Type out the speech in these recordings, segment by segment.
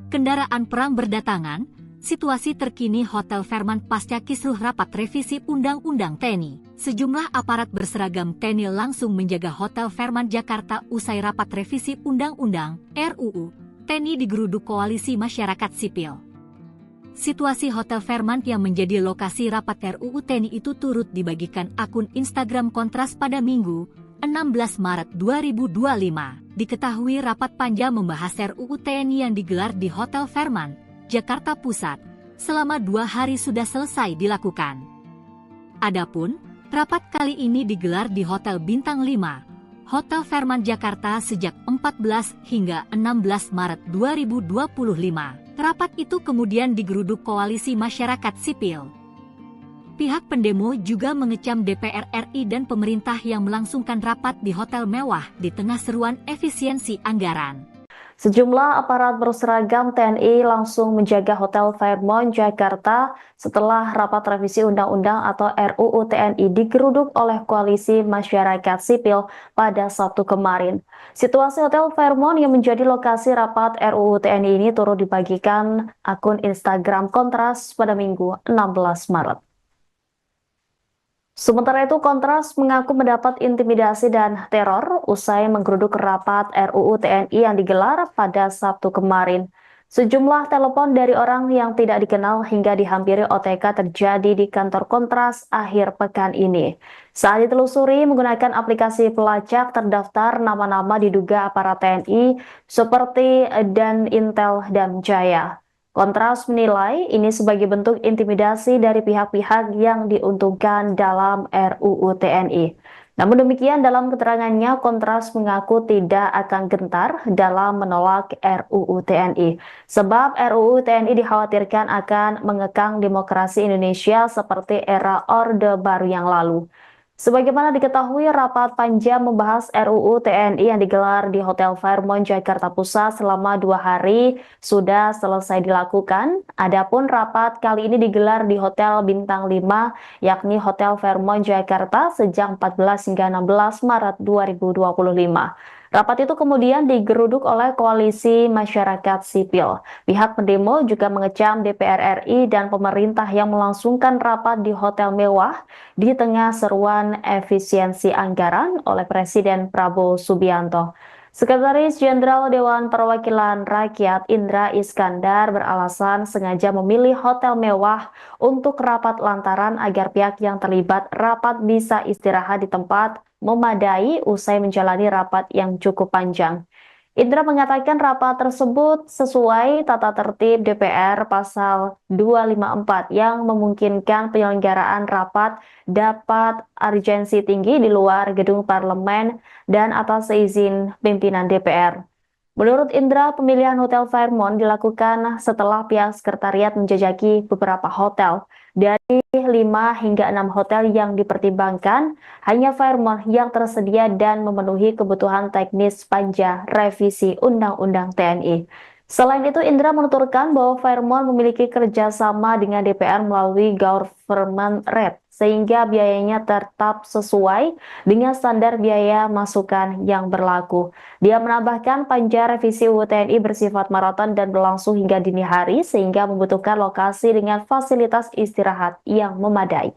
Kendaraan perang berdatangan, situasi terkini Hotel Fairmont pasca kisruh rapat revisi Undang-Undang TNI. Sejumlah aparat berseragam TNI langsung menjaga Hotel Fairmont Jakarta usai rapat revisi Undang-Undang RUU TNI digeruduk Koalisi Masyarakat Sipil. Situasi Hotel Fairmont yang menjadi lokasi rapat RUU TNI itu turut dibagikan akun Instagram Kontras pada Minggu, 16 Maret 2025. Diketahui rapat panja membahas RUU TNI yang digelar di Hotel Fairmont, Jakarta Pusat, selama 2 hari sudah selesai dilakukan. Adapun, rapat kali ini digelar di Hotel Bintang 5, Hotel Fairmont Jakarta sejak 14 hingga 16 Maret 2025. Rapat itu kemudian digeruduk Koalisi Masyarakat Sipil. Pihak pendemo juga mengecam DPR RI dan pemerintah yang melangsungkan rapat di hotel mewah di tengah seruan efisiensi anggaran. Sejumlah aparat berseragam TNI langsung menjaga Hotel Fairmont Jakarta setelah rapat revisi Undang-Undang atau RUU TNI digeruduk oleh Koalisi Masyarakat Sipil pada Sabtu kemarin. Situasi Hotel Fairmont yang menjadi lokasi rapat RUU TNI ini turut dibagikan akun Instagram Kontras pada Minggu 16 Maret. Sementara itu, Kontras mengaku mendapat intimidasi dan teror usai menggeruduk rapat RUU TNI yang digelar pada Sabtu kemarin. Sejumlah telepon dari orang yang tidak dikenal hingga dihampiri OTK terjadi di kantor Kontras akhir pekan ini. Saat ditelusuri menggunakan aplikasi pelacak terdaftar nama-nama diduga aparat TNI seperti Dan Intel dan Jaya. Kontras menilai ini sebagai bentuk intimidasi dari pihak-pihak yang diuntungkan dalam RUU TNI. Namun demikian, dalam keterangannya, Kontras mengaku tidak akan gentar dalam menolak RUU TNI. Sebab RUU TNI dikhawatirkan akan mengekang demokrasi Indonesia seperti era Orde Baru yang lalu. Sebagaimana diketahui, rapat panja membahas RUU TNI yang digelar di Hotel Fairmont Jakarta Pusat selama 2 hari sudah selesai dilakukan. Adapun rapat kali ini digelar di Hotel Bintang 5, yakni Hotel Fairmont Jakarta sejak 14 hingga 16 Maret 2025. Rapat itu kemudian digeruduk oleh Koalisi Masyarakat Sipil. Pihak pendemo juga mengecam DPR RI dan pemerintah yang melangsungkan rapat di hotel mewah di tengah seruan efisiensi anggaran oleh Presiden Prabowo Subianto. Sekretaris Jenderal Dewan Perwakilan Rakyat Indra Iskandar beralasan sengaja memilih hotel mewah untuk rapat lantaran agar pihak yang terlibat rapat bisa istirahat di tempat memadai usai menjalani rapat yang cukup panjang. Indra mengatakan rapat tersebut sesuai tata tertib DPR pasal 254 yang memungkinkan penyelenggaraan rapat dapat urgensi tinggi di luar gedung parlemen dan atas izin pimpinan DPR. Menurut Indra, pemilihan Hotel Fairmont dilakukan setelah pihak sekretariat menjajaki beberapa hotel. Dari 5 hingga 6 hotel yang dipertimbangkan, hanya Fairmont yang tersedia dan memenuhi kebutuhan teknis panja revisi Undang-Undang TNI. Selain itu, Indra menuturkan bahwa Fairmont memiliki kerjasama dengan DPR melalui government rate, sehingga biayanya tetap sesuai dengan standar biaya masukan yang berlaku. Dia menambahkan panja revisi UU TNI bersifat maraton dan berlangsung hingga dini hari, sehingga membutuhkan lokasi dengan fasilitas istirahat yang memadai.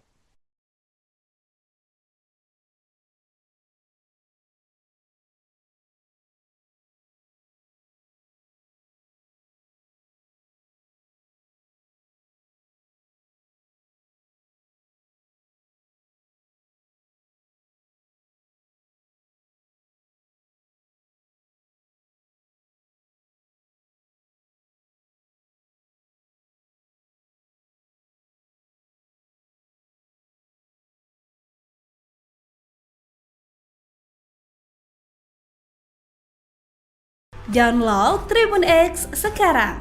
Download Tribun X sekarang,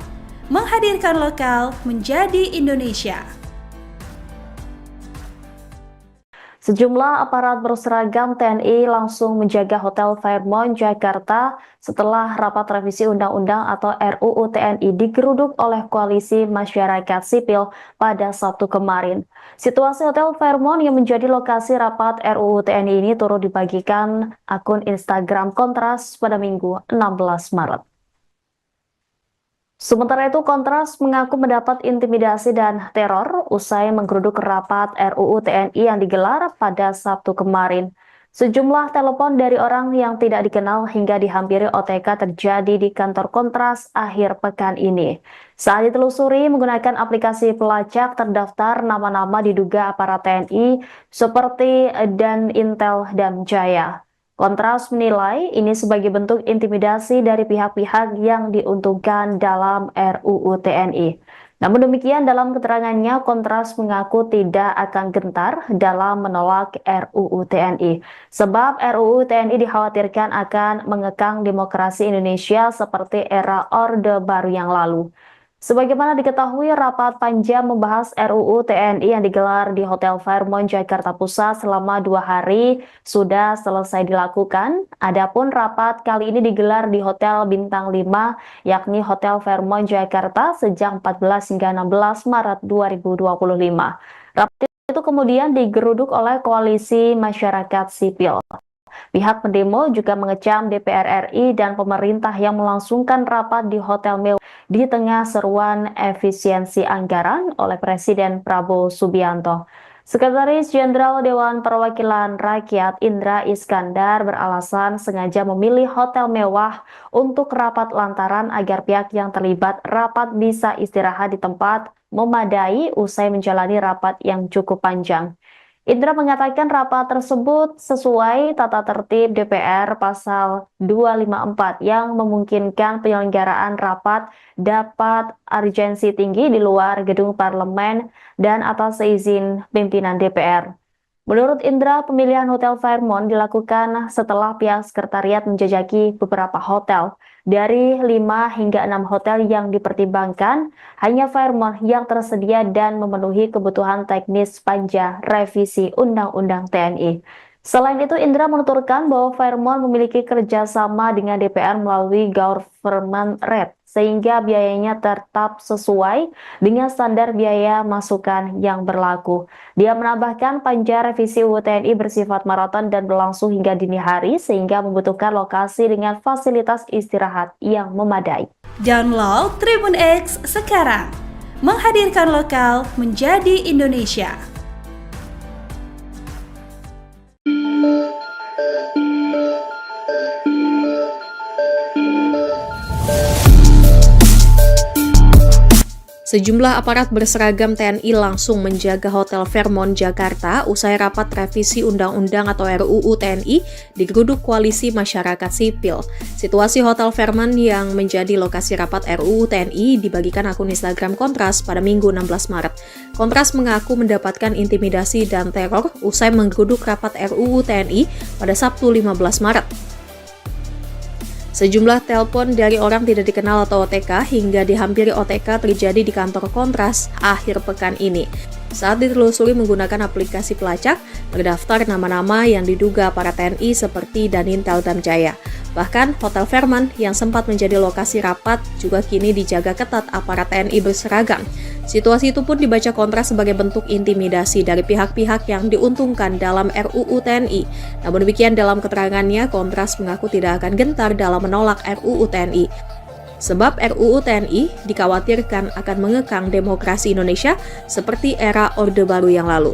menghadirkan lokal menjadi Indonesia. Sejumlah aparat berseragam TNI langsung menjaga Hotel Fairmont Jakarta setelah rapat revisi Undang-Undang atau RUU TNI digeruduk oleh Koalisi Masyarakat Sipil pada Sabtu kemarin. Situasi Hotel Fairmont yang menjadi lokasi rapat RUU TNI ini turut dibagikan akun Instagram Kontras pada Minggu 16 Maret. Sementara itu, Kontras mengaku mendapat intimidasi dan teror usai menggeruduk rapat RUU TNI yang digelar pada Sabtu kemarin. Sejumlah telepon dari orang yang tidak dikenal hingga dihampiri OTK terjadi di kantor Kontras akhir pekan ini. Saat ditelusuri menggunakan aplikasi pelacak terdaftar nama-nama diduga aparat TNI seperti Dan Intel dan Jaya. Kontras menilai ini sebagai bentuk intimidasi dari pihak-pihak yang diuntungkan dalam RUU TNI. Namun demikian, dalam keterangannya, Kontras mengaku tidak akan gentar dalam menolak RUU TNI. Sebab RUU TNI dikhawatirkan akan mengekang demokrasi Indonesia seperti era Orde Baru yang lalu. Sebagaimana diketahui, rapat panjang membahas RUU TNI yang digelar di Hotel Fairmont, Jakarta Pusat selama 2 hari sudah selesai dilakukan. Adapun rapat kali ini digelar di Hotel Bintang 5, yakni Hotel Fairmont, Jakarta sejak 14 hingga 16 Maret 2025. Rapat itu kemudian digeruduk oleh Koalisi Masyarakat Sipil. Pihak pendemo juga mengecam DPR RI dan pemerintah yang melangsungkan rapat di Hotel mewah di tengah seruan efisiensi anggaran oleh Presiden Prabowo Subianto. Sekretaris Jenderal Dewan Perwakilan Rakyat Indra Iskandar beralasan sengaja memilih hotel mewah untuk rapat lantaran agar pihak yang terlibat rapat bisa istirahat di tempat memadai usai menjalani rapat yang cukup panjang. Indra mengatakan rapat tersebut sesuai tata tertib DPR pasal 254 yang memungkinkan penyelenggaraan rapat dapat urgensi tinggi di luar gedung parlemen dan atas izin pimpinan DPR. Menurut Indra, pemilihan Hotel Fairmont dilakukan setelah pihak sekretariat menjajaki beberapa hotel. Dari 5 hingga 6 hotel yang dipertimbangkan, hanya Fairmont yang tersedia dan memenuhi kebutuhan teknis panja revisi Undang-Undang TNI. Selain itu, Indra menuturkan bahwa Fairmont memiliki kerjasama dengan DPR melalui government rate, sehingga biayanya tetap sesuai dengan standar biaya masukan yang berlaku. Dia menambahkan panja revisi UU TNI bersifat maraton dan berlangsung hingga dini hari, sehingga membutuhkan lokasi dengan fasilitas istirahat yang memadai. Download Tribun X sekarang, menghadirkan lokal menjadi Indonesia. Sejumlah aparat berseragam TNI langsung menjaga Hotel Fairmont, Jakarta usai rapat revisi Undang-Undang atau RUU TNI digeruduk Koalisi Masyarakat Sipil. Situasi Hotel Fairmont yang menjadi lokasi rapat RUU TNI dibagikan akun Instagram Kontras pada Minggu 16 Maret. Kontras mengaku mendapatkan intimidasi dan teror usai menggeruduk rapat RUU TNI pada Sabtu 15 Maret. Sejumlah telepon dari orang tidak dikenal atau OTK hingga dihampiri OTK terjadi di kantor Kontras akhir pekan ini. Saat ditelusuri menggunakan aplikasi pelacak, terdaftar nama-nama yang diduga para TNI seperti Danintel dan Jaya. Bahkan Hotel Fairmont yang sempat menjadi lokasi rapat juga kini dijaga ketat aparat TNI berseragam. Situasi itu pun dibaca Kontras sebagai bentuk intimidasi dari pihak-pihak yang diuntungkan dalam RUU TNI. Namun demikian dalam keterangannya, Kontras mengaku tidak akan gentar dalam menolak RUU TNI. Sebab RUU TNI dikhawatirkan akan mengekang demokrasi Indonesia seperti era Orde Baru yang lalu.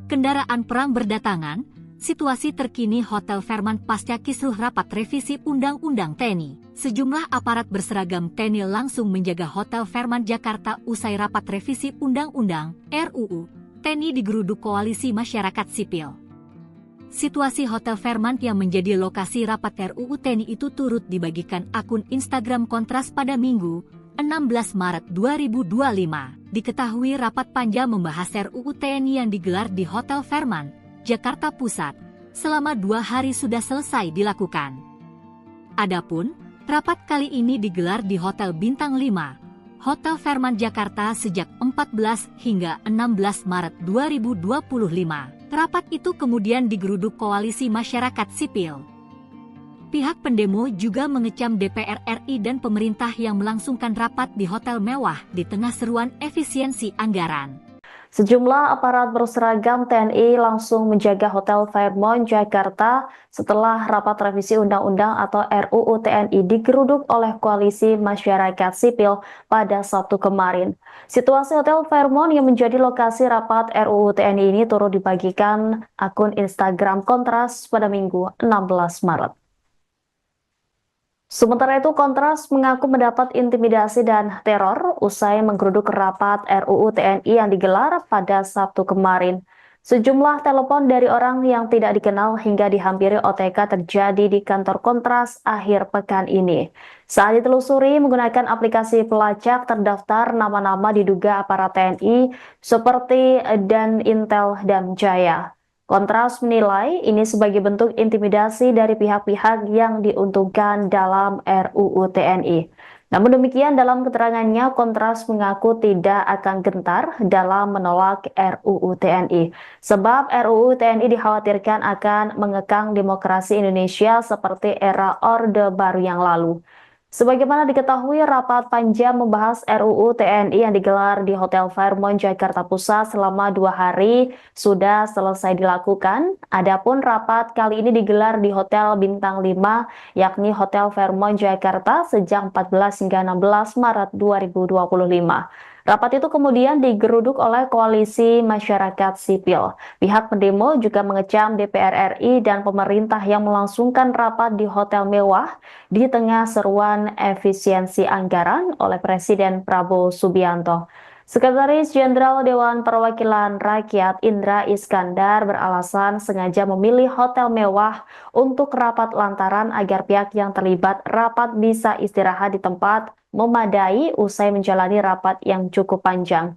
Kendaraan perang berdatangan, situasi terkini Hotel Fairmont pasca kisruh rapat revisi Undang-Undang TNI. Sejumlah aparat berseragam TNI langsung menjaga Hotel Fairmont Jakarta usai rapat revisi Undang-Undang RUU TNI digeruduk Koalisi Masyarakat Sipil. Situasi Hotel Fairmont yang menjadi lokasi rapat RUU TNI itu turut dibagikan akun Instagram Kontras pada Minggu 16 Maret 2025. Diketahui rapat panjang membahas RUU TNI yang digelar di Hotel Fairmont, Jakarta Pusat, selama 2 hari sudah selesai dilakukan. Adapun, rapat kali ini digelar di Hotel Bintang 5, Hotel Fairmont Jakarta sejak 14 hingga 16 Maret 2025. Rapat itu kemudian digeruduk Koalisi Masyarakat Sipil. Pihak pendemo juga mengecam DPR RI dan pemerintah yang melangsungkan rapat di hotel mewah di tengah seruan efisiensi anggaran. Sejumlah aparat berseragam TNI langsung menjaga Hotel Fairmont Jakarta setelah rapat revisi Undang-Undang atau RUU TNI digeruduk oleh Koalisi Masyarakat Sipil pada Sabtu kemarin. Situasi Hotel Fairmont yang menjadi lokasi rapat RUU TNI ini turut dibagikan akun Instagram Kontras pada Minggu 16 Maret. Sementara itu, Kontras mengaku mendapat intimidasi dan teror usai menggeruduk rapat RUU TNI yang digelar pada Sabtu kemarin. Sejumlah telepon dari orang yang tidak dikenal hingga dihampiri OTK terjadi di kantor Kontras akhir pekan ini. Saat ditelusuri menggunakan aplikasi pelacak, terdaftar nama-nama diduga aparat TNI seperti Dan Intel dan Jaya. Kontras menilai ini sebagai bentuk intimidasi dari pihak-pihak yang diuntungkan dalam RUU TNI. Namun demikian, dalam keterangannya, Kontras mengaku tidak akan gentar dalam menolak RUU TNI. Sebab RUU TNI dikhawatirkan akan mengekang demokrasi Indonesia seperti era Orde Baru yang lalu. Sebagaimana diketahui, rapat panjang membahas RUU TNI yang digelar di Hotel Fairmont Jakarta Pusat selama 2 hari sudah selesai dilakukan. Adapun rapat kali ini digelar di Hotel Bintang 5, yakni Hotel Fairmont Jakarta sejak 14 hingga 16 Maret 2025. Rapat itu kemudian digeruduk oleh Koalisi Masyarakat Sipil. Pihak pendemo juga mengecam DPR RI dan pemerintah yang melangsungkan rapat di hotel mewah di tengah seruan efisiensi anggaran oleh Presiden Prabowo Subianto. Sekretaris Jenderal Dewan Perwakilan Rakyat Indra Iskandar beralasan sengaja memilih hotel mewah untuk rapat lantaran agar pihak yang terlibat rapat bisa istirahat di tempat memadai usai menjalani rapat yang cukup panjang.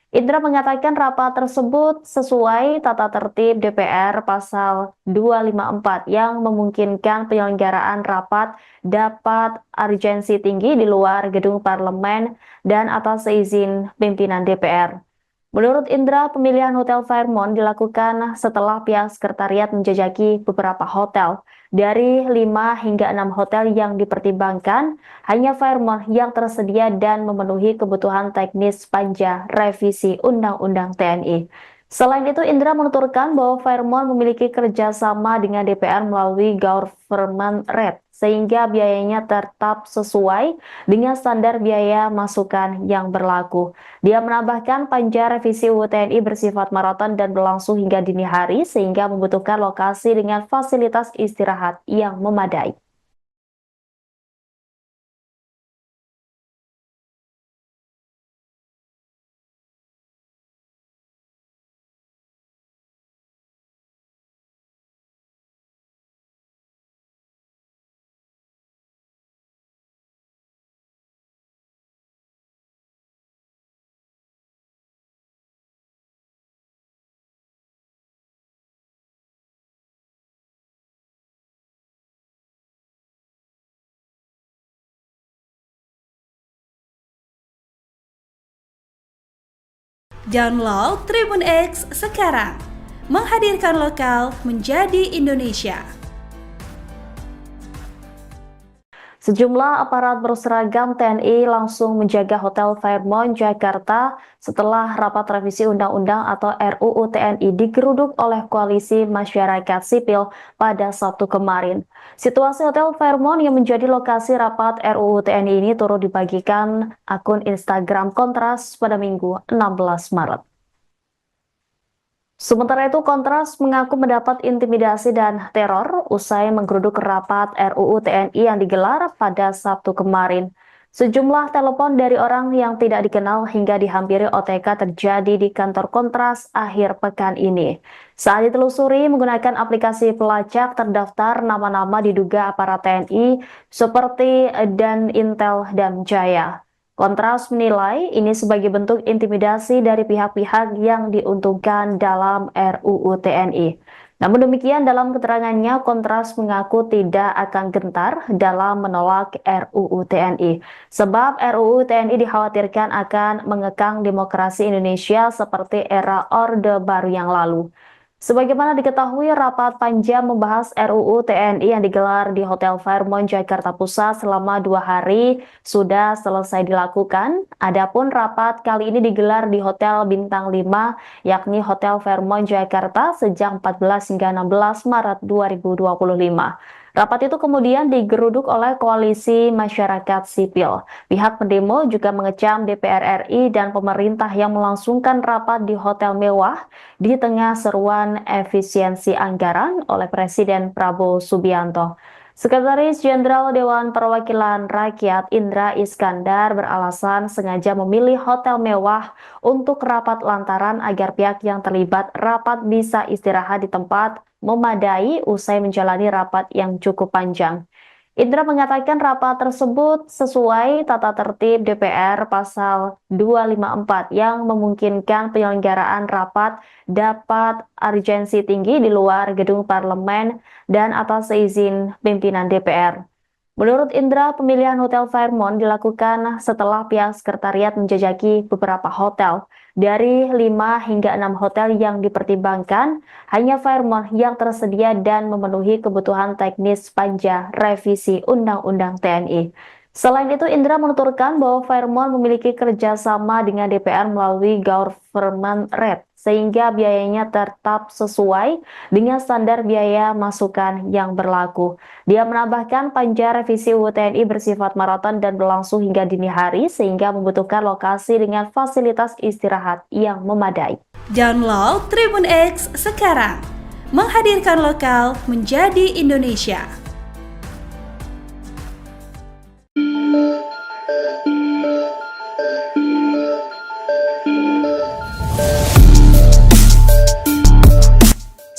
Indra mengatakan rapat tersebut sesuai tata tertib DPR pasal 254 yang memungkinkan penyelenggaraan rapat dapat urgensi tinggi di luar gedung parlemen dan atas seizin pimpinan DPR. Menurut Indra, pemilihan Hotel Fairmont dilakukan setelah pihak sekretariat menjajaki beberapa hotel. Dari 5 hingga 6 hotel yang dipertimbangkan, hanya Fairmont yang tersedia dan memenuhi kebutuhan teknis panja revisi Undang-Undang TNI. Selain itu, Indra menuturkan bahwa Fairmont memiliki kerjasama dengan DPR melalui government rate, sehingga biayanya tetap sesuai dengan standar biaya masukan yang berlaku. Dia menambahkan panja revisi UU TNI bersifat maraton dan berlangsung hingga dini hari, sehingga membutuhkan lokasi dengan fasilitas istirahat yang memadai. Download Tribun X sekarang, menghadirkan lokal menjadi Indonesia. Sejumlah aparat berseragam TNI langsung menjaga Hotel Fairmont Jakarta setelah rapat revisi Undang-Undang atau RUU TNI digeruduk oleh Koalisi Masyarakat Sipil pada Sabtu kemarin. Situasi Hotel Fairmont yang menjadi lokasi rapat RUU TNI ini turut dibagikan akun Instagram Kontras pada Minggu 16 Maret. Sementara itu, Kontras mengaku mendapat intimidasi dan teror usai menggeruduk rapat RUU TNI yang digelar pada Sabtu kemarin. Sejumlah telepon dari orang yang tidak dikenal hingga dihampiri OTK terjadi di kantor Kontras akhir pekan ini. Saat ditelusuri menggunakan aplikasi pelacak, terdaftar nama-nama diduga aparat TNI seperti Dan Intel dan Jaya. Kontras menilai ini sebagai bentuk intimidasi dari pihak-pihak yang diuntungkan dalam RUU TNI. Namun demikian, dalam keterangannya, Kontras mengaku tidak akan gentar dalam menolak RUU TNI, sebab RUU TNI dikhawatirkan akan mengekang demokrasi Indonesia seperti era Orde Baru yang lalu. Sebagaimana diketahui, rapat panja membahas RUU TNI yang digelar di Hotel Fairmont, Jakarta Pusat selama 2 hari sudah selesai dilakukan. Adapun rapat kali ini digelar di Hotel Bintang 5, yakni Hotel Fairmont, Jakarta sejak 14 hingga 16 Maret 2025. Rapat itu kemudian digeruduk oleh Koalisi Masyarakat Sipil. Pihak pendemo juga mengecam DPR RI dan pemerintah yang melangsungkan rapat di hotel mewah di tengah seruan efisiensi anggaran oleh Presiden Prabowo Subianto. Sekretaris Jenderal Dewan Perwakilan Rakyat Indra Iskandar beralasan sengaja memilih hotel mewah untuk rapat lantaran agar pihak yang terlibat rapat bisa istirahat di tempat memadai usai menjalani rapat yang cukup panjang. Indra mengatakan rapat tersebut sesuai tata tertib DPR pasal 254 yang memungkinkan penyelenggaraan rapat dapat urgensi tinggi di luar gedung parlemen dan atas izin pimpinan DPR. Menurut Indra, pemilihan Hotel Fairmont dilakukan setelah pihak sekretariat menjajaki beberapa hotel. Dari 5 hingga 6 hotel yang dipertimbangkan, hanya Fairmont yang tersedia dan memenuhi kebutuhan teknis panja revisi Undang-Undang TNI. Selain itu, Indra menuturkan bahwa Fairmont memiliki kerjasama dengan DPR melalui government rate, sehingga biayanya tetap sesuai dengan standar biaya masukan yang berlaku. Dia menambahkan panja revisi UU TNI bersifat maraton dan berlangsung hingga dini hari, sehingga membutuhkan lokasi dengan fasilitas istirahat yang memadai. Download Tribun X sekarang, menghadirkan lokal menjadi Indonesia.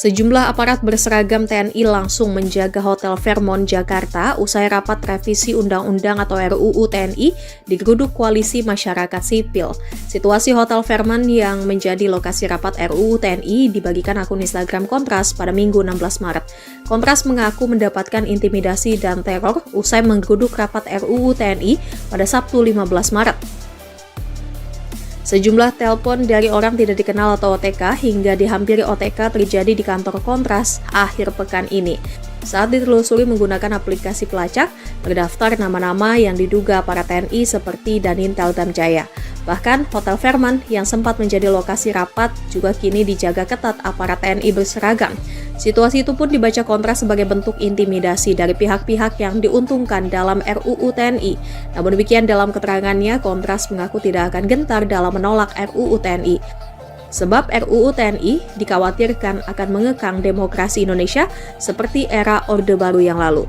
Sejumlah aparat berseragam TNI langsung menjaga Hotel Fairmont, Jakarta usai rapat revisi Undang-Undang atau RUU TNI digeruduk Koalisi Masyarakat Sipil. Situasi Hotel Fairmont yang menjadi lokasi rapat RUU TNI dibagikan akun Instagram Kontras pada Minggu 16 Maret. Kontras mengaku mendapatkan intimidasi dan teror usai menggeruduk rapat RUU TNI pada Sabtu 15 Maret. Sejumlah telepon dari orang tidak dikenal atau OTK hingga dihampiri OTK terjadi di kantor Kontras akhir pekan ini. Saat ditelusuri menggunakan aplikasi pelacak, terdaftar nama-nama yang diduga para TNI seperti Danintel Damjaya. Bahkan Hotel Fairmont yang sempat menjadi lokasi rapat juga kini dijaga ketat aparat TNI berseragam. Situasi itu pun dibaca Kontras sebagai bentuk intimidasi dari pihak-pihak yang diuntungkan dalam RUU TNI. Namun demikian dalam keterangannya, Kontras mengaku tidak akan gentar dalam menolak RUU TNI. Sebab RUU TNI dikhawatirkan akan mengekang demokrasi Indonesia seperti era Orde Baru yang lalu.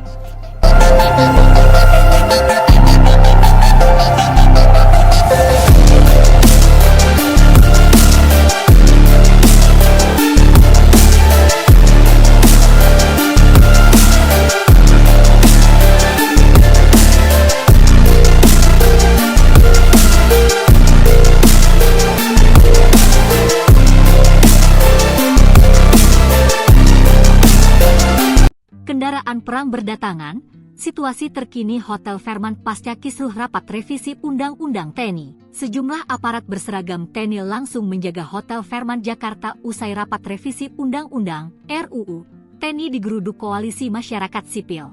Kendaraan perang berdatangan, situasi terkini Hotel Fairmont pasca kisruh rapat revisi Undang-Undang TNI. Sejumlah aparat berseragam TNI langsung menjaga Hotel Fairmont Jakarta usai rapat revisi Undang-Undang RUU TNI digeruduk Koalisi Masyarakat Sipil.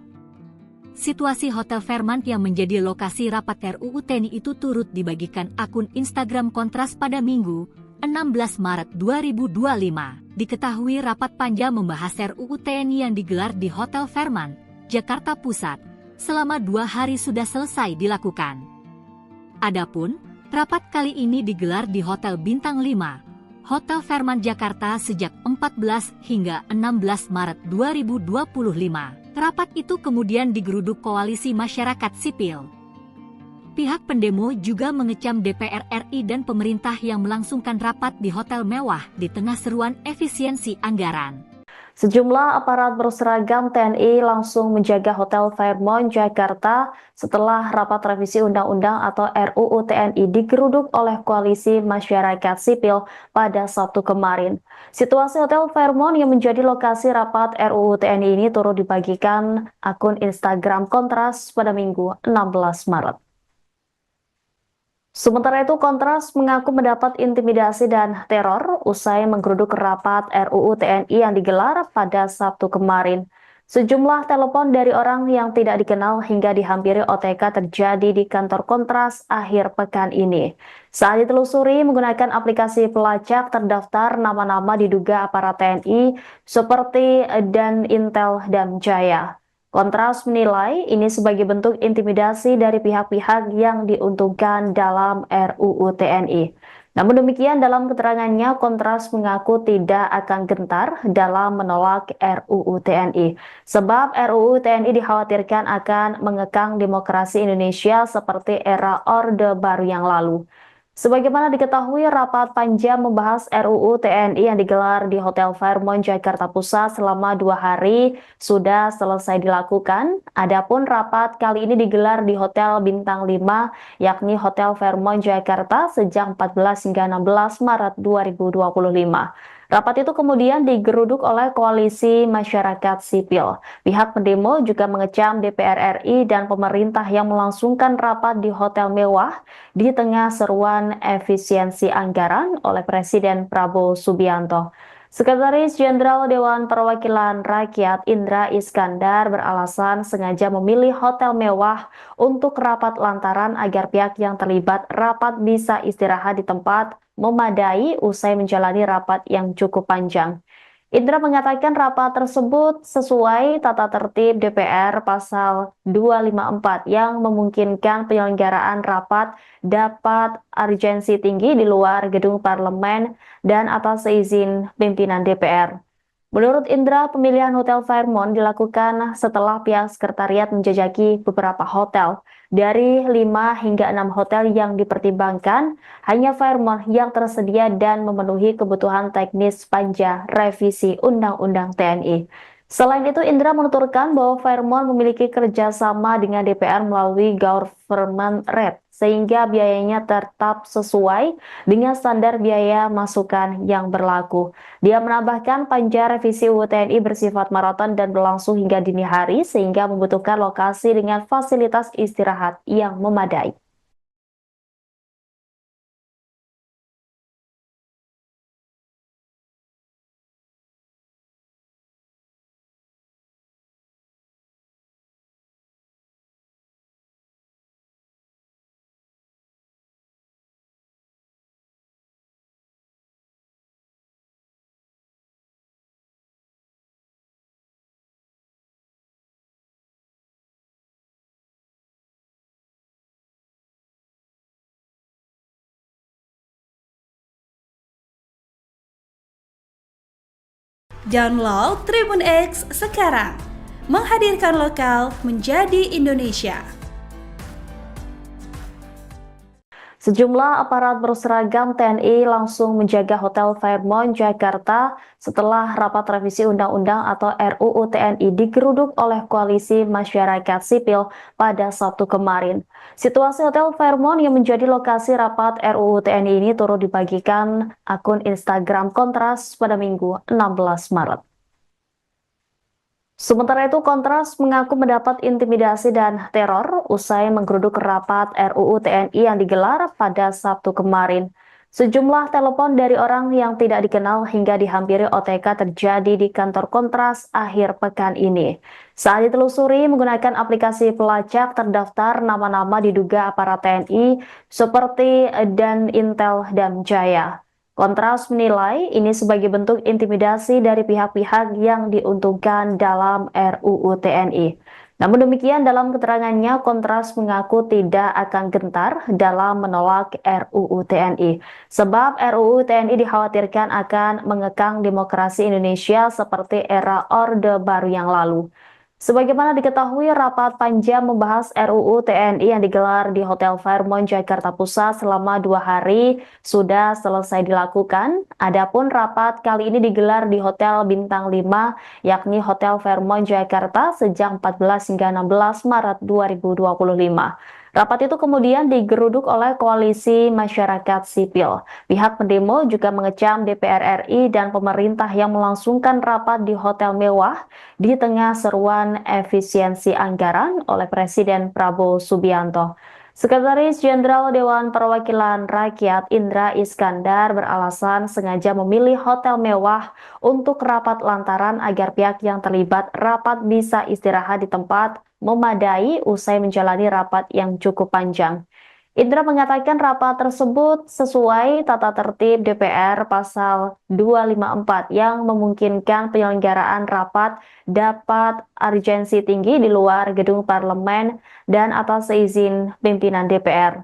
Situasi Hotel Fairmont yang menjadi lokasi rapat RUU TNI itu turut dibagikan akun Instagram Kontras pada Minggu 16 Maret 2025. Diketahui rapat panja membahas RUU TNI yang digelar di Hotel Fairmont, Jakarta Pusat, selama 2 hari sudah selesai dilakukan. Adapun, rapat kali ini digelar di Hotel Bintang 5, Hotel Fairmont Jakarta sejak 14 hingga 16 Maret 2025. Rapat itu kemudian digeruduk Koalisi Masyarakat Sipil. Pihak pendemo juga mengecam DPR RI dan pemerintah yang melangsungkan rapat di hotel mewah di tengah seruan efisiensi anggaran. Sejumlah aparat berseragam TNI langsung menjaga Hotel Fairmont, Jakarta setelah rapat revisi Undang-Undang atau RUU TNI digeruduk oleh Koalisi Masyarakat Sipil pada Sabtu kemarin. Situasi Hotel Fairmont yang menjadi lokasi rapat RUU TNI ini turut dibagikan akun Instagram Kontras pada Minggu 16 Maret. Sementara itu, Kontras mengaku mendapat intimidasi dan teror usai menggeruduk rapat RUU TNI yang digelar pada Sabtu kemarin. Sejumlah telepon dari orang yang tidak dikenal hingga dihampiri OTK terjadi di kantor Kontras akhir pekan ini. Saat ditelusuri menggunakan aplikasi pelacak terdaftar nama-nama diduga aparat TNI seperti Dan Intel dan Jaya. Kontras menilai ini sebagai bentuk intimidasi dari pihak-pihak yang diuntungkan dalam RUU TNI. Namun demikian, dalam keterangannya, Kontras mengaku tidak akan gentar dalam menolak RUU TNI. Sebab RUU TNI dikhawatirkan akan mengekang demokrasi Indonesia seperti era Orde Baru yang lalu. Sebagaimana diketahui, rapat panjang membahas RUU TNI yang digelar di Hotel Fairmont, Jakarta Pusat selama 2 hari sudah selesai dilakukan. Adapun rapat kali ini digelar di Hotel Bintang 5, yakni Hotel Fairmont, Jakarta sejak 14 hingga 16 Maret 2025. Rapat itu kemudian digeruduk oleh Koalisi Masyarakat Sipil. Pihak pendemo juga mengecam DPR RI dan pemerintah yang melangsungkan rapat di hotel mewah di tengah seruan efisiensi anggaran oleh Presiden Prabowo Subianto. Sekretaris Jenderal Dewan Perwakilan Rakyat Indra Iskandar beralasan sengaja memilih hotel mewah untuk rapat lantaran agar pihak yang terlibat rapat bisa istirahat di tempat memadai usai menjalani rapat yang cukup panjang. Indra mengatakan rapat tersebut sesuai tata tertib DPR pasal 254 yang memungkinkan penyelenggaraan rapat dapat urgensi tinggi di luar gedung parlemen dan atas izin pimpinan DPR. Menurut Indra, pemilihan Hotel Fairmont dilakukan setelah pihak sekretariat menjajaki beberapa hotel. Dari 5 hingga 6 hotel yang dipertimbangkan, hanya Fairmont yang tersedia dan memenuhi kebutuhan teknis panja revisi Undang-Undang TNI. Selain itu, Indra menuturkan bahwa Fairmont memiliki kerjasama dengan DPR melalui government rate, sehingga biayanya tetap sesuai dengan standar biaya masukan yang berlaku. Dia menambahkan panja revisi UU TNI bersifat maraton dan berlangsung hingga dini hari, sehingga membutuhkan lokasi dengan fasilitas istirahat yang memadai. Download Tribun X sekarang, menghadirkan lokal menjadi Indonesia. Sejumlah aparat berseragam TNI langsung menjaga Hotel Fairmont, Jakarta setelah rapat revisi Undang-Undang atau RUU TNI digeruduk oleh Koalisi Masyarakat Sipil pada Sabtu kemarin. Situasi Hotel Fairmont yang menjadi lokasi rapat RUU TNI ini turut dibagikan akun Instagram Kontras pada Minggu 16 Maret. Sementara itu, Kontras mengaku mendapat intimidasi dan teror usai menggeruduk rapat RUU TNI yang digelar pada Sabtu kemarin. Sejumlah telepon dari orang yang tidak dikenal hingga dihampiri OTK terjadi di kantor Kontras akhir pekan ini. Saat ditelusuri menggunakan aplikasi pelacak terdaftar nama-nama diduga aparat TNI seperti Dan Intel dan Jaya. Kontras menilai ini sebagai bentuk intimidasi dari pihak-pihak yang diuntungkan dalam RUU TNI. Namun demikian, dalam keterangannya, Kontras mengaku tidak akan gentar dalam menolak RUU TNI. Sebab RUU TNI dikhawatirkan akan mengekang demokrasi Indonesia seperti era Orde Baru yang lalu. Sebagaimana diketahui, rapat panja membahas RUU TNI yang digelar di Hotel Fairmont, Jakarta Pusat selama 2 hari sudah selesai dilakukan. Adapun rapat kali ini digelar di Hotel Bintang 5, yakni Hotel Fairmont, Jakarta sejak 14 hingga 16 Maret 2025. Rapat itu kemudian digeruduk oleh Koalisi Masyarakat Sipil. Pihak pendemo juga mengecam DPR RI dan pemerintah yang melangsungkan rapat di hotel mewah di tengah seruan efisiensi anggaran oleh Presiden Prabowo Subianto. Sekretaris Jenderal Dewan Perwakilan Rakyat Indra Iskandar beralasan sengaja memilih hotel mewah untuk rapat lantaran agar pihak yang terlibat rapat bisa istirahat di tempat memadai usai menjalani rapat yang cukup panjang. Indra mengatakan rapat tersebut sesuai tata tertib DPR pasal 254 yang memungkinkan penyelenggaraan rapat dapat urgensi tinggi di luar gedung parlemen dan atas izin pimpinan DPR.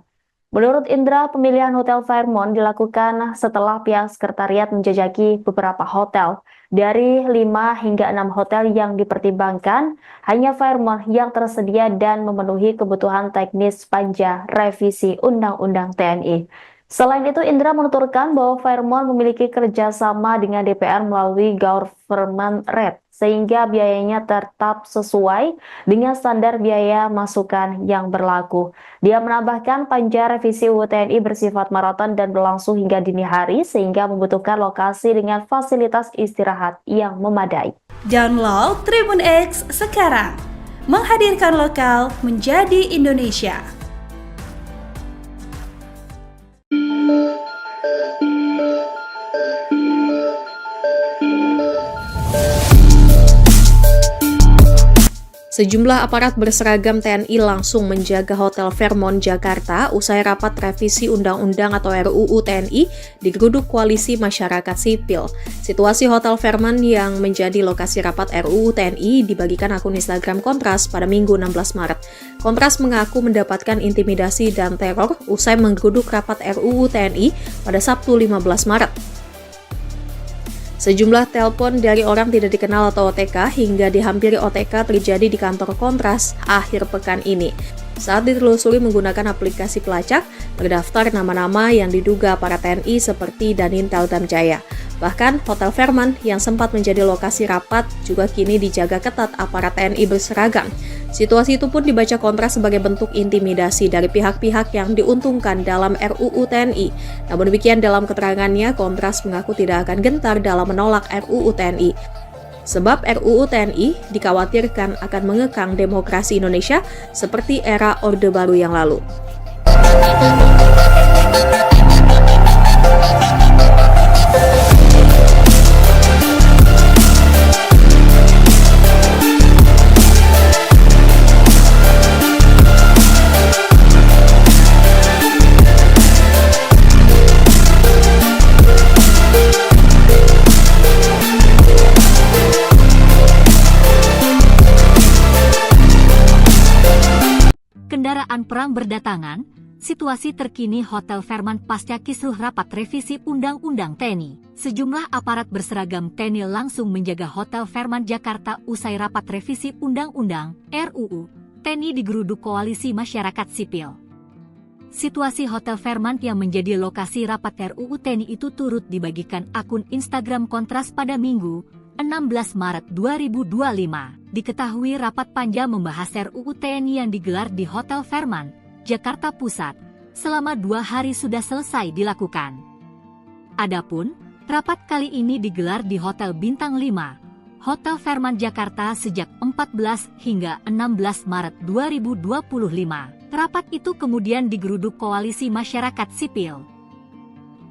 Menurut Indra, pemilihan Hotel Fairmont dilakukan setelah pihak sekretariat menjajaki beberapa hotel. Dari 5 hingga 6 hotel yang dipertimbangkan, hanya Fairmont yang tersedia dan memenuhi kebutuhan teknis panja revisi Undang-Undang TNI. Selain itu, Indra menuturkan bahwa Fairmont memiliki kerjasama dengan DPR melalui government rate, sehingga biayanya tetap sesuai dengan standar biaya masukan yang berlaku. Dia menambahkan panja revisi UU TNI bersifat maraton dan berlangsung hingga dini hari, sehingga membutuhkan lokasi dengan fasilitas istirahat yang memadai. Download Tribun X sekarang, menghadirkan lokal menjadi Indonesia. Sejumlah aparat berseragam TNI langsung menjaga Hotel Fairmont, Jakarta usai rapat revisi Undang-Undang atau RUU TNI digeruduk Koalisi Masyarakat Sipil. Situasi Hotel Fairmont yang menjadi lokasi rapat RUU TNI dibagikan akun Instagram Kontras pada Minggu 16 Maret. Kontras mengaku mendapatkan intimidasi dan teror usai menggeruduk rapat RUU TNI pada Sabtu 15 Maret. Sejumlah telepon dari orang tidak dikenal atau OTK hingga dihampiri OTK terjadi di kantor Kontras akhir pekan ini. Saat ditelusuri menggunakan aplikasi pelacak, terdaftar nama-nama yang diduga para TNI seperti Danintel Damjaya. Bahkan, Hotel Fairmont yang sempat menjadi lokasi rapat juga kini dijaga ketat aparat TNI berseragam. Situasi itu pun dibaca Kontras sebagai bentuk intimidasi dari pihak-pihak yang diuntungkan dalam RUU TNI. Namun demikian dalam keterangannya, Kontras mengaku tidak akan gentar dalam menolak RUU TNI. Sebab RUU TNI dikhawatirkan akan mengekang demokrasi Indonesia seperti era Orde Baru yang lalu. Kendaraan perang berdatangan, situasi terkini Hotel Fairmont pasca kisruh rapat revisi Undang-Undang TNI. Sejumlah aparat berseragam TNI langsung menjaga Hotel Fairmont Jakarta usai rapat revisi Undang-Undang RUU TNI digeruduk Koalisi Masyarakat Sipil. Situasi Hotel Fairmont yang menjadi lokasi rapat RUU TNI itu turut dibagikan akun Instagram Kontras pada Minggu 16 Maret 2025. Diketahui rapat panja membahas RUU TNI yang digelar di Hotel Fairmont, Jakarta Pusat, selama 2 hari sudah selesai dilakukan. Adapun, rapat kali ini digelar di Hotel Bintang 5, Hotel Fairmont Jakarta sejak 14 hingga 16 Maret 2025. Rapat itu kemudian digeruduk Koalisi Masyarakat Sipil.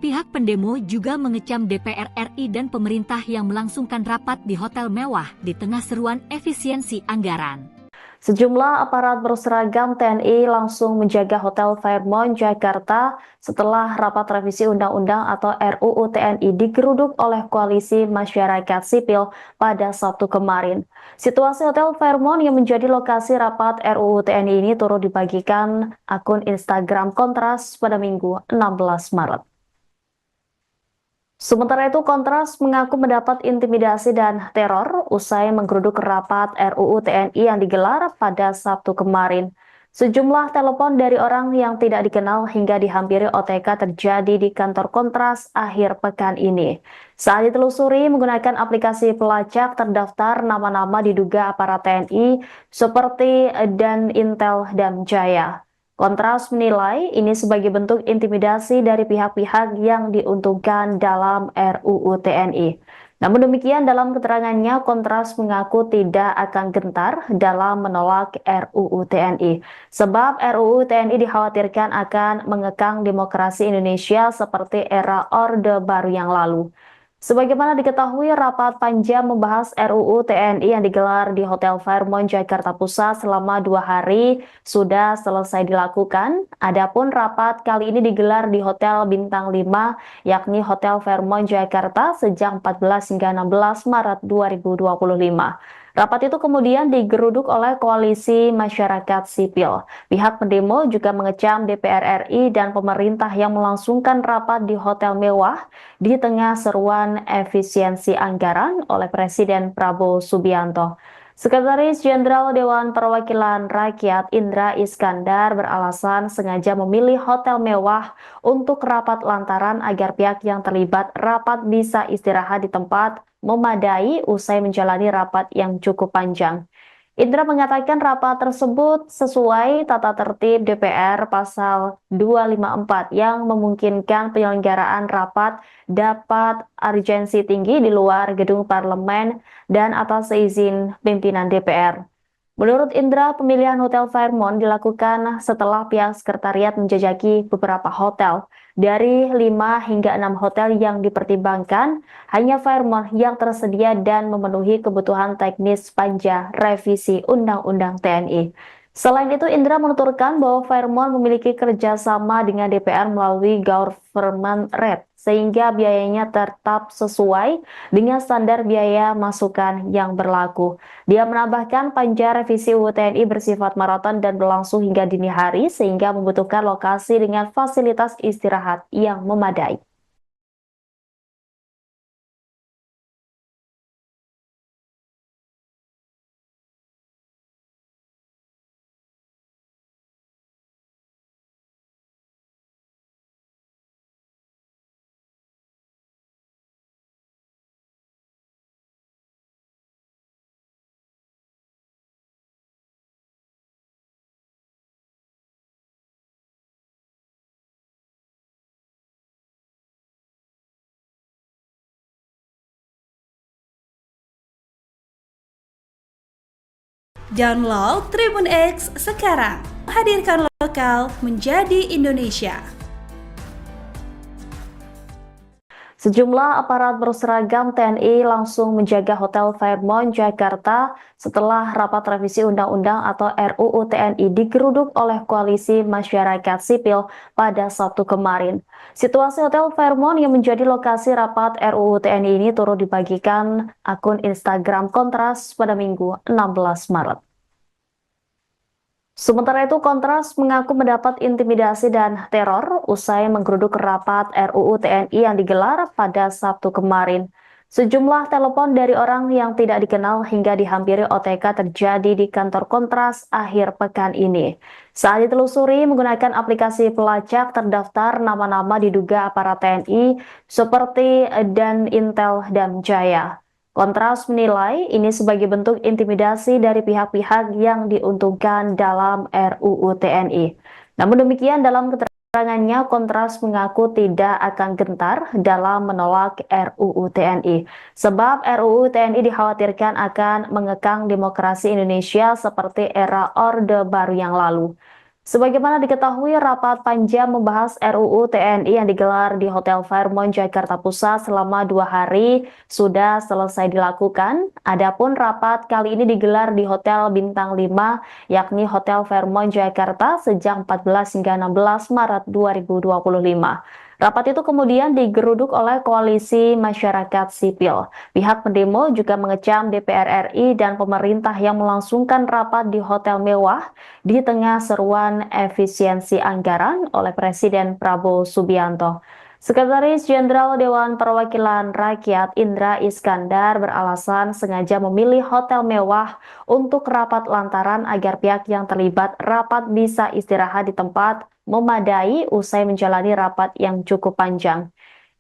Pihak pendemo juga mengecam DPR RI dan pemerintah yang melangsungkan rapat di hotel mewah di tengah seruan efisiensi anggaran. Sejumlah aparat berseragam TNI langsung menjaga Hotel Fairmont Jakarta setelah rapat revisi Undang-Undang atau RUU TNI digeruduk oleh Koalisi Masyarakat Sipil pada Sabtu kemarin. Situasi Hotel Fairmont yang menjadi lokasi rapat RUU TNI ini turut dibagikan akun Instagram Kontras pada Minggu 16 Maret. Sementara itu, Kontras mengaku mendapat intimidasi dan teror usai menggeruduk rapat RUU TNI yang digelar pada Sabtu kemarin. Sejumlah telepon dari orang yang tidak dikenal hingga dihampiri OTK terjadi di kantor Kontras akhir pekan ini. Saat ditelusuri menggunakan aplikasi pelacak terdaftar nama-nama diduga aparat TNI seperti Dan Intel dan Jaya. Kontras menilai ini sebagai bentuk intimidasi dari pihak-pihak yang diuntungkan dalam RUU TNI. Namun demikian, dalam keterangannya, Kontras mengaku tidak akan gentar dalam menolak RUU TNI, sebab RUU TNI dikhawatirkan akan mengekang demokrasi Indonesia seperti era Orde Baru yang lalu. Sebagaimana diketahui, rapat panjang membahas RUU TNI yang digelar di Hotel Fairmont, Jakarta Pusat selama 2 hari sudah selesai dilakukan. Adapun rapat kali ini digelar di Hotel Bintang 5, yakni Hotel Fairmont, Jakarta sejak 14 hingga 16 Maret 2025. Rapat itu kemudian digeruduk oleh koalisi masyarakat sipil. Pihak pendemo juga mengecam DPR RI dan pemerintah yang melangsungkan rapat di hotel mewah di tengah seruan efisiensi anggaran oleh Presiden Prabowo Subianto. Sekretaris Jenderal Dewan Perwakilan Rakyat Indra Iskandar beralasan sengaja memilih hotel mewah untuk rapat lantaran agar pihak yang terlibat rapat bisa istirahat di tempat memadai usai menjalani rapat yang cukup panjang. Indra mengatakan rapat tersebut sesuai tata tertib DPR pasal 254 yang memungkinkan penyelenggaraan rapat dapat urgensi tinggi di luar gedung parlemen dan atas izin pimpinan DPR. Menurut Indra, pemilihan Hotel Fairmont dilakukan setelah pihak sekretariat menjajaki beberapa hotel. Dari 5 hingga 6 hotel yang dipertimbangkan, hanya Fairmont yang tersedia dan memenuhi kebutuhan teknis panja revisi Undang-Undang TNI. Selain itu, Indra menuturkan bahwa Fairmont memiliki kerjasama dengan DPR melalui government rate, sehingga biayanya tetap sesuai dengan standar biaya masukan yang berlaku. Dia menambahkan panja revisi UU TNI bersifat maraton dan berlangsung hingga dini hari, sehingga membutuhkan lokasi dengan fasilitas istirahat yang memadai. Download Tribun X sekarang. Hadirkan lokal menjadi Indonesia. Sejumlah aparat berseragam TNI langsung menjaga Hotel Fairmont, Jakarta setelah rapat revisi Undang-Undang atau RUU TNI digeruduk oleh koalisi masyarakat sipil pada Sabtu kemarin. Situasi Hotel Fairmont yang menjadi lokasi rapat RUU TNI ini turut dibagikan akun Instagram Kontras pada Minggu 16 Maret. Sementara itu, Kontras mengaku mendapat intimidasi dan teror usai menggeruduk rapat RUU TNI yang digelar pada Sabtu kemarin. Sejumlah telepon dari orang yang tidak dikenal hingga dihampiri OTK terjadi di kantor Kontras akhir pekan ini. Saat ditelusuri menggunakan aplikasi pelacak terdaftar nama-nama diduga aparat TNI seperti Dan Intel dan Jaya. Kontras menilai ini sebagai bentuk intimidasi dari pihak-pihak yang diuntungkan dalam RUU TNI. Namun demikian, dalam keterangannya, Kontras mengaku tidak akan gentar dalam menolak RUU TNI, sebab RUU TNI dikhawatirkan akan mengekang demokrasi Indonesia seperti era Orde Baru yang lalu. Sebagaimana diketahui, rapat panjang membahas RUU TNI yang digelar di Hotel Fairmont, Jakarta Pusat selama 2 hari sudah selesai dilakukan. Adapun rapat kali ini digelar di Hotel Bintang 5, yakni Hotel Fairmont, Jakarta sejak 14 hingga 16 Maret 2025. Rapat itu kemudian digeruduk oleh koalisi masyarakat sipil. Pihak pendemo juga mengecam DPR RI dan pemerintah yang melangsungkan rapat di hotel mewah di tengah seruan efisiensi anggaran oleh Presiden Prabowo Subianto. Sekretaris Jenderal Dewan Perwakilan Rakyat Indra Iskandar beralasan sengaja memilih hotel mewah untuk rapat lantaran agar pihak yang terlibat rapat bisa istirahat di tempat memadai usai menjalani rapat yang cukup panjang.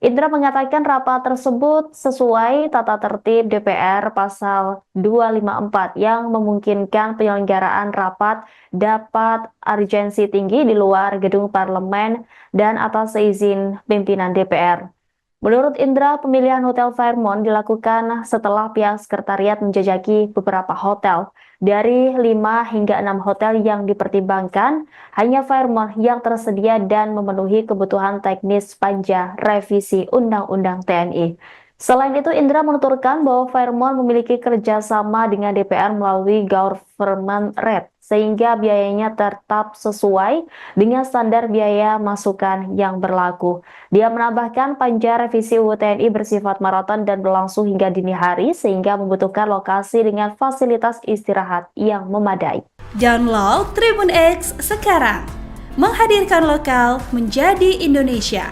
Indra mengatakan rapat tersebut sesuai tata tertib DPR pasal 254 yang memungkinkan penyelenggaraan rapat dapat urgensi tinggi di luar gedung parlemen dan atas izin pimpinan DPR. Menurut Indra, pemilihan Hotel Fairmont dilakukan setelah pihak sekretariat menjajaki beberapa hotel. Dari 5 hingga 6 hotel yang dipertimbangkan, hanya Fairmont yang tersedia dan memenuhi kebutuhan teknis panja revisi Undang-Undang TNI. Selain itu, Indra menuturkan bahwa Fairmont memiliki kerjasama dengan DPR melalui government rate, sehingga biayanya tetap sesuai dengan standar biaya masukan yang berlaku. Dia menambahkan panja revisi UU TNI bersifat maraton dan berlangsung hingga dini hari, sehingga membutuhkan lokasi dengan fasilitas istirahat yang memadai. Download Tribun X sekarang, menghadirkan lokal menjadi Indonesia.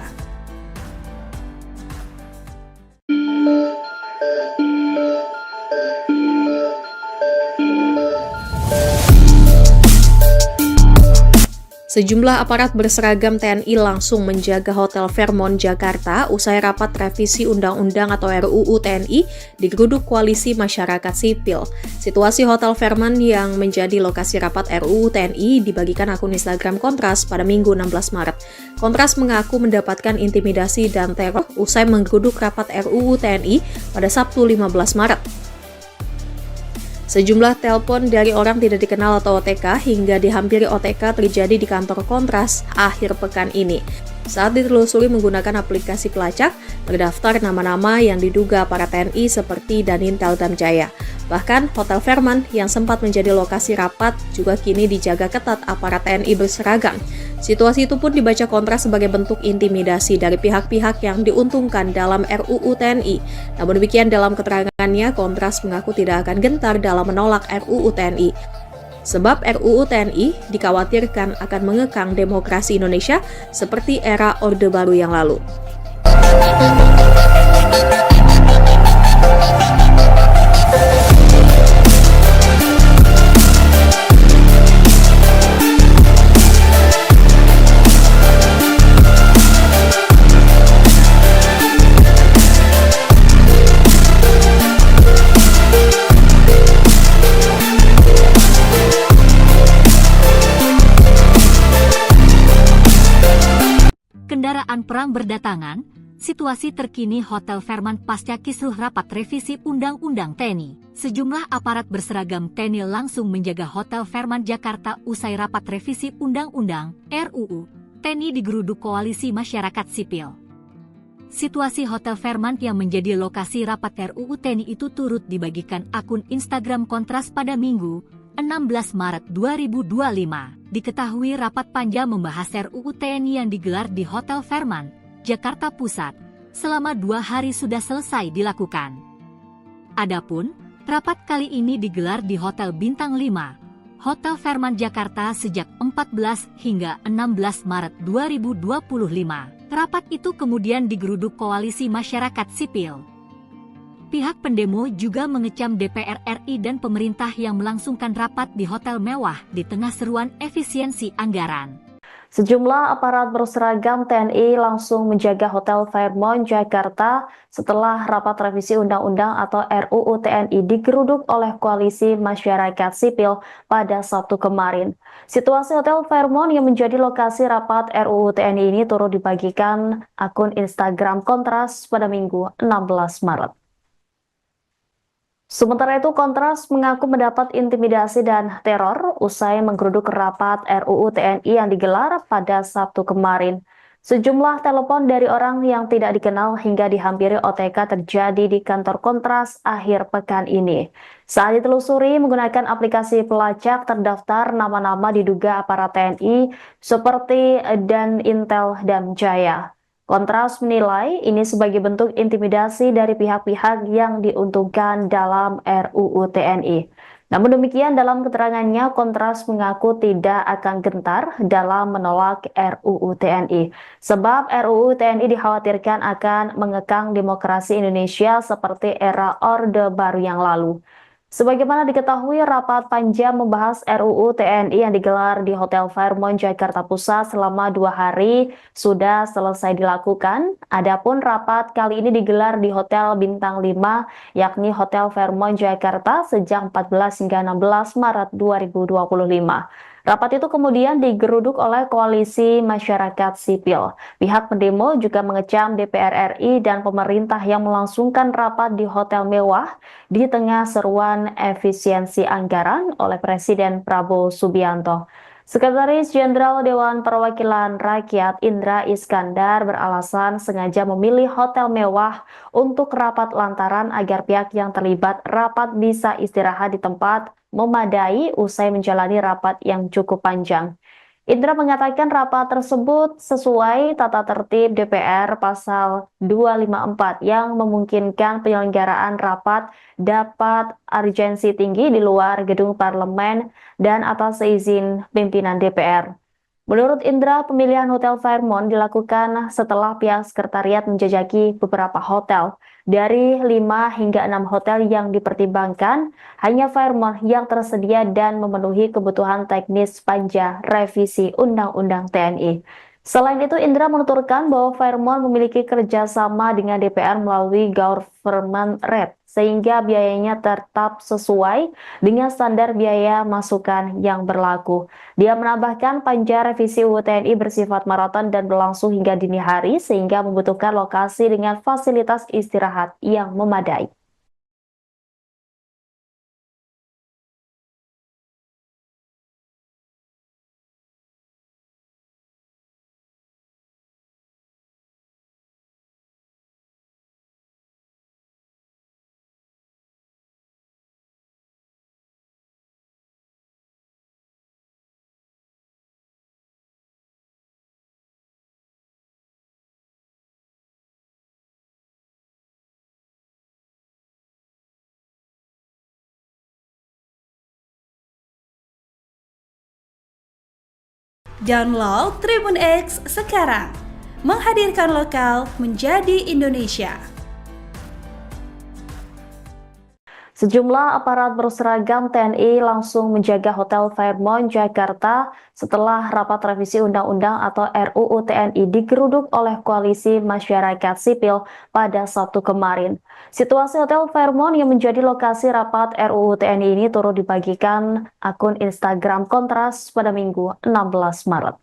Sejumlah aparat berseragam TNI langsung menjaga Hotel Fairmont Jakarta usai rapat revisi Undang-Undang atau RUU TNI digeruduk Koalisi Masyarakat Sipil. Situasi Hotel Fairmont yang menjadi lokasi rapat RUU TNI dibagikan akun Instagram Kontras pada Minggu 16 Maret. Kontras mengaku mendapatkan intimidasi dan teror usai menggeruduk rapat RUU TNI pada Sabtu 15 Maret. Sejumlah telepon dari orang tidak dikenal atau OTK hingga dihampiri OTK terjadi di kantor Kontras akhir pekan ini. Saat ditelusuri menggunakan aplikasi pelacak, terdaftar nama-nama yang diduga para TNI seperti Danintel Damjaya. Bahkan, Hotel Fairmont yang sempat menjadi lokasi rapat juga kini dijaga ketat aparat TNI berseragam. Situasi itu pun dibaca Kontras sebagai bentuk intimidasi dari pihak-pihak yang diuntungkan dalam RUU TNI. Namun demikian dalam keterangannya, Kontras mengaku tidak akan gentar dalam menolak RUU TNI. Sebab RUU TNI dikhawatirkan akan mengekang demokrasi Indonesia seperti era Orde Baru yang lalu. Kendaraan perang berdatangan, situasi terkini Hotel Fairmont pasca kisruh rapat revisi Undang-Undang TNI. Sejumlah aparat berseragam TNI langsung menjaga Hotel Fairmont Jakarta usai rapat revisi Undang-Undang RUU TNI digeruduk Koalisi Masyarakat Sipil. Situasi Hotel Fairmont yang menjadi lokasi rapat RUU TNI itu turut dibagikan akun Instagram Kontras pada Minggu 16 Maret 2025. Diketahui rapat panja membahas RUU TNI yang digelar di Hotel Fairmont, Jakarta Pusat, selama 2 hari sudah selesai dilakukan. Adapun, rapat kali ini digelar di Hotel Bintang 5, Hotel Fairmont Jakarta sejak 14 hingga 16 Maret 2025. Rapat itu kemudian digeruduk Koalisi Masyarakat Sipil. Pihak pendemo juga mengecam DPR RI dan pemerintah yang melangsungkan rapat di hotel mewah di tengah seruan efisiensi anggaran. Sejumlah aparat berseragam TNI langsung menjaga Hotel Fairmont Jakarta setelah rapat revisi Undang-Undang atau RUU TNI digeruduk oleh Koalisi Masyarakat Sipil pada Sabtu kemarin. Situasi Hotel Fairmont yang menjadi lokasi rapat RUU TNI ini turut dibagikan akun Instagram Kontras pada Minggu 16 Maret. Sementara itu, Kontras mengaku mendapat intimidasi dan teror usai menggeruduk rapat RUU TNI yang digelar pada Sabtu kemarin. Sejumlah telepon dari orang yang tidak dikenal hingga dihampiri OTK terjadi di kantor Kontras akhir pekan ini. Saat ditelusuri menggunakan aplikasi pelacak, terdaftar nama-nama diduga aparat TNI seperti Danintel Damjaya. Kontras menilai ini sebagai bentuk intimidasi dari pihak-pihak yang diuntungkan dalam RUU TNI. Namun demikian, dalam keterangannya, Kontras mengaku tidak akan gentar dalam menolak RUU TNI. Sebab RUU TNI dikhawatirkan akan mengekang demokrasi Indonesia seperti era Orde Baru yang lalu. Sebagaimana diketahui, rapat panja membahas RUU TNI yang digelar di Hotel Fairmont, Jakarta Pusat selama 2 hari sudah selesai dilakukan. Adapun rapat kali ini digelar di Hotel Bintang 5, yakni Hotel Fairmont, Jakarta sejak 14 hingga 16 Maret 2025. Rapat itu kemudian digeruduk oleh koalisi masyarakat sipil. Pihak pendemo juga mengecam DPR RI dan pemerintah yang melangsungkan rapat di hotel mewah di tengah seruan efisiensi anggaran oleh Presiden Prabowo Subianto. Sekretaris Jenderal Dewan Perwakilan Rakyat Indra Iskandar beralasan sengaja memilih hotel mewah untuk rapat lantaran agar pihak yang terlibat rapat bisa istirahat di tempat memadai usai menjalani rapat yang cukup panjang. Indra mengatakan rapat tersebut sesuai tata tertib DPR pasal 254 yang memungkinkan penyelenggaraan rapat dapat urgensi tinggi di luar gedung parlemen dan atas izin pimpinan DPR. Menurut Indra, pemilihan Hotel Fairmont dilakukan setelah pihak sekretariat menjajaki beberapa hotel. Dari 5 hingga 6 hotel yang dipertimbangkan, hanya Fairmont yang tersedia dan memenuhi kebutuhan teknis panja revisi Undang-Undang TNI. Selain itu, Indra menuturkan bahwa Fairmont memiliki kerjasama dengan DPR melalui government rate, sehingga biayanya tetap sesuai dengan standar biaya masukan yang berlaku. Dia menambahkan panja revisi UU TNI bersifat maraton dan berlangsung hingga dini hari, sehingga membutuhkan lokasi dengan fasilitas istirahat yang memadai. Download Tribun X sekarang. Menghadirkan lokal menjadi Indonesia. Sejumlah aparat berseragam TNI langsung menjaga Hotel Fairmont, Jakarta setelah rapat revisi Undang-Undang atau RUU TNI digeruduk oleh koalisi masyarakat sipil pada Sabtu kemarin. Situasi Hotel Fairmont yang menjadi lokasi rapat RUU TNI ini turut dibagikan akun Instagram Kontras pada Minggu 16 Maret.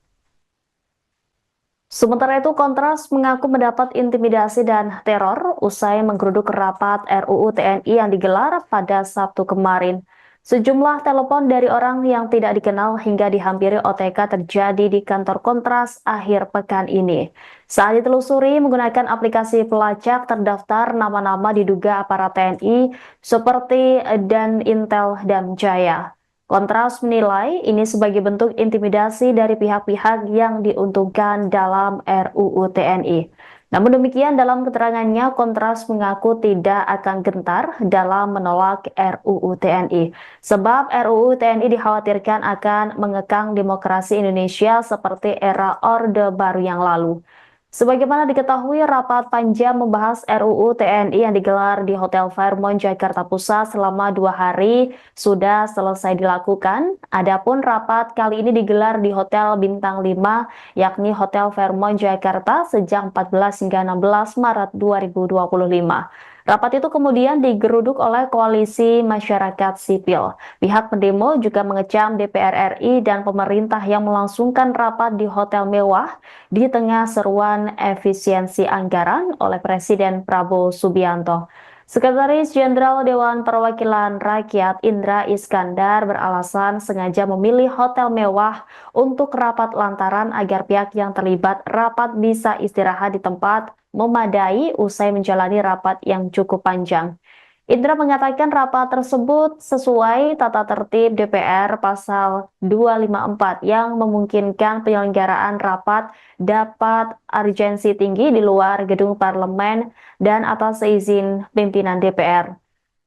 Sementara itu, Kontras mengaku mendapat intimidasi dan teror usai menggeruduk rapat RUU TNI yang digelar pada Sabtu kemarin. Sejumlah telepon dari orang yang tidak dikenal hingga dihampiri OTK terjadi di kantor Kontras akhir pekan ini. Saat ditelusuri menggunakan aplikasi pelacak terdaftar nama-nama diduga aparat TNI seperti Dan Intel dan Jaya. Kontras menilai ini sebagai bentuk intimidasi dari pihak-pihak yang diuntungkan dalam RUU TNI. Namun demikian, dalam keterangannya, Kontras mengaku tidak akan gentar dalam menolak RUU TNI. Sebab RUU TNI dikhawatirkan akan mengekang demokrasi Indonesia seperti era Orde Baru yang lalu. Sebagaimana diketahui, rapat panja membahas RUU TNI yang digelar di Hotel Fairmont, Jakarta Pusat selama 2 hari sudah selesai dilakukan. Adapun rapat kali ini digelar di Hotel Bintang 5, yakni Hotel Fairmont, Jakarta sejak 14 hingga 16 Maret 2025. Rapat itu kemudian digeruduk oleh koalisi masyarakat sipil. Pihak pendemo juga mengecam DPR RI dan pemerintah yang melangsungkan rapat di hotel mewah di tengah seruan efisiensi anggaran oleh Presiden Prabowo Subianto. Sekretaris Jenderal Dewan Perwakilan Rakyat Indra Iskandar beralasan sengaja memilih hotel mewah untuk rapat lantaran agar pihak yang terlibat rapat bisa istirahat di tempat memadai usai menjalani rapat yang cukup panjang. Indra mengatakan rapat tersebut sesuai tata tertib DPR pasal 254 yang memungkinkan penyelenggaraan rapat dapat urgensi tinggi di luar gedung parlemen dan atas izin pimpinan DPR.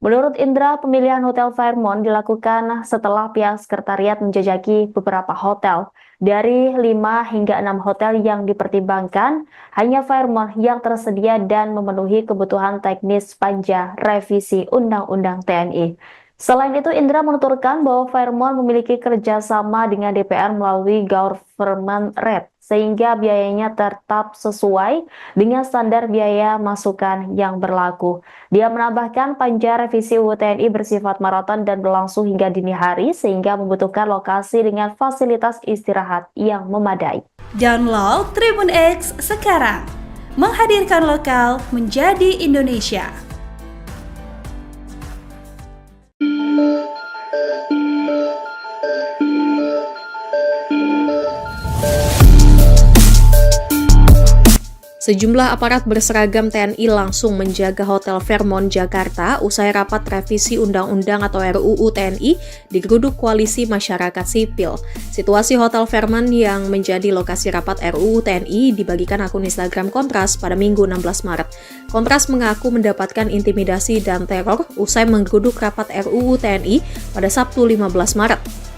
Menurut Indra, pemilihan Hotel Fairmont dilakukan setelah pihak sekretariat menjajaki beberapa hotel. Dari 5 hingga 6 hotel yang dipertimbangkan, hanya Fairmont yang tersedia dan memenuhi kebutuhan teknis panja revisi Undang-Undang TNI. Selain itu, Indra menuturkan bahwa Fairmont memiliki kerjasama dengan DPR melalui government rate, sehingga biayanya tetap sesuai dengan standar biaya masukan yang berlaku. Dia menambahkan panja revisi UU TNI bersifat maraton dan berlangsung hingga dini hari, sehingga membutuhkan lokasi dengan fasilitas istirahat yang memadai. Download Tribun X sekarang, menghadirkan lokal menjadi Indonesia. Sejumlah aparat berseragam TNI langsung menjaga Hotel Fairmont Jakarta usai rapat revisi Undang-Undang atau RUU TNI digeruduk Koalisi Masyarakat Sipil. Situasi Hotel Fairmont yang menjadi lokasi rapat RUU TNI dibagikan akun Instagram Kontras pada Minggu 16 Maret. Kontras mengaku mendapatkan intimidasi dan teror usai menggeruduk rapat RUU TNI pada Sabtu 15 Maret.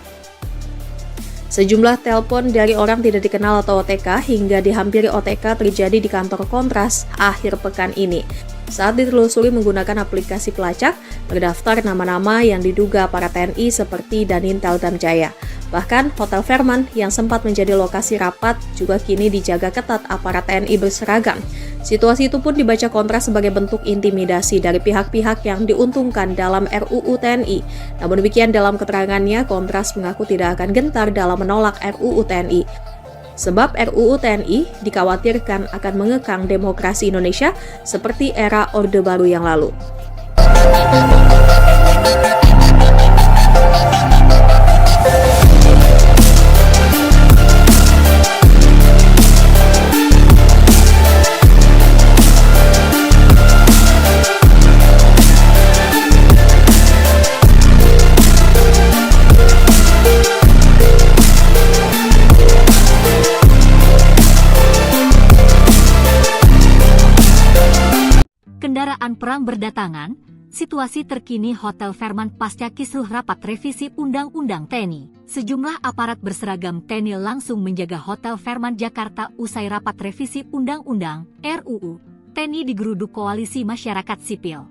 Sejumlah telepon dari orang tidak dikenal atau OTK hingga dihampiri OTK terjadi di kantor Kontras akhir pekan ini. Saat ditelusuri menggunakan aplikasi pelacak, terdaftar nama-nama yang diduga para TNI seperti Danintel dan Jaya. Bahkan, Hotel Fairmont yang sempat menjadi lokasi rapat juga kini dijaga ketat aparat TNI berseragam. Situasi itu pun dibaca Kontras sebagai bentuk intimidasi dari pihak-pihak yang diuntungkan dalam RUU TNI. Namun demikian dalam keterangannya, Kontras mengaku tidak akan gentar dalam menolak RUU TNI. Sebab RUU TNI dikhawatirkan akan mengekang demokrasi Indonesia seperti era Orde Baru yang lalu. Kendaraan perang berdatangan, situasi terkini Hotel Fairmont pasca kisruh rapat revisi Undang-Undang TNI. Sejumlah aparat berseragam TNI langsung menjaga Hotel Fairmont Jakarta usai rapat revisi Undang-Undang RUU TNI digeruduk Koalisi Masyarakat Sipil.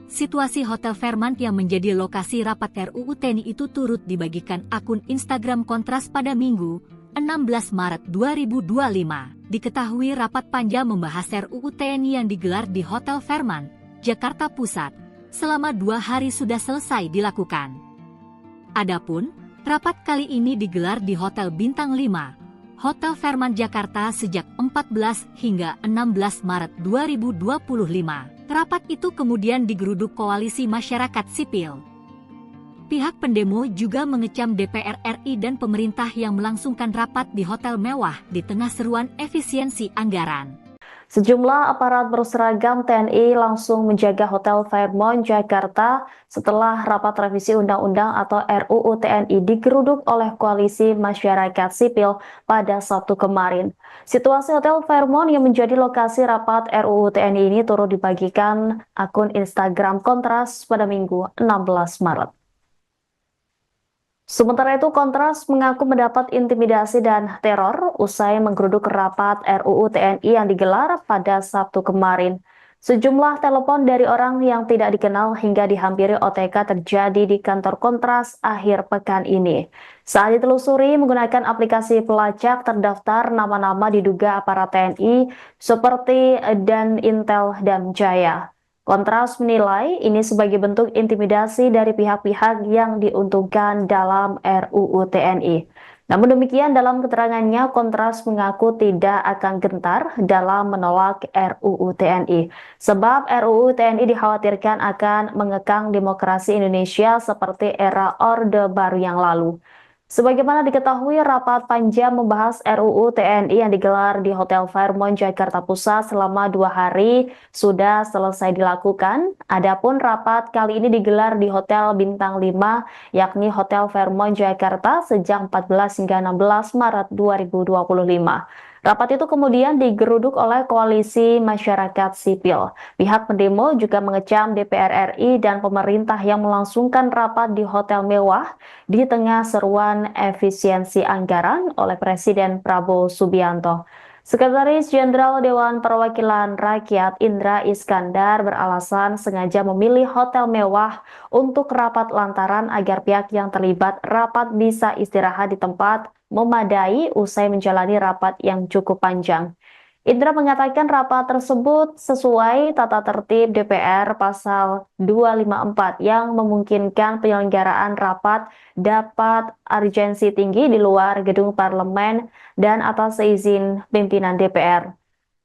Situasi Hotel Fairmont yang menjadi lokasi rapat RUU TNI itu turut dibagikan akun Instagram Kontras pada Minggu 16 Maret 2025. Diketahui rapat panja membahas RUU TNI yang digelar di Hotel Fairmont, Jakarta Pusat, selama 2 hari sudah selesai dilakukan. Adapun, rapat kali ini digelar di Hotel Bintang 5, Hotel Fairmont Jakarta sejak 14 hingga 16 Maret 2025. Rapat itu kemudian digeruduk Koalisi Masyarakat Sipil. Pihak pendemo juga mengecam DPR RI dan pemerintah yang melangsungkan rapat di hotel mewah di tengah seruan efisiensi anggaran. Sejumlah aparat berseragam TNI langsung menjaga Hotel Fairmont Jakarta setelah rapat revisi Undang-Undang atau RUU TNI digeruduk oleh Koalisi Masyarakat Sipil pada Sabtu kemarin. Situasi Hotel Fairmont yang menjadi lokasi rapat RUU TNI ini turut dibagikan akun Instagram Kontras pada Minggu 16 Maret. Sementara itu, Kontras mengaku mendapat intimidasi dan teror usai menggeruduk rapat RUU TNI yang digelar pada Sabtu kemarin. Sejumlah telepon dari orang yang tidak dikenal hingga dihampiri OTK terjadi di kantor Kontras akhir pekan ini. Saat ditelusuri menggunakan aplikasi pelacak, terdaftar nama-nama diduga aparat TNI seperti Danintel dan Jaya. Kontras menilai ini sebagai bentuk intimidasi dari pihak-pihak yang diuntungkan dalam RUU TNI. Namun demikian dalam keterangannya, Kontras mengaku tidak akan gentar dalam menolak RUU TNI. Sebab RUU TNI dikhawatirkan akan mengekang demokrasi Indonesia seperti era Orde Baru yang lalu. Sebagaimana diketahui, rapat panja membahas RUU TNI yang digelar di Hotel Fairmont Jakarta Pusat selama 2 hari sudah selesai dilakukan. Adapun rapat kali ini digelar di Hotel Bintang 5, yakni Hotel Fairmont Jakarta sejak 14 hingga 16 Maret 2025. Rapat itu kemudian digeruduk oleh koalisi masyarakat sipil. Pihak pendemo juga mengecam DPR RI dan pemerintah yang melangsungkan rapat di hotel mewah di tengah seruan efisiensi anggaran oleh Presiden Prabowo Subianto. Sekretaris Jenderal Dewan Perwakilan Rakyat Indra Iskandar beralasan sengaja memilih hotel mewah untuk rapat lantaran agar pihak yang terlibat rapat bisa istirahat di tempat memadai usai menjalani rapat yang cukup panjang. Indra mengatakan rapat tersebut sesuai tata tertib DPR pasal 254 yang memungkinkan penyelenggaraan rapat dapat urgensi tinggi di luar gedung parlemen dan atas izin pimpinan DPR.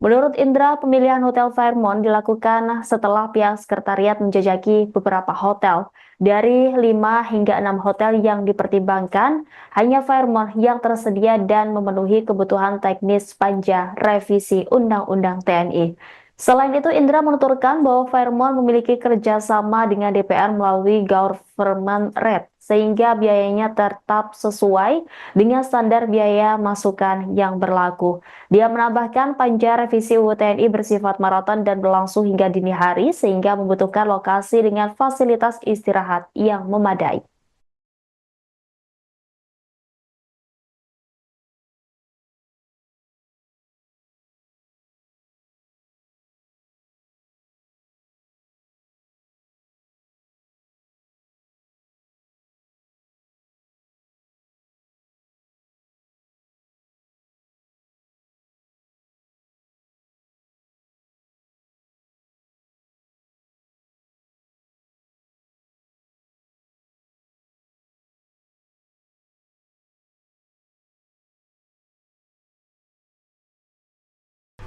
Menurut Indra, pemilihan Hotel Fairmont dilakukan setelah pihak sekretariat menjajaki beberapa hotel. Dari 5 hingga 6 hotel yang dipertimbangkan, hanya Fairmont yang tersedia dan memenuhi kebutuhan teknis panja revisi Undang-Undang TNI. Selain itu, Indra menuturkan bahwa Fairmont memiliki kerjasama dengan DPR melalui government rate, sehingga biayanya tetap sesuai dengan standar biaya masukan yang berlaku. Dia menambahkan panja revisi UU TNI bersifat maraton dan berlangsung hingga dini hari, sehingga membutuhkan lokasi dengan fasilitas istirahat yang memadai.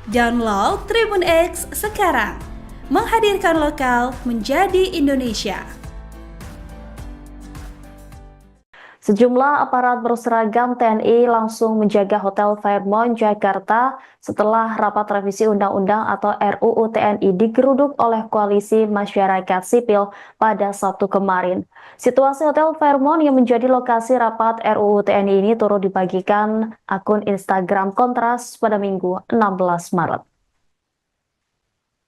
Download Tribun X sekarang, menghadirkan lokal menjadi Indonesia. Sejumlah aparat berseragam TNI langsung menjaga Hotel Fairmont Jakarta setelah rapat revisi Undang-Undang atau RUU TNI digeruduk oleh koalisi masyarakat sipil pada Sabtu kemarin. Situasi Hotel Fairmont yang menjadi lokasi rapat RUU TNI ini turut dibagikan akun Instagram Kontras pada Minggu 16 Maret.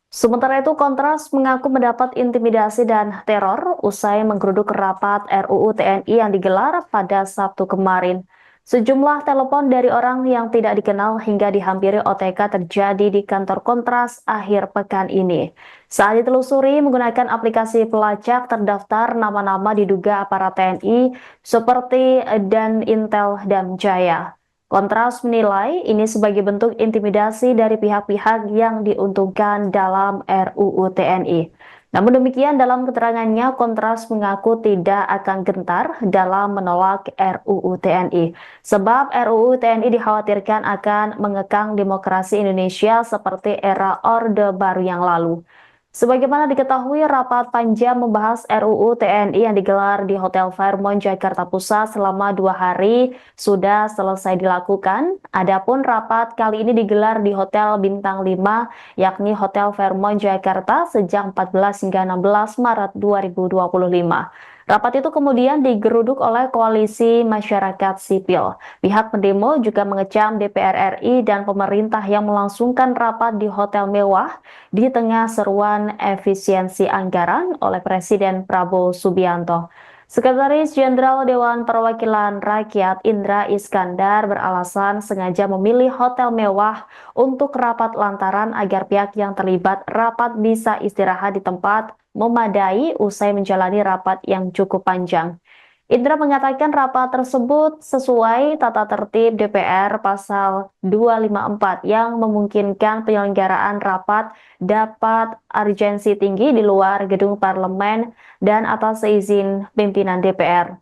Sementara itu, Kontras mengaku mendapat intimidasi dan teror usai menggeruduk rapat RUU TNI yang digelar pada Sabtu kemarin. Sejumlah telepon dari orang yang tidak dikenal hingga dihampiri OTK terjadi di kantor Kontras akhir pekan ini. Saat ditelusuri menggunakan aplikasi pelacak terdaftar nama-nama diduga aparat TNI seperti Dan Intel dan Jaya. Kontras menilai ini sebagai bentuk intimidasi dari pihak-pihak yang diuntungkan dalam RUU TNI. Namun demikian, dalam keterangannya, Kontras mengaku tidak akan gentar dalam menolak RUU TNI. Sebab RUU TNI dikhawatirkan akan mengekang demokrasi Indonesia seperti era Orde Baru yang lalu. Sebagaimana diketahui, rapat panja membahas RUU TNI yang digelar di Hotel Fairmont Jakarta Pusat selama 2 hari sudah selesai dilakukan. Adapun rapat kali ini digelar di Hotel Bintang 5, yakni Hotel Fairmont Jakarta sejak 14 hingga 16 Maret 2025. Rapat itu kemudian digeruduk oleh koalisi masyarakat sipil. Pihak pendemo juga mengecam DPR RI dan pemerintah yang melangsungkan rapat di hotel mewah di tengah seruan efisiensi anggaran oleh Presiden Prabowo Subianto. Sekretaris Jenderal Dewan Perwakilan Rakyat Indra Iskandar beralasan sengaja memilih hotel mewah untuk rapat lantaran agar pihak yang terlibat rapat bisa istirahat di tempat memadai usai menjalani rapat yang cukup panjang. Indra mengatakan rapat tersebut sesuai tata tertib DPR pasal 254 yang memungkinkan penyelenggaraan rapat dapat urgensi tinggi di luar gedung parlemen dan atas izin pimpinan DPR.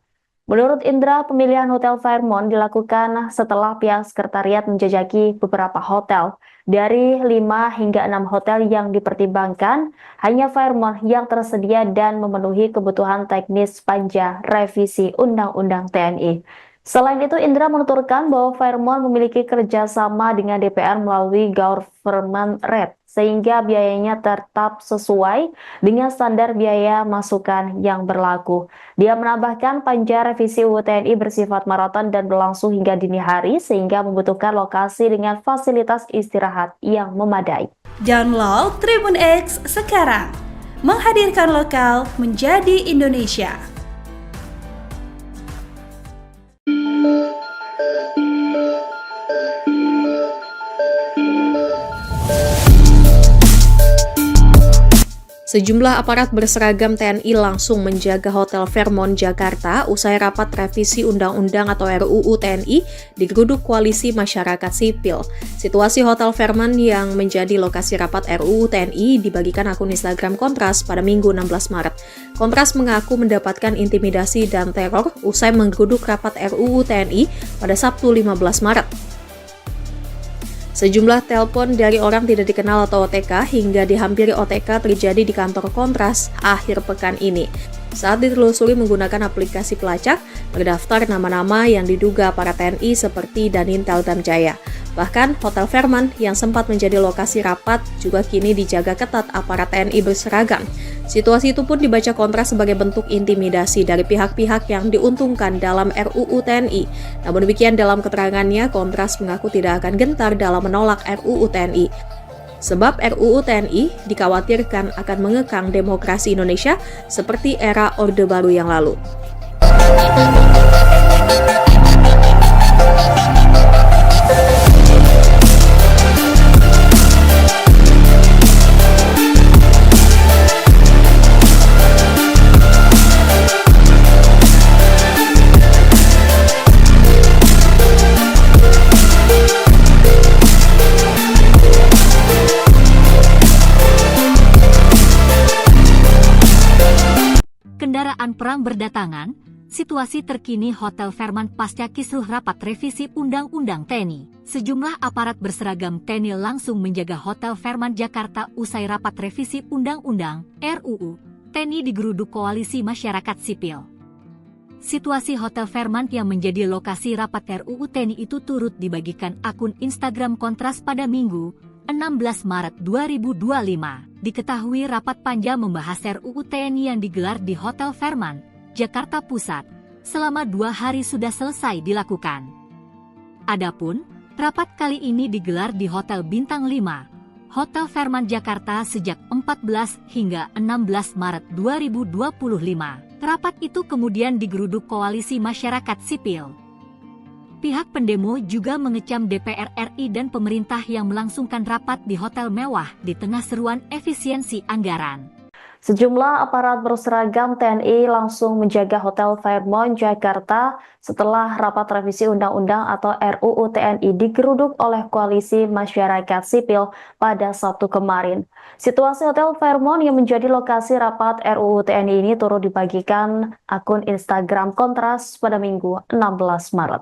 Menurut Indra, pemilihan Hotel Fairmont dilakukan setelah pihak sekretariat menjajaki beberapa hotel. Dari 5 hingga 6 hotel yang dipertimbangkan, hanya Fairmont yang tersedia dan memenuhi kebutuhan teknis panja revisi Undang-Undang TNI. Selain itu, Indra menuturkan bahwa Fairmont memiliki kerjasama dengan DPR melalui government rate, sehingga biayanya tetap sesuai dengan standar biaya masukan yang berlaku. Dia menambahkan panja revisi UU TNI bersifat maraton dan berlangsung hingga dini hari, sehingga membutuhkan lokasi dengan fasilitas istirahat yang memadai. Download Tribun X sekarang, menghadirkan lokal menjadi Indonesia. Sejumlah aparat berseragam TNI langsung menjaga Hotel Fairmont Jakarta usai rapat revisi Undang-Undang atau RUU TNI digeruduk Koalisi Masyarakat Sipil. Situasi Hotel Fairmont yang menjadi lokasi rapat RUU TNI dibagikan akun Instagram Kontras pada Minggu 16 Maret. Kontras mengaku mendapatkan intimidasi dan teror usai menggeruduk rapat RUU TNI pada Sabtu 15 Maret. Sejumlah telepon dari orang tidak dikenal atau OTK hingga dihampiri OTK terjadi di kantor Kontras akhir pekan ini. Saat ditelusuri menggunakan aplikasi pelacak, terdaftar nama-nama yang diduga para TNI seperti Danintel Damjaya. Bahkan, Hotel Fairmont yang sempat menjadi lokasi rapat juga kini dijaga ketat aparat TNI berseragam. Situasi itu pun dibaca Kontras sebagai bentuk intimidasi dari pihak-pihak yang diuntungkan dalam RUU TNI. Namun demikian dalam keterangannya, Kontras mengaku tidak akan gentar dalam menolak RUU TNI. Sebab RUU TNI dikhawatirkan akan mengekang demokrasi Indonesia seperti era Orde Baru yang lalu. Kendaraan perang berdatangan, situasi terkini Hotel Fairmont pasca kisruh rapat revisi Undang-Undang TNI. Sejumlah aparat berseragam TNI langsung menjaga Hotel Fairmont Jakarta usai rapat revisi Undang-Undang RUU TNI digeruduk Koalisi Masyarakat Sipil. Situasi Hotel Fairmont yang menjadi lokasi rapat RUU TNI itu turut dibagikan akun Instagram Kontras pada Minggu 16 Maret 2025. Diketahui rapat panja membahas RUU TNI yang digelar di Hotel Fairmont, Jakarta Pusat, selama 2 hari sudah selesai dilakukan. Adapun, rapat kali ini digelar di Hotel Bintang 5, Hotel Fairmont Jakarta sejak 14 hingga 16 Maret 2025. Rapat itu kemudian digeruduk Koalisi Masyarakat Sipil. Pihak pendemo juga mengecam DPR RI dan pemerintah yang melangsungkan rapat di hotel mewah di tengah seruan efisiensi anggaran. Sejumlah aparat berseragam TNI langsung menjaga Hotel Fairmont Jakarta setelah rapat revisi Undang-Undang atau RUU TNI digeruduk oleh Koalisi Masyarakat Sipil pada Sabtu kemarin. Situasi Hotel Fairmont yang menjadi lokasi rapat RUU TNI ini turut dibagikan akun Instagram Kontras pada Minggu 16 Maret.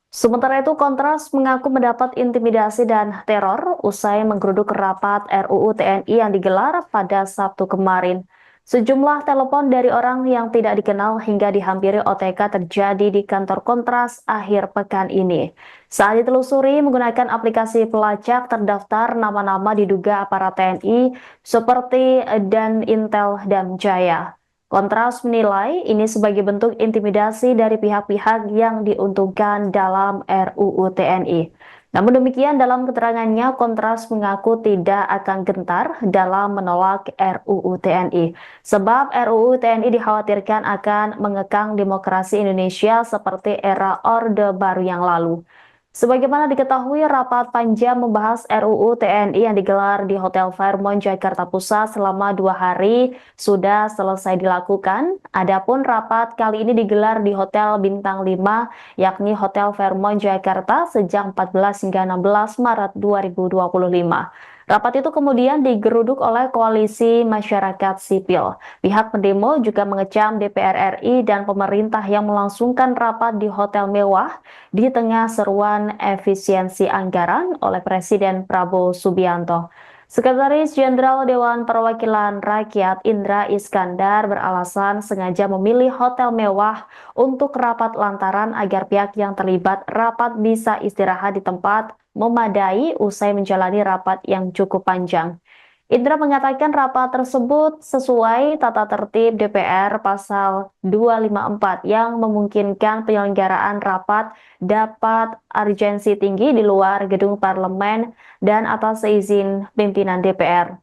Sementara itu, Kontras mengaku mendapat intimidasi dan teror usai menggeruduk rapat RUU TNI yang digelar pada Sabtu kemarin. Sejumlah telepon dari orang yang tidak dikenal hingga dihampiri OTK terjadi di kantor Kontras akhir pekan ini. Saat ditelusuri menggunakan aplikasi pelacak, terdaftar nama-nama diduga aparat TNI seperti Danintel Damjaya. Kontras menilai ini sebagai bentuk intimidasi dari pihak-pihak yang diuntungkan dalam RUU TNI. Namun demikian dalam keterangannya, Kontras mengaku tidak akan gentar dalam menolak RUU TNI. Sebab RUU TNI dikhawatirkan akan mengekang demokrasi Indonesia seperti era Orde Baru yang lalu. Sebagaimana diketahui, rapat panja membahas RUU TNI yang digelar di Hotel Fairmont Jakarta Pusat selama 2 hari sudah selesai dilakukan. Adapun rapat kali ini digelar di Hotel Bintang 5, yakni Hotel Fairmont Jakarta sejak 14 hingga 16 Maret 2025. Rapat itu kemudian digeruduk oleh Koalisi Masyarakat Sipil. Pihak pendemo juga mengecam DPR RI dan pemerintah yang melangsungkan rapat di hotel mewah di tengah seruan efisiensi anggaran oleh Presiden Prabowo Subianto. Sekretaris Jenderal Dewan Perwakilan Rakyat Indra Iskandar beralasan sengaja memilih hotel mewah untuk rapat lantaran agar pihak yang terlibat rapat bisa istirahat di tempat memadai usai menjalani rapat yang cukup panjang. Indra mengatakan rapat tersebut sesuai tata tertib DPR pasal 254 yang memungkinkan penyelenggaraan rapat dapat urgensi tinggi di luar gedung parlemen dan atas izin pimpinan DPR.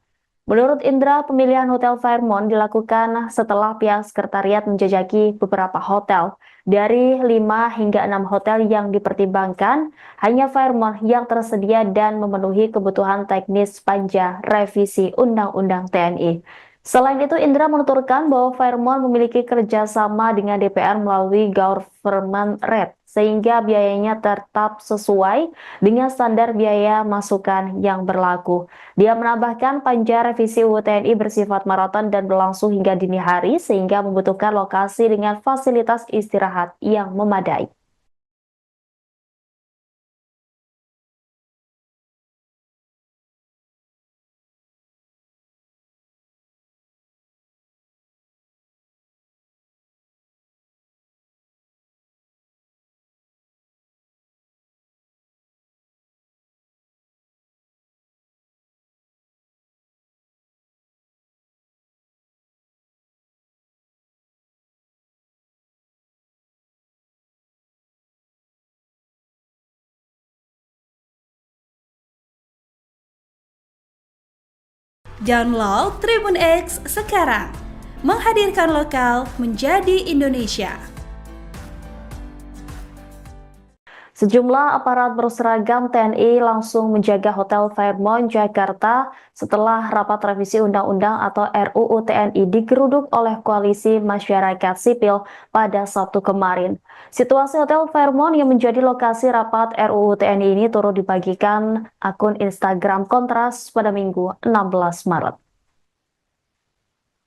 Menurut Indra, pemilihan Hotel Fairmont dilakukan setelah pihak sekretariat menjajaki beberapa hotel. Dari 5 hingga 6 hotel yang dipertimbangkan, hanya Fairmont yang tersedia dan memenuhi kebutuhan teknis panja revisi Undang-Undang TNI. Selain itu, Indra menuturkan bahwa Fairmont memiliki kerjasama dengan DPR melalui government rate, sehingga biayanya tetap sesuai dengan standar biaya masukan yang berlaku. Dia menambahkan panja revisi UU TNI bersifat maraton dan berlangsung hingga dini hari, sehingga membutuhkan lokasi dengan fasilitas istirahat yang memadai. Download Tribun X sekarang, menghadirkan lokal menjadi Indonesia. Sejumlah aparat berseragam TNI langsung menjaga Hotel Fairmont Jakarta setelah rapat revisi Undang-Undang atau RUU TNI digeruduk oleh Koalisi Masyarakat Sipil pada Sabtu kemarin. Situasi Hotel Fairmont yang menjadi lokasi rapat RUU TNI ini turut dibagikan akun Instagram Kontras pada Minggu 16 Maret.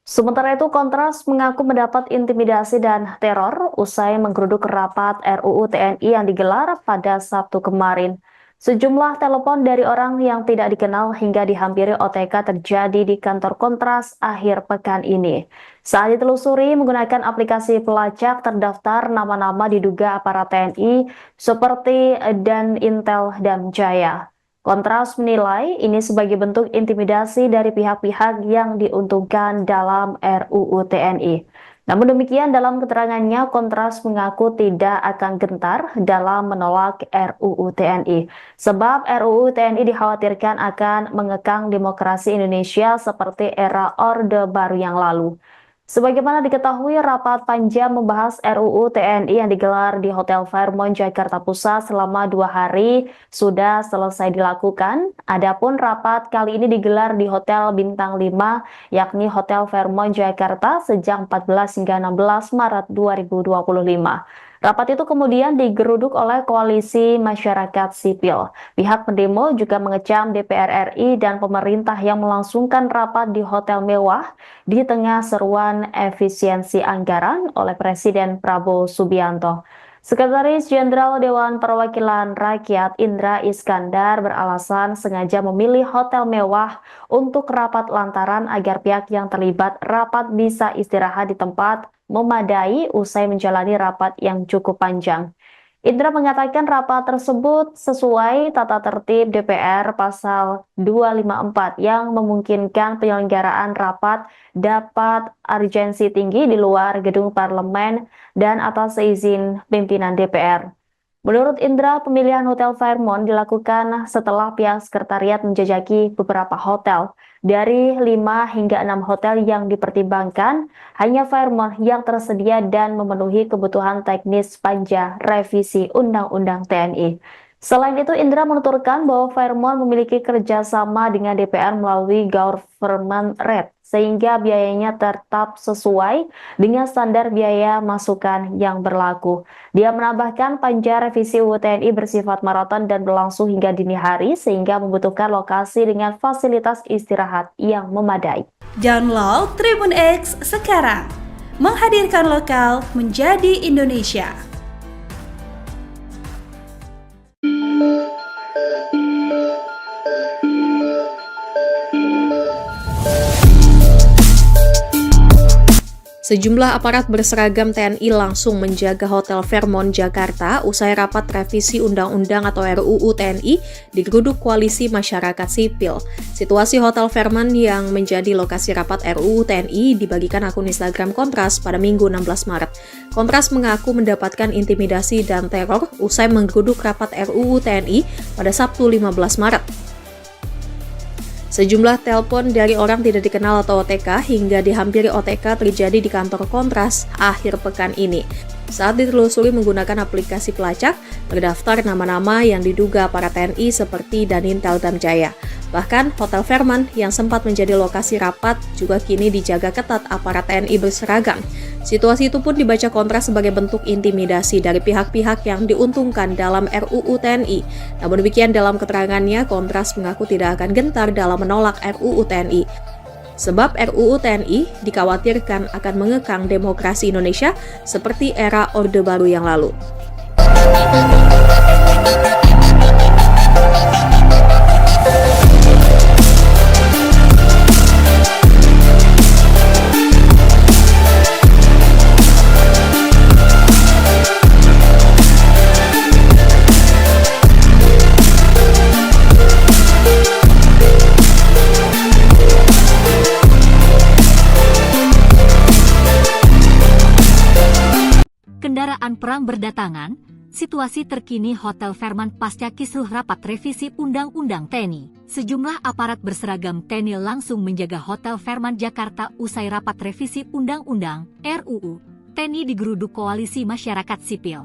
Sementara itu, Kontras mengaku mendapat intimidasi dan teror usai menggeruduk rapat RUU TNI yang digelar pada Sabtu kemarin. Sejumlah telepon dari orang yang tidak dikenal hingga dihampiri OTK terjadi di kantor Kontras akhir pekan ini. Saat ditelusuri menggunakan aplikasi pelacak terdaftar nama-nama diduga aparat TNI seperti Dan Intel dan Jaya. Kontras menilai ini sebagai bentuk intimidasi dari pihak-pihak yang diuntungkan dalam RUU TNI. Namun demikian, dalam keterangannya, Kontras mengaku tidak akan gentar dalam menolak RUU TNI. Sebab RUU TNI dikhawatirkan akan mengekang demokrasi Indonesia seperti era Orde Baru yang lalu. Sebagaimana diketahui, rapat panja membahas RUU TNI yang digelar di Hotel Fairmont Jakarta Pusat selama 2 hari sudah selesai dilakukan. Adapun rapat kali ini digelar di Hotel Bintang 5, yakni Hotel Fairmont Jakarta sejak 14 hingga 16 Maret 2025. Rapat itu kemudian digeruduk oleh Koalisi Masyarakat Sipil. Pihak pendemo juga mengecam DPR RI dan pemerintah yang melangsungkan rapat di hotel mewah di tengah seruan efisiensi anggaran oleh Presiden Prabowo Subianto. Sekretaris Jenderal Dewan Perwakilan Rakyat Indra Iskandar beralasan sengaja memilih hotel mewah untuk rapat lantaran agar pihak yang terlibat rapat bisa istirahat di tempat memadai usai menjalani rapat yang cukup panjang. Indra mengatakan rapat tersebut sesuai tata tertib DPR pasal 254 yang memungkinkan penyelenggaraan rapat dapat urgensi tinggi di luar gedung parlemen dan atas izin pimpinan DPR. Menurut Indra, pemilihan Hotel Fairmont dilakukan setelah pihak sekretariat menjajaki beberapa hotel. Dari 5 hingga 6 hotel yang dipertimbangkan, hanya Fairmont yang tersedia dan memenuhi kebutuhan teknis panja revisi Undang-Undang TNI. Selain itu, Indra menuturkan bahwa Fairmont memiliki kerjasama dengan DPR melalui government rate, sehingga biayanya tetap sesuai dengan standar biaya masukan yang berlaku. Dia menambahkan panja revisi UU TNI bersifat maraton dan berlangsung hingga dini hari, sehingga membutuhkan lokasi dengan fasilitas istirahat yang memadai. Download Tribun X sekarang, menghadirkan lokal menjadi Indonesia. Sejumlah aparat berseragam TNI langsung menjaga Hotel Fairmont Jakarta usai rapat revisi Undang-Undang atau RUU TNI digeruduk Koalisi Masyarakat Sipil. Situasi Hotel Fairmont yang menjadi lokasi rapat RUU TNI dibagikan akun Instagram Kontras pada Minggu 16 Maret. Kontras mengaku mendapatkan intimidasi dan teror usai menggeruduk rapat RUU TNI pada Sabtu 15 Maret. Sejumlah telepon dari orang tidak dikenal atau OTK hingga dihampiri OTK terjadi di kantor Kontras akhir pekan ini. Saat ditelusuri menggunakan aplikasi pelacak, terdaftar nama-nama yang diduga para TNI seperti Danintel Damjaya. Bahkan, Hotel Fairmont yang sempat menjadi lokasi rapat juga kini dijaga ketat aparat TNI berseragam. Situasi itu pun dibaca Kontras sebagai bentuk intimidasi dari pihak-pihak yang diuntungkan dalam RUU TNI. Namun demikian dalam keterangannya, Kontras mengaku tidak akan gentar dalam menolak RUU TNI. Sebab RUU TNI dikhawatirkan akan mengekang demokrasi Indonesia seperti era Orde Baru yang lalu. Kendaraan perang berdatangan, situasi terkini Hotel Fairmont pasca kisruh rapat revisi Undang-Undang TNI. Sejumlah aparat berseragam TNI langsung menjaga Hotel Fairmont Jakarta usai rapat revisi Undang-Undang RUU TNI digeruduk Koalisi Masyarakat Sipil.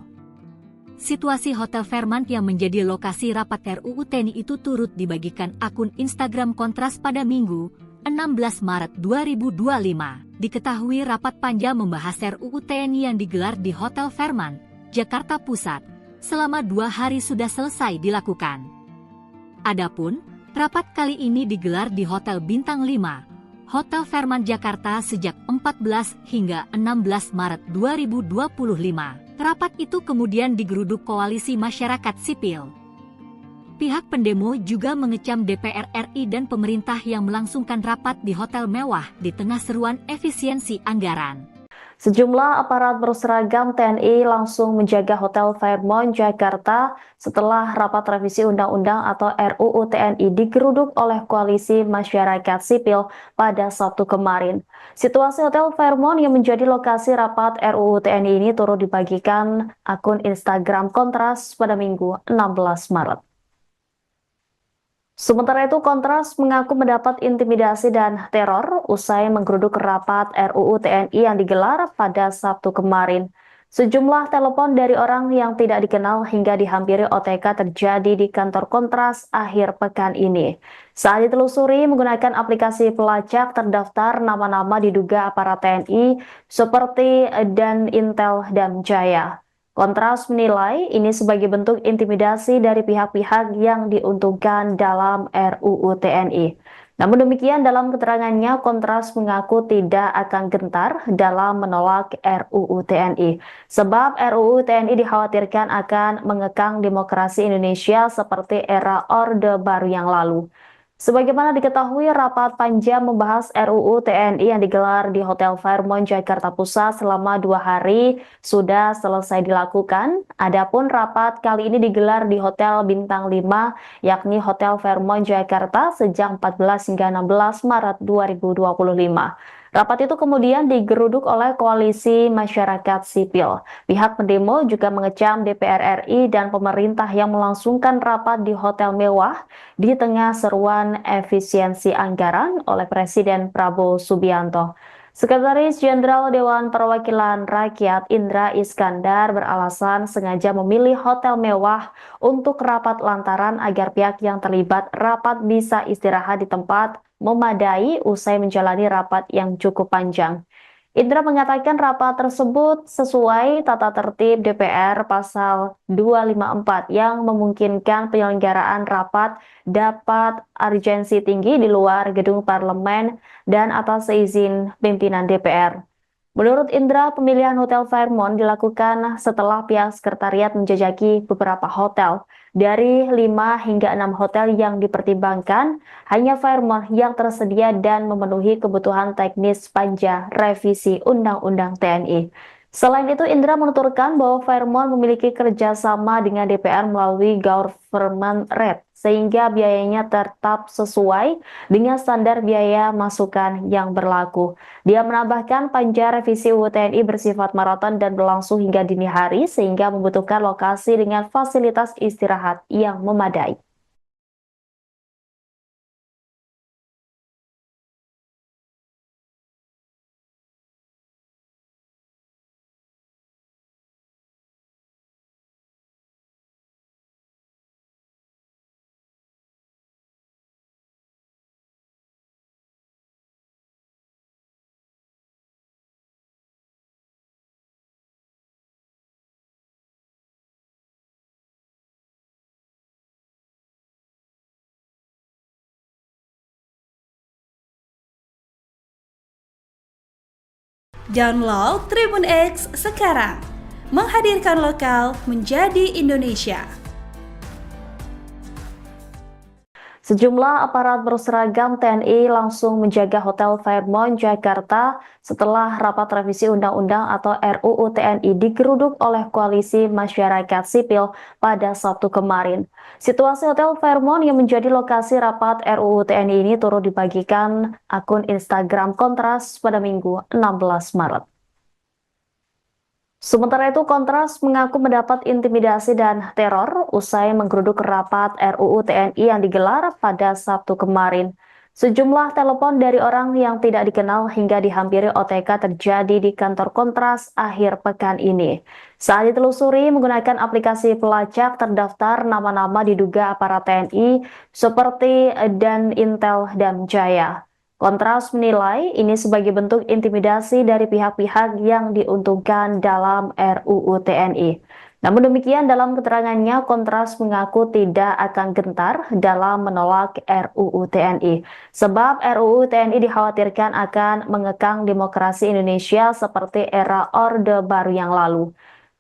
Situasi Hotel Fairmont yang menjadi lokasi rapat RUU TNI itu turut dibagikan akun Instagram Kontras pada Minggu 16 Maret 2025. Diketahui rapat panja membahas RUU TNI yang digelar di Hotel Fairmont, Jakarta Pusat, selama 2 hari sudah selesai dilakukan. Adapun, rapat kali ini digelar di Hotel Bintang 5, Hotel Fairmont Jakarta sejak 14 hingga 16 Maret 2025. Rapat itu kemudian digeruduk Koalisi Masyarakat Sipil. Pihak pendemo juga mengecam DPR RI dan pemerintah yang melangsungkan rapat di hotel mewah di tengah seruan efisiensi anggaran. Sejumlah aparat berseragam TNI langsung menjaga Hotel Fairmont Jakarta setelah rapat revisi Undang-Undang atau RUU TNI digeruduk oleh Koalisi Masyarakat Sipil pada Sabtu kemarin. Situasi Hotel Fairmont yang menjadi lokasi rapat RUU TNI ini turut dibagikan akun Instagram Kontras pada Minggu 16 Maret. Sementara itu, Kontras mengaku mendapat intimidasi dan teror usai menggeruduk rapat RUU TNI yang digelar pada Sabtu kemarin. Sejumlah telepon dari orang yang tidak dikenal hingga dihampiri OTK terjadi di kantor Kontras akhir pekan ini. Saat ditelusuri menggunakan aplikasi pelacak, terdaftar nama-nama diduga aparat TNI seperti Danintel Damjaya. Kontras menilai ini sebagai bentuk intimidasi dari pihak-pihak yang diuntungkan dalam RUU TNI. Namun demikian dalam keterangannya, Kontras mengaku tidak akan gentar dalam menolak RUU TNI. Sebab RUU TNI dikhawatirkan akan mengekang demokrasi Indonesia seperti era Orde Baru yang lalu. Sebagaimana diketahui, rapat panja membahas RUU TNI yang digelar di Hotel Fairmont Jakarta Pusat selama 2 hari sudah selesai dilakukan. Adapun rapat kali ini digelar di Hotel Bintang 5, yakni Hotel Fairmont Jakarta sejak 14 hingga 16 Maret 2025. Rapat itu kemudian digeruduk oleh Koalisi Masyarakat Sipil. Pihak pendemo juga mengecam DPR RI dan pemerintah yang melangsungkan rapat di hotel mewah di tengah seruan efisiensi anggaran oleh Presiden Prabowo Subianto. Sekretaris Jenderal Dewan Perwakilan Rakyat Indra Iskandar beralasan sengaja memilih hotel mewah untuk rapat lantaran agar pihak yang terlibat rapat bisa istirahat di tempat memadai usai menjalani rapat yang cukup panjang. Indra mengatakan rapat tersebut sesuai tata tertib DPR pasal 254 yang memungkinkan penyelenggaraan rapat dapat urgensi tinggi di luar gedung parlemen dan atas izin pimpinan DPR. Menurut Indra, pemilihan Hotel Fairmont dilakukan setelah pihak sekretariat menjajaki beberapa hotel. Dari 5 hingga 6 hotel yang dipertimbangkan, hanya Fairmont yang tersedia dan memenuhi kebutuhan teknis panja revisi Undang-Undang TNI. Selain itu, Indra menuturkan bahwa Fairmont memiliki kerjasama dengan DPR melalui government rate, sehingga biayanya tetap sesuai dengan standar biaya masukan yang berlaku. Dia menambahkan panja revisi UU TNI bersifat maraton dan berlangsung hingga dini hari, sehingga membutuhkan lokasi dengan fasilitas istirahat yang memadai. Download Tribun X sekarang, menghadirkan lokal menjadi Indonesia. Sejumlah aparat berseragam TNI langsung menjaga Hotel Fairmont Jakarta setelah rapat revisi Undang-Undang atau RUU TNI digeruduk oleh Koalisi Masyarakat Sipil pada Sabtu kemarin. Situasi Hotel Fairmont yang menjadi lokasi rapat RUU TNI ini turut dibagikan akun Instagram Kontras pada Minggu 16 Maret. Sementara itu, Kontras mengaku mendapat intimidasi dan teror usai menggeruduk rapat RUU TNI yang digelar pada Sabtu kemarin. Sejumlah telepon dari orang yang tidak dikenal hingga dihampiri OTK terjadi di kantor Kontras akhir pekan ini. Saat ditelusuri menggunakan aplikasi pelacak, terdaftar nama-nama diduga aparat TNI seperti Dan Intel dan Jaya. Kontras menilai ini sebagai bentuk intimidasi dari pihak-pihak yang diuntungkan dalam RUU TNI. Namun demikian, dalam keterangannya, Kontras mengaku tidak akan gentar dalam menolak RUU TNI. Sebab RUU TNI dikhawatirkan akan mengekang demokrasi Indonesia seperti era Orde Baru yang lalu.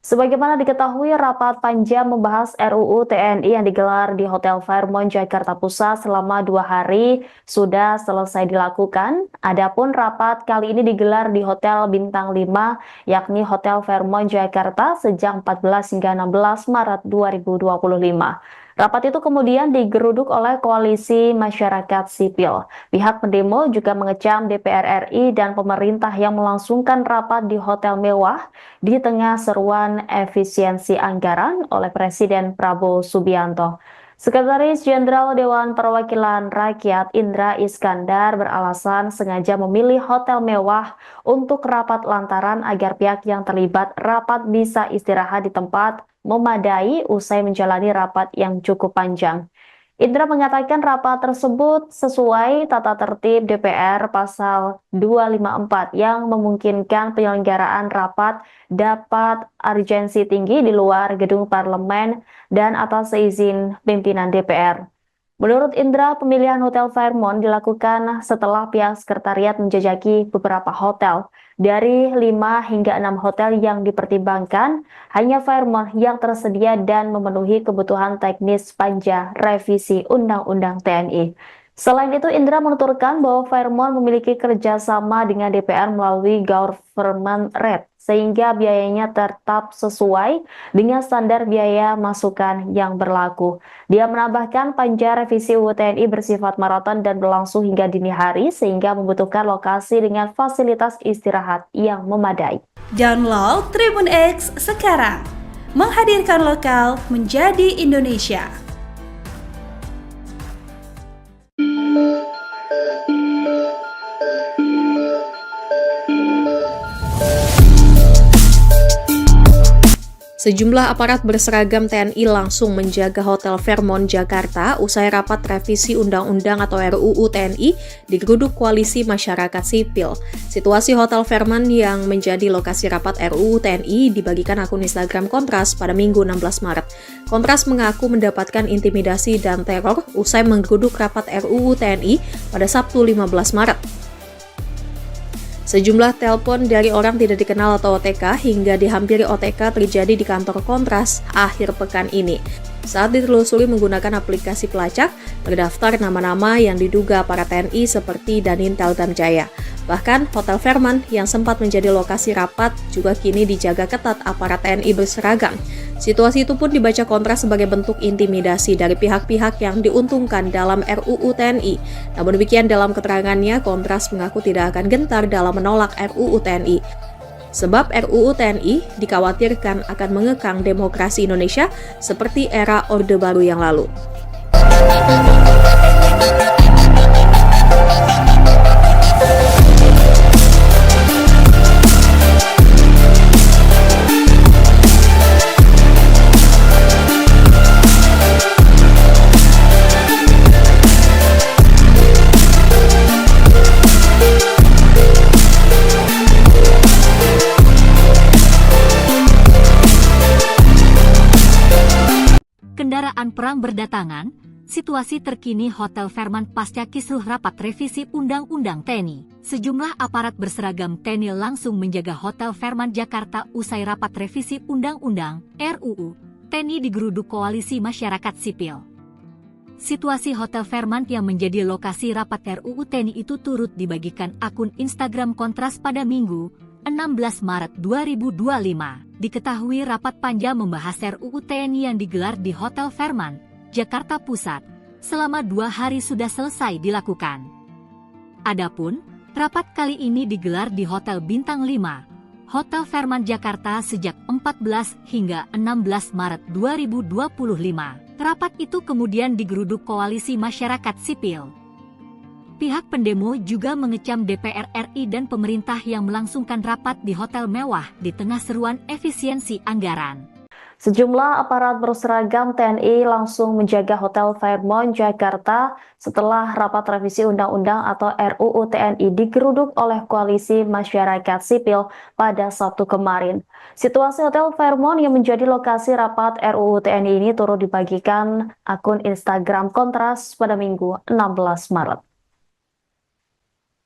Sebagaimana diketahui, rapat panja membahas RUU TNI yang digelar di Hotel Fairmont Jakarta Pusat selama 2 hari sudah selesai dilakukan. Adapun rapat kali ini digelar di Hotel Bintang 5, yakni Hotel Fairmont Jakarta sejak 14 hingga 16 Maret 2025. Rapat itu kemudian digeruduk oleh Koalisi Masyarakat Sipil. Pihak pendemo juga mengecam DPR RI dan pemerintah yang melangsungkan rapat di hotel mewah di tengah seruan efisiensi anggaran oleh Presiden Prabowo Subianto. Sekretaris Jenderal Dewan Perwakilan Rakyat Indra Iskandar beralasan sengaja memilih hotel mewah untuk rapat lantaran agar pihak yang terlibat rapat bisa istirahat di tempat memadai usai menjalani rapat yang cukup panjang. Indra mengatakan rapat tersebut sesuai tata tertib DPR pasal 254 yang memungkinkan penyelenggaraan rapat dapat urgensi tinggi di luar gedung parlemen dan atas izin pimpinan DPR. Menurut Indra, pemilihan Hotel Fairmont dilakukan setelah pihak sekretariat menjajaki beberapa hotel. Dari 5 hingga 6 hotel yang dipertimbangkan, hanya Fairmont yang tersedia dan memenuhi kebutuhan teknis panja revisi Undang-Undang TNI. Selain itu, Indra menuturkan bahwa Fairmont memiliki kerjasama dengan DPR melalui government rate, sehingga biayanya tetap sesuai dengan standar biaya masukan yang berlaku. Dia menambahkan panja revisi UU TNI bersifat maraton dan berlangsung hingga dini hari, sehingga membutuhkan lokasi dengan fasilitas istirahat yang memadai. Download Tribun X sekarang, menghadirkan lokal menjadi Indonesia. Sejumlah aparat berseragam TNI langsung menjaga Hotel Fairmont Jakarta usai rapat revisi Undang-Undang atau RUU TNI digeruduk Koalisi Masyarakat Sipil. Situasi Hotel Fairmont yang menjadi lokasi rapat RUU TNI dibagikan akun Instagram Kontras pada Minggu 16 Maret. Kontras mengaku mendapatkan intimidasi dan teror usai menggeruduk rapat RUU TNI pada Sabtu 15 Maret. Sejumlah telepon dari orang tidak dikenal atau OTK hingga dihampiri OTK terjadi di kantor Kontras akhir pekan ini. Saat ditelusuri menggunakan aplikasi pelacak, terdaftar nama-nama yang diduga para TNI seperti Danintel Damjaya. Bahkan, Hotel Fairmont yang sempat menjadi lokasi rapat juga kini dijaga ketat aparat TNI berseragam. Situasi itu pun dibaca Kontras sebagai bentuk intimidasi dari pihak-pihak yang diuntungkan dalam RUU TNI. Namun demikian dalam keterangannya, Kontras mengaku tidak akan gentar dalam menolak RUU TNI. Sebab RUU TNI dikhawatirkan akan mengekang demokrasi Indonesia seperti era Orde Baru yang lalu. Kendaraan perang berdatangan, situasi terkini Hotel Fairmont pasca kisruh rapat revisi Undang-Undang TNI. Sejumlah aparat berseragam TNI langsung menjaga Hotel Fairmont Jakarta usai rapat revisi Undang-Undang RUU TNI digeruduk Koalisi Masyarakat Sipil. Situasi Hotel Fairmont yang menjadi lokasi rapat RUU TNI itu turut dibagikan akun Instagram Kontras pada Minggu, 16 Maret 2025. Diketahui rapat panja membahas RUU TNI yang digelar di Hotel Fairmont, Jakarta Pusat, selama 2 hari sudah selesai dilakukan. Adapun, rapat kali ini digelar di Hotel Bintang 5, Hotel Fairmont Jakarta sejak 14 hingga 16 Maret 2025. Rapat itu kemudian digeruduk Koalisi Masyarakat Sipil. Pihak pendemo juga mengecam DPR RI dan pemerintah yang melangsungkan rapat di hotel mewah di tengah seruan efisiensi anggaran. Sejumlah aparat berseragam TNI langsung menjaga Hotel Fairmont Jakarta setelah rapat revisi Undang-Undang atau RUU TNI digeruduk oleh Koalisi Masyarakat Sipil pada Sabtu kemarin. Situasi Hotel Fairmont yang menjadi lokasi rapat RUU TNI ini turut dibagikan akun Instagram Kontras pada Minggu 16 Maret.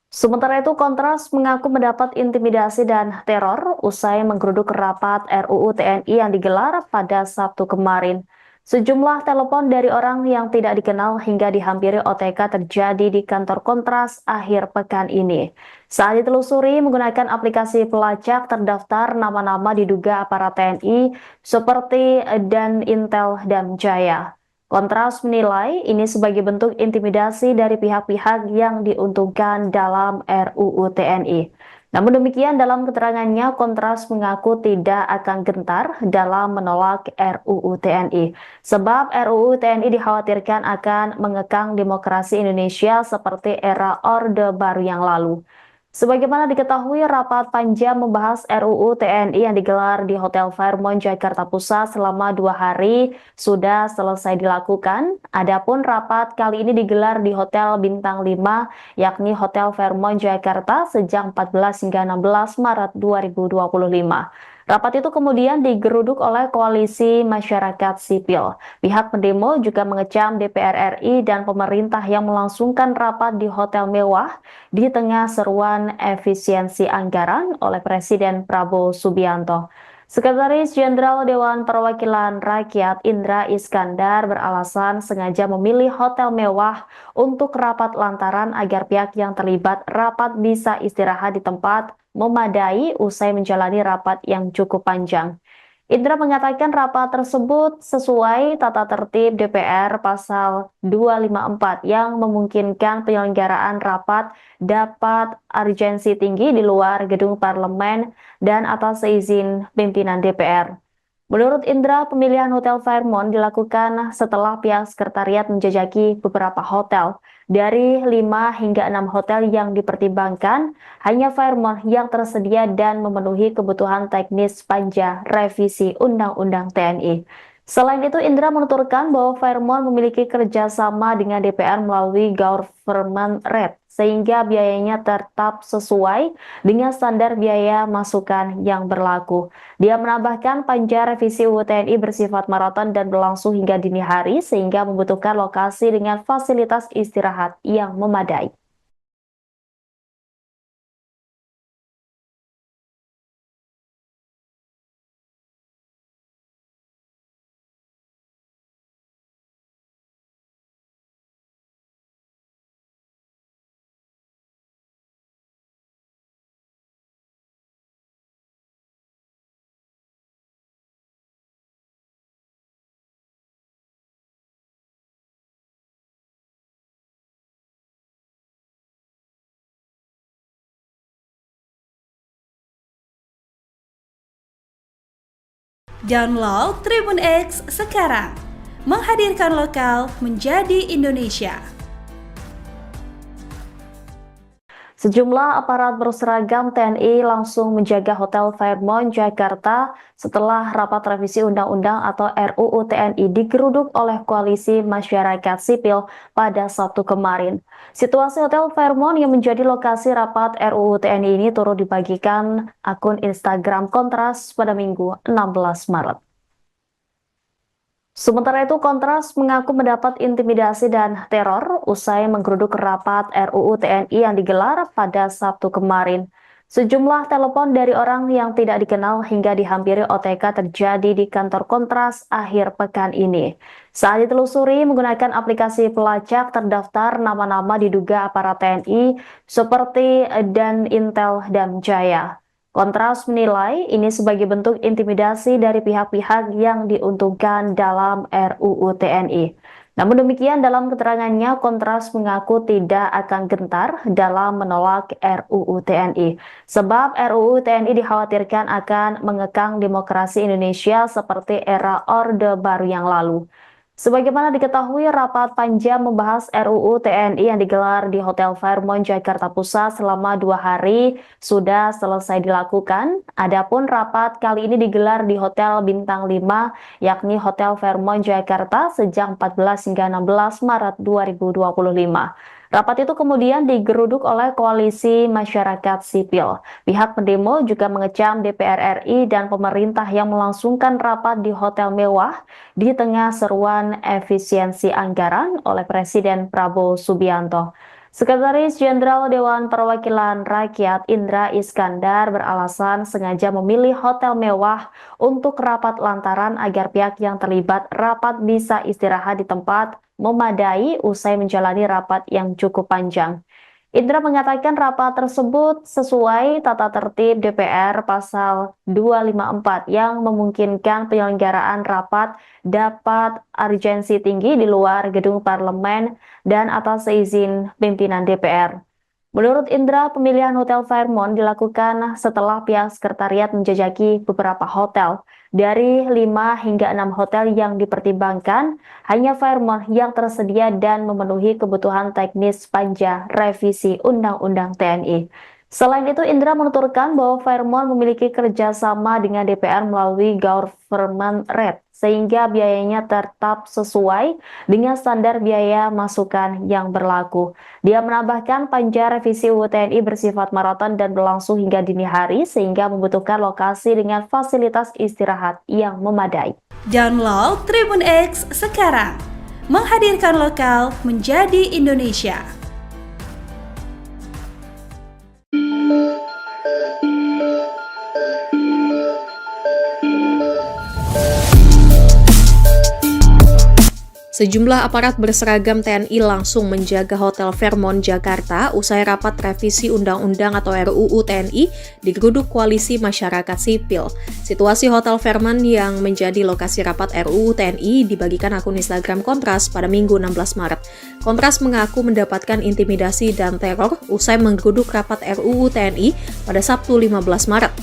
Sementara itu, Kontras mengaku mendapat intimidasi dan teror usai menggeruduk rapat RUU TNI yang digelar pada Sabtu kemarin. Sejumlah telepon dari orang yang tidak dikenal hingga dihampiri OTK terjadi di kantor Kontras akhir pekan ini. Saat ditelusuri menggunakan aplikasi pelacak, terdaftar nama-nama diduga aparat TNI seperti Danintel Damjaya. Kontras menilai ini sebagai bentuk intimidasi dari pihak-pihak yang diuntungkan dalam RUU TNI. Namun demikian dalam keterangannya, Kontras mengaku tidak akan gentar dalam menolak RUU TNI. Sebab RUU TNI dikhawatirkan akan mengekang demokrasi Indonesia seperti era Orde Baru yang lalu. Sebagaimana diketahui, rapat panja membahas RUU TNI yang digelar di Hotel Fairmont Jakarta Pusat selama 2 hari sudah selesai dilakukan. Adapun rapat kali ini digelar di Hotel Bintang 5, yakni Hotel Fairmont Jakarta sejak 14 hingga 16 Maret 2025. Rapat itu kemudian digeruduk oleh Koalisi Masyarakat Sipil. Pihak pendemo juga mengecam DPR RI dan pemerintah yang melangsungkan rapat di hotel mewah di tengah seruan efisiensi anggaran oleh Presiden Prabowo Subianto. Sekretaris Jenderal Dewan Perwakilan Rakyat Indra Iskandar beralasan sengaja memilih hotel mewah untuk rapat lantaran agar pihak yang terlibat rapat bisa istirahat di tempat memadai usai menjalani rapat yang cukup panjang. Indra mengatakan rapat tersebut sesuai tata tertib DPR pasal 254 yang memungkinkan penyelenggaraan rapat dapat urgensi tinggi di luar gedung parlemen dan atas izin pimpinan DPR. Menurut Indra, pemilihan Hotel Fairmont dilakukan setelah pihak sekretariat menjajaki beberapa hotel. Dari 5 hingga 6 hotel yang dipertimbangkan, hanya Fairmont yang tersedia dan memenuhi kebutuhan teknis panja revisi Undang-Undang TNI. Selain itu, Indra menuturkan bahwa Fairmont memiliki kerjasama dengan DPR melalui government rate, sehingga biayanya tetap sesuai dengan standar biaya masukan yang berlaku. Dia menambahkan panja revisi UU TNI bersifat maraton dan berlangsung hingga dini hari, sehingga membutuhkan lokasi dengan fasilitas istirahat yang memadai. Download Tribun X sekarang. Menghadirkan lokal menjadi Indonesia. Sejumlah aparat berseragam TNI langsung menjaga Hotel Fairmont, Jakarta setelah rapat revisi Undang-Undang atau RUU TNI digeruduk oleh Koalisi Masyarakat Sipil pada Sabtu kemarin. Situasi Hotel Fairmont yang menjadi lokasi rapat RUU TNI ini turut dibagikan akun Instagram Kontras pada Minggu 16 Maret. Sementara itu, Kontras mengaku mendapat intimidasi dan teror usai menggeruduk rapat RUU TNI yang digelar pada Sabtu kemarin. Sejumlah telepon dari orang yang tidak dikenal hingga dihampiri OTK terjadi di kantor Kontras akhir pekan ini. Saat ditelusuri menggunakan aplikasi pelacak terdaftar nama-nama diduga aparat TNI seperti Dan Intel dan Jaya. Kontras menilai ini sebagai bentuk intimidasi dari pihak-pihak yang diuntungkan dalam RUU TNI. Namun demikian, dalam keterangannya, Kontras mengaku tidak akan gentar dalam menolak RUU TNI. Sebab RUU TNI dikhawatirkan akan mengekang demokrasi Indonesia seperti era Orde Baru yang lalu. Sebagaimana diketahui, rapat panjang membahas RUU TNI yang digelar di Hotel Fairmont, Jakarta Pusat selama 2 hari sudah selesai dilakukan. Adapun rapat kali ini digelar di Hotel Bintang 5, yakni Hotel Fairmont, Jakarta sejak 14 hingga 16 Maret 2025. Rapat itu kemudian digeruduk oleh Koalisi Masyarakat Sipil. Pihak pendemo juga mengecam DPR RI dan pemerintah yang melangsungkan rapat di hotel mewah di tengah seruan efisiensi anggaran oleh Presiden Prabowo Subianto. Sekretaris Jenderal Dewan Perwakilan Rakyat Indra Iskandar beralasan sengaja memilih hotel mewah untuk rapat lantaran agar pihak yang terlibat rapat bisa istirahat di tempat memadai usai menjalani rapat yang cukup panjang. Indra mengatakan rapat tersebut sesuai tata tertib DPR pasal 254 yang memungkinkan penyelenggaraan rapat dapat urgensi tinggi di luar gedung parlemen dan atas izin pimpinan DPR. Menurut Indra, pemilihan Hotel Fairmont dilakukan setelah pihak sekretariat menjajaki beberapa hotel. Dari 5 hingga 6 hotel yang dipertimbangkan, hanya Fairmont yang tersedia dan memenuhi kebutuhan teknis panja revisi Undang-Undang TNI. Selain itu, Indra menuturkan bahwa Fairmont memiliki kerjasama dengan DPR melalui government rate, sehingga biayanya tetap sesuai dengan standar biaya masukan yang berlaku. Dia menambahkan panja revisi UU TNI bersifat maraton dan berlangsung hingga dini hari, sehingga membutuhkan lokasi dengan fasilitas istirahat yang memadai. Download Tribun X sekarang. Menghadirkan lokal menjadi Indonesia. Sejumlah aparat berseragam TNI langsung menjaga Hotel Fairmont, Jakarta usai rapat revisi Undang-Undang atau RUU TNI digeruduk Koalisi Masyarakat Sipil. Situasi Hotel Fairmont yang menjadi lokasi rapat RUU TNI dibagikan akun Instagram Kontras pada Minggu 16 Maret. Kontras mengaku mendapatkan intimidasi dan teror usai menggeruduk rapat RUU TNI pada Sabtu 15 Maret.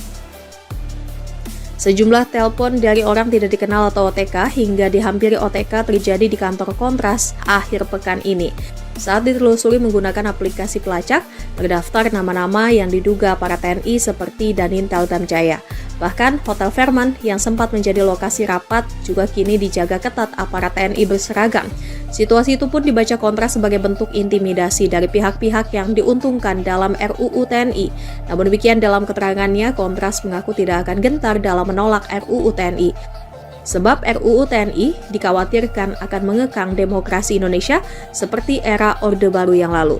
Sejumlah telepon dari orang tidak dikenal atau OTK hingga dihampiri OTK terjadi di kantor Kontras akhir pekan ini. Saat ditelusuri menggunakan aplikasi pelacak, terdaftar nama-nama yang diduga para TNI seperti Dan Intel dan Jaya. Bahkan, Hotel Fairmont yang sempat menjadi lokasi rapat juga kini dijaga ketat aparat TNI berseragam. Situasi itu pun dibaca Kontras sebagai bentuk intimidasi dari pihak-pihak yang diuntungkan dalam RUU TNI. Namun demikian, dalam keterangannya, Kontras mengaku tidak akan gentar dalam menolak RUU TNI. Sebab RUU TNI dikhawatirkan akan mengekang demokrasi Indonesia seperti era Orde Baru yang lalu.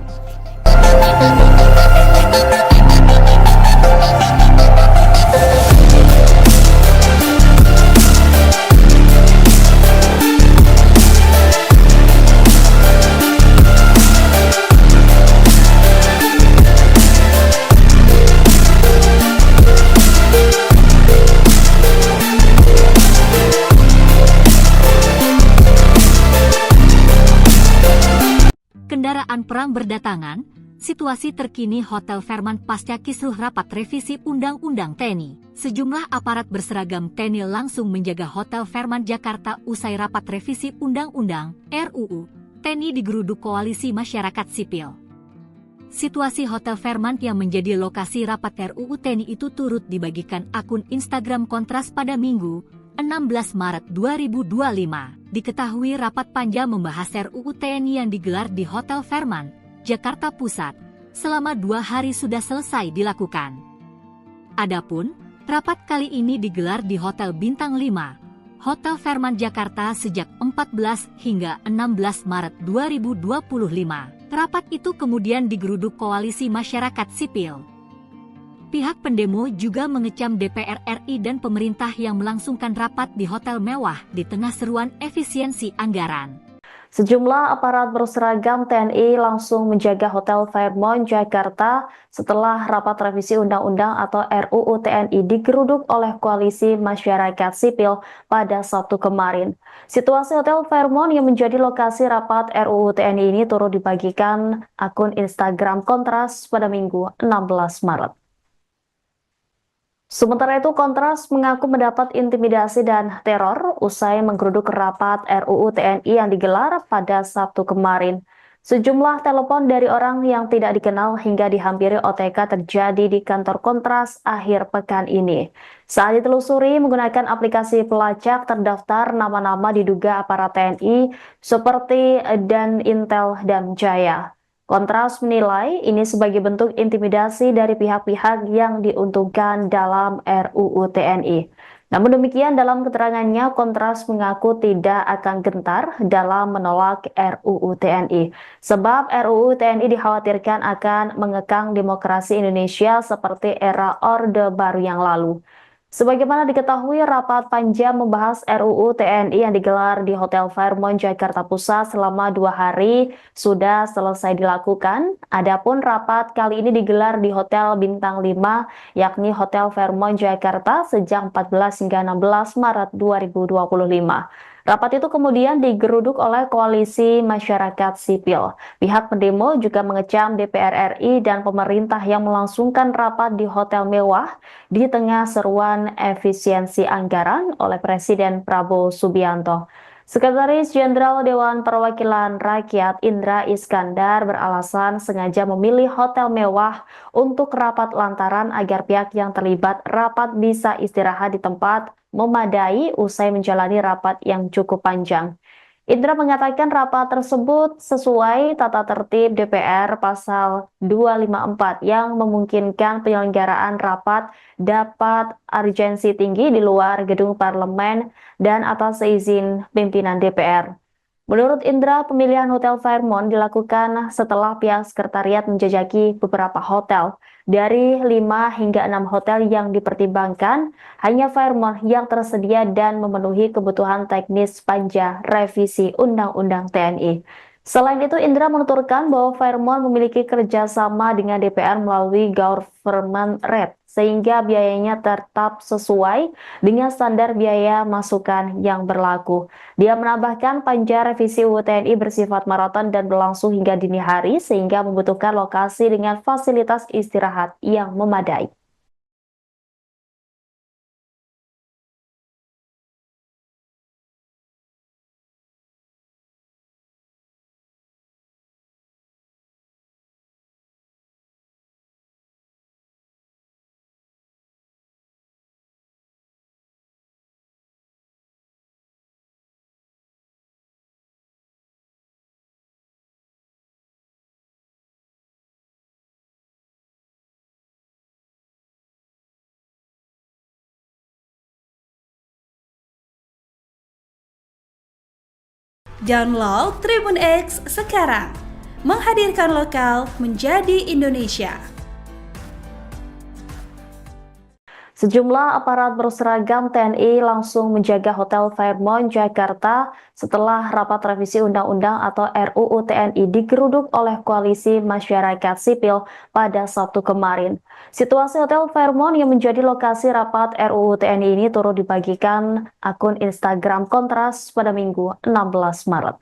Kendaraan perang berdatangan, Situasi terkini Hotel Fairmont pasca kisruh rapat revisi Undang-Undang TNI. Sejumlah aparat berseragam TNI langsung menjaga Hotel Fairmont Jakarta usai rapat revisi Undang-Undang RUU TNI digeruduk Koalisi Masyarakat Sipil. Situasi Hotel Fairmont yang menjadi lokasi rapat RUU TNI itu turut dibagikan akun Instagram Kontras pada Minggu, 16 Maret 2025. Diketahui rapat panja membahas RUU TNI yang digelar di Hotel Fairmont Jakarta Pusat, selama 2 hari sudah selesai dilakukan. Adapun, rapat kali ini digelar di Hotel Bintang 5, Hotel Fairmont Jakarta sejak 14 hingga 16 Maret 2025. Rapat itu kemudian digeruduk Koalisi Masyarakat Sipil. Pihak pendemo juga mengecam DPR RI dan pemerintah yang melangsungkan rapat di hotel mewah di tengah seruan efisiensi anggaran. Sejumlah aparat berseragam TNI langsung menjaga Hotel Fairmont Jakarta setelah rapat revisi Undang-Undang atau RUU TNI digeruduk oleh Koalisi Masyarakat Sipil pada Sabtu kemarin. Situasi Hotel Fairmont yang menjadi lokasi rapat RUU TNI ini turut dibagikan akun Instagram Kontras pada Minggu 16 Maret. Sementara itu, Kontras mengaku mendapat intimidasi dan teror usai menggeruduk rapat RUU TNI yang digelar pada Sabtu kemarin. Sejumlah telepon dari orang yang tidak dikenal hingga dihampiri OTK terjadi di kantor Kontras akhir pekan ini. Saat ditelusuri menggunakan aplikasi pelacak terdaftar nama-nama diduga aparat TNI seperti Dan Intel dan Jaya. Kontras menilai ini sebagai bentuk intimidasi dari pihak-pihak yang diuntungkan dalam RUU TNI. Namun demikian, dalam keterangannya, Kontras mengaku tidak akan gentar dalam menolak RUU TNI. Sebab RUU TNI dikhawatirkan akan mengekang demokrasi Indonesia seperti era Orde Baru yang lalu. Sebagaimana diketahui, rapat panja membahas RUU TNI yang digelar di Hotel Fairmont Jakarta Pusat selama 2 hari sudah selesai dilakukan. Adapun rapat kali ini digelar di Hotel Bintang 5, yakni Hotel Fairmont Jakarta sejak 14 hingga 16 Maret 2025. Rapat itu kemudian digeruduk oleh Koalisi Masyarakat Sipil. Pihak pendemo juga mengecam DPR RI dan pemerintah yang melangsungkan rapat di hotel mewah di tengah seruan efisiensi anggaran oleh Presiden Prabowo Subianto. Sekretaris Jenderal Dewan Perwakilan Rakyat Indra Iskandar beralasan sengaja memilih hotel mewah untuk rapat lantaran agar pihak yang terlibat rapat bisa istirahat di tempat memadai usai menjalani rapat yang cukup panjang. Indra mengatakan rapat tersebut sesuai tata tertib DPR pasal 254 yang memungkinkan penyelenggaraan rapat dapat urgensi tinggi di luar gedung parlemen dan atas izin pimpinan DPR. Menurut Indra, pemilihan Hotel Fairmont dilakukan setelah pihak sekretariat menjajaki beberapa hotel. Dari 5 hingga 6 hotel yang dipertimbangkan, hanya Fairmont yang tersedia dan memenuhi kebutuhan teknis panja revisi Undang-Undang TNI. Selain itu, Indra menuturkan bahwa Fairmont memiliki kerjasama dengan DPR melalui government rate, sehingga biayanya tetap sesuai dengan standar biaya masukan yang berlaku. Dia menambahkan panja revisi UU TNI bersifat maraton dan berlangsung hingga dini hari, sehingga membutuhkan lokasi dengan fasilitas istirahat yang memadai. Download Tribun X sekarang, menghadirkan lokal menjadi Indonesia. Sejumlah aparat berseragam TNI langsung menjaga Hotel Fairmont Jakarta setelah rapat revisi Undang-Undang atau RUU TNI digeruduk oleh Koalisi Masyarakat Sipil pada Sabtu kemarin. Situasi Hotel Fairmont yang menjadi lokasi rapat RUU TNI ini turut dibagikan akun Instagram Kontras pada Minggu 16 Maret.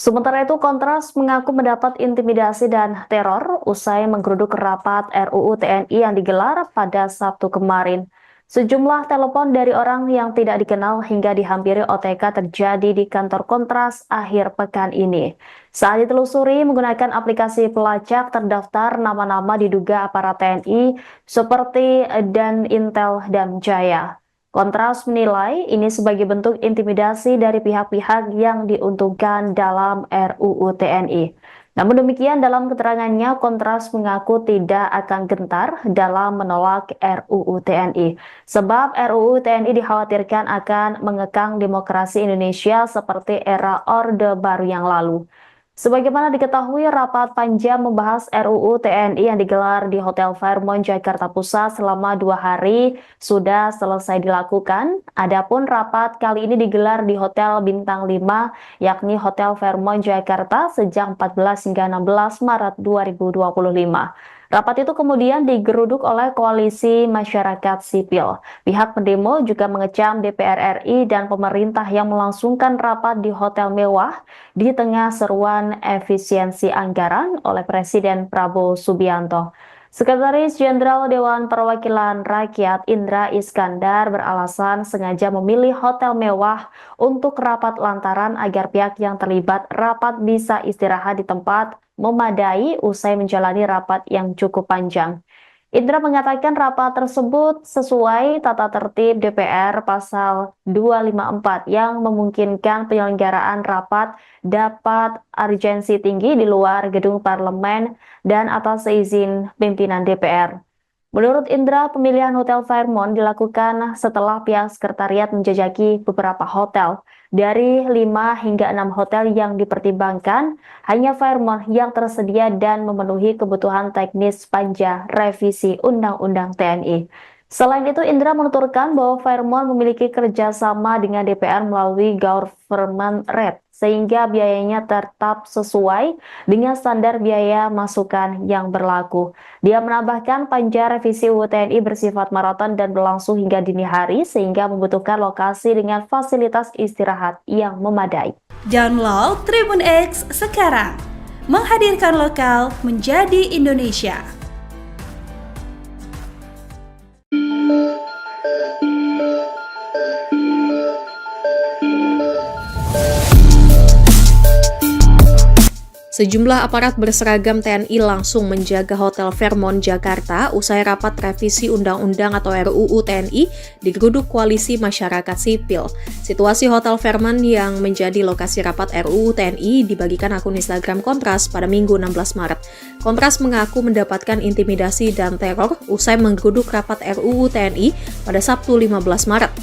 Sementara itu, Kontras mengaku mendapat intimidasi dan teror usai menggeruduk rapat RUU TNI yang digelar pada Sabtu kemarin. Sejumlah telepon dari orang yang tidak dikenal hingga dihampiri OTK terjadi di kantor Kontras akhir pekan ini. Saat ditelusuri menggunakan aplikasi pelacak, terdaftar nama-nama diduga aparat TNI seperti Dan Intel dan Jaya. Kontras menilai ini sebagai bentuk intimidasi dari pihak-pihak yang diuntungkan dalam RUU TNI. Namun demikian, dalam keterangannya, Kontras mengaku tidak akan gentar dalam menolak RUU TNI. Sebab RUU TNI dikhawatirkan akan mengekang demokrasi Indonesia seperti era Orde Baru yang lalu. Sebagaimana diketahui, rapat panja membahas RUU TNI yang digelar di Hotel Fairmont, Jakarta Pusat selama 2 hari sudah selesai dilakukan. Adapun rapat kali ini digelar di Hotel Bintang 5, yakni Hotel Fairmont, Jakarta sejak 14 hingga 16 Maret 2025. Rapat itu kemudian digeruduk oleh Koalisi Masyarakat Sipil. Pihak pendemo juga mengecam DPR RI dan pemerintah yang melangsungkan rapat di hotel mewah di tengah seruan efisiensi anggaran oleh Presiden Prabowo Subianto. Sekretaris Jenderal Dewan Perwakilan Rakyat Indra Iskandar beralasan sengaja memilih hotel mewah untuk rapat lantaran agar pihak yang terlibat rapat bisa istirahat di tempat memadai usai menjalani rapat yang cukup panjang. Indra mengatakan rapat tersebut sesuai tata tertib DPR pasal 254 yang memungkinkan penyelenggaraan rapat dapat urgensi tinggi di luar gedung parlemen dan atas izin pimpinan DPR. Menurut Indra, pemilihan Hotel Fairmont dilakukan setelah pihak sekretariat menjajaki beberapa hotel. Dari 5 hingga 6 hotel yang dipertimbangkan, hanya Fairmont yang tersedia dan memenuhi kebutuhan teknis panja revisi Undang-Undang TNI. Selain itu, Indra menuturkan bahwa Fairmont memiliki kerjasama dengan DPR melalui government rate, sehingga biayanya tetap sesuai dengan standar biaya masukan yang berlaku. Dia menambahkan panja revisi UU TNI bersifat maraton dan berlangsung hingga dini hari, sehingga membutuhkan lokasi dengan fasilitas istirahat yang memadai. Download Tribun X sekarang, menghadirkan lokal menjadi Indonesia. Sejumlah aparat berseragam TNI langsung menjaga Hotel Fairmont, Jakarta usai rapat revisi Undang-Undang atau RUU TNI digeruduk Koalisi Masyarakat Sipil. Situasi Hotel Fairmont yang menjadi lokasi rapat RUU TNI dibagikan akun Instagram Kontras pada Minggu 16 Maret. Kontras mengaku mendapatkan intimidasi dan teror usai menggeruduk rapat RUU TNI pada Sabtu 15 Maret.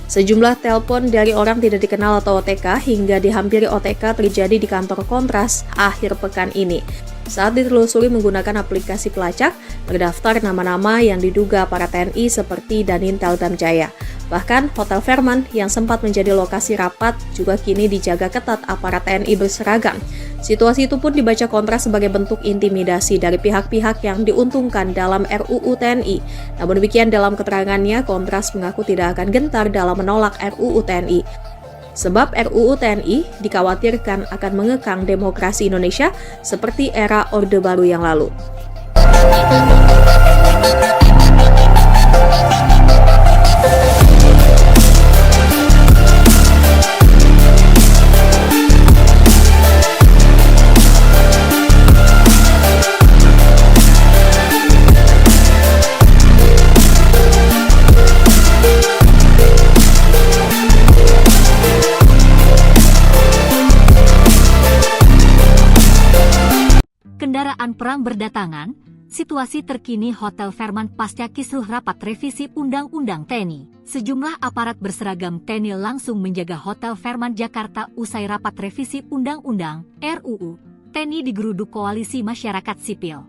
Sejumlah telepon dari orang tidak dikenal atau OTK hingga dihampiri OTK terjadi di kantor Kontras akhir pekan ini. Saat ditelusuri menggunakan aplikasi pelacak, terdaftar nama-nama yang diduga para TNI seperti Dan Intel dan Jaya. Bahkan, Hotel Fairmont yang sempat menjadi lokasi rapat juga kini dijaga ketat aparat TNI berseragam. Situasi itu pun dibaca Kontras sebagai bentuk intimidasi dari pihak-pihak yang diuntungkan dalam RUU TNI. Namun demikian, dalam keterangannya, Kontras mengaku tidak akan gentar dalam menolak RUU TNI. Sebab RUU TNI dikhawatirkan akan mengekang demokrasi Indonesia seperti era Orde Baru yang lalu. Kendaraan perang berdatangan, situasi terkini Hotel Fairmont pasca kisruh rapat revisi Undang-Undang TNI. Sejumlah aparat berseragam TNI langsung menjaga Hotel Fairmont Jakarta usai rapat revisi Undang-Undang RUU TNI digeruduk Koalisi Masyarakat Sipil.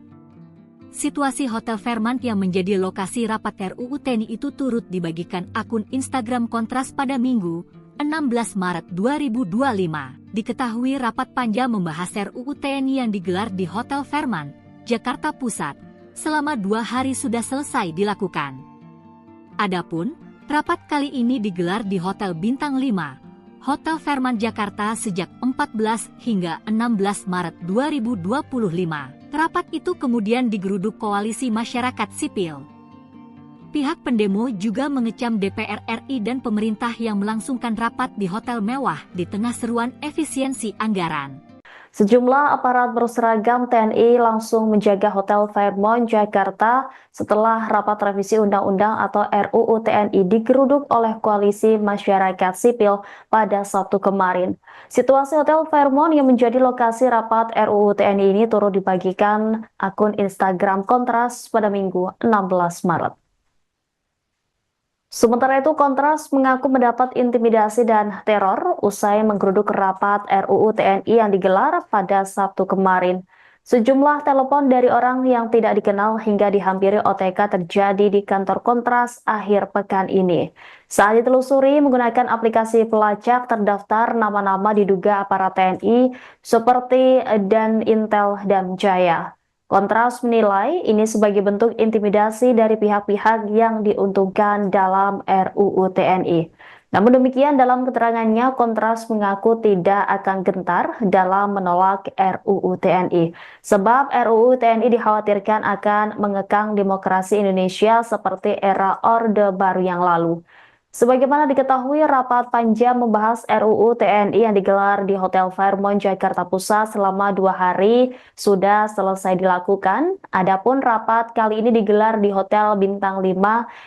Situasi Hotel Fairmont yang menjadi lokasi rapat RUU TNI itu turut dibagikan akun Instagram Kontras pada Minggu 16 Maret 2025. Diketahui rapat panja membahas RUU TNI yang digelar di Hotel Fairmont, Jakarta Pusat, selama 2 hari sudah selesai dilakukan. Adapun, rapat kali ini digelar di Hotel Bintang 5, Hotel Fairmont Jakarta sejak 14 hingga 16 Maret 2025. Rapat itu kemudian digeruduk Koalisi Masyarakat Sipil. Pihak pendemo juga mengecam DPR RI dan pemerintah yang melangsungkan rapat di hotel mewah di tengah seruan efisiensi anggaran. Sejumlah aparat berseragam TNI langsung menjaga Hotel Fairmont Jakarta setelah rapat revisi Undang-Undang atau RUU TNI digeruduk oleh Koalisi Masyarakat Sipil pada Sabtu kemarin. Situasi Hotel Fairmont yang menjadi lokasi rapat RUU TNI ini turut dibagikan akun Instagram Kontras pada Minggu 16 Maret. Sementara itu, Kontras mengaku mendapat intimidasi dan teror usai menggeruduk rapat RUU TNI yang digelar pada Sabtu kemarin. Sejumlah telepon dari orang yang tidak dikenal hingga dihampiri OTK terjadi di kantor Kontras akhir pekan ini. Saat ditelusuri menggunakan aplikasi pelacak, terdaftar nama-nama diduga aparat TNI seperti Dan Intel dan Jaya. Kontras menilai ini sebagai bentuk intimidasi dari pihak-pihak yang diuntungkan dalam RUU TNI. Namun demikian, dalam keterangannya, Kontras mengaku tidak akan gentar dalam menolak RUU TNI. Sebab RUU TNI dikhawatirkan akan mengekang demokrasi Indonesia seperti era Orde Baru yang lalu. Sebagaimana diketahui, rapat panjang membahas RUU TNI yang digelar di Hotel Fairmont Jakarta Pusat selama 2 hari sudah selesai dilakukan. Adapun rapat kali ini digelar di Hotel Bintang 5,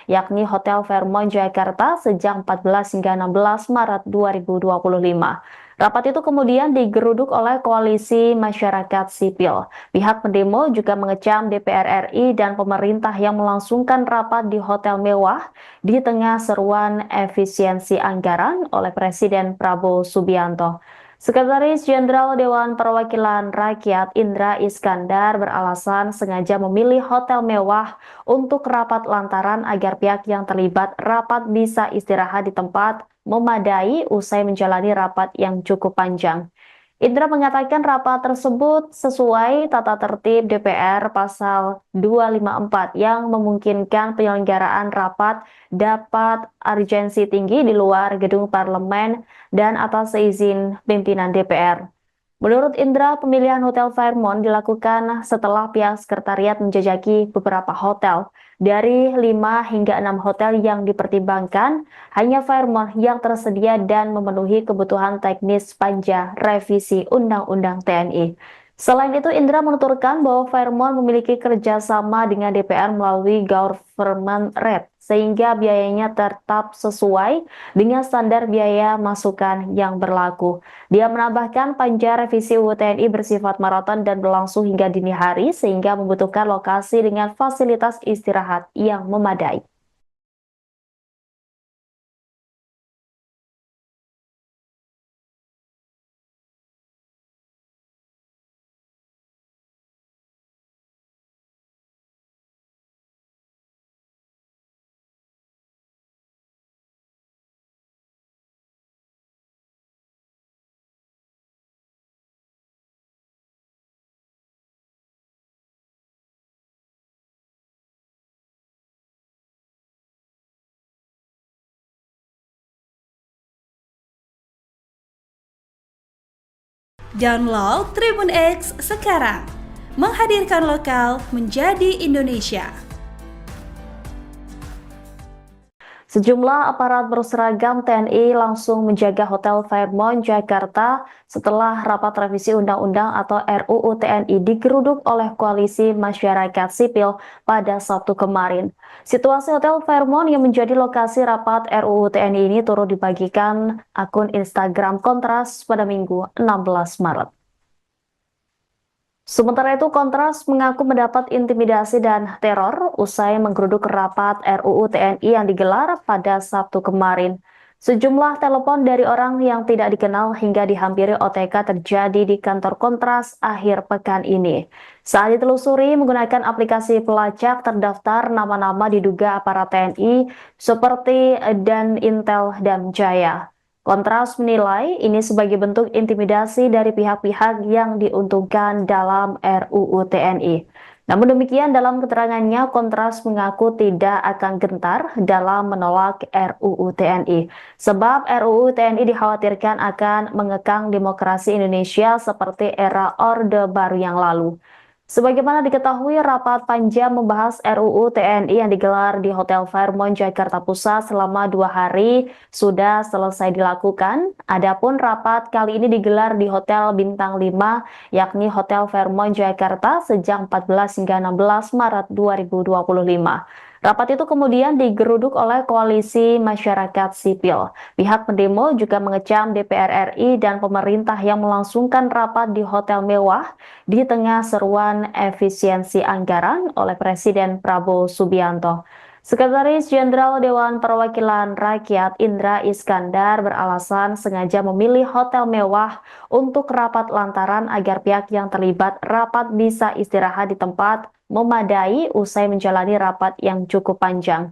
yakni Hotel Fairmont Jakarta sejak 14 hingga 16 Maret 2025. Rapat itu kemudian digeruduk oleh Koalisi Masyarakat Sipil. Pihak pendemo juga mengecam DPR RI dan pemerintah yang melangsungkan rapat di hotel mewah di tengah seruan efisiensi anggaran oleh Presiden Prabowo Subianto. Sekretaris Jenderal Dewan Perwakilan Rakyat Indra Iskandar beralasan sengaja memilih hotel mewah untuk rapat lantaran agar pihak yang terlibat rapat bisa istirahat di tempat memadai usai menjalani rapat yang cukup panjang. Indra mengatakan rapat tersebut sesuai tata tertib DPR pasal 254 yang memungkinkan penyelenggaraan rapat dapat urgensi tinggi di luar gedung parlemen dan atas seizin pimpinan DPR. Menurut Indra, pemilihan Hotel Fairmont dilakukan setelah pihak sekretariat menjajaki beberapa hotel. Dari 5 hingga 6 hotel yang dipertimbangkan, hanya Fairmont yang tersedia dan memenuhi kebutuhan teknis panja revisi Undang-Undang TNI. Selain itu, Indra menuturkan bahwa Fairmont memiliki kerjasama dengan DPR melalui government rate, sehingga biayanya tetap sesuai dengan standar biaya masukan yang berlaku. Dia menambahkan panja revisi UU TNI bersifat maraton dan berlangsung hingga dini hari, sehingga membutuhkan lokasi dengan fasilitas istirahat yang memadai. Download Tribun X sekarang, menghadirkan lokal menjadi Indonesia. Sejumlah aparat berseragam TNI langsung menjaga Hotel Fairmont Jakarta setelah rapat revisi Undang-Undang atau RUU TNI digeruduk oleh Koalisi Masyarakat Sipil pada Sabtu kemarin. Situasi Hotel Fairmont yang menjadi lokasi rapat RUU TNI ini turut dibagikan akun Instagram Kontras pada Minggu 16 Maret. Sementara itu, Kontras mengaku mendapat intimidasi dan teror usai menggeruduk rapat RUU TNI yang digelar pada Sabtu kemarin. Sejumlah telepon dari orang yang tidak dikenal hingga dihampiri OTK terjadi di kantor Kontras akhir pekan ini. Saat ditelusuri menggunakan aplikasi pelacak, terdaftar nama-nama diduga aparat TNI seperti Dan Intel dan Jaya. Kontras menilai ini sebagai bentuk intimidasi dari pihak-pihak yang diuntungkan dalam RUU TNI. Namun demikian, dalam keterangannya, Kontras mengaku tidak akan gentar dalam menolak RUU TNI. Sebab RUU TNI dikhawatirkan akan mengekang demokrasi Indonesia seperti era Orde Baru yang lalu. Sebagaimana diketahui, rapat panja membahas RUU TNI yang digelar di Hotel Fairmont, Jakarta Pusat selama 2 hari sudah selesai dilakukan. Adapun rapat kali ini digelar di Hotel Bintang 5, yakni Hotel Fairmont, Jakarta sejak 14 hingga 16 Maret 2025. Rapat itu kemudian digeruduk oleh Koalisi Masyarakat Sipil. Pihak pendemo juga mengecam DPR RI dan pemerintah yang melangsungkan rapat di hotel mewah di tengah seruan efisiensi anggaran oleh Presiden Prabowo Subianto. Sekretaris Jenderal Dewan Perwakilan Rakyat Indra Iskandar beralasan sengaja memilih hotel mewah untuk rapat lantaran agar pihak yang terlibat rapat bisa istirahat di tempat memadai usai menjalani rapat yang cukup panjang.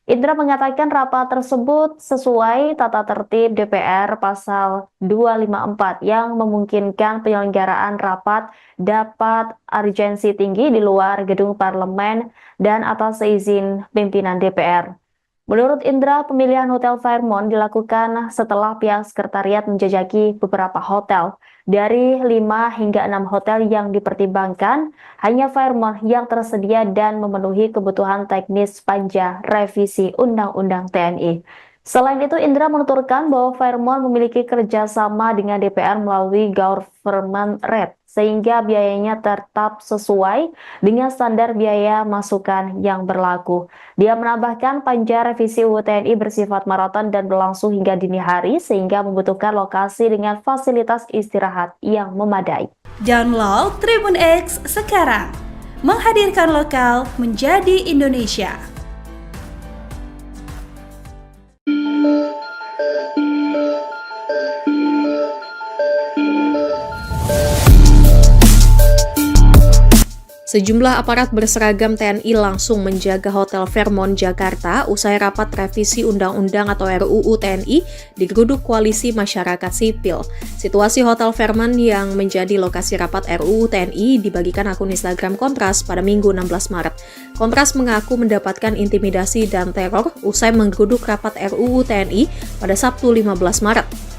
Indra mengatakan rapat tersebut sesuai tata tertib DPR pasal 254 yang memungkinkan penyelenggaraan rapat dapat urgensi tinggi di luar gedung parlemen dan atas izin pimpinan DPR. Menurut Indra, pemilihan Hotel Fairmont dilakukan setelah pihak sekretariat menjajaki beberapa hotel. Dari 5 hingga 6 hotel yang dipertimbangkan, hanya Fairmont yang tersedia dan memenuhi kebutuhan teknis panja revisi Undang-Undang TNI. Selain itu, Indra menuturkan bahwa Fairmont memiliki kerjasama dengan DPR melalui government rate, sehingga biayanya tetap sesuai dengan standar biaya masukan yang berlaku. Dia menambahkan panja revisi UU TNI bersifat maraton dan berlangsung hingga dini hari, sehingga membutuhkan lokasi dengan fasilitas istirahat yang memadai. Download Tribun X sekarang, menghadirkan lokal menjadi Indonesia. Sejumlah aparat berseragam TNI langsung menjaga Hotel Fairmont Jakarta usai rapat revisi Undang-Undang atau RUU TNI digeruduk Koalisi Masyarakat Sipil. Situasi Hotel Fairmont yang menjadi lokasi rapat RUU TNI dibagikan akun Instagram Kontras pada Minggu 16 Maret. Kontras mengaku mendapatkan intimidasi dan teror usai menggeruduk rapat RUU TNI pada Sabtu 15 Maret.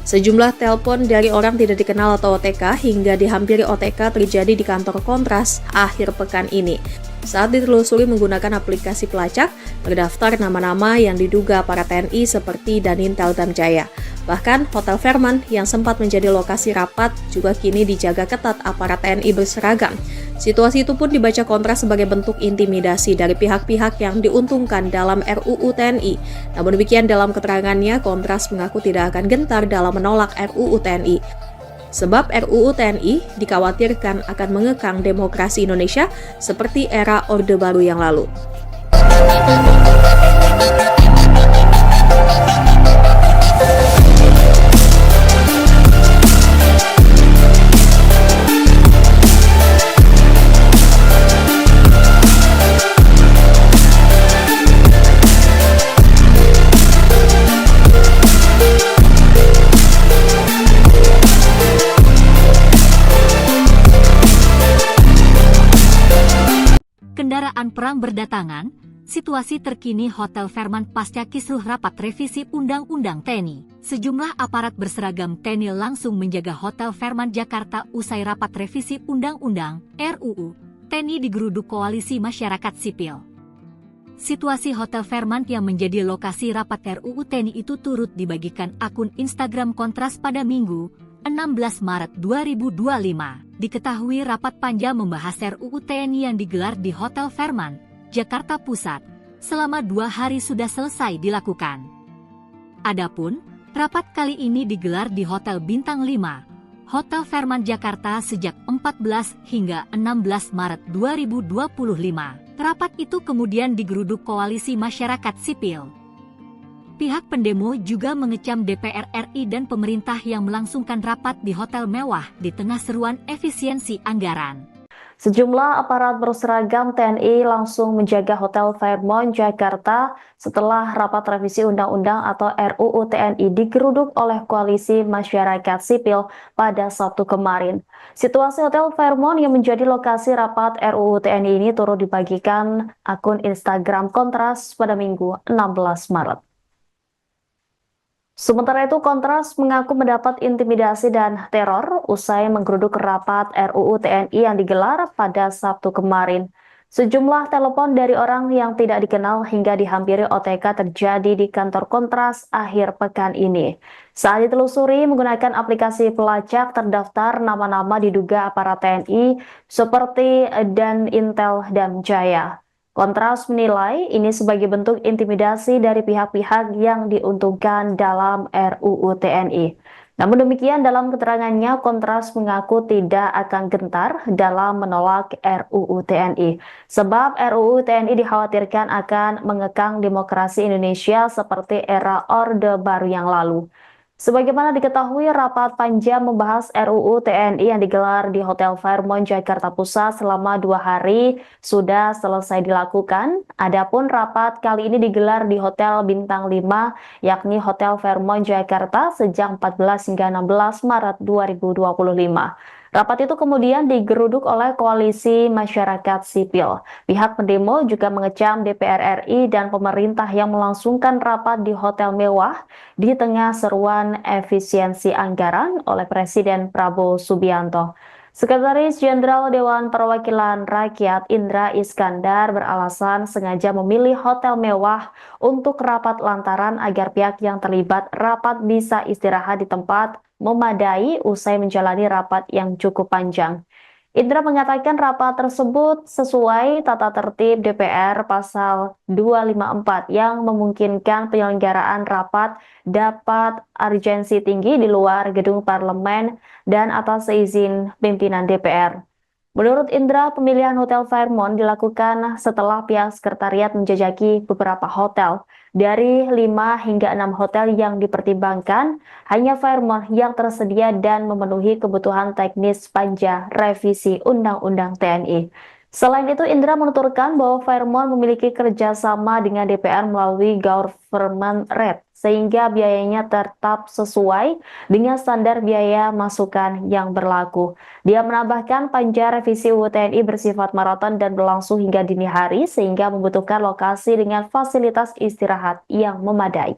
Sejumlah telepon dari orang tidak dikenal atau OTK hingga dihampiri OTK terjadi di kantor Kontras akhir pekan ini. Saat ditelusuri menggunakan aplikasi pelacak, terdaftar nama-nama yang diduga para TNI seperti Danintel Damjaya. Bahkan, Hotel Fairmont yang sempat menjadi lokasi rapat juga kini dijaga ketat aparat TNI berseragam. Situasi itu pun dibaca Kontras sebagai bentuk intimidasi dari pihak-pihak yang diuntungkan dalam RUU TNI. Namun demikian dalam keterangannya, Kontras mengaku tidak akan gentar dalam menolak RUU TNI. Sebab RUU TNI dikhawatirkan akan mengekang demokrasi Indonesia seperti era Orde Baru yang lalu. Kendaraan perang berdatangan, situasi terkini Hotel Fairmont pasca kisruh rapat revisi Undang-Undang TNI. Sejumlah aparat berseragam TNI langsung menjaga Hotel Fairmont Jakarta usai rapat revisi Undang-Undang RUU TNI digeruduk Koalisi Masyarakat Sipil. Situasi Hotel Fairmont yang menjadi lokasi rapat RUU TNI itu turut dibagikan akun Instagram Kontras pada Minggu 16 Maret 2025. Diketahui rapat panja membahas RUU TNI yang digelar di Hotel Fairmont, Jakarta Pusat, selama 2 hari sudah selesai dilakukan. Adapun, rapat kali ini digelar di Hotel Bintang 5, Hotel Fairmont Jakarta sejak 14 hingga 16 Maret 2025. Rapat itu kemudian digeruduk Koalisi Masyarakat Sipil. Pihak pendemo juga mengecam DPR RI dan pemerintah yang melangsungkan rapat di hotel mewah di tengah seruan efisiensi anggaran. Sejumlah aparat berseragam TNI langsung menjaga Hotel Fairmont, Jakarta setelah rapat revisi Undang-Undang atau RUU TNI digeruduk oleh Koalisi Masyarakat Sipil pada Sabtu kemarin. Situasi Hotel Fairmont yang menjadi lokasi rapat RUU TNI ini turut dibagikan akun Instagram Kontras pada Minggu 16 Maret. Sementara itu, Kontras mengaku mendapat intimidasi dan teror usai menggeruduk rapat RUU TNI yang digelar pada Sabtu kemarin. Sejumlah telepon dari orang yang tidak dikenal hingga dihampiri OTK terjadi di kantor Kontras akhir pekan ini. Saat ditelusuri menggunakan aplikasi pelacak terdaftar nama-nama diduga aparat TNI seperti Dan Intel dan Jaya. Kontras menilai ini sebagai bentuk intimidasi dari pihak-pihak yang diuntungkan dalam RUU TNI. Namun demikian, dalam keterangannya, Kontras mengaku tidak akan gentar dalam menolak RUU TNI. Sebab RUU TNI dikhawatirkan akan mengekang demokrasi Indonesia seperti era Orde Baru yang lalu. Sebagaimana diketahui, rapat panjang membahas RUU TNI yang digelar di Hotel Fairmont, Jakarta Pusat selama 2 hari sudah selesai dilakukan. Adapun rapat kali ini digelar di Hotel Bintang 5, yakni Hotel Fairmont, Jakarta sejak 14 hingga 16 Maret 2025. Rapat itu kemudian digeruduk oleh Koalisi Masyarakat Sipil. Pihak pendemo juga mengecam DPR RI dan pemerintah yang melangsungkan rapat di hotel mewah di tengah seruan efisiensi anggaran oleh Presiden Prabowo Subianto. Sekretaris Jenderal Dewan Perwakilan Rakyat Indra Iskandar beralasan sengaja memilih hotel mewah untuk rapat lantaran agar pihak yang terlibat rapat bisa istirahat di tempat memadai usai menjalani rapat yang cukup panjang. Indra mengatakan rapat tersebut sesuai tata tertib DPR pasal 254 yang memungkinkan penyelenggaraan rapat dapat urgensi tinggi di luar gedung parlemen dan atas seizin pimpinan DPR. Menurut Indra, pemilihan Hotel Fairmont dilakukan setelah pihak sekretariat menjajaki beberapa hotel. Dari 5 hingga 6 hotel yang dipertimbangkan, hanya Fairmont yang tersedia dan memenuhi kebutuhan teknis panja revisi Undang-Undang TNI. Selain itu, Indra menuturkan bahwa Fairmont memiliki kerjasama dengan DPR melalui government rate, sehingga biayanya tetap sesuai dengan standar biaya masukan yang berlaku. Dia menambahkan panja revisi UU TNI bersifat maraton dan berlangsung hingga dini hari, sehingga membutuhkan lokasi dengan fasilitas istirahat yang memadai.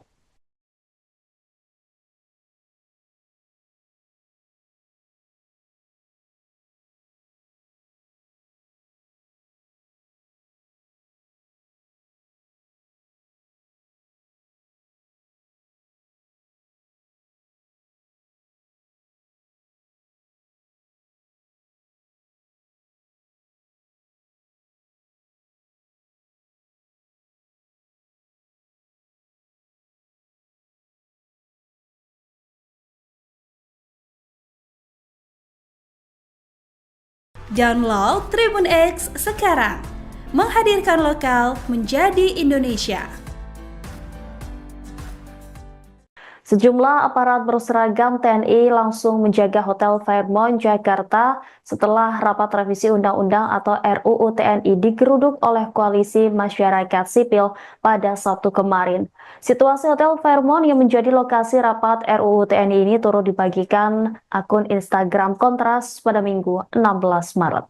Download Tribun X sekarang, menghadirkan lokal menjadi Indonesia. Sejumlah aparat berseragam TNI langsung menjaga Hotel Fairmont, Jakarta setelah rapat revisi Undang-Undang atau RUU TNI digeruduk oleh Koalisi Masyarakat Sipil pada Sabtu kemarin. Situasi Hotel Fairmont yang menjadi lokasi rapat RUU TNI ini turut dibagikan akun Instagram Kontras pada Minggu 16 Maret.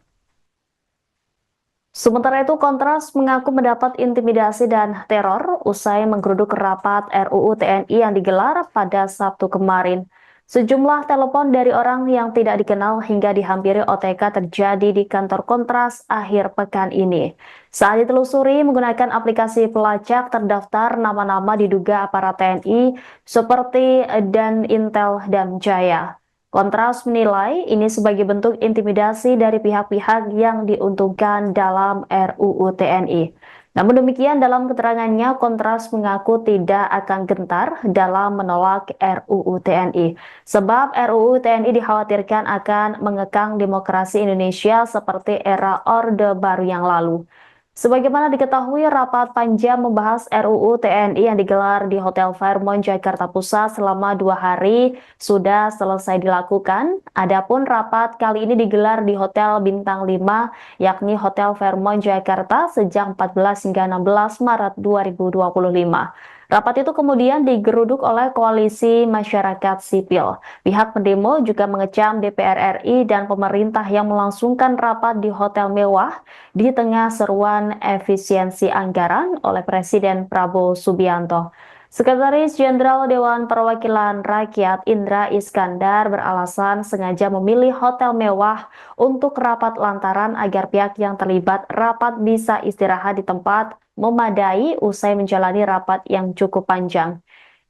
Sementara itu, Kontras mengaku mendapat intimidasi dan teror usai menggeruduk rapat RUU TNI yang digelar pada Sabtu kemarin. Sejumlah telepon dari orang yang tidak dikenal hingga dihampiri OTK terjadi di kantor Kontras akhir pekan ini. Saat ditelusuri menggunakan aplikasi pelacak terdaftar nama-nama diduga aparat TNI seperti Dan Intel dan Jaya. Kontras menilai ini sebagai bentuk intimidasi dari pihak-pihak yang diuntungkan dalam RUU TNI. Namun demikian, dalam keterangannya, Kontras mengaku tidak akan gentar dalam menolak RUU TNI. Sebab RUU TNI dikhawatirkan akan mengekang demokrasi Indonesia seperti era Orde Baru yang lalu. Sebagaimana diketahui, rapat panja membahas RUU TNI yang digelar di Hotel Fairmont, Jakarta Pusat selama 2 hari sudah selesai dilakukan. Adapun rapat kali ini digelar di Hotel Bintang 5, yakni Hotel Fairmont, Jakarta sejak 14 hingga 16 Maret 2025. Rapat itu kemudian digeruduk oleh Koalisi Masyarakat Sipil. Pihak pendemo juga mengecam DPR RI dan pemerintah yang melangsungkan rapat di hotel mewah di tengah seruan efisiensi anggaran oleh Presiden Prabowo Subianto. Sekretaris Jenderal Dewan Perwakilan Rakyat Indra Iskandar beralasan sengaja memilih hotel mewah untuk rapat lantaran agar pihak yang terlibat rapat bisa istirahat di tempat memadai usai menjalani rapat yang cukup panjang.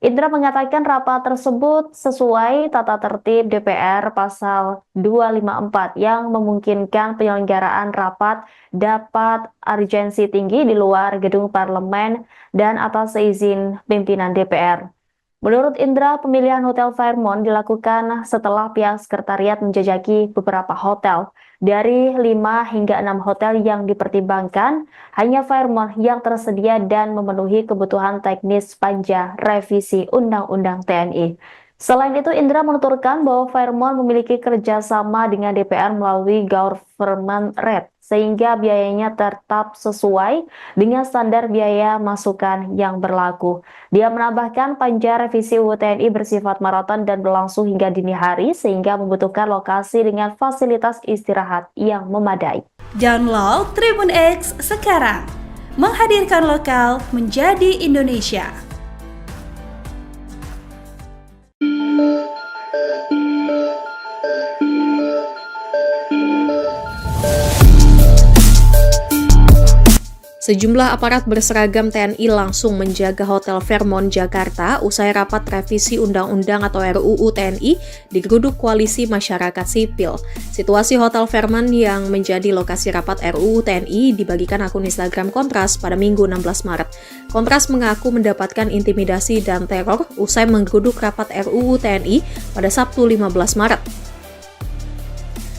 Indra mengatakan rapat tersebut sesuai tata tertib DPR pasal 254 yang memungkinkan penyelenggaraan rapat dapat urgensi tinggi di luar gedung parlemen dan atas izin pimpinan DPR. Menurut Indra, pemilihan Hotel Fairmont dilakukan setelah pihak sekretariat menjajaki beberapa hotel. Dari 5 hingga 6 hotel yang dipertimbangkan, hanya Fairmont yang tersedia dan memenuhi kebutuhan teknis panja revisi Undang-Undang TNI. Selain itu, Indra menuturkan bahwa Fairmont memiliki kerjasama dengan DPR melalui government rate, sehingga biayanya tetap sesuai dengan standar biaya masukan yang berlaku. Dia menambahkan panja revisi UU TNI bersifat maraton dan berlangsung hingga dini hari, sehingga membutuhkan lokasi dengan fasilitas istirahat yang memadai. Download Tribun X sekarang, menghadirkan lokal menjadi Indonesia. Sejumlah aparat berseragam TNI langsung menjaga Hotel Fairmont, Jakarta usai rapat revisi Undang-Undang atau RUU TNI digeruduk Koalisi Masyarakat Sipil. Situasi Hotel Fairmont yang menjadi lokasi rapat RUU TNI dibagikan akun Instagram Kontras pada Minggu 16 Maret. Kontras mengaku mendapatkan intimidasi dan teror usai menggeruduk rapat RUU TNI pada Sabtu 15 Maret.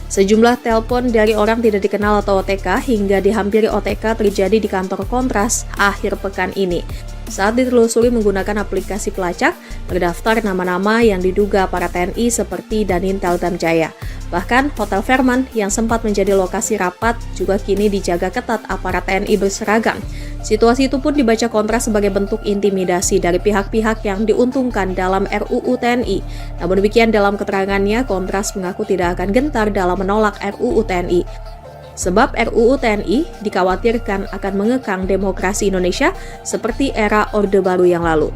Sejumlah telepon dari orang tidak dikenal atau OTK hingga dihampiri OTK terjadi di kantor Kontras akhir pekan ini. Saat ditelusuri menggunakan aplikasi pelacak, terdaftar nama-nama yang diduga para TNI seperti Danintel Damjaya. Bahkan, Hotel Fairmont yang sempat menjadi lokasi rapat juga kini dijaga ketat aparat TNI berseragam. Situasi itu pun dibaca Kontras sebagai bentuk intimidasi dari pihak-pihak yang diuntungkan dalam RUU TNI. Namun demikian dalam keterangannya, Kontras mengaku tidak akan gentar dalam menolak RUU TNI. Sebab RUU TNI dikhawatirkan akan mengekang demokrasi Indonesia seperti era Orde Baru yang lalu.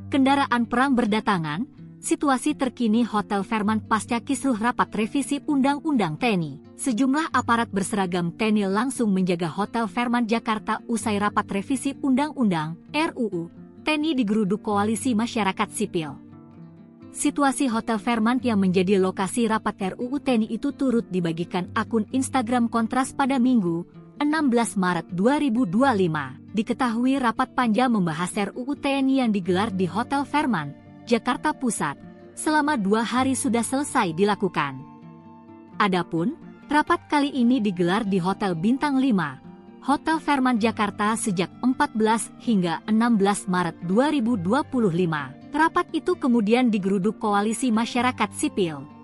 Kendaraan perang berdatangan, situasi terkini Hotel Fairmont pasca kisruh rapat revisi Undang-Undang TNI. Sejumlah aparat berseragam TNI langsung menjaga Hotel Fairmont Jakarta usai rapat revisi Undang-Undang RUU TNI digeruduk Koalisi Masyarakat Sipil. Situasi Hotel Fairmont yang menjadi lokasi rapat RUU TNI itu turut dibagikan akun Instagram Kontras pada Minggu 16 Maret 2025. Diketahui rapat panja membahas RUU TNI yang digelar di Hotel Fairmont, Jakarta Pusat, selama 2 hari sudah selesai dilakukan. Adapun, rapat kali ini digelar di Hotel Bintang 5, Hotel Fairmont Jakarta sejak 14 hingga 16 Maret 2025. Rapat itu kemudian digeruduk Koalisi Masyarakat Sipil.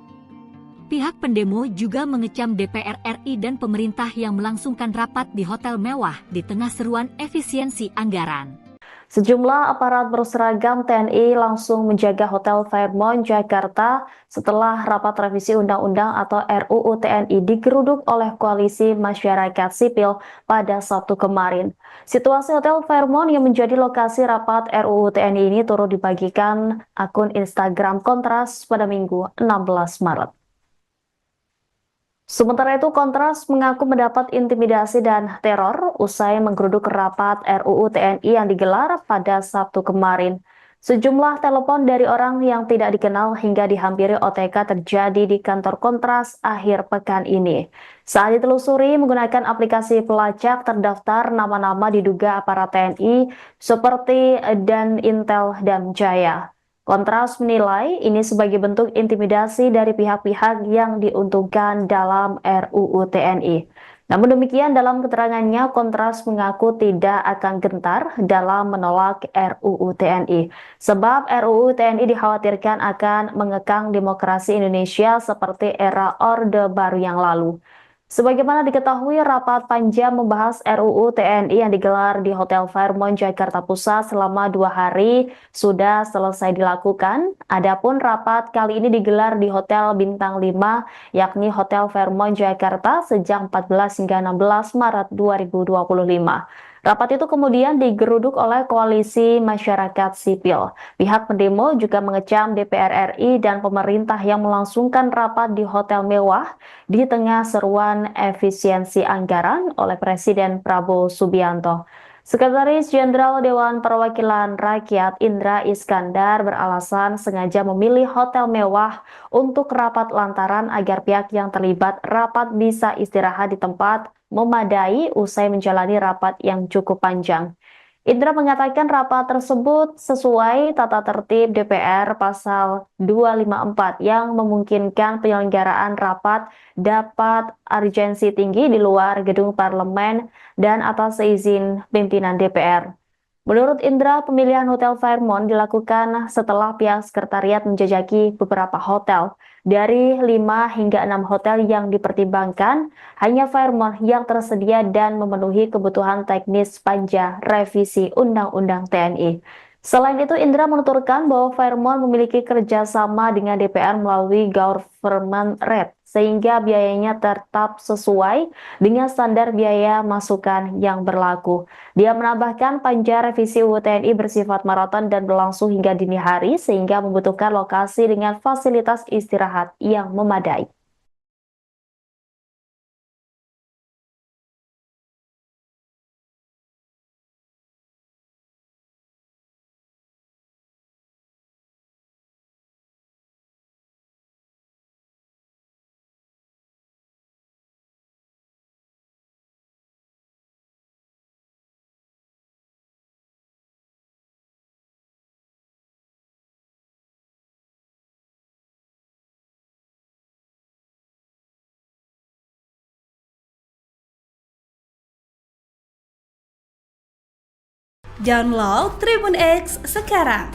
Pihak pendemo juga mengecam DPR RI dan pemerintah yang melangsungkan rapat di hotel mewah di tengah seruan efisiensi anggaran. Sejumlah aparat berseragam TNI langsung menjaga Hotel Fairmont Jakarta setelah rapat revisi Undang-Undang atau RUU TNI digeruduk oleh Koalisi Masyarakat Sipil pada Sabtu kemarin. Situasi Hotel Fairmont yang menjadi lokasi rapat RUU TNI ini turut dibagikan akun Instagram Kontras pada Minggu 16 Maret. Sementara itu, Kontras mengaku mendapat intimidasi dan teror usai menggeruduk rapat RUU TNI yang digelar pada Sabtu kemarin. Sejumlah telepon dari orang yang tidak dikenal hingga dihampiri OTK terjadi di kantor Kontras akhir pekan ini. Saat ditelusuri menggunakan aplikasi pelacak, terdaftar nama-nama diduga aparat TNI seperti Dan Intel dan Jaya. Kontras menilai ini sebagai bentuk intimidasi dari pihak-pihak yang diuntungkan dalam RUU TNI. Namun demikian, dalam keterangannya, Kontras mengaku tidak akan gentar dalam menolak RUU TNI. Sebab RUU TNI dikhawatirkan akan mengekang demokrasi Indonesia seperti era Orde Baru yang lalu. Sebagaimana diketahui, rapat panjang membahas RUU TNI yang digelar di Hotel Fairmont, Jakarta Pusat selama 2 hari sudah selesai dilakukan. Adapun rapat kali ini digelar di Hotel Bintang 5, yakni Hotel Fairmont, Jakarta sejak 14 hingga 16 Maret 2025. Rapat itu kemudian digeruduk oleh koalisi masyarakat sipil. Pihak pendemo juga mengecam DPR RI dan pemerintah yang melangsungkan rapat di hotel mewah di tengah seruan efisiensi anggaran oleh Presiden Prabowo Subianto. Sekretaris Jenderal Dewan Perwakilan Rakyat Indra Iskandar beralasan sengaja memilih hotel mewah untuk rapat lantaran agar pihak yang terlibat rapat bisa istirahat di tempat memadai usai menjalani rapat yang cukup panjang. Indra mengatakan rapat tersebut sesuai tata tertib DPR pasal 254 yang memungkinkan penyelenggaraan rapat dapat urgensi tinggi di luar gedung parlemen dan atas izin pimpinan DPR. Menurut Indra, pemilihan Hotel Fairmont dilakukan setelah pihak sekretariat menjajaki beberapa hotel. Dari 5 hingga 6 hotel yang dipertimbangkan, hanya Fairmont yang tersedia dan memenuhi kebutuhan teknis panja revisi Undang-Undang TNI. Selain itu, Indra menuturkan bahwa Fairmont memiliki kerjasama dengan DPR melalui government rate, sehingga biayanya tetap sesuai dengan standar biaya masukan yang berlaku. Dia menambahkan panja revisi UU TNI bersifat maraton dan berlangsung hingga dini hari, sehingga membutuhkan lokasi dengan fasilitas istirahat yang memadai. Download Tribun X sekarang,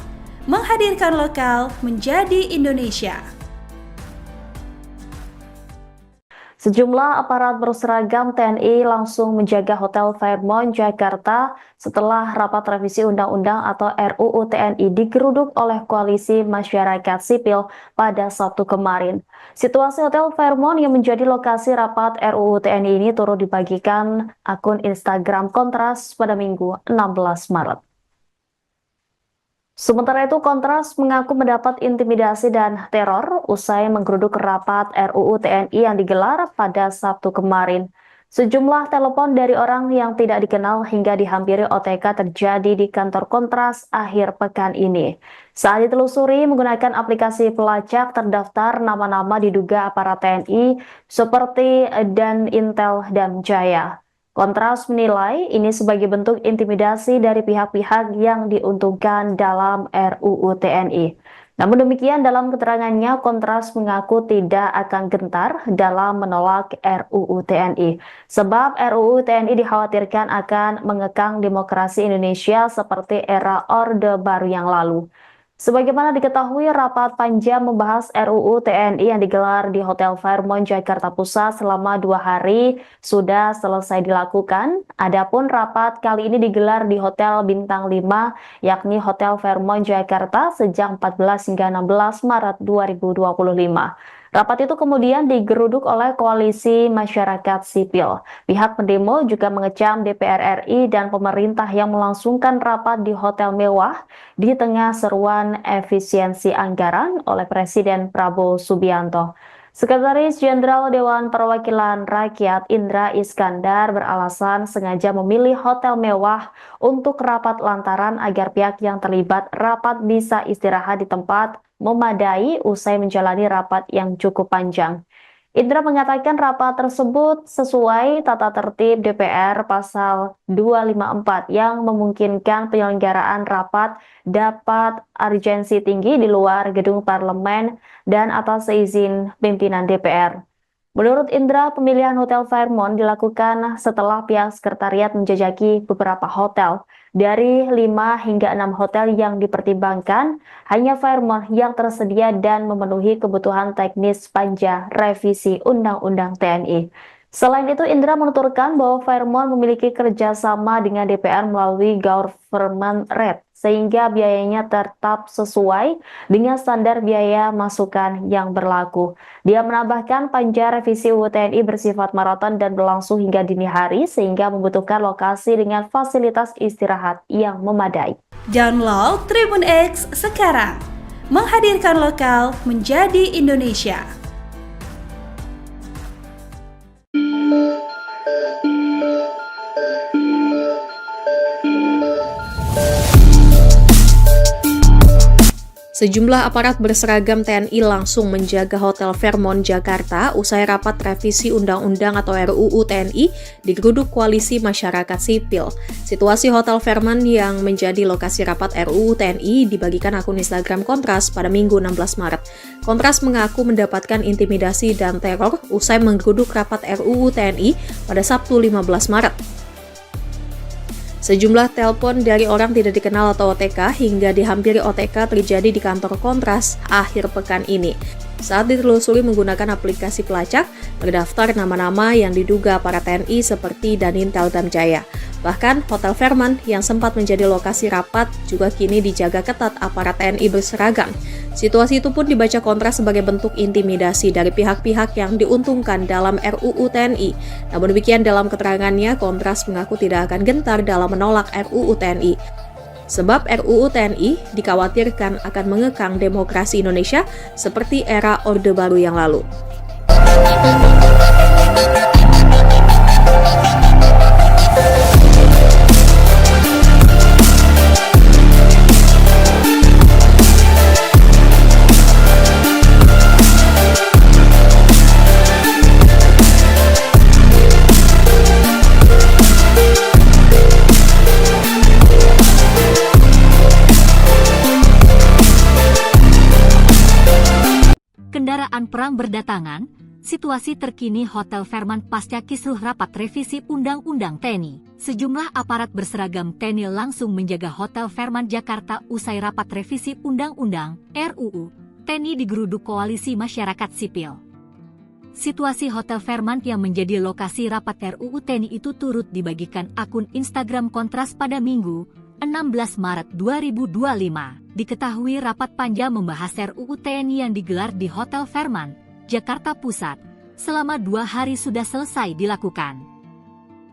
menghadirkan lokal menjadi Indonesia. Sejumlah aparat berseragam TNI langsung menjaga Hotel Fairmont, Jakarta setelah rapat revisi Undang-Undang atau RUU TNI digeruduk oleh koalisi masyarakat sipil pada Sabtu kemarin. Situasi Hotel Fairmont yang menjadi lokasi rapat RUU TNI ini turut dibagikan akun Instagram Kontras pada Minggu 16 Maret. Sementara itu, Kontras mengaku mendapat intimidasi dan teror usai menggeruduk rapat RUU TNI yang digelar pada Sabtu kemarin. Sejumlah telepon dari orang yang tidak dikenal hingga dihampiri OTK terjadi di kantor Kontras akhir pekan ini. Saat ditelusuri menggunakan aplikasi pelacak, terdaftar nama-nama diduga aparat TNI seperti Dan Intel dan Jaya. Kontras menilai ini sebagai bentuk intimidasi dari pihak-pihak yang diuntungkan dalam RUU TNI. Namun demikian, dalam keterangannya, Kontras mengaku tidak akan gentar dalam menolak RUU TNI. Sebab RUU TNI dikhawatirkan akan mengekang demokrasi Indonesia seperti era Orde Baru yang lalu. Sebagaimana diketahui, rapat panjang membahas RUU TNI yang digelar di Hotel Fairmont, Jakarta Pusat selama 2 hari sudah selesai dilakukan. Adapun rapat kali ini digelar di Hotel Bintang 5, yakni Hotel Fairmont, Jakarta sejak 14 hingga 16 Maret 2025. Rapat itu kemudian digeruduk oleh koalisi masyarakat sipil. Pihak pendemo juga mengecam DPR RI dan pemerintah yang melangsungkan rapat di hotel mewah di tengah seruan efisiensi anggaran oleh Presiden Prabowo Subianto. Sekretaris Jenderal Dewan Perwakilan Rakyat Indra Iskandar beralasan sengaja memilih hotel mewah untuk rapat lantaran agar pihak yang terlibat rapat bisa istirahat di tempat memadai usai menjalani rapat yang cukup panjang. Indra mengatakan rapat tersebut sesuai tata tertib DPR pasal 254 yang memungkinkan penyelenggaraan rapat dapat urgensi tinggi di luar gedung parlemen dan atas izin pimpinan DPR. Menurut Indra, pemilihan Hotel Fairmont dilakukan setelah pihak sekretariat menjajaki beberapa hotel. Dari 5 hingga 6 hotel yang dipertimbangkan, hanya Fairmont yang tersedia dan memenuhi kebutuhan teknis panja revisi Undang-Undang TNI. Selain itu, Indra menuturkan bahwa Fairmont memiliki kerjasama dengan DPR melalui government rate, sehingga biayanya tetap sesuai dengan standar biaya masukan yang berlaku. Dia menambahkan panja revisi UU TNI bersifat maraton dan berlangsung hingga dini hari, sehingga membutuhkan lokasi dengan fasilitas istirahat yang memadai. Download Tribun X sekarang, menghadirkan lokal menjadi Indonesia. Sejumlah aparat berseragam TNI langsung menjaga Hotel Fairmont Jakarta usai rapat revisi Undang-Undang atau RUU TNI digeruduk Koalisi Masyarakat Sipil. Situasi Hotel Fairmont yang menjadi lokasi rapat RUU TNI dibagikan akun Instagram Kontras pada Minggu 16 Maret. Kontras mengaku mendapatkan intimidasi dan teror usai menggeruduk rapat RUU TNI pada Sabtu 15 Maret. Sejumlah telepon dari orang tidak dikenal atau OTK hingga dihampiri OTK terjadi di kantor Kontras akhir pekan ini. Saat ditelusuri menggunakan aplikasi pelacak, terdaftar nama-nama yang diduga para TNI seperti Danintel Damjaya. Bahkan, Hotel Fairmont yang sempat menjadi lokasi rapat juga kini dijaga ketat aparat TNI berseragam. Situasi itu pun dibaca Kontras sebagai bentuk intimidasi dari pihak-pihak yang diuntungkan dalam RUU TNI. Namun demikian dalam keterangannya, Kontras mengaku tidak akan gentar dalam menolak RUU TNI. Sebab RUU TNI dikhawatirkan akan mengekang demokrasi Indonesia seperti era Orde Baru yang lalu. Kendaraan perang berdatangan, situasi terkini Hotel Fairmont pasca kisruh rapat revisi Undang-Undang TNI. Sejumlah aparat berseragam TNI langsung menjaga Hotel Fairmont Jakarta usai rapat revisi Undang-Undang RUU TNI digeruduk Koalisi Masyarakat Sipil. Situasi Hotel Fairmont yang menjadi lokasi rapat RUU TNI itu turut dibagikan akun Instagram Kontras pada Minggu 16 Maret 2025. Diketahui rapat panja membahas RUU TNI yang digelar di Hotel Fairmont, Jakarta Pusat, selama 2 hari sudah selesai dilakukan.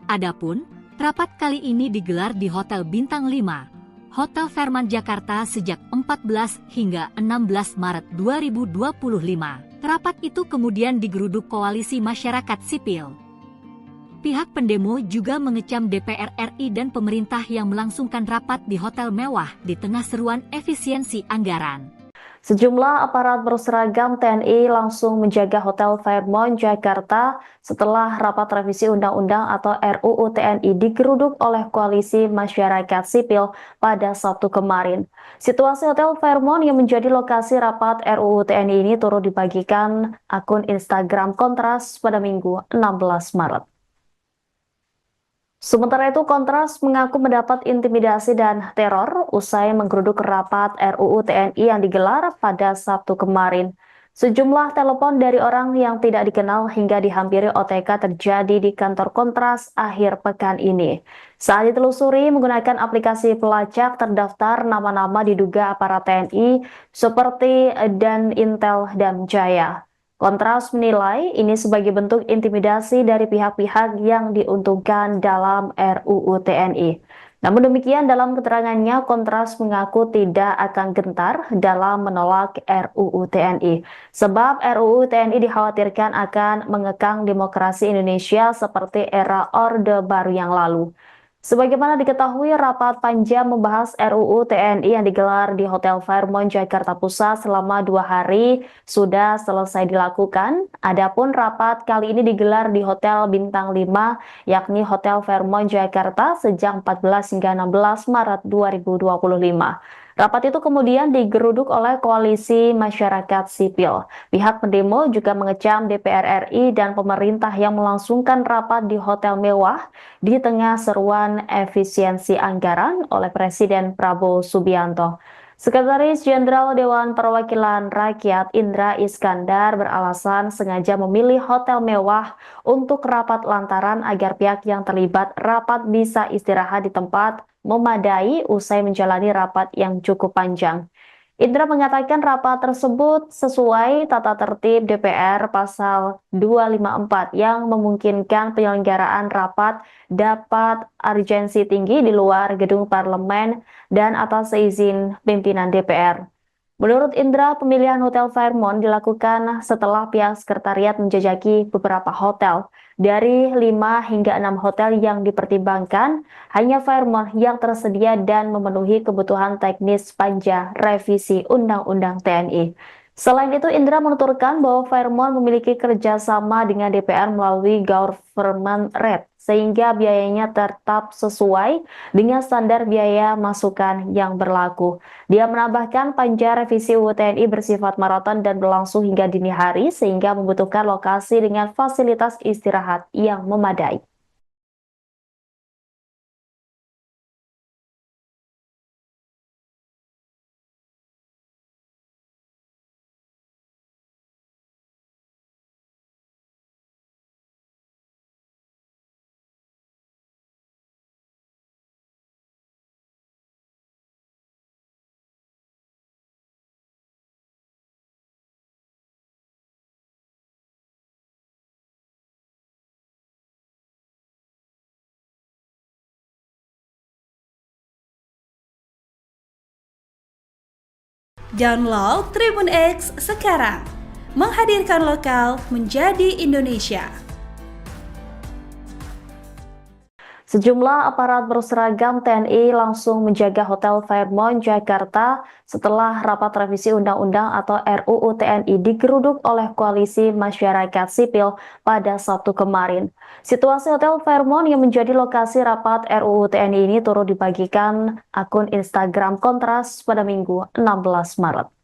Adapun, rapat kali ini digelar di Hotel Bintang 5, Hotel Fairmont Jakarta sejak 14 hingga 16 Maret 2025. Rapat itu kemudian digeruduk Koalisi Masyarakat Sipil. Pihak pendemo juga mengecam DPR RI dan pemerintah yang melangsungkan rapat di hotel mewah di tengah seruan efisiensi anggaran. Sejumlah aparat berseragam TNI langsung menjaga Hotel Fairmont Jakarta setelah rapat revisi Undang-Undang atau RUU TNI digeruduk oleh Koalisi Masyarakat Sipil pada Sabtu kemarin. Situasi Hotel Fairmont yang menjadi lokasi rapat RUU TNI ini turut dibagikan akun Instagram Kontras pada Minggu 16 Maret. Sementara itu, Kontras mengaku mendapat intimidasi dan teror usai menggeruduk rapat RUU TNI yang digelar pada Sabtu kemarin. Sejumlah telepon dari orang yang tidak dikenal hingga dihampiri OTK terjadi di kantor Kontras akhir pekan ini. Saat ditelusuri menggunakan aplikasi pelacak, terdaftar nama-nama diduga aparat TNI seperti Danintel Damjaya. Kontras menilai ini sebagai bentuk intimidasi dari pihak-pihak yang diuntungkan dalam RUU TNI. Namun demikian, dalam keterangannya, Kontras mengaku tidak akan gentar dalam menolak RUU TNI. Sebab RUU TNI dikhawatirkan akan mengekang demokrasi Indonesia seperti era Orde Baru yang lalu. Sebagaimana diketahui, rapat panjang membahas RUU TNI yang digelar di Hotel Fairmont, Jakarta Pusat selama 2 hari sudah selesai dilakukan. Adapun rapat kali ini digelar di Hotel Bintang 5, yakni Hotel Fairmont, Jakarta sejak 14 hingga 16 Maret 2025. Rapat itu kemudian digeruduk oleh Koalisi Masyarakat Sipil. Pihak pendemo juga mengecam DPR RI dan pemerintah yang melangsungkan rapat di hotel mewah di tengah seruan efisiensi anggaran oleh Presiden Prabowo Subianto. Sekretaris Jenderal Dewan Perwakilan Rakyat Indra Iskandar beralasan sengaja memilih hotel mewah untuk rapat lantaran agar pihak yang terlibat rapat bisa istirahat di tempat memadai usai menjalani rapat yang cukup panjang. Indra mengatakan rapat tersebut sesuai tata tertib DPR pasal 254 yang memungkinkan penyelenggaraan rapat dapat urgensi tinggi di luar gedung parlemen dan atas izin pimpinan DPR. Menurut Indra, pemilihan Hotel Fairmont dilakukan setelah pihak sekretariat menjajaki beberapa hotel. Dari 5 hingga 6 hotel yang dipertimbangkan, hanya Fairmont yang tersedia dan memenuhi kebutuhan teknis panja revisi Undang-Undang TNI. Selain itu, Indra menuturkan bahwa Fairmont memiliki kerjasama dengan DPR melalui government rate, sehingga biayanya tetap sesuai dengan standar biaya masukan yang berlaku. Dia menambahkan panja revisi UU TNI bersifat maraton dan berlangsung hingga dini hari, sehingga membutuhkan lokasi dengan fasilitas istirahat yang memadai. Download Tribun X sekarang, menghadirkan lokal menjadi Indonesia. Sejumlah aparat berseragam TNI langsung menjaga Hotel Fairmont, Jakarta setelah rapat revisi Undang-Undang atau RUU TNI digeruduk oleh Koalisi Masyarakat Sipil pada Sabtu kemarin. Situasi Hotel Fairmont yang menjadi lokasi rapat RUU TNI ini turut dibagikan akun Instagram Kontras pada Minggu 16 Maret.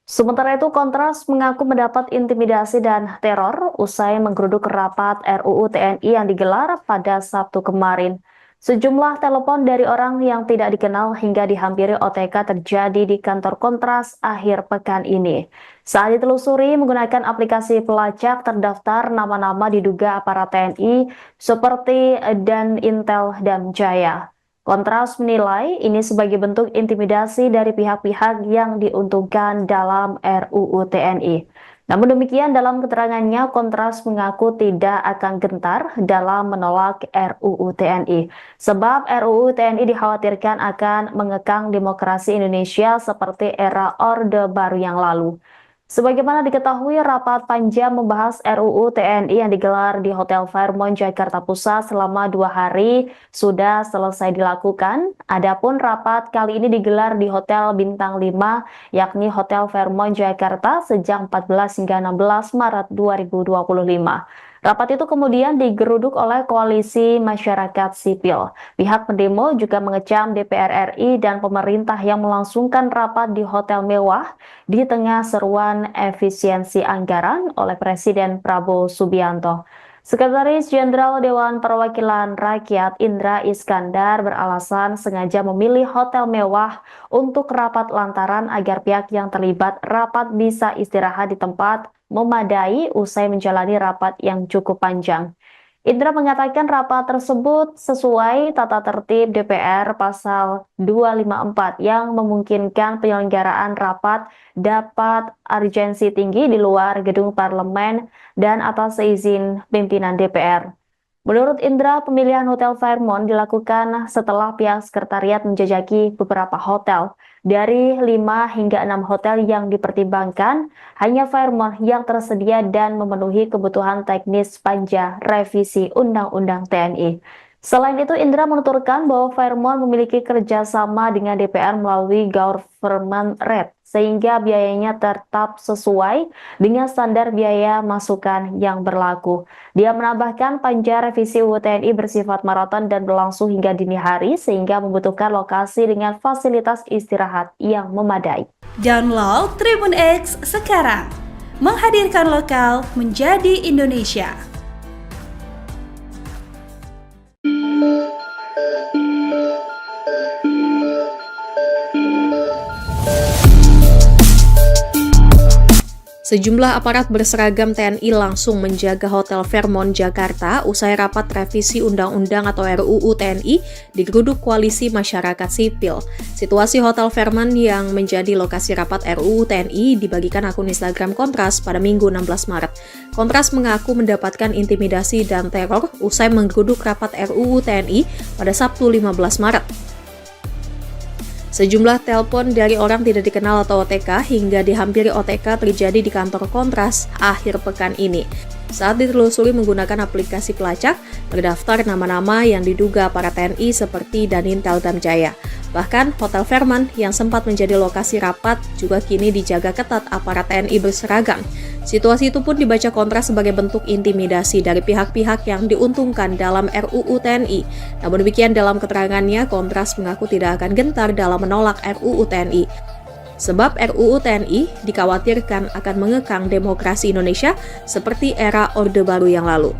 Sementara itu, Kontras mengaku mendapat intimidasi dan teror usai menggeruduk rapat RUU TNI yang digelar pada Sabtu kemarin. Sejumlah telepon dari orang yang tidak dikenal hingga dihampiri OTK terjadi di kantor Kontras akhir pekan ini. Saat ditelusuri menggunakan aplikasi pelacak terdaftar nama-nama diduga aparat TNI seperti Dan Intel dan Jaya. Kontras menilai ini sebagai bentuk intimidasi dari pihak-pihak yang diuntungkan dalam RUU TNI. Namun demikian, dalam keterangannya, Kontras mengaku tidak akan gentar dalam menolak RUU TNI. Sebab RUU TNI dikhawatirkan akan mengekang demokrasi Indonesia seperti era Orde Baru yang lalu. Sebagaimana diketahui, rapat panjang membahas RUU TNI yang digelar di Hotel Fairmont, Jakarta Pusat selama 2 hari sudah selesai dilakukan. Adapun rapat kali ini digelar di Hotel Bintang 5, yakni Hotel Fairmont, Jakarta sejak 14 hingga 16 Maret 2025. Rapat itu kemudian digeruduk oleh Koalisi Masyarakat Sipil. Pihak pendemo juga mengecam DPR RI dan pemerintah yang melangsungkan rapat di hotel mewah di tengah seruan efisiensi anggaran oleh Presiden Prabowo Subianto. Sekretaris Jenderal Dewan Perwakilan Rakyat Indra Iskandar beralasan sengaja memilih hotel mewah untuk rapat lantaran agar pihak yang terlibat rapat bisa istirahat di tempat memadai usai menjalani rapat yang cukup panjang. Indra mengatakan rapat tersebut sesuai tata tertib DPR pasal 254 yang memungkinkan penyelenggaraan rapat dapat urgensi tinggi di luar gedung parlemen dan atas izin pimpinan DPR. Menurut Indra, pemilihan Hotel Fairmont dilakukan setelah pihak sekretariat menjajaki beberapa hotel. Dari 5 hingga 6 hotel yang dipertimbangkan, hanya Fairmont yang tersedia dan memenuhi kebutuhan teknis panja revisi Undang-Undang TNI. Selain itu, Indra menuturkan bahwa Fairmont memiliki kerjasama dengan DPR melalui government rate, sehingga biayanya tetap sesuai dengan standar biaya masukan yang berlaku. Dia menambahkan panja revisi UU TNI bersifat maraton dan berlangsung hingga dini hari, sehingga membutuhkan lokasi dengan fasilitas istirahat yang memadai. Download Tribun X sekarang, menghadirkan lokal menjadi Indonesia. Sejumlah aparat berseragam TNI langsung menjaga Hotel Fairmont Jakarta usai rapat revisi Undang-Undang atau RUU TNI digeruduk Koalisi Masyarakat Sipil. Situasi Hotel Fairmont yang menjadi lokasi rapat RUU TNI dibagikan akun Instagram Kontras pada Minggu 16 Maret. Kontras mengaku mendapatkan intimidasi dan teror usai menggeruduk rapat RUU TNI pada Sabtu 15 Maret. Sejumlah telepon dari orang tidak dikenal atau OTK hingga dihampiri OTK terjadi di kantor Kontras akhir pekan ini. Saat ditelusuri menggunakan aplikasi pelacak, terdaftar nama-nama yang diduga para TNI seperti Danintel Damjaya. Bahkan, Hotel Fairmont yang sempat menjadi lokasi rapat juga kini dijaga ketat aparat TNI berseragam. Situasi itu pun dibaca Kontras sebagai bentuk intimidasi dari pihak-pihak yang diuntungkan dalam RUU TNI. Namun demikian dalam keterangannya, Kontras mengaku tidak akan gentar dalam menolak RUU TNI. Sebab RUU TNI dikhawatirkan akan mengekang demokrasi Indonesia seperti era Orde Baru yang lalu.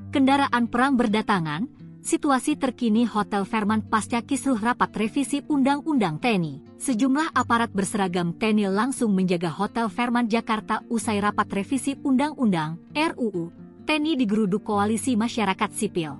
Kendaraan perang berdatangan, situasi terkini Hotel Fairmont pasca kisruh rapat revisi Undang-Undang TNI. Sejumlah aparat berseragam TNI langsung menjaga Hotel Fairmont Jakarta usai rapat revisi Undang-Undang RUU TNI digeruduk Koalisi Masyarakat Sipil.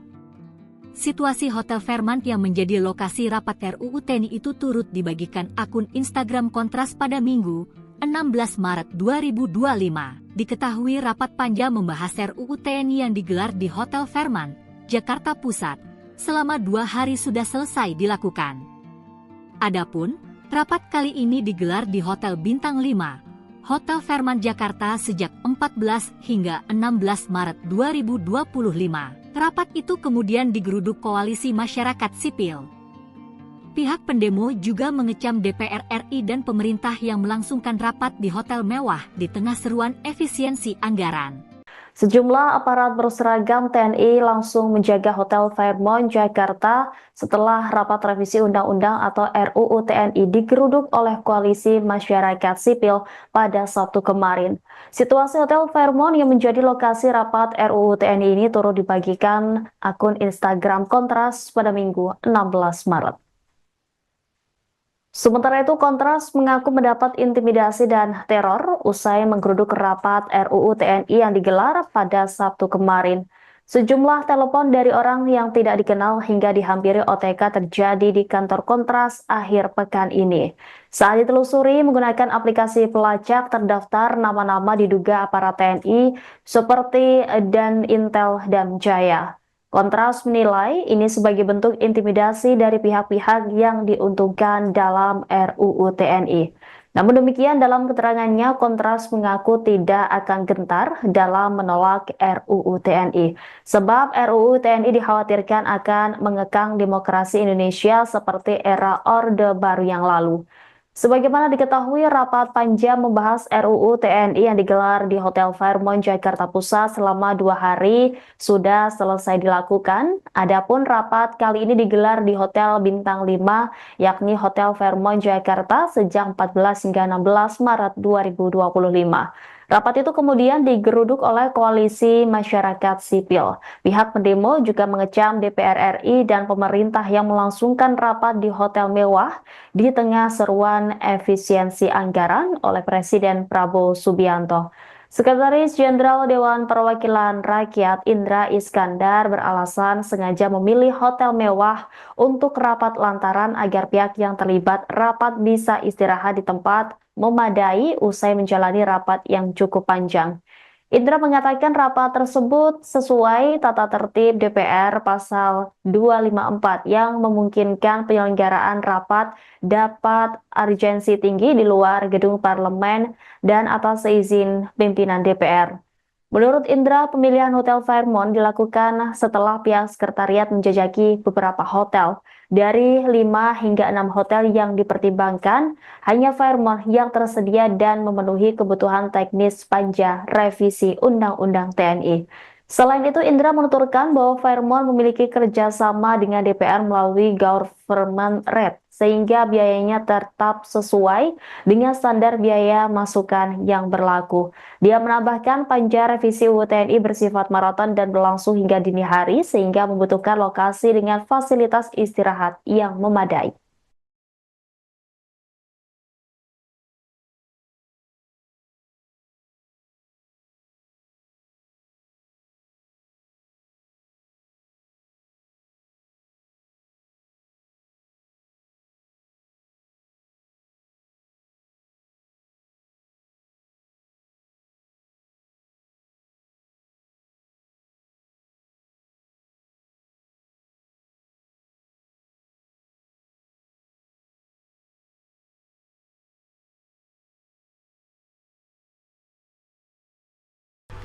Situasi Hotel Fairmont yang menjadi lokasi rapat RUU TNI itu turut dibagikan akun Instagram Kontras pada Minggu 16 Maret 2025. Diketahui rapat panja membahas RUU TNI yang digelar di Hotel Fairmont, Jakarta Pusat, selama 2 hari sudah selesai dilakukan. Adapun, rapat kali ini digelar di Hotel Bintang 5, Hotel Fairmont Jakarta sejak 14 hingga 16 Maret 2025. Rapat itu kemudian digeruduk Koalisi Masyarakat Sipil. Pihak pendemo juga mengecam DPR RI dan pemerintah yang melangsungkan rapat di hotel mewah di tengah seruan efisiensi anggaran. Sejumlah aparat berseragam TNI langsung menjaga Hotel Fairmont Jakarta setelah rapat revisi Undang-Undang atau RUU TNI digeruduk oleh Koalisi Masyarakat Sipil pada Sabtu kemarin. Situasi Hotel Fairmont yang menjadi lokasi rapat RUU TNI ini turut dibagikan akun Instagram Kontras pada Minggu 16 Maret. Sementara itu, Kontras mengaku mendapat intimidasi dan teror usai menggeruduk rapat RUU TNI yang digelar pada Sabtu kemarin. Sejumlah telepon dari orang yang tidak dikenal hingga dihampiri OTK terjadi di kantor Kontras akhir pekan ini. Saat ditelusuri menggunakan aplikasi pelacak, terdaftar nama-nama diduga aparat TNI seperti Danintel Damjaya. Kontras menilai ini sebagai bentuk intimidasi dari pihak-pihak yang diuntungkan dalam RUU TNI. Namun demikian dalam keterangannya, Kontras mengaku tidak akan gentar dalam menolak RUU TNI. Sebab RUU TNI dikhawatirkan akan mengekang demokrasi Indonesia seperti era Orde Baru yang lalu. Sebagaimana diketahui, rapat panja membahas RUU TNI yang digelar di Hotel Fairmont Jakarta Pusat selama 2 hari sudah selesai dilakukan. Adapun rapat kali ini digelar di Hotel Bintang 5, yakni Hotel Fairmont Jakarta sejak 14 hingga 16 Maret 2025. Rapat itu kemudian digeruduk oleh koalisi masyarakat sipil. Pihak pendemo juga mengecam DPR RI dan pemerintah yang melangsungkan rapat di hotel mewah di tengah seruan efisiensi anggaran oleh Presiden Prabowo Subianto. Sekretaris Jenderal Dewan Perwakilan Rakyat Indra Iskandar beralasan sengaja memilih hotel mewah untuk rapat lantaran agar pihak yang terlibat rapat bisa istirahat di tempat memadai usai menjalani rapat yang cukup panjang. Indra mengatakan rapat tersebut sesuai tata tertib DPR pasal 254 yang memungkinkan penyelenggaraan rapat dapat urgensi tinggi di luar gedung parlemen dan atas izin pimpinan DPR. Menurut Indra, pemilihan Hotel Fairmont dilakukan setelah pihak sekretariat menjajaki beberapa hotel. Dari 5 hingga 6 hotel yang dipertimbangkan, hanya Fairmont yang tersedia dan memenuhi kebutuhan teknis panja revisi Undang-Undang TNI. Selain itu, Indra menuturkan bahwa Fairmont memiliki kerjasama dengan DPR melalui government rate, sehingga biayanya tetap sesuai dengan standar biaya masukan yang berlaku. Dia menambahkan panja revisi UU TNI bersifat maraton dan berlangsung hingga dini hari, sehingga membutuhkan lokasi dengan fasilitas istirahat yang memadai.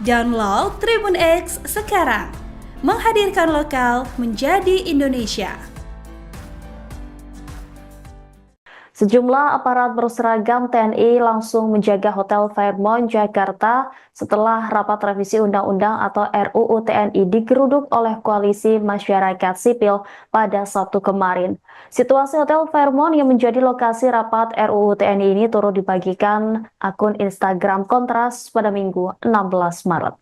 Download Tribun X sekarang, menghadirkan lokal menjadi Indonesia. Sejumlah aparat berseragam TNI langsung menjaga Hotel Fairmont Jakarta setelah rapat revisi Undang-Undang atau RUU TNI digeruduk oleh koalisi masyarakat sipil pada Sabtu kemarin. Situasi Hotel Fairmont yang menjadi lokasi rapat RUU TNI ini turut dibagikan akun Instagram Kontras pada Minggu 16 Maret.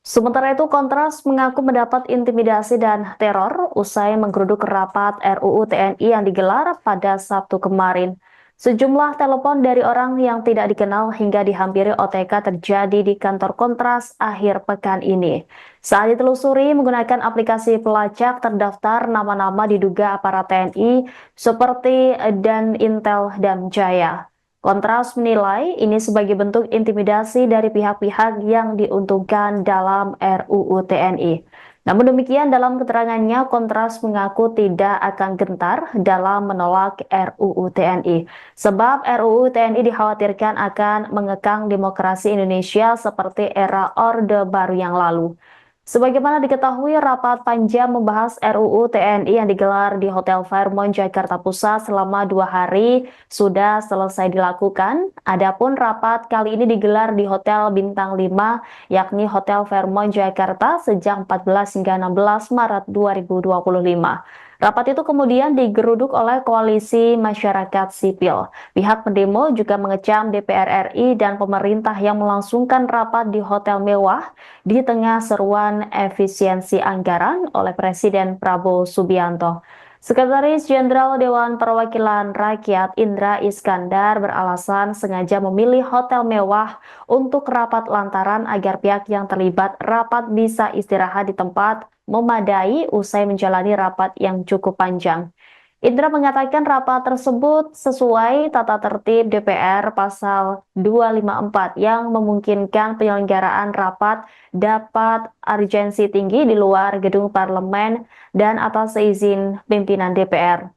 Sementara itu, Kontras mengaku mendapat intimidasi dan teror usai menggeruduk rapat RUU TNI yang digelar pada Sabtu kemarin. Sejumlah telepon dari orang yang tidak dikenal hingga dihampiri OTK terjadi di kantor Kontras akhir pekan ini. Saat ditelusuri menggunakan aplikasi pelacak terdaftar nama-nama diduga aparat TNI seperti Dan Intel dan Jaya. Kontras menilai ini sebagai bentuk intimidasi dari pihak-pihak yang diuntungkan dalam RUU TNI. Namun demikian, dalam keterangannya, Kontras mengaku tidak akan gentar dalam menolak RUU TNI. Sebab RUU TNI dikhawatirkan akan mengekang demokrasi Indonesia seperti era Orde Baru yang lalu. Sebagaimana diketahui, rapat panjang membahas RUU TNI yang digelar di Hotel Fairmont Jakarta Pusat selama 2 hari sudah selesai dilakukan. Adapun rapat kali ini digelar di Hotel Bintang 5, yakni Hotel Fairmont Jakarta sejak 14 hingga 16 Maret 2025. Rapat itu kemudian digeruduk oleh koalisi masyarakat sipil. Pihak pendemo juga mengecam DPR RI dan pemerintah yang melangsungkan rapat di hotel mewah di tengah seruan efisiensi anggaran oleh Presiden Prabowo Subianto. Sekretaris Jenderal Dewan Perwakilan Rakyat Indra Iskandar beralasan sengaja memilih hotel mewah untuk rapat lantaran agar pihak yang terlibat rapat bisa istirahat di tempat memadai usai menjalani rapat yang cukup panjang. Indra mengatakan rapat tersebut sesuai tata tertib DPR pasal 254 yang memungkinkan penyelenggaraan rapat dapat urgensi tinggi di luar gedung parlemen dan atas izin pimpinan DPR.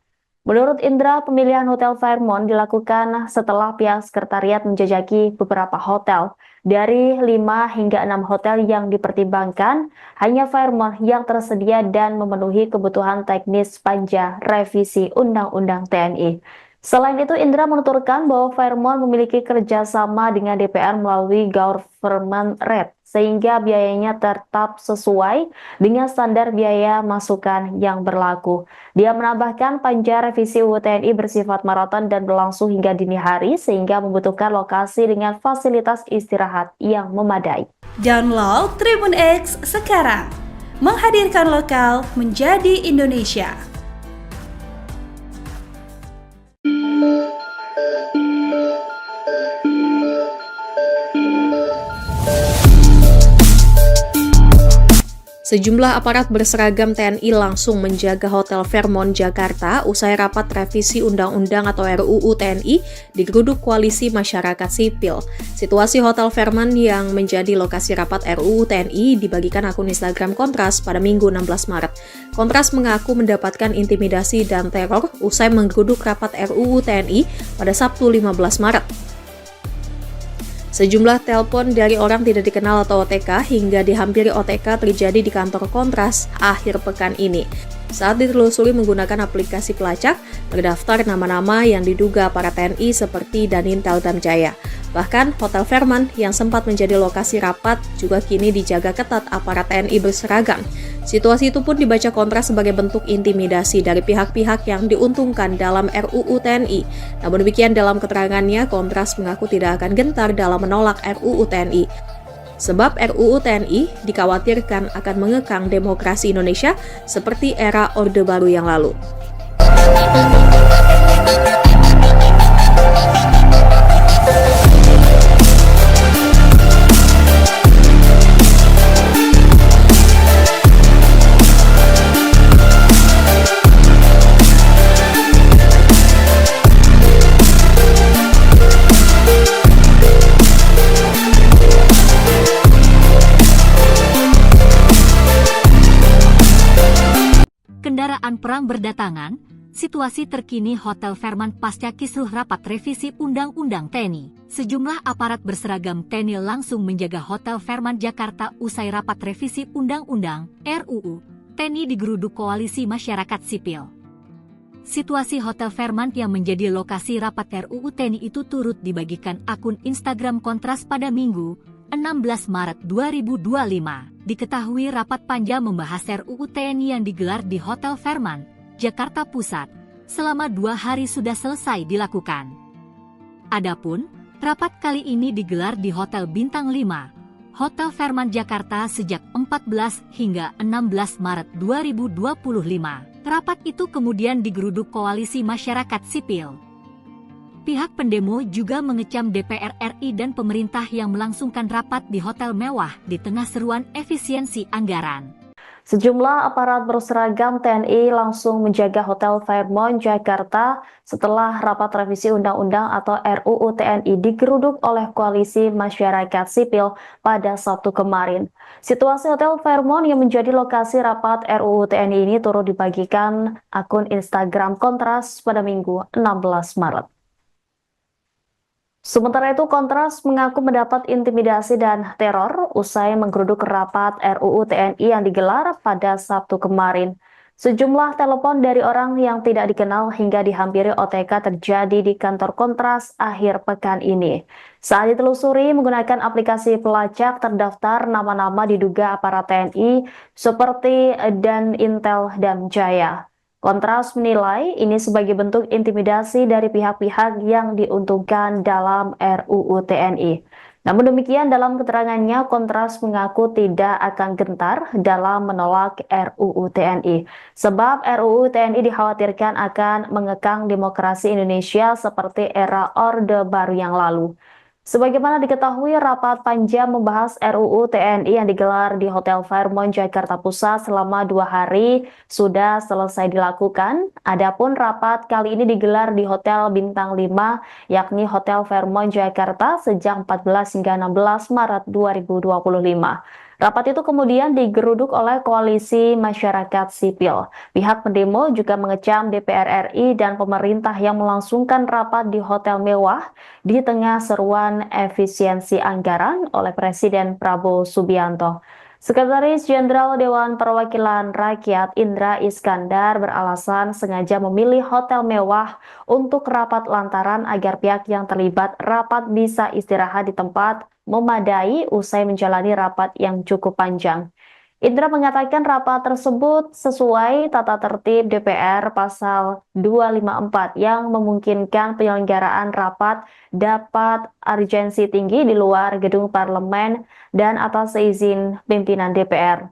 Menurut Indra, pemilihan Hotel Fairmont dilakukan setelah pihak sekretariat menjajaki beberapa hotel. Dari 5 hingga 6 hotel yang dipertimbangkan, hanya Fairmont yang tersedia dan memenuhi kebutuhan teknis panja revisi Undang-Undang TNI. Selain itu, Indra menuturkan bahwa Fairmont memiliki kerjasama dengan DPR melalui Government Rate, sehingga biayanya tetap sesuai dengan standar biaya masukan yang berlaku. Dia menambahkan panja revisi UU TNI bersifat maraton dan berlangsung hingga dini hari, sehingga membutuhkan lokasi dengan fasilitas istirahat yang memadai. Download Tribun X sekarang, menghadirkan lokal menjadi Indonesia. Sejumlah aparat berseragam TNI langsung menjaga Hotel Fairmont Jakarta usai rapat revisi Undang-Undang atau RUU TNI digeruduk Koalisi Masyarakat Sipil. Situasi Hotel Fairmont yang menjadi lokasi rapat RUU TNI dibagikan akun Instagram Kontras pada Minggu 16 Maret. Kontras mengaku mendapatkan intimidasi dan teror usai menggeruduk rapat RUU TNI pada Sabtu 15 Maret. Sejumlah telepon dari orang tidak dikenal atau OTK hingga dihampiri OTK terjadi di kantor Kontras akhir pekan ini. Saat ditelusuri menggunakan aplikasi pelacak, terdaftar nama-nama yang diduga para TNI seperti Danintel Damjaya. Bahkan, Hotel Fairmont yang sempat menjadi lokasi rapat juga kini dijaga ketat aparat TNI berseragam. Situasi itu pun dibaca Kontras sebagai bentuk intimidasi dari pihak-pihak yang diuntungkan dalam RUU TNI. Namun demikian dalam keterangannya, Kontras mengaku tidak akan gentar dalam menolak RUU TNI. Sebab RUU TNI dikhawatirkan akan mengekang demokrasi Indonesia seperti era Orde Baru yang lalu. Kendaraan perang berdatangan, situasi terkini Hotel Fairmont pasca kisruh rapat revisi Undang-Undang TNI. Sejumlah aparat berseragam TNI langsung menjaga Hotel Fairmont Jakarta usai rapat revisi Undang-Undang RUU TNI digeruduk Koalisi Masyarakat Sipil. Situasi Hotel Fairmont yang menjadi lokasi rapat RUU TNI itu turut dibagikan akun Instagram Kontras pada Minggu 16 Maret 2025. Diketahui rapat panja membahas RUU TNI yang digelar di Hotel Fairmont, Jakarta Pusat, selama 2 hari sudah selesai dilakukan. Adapun, rapat kali ini digelar di Hotel Bintang 5, Hotel Fairmont Jakarta sejak 14 hingga 16 Maret 2025. Rapat itu kemudian digeruduk Koalisi Masyarakat Sipil. Pihak pendemo juga mengecam DPR RI dan pemerintah yang melangsungkan rapat di hotel mewah di tengah seruan efisiensi anggaran. Sejumlah aparat berseragam TNI langsung menjaga Hotel Fairmont Jakarta setelah rapat revisi Undang-Undang atau RUU TNI digeruduk oleh Koalisi Masyarakat Sipil pada Sabtu kemarin. Situasi Hotel Fairmont yang menjadi lokasi rapat RUU TNI ini turut dibagikan akun Instagram Kontras pada Minggu 16 Maret. Sementara itu, Kontras mengaku mendapat intimidasi dan teror usai menggeruduk rapat RUU TNI yang digelar pada Sabtu kemarin. Sejumlah telepon dari orang yang tidak dikenal hingga dihampiri OTK terjadi di kantor Kontras akhir pekan ini. Saat ditelusuri menggunakan aplikasi pelacak, terdaftar nama-nama diduga aparat TNI seperti Danintel Damjaya. Kontras menilai ini sebagai bentuk intimidasi dari pihak-pihak yang diuntungkan dalam RUU TNI. Namun demikian dalam keterangannya, Kontras mengaku tidak akan gentar dalam menolak RUU TNI. Sebab RUU TNI dikhawatirkan akan mengekang demokrasi Indonesia seperti era Orde Baru yang lalu. Sebagaimana diketahui, rapat panja membahas RUU TNI yang digelar di Hotel Fairmont Jakarta Pusat selama 2 hari sudah selesai dilakukan. Adapun rapat kali ini digelar di Hotel Bintang 5, yakni Hotel Fairmont Jakarta sejak 14 hingga 16 Maret 2025. Rapat itu kemudian digeruduk oleh Koalisi Masyarakat Sipil. Pihak pendemo juga mengecam DPR RI dan pemerintah yang melangsungkan rapat di hotel mewah di tengah seruan efisiensi anggaran oleh Presiden Prabowo Subianto. Sekretaris Jenderal Dewan Perwakilan Rakyat Indra Iskandar beralasan sengaja memilih hotel mewah untuk rapat lantaran agar pihak yang terlibat rapat bisa istirahat di tempat memadai usai menjalani rapat yang cukup panjang. Indra mengatakan rapat tersebut sesuai tata tertib DPR pasal 254 yang memungkinkan penyelenggaraan rapat dapat urgensi tinggi di luar gedung parlemen dan atas seizin pimpinan DPR.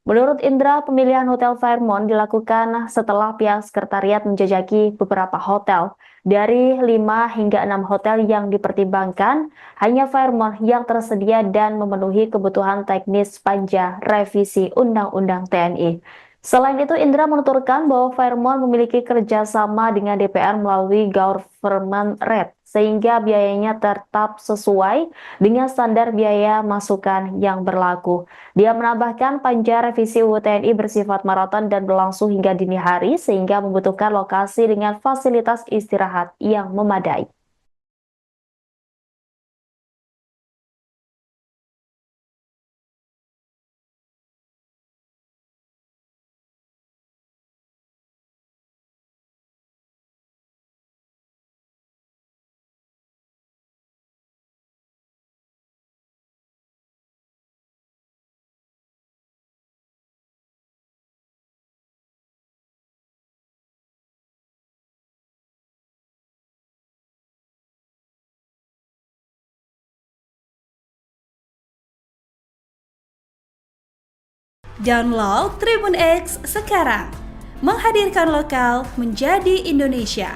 Menurut Indra, pemilihan Hotel Fairmont dilakukan setelah pihak sekretariat menjajaki beberapa hotel. Dari 5 hingga 6 hotel yang dipertimbangkan, hanya Fairmont yang tersedia dan memenuhi kebutuhan teknis panja revisi Undang-Undang TNI. Selain itu, Indra menuturkan bahwa Fairmont memiliki kerjasama dengan DPR melalui government rate, sehingga biayanya tetap sesuai dengan standar biaya masukan yang berlaku. Dia menambahkan panja revisi UU TNI bersifat maraton dan berlangsung hingga dini hari, sehingga membutuhkan lokasi dengan fasilitas istirahat yang memadai. Download Tribun X sekarang, menghadirkan lokal menjadi Indonesia.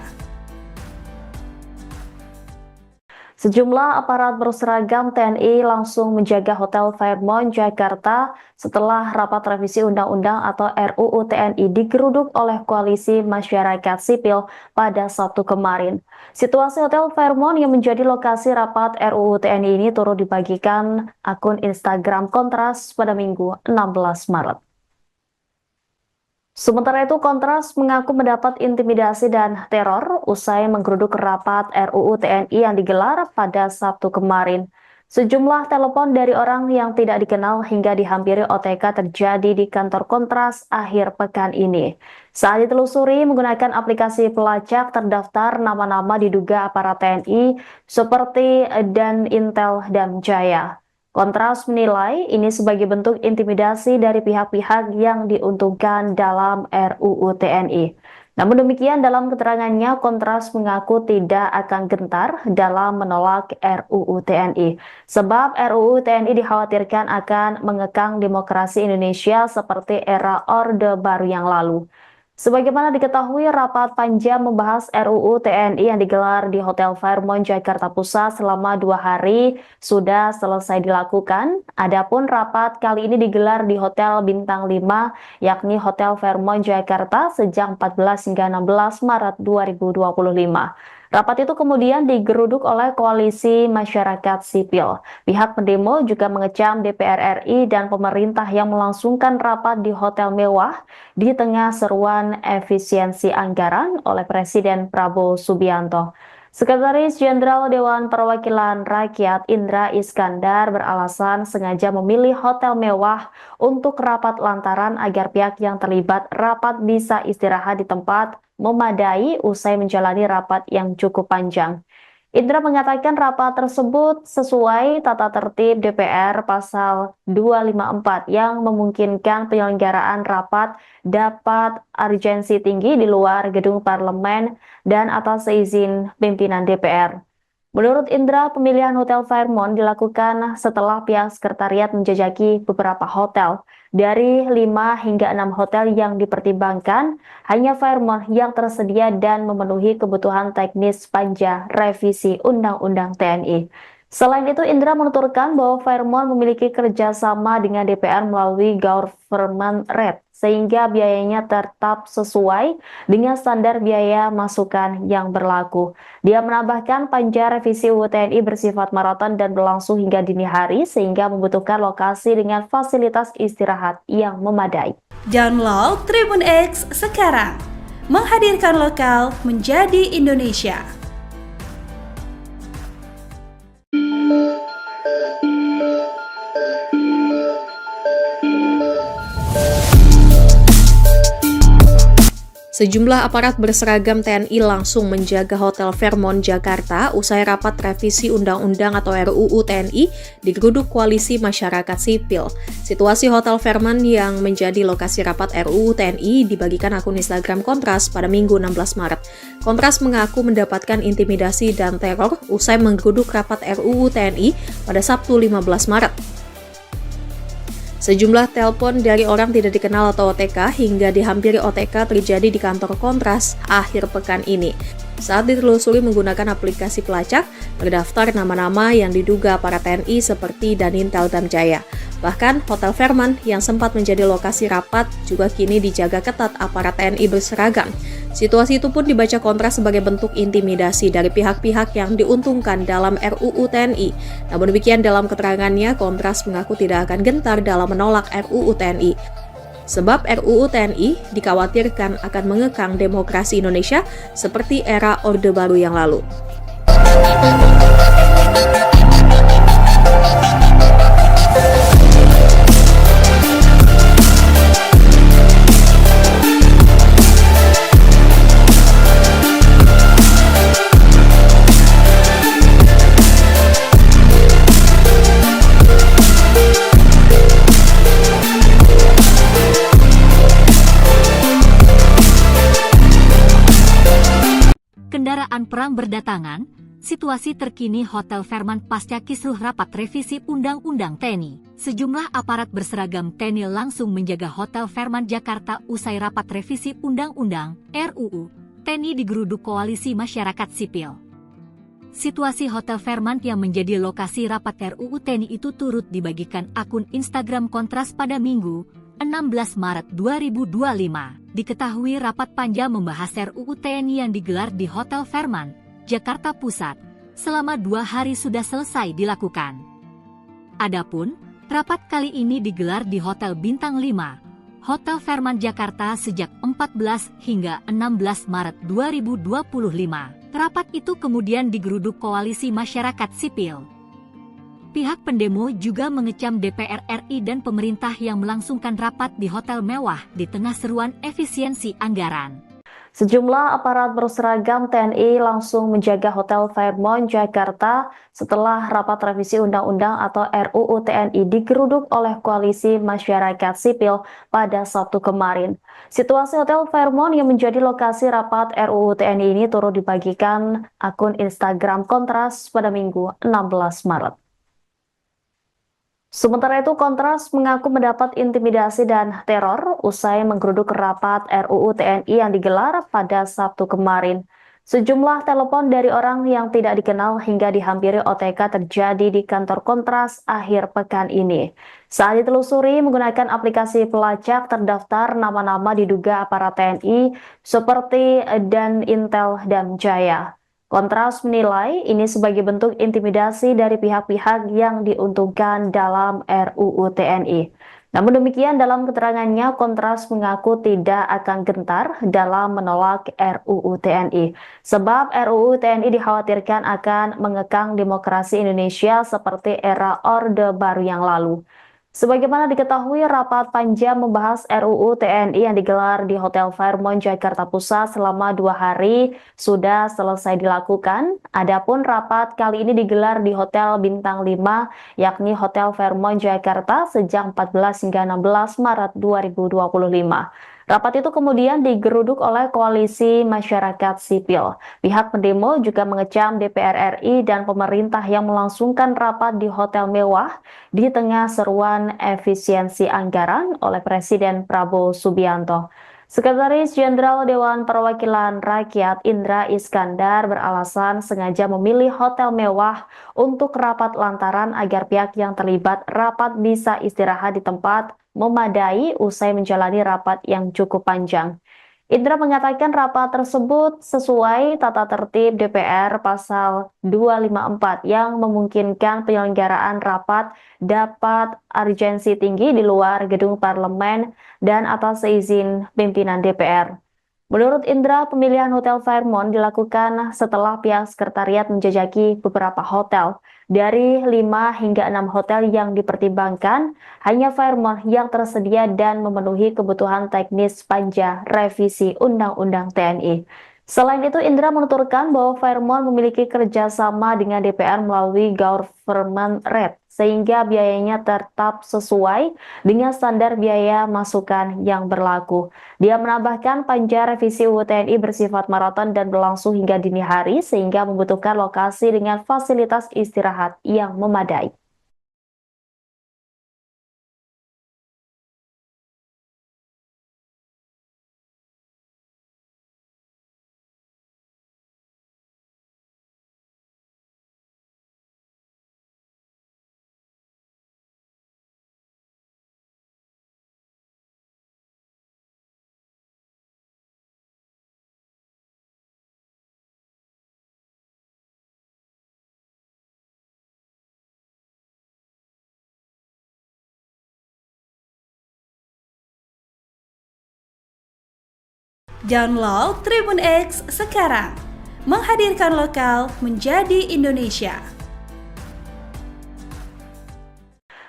Sejumlah aparat berseragam TNI langsung menjaga Hotel Fairmont Jakarta setelah rapat revisi Undang-Undang atau RUU TNI digeruduk oleh Koalisi Masyarakat Sipil pada Sabtu kemarin. Situasi Hotel Fairmont yang menjadi lokasi rapat RUU TNI ini turut dibagikan akun Instagram Kontras pada Minggu 16 Maret. Sementara itu, Kontras mengaku mendapat intimidasi dan teror usai menggeruduk rapat RUU TNI yang digelar pada Sabtu kemarin. Sejumlah telepon dari orang yang tidak dikenal hingga dihampiri OTK terjadi di kantor Kontras akhir pekan ini. Saat ditelusuri menggunakan aplikasi pelacak terdaftar nama-nama diduga aparat TNI seperti Dan Intel dan Jaya. Kontras menilai ini sebagai bentuk intimidasi dari pihak-pihak yang diuntungkan dalam RUU TNI. Namun demikian, dalam keterangannya, Kontras mengaku tidak akan gentar dalam menolak RUU TNI. Sebab RUU TNI dikhawatirkan akan mengekang demokrasi Indonesia seperti era Orde Baru yang lalu. Sebagaimana diketahui, rapat panja membahas RUU TNI yang digelar di Hotel Fairmont Jakarta Pusat selama 2 hari sudah selesai dilakukan. Adapun rapat kali ini digelar di Hotel Bintang 5, yakni Hotel Fairmont Jakarta sejak 14 hingga 16 Maret 2025. Rapat itu kemudian digeruduk oleh Koalisi Masyarakat Sipil. Pihak pendemo juga mengecam DPR RI dan pemerintah yang melangsungkan rapat di hotel mewah di tengah seruan efisiensi anggaran oleh Presiden Prabowo Subianto. Sekretaris Jenderal Dewan Perwakilan Rakyat Indra Iskandar beralasan sengaja memilih hotel mewah untuk rapat lantaran agar pihak yang terlibat rapat bisa istirahat di tempat memadai usai menjalani rapat yang cukup panjang. Indra mengatakan rapat tersebut sesuai tata tertib DPR pasal 254 yang memungkinkan penyelenggaraan rapat dapat urgensi tinggi di luar gedung parlemen dan atas seizin pimpinan DPR. Menurut Indra, pemilihan Hotel Fairmont dilakukan setelah pihak sekretariat menjajaki beberapa hotel. Dari 5 hingga 6 hotel yang dipertimbangkan, hanya Fairmont yang tersedia dan memenuhi kebutuhan teknis panja revisi Undang-Undang TNI. Selain itu, Indra menuturkan bahwa Fairmont memiliki kerjasama dengan DPR melalui government rate, sehingga biayanya tetap sesuai dengan standar biaya masukan yang berlaku. Dia menambahkan panja revisi UU TNI bersifat maraton dan berlangsung hingga dini hari, sehingga membutuhkan lokasi dengan fasilitas istirahat yang memadai. Download Tribun X sekarang, menghadirkan lokal menjadi Indonesia. Sejumlah aparat berseragam TNI langsung menjaga Hotel Fairmont Jakarta usai rapat revisi Undang-Undang atau RUU TNI digeruduk Koalisi Masyarakat Sipil. Situasi Hotel Fairmont yang menjadi lokasi rapat RUU TNI dibagikan akun Instagram Kontras pada Minggu 16 Maret. Kontras mengaku mendapatkan intimidasi dan teror usai menggeruduk rapat RUU TNI pada Sabtu 15 Maret. Sejumlah telepon dari orang tidak dikenal atau OTK hingga dihampiri OTK terjadi di kantor Kontras akhir pekan ini. Saat ditelusuri menggunakan aplikasi pelacak, terdaftar nama-nama yang diduga para TNI seperti Danintel Damjaya. Bahkan Hotel Fairmont yang sempat menjadi lokasi rapat juga kini dijaga ketat aparat TNI berseragam. Situasi itu pun dibaca Kontras sebagai bentuk intimidasi dari pihak-pihak yang diuntungkan dalam RUU TNI. Namun demikian dalam keterangannya, Kontras mengaku tidak akan gentar dalam menolak RUU TNI. Sebab RUU TNI dikhawatirkan akan mengekang demokrasi Indonesia seperti era Orde Baru yang lalu. Kendaraan perang berdatangan, situasi terkini Hotel Fairmont pasca kisruh rapat revisi Undang-Undang TNI. Sejumlah aparat berseragam TNI langsung menjaga Hotel Fairmont Jakarta usai rapat revisi Undang-Undang RUU TNI digeruduk Koalisi Masyarakat Sipil. Situasi Hotel Fairmont yang menjadi lokasi rapat RUU TNI itu turut dibagikan akun Instagram Kontras pada Minggu 16 Maret 2025. Diketahui rapat panja membahas RUU TNI yang digelar di Hotel Fairmont, Jakarta Pusat, selama 2 hari sudah selesai dilakukan. Adapun, rapat kali ini digelar di Hotel Bintang 5, Hotel Fairmont Jakarta sejak 14 hingga 16 Maret 2025. Rapat itu kemudian digeruduk Koalisi Masyarakat Sipil. Pihak pendemo juga mengecam DPR RI dan pemerintah yang melangsungkan rapat di hotel mewah di tengah seruan efisiensi anggaran. Sejumlah aparat berseragam TNI langsung menjaga Hotel Fairmont Jakarta setelah rapat revisi Undang-Undang atau RUU TNI digeruduk oleh Koalisi Masyarakat Sipil pada Sabtu kemarin. Situasi Hotel Fairmont yang menjadi lokasi rapat RUU TNI ini turut dibagikan akun Instagram Kontras pada Minggu 16 Maret. Sementara itu, Kontras mengaku mendapat intimidasi dan teror usai menggeruduk rapat RUU TNI yang digelar pada Sabtu kemarin. Sejumlah telepon dari orang yang tidak dikenal hingga dihampiri OTK terjadi di kantor Kontras akhir pekan ini. Saat ditelusuri menggunakan aplikasi pelacak, terdaftar nama-nama diduga aparat TNI seperti Danintel Damjaya. Kontras menilai ini sebagai bentuk intimidasi dari pihak-pihak yang diuntungkan dalam RUU TNI. Namun demikian dalam keterangannya, Kontras mengaku tidak akan gentar dalam menolak RUU TNI. Sebab RUU TNI dikhawatirkan akan mengekang demokrasi Indonesia seperti era Orde Baru yang lalu. Sebagaimana diketahui, rapat panja membahas RUU TNI yang digelar di Hotel Fairmont Jakarta Pusat selama 2 hari sudah selesai dilakukan. Adapun rapat kali ini digelar di Hotel Bintang 5, yakni Hotel Fairmont Jakarta sejak 14 hingga 16 Maret 2025. Rapat itu kemudian digeruduk oleh Koalisi Masyarakat Sipil. Pihak pendemo juga mengecam DPR RI dan pemerintah yang melangsungkan rapat di hotel mewah di tengah seruan efisiensi anggaran oleh Presiden Prabowo Subianto. Sekretaris Jenderal Dewan Perwakilan Rakyat Indra Iskandar beralasan sengaja memilih hotel mewah untuk rapat lantaran agar pihak yang terlibat rapat bisa istirahat di tempat memadai usai menjalani rapat yang cukup panjang. Indra mengatakan rapat tersebut sesuai tata tertib DPR pasal 254 yang memungkinkan penyelenggaraan rapat dapat urgensi tinggi di luar gedung parlemen dan atas izin pimpinan DPR. Menurut Indra, pemilihan Hotel Fairmont dilakukan setelah pihak sekretariat menjajaki beberapa hotel. Dari 5 hingga 6 hotel yang dipertimbangkan, hanya Fairmont yang tersedia dan memenuhi kebutuhan teknis panja revisi Undang-Undang TNI. Selain itu, Indra menuturkan bahwa Fairmont memiliki kerjasama dengan DPR melalui government rate, sehingga biayanya tetap sesuai dengan standar biaya masukan yang berlaku. Dia menambahkan panja revisi UU TNI bersifat maraton dan berlangsung hingga dini hari sehingga membutuhkan lokasi dengan fasilitas istirahat yang memadai. Download Tribun X sekarang. Menghadirkan lokal menjadi Indonesia.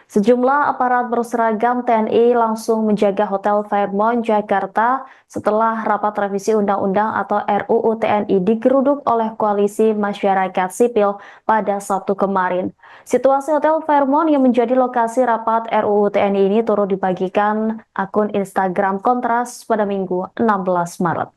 Sejumlah aparat berseragam TNI langsung menjaga Hotel Fairmont Jakarta setelah rapat revisi Undang-Undang atau RUU TNI digeruduk oleh Koalisi Masyarakat Sipil pada Sabtu kemarin. Situasi Hotel Fairmont yang menjadi lokasi rapat RUU TNI ini turut dibagikan akun Instagram Kontras pada Minggu 16 Maret.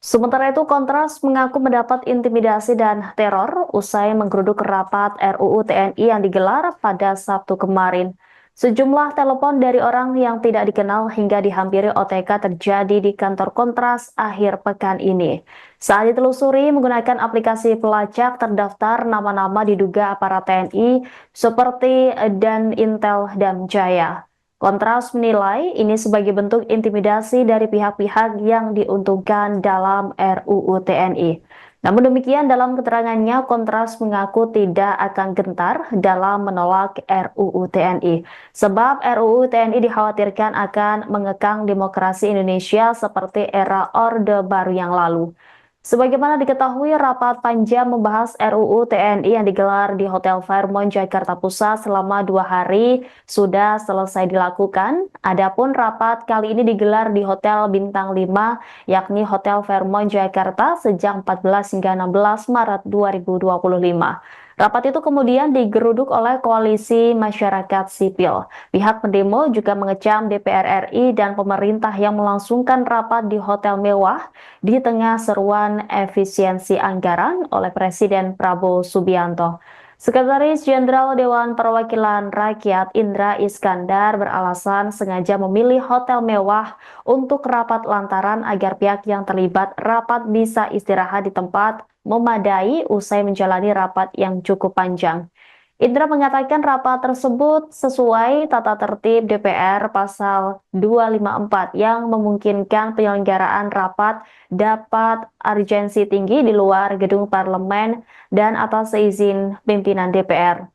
Sementara itu, Kontras mengaku mendapat intimidasi dan teror usai menggeruduk rapat RUU TNI yang digelar pada Sabtu kemarin. Sejumlah telepon dari orang yang tidak dikenal hingga dihampiri OTK terjadi di kantor Kontras akhir pekan ini. Saat ditelusuri menggunakan aplikasi pelacak terdaftar nama-nama diduga aparat TNI seperti Dan Intel dan Jaya. Kontras menilai ini sebagai bentuk intimidasi dari pihak-pihak yang diuntungkan dalam RUU TNI. Namun demikian, dalam keterangannya, Kontras mengaku tidak akan gentar dalam menolak RUU TNI. Sebab RUU TNI dikhawatirkan akan mengekang demokrasi Indonesia seperti era Orde Baru yang lalu. Sebagaimana diketahui, rapat panja membahas RUU TNI yang digelar di Hotel Fairmont Jakarta Pusat selama 2 hari sudah selesai dilakukan. Adapun rapat kali ini digelar di Hotel Bintang 5, yakni Hotel Fairmont Jakarta sejak 14 hingga 16 Maret 2025. Rapat itu kemudian digeruduk oleh Koalisi Masyarakat Sipil. Pihak pendemo juga mengecam DPR RI dan pemerintah yang melangsungkan rapat di hotel mewah di tengah seruan efisiensi anggaran oleh Presiden Prabowo Subianto. Sekretaris Jenderal Dewan Perwakilan Rakyat Indra Iskandar beralasan sengaja memilih hotel mewah untuk rapat lantaran agar pihak yang terlibat rapat bisa istirahat di tempat memadai usai menjalani rapat yang cukup panjang. Indra mengatakan rapat tersebut sesuai tata tertib DPR pasal 254 yang memungkinkan penyelenggaraan rapat dapat urgensi tinggi di luar gedung parlemen dan atas izin pimpinan DPR.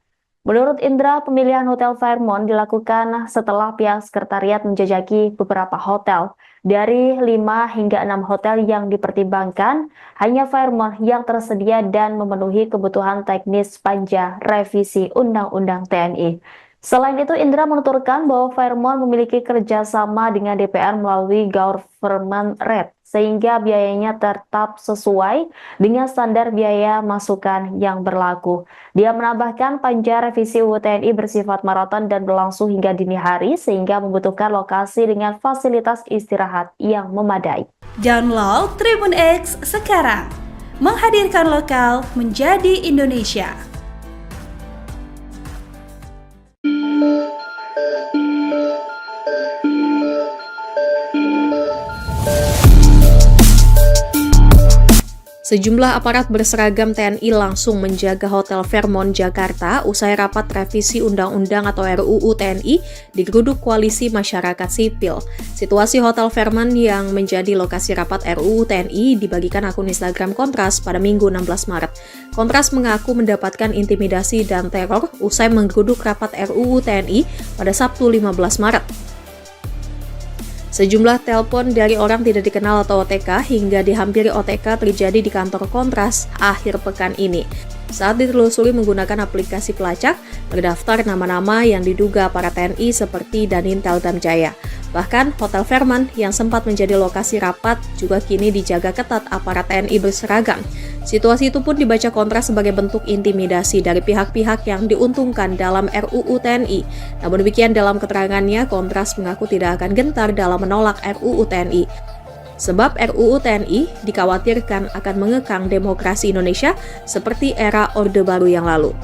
Menurut Indra, pemilihan Hotel Fairmont dilakukan setelah pihak sekretariat menjajaki beberapa hotel. Dari 5 hingga 6 hotel yang dipertimbangkan, hanya Fairmont yang tersedia dan memenuhi kebutuhan teknis panja revisi Undang-Undang TNI. Selain itu, Indra menuturkan bahwa Fairmont memiliki kerjasama dengan DPR melalui government rate, sehingga biayanya tetap sesuai dengan standar biaya masukan yang berlaku. Dia menambahkan panja revisi UU TNI bersifat maraton dan berlangsung hingga dini hari, sehingga membutuhkan lokasi dengan fasilitas istirahat yang memadai. Download Tribun X sekarang. Menghadirkan lokal menjadi Indonesia. Sejumlah aparat berseragam TNI langsung menjaga Hotel Fairmont Jakarta usai rapat revisi Undang-Undang atau RUU TNI digeruduk Koalisi Masyarakat Sipil. Situasi Hotel Fairmont yang menjadi lokasi rapat RUU TNI dibagikan akun Instagram Kontras pada Minggu 16 Maret. Kontras mengaku mendapatkan intimidasi dan teror usai menggeruduk rapat RUU TNI pada Sabtu 15 Maret. Sejumlah telepon dari orang tidak dikenal atau OTK hingga dihampiri OTK terjadi di kantor Kontras akhir pekan ini. Saat ditelusuri menggunakan aplikasi pelacak, terdaftar nama-nama yang diduga para TNI seperti Danintel Damjaya. Bahkan Hotel Fairmont yang sempat menjadi lokasi rapat juga kini dijaga ketat aparat TNI berseragam. Situasi itu pun dibaca Kontras sebagai bentuk intimidasi dari pihak-pihak yang diuntungkan dalam RUU TNI. Namun demikian dalam keterangannya, Kontras mengaku tidak akan gentar dalam menolak RUU TNI. Sebab RUU TNI dikhawatirkan akan mengekang demokrasi Indonesia seperti era Orde Baru yang lalu.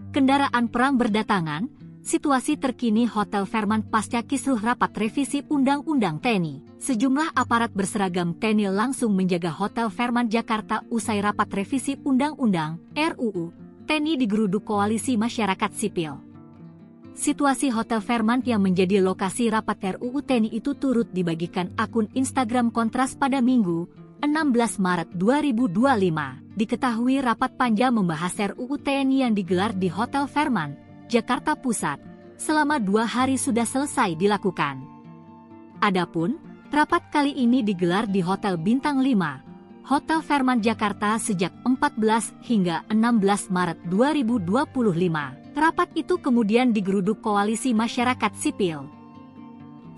Kendaraan perang berdatangan, situasi terkini Hotel Fairmont pasca kisruh rapat revisi Undang-Undang TNI. Sejumlah aparat berseragam TNI langsung menjaga Hotel Fairmont Jakarta usai rapat revisi Undang-Undang RUU TNI digeruduk Koalisi Masyarakat Sipil. Situasi Hotel Fairmont yang menjadi lokasi rapat RUU TNI itu turut dibagikan akun Instagram Kontras pada Minggu, 16 Maret 2025. Diketahui rapat panja membahas RUU TNI yang digelar di Hotel Fairmont, Jakarta Pusat, selama 2 hari sudah selesai dilakukan. Adapun, rapat kali ini digelar di Hotel Bintang 5, Hotel Fairmont Jakarta sejak 14 hingga 16 Maret 2025. Rapat itu kemudian digeruduk Koalisi Masyarakat Sipil.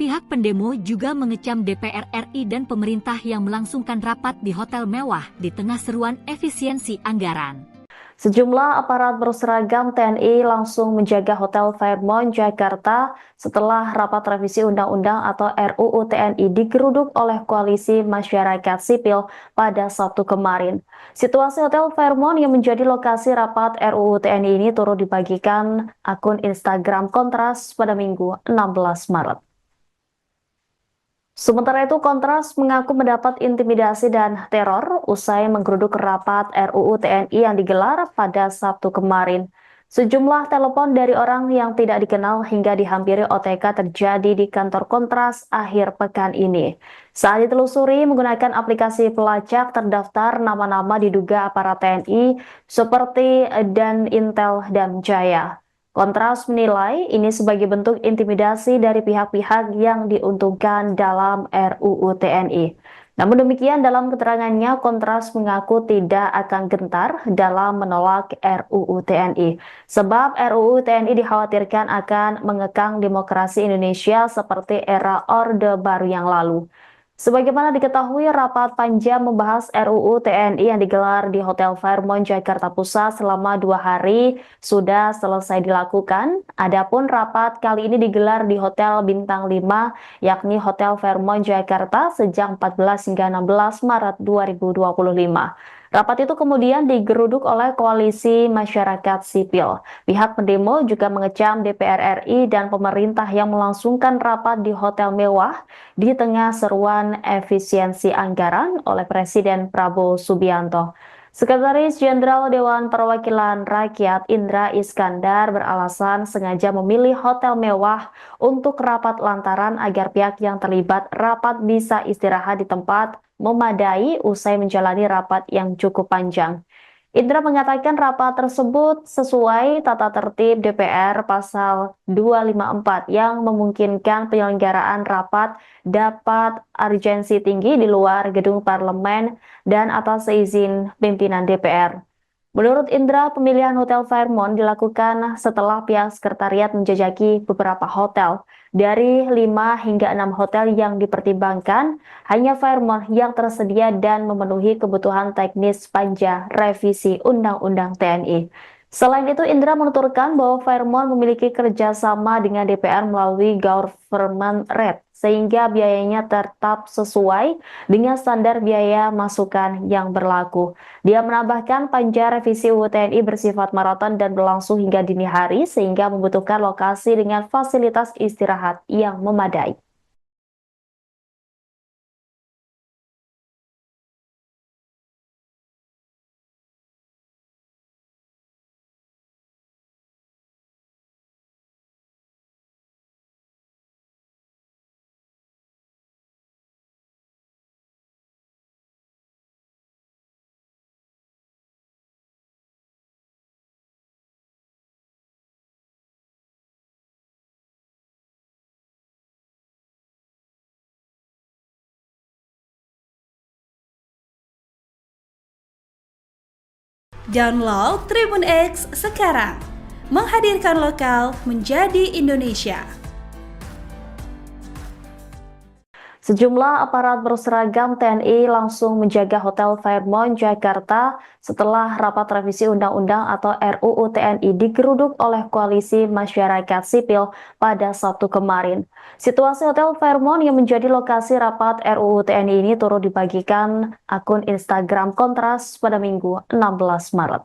Pihak pendemo juga mengecam DPR RI dan pemerintah yang melangsungkan rapat di hotel mewah di tengah seruan efisiensi anggaran. Sejumlah aparat berseragam TNI langsung menjaga Hotel Fairmont Jakarta setelah rapat revisi Undang-Undang atau RUU TNI digeruduk oleh Koalisi Masyarakat Sipil pada Sabtu kemarin. Situasi Hotel Fairmont yang menjadi lokasi rapat RUU TNI ini turut dibagikan akun Instagram Kontras pada Minggu 16 Maret. Sementara itu, Kontras mengaku mendapat intimidasi dan teror usai menggeruduk rapat RUU TNI yang digelar pada Sabtu kemarin. Sejumlah telepon dari orang yang tidak dikenal hingga dihampiri OTK terjadi di kantor Kontras akhir pekan ini. Saat ditelusuri menggunakan aplikasi pelacak, terdaftar nama-nama diduga aparat TNI seperti Danintel Damjaya. Kontras menilai ini sebagai bentuk intimidasi dari pihak-pihak yang diuntungkan dalam RUU TNI. Namun demikian dalam keterangannya, Kontras mengaku tidak akan gentar dalam menolak RUU TNI. Sebab RUU TNI dikhawatirkan akan mengekang demokrasi Indonesia seperti era Orde Baru yang lalu. Sebagaimana diketahui, rapat panja membahas RUU TNI yang digelar di Hotel Fairmont Jakarta Pusat selama 2 hari sudah selesai dilakukan. Adapun rapat kali ini digelar di Hotel Bintang 5, yakni Hotel Fairmont Jakarta sejak 14 hingga 16 Maret 2025. Rapat itu kemudian digeruduk oleh Koalisi Masyarakat Sipil. Pihak pendemo juga mengecam DPR RI dan pemerintah yang melangsungkan rapat di hotel mewah di tengah seruan efisiensi anggaran oleh Presiden Prabowo Subianto. Sekretaris Jenderal Dewan Perwakilan Rakyat Indra Iskandar beralasan sengaja memilih hotel mewah untuk rapat lantaran agar pihak yang terlibat rapat bisa istirahat di tempat memadai usai menjalani rapat yang cukup panjang. Indra mengatakan rapat tersebut sesuai tata tertib DPR pasal 254 yang memungkinkan penyelenggaraan rapat dapat urgensi tinggi di luar gedung parlemen dan atas izin pimpinan DPR. Menurut Indra, pemilihan Hotel Fairmont dilakukan setelah pihak sekretariat menjajaki beberapa hotel. Dari 5 hingga 6 hotel yang dipertimbangkan, hanya Fairmont yang tersedia dan memenuhi kebutuhan teknis panja revisi Undang-Undang TNI. Selain itu, Indra menuturkan bahwa Fairmont memiliki kerjasama dengan DPR melalui government rate, sehingga biayanya tetap sesuai dengan standar biaya masukan yang berlaku. Dia menambahkan panja revisi UU TNI bersifat maraton dan berlangsung hingga dini hari, sehingga membutuhkan lokasi dengan fasilitas istirahat yang memadai. Download Tribun X sekarang. Menghadirkan lokal menjadi Indonesia. Sejumlah aparat berseragam TNI langsung menjaga Hotel Fairmont, Jakarta setelah rapat revisi Undang-Undang atau RUU TNI digeruduk oleh Koalisi Masyarakat Sipil pada Sabtu kemarin. Situasi Hotel Fairmont yang menjadi lokasi rapat RUU TNI ini turut dibagikan akun Instagram Kontras pada Minggu 16 Maret.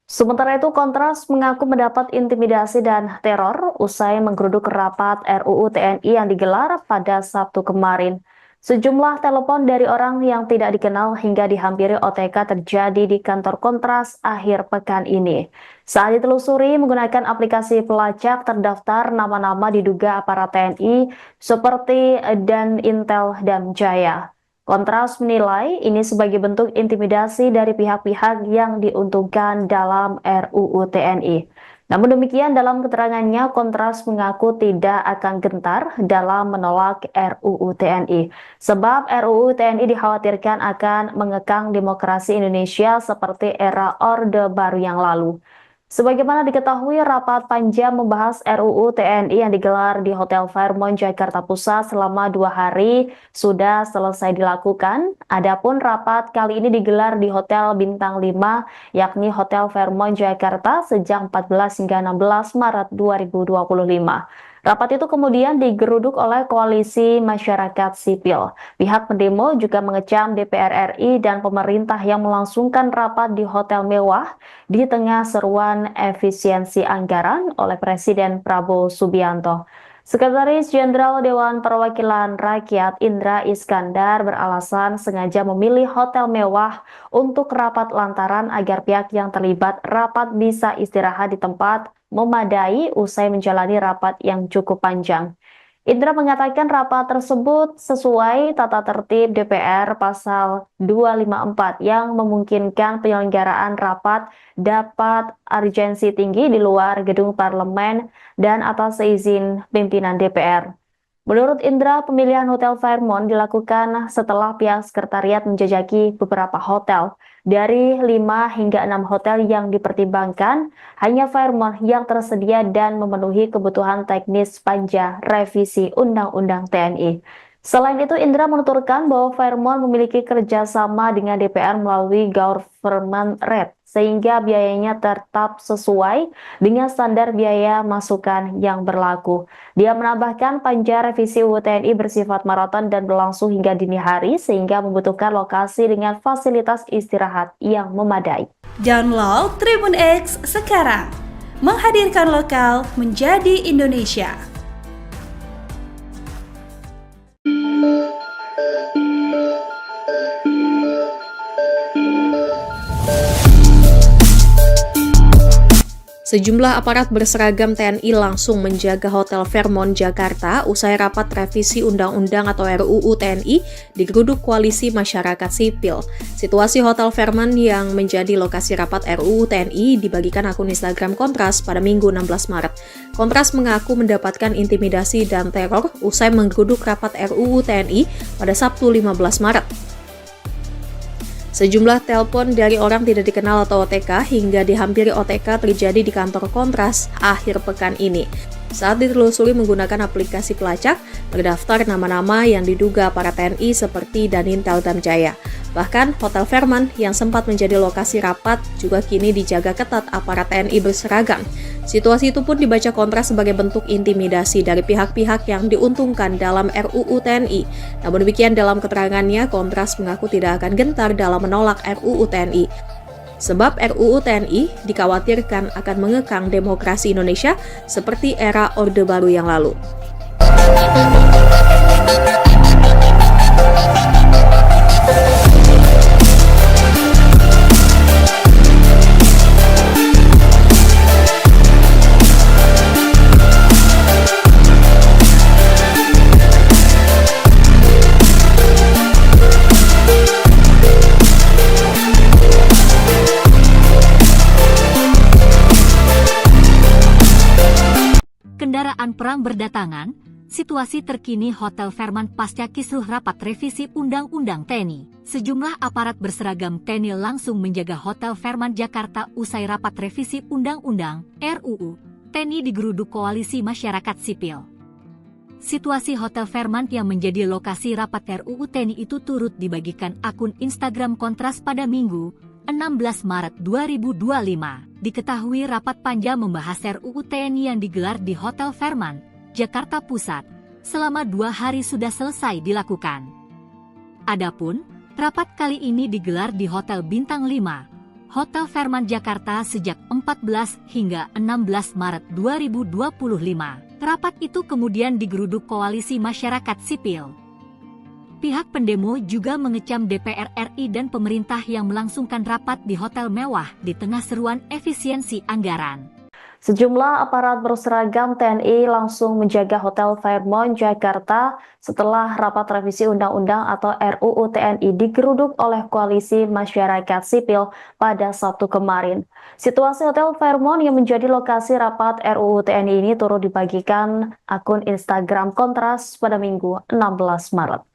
Sementara itu, Kontras mengaku mendapat intimidasi dan teror usai menggeruduk rapat RUU TNI yang digelar pada Sabtu kemarin. Sejumlah telepon dari orang yang tidak dikenal hingga dihampiri OTK terjadi di kantor Kontras akhir pekan ini. Saat ditelusuri menggunakan aplikasi pelacak terdaftar nama-nama diduga aparat TNI seperti Dan Intel dan Jaya. Kontras menilai ini sebagai bentuk intimidasi dari pihak-pihak yang diuntungkan dalam RUU TNI. Namun demikian, dalam keterangannya, Kontras mengaku tidak akan gentar dalam menolak RUU TNI. Sebab RUU TNI dikhawatirkan akan mengekang demokrasi Indonesia seperti era Orde Baru yang lalu. Sebagaimana diketahui, rapat panjang membahas RUU TNI yang digelar di Hotel Fairmont, Jakarta Pusat selama 2 hari sudah selesai dilakukan. Adapun rapat kali ini digelar di Hotel Bintang 5, yakni Hotel Fairmont, Jakarta sejak 14 hingga 16 Maret 2025. Rapat itu kemudian digeruduk oleh Koalisi Masyarakat Sipil. Pihak pendemo juga mengecam DPR RI dan pemerintah yang melangsungkan rapat di hotel mewah di tengah seruan efisiensi anggaran oleh Presiden Prabowo Subianto. Sekretaris Jenderal Dewan Perwakilan Rakyat Indra Iskandar beralasan sengaja memilih hotel mewah untuk rapat lantaran agar pihak yang terlibat rapat bisa istirahat di tempat memadai usai menjalani rapat yang cukup panjang. Indra mengatakan rapat tersebut sesuai tata tertib DPR pasal 254 yang memungkinkan penyelenggaraan rapat dapat urgensi tinggi di luar gedung parlemen dan atas izin pimpinan DPR. Menurut Indra, pemilihan Hotel Fairmont dilakukan setelah pihak sekretariat menjajaki beberapa hotel. Dari 5 hingga 6 hotel yang dipertimbangkan, hanya Fairmont yang tersedia dan memenuhi kebutuhan teknis panja revisi Undang-Undang TNI. Selain itu, Indra menuturkan bahwa Fairmont memiliki kerjasama dengan DPR melalui government rate, sehingga biayanya tetap sesuai dengan standar biaya masukan yang berlaku. Dia menambahkan panja revisi UU TNI bersifat maraton dan berlangsung hingga dini hari, sehingga membutuhkan lokasi dengan fasilitas istirahat yang memadai. Download Tribun X sekarang. Menghadirkan lokal menjadi Indonesia. Sejumlah aparat berseragam TNI langsung menjaga Hotel Fairmont, Jakarta usai rapat revisi Undang-Undang atau RUU TNI digeruduk Koalisi Masyarakat Sipil. Situasi Hotel Fairmont yang menjadi lokasi rapat RUU TNI dibagikan akun Instagram Kontras pada Minggu 16 Maret. Kontras mengaku mendapatkan intimidasi dan teror usai menggeruduk rapat RUU TNI pada Sabtu 15 Maret. Sejumlah telepon dari orang tidak dikenal atau OTK hingga dihampiri OTK terjadi di kantor Kontras akhir pekan ini. Saat ditelusuri menggunakan aplikasi pelacak, terdaftar nama-nama yang diduga para TNI seperti Dan Intel dan Jaya. Bahkan Hotel Fairmont yang sempat menjadi lokasi rapat juga kini dijaga ketat aparat TNI berseragam. Situasi itu pun dibaca Kontras sebagai bentuk intimidasi dari pihak-pihak yang diuntungkan dalam RUU TNI. Namun demikian, dalam keterangannya, Kontras mengaku tidak akan gentar dalam menolak RUU TNI. Sebab RUU TNI dikhawatirkan akan mengekang demokrasi Indonesia seperti era Orde Baru yang lalu. Kendaraan perang berdatangan, Situasi terkini Hotel Fairmont pasca kisruh rapat revisi Undang-Undang TNI. Sejumlah aparat berseragam TNI langsung menjaga Hotel Fairmont Jakarta usai rapat revisi Undang-Undang RUU TNI digeruduk Koalisi Masyarakat Sipil. Situasi Hotel Fairmont yang menjadi lokasi rapat RUU TNI itu turut dibagikan akun Instagram Kontras pada Minggu, 16 Maret 2025. Diketahui rapat panja membahas RUU TNI yang digelar di Hotel Fairmont, Jakarta Pusat, selama 2 hari sudah selesai dilakukan. Adapun, rapat kali ini digelar di Hotel Bintang 5, Hotel Fairmont Jakarta sejak 14 hingga 16 Maret 2025. Rapat itu kemudian digeruduk Koalisi Masyarakat Sipil. Pihak pendemo juga mengecam DPR RI dan pemerintah yang melangsungkan rapat di hotel mewah di tengah seruan efisiensi anggaran. Sejumlah aparat berseragam TNI langsung menjaga Hotel Fairmont Jakarta setelah rapat revisi Undang-Undang atau RUU TNI digeruduk oleh Koalisi Masyarakat Sipil pada Sabtu kemarin. Situasi Hotel Fairmont yang menjadi lokasi rapat RUU TNI ini turut dibagikan akun Instagram Kontras pada Minggu 16 Maret.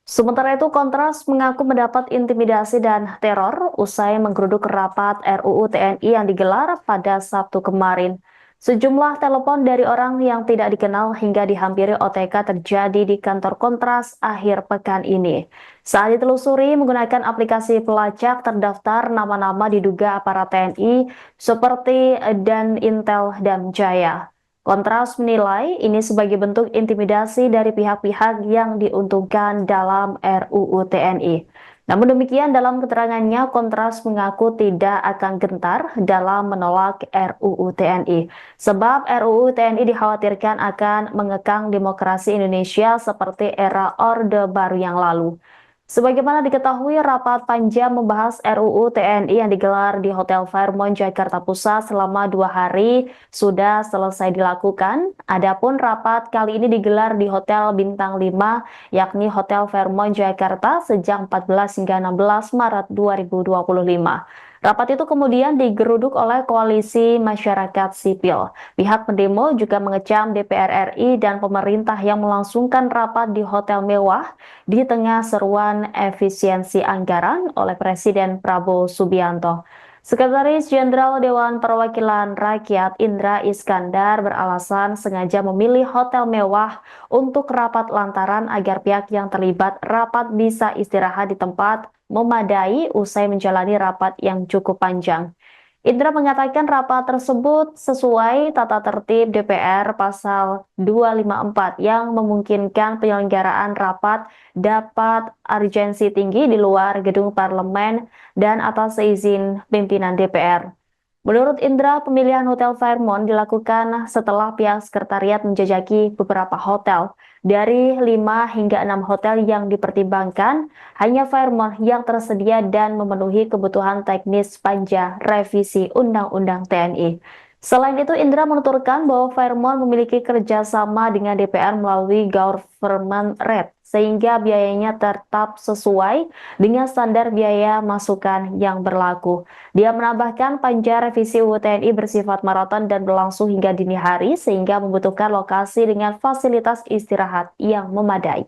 Sementara itu, Kontras mengaku mendapat intimidasi dan teror usai menggeruduk rapat RUU TNI yang digelar pada Sabtu kemarin. Sejumlah telepon dari orang yang tidak dikenal hingga dihampiri OTK terjadi di kantor Kontras akhir pekan ini. Saat ditelusuri menggunakan aplikasi pelacak terdaftar nama-nama diduga aparat TNI seperti Dan Intel dan Jaya. Kontras menilai ini sebagai bentuk intimidasi dari pihak-pihak yang diuntungkan dalam RUU TNI. Namun demikian, dalam keterangannya, Kontras mengaku tidak akan gentar dalam menolak RUU TNI. Sebab RUU TNI dikhawatirkan akan mengekang demokrasi Indonesia seperti era Orde Baru yang lalu. Sebagaimana diketahui, rapat panja membahas RUU TNI yang digelar di Hotel Fairmont Jakarta Pusat selama 2 hari sudah selesai dilakukan. Adapun rapat kali ini digelar di Hotel Bintang 5, yakni Hotel Fairmont Jakarta sejak 14 hingga 16 Maret 2025. Rapat itu kemudian digeruduk oleh Koalisi Masyarakat Sipil. Pihak pendemo juga mengecam DPR RI dan pemerintah yang melangsungkan rapat di hotel mewah di tengah seruan efisiensi anggaran oleh Presiden Prabowo Subianto. Sekretaris Jenderal Dewan Perwakilan Rakyat Indra Iskandar beralasan sengaja memilih hotel mewah untuk rapat lantaran agar pihak yang terlibat rapat bisa istirahat di tempat memadai usai menjalani rapat yang cukup panjang. Indra mengatakan rapat tersebut sesuai tata tertib DPR pasal 254 yang memungkinkan penyelenggaraan rapat dapat urgensi tinggi di luar gedung parlemen dan atas izin pimpinan DPR. Menurut Indra, pemilihan Hotel Fairmont dilakukan setelah pihak sekretariat menjajaki beberapa hotel. Dari 5 hingga 6 hotel yang dipertimbangkan, hanya Fairmont yang tersedia dan memenuhi kebutuhan teknis panja revisi Undang-Undang TNI. Selain itu, Indra menuturkan bahwa Fairmont memiliki kerjasama dengan DPR melalui government rate, sehingga biayanya tetap sesuai dengan standar biaya masukan yang berlaku. Dia menambahkan panja revisi UU TNI bersifat maraton dan berlangsung hingga dini hari, sehingga membutuhkan lokasi dengan fasilitas istirahat yang memadai.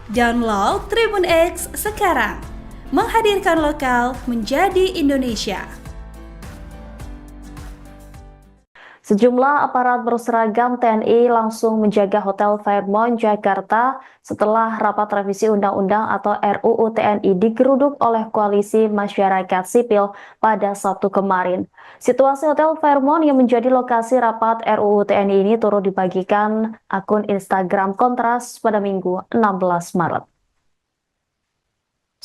Download Tribun X sekarang, menghadirkan lokal menjadi Indonesia. Sejumlah aparat berseragam TNI langsung menjaga Hotel Fairmont Jakarta setelah rapat revisi Undang-Undang atau RUU TNI digeruduk oleh Koalisi Masyarakat Sipil pada Sabtu kemarin. Situasi Hotel Fairmont yang menjadi lokasi rapat RUU TNI ini turut dibagikan akun Instagram Kontras pada Minggu 16 Maret.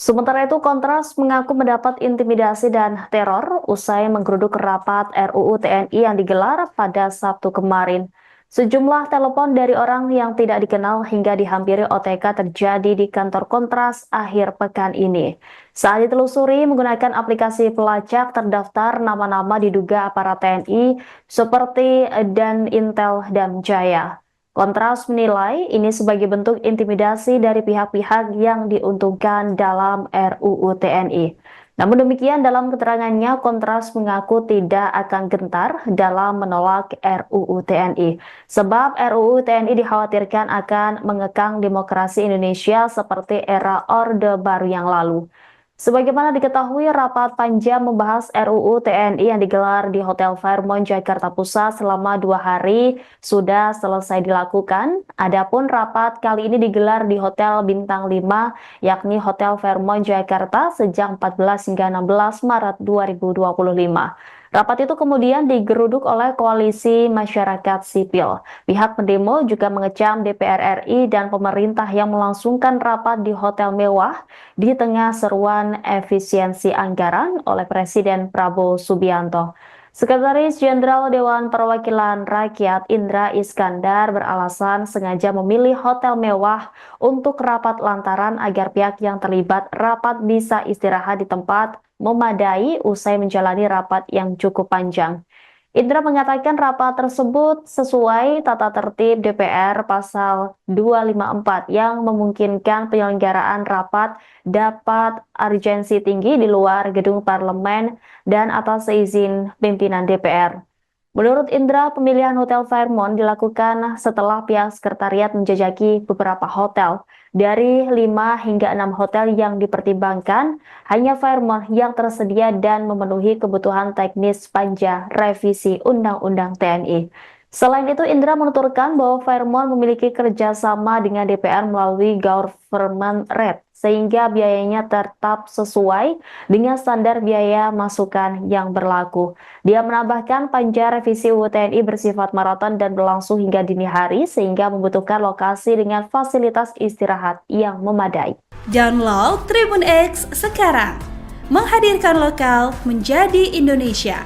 Sementara itu, Kontras mengaku mendapat intimidasi dan teror usai menggeruduk rapat RUU TNI yang digelar pada Sabtu kemarin. Sejumlah telepon dari orang yang tidak dikenal hingga dihampiri OTK terjadi di kantor Kontras akhir pekan ini. Saat ditelusuri menggunakan aplikasi pelacak, terdaftar nama-nama diduga aparat TNI seperti Dan Intel dan Jaya. Kontras menilai ini sebagai bentuk intimidasi dari pihak-pihak yang diuntungkan dalam RUU TNI. Namun demikian, dalam keterangannya, Kontras mengaku tidak akan gentar dalam menolak RUU TNI. Sebab RUU TNI dikhawatirkan akan mengekang demokrasi Indonesia seperti era Orde Baru yang lalu. Sebagaimana diketahui, rapat panjang membahas RUU TNI yang digelar di Hotel Fairmont, Jakarta Pusat selama 2 hari sudah selesai dilakukan. Adapun rapat kali ini digelar di Hotel Bintang 5, yakni Hotel Fairmont, Jakarta sejak 14 hingga 16 Maret 2025. Rapat itu kemudian digeruduk oleh Koalisi Masyarakat Sipil. Pihak pendemo juga mengecam DPR RI dan pemerintah yang melangsungkan rapat di hotel mewah di tengah seruan efisiensi anggaran oleh Presiden Prabowo Subianto. Sekretaris Jenderal Dewan Perwakilan Rakyat Indra Iskandar beralasan sengaja memilih hotel mewah untuk rapat lantaran agar pihak yang terlibat rapat bisa istirahat di tempat memadai usai menjalani rapat yang cukup panjang. Indra mengatakan rapat tersebut sesuai tata tertib DPR pasal 254 yang memungkinkan penyelenggaraan rapat dapat urgensi tinggi di luar gedung parlemen dan atas izin pimpinan DPR. Menurut Indra, pemilihan Hotel Fairmont dilakukan setelah pihak sekretariat menjajaki beberapa hotel. Dari 5 hingga 6 hotel yang dipertimbangkan, hanya Fairmont yang tersedia dan memenuhi kebutuhan teknis panja revisi Undang-Undang TNI. Selain itu, Indra menuturkan bahwa Fairmont memiliki kerjasama dengan DPR melalui government rate, sehingga biayanya tetap sesuai dengan standar biaya masukan yang berlaku. Dia menambahkan panja revisi UU TNI bersifat maraton dan berlangsung hingga dini hari, sehingga membutuhkan lokasi dengan fasilitas istirahat yang memadai. Download Tribun X sekarang, menghadirkan lokal menjadi Indonesia.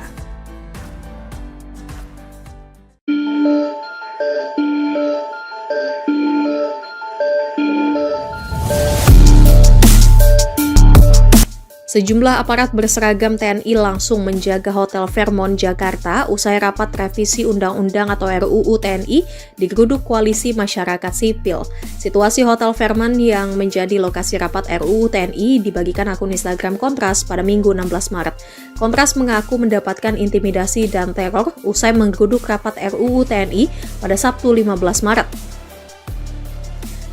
Sejumlah aparat berseragam TNI langsung menjaga Hotel Fairmont, Jakarta usai rapat revisi Undang-Undang atau RUU TNI digeruduk Koalisi Masyarakat Sipil. Situasi Hotel Fairmont yang menjadi lokasi rapat RUU TNI dibagikan akun Instagram Kontras pada Minggu 16 Maret. Kontras mengaku mendapatkan intimidasi dan teror usai menggeruduk rapat RUU TNI pada Sabtu 15 Maret.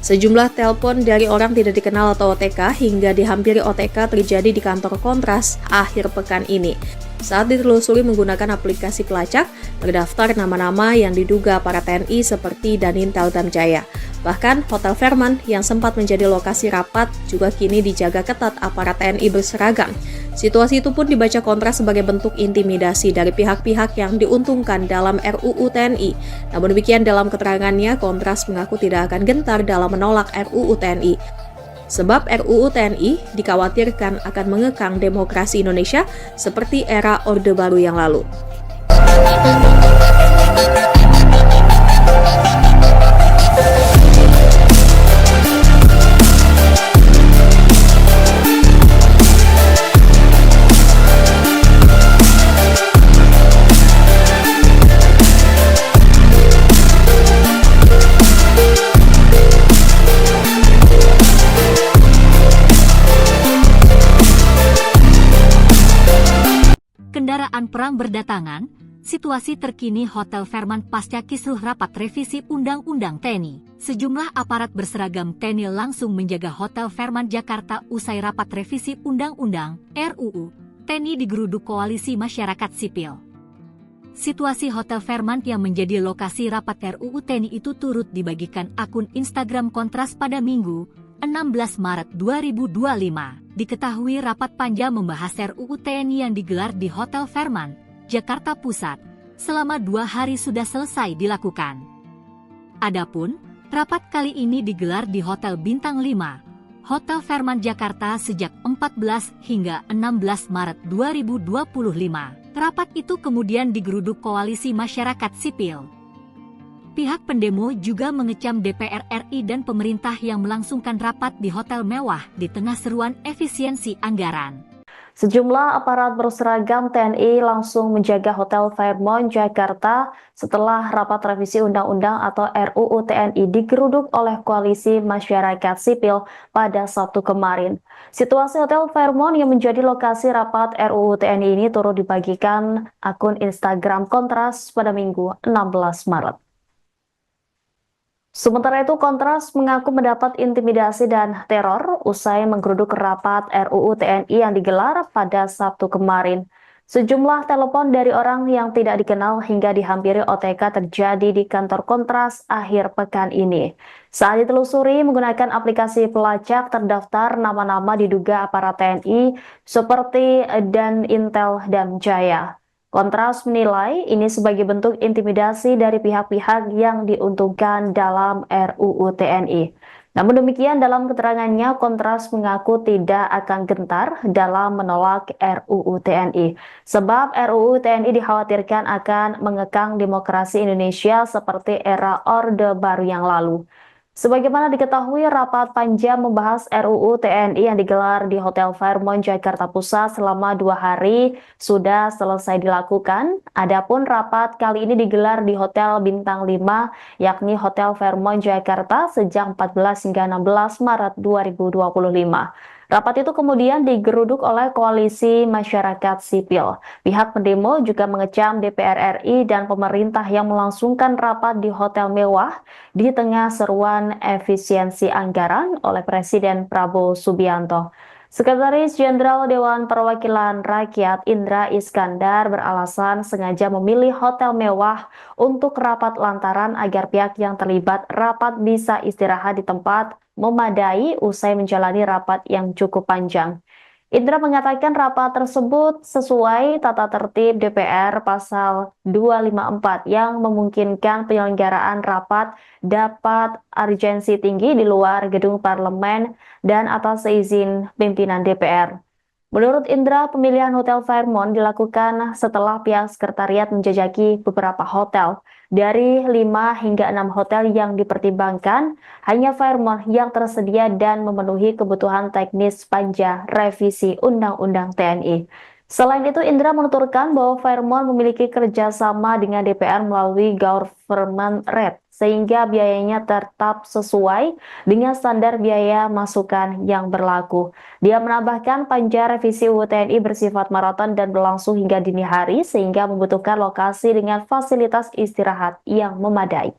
Sejumlah telepon dari orang tidak dikenal atau OTK hingga dihampiri OTK terjadi di kantor Kontras akhir pekan ini. Saat ditelusuri menggunakan aplikasi pelacak, terdaftar nama-nama yang diduga para TNI seperti Dan Intel dan Jaya. Bahkan Hotel Fairmont yang sempat menjadi lokasi rapat juga kini dijaga ketat aparat TNI berseragam. Situasi itu pun dibaca Kontras sebagai bentuk intimidasi dari pihak-pihak yang diuntungkan dalam RUU TNI. Namun demikian, dalam keterangannya, Kontras mengaku tidak akan gentar dalam menolak RUU TNI. Sebab RUU TNI dikhawatirkan akan mengekang demokrasi Indonesia seperti era Orde Baru yang lalu. Kendaraan perang berdatangan, situasi terkini Hotel Fairmont pasca kisruh rapat revisi Undang-Undang TNI. Sejumlah aparat berseragam TNI langsung menjaga Hotel Fairmont Jakarta usai rapat revisi Undang-Undang RUU TNI digeruduk Koalisi Masyarakat Sipil. Situasi Hotel Fairmont yang menjadi lokasi rapat RUU TNI itu turut dibagikan akun Instagram Kontras pada Minggu 16 Maret 2025. Diketahui rapat panjang membahas RUU TNI yang digelar di Hotel Fairmont, Jakarta Pusat, selama 2 hari sudah selesai dilakukan. Adapun, rapat kali ini digelar di Hotel Bintang 5, Hotel Fairmont Jakarta sejak 14 hingga 16 Maret 2025. Rapat itu kemudian digeruduk Koalisi Masyarakat Sipil. Pihak pendemo juga mengecam DPR RI dan pemerintah yang melangsungkan rapat di hotel mewah di tengah seruan efisiensi anggaran. Sejumlah aparat berseragam TNI langsung menjaga Hotel Fairmont Jakarta setelah rapat revisi Undang-Undang atau RUU TNI digeruduk oleh Koalisi Masyarakat Sipil pada Sabtu kemarin. Situasi Hotel Fairmont yang menjadi lokasi rapat RUU TNI ini turut dibagikan akun Instagram Kontras pada Minggu 16 Maret. Sementara itu, Kontras mengaku mendapat intimidasi dan teror usai menggeruduk rapat RUU TNI yang digelar pada Sabtu kemarin. Sejumlah telepon dari orang yang tidak dikenal hingga dihampiri OTK terjadi di kantor Kontras akhir pekan ini. Saat ditelusuri menggunakan aplikasi pelacak terdaftar nama-nama diduga aparat TNI seperti Dan Intel dan Jaya. Kontras menilai ini sebagai bentuk intimidasi dari pihak-pihak yang diuntungkan dalam RUU TNI. Namun demikian, dalam keterangannya, Kontras mengaku tidak akan gentar dalam menolak RUU TNI. Sebab RUU TNI dikhawatirkan akan mengekang demokrasi Indonesia seperti era Orde Baru yang lalu. Sebagaimana diketahui, rapat panjang membahas RUU TNI yang digelar di Hotel Fairmont Jakarta Pusat selama 2 hari sudah selesai dilakukan. Adapun rapat kali ini digelar di Hotel Bintang 5, yakni Hotel Fairmont Jakarta sejak 14 hingga 16 Maret 2025. Rapat itu kemudian digeruduk oleh Koalisi Masyarakat Sipil. Pihak pendemo juga mengecam DPR RI dan pemerintah yang melangsungkan rapat di hotel mewah di tengah seruan efisiensi anggaran oleh Presiden Prabowo Subianto. Sekretaris Jenderal Dewan Perwakilan Rakyat Indra Iskandar beralasan sengaja memilih hotel mewah untuk rapat lantaran agar pihak yang terlibat rapat bisa istirahat di tempat memadai usai menjalani rapat yang cukup panjang. Indra mengatakan rapat tersebut sesuai tata tertib DPR pasal 254 yang memungkinkan penyelenggaraan rapat dapat urgensi tinggi di luar gedung parlemen dan atas izin pimpinan DPR. Menurut Indra, pemilihan Hotel Fairmont dilakukan setelah pihak sekretariat menjajaki beberapa hotel. Dari 5 hingga 6 hotel yang dipertimbangkan, hanya Fairmont yang tersedia dan memenuhi kebutuhan teknis panja revisi Undang-Undang TNI. Selain itu, Indra menuturkan bahwa Fairmont memiliki kerjasama dengan DPR melalui government rate, sehingga biayanya tetap sesuai dengan standar biaya masukan yang berlaku. Dia menambahkan panja revisi UU TNI bersifat maraton dan berlangsung hingga dini hari, sehingga membutuhkan lokasi dengan fasilitas istirahat yang memadai.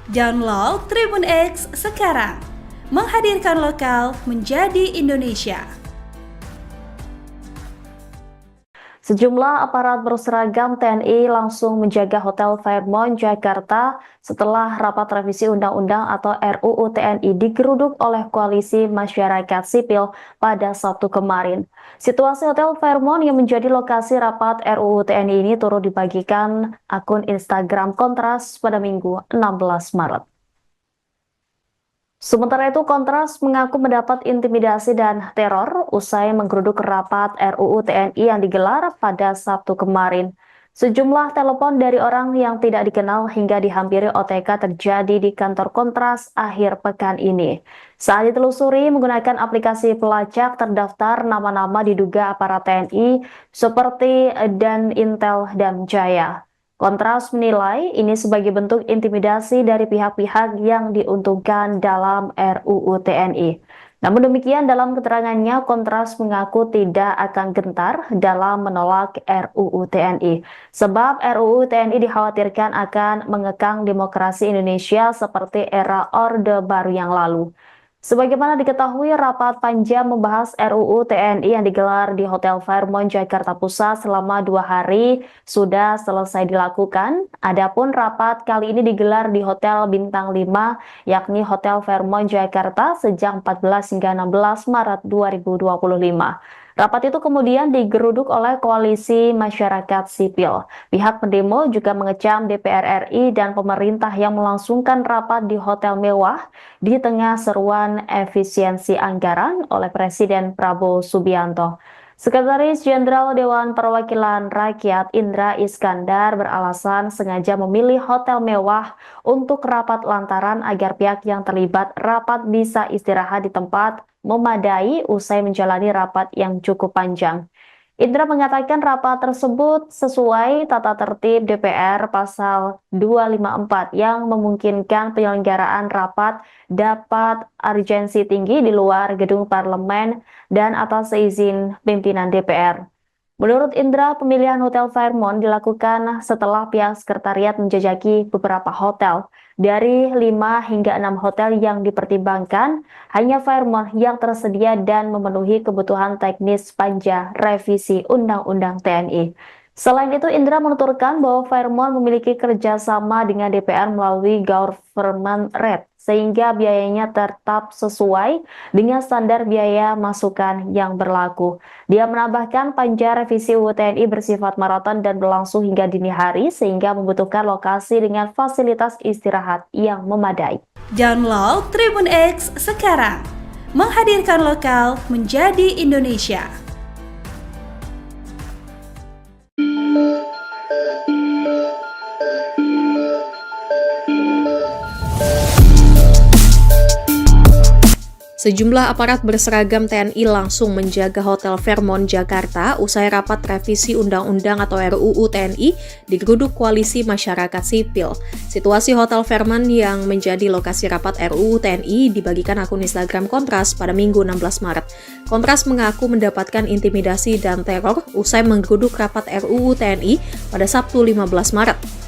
Download Tribun X sekarang, menghadirkan lokal menjadi Indonesia. Sejumlah aparat berseragam TNI langsung menjaga Hotel Fairmont Jakarta setelah rapat revisi Undang-Undang atau RUU TNI digeruduk oleh Koalisi Masyarakat Sipil pada Sabtu kemarin. Situasi Hotel Fairmont yang menjadi lokasi rapat RUU TNI ini turut dibagikan akun Instagram Kontras pada Minggu 16 Maret. Sementara itu, Kontras mengaku mendapat intimidasi dan teror usai menggeruduk rapat RUU TNI yang digelar pada Sabtu kemarin. Sejumlah telepon dari orang yang tidak dikenal hingga dihampiri OTK terjadi di kantor Kontras akhir pekan ini. Saat ditelusuri menggunakan aplikasi pelacak terdaftar nama-nama diduga aparat TNI seperti Dan Intel dan Jaya. Kontras menilai ini sebagai bentuk intimidasi dari pihak-pihak yang diuntungkan dalam RUU TNI. Namun demikian, dalam keterangannya, Kontras mengaku tidak akan gentar dalam menolak RUU TNI. Sebab RUU TNI dikhawatirkan akan mengekang demokrasi Indonesia seperti era Orde Baru yang lalu. Sebagaimana diketahui, rapat panja membahas RUU TNI yang digelar di Hotel Fairmont, Jakarta Pusat selama 2 hari sudah selesai dilakukan. Adapun rapat kali ini digelar di Hotel Bintang 5, yakni Hotel Fairmont, Jakarta sejak 14 hingga 16 Maret 2025. Rapat itu kemudian digeruduk oleh Koalisi Masyarakat Sipil. Pihak pendemo juga mengecam DPR RI dan pemerintah yang melangsungkan rapat di hotel mewah di tengah seruan efisiensi anggaran oleh Presiden Prabowo Subianto. Sekretaris Jenderal Dewan Perwakilan Rakyat Indra Iskandar beralasan sengaja memilih hotel mewah untuk rapat lantaran agar pihak yang terlibat rapat bisa istirahat di tempat memadai usai menjalani rapat yang cukup panjang. Indra mengatakan rapat tersebut sesuai tata tertib DPR pasal 254 yang memungkinkan penyelenggaraan rapat dapat urgensi tinggi di luar gedung parlemen dan atas izin pimpinan DPR. Menurut Indra, pemilihan Hotel Fairmont dilakukan setelah pihak sekretariat menjajaki beberapa hotel. Dari 5 hingga 6 hotel yang dipertimbangkan, hanya Fairmont yang tersedia dan memenuhi kebutuhan teknis panja revisi Undang-Undang TNI. Selain itu, Indra menuturkan bahwa Fairmont memiliki kerjasama dengan DPR melalui government rate, sehingga biayanya tetap sesuai dengan standar biaya masukan yang berlaku. Dia menambahkan panja revisi UU TNI bersifat maraton dan berlangsung hingga dini hari, sehingga membutuhkan lokasi dengan fasilitas istirahat yang memadai. Download Tribun X sekarang, menghadirkan lokal menjadi Indonesia. Sejumlah aparat berseragam TNI langsung menjaga Hotel Fairmont, Jakarta usai rapat revisi Undang-Undang atau RUU TNI digeruduk Koalisi Masyarakat Sipil. Situasi Hotel Fairmont yang menjadi lokasi rapat RUU TNI dibagikan akun Instagram Kontras pada Minggu 16 Maret. Kontras mengaku mendapatkan intimidasi dan teror usai menggeruduk rapat RUU TNI pada Sabtu 15 Maret.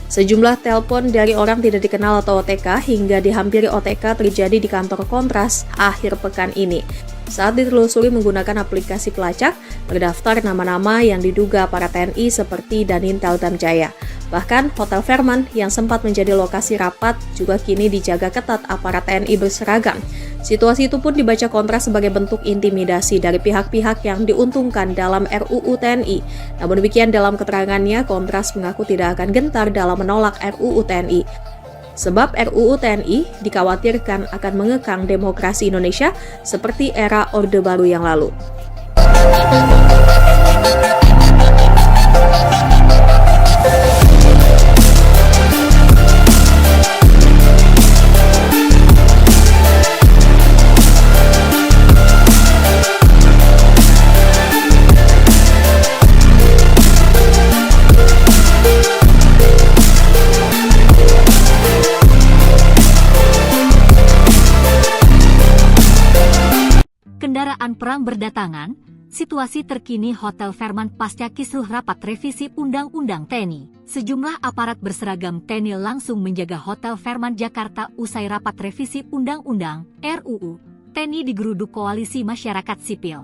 Sejumlah telepon dari orang tidak dikenal atau OTK hingga dihampiri OTK terjadi di kantor Kontras akhir pekan ini. Saat ditelusuri menggunakan aplikasi pelacak, terdaftar nama-nama yang diduga para TNI seperti Danintel Damjaya. Bahkan Hotel Fairmont yang sempat menjadi lokasi rapat juga kini dijaga ketat aparat TNI berseragam. Situasi itu pun dibaca Kontras sebagai bentuk intimidasi dari pihak-pihak yang diuntungkan dalam RUU TNI. Namun demikian dalam keterangannya, Kontras mengaku tidak akan gentar dalam menolak RUU TNI. Sebab RUU TNI dikhawatirkan akan mengekang demokrasi Indonesia seperti era Orde Baru yang lalu. Kendaraan perang berdatangan, situasi terkini Hotel Fairmont pasca kisruh rapat revisi Undang-Undang TNI. Sejumlah aparat berseragam TNI langsung menjaga Hotel Fairmont Jakarta usai rapat revisi Undang-Undang RUU TNI digeruduk Koalisi Masyarakat Sipil.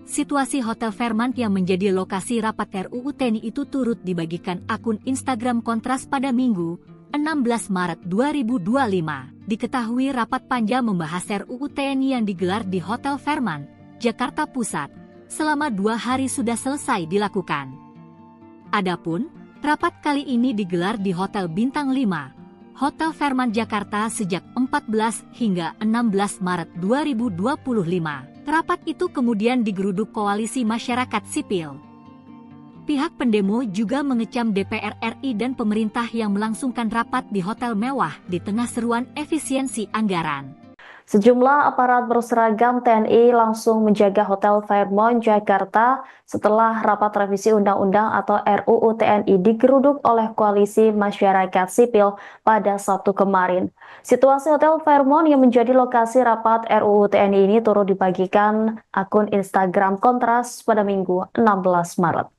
Situasi Hotel Fairmont yang menjadi lokasi rapat RUU TNI itu turut dibagikan akun Instagram Kontras pada Minggu 16 Maret 2025. Diketahui rapat panja membahas RUU TNI yang digelar di Hotel Fairmont, Jakarta Pusat, selama 2 hari sudah selesai dilakukan. Adapun, rapat kali ini digelar di Hotel Bintang 5, Hotel Fairmont Jakarta sejak 14 hingga 16 Maret 2025. Rapat itu kemudian digeruduk Koalisi Masyarakat Sipil. Pihak pendemo juga mengecam DPR RI dan pemerintah yang melangsungkan rapat di hotel mewah di tengah seruan efisiensi anggaran. Sejumlah aparat berseragam TNI langsung menjaga Hotel Fairmont, Jakarta setelah rapat revisi Undang-Undang atau RUU TNI digeruduk oleh Koalisi Masyarakat Sipil pada Sabtu kemarin. Situasi Hotel Fairmont yang menjadi lokasi rapat RUU TNI ini turut dibagikan akun Instagram Kontras pada Minggu 16 Maret.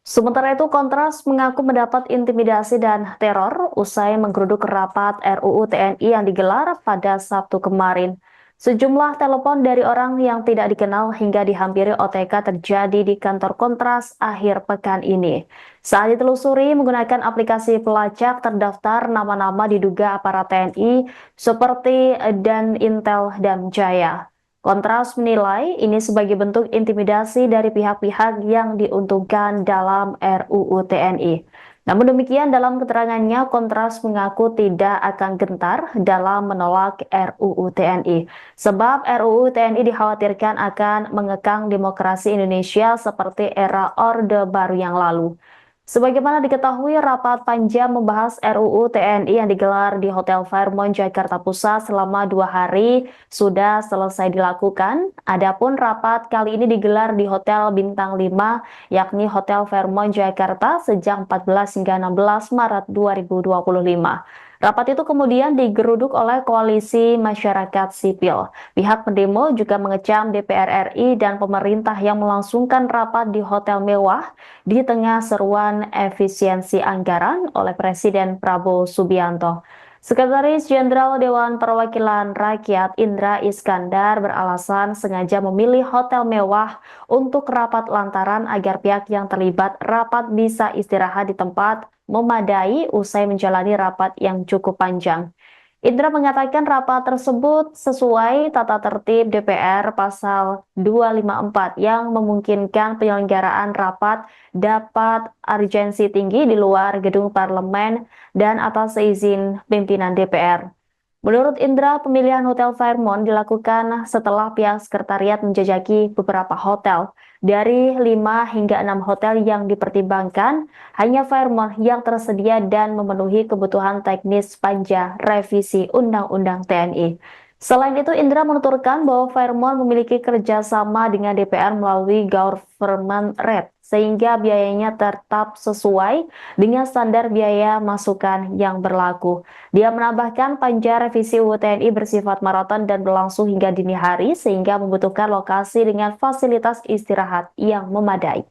Sementara itu, Kontras mengaku mendapat intimidasi dan teror usai menggeruduk rapat RUU TNI yang digelar pada Sabtu kemarin. Sejumlah telepon dari orang yang tidak dikenal hingga dihampiri OTK terjadi di kantor Kontras akhir pekan ini. Saat ditelusuri menggunakan aplikasi pelacak terdaftar nama-nama diduga aparat TNI seperti Dan Intel dan Jaya. Kontras menilai ini sebagai bentuk intimidasi dari pihak-pihak yang diuntungkan dalam RUU TNI. Namun demikian, dalam keterangannya, Kontras mengaku tidak akan gentar dalam menolak RUU TNI. Sebab RUU TNI dikhawatirkan akan mengekang demokrasi Indonesia seperti era Orde Baru yang lalu. Sebagaimana diketahui, rapat panjang membahas RUU TNI yang digelar di Hotel Fairmont, Jakarta Pusat selama 2 hari sudah selesai dilakukan. Adapun rapat kali ini digelar di Hotel Bintang 5, yakni Hotel Fairmont, Jakarta sejak 14 hingga 16 Maret 2025. Rapat itu kemudian digeruduk oleh Koalisi Masyarakat Sipil. Pihak pendemo juga mengecam DPR RI dan pemerintah yang melangsungkan rapat di hotel mewah di tengah seruan efisiensi anggaran oleh Presiden Prabowo Subianto. Sekretaris Jenderal Dewan Perwakilan Rakyat Indra Iskandar beralasan sengaja memilih hotel mewah untuk rapat lantaran agar pihak yang terlibat rapat bisa istirahat di tempat memadai usai menjalani rapat yang cukup panjang. Indra mengatakan rapat tersebut sesuai tata tertib DPR pasal 254 yang memungkinkan penyelenggaraan rapat dapat urgensi tinggi di luar gedung parlemen dan atas izin pimpinan DPR. Menurut Indra, pemilihan Hotel Fairmont dilakukan setelah pihak sekretariat menjajaki beberapa hotel. Dari 5 hingga 6 hotel yang dipertimbangkan, hanya Fairmont yang tersedia dan memenuhi kebutuhan teknis panja revisi Undang-Undang TNI. Selain itu, Indra menuturkan bahwa Fairmont memiliki kerjasama dengan DPR melalui government rate, sehingga biayanya tetap sesuai dengan standar biaya masukan yang berlaku. Dia menambahkan panja revisi UU TNI bersifat maraton dan berlangsung hingga dini hari, sehingga membutuhkan lokasi dengan fasilitas istirahat yang memadai.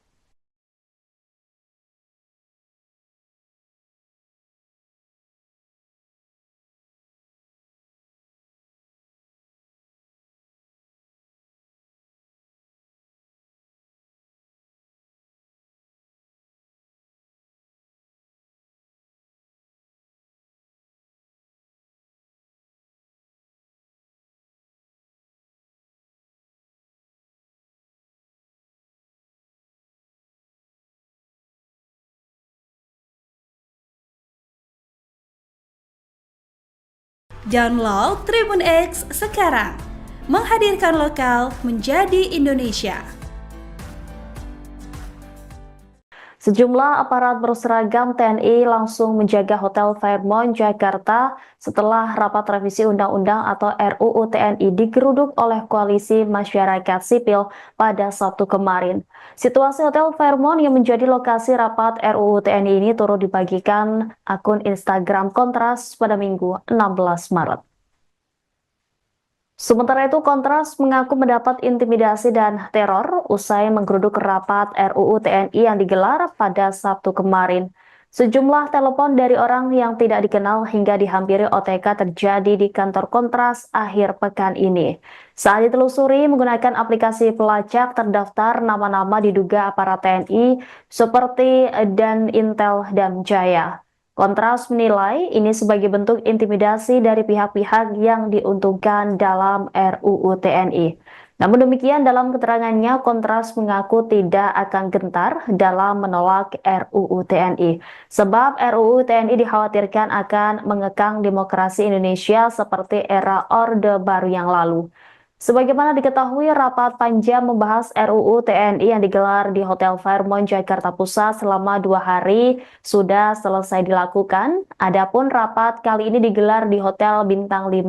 Download Tribun X sekarang, menghadirkan lokal menjadi Indonesia. Sejumlah aparat berseragam TNI langsung menjaga Hotel Fairmont, Jakarta setelah rapat revisi Undang-Undang atau RUU TNI digeruduk oleh Koalisi Masyarakat Sipil pada Sabtu kemarin. Situasi Hotel Fairmont yang menjadi lokasi rapat RUU TNI ini turut dibagikan akun Instagram Kontras pada Minggu 16 Maret. Sementara itu, Kontras mengaku mendapat intimidasi dan teror usai menggeruduk rapat RUU TNI yang digelar pada Sabtu kemarin. Sejumlah telepon dari orang yang tidak dikenal hingga dihampiri OTK terjadi di kantor Kontras akhir pekan ini. Saat ditelusuri menggunakan aplikasi pelacak terdaftar nama-nama diduga aparat TNI seperti Dan Intel dan Jaya. Kontras menilai ini sebagai bentuk intimidasi dari pihak-pihak yang diuntungkan dalam RUU TNI. Namun demikian, dalam keterangannya, Kontras mengaku tidak akan gentar dalam menolak RUU TNI. Sebab RUU TNI dikhawatirkan akan mengekang demokrasi Indonesia seperti era Orde Baru yang lalu. Sebagaimana diketahui, rapat panja membahas RUU TNI yang digelar di Hotel Fairmont, Jakarta Pusat selama 2 hari sudah selesai dilakukan. Adapun rapat kali ini digelar di Hotel Bintang 5,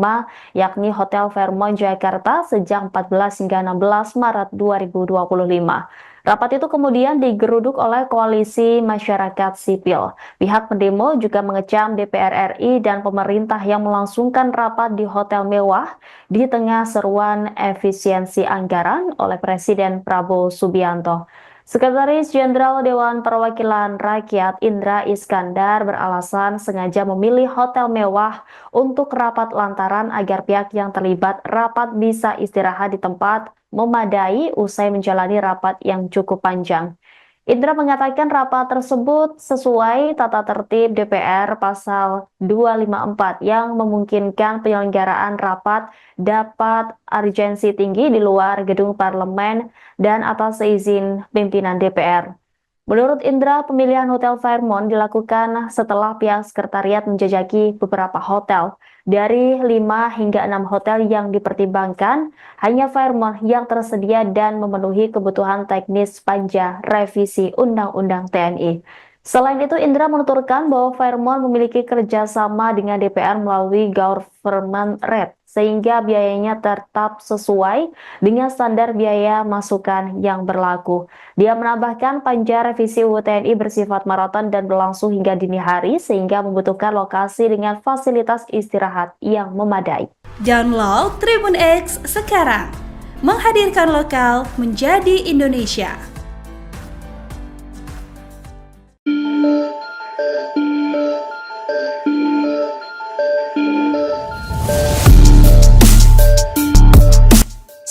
yakni Hotel Fairmont, Jakarta sejak 14 hingga 16 Maret 2025. Rapat itu kemudian digeruduk oleh Koalisi Masyarakat Sipil. Pihak pendemo juga mengecam DPR RI dan pemerintah yang melangsungkan rapat di hotel mewah di tengah seruan efisiensi anggaran oleh Presiden Prabowo Subianto. Sekretaris Jenderal Dewan Perwakilan Rakyat Indra Iskandar beralasan sengaja memilih hotel mewah untuk rapat lantaran agar pihak yang terlibat rapat bisa istirahat di tempat memadai usai menjalani rapat yang cukup panjang. Indra mengatakan rapat tersebut sesuai tata tertib DPR pasal 254 yang memungkinkan penyelenggaraan rapat dapat urgensi tinggi di luar gedung parlemen dan atas izin pimpinan DPR. Menurut Indra, pemilihan Hotel Fairmont dilakukan setelah pihak sekretariat menjajaki beberapa hotel. Dari 5 hingga 6 hotel yang dipertimbangkan, hanya Fairmont yang tersedia dan memenuhi kebutuhan teknis panja revisi Undang-Undang TNI. Selain itu, Indra menuturkan bahwa Fairmont memiliki kerjasama dengan DPR melalui government rate, sehingga biayanya tetap sesuai dengan standar biaya masukan yang berlaku. Dia menambahkan panja revisi UU TNI bersifat maraton dan berlangsung hingga dini hari, sehingga membutuhkan lokasi dengan fasilitas istirahat yang memadai. Download Tribun X sekarang, menghadirkan lokal menjadi Indonesia.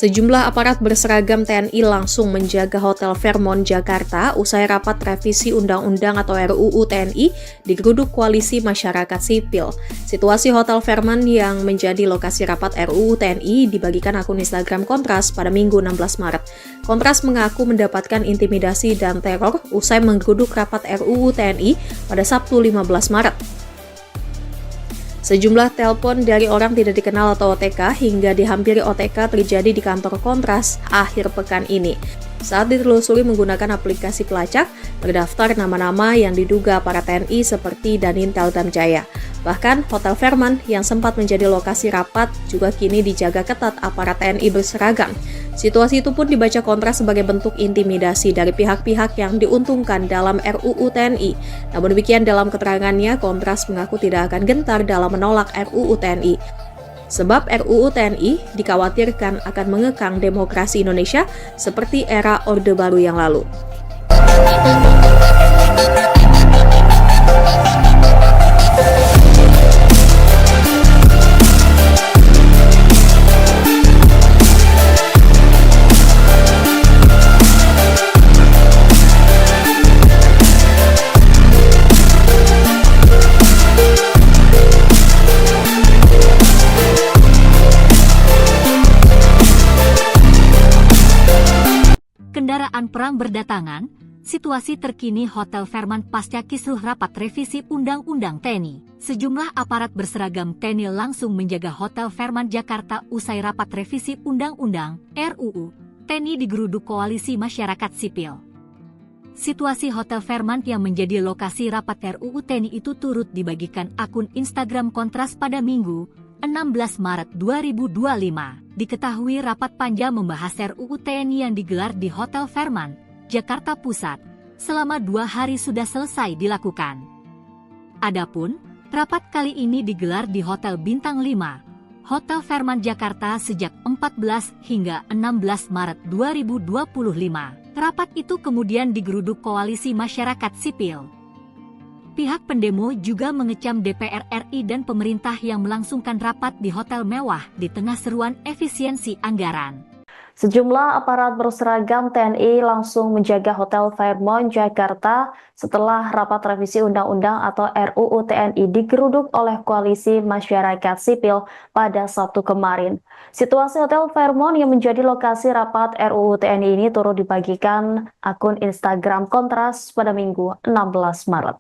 Sejumlah aparat berseragam TNI langsung menjaga Hotel Fairmont Jakarta usai rapat revisi Undang-Undang atau RUU TNI digeruduk Koalisi Masyarakat Sipil. Situasi Hotel Fairmont yang menjadi lokasi rapat RUU TNI dibagikan akun Instagram Kontras pada Minggu 16 Maret. Kontras mengaku mendapatkan intimidasi dan teror usai menggeruduk rapat RUU TNI pada Sabtu 15 Maret. Sejumlah telepon dari orang tidak dikenal atau OTK hingga dihampiri OTK terjadi di kantor Kontras akhir pekan ini. Saat ditelusuri menggunakan aplikasi pelacak, terdaftar nama-nama yang diduga para TNI seperti Danintel Damjaya. Bahkan, Hotel Fairmont yang sempat menjadi lokasi rapat juga kini dijaga ketat aparat TNI berseragam. Situasi itu pun dibaca Kontras sebagai bentuk intimidasi dari pihak-pihak yang diuntungkan dalam RUU TNI. Namun demikian dalam keterangannya, Kontras mengaku tidak akan gentar dalam menolak RUU TNI. Sebab RUU TNI dikhawatirkan akan mengekang demokrasi Indonesia seperti era Orde Baru yang lalu. Kendaraan perang berdatangan, situasi terkini Hotel Fairmont pasca kisruh rapat revisi Undang-Undang TNI. Sejumlah aparat berseragam TNI langsung menjaga Hotel Fairmont Jakarta usai rapat revisi Undang-Undang RUU TNI digeruduk Koalisi Masyarakat Sipil. Situasi Hotel Fairmont yang menjadi lokasi rapat RUU TNI itu turut dibagikan akun Instagram Kontras pada Minggu 16 Maret 2025. Diketahui rapat panja membahas RUU TNI yang digelar di Hotel Fairmont, Jakarta Pusat, selama 2 hari sudah selesai dilakukan. Adapun, rapat kali ini digelar di Hotel Bintang 5, Hotel Fairmont Jakarta sejak 14 hingga 16 Maret 2025. Rapat itu kemudian digeruduk Koalisi Masyarakat Sipil. Pihak pendemo juga mengecam DPR RI dan pemerintah yang melangsungkan rapat di hotel mewah di tengah seruan efisiensi anggaran. Sejumlah aparat berseragam TNI langsung menjaga Hotel Fairmont Jakarta setelah rapat revisi Undang-Undang atau RUU TNI digeruduk oleh Koalisi Masyarakat Sipil pada Sabtu kemarin. Situasi Hotel Fairmont yang menjadi lokasi rapat RUU TNI ini turut dibagikan akun Instagram Kontras pada Minggu 16 Maret.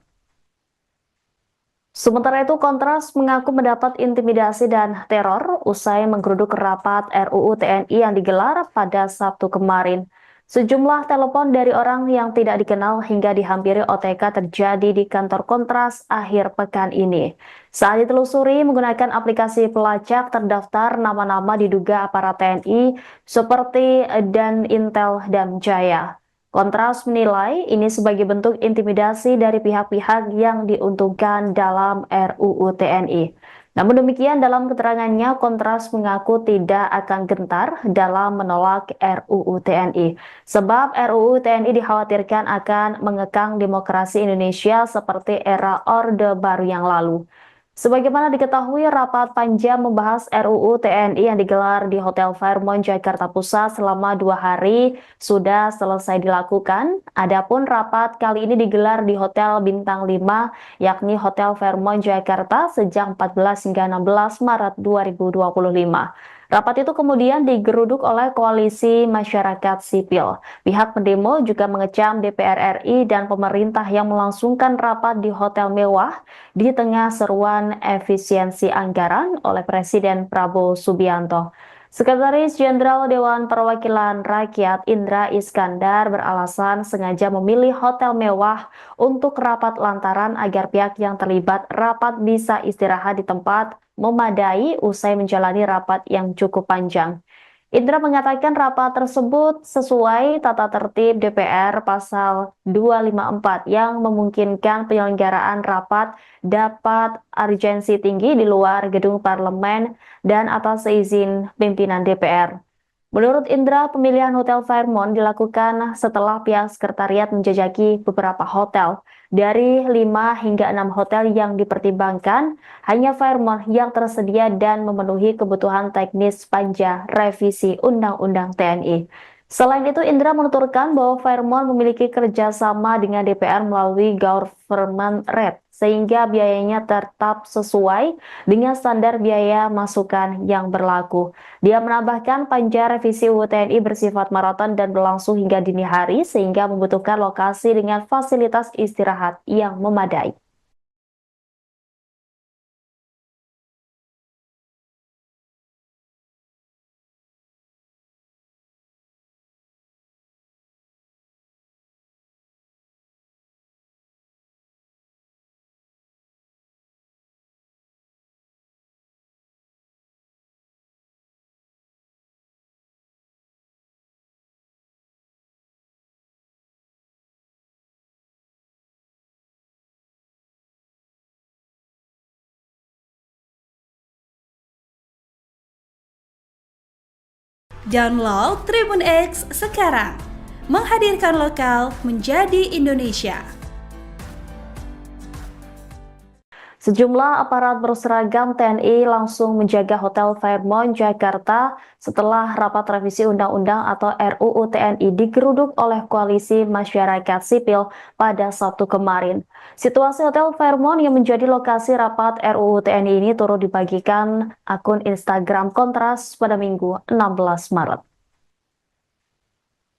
Sementara itu, Kontras mengaku mendapat intimidasi dan teror usai menggeruduk rapat RUU TNI yang digelar pada Sabtu kemarin. Sejumlah telepon dari orang yang tidak dikenal hingga dihampiri OTK terjadi di kantor Kontras akhir pekan ini. Saat ditelusuri menggunakan aplikasi pelacak terdaftar nama-nama diduga aparat TNI seperti Dan Intel dan Jaya. Kontras menilai ini sebagai bentuk intimidasi dari pihak-pihak yang diuntungkan dalam RUU TNI. Namun demikian, dalam keterangannya, Kontras mengaku tidak akan gentar dalam menolak RUU TNI. Sebab RUU TNI dikhawatirkan akan mengekang demokrasi Indonesia seperti era Orde Baru yang lalu. Sebagaimana diketahui, rapat panja membahas RUU TNI yang digelar di Hotel Fairmont, Jakarta Pusat selama 2 hari sudah selesai dilakukan. Adapun rapat kali ini digelar di Hotel Bintang 5, yakni Hotel Fairmont, Jakarta sejak 14 hingga 16 Maret 2025. Rapat itu kemudian digeruduk oleh koalisi masyarakat sipil. Pihak pendemo juga mengecam DPR RI dan pemerintah yang melangsungkan rapat di hotel mewah di tengah seruan efisiensi anggaran oleh Presiden Prabowo Subianto. Sekretaris Jenderal Dewan Perwakilan Rakyat Indra Iskandar beralasan sengaja memilih hotel mewah untuk rapat lantaran agar pihak yang terlibat rapat bisa istirahat di tempat memadai usai menjalani rapat yang cukup panjang. Indra mengatakan rapat tersebut sesuai tata tertib DPR pasal 254 yang memungkinkan penyelenggaraan rapat dapat urgensi tinggi di luar gedung parlemen dan atas izin pimpinan DPR. Menurut Indra, pemilihan Hotel Fairmont dilakukan setelah pihak sekretariat menjajaki beberapa hotel. Dari 5 hingga 6 hotel yang dipertimbangkan, hanya Fairmont yang tersedia dan memenuhi kebutuhan teknis panja revisi Undang-Undang TNI. Selain itu, Indra menuturkan bahwa Fairmont memiliki kerjasama dengan DPR melalui government rate, sehingga biayanya tetap sesuai dengan standar biaya masukan yang berlaku. Dia menambahkan panja revisi UU TNI bersifat maraton dan berlangsung hingga dini hari, sehingga membutuhkan lokasi dengan fasilitas istirahat yang memadai. Download Tribun X sekarang. Menghadirkan lokal menjadi Indonesia. Sejumlah aparat berseragam TNI langsung menjaga Hotel Fairmont, Jakarta setelah rapat revisi Undang-Undang atau RUU TNI digeruduk oleh koalisi masyarakat sipil pada Sabtu kemarin. Situasi Hotel Fairmont yang menjadi lokasi rapat RUU TNI ini turut dibagikan akun Instagram Kontras pada Minggu 16 Maret.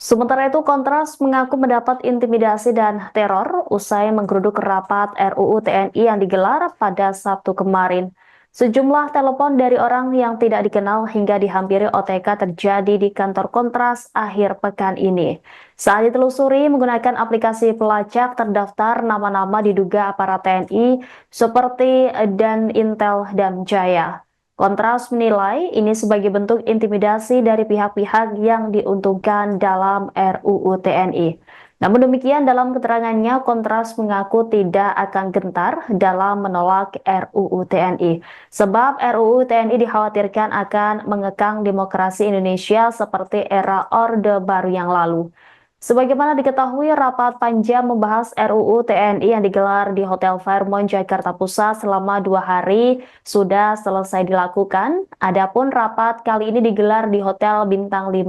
Sementara itu, Kontras mengaku mendapat intimidasi dan teror usai menggeruduk rapat RUU TNI yang digelar pada Sabtu kemarin. Sejumlah telepon dari orang yang tidak dikenal hingga dihampiri OTK terjadi di kantor Kontras akhir pekan ini. Saat ditelusuri menggunakan aplikasi pelacak terdaftar nama-nama diduga aparat TNI seperti Dan Intel dan Jaya. Kontras menilai ini sebagai bentuk intimidasi dari pihak-pihak yang diuntungkan dalam RUU TNI. Namun demikian, dalam keterangannya, Kontras mengaku tidak akan gentar dalam menolak RUU TNI. Sebab RUU TNI dikhawatirkan akan mengekang demokrasi Indonesia seperti era Orde Baru yang lalu. Sebagaimana diketahui, rapat panja membahas RUU TNI yang digelar di Hotel Fairmont, Jakarta Pusat selama 2 hari sudah selesai dilakukan. Adapun rapat kali ini digelar di Hotel Bintang 5,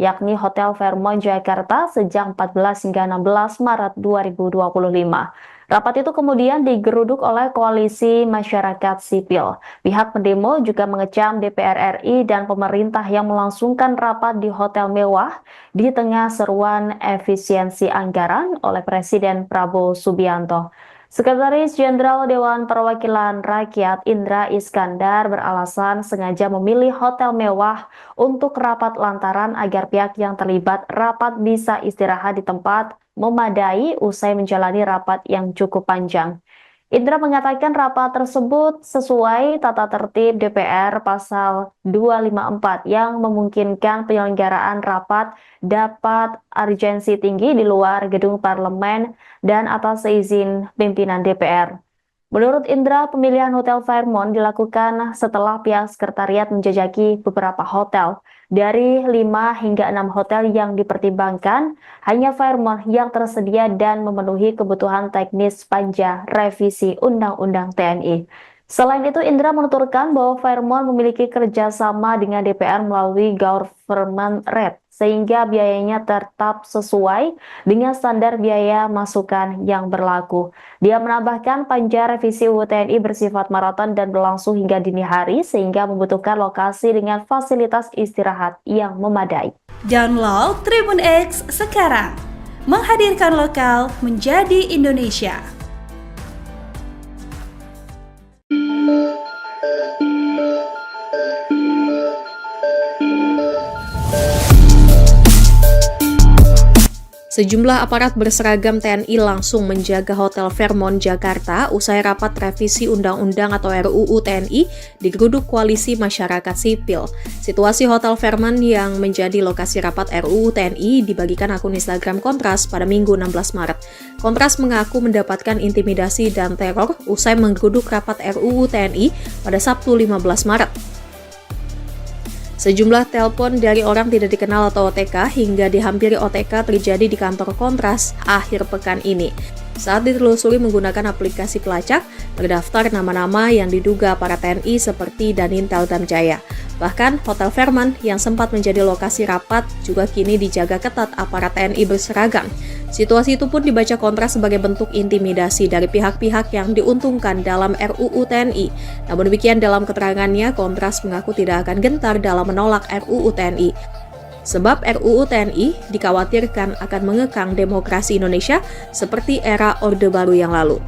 yakni Hotel Fairmont, Jakarta sejak 14 hingga 16 Maret 2025. Rapat itu kemudian digeruduk oleh koalisi masyarakat sipil. Pihak pendemo juga mengecam DPR RI dan pemerintah yang melangsungkan rapat di hotel mewah di tengah seruan efisiensi anggaran oleh Presiden Prabowo Subianto. Sekretaris Jenderal Dewan Perwakilan Rakyat Indra Iskandar beralasan sengaja memilih hotel mewah untuk rapat lantaran agar pihak yang terlibat rapat bisa istirahat di tempat memadai usai menjalani rapat yang cukup panjang. Indra mengatakan rapat tersebut sesuai tata tertib DPR pasal 254 yang memungkinkan penyelenggaraan rapat dapat urgensi tinggi di luar gedung parlemen dan atas seizin pimpinan DPR. Menurut Indra, pemilihan Hotel Fairmont dilakukan setelah pihak sekretariat menjajaki beberapa hotel. Dari 5 hingga 6 hotel yang dipertimbangkan, hanya Fairmont yang tersedia dan memenuhi kebutuhan teknis panja revisi Undang-Undang TNI. Selain itu, Indra menuturkan bahwa Fairmont memiliki kerjasama dengan DPR melalui government rate, sehingga biayanya tetap sesuai dengan standar biaya masukan yang berlaku. Dia menambahkan panja revisi UU TNI bersifat maraton dan berlangsung hingga dini hari, sehingga membutuhkan lokasi dengan fasilitas istirahat yang memadai. Download Tribun X sekarang, menghadirkan lokal menjadi Indonesia. Sejumlah aparat berseragam TNI langsung menjaga Hotel Fairmont Jakarta usai rapat revisi Undang-Undang atau RUU TNI digeruduk Koalisi Masyarakat Sipil. Situasi Hotel Fairmont yang menjadi lokasi rapat RUU TNI dibagikan akun Instagram Kontras pada Minggu 16 Maret. Kontras mengaku mendapatkan intimidasi dan teror usai menggeruduk rapat RUU TNI pada Sabtu 15 Maret. Sejumlah telepon dari orang tidak dikenal atau OTK hingga dihampiri OTK terjadi di kantor Kontras akhir pekan ini. Saat ditelusuri menggunakan aplikasi pelacak, terdaftar nama-nama yang diduga para TNI seperti Danintel Damjaya. Bahkan, Hotel Fairmont yang sempat menjadi lokasi rapat juga kini dijaga ketat aparat TNI berseragam. Situasi itu pun dibaca Kontras sebagai bentuk intimidasi dari pihak-pihak yang diuntungkan dalam RUU TNI. Namun demikian dalam keterangannya, Kontras mengaku tidak akan gentar dalam menolak RUU TNI. Sebab RUU TNI dikhawatirkan akan mengekang demokrasi Indonesia seperti era Orde Baru yang lalu.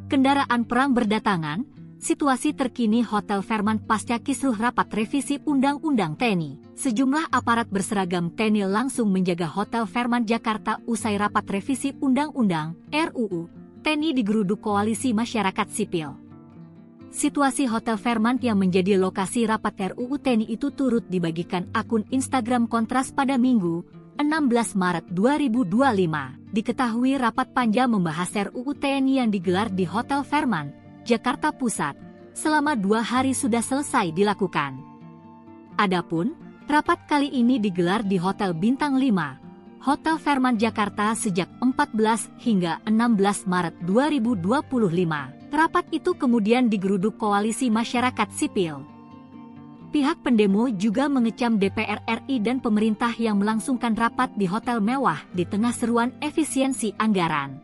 Kendaraan perang berdatangan, situasi terkini Hotel Fairmont pasca kisruh rapat revisi Undang-Undang TNI. Sejumlah aparat berseragam TNI langsung menjaga Hotel Fairmont Jakarta usai rapat revisi Undang-Undang RUU TNI digeruduk Koalisi Masyarakat Sipil. Situasi Hotel Fairmont yang menjadi lokasi rapat RUU TNI itu turut dibagikan akun Instagram Kontras pada Minggu 16 Maret 2025. Diketahui rapat panja membahas RUU TNI yang digelar di Hotel Fairmont, Jakarta Pusat, selama 2 hari sudah selesai dilakukan. Adapun, rapat kali ini digelar di Hotel Bintang 5, Hotel Fairmont Jakarta sejak 14 hingga 16 Maret 2025. Rapat itu kemudian digeruduk Koalisi Masyarakat Sipil. Pihak pendemo juga mengecam DPR RI dan pemerintah yang melangsungkan rapat di hotel mewah di tengah seruan efisiensi anggaran.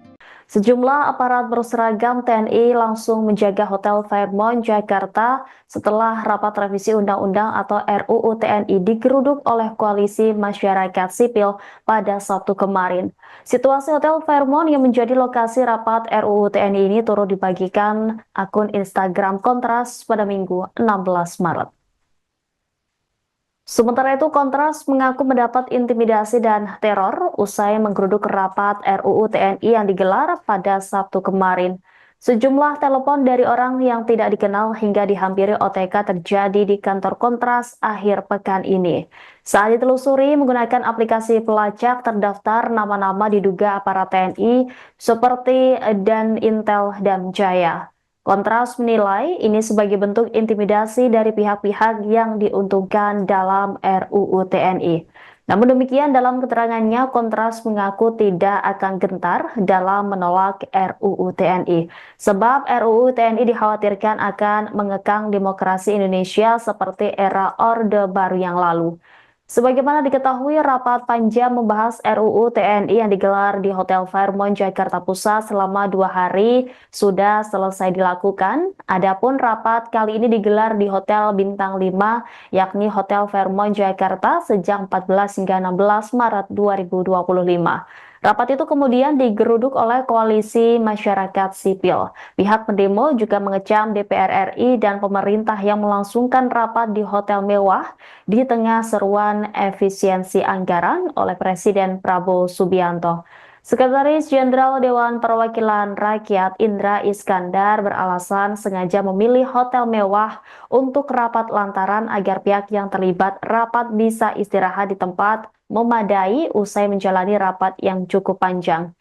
Sejumlah aparat berseragam TNI langsung menjaga Hotel Fairmont Jakarta setelah rapat revisi Undang-Undang atau RUU TNI digeruduk oleh Koalisi Masyarakat Sipil pada Sabtu kemarin. Situasi Hotel Fairmont yang menjadi lokasi rapat RUU TNI ini turut dibagikan akun Instagram Kontras pada Minggu 16 Maret. Sementara itu, Kontras mengaku mendapat intimidasi dan teror usai menggeruduk rapat RUU TNI yang digelar pada Sabtu kemarin. Sejumlah telepon dari orang yang tidak dikenal hingga dihampiri OTK terjadi di kantor Kontras akhir pekan ini. Saat ditelusuri menggunakan aplikasi pelacak, terdaftar nama-nama diduga aparat TNI seperti Danintel Damjaya. Kontras menilai ini sebagai bentuk intimidasi dari pihak-pihak yang diuntungkan dalam RUU TNI. Namun demikian, dalam keterangannya, Kontras mengaku tidak akan gentar dalam menolak RUU TNI, sebab RUU TNI dikhawatirkan akan mengekang demokrasi Indonesia seperti era Orde Baru yang lalu. Sebagaimana diketahui, rapat panja membahas RUU TNI yang digelar di Hotel Fairmont, Jakarta Pusat selama 2 hari sudah selesai dilakukan. Adapun rapat kali ini digelar di Hotel Bintang 5, yakni Hotel Fairmont, Jakarta sejak 14 hingga 16 Maret 2025. Rapat itu kemudian digeruduk oleh Koalisi Masyarakat Sipil. Pihak pendemo juga mengecam DPR RI dan pemerintah yang melangsungkan rapat di hotel mewah di tengah seruan efisiensi anggaran oleh Presiden Prabowo Subianto. Sekretaris Jenderal Dewan Perwakilan Rakyat Indra Iskandar beralasan sengaja memilih hotel mewah untuk rapat lantaran agar pihak yang terlibat rapat bisa istirahat di tempat memadai usai menjalani rapat yang cukup panjang.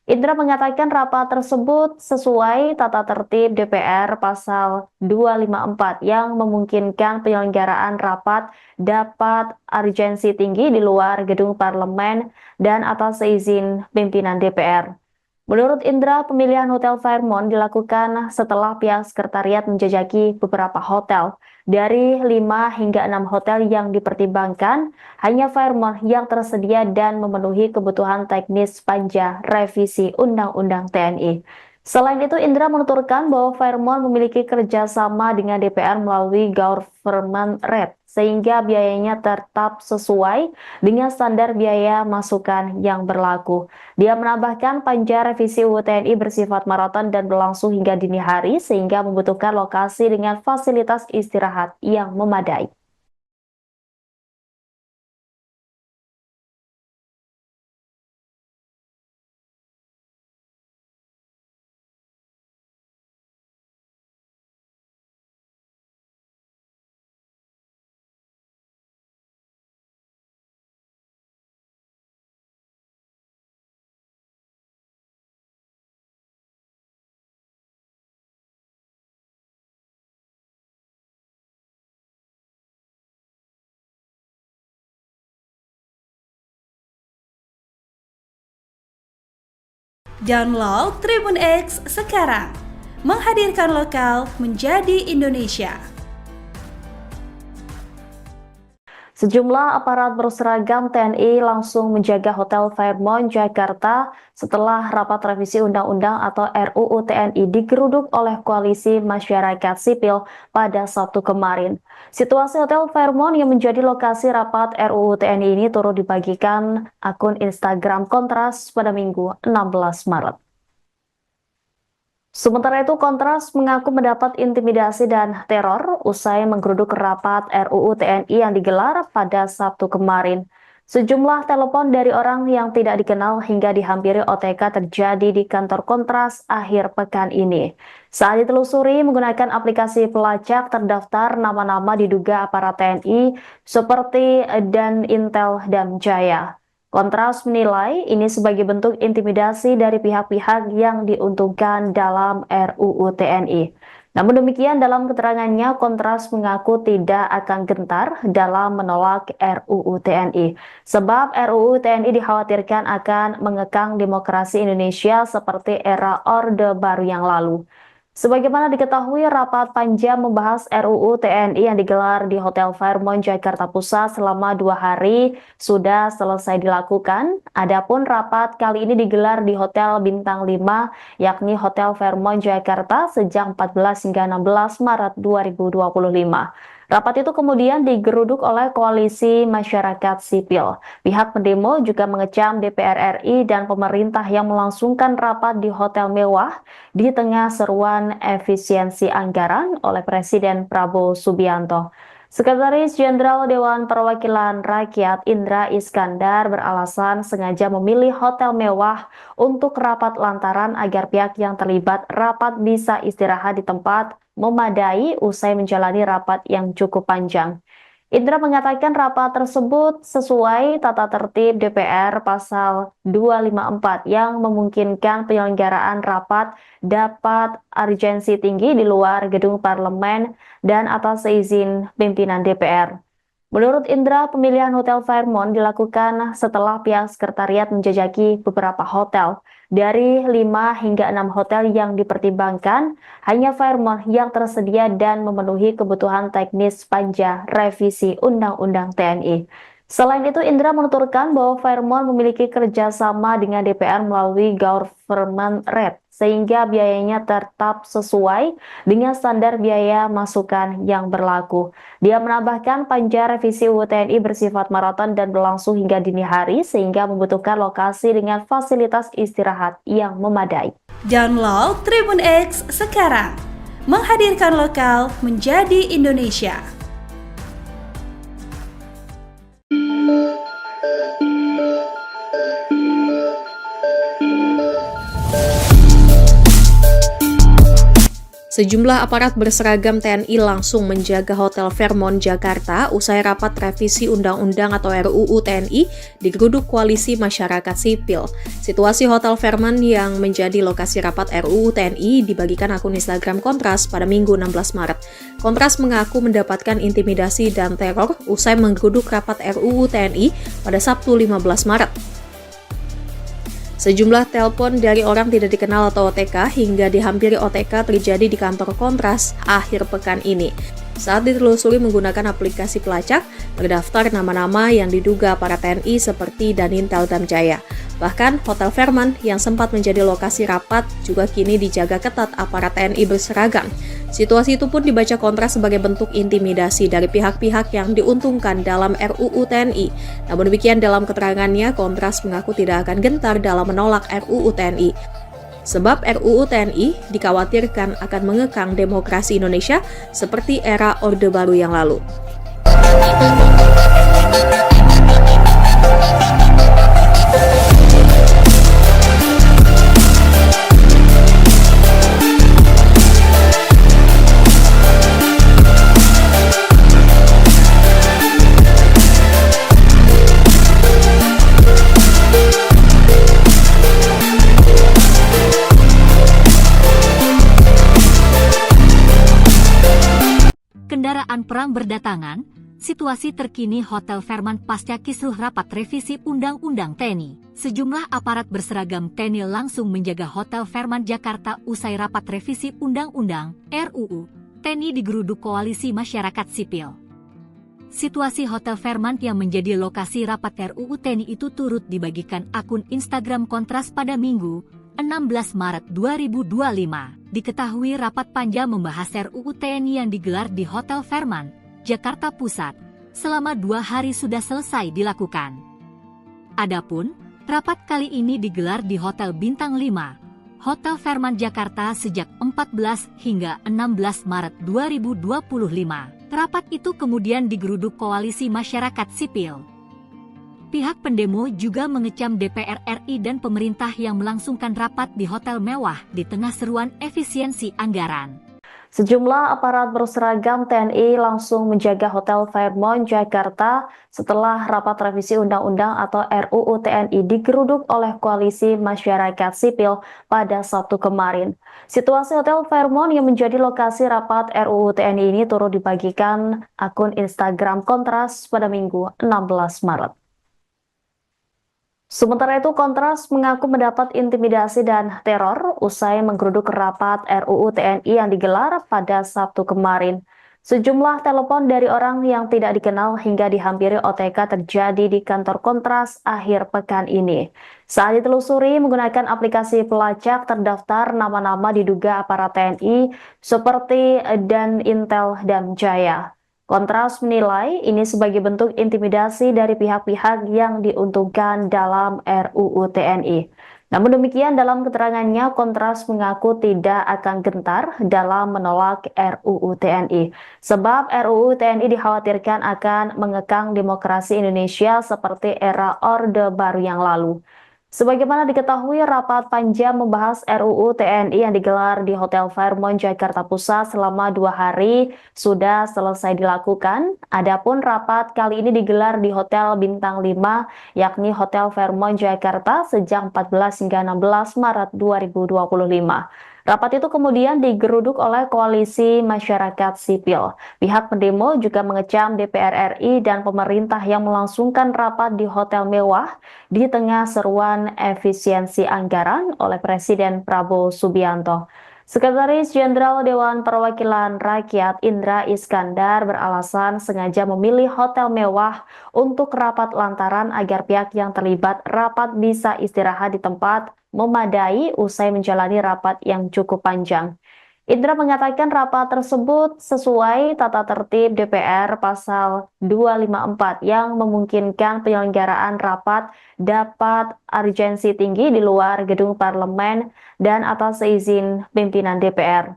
Indra mengatakan rapat tersebut sesuai tata tertib DPR pasal 254 yang memungkinkan penyelenggaraan rapat dapat urgensi tinggi di luar gedung parlemen dan atas seizin pimpinan DPR. Menurut Indra, pemilihan Hotel Fairmont dilakukan setelah pihak sekretariat menjajaki beberapa hotel. Dari 5 hingga 6 hotel yang dipertimbangkan, hanya Fairmont yang tersedia dan memenuhi kebutuhan teknis panja revisi Undang-Undang TNI. Selain itu, Indra menuturkan bahwa Fairmont memiliki kerjasama dengan DPR melalui government rate, sehingga biayanya tetap sesuai dengan standar biaya masukan yang berlaku. Dia menambahkan panja revisi UU TNI bersifat maraton dan berlangsung hingga dini hari, sehingga membutuhkan lokasi dengan fasilitas istirahat yang memadai. Download Tribun X sekarang, menghadirkan lokal menjadi Indonesia. Sejumlah aparat berseragam TNI langsung menjaga Hotel Fairmont, Jakarta setelah rapat revisi Undang-Undang atau RUU TNI digeruduk oleh Koalisi Masyarakat Sipil pada Sabtu kemarin. Situasi Hotel Fairmont yang menjadi lokasi rapat RUU TNI ini turut dibagikan akun Instagram Kontras pada Minggu 16 Maret. Sementara itu, Kontras mengaku mendapat intimidasi dan teror usai menggeruduk rapat RUU TNI yang digelar pada Sabtu kemarin. Sejumlah telepon dari orang yang tidak dikenal hingga dihampiri OTK terjadi di kantor Kontras akhir pekan ini. Saat ditelusuri menggunakan aplikasi pelacak, terdaftar nama-nama diduga aparat TNI seperti Dan Intel dan Jaya. Kontras menilai ini sebagai bentuk intimidasi dari pihak-pihak yang diuntungkan dalam RUU TNI. Namun demikian, dalam keterangannya, Kontras mengaku tidak akan gentar dalam menolak RUU TNI, sebab RUU TNI dikhawatirkan akan mengekang demokrasi Indonesia seperti era Orde Baru yang lalu. Sebagaimana diketahui, rapat panja membahas RUU TNI yang digelar di Hotel Fairmont, Jakarta Pusat selama 2 hari sudah selesai dilakukan. Adapun rapat kali ini digelar di Hotel Bintang 5, yakni Hotel Fairmont, Jakarta sejak 14 hingga 16 Maret 2025. Rapat itu kemudian digeruduk oleh Koalisi Masyarakat Sipil. Pihak pendemo juga mengecam DPR RI dan pemerintah yang melangsungkan rapat di hotel mewah di tengah seruan efisiensi anggaran oleh Presiden Prabowo Subianto. Sekretaris Jenderal Dewan Perwakilan Rakyat Indra Iskandar beralasan sengaja memilih hotel mewah untuk rapat lantaran agar pihak yang terlibat rapat bisa istirahat di tempat memadai usai menjalani rapat yang cukup panjang. Indra mengatakan rapat tersebut sesuai tata tertib DPR pasal 254 yang memungkinkan penyelenggaraan rapat dapat urgensi tinggi di luar gedung parlemen dan atas seizin pimpinan DPR. Menurut Indra, pemilihan Hotel Fairmont dilakukan setelah pihak sekretariat menjajaki beberapa hotel. Dari 5 hingga 6 hotel yang dipertimbangkan, hanya Fairmont yang tersedia dan memenuhi kebutuhan teknis panja revisi Undang-Undang TNI. Selain itu, Indra menuturkan bahwa Fairmont memiliki kerjasama dengan DPR melalui government rate, sehingga biayanya tetap sesuai dengan standar biaya masukan yang berlaku. Dia menambahkan panja revisi UU TNI bersifat maraton dan berlangsung hingga dini hari sehingga membutuhkan lokasi dengan fasilitas istirahat yang memadai. Download Tribun X sekarang, menghadirkan lokal menjadi Indonesia. Sejumlah aparat berseragam TNI langsung menjaga Hotel Fairmont Jakarta usai rapat revisi Undang-Undang atau RUU TNI digeruduk Koalisi Masyarakat Sipil. Situasi Hotel Fairmont yang menjadi lokasi rapat RUU TNI dibagikan akun Instagram Kontras pada Minggu 16 Maret. Kontras mengaku mendapatkan intimidasi dan teror usai menggeruduk rapat RUU TNI pada Sabtu 15 Maret. Sejumlah telepon dari orang tidak dikenal atau OTK hingga dihampiri OTK terjadi di kantor Kontras akhir pekan ini. Saat ditelusuri menggunakan aplikasi pelacak, terdaftar nama-nama yang diduga para TNI seperti Danintel Damjaya. Bahkan, Hotel Fairmont yang sempat menjadi lokasi rapat juga kini dijaga ketat aparat TNI berseragam. Situasi itu pun dibaca Kontras sebagai bentuk intimidasi dari pihak-pihak yang diuntungkan dalam RUU TNI. Namun demikian dalam keterangannya, Kontras mengaku tidak akan gentar dalam menolak RUU TNI. Sebab RUU TNI dikhawatirkan akan mengekang demokrasi Indonesia seperti era Orde Baru yang lalu. Kendaraan perang berdatangan, situasi terkini Hotel Fairmont pasca kisruh rapat revisi Undang-Undang TNI. Sejumlah aparat berseragam TNI langsung menjaga Hotel Fairmont Jakarta usai rapat revisi Undang-Undang RUU TNI digeruduk Koalisi Masyarakat Sipil. Situasi Hotel Fairmont yang menjadi lokasi rapat RUU TNI itu turut dibagikan akun Instagram Kontras pada Minggu 16 Maret 2025. Diketahui rapat panja membahas RUU TNI yang digelar di Hotel Fairmont, Jakarta Pusat, selama 2 hari sudah selesai dilakukan. Adapun, rapat kali ini digelar di Hotel Bintang 5, Hotel Fairmont Jakarta sejak 14 hingga 16 Maret 2025. Rapat itu kemudian digeruduk Koalisi Masyarakat Sipil. Pihak pendemo juga mengecam DPR RI dan pemerintah yang melangsungkan rapat di hotel mewah di tengah seruan efisiensi anggaran. Sejumlah aparat berseragam TNI langsung menjaga Hotel Fairmont Jakarta setelah rapat revisi Undang-Undang atau RUU TNI digeruduk oleh Koalisi Masyarakat Sipil pada Sabtu kemarin. Situasi Hotel Fairmont yang menjadi lokasi rapat RUU TNI ini turut dibagikan akun Instagram Kontras pada Minggu 16 Maret. Sementara itu, Kontras mengaku mendapat intimidasi dan teror usai menggeruduk rapat RUU TNI yang digelar pada Sabtu kemarin. Sejumlah telepon dari orang yang tidak dikenal hingga dihampiri OTK terjadi di kantor Kontras akhir pekan ini. Saat ditelusuri menggunakan aplikasi pelacak, terdaftar nama-nama diduga aparat TNI seperti Danintel Damjaya. Kontras menilai ini sebagai bentuk intimidasi dari pihak-pihak yang diuntungkan dalam RUU TNI. Namun demikian dalam keterangannya, Kontras mengaku tidak akan gentar dalam menolak RUU TNI. Sebab RUU TNI dikhawatirkan akan mengekang demokrasi Indonesia seperti era Orde Baru yang lalu. Sebagaimana diketahui, rapat panja membahas RUU TNI yang digelar di Hotel Fairmont Jakarta Pusat selama 2 hari sudah selesai dilakukan. Adapun rapat kali ini digelar di Hotel Bintang 5, yakni Hotel Fairmont Jakarta sejak 14 hingga 16 Maret 2025. Rapat itu kemudian digeruduk oleh koalisi masyarakat sipil. Pihak pendemo juga mengecam DPR RI dan pemerintah yang melangsungkan rapat di hotel mewah di tengah seruan efisiensi anggaran oleh Presiden Prabowo Subianto. Sekretaris Jenderal Dewan Perwakilan Rakyat Indra Iskandar beralasan sengaja memilih hotel mewah untuk rapat lantaran agar pihak yang terlibat rapat bisa istirahat di tempat memadai usai menjalani rapat yang cukup panjang. Indra mengatakan rapat tersebut sesuai tata tertib DPR pasal 254 yang memungkinkan penyelenggaraan rapat dapat urgensi tinggi di luar gedung parlemen dan atas seizin pimpinan DPR.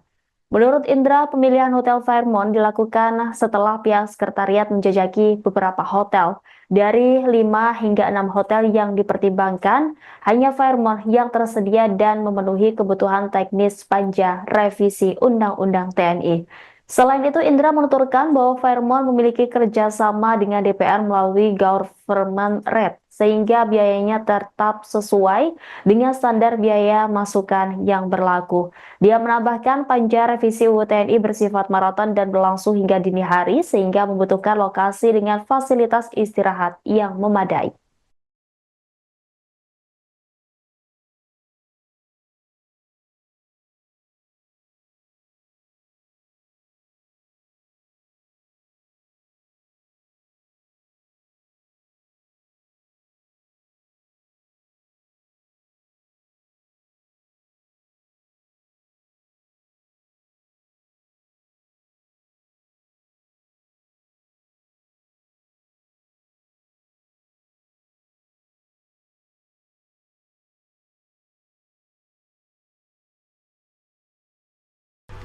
Menurut Indra, pemilihan Hotel Fairmont dilakukan setelah pihak sekretariat menjajaki beberapa hotel. Dari 5 hingga 6 hotel yang dipertimbangkan, hanya Fairmont yang tersedia dan memenuhi kebutuhan teknis panja revisi Undang-Undang TNI. Selain itu, Indra menuturkan bahwa Fairmont memiliki kerjasama dengan DPR melalui government rate, sehingga biayanya tetap sesuai dengan standar biaya masukan yang berlaku. Dia menambahkan panja revisi UU TNI bersifat maraton dan berlangsung hingga dini hari, sehingga membutuhkan lokasi dengan fasilitas istirahat yang memadai.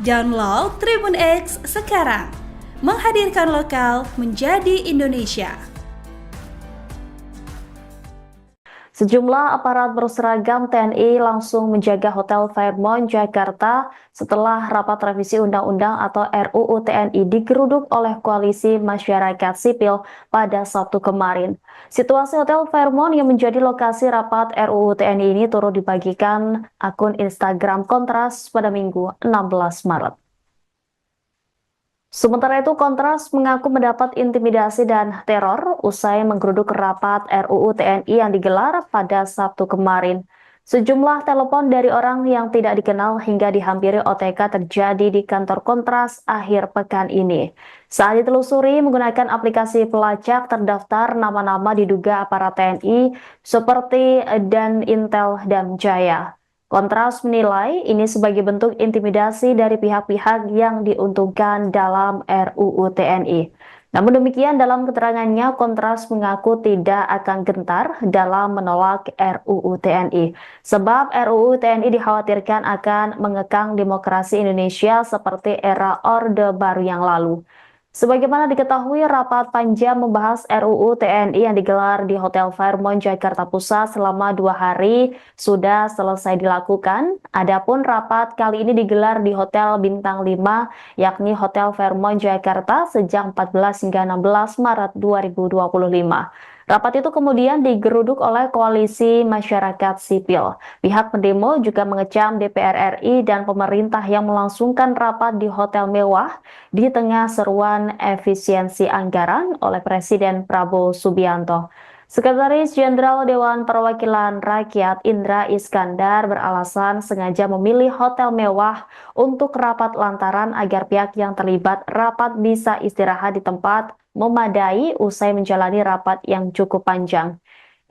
Download Tribun X sekarang, menghadirkan lokal menjadi Indonesia. Sejumlah aparat berseragam TNI langsung menjaga Hotel Fairmont Jakarta setelah rapat revisi Undang-Undang atau RUU TNI digeruduk oleh koalisi masyarakat sipil pada Sabtu kemarin. Situasi Hotel Fairmont yang menjadi lokasi rapat RUU TNI ini turut dibagikan akun Instagram Kontras pada Minggu 16 Maret. Sementara itu, Kontras mengaku mendapat intimidasi dan teror usai menggeruduk rapat RUU TNI yang digelar pada Sabtu kemarin. Sejumlah telepon dari orang yang tidak dikenal hingga dihampiri OTK terjadi di kantor Kontras akhir pekan ini. Saat ditelusuri menggunakan aplikasi pelacak terdaftar nama-nama diduga aparat TNI seperti Dan Intel dan Jaya. Kontras menilai ini sebagai bentuk intimidasi dari pihak-pihak yang diuntungkan dalam RUU TNI. Namun demikian, dalam keterangannya, Kontras mengaku tidak akan gentar dalam menolak RUU TNI. Sebab RUU TNI dikhawatirkan akan mengekang demokrasi Indonesia seperti era Orde Baru yang lalu. Sebagaimana diketahui, rapat panja membahas RUU TNI yang digelar di Hotel Fairmont Jakarta Pusat selama 2 hari sudah selesai dilakukan. Adapun rapat kali ini digelar di Hotel Bintang 5, yakni Hotel Fairmont Jakarta sejak 14 hingga 16 Maret 2025. Rapat itu kemudian digeruduk oleh koalisi masyarakat sipil. Pihak pendemo juga mengecam DPR RI dan pemerintah yang melangsungkan rapat di hotel mewah di tengah seruan efisiensi anggaran oleh Presiden Prabowo Subianto. Sekretaris Jenderal Dewan Perwakilan Rakyat Indra Iskandar beralasan sengaja memilih hotel mewah untuk rapat lantaran agar pihak yang terlibat rapat bisa istirahat di tempat memadai usai menjalani rapat yang cukup panjang.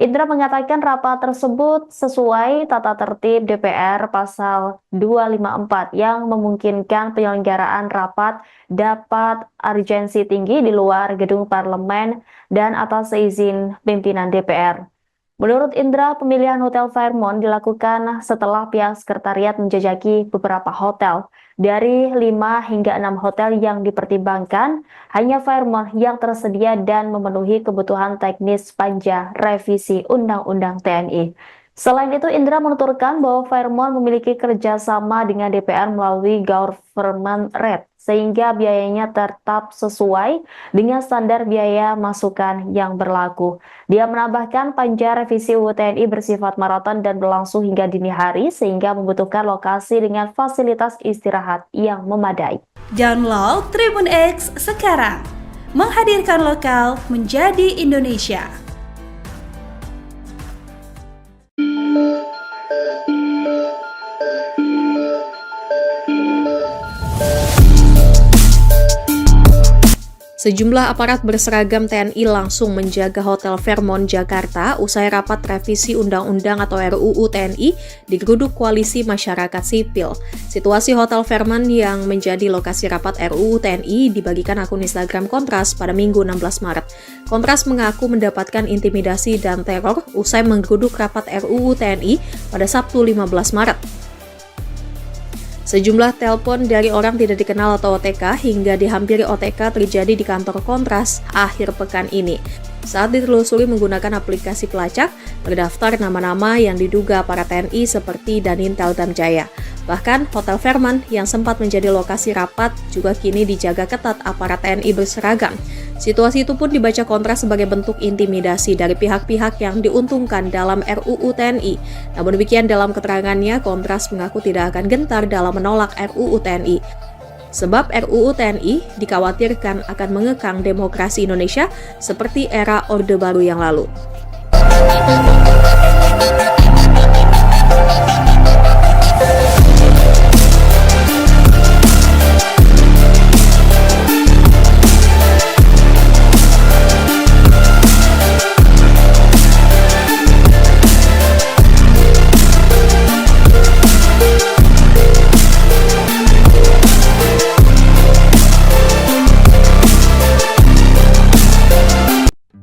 Indra mengatakan rapat tersebut sesuai tata tertib DPR pasal 254 yang memungkinkan penyelenggaraan rapat dapat urgensi tinggi di luar gedung parlemen dan atas seizin pimpinan DPR. Menurut Indra, pemilihan Hotel Fairmont dilakukan setelah pihak sekretariat menjajaki beberapa hotel. Dari 5 hingga 6 hotel yang dipertimbangkan, hanya Fairmont yang tersedia dan memenuhi kebutuhan teknis panja revisi Undang-Undang TNI. Selain itu, Indra menuturkan bahwa Fairmont memiliki kerjasama dengan DPR melalui government rate, sehingga biayanya tetap sesuai dengan standar biaya masukan yang berlaku. Dia menambahkan panja revisi UU TNI bersifat maraton dan berlangsung hingga dini hari, sehingga membutuhkan lokasi dengan fasilitas istirahat yang memadai. Download Tribun X sekarang, menghadirkan lokal menjadi Indonesia. Sejumlah aparat berseragam TNI langsung menjaga Hotel Fairmont Jakarta usai rapat revisi Undang-Undang atau RUU TNI digeruduk Koalisi Masyarakat Sipil. Situasi Hotel Fairmont yang menjadi lokasi rapat RUU TNI dibagikan akun Instagram Kontras pada Minggu 16 Maret. Kontras mengaku mendapatkan intimidasi dan teror usai menggeruduk rapat RUU TNI pada Sabtu 15 Maret. Sejumlah telepon dari orang tidak dikenal atau OTK hingga dihampiri OTK terjadi di kantor Kontras akhir pekan ini. Saat ditelusuri menggunakan aplikasi pelacak, terdaftar nama-nama yang diduga para TNI seperti Danintel Damjaya. Bahkan, Hotel Fairmont yang sempat menjadi lokasi rapat juga kini dijaga ketat aparat TNI berseragam. Situasi itu pun dibaca Kontras sebagai bentuk intimidasi dari pihak-pihak yang diuntungkan dalam RUU TNI. Namun demikian dalam keterangannya, Kontras mengaku tidak akan gentar dalam menolak RUU TNI. Sebab RUU TNI dikhawatirkan akan mengekang demokrasi Indonesia seperti era Orde Baru yang lalu.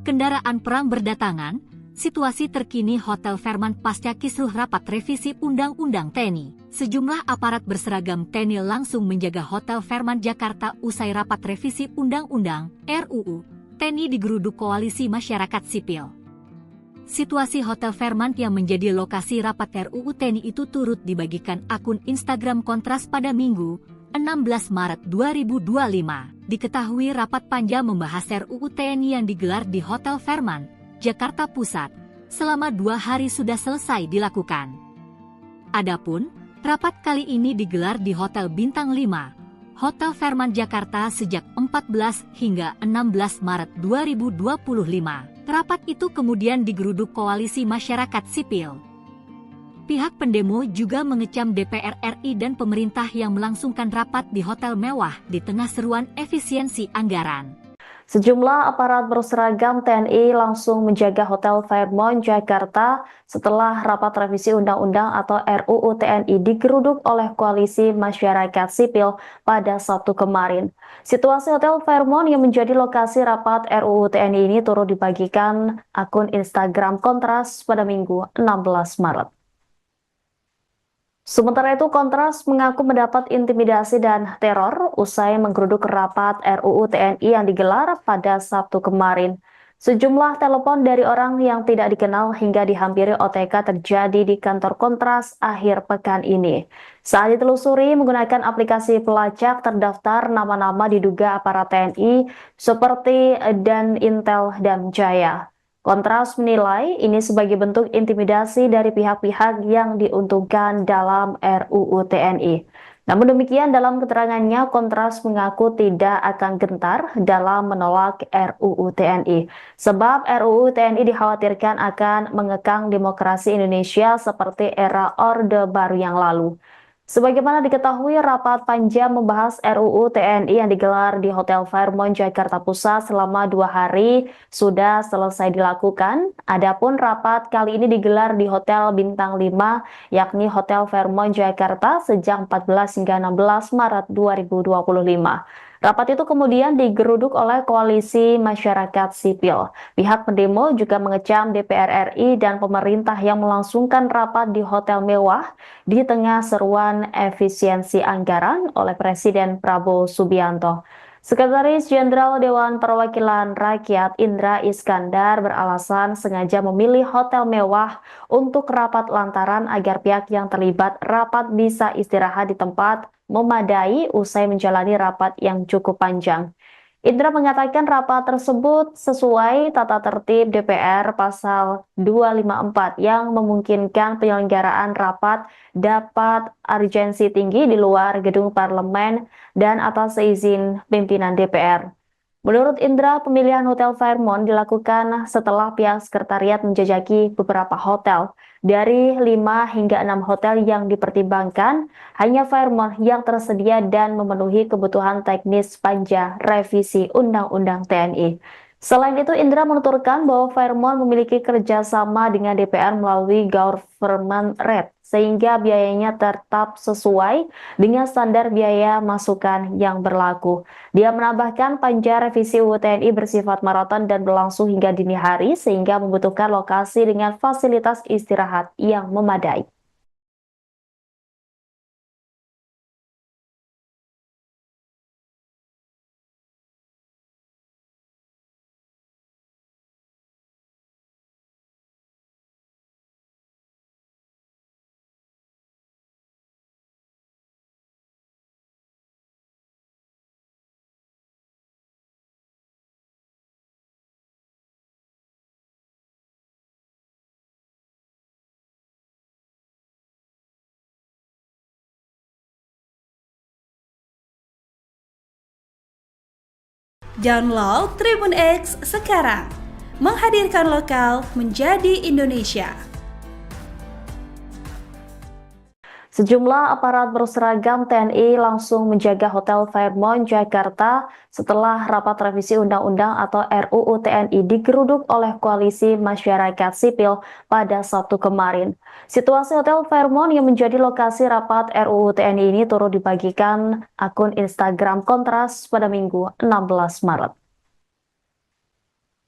Kendaraan perang berdatangan, situasi terkini Hotel Fairmont pasca kisruh rapat revisi Undang-Undang TNI. Sejumlah aparat berseragam TNI langsung menjaga Hotel Fairmont Jakarta usai rapat revisi Undang-Undang RUU TNI digeruduk Koalisi Masyarakat Sipil. Situasi Hotel Fairmont yang menjadi lokasi rapat RUU TNI itu turut dibagikan akun Instagram Kontras pada Minggu 16 Maret 2025. Diketahui rapat panja membahas RUU TNI yang digelar di Hotel Fairmont, Jakarta Pusat, selama 2 hari sudah selesai dilakukan. Adapun, rapat kali ini digelar di Hotel Bintang 5, Hotel Fairmont Jakarta sejak 14 hingga 16 Maret 2025. Rapat itu kemudian digeruduk Koalisi Masyarakat Sipil. Pihak pendemo juga mengecam DPR RI dan pemerintah yang melangsungkan rapat di hotel mewah di tengah seruan efisiensi anggaran. Sejumlah aparat berseragam TNI langsung menjaga Hotel Fairmont Jakarta setelah rapat revisi Undang-Undang atau RUU TNI digeruduk oleh Koalisi Masyarakat Sipil pada Sabtu kemarin. Situasi Hotel Fairmont yang menjadi lokasi rapat RUU TNI ini turut dibagikan akun Instagram Kontras pada Minggu 16 Maret. Sementara itu, Kontras mengaku mendapat intimidasi dan teror usai menggeruduk rapat RUU TNI yang digelar pada Sabtu kemarin. Sejumlah telepon dari orang yang tidak dikenal hingga dihampiri OTK terjadi di kantor Kontras akhir pekan ini. Saat ditelusuri menggunakan aplikasi pelacak, terdaftar nama-nama diduga aparat TNI seperti Danintel Damjaya. Kontras menilai ini sebagai bentuk intimidasi dari pihak-pihak yang diuntungkan dalam RUU TNI. Namun demikian dalam keterangannya, Kontras mengaku tidak akan gentar dalam menolak RUU TNI. Sebab RUU TNI dikhawatirkan akan mengekang demokrasi Indonesia seperti era Orde Baru yang lalu. Sebagaimana diketahui, rapat panja membahas RUU TNI yang digelar di Hotel Fairmont Jakarta Pusat selama 2 hari sudah selesai dilakukan. Adapun rapat kali ini digelar di Hotel Bintang 5, yakni Hotel Fairmont Jakarta sejak 14 hingga 16 Maret 2025. Rapat itu kemudian digeruduk oleh Koalisi Masyarakat Sipil. Pihak pendemo juga mengecam DPR RI dan pemerintah yang melangsungkan rapat di hotel mewah di tengah seruan efisiensi anggaran oleh Presiden Prabowo Subianto. Sekretaris Jenderal Dewan Perwakilan Rakyat Indra Iskandar beralasan sengaja memilih hotel mewah untuk rapat lantaran agar pihak yang terlibat rapat bisa istirahat di tempat memadai usai menjalani rapat yang cukup panjang. Indra mengatakan rapat tersebut sesuai tata tertib DPR pasal 254 yang memungkinkan penyelenggaraan rapat dapat urgensi tinggi di luar gedung parlemen dan atas seizin pimpinan DPR. Menurut Indra, pemilihan Hotel Fairmont dilakukan setelah pihak sekretariat menjajaki beberapa hotel. Dari 5 hingga 6 hotel yang dipertimbangkan, hanya Fairmont yang tersedia dan memenuhi kebutuhan teknis panja revisi Undang-Undang TNI. Selain itu, Indra menuturkan bahwa Fairmont memiliki kerjasama dengan DPR melalui government rate, sehingga biayanya tetap sesuai dengan standar biaya masukan yang berlaku. Dia menambahkan panja revisi UU TNI bersifat maraton dan berlangsung hingga dini hari, sehingga membutuhkan lokasi dengan fasilitas istirahat yang memadai. Download Tribun X sekarang, menghadirkan lokal menjadi Indonesia. Sejumlah aparat berseragam TNI langsung menjaga Hotel Fairmont Jakarta setelah rapat revisi Undang-Undang atau RUU TNI digeruduk oleh Koalisi Masyarakat Sipil pada Sabtu kemarin. Situasi Hotel Fairmont yang menjadi lokasi rapat RUU TNI ini turut dibagikan akun Instagram Kontras pada Minggu 16 Maret.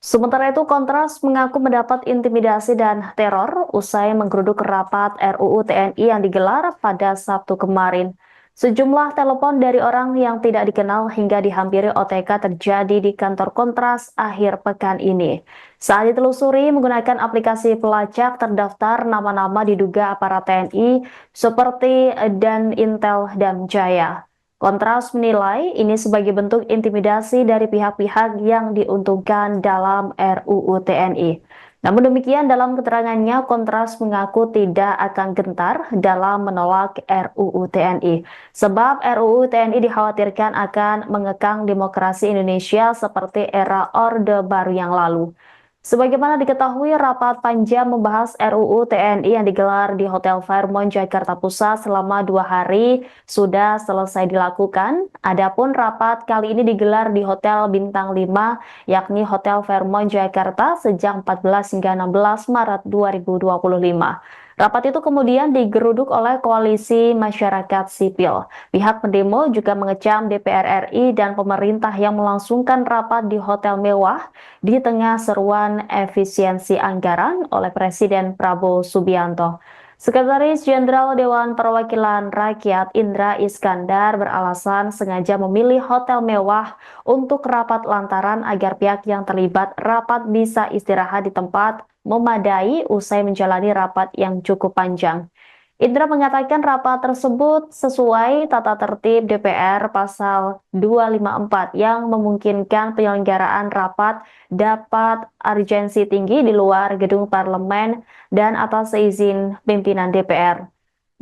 Sementara itu, Kontras mengaku mendapat intimidasi dan teror usai menggeruduk rapat RUU TNI yang digelar pada Sabtu kemarin. Sejumlah telepon dari orang yang tidak dikenal hingga dihampiri OTK terjadi di kantor Kontras akhir pekan ini. Saat ditelusuri menggunakan aplikasi pelacak terdaftar nama-nama diduga aparat TNI seperti Dan Intel dan Jaya. Kontras menilai ini sebagai bentuk intimidasi dari pihak-pihak yang diuntungkan dalam RUU TNI. Namun demikian, dalam keterangannya, Kontras mengaku tidak akan gentar dalam menolak RUU TNI. Sebab RUU TNI dikhawatirkan akan mengekang demokrasi Indonesia seperti era Orde Baru yang lalu. Sebagaimana diketahui, rapat panjang membahas RUU TNI yang digelar di Hotel Fairmont Jakarta Pusat selama 2 hari sudah selesai dilakukan. Adapun rapat kali ini digelar di Hotel Bintang 5, yakni Hotel Fairmont Jakarta sejak 14 hingga 16 Maret 2025. Rapat itu kemudian digeruduk oleh Koalisi Masyarakat Sipil. Pihak pendemo juga mengecam DPR RI dan pemerintah yang melangsungkan rapat di hotel mewah di tengah seruan efisiensi anggaran oleh Presiden Prabowo Subianto. Sekretaris Jenderal Dewan Perwakilan Rakyat Indra Iskandar beralasan sengaja memilih hotel mewah untuk rapat lantaran agar pihak yang terlibat rapat bisa istirahat di tempat memadai usai menjalani rapat yang cukup panjang. Indra mengatakan rapat tersebut sesuai tata tertib DPR pasal 254 yang memungkinkan penyelenggaraan rapat dapat urgensi tinggi di luar gedung parlemen dan atas seizin pimpinan DPR.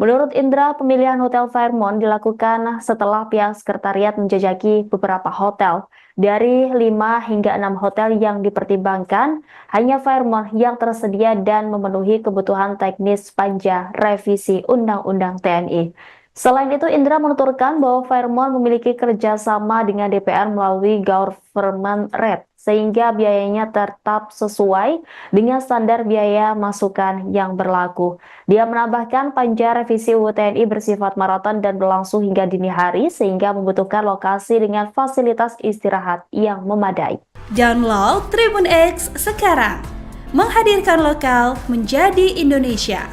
Menurut Indra, pemilihan Hotel Fairmont dilakukan setelah pihak sekretariat menjajaki beberapa hotel. Dari 5 hingga 6 hotel yang dipertimbangkan, hanya Fairmont yang tersedia dan memenuhi kebutuhan teknis panja revisi Undang-Undang TNI. Selain itu, Indra menuturkan bahwa Fairmont memiliki kerjasama dengan DPR melalui government rate, sehingga biayanya tetap sesuai dengan standar biaya masukan yang berlaku. Dia menambahkan panja revisi UU TNI bersifat maraton dan berlangsung hingga dini hari, sehingga membutuhkan lokasi dengan fasilitas istirahat yang memadai. Download Tribun X sekarang, menghadirkan lokal menjadi Indonesia.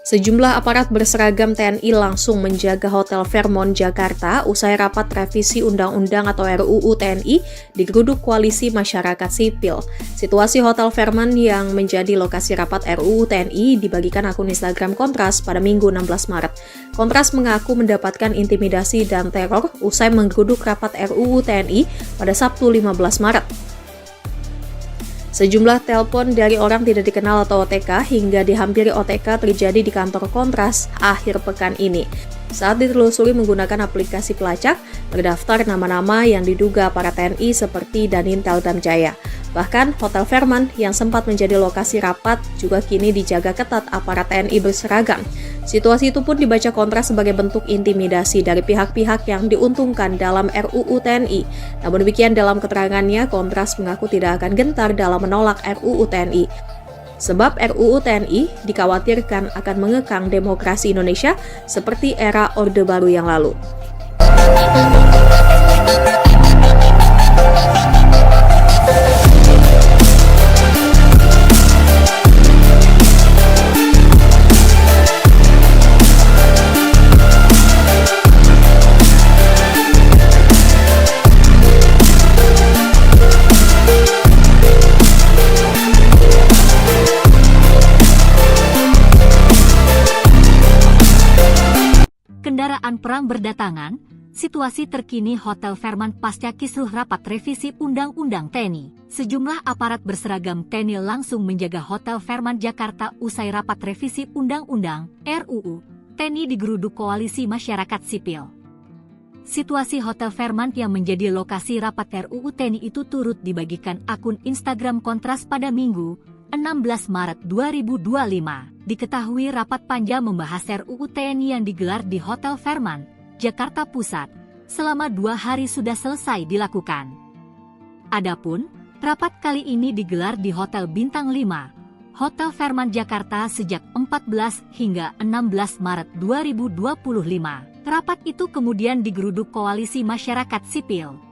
Sejumlah aparat berseragam TNI langsung menjaga Hotel Fairmont Jakarta usai rapat revisi Undang-Undang atau RUU TNI digeruduk Koalisi Masyarakat Sipil. Situasi Hotel Fairmont yang menjadi lokasi rapat RUU TNI dibagikan akun Instagram Kontras pada Minggu 16 Maret. Kontras mengaku mendapatkan intimidasi dan teror usai menggeruduk rapat RUU TNI pada Sabtu 15 Maret. Sejumlah telepon dari orang tidak dikenal atau OTK hingga dihampiri OTK terjadi di kantor Kontras akhir pekan ini. Saat ditelusuri menggunakan aplikasi pelacak, terdaftar nama-nama yang diduga para TNI seperti Danintel Damjaya. Bahkan, Hotel Fairmont yang sempat menjadi lokasi rapat juga kini dijaga ketat aparat TNI berseragam. Situasi itu pun dibaca Kontras sebagai bentuk intimidasi dari pihak-pihak yang diuntungkan dalam RUU TNI. Namun demikian dalam keterangannya, Kontras mengaku tidak akan gentar dalam menolak RUU TNI. Sebab RUU TNI dikhawatirkan akan mengekang demokrasi Indonesia seperti era Orde Baru yang lalu. Kendaraan perang berdatangan, situasi terkini Hotel Fairmont pasca kisruh rapat revisi Undang-Undang TNI. Sejumlah aparat berseragam TNI langsung menjaga Hotel Fairmont Jakarta usai rapat revisi Undang-Undang RUU TNI digeruduk Koalisi Masyarakat Sipil. Situasi Hotel Fairmont yang menjadi lokasi rapat RUU TNI itu turut dibagikan akun Instagram Kontras pada Minggu 16 Maret 2025. Diketahui rapat panja membahas RUU TNI yang digelar di Hotel Fairmont, Jakarta Pusat, selama 2 hari sudah selesai dilakukan. Adapun, rapat kali ini digelar di Hotel Bintang 5, Hotel Fairmont Jakarta sejak 14 hingga 16 Maret 2025. Rapat itu kemudian digeruduk Koalisi Masyarakat Sipil.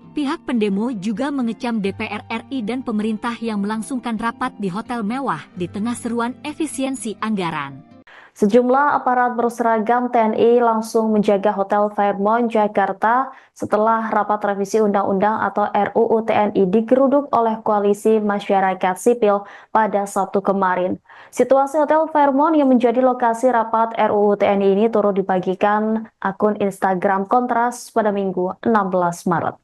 Pihak pendemo juga mengecam DPR RI dan pemerintah yang melangsungkan rapat di hotel mewah di tengah seruan efisiensi anggaran. Sejumlah aparat berseragam TNI langsung menjaga Hotel Fairmont Jakarta setelah rapat revisi Undang-Undang atau RUU TNI digeruduk oleh Koalisi Masyarakat Sipil pada Sabtu kemarin. Situasi Hotel Fairmont yang menjadi lokasi rapat RUU TNI ini turut dibagikan akun Instagram Kontras pada Minggu 16 Maret.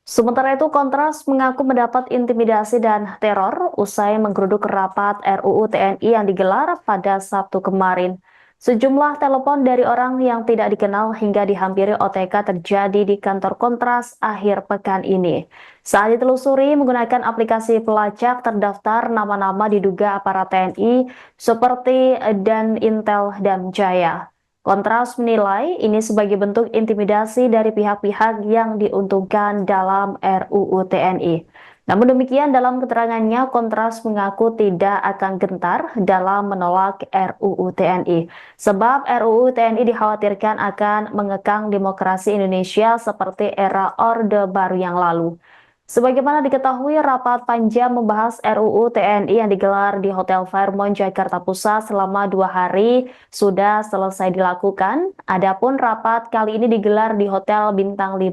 Sementara itu, Kontras mengaku mendapat intimidasi dan teror usai menggeruduk rapat RUU TNI yang digelar pada Sabtu kemarin. Sejumlah telepon dari orang yang tidak dikenal hingga dihampiri OTK terjadi di kantor Kontras akhir pekan ini. Saat ditelusuri menggunakan aplikasi pelacak, terdaftar nama-nama diduga aparat TNI seperti Danintel Damjaya. Kontras menilai ini sebagai bentuk intimidasi dari pihak-pihak yang diuntungkan dalam RUU TNI. Namun demikian dalam keterangannya, Kontras mengaku tidak akan gentar dalam menolak RUU TNI. Sebab RUU TNI dikhawatirkan akan mengekang demokrasi Indonesia seperti era Orde Baru yang lalu. Sebagaimana diketahui, rapat panja membahas RUU TNI yang digelar di Hotel Fairmont Jakarta Pusat selama 2 hari sudah selesai dilakukan. Adapun rapat kali ini digelar di Hotel Bintang 5,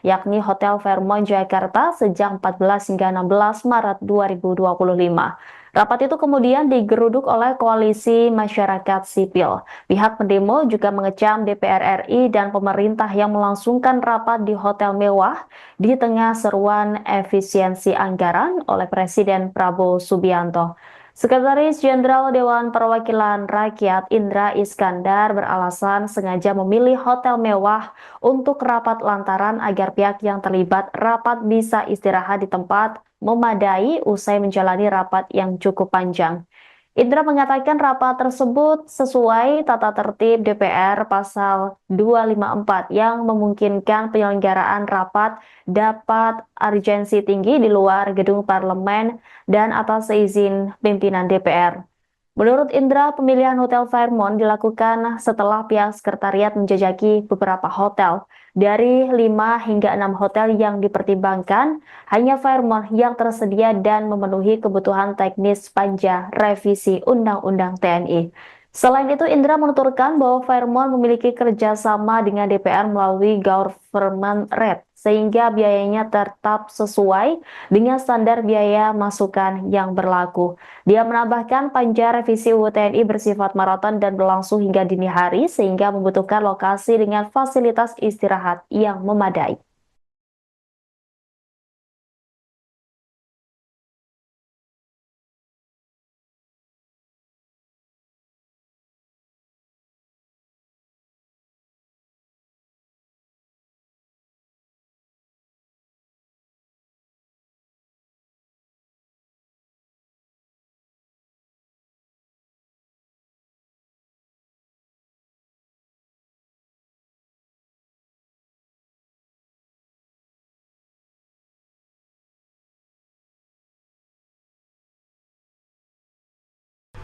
yakni Hotel Fairmont Jakarta sejak 14 hingga 16 Maret 2025. Rapat itu kemudian digeruduk oleh Koalisi Masyarakat Sipil. Pihak pendemo juga mengecam DPR RI dan pemerintah yang melangsungkan rapat di hotel mewah di tengah seruan efisiensi anggaran oleh Presiden Prabowo Subianto. Sekretaris Jenderal Dewan Perwakilan Rakyat Indra Iskandar beralasan sengaja memilih hotel mewah untuk rapat lantaran agar pihak yang terlibat rapat bisa istirahat di tempat memadai usai menjalani rapat yang cukup panjang. Indra mengatakan rapat tersebut sesuai tata tertib DPR pasal 254 yang memungkinkan penyelenggaraan rapat dapat urgensi tinggi di luar gedung parlemen dan atas izin pimpinan DPR. Menurut Indra, pemilihan Hotel Fairmont dilakukan setelah pihak sekretariat menjajaki beberapa hotel. Dari 5 hingga 6 hotel yang dipertimbangkan, hanya Fairmont yang tersedia dan memenuhi kebutuhan teknis panja revisi Undang-Undang TNI. Selain itu, Indra menuturkan bahwa Fairmont memiliki kerjasama dengan DPR melalui government rate, sehingga biayanya tetap sesuai dengan standar biaya masukan yang berlaku. Dia menambahkan panja revisi UU TNI bersifat maraton dan berlangsung hingga dini hari, sehingga membutuhkan lokasi dengan fasilitas istirahat yang memadai.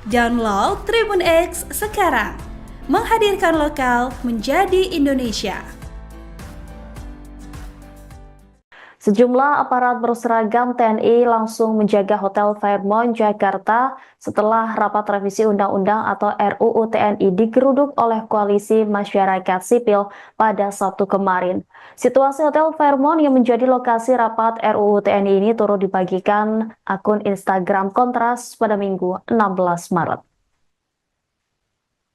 Download Tribun X sekarang, menghadirkan lokal menjadi Indonesia. Sejumlah aparat berseragam TNI langsung menjaga Hotel Fairmont Jakarta setelah rapat revisi Undang-Undang atau RUU TNI digeruduk oleh Koalisi Masyarakat Sipil pada Sabtu kemarin. Situasi Hotel Fairmont yang menjadi lokasi rapat RUU TNI ini turut dibagikan akun Instagram Kontras pada Minggu 16 Maret.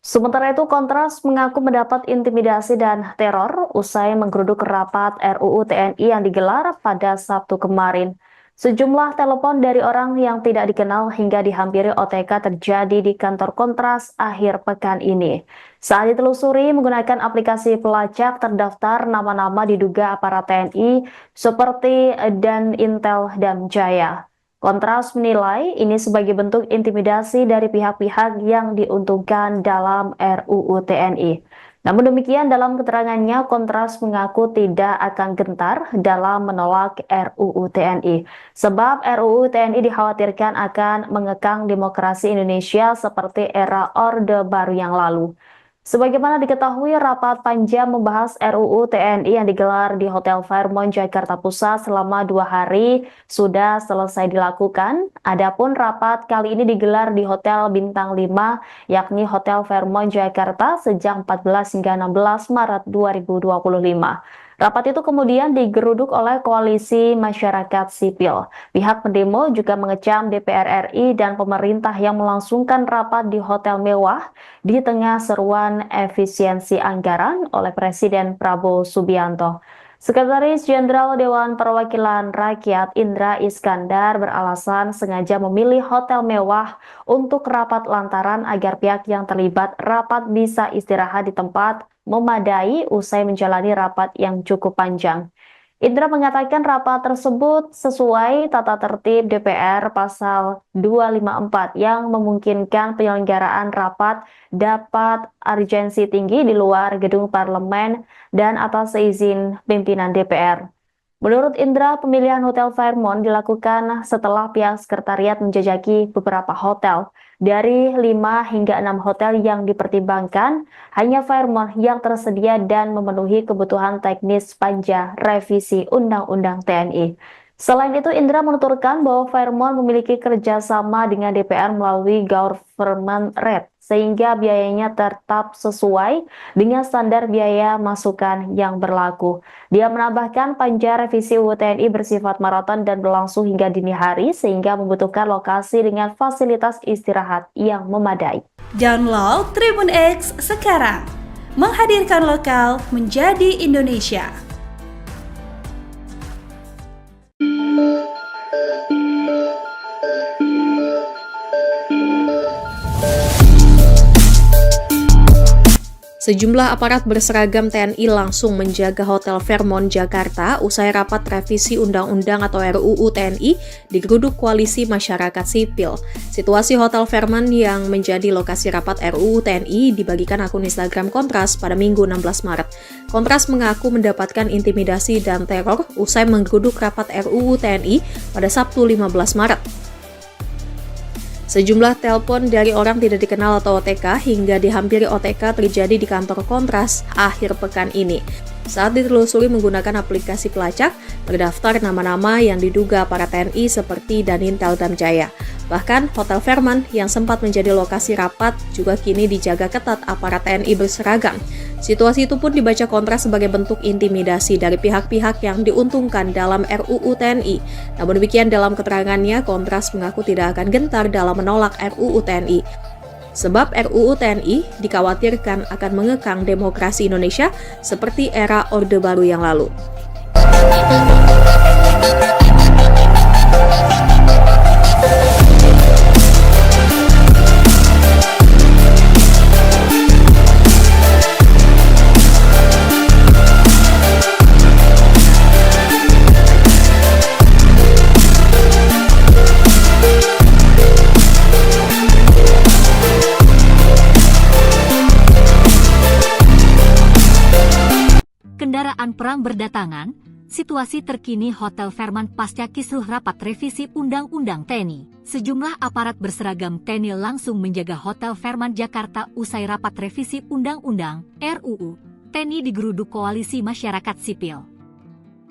Sementara itu, Kontras mengaku mendapat intimidasi dan teror usai menggeruduk rapat RUU TNI yang digelar pada Sabtu kemarin. Sejumlah telepon dari orang yang tidak dikenal hingga dihampiri OTK terjadi di kantor Kontras akhir pekan ini. Saat ditelusuri menggunakan aplikasi pelacak terdaftar nama-nama diduga aparat TNI seperti Dan Intel dan Jaya. Kontras menilai ini sebagai bentuk intimidasi dari pihak-pihak yang diuntungkan dalam RUU TNI. Namun demikian, dalam keterangannya, Kontras mengaku tidak akan gentar dalam menolak RUU TNI. Sebab RUU TNI dikhawatirkan akan mengekang demokrasi Indonesia seperti era Orde Baru yang lalu. Sebagaimana diketahui, rapat panja membahas RUU TNI yang digelar di Hotel Fairmont Jakarta Pusat selama 2 hari sudah selesai dilakukan. Adapun rapat kali ini digelar di Hotel Bintang 5, yakni Hotel Fairmont Jakarta sejak 14 hingga 16 Maret 2025. Rapat itu kemudian digeruduk oleh Koalisi Masyarakat Sipil. Pihak pendemo juga mengecam DPR RI dan pemerintah yang melangsungkan rapat di hotel mewah di tengah seruan efisiensi anggaran oleh Presiden Prabowo Subianto. Sekretaris Jenderal Dewan Perwakilan Rakyat Indra Iskandar beralasan sengaja memilih hotel mewah untuk rapat lantaran agar pihak yang terlibat rapat bisa istirahat di tempat memadai usai menjalani rapat yang cukup panjang. Indra mengatakan rapat tersebut sesuai tata tertib DPR pasal 254 yang memungkinkan penyelenggaraan rapat dapat urgensi tinggi di luar gedung parlemen dan atas izin pimpinan DPR. Menurut Indra, pemilihan Hotel Fairmont dilakukan setelah pihak sekretariat menjajaki beberapa hotel. Dari 5 hingga 6 hotel yang dipertimbangkan, hanya Fairmont yang tersedia dan memenuhi kebutuhan teknis panja revisi Undang-Undang TNI. Selain itu, Indra menuturkan bahwa Fairmont memiliki kerjasama dengan DPR melalui government rate, sehingga biayanya tetap sesuai dengan standar biaya masukan yang berlaku. Dia menambahkan panja revisi UU TNI bersifat maraton dan berlangsung hingga dini hari, sehingga membutuhkan lokasi dengan fasilitas istirahat yang memadai. Download Tribun X sekarang, menghadirkan lokal menjadi Indonesia. Sejumlah aparat berseragam TNI langsung menjaga Hotel Fairmont Jakarta usai rapat revisi Undang-Undang atau RUU TNI digeruduk Koalisi Masyarakat Sipil. Situasi Hotel Fairmont yang menjadi lokasi rapat RUU TNI dibagikan akun Instagram Kontras pada Minggu 16 Maret. Kontras mengaku mendapatkan intimidasi dan teror usai menggeruduk rapat RUU TNI pada Sabtu 15 Maret. Sejumlah telepon dari orang tidak dikenal atau OTK hingga dihampiri OTK terjadi di kantor Kontras akhir pekan ini. Saat ditelusuri menggunakan aplikasi pelacak, terdaftar nama-nama yang diduga para TNI seperti Danintel Damjaya. Bahkan, Hotel Fairmont yang sempat menjadi lokasi rapat juga kini dijaga ketat aparat TNI berseragam. Situasi itu pun dibaca Kontras sebagai bentuk intimidasi dari pihak-pihak yang diuntungkan dalam RUU TNI. Namun demikian dalam keterangannya, Kontras mengaku tidak akan gentar dalam menolak RUU TNI. Sebab RUU TNI dikhawatirkan akan mengekang demokrasi Indonesia seperti era Orde Baru yang lalu. Kendaraan perang berdatangan, situasi terkini Hotel Fairmont pasca kisruh rapat revisi Undang-Undang TNI. Sejumlah aparat berseragam TNI langsung menjaga Hotel Fairmont Jakarta usai rapat revisi Undang-Undang RUU TNI digeruduk Koalisi Masyarakat Sipil.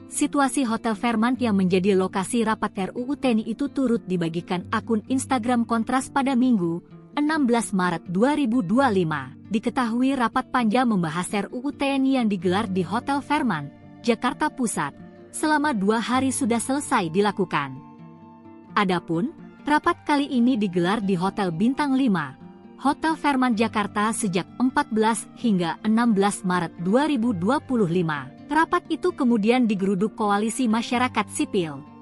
Situasi Hotel Fairmont yang menjadi lokasi rapat RUU TNI itu turut dibagikan akun Instagram Kontras pada Minggu, 16 Maret 2025. Diketahui rapat panja membahas RUU TNI yang digelar di Hotel Fairmont, Jakarta Pusat, selama 2 hari sudah selesai dilakukan. Adapun, rapat kali ini digelar di Hotel Bintang 5, Hotel Fairmont Jakarta sejak 14 hingga 16 Maret 2025. Rapat itu kemudian digeruduk Koalisi Masyarakat Sipil.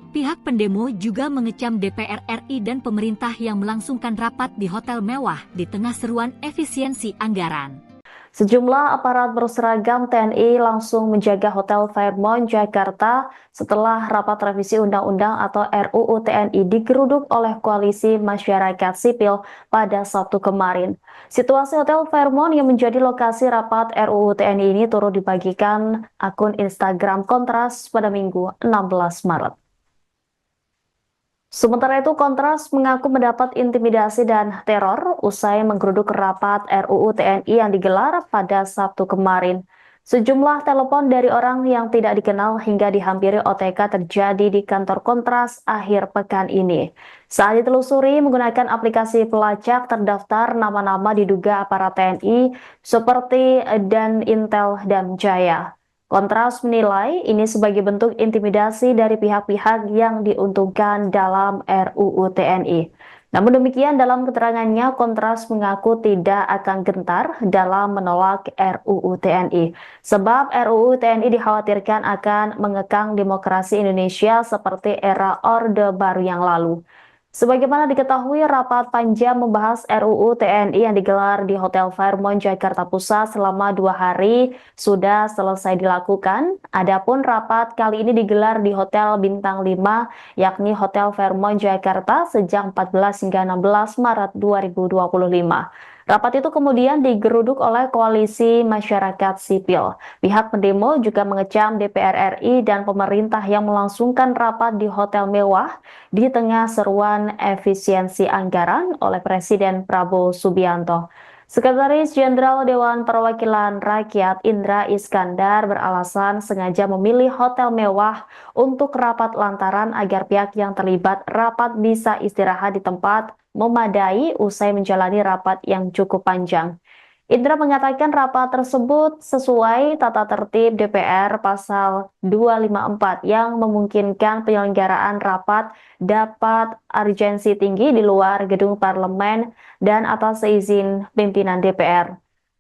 Pihak pendemo juga mengecam DPR RI dan pemerintah yang melangsungkan rapat di hotel mewah di tengah seruan efisiensi anggaran. Sejumlah aparat berseragam TNI langsung menjaga Hotel Fairmont Jakarta setelah rapat revisi Undang-Undang atau RUU TNI digeruduk oleh Koalisi Masyarakat Sipil pada Sabtu kemarin. Situasi Hotel Fairmont yang menjadi lokasi rapat RUU TNI ini turut dibagikan akun Instagram Kontras pada Minggu 16 Maret. Sementara itu, Kontras mengaku mendapat intimidasi dan teror usai menggeruduk rapat RUU TNI yang digelar pada Sabtu kemarin. Sejumlah telepon dari orang yang tidak dikenal hingga dihampiri OTK terjadi di kantor Kontras akhir pekan ini. Saat ditelusuri menggunakan aplikasi pelacak, terdaftar nama-nama diduga aparat TNI seperti Danintel Damjaya. Kontras menilai ini sebagai bentuk intimidasi dari pihak-pihak yang diuntungkan dalam RUU TNI. Namun demikian dalam keterangannya, Kontras mengaku tidak akan gentar dalam menolak RUU TNI. Sebab RUU TNI dikhawatirkan akan mengekang demokrasi Indonesia seperti era Orde Baru yang lalu. Sebagaimana diketahui, rapat panja membahas RUU TNI yang digelar di Hotel Fairmont Jakarta Pusat selama 2 hari sudah selesai dilakukan. Adapun rapat kali ini digelar di Hotel Bintang 5, yakni Hotel Fairmont Jakarta sejak 14 hingga 16 Maret 2025. Rapat itu kemudian digeruduk oleh Koalisi Masyarakat Sipil. Pihak pendemo juga mengecam DPR RI dan pemerintah yang melangsungkan rapat di hotel mewah di tengah seruan efisiensi anggaran oleh Presiden Prabowo Subianto. Sekretaris Jenderal Dewan Perwakilan Rakyat Indra Iskandar beralasan sengaja memilih hotel mewah untuk rapat lantaran agar pihak yang terlibat rapat bisa istirahat di tempat memadai usai menjalani rapat yang cukup panjang. Indra mengatakan rapat tersebut sesuai tata tertib DPR pasal 254 yang memungkinkan penyelenggaraan rapat dapat urgensi tinggi di luar gedung parlemen dan atas izin pimpinan DPR.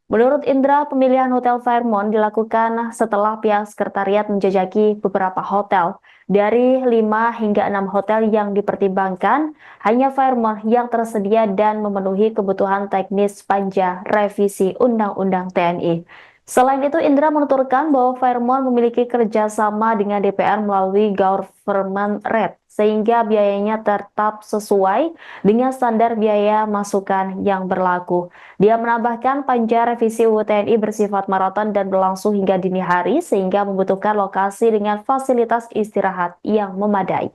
Menurut Indra, pemilihan Hotel Fairmont dilakukan setelah pihak sekretariat menjajaki beberapa hotel. Dari 5 hingga 6 hotel yang dipertimbangkan, hanya Fairmont yang tersedia dan memenuhi kebutuhan teknis panja revisi Undang-Undang TNI. Selain itu, Indra menuturkan bahwa Fairmont memiliki kerjasama dengan DPR melalui government rate, sehingga biayanya tetap sesuai dengan standar biaya masukan yang berlaku. Dia menambahkan panja revisi UU TNI bersifat maraton dan berlangsung hingga dini hari, sehingga membutuhkan lokasi dengan fasilitas istirahat yang memadai.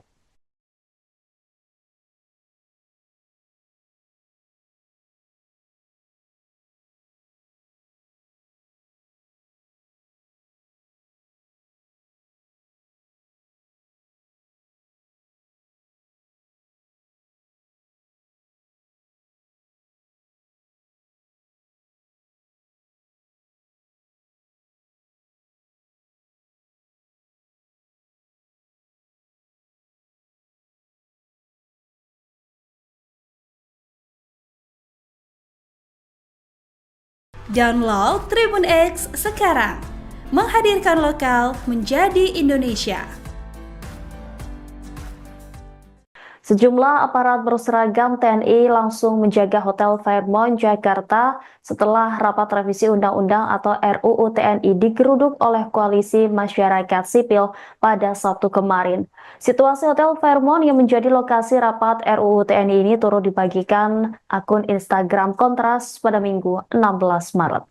Download Tribun X sekarang. Menghadirkan lokal menjadi Indonesia. Sejumlah aparat berseragam TNI langsung menjaga Hotel Fairmont, Jakarta setelah rapat revisi Undang-Undang atau RUU TNI digeruduk oleh Koalisi Masyarakat Sipil pada Sabtu kemarin. Situasi Hotel Fairmont yang menjadi lokasi rapat RUU TNI ini turut dibagikan akun Instagram Kontras pada Minggu 16 Maret.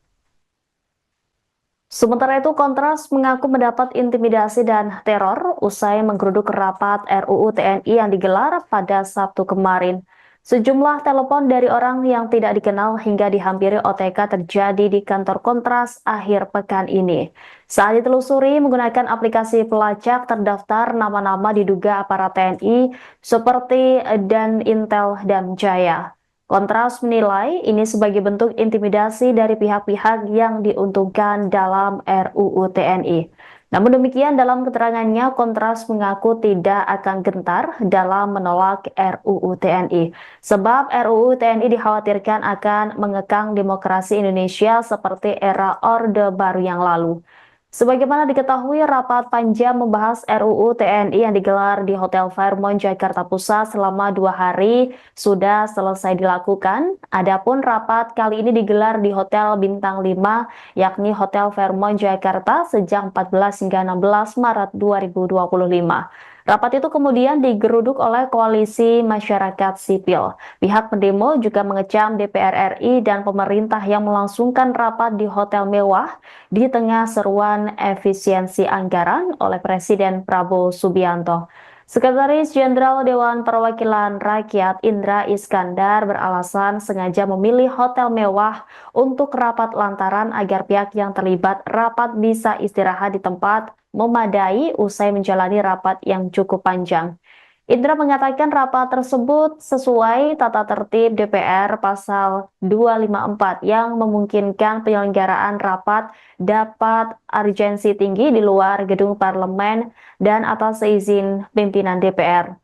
Sementara itu, Kontras mengaku mendapat intimidasi dan teror usai menggeruduk rapat RUU TNI yang digelar pada Sabtu kemarin. Sejumlah telepon dari orang yang tidak dikenal hingga dihampiri OTK terjadi di kantor Kontras akhir pekan ini. Saat ditelusuri menggunakan aplikasi pelacak terdaftar nama-nama diduga aparat TNI seperti Dan Intel dan Jaya. Kontras menilai ini sebagai bentuk intimidasi dari pihak-pihak yang diuntungkan dalam RUU TNI. Namun demikian, dalam keterangannya, Kontras mengaku tidak akan gentar dalam menolak RUU TNI. Sebab RUU TNI dikhawatirkan akan mengekang demokrasi Indonesia seperti era Orde Baru yang lalu. Sebagaimana diketahui, rapat panjang membahas RUU TNI yang digelar di Hotel Fairmont, Jakarta Pusat selama 2 hari sudah selesai dilakukan. Adapun rapat kali ini digelar di Hotel Bintang 5, yakni Hotel Fairmont, Jakarta sejak 14 hingga 16 Maret 2025. Rapat itu kemudian digeruduk oleh Koalisi Masyarakat Sipil. Pihak pendemo juga mengecam DPR RI dan pemerintah yang melangsungkan rapat di hotel mewah di tengah seruan efisiensi anggaran oleh Presiden Prabowo Subianto. Sekretaris Jenderal Dewan Perwakilan Rakyat Indra Iskandar beralasan sengaja memilih hotel mewah untuk rapat lantaran agar pihak yang terlibat rapat bisa istirahat di tempat memadai usai menjalani rapat yang cukup panjang. Indra mengatakan rapat tersebut sesuai tata tertib DPR pasal 254 yang memungkinkan penyelenggaraan rapat dapat urgensi tinggi di luar gedung parlemen dan atas izin pimpinan DPR.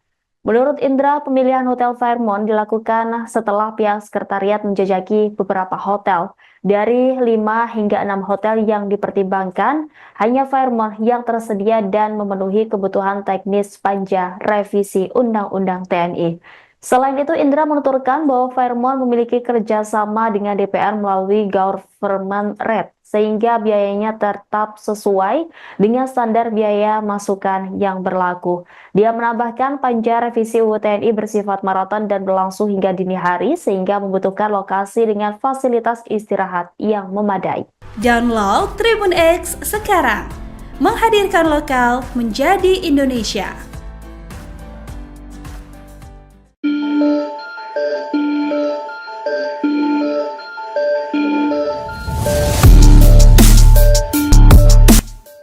Menurut Indra, pemilihan Hotel Fairmont dilakukan setelah pihak sekretariat menjajaki beberapa hotel. Dari 5 hingga 6 hotel yang dipertimbangkan, hanya Fairmont yang tersedia dan memenuhi kebutuhan teknis panja revisi Undang-Undang TNI. Selain itu, Indra menuturkan bahwa Fairmont memiliki kerjasama dengan DPR melalui government rate, sehingga biayanya tetap sesuai dengan standar biaya masukan yang berlaku. Dia menambahkan panja revisi UU TNI bersifat maraton dan berlangsung hingga dini hari, sehingga membutuhkan lokasi dengan fasilitas istirahat yang memadai. Download Tribun X sekarang. Menghadirkan lokal menjadi Indonesia.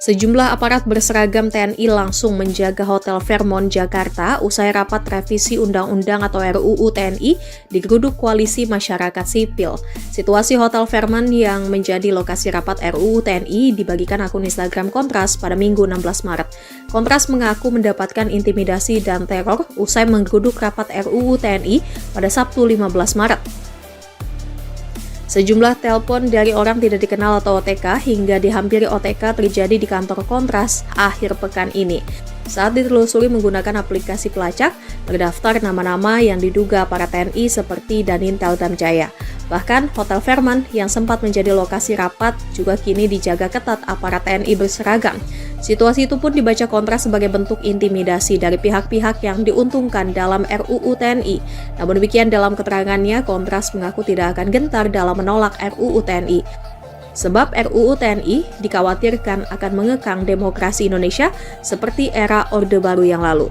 Sejumlah aparat berseragam TNI langsung menjaga Hotel Fairmont, Jakarta usai rapat revisi Undang-Undang atau RUU TNI digeruduk Koalisi Masyarakat Sipil. Situasi Hotel Fairmont yang menjadi lokasi rapat RUU TNI dibagikan akun Instagram Kontras pada Minggu 16 Maret. Kontras mengaku mendapatkan intimidasi dan teror usai menggeruduk rapat RUU TNI pada Sabtu 15 Maret. Sejumlah telepon dari orang tidak dikenal atau OTK hingga dihampiri OTK terjadi di kantor Kontras akhir pekan ini. Saat ditelusuri menggunakan aplikasi pelacak, terdaftar nama-nama yang diduga para TNI seperti Dan Intel dan Jaya. Bahkan Hotel Fairmont yang sempat menjadi lokasi rapat juga kini dijaga ketat aparat TNI berseragam. Situasi itu pun dibaca Kontras sebagai bentuk intimidasi dari pihak-pihak yang diuntungkan dalam RUU TNI. Namun demikian, dalam keterangannya, Kontras mengaku tidak akan gentar dalam menolak RUU TNI. Sebab RUU TNI dikhawatirkan akan mengekang demokrasi Indonesia seperti era Orde Baru yang lalu.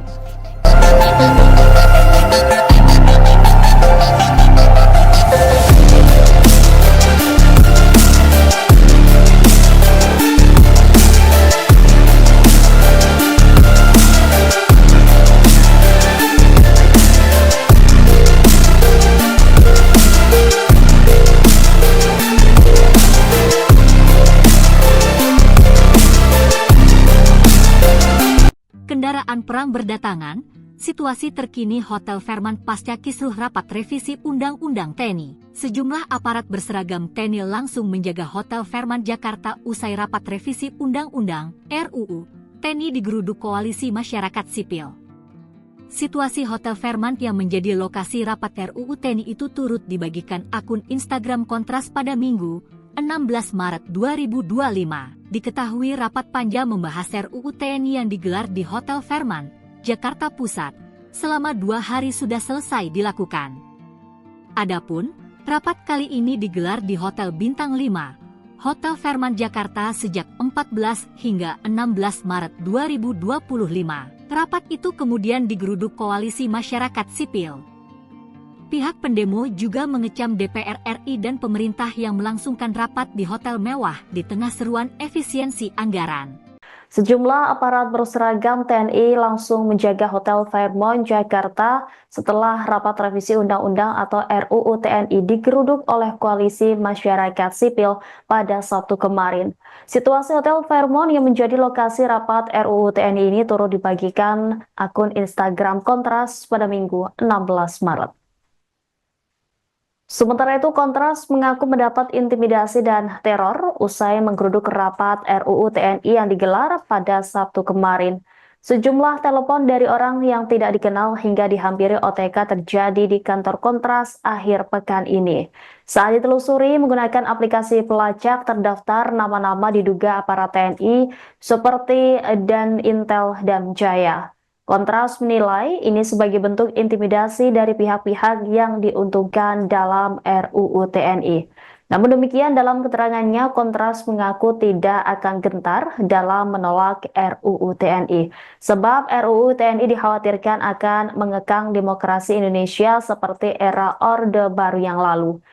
Kendaraan perang berdatangan, Situasi terkini Hotel Fairmont pasca kisruh rapat revisi Undang-Undang TNI. Sejumlah aparat berseragam TNI langsung menjaga Hotel Fairmont Jakarta usai rapat revisi Undang-Undang RUU TNI digeruduk Koalisi Masyarakat Sipil. Situasi Hotel Fairmont yang menjadi lokasi rapat RUU TNI itu turut dibagikan akun Instagram Kontras pada Minggu, 16 Maret 2025. Diketahui rapat panja membahas RUU TNI yang digelar di Hotel Fairmont Jakarta Pusat, selama 2 hari sudah selesai dilakukan. Adapun, rapat kali ini digelar di Hotel Bintang 5, Hotel Fairmont Jakarta sejak 14 hingga 16 Maret 2025. Rapat itu kemudian digeruduk Koalisi Masyarakat Sipil. Pihak pendemo juga mengecam DPR RI dan pemerintah yang melangsungkan rapat di hotel mewah di tengah seruan efisiensi anggaran. Sejumlah aparat berseragam TNI langsung menjaga Hotel Fairmont Jakarta setelah rapat revisi Undang-Undang atau RUU TNI digeruduk oleh Koalisi Masyarakat Sipil pada Sabtu kemarin. Situasi Hotel Fairmont yang menjadi lokasi rapat RUU TNI ini turut dibagikan akun Instagram Kontras pada Minggu 16 Maret. Sementara itu, Kontras mengaku mendapat intimidasi dan teror usai menggeruduk rapat RUU TNI yang digelar pada Sabtu kemarin. Sejumlah telepon dari orang yang tidak dikenal hingga dihampiri OTK terjadi di kantor Kontras akhir pekan ini. Saat ditelusuri menggunakan aplikasi pelacak terdaftar nama-nama diduga aparat TNI seperti Dan Intel dan Jaya. Kontras menilai ini sebagai bentuk intimidasi dari pihak-pihak yang diuntungkan dalam RUU TNI. Namun demikian, dalam keterangannya, Kontras mengaku tidak akan gentar dalam menolak RUU TNI. Sebab RUU TNI dikhawatirkan akan mengekang demokrasi Indonesia seperti era Orde Baru yang lalu.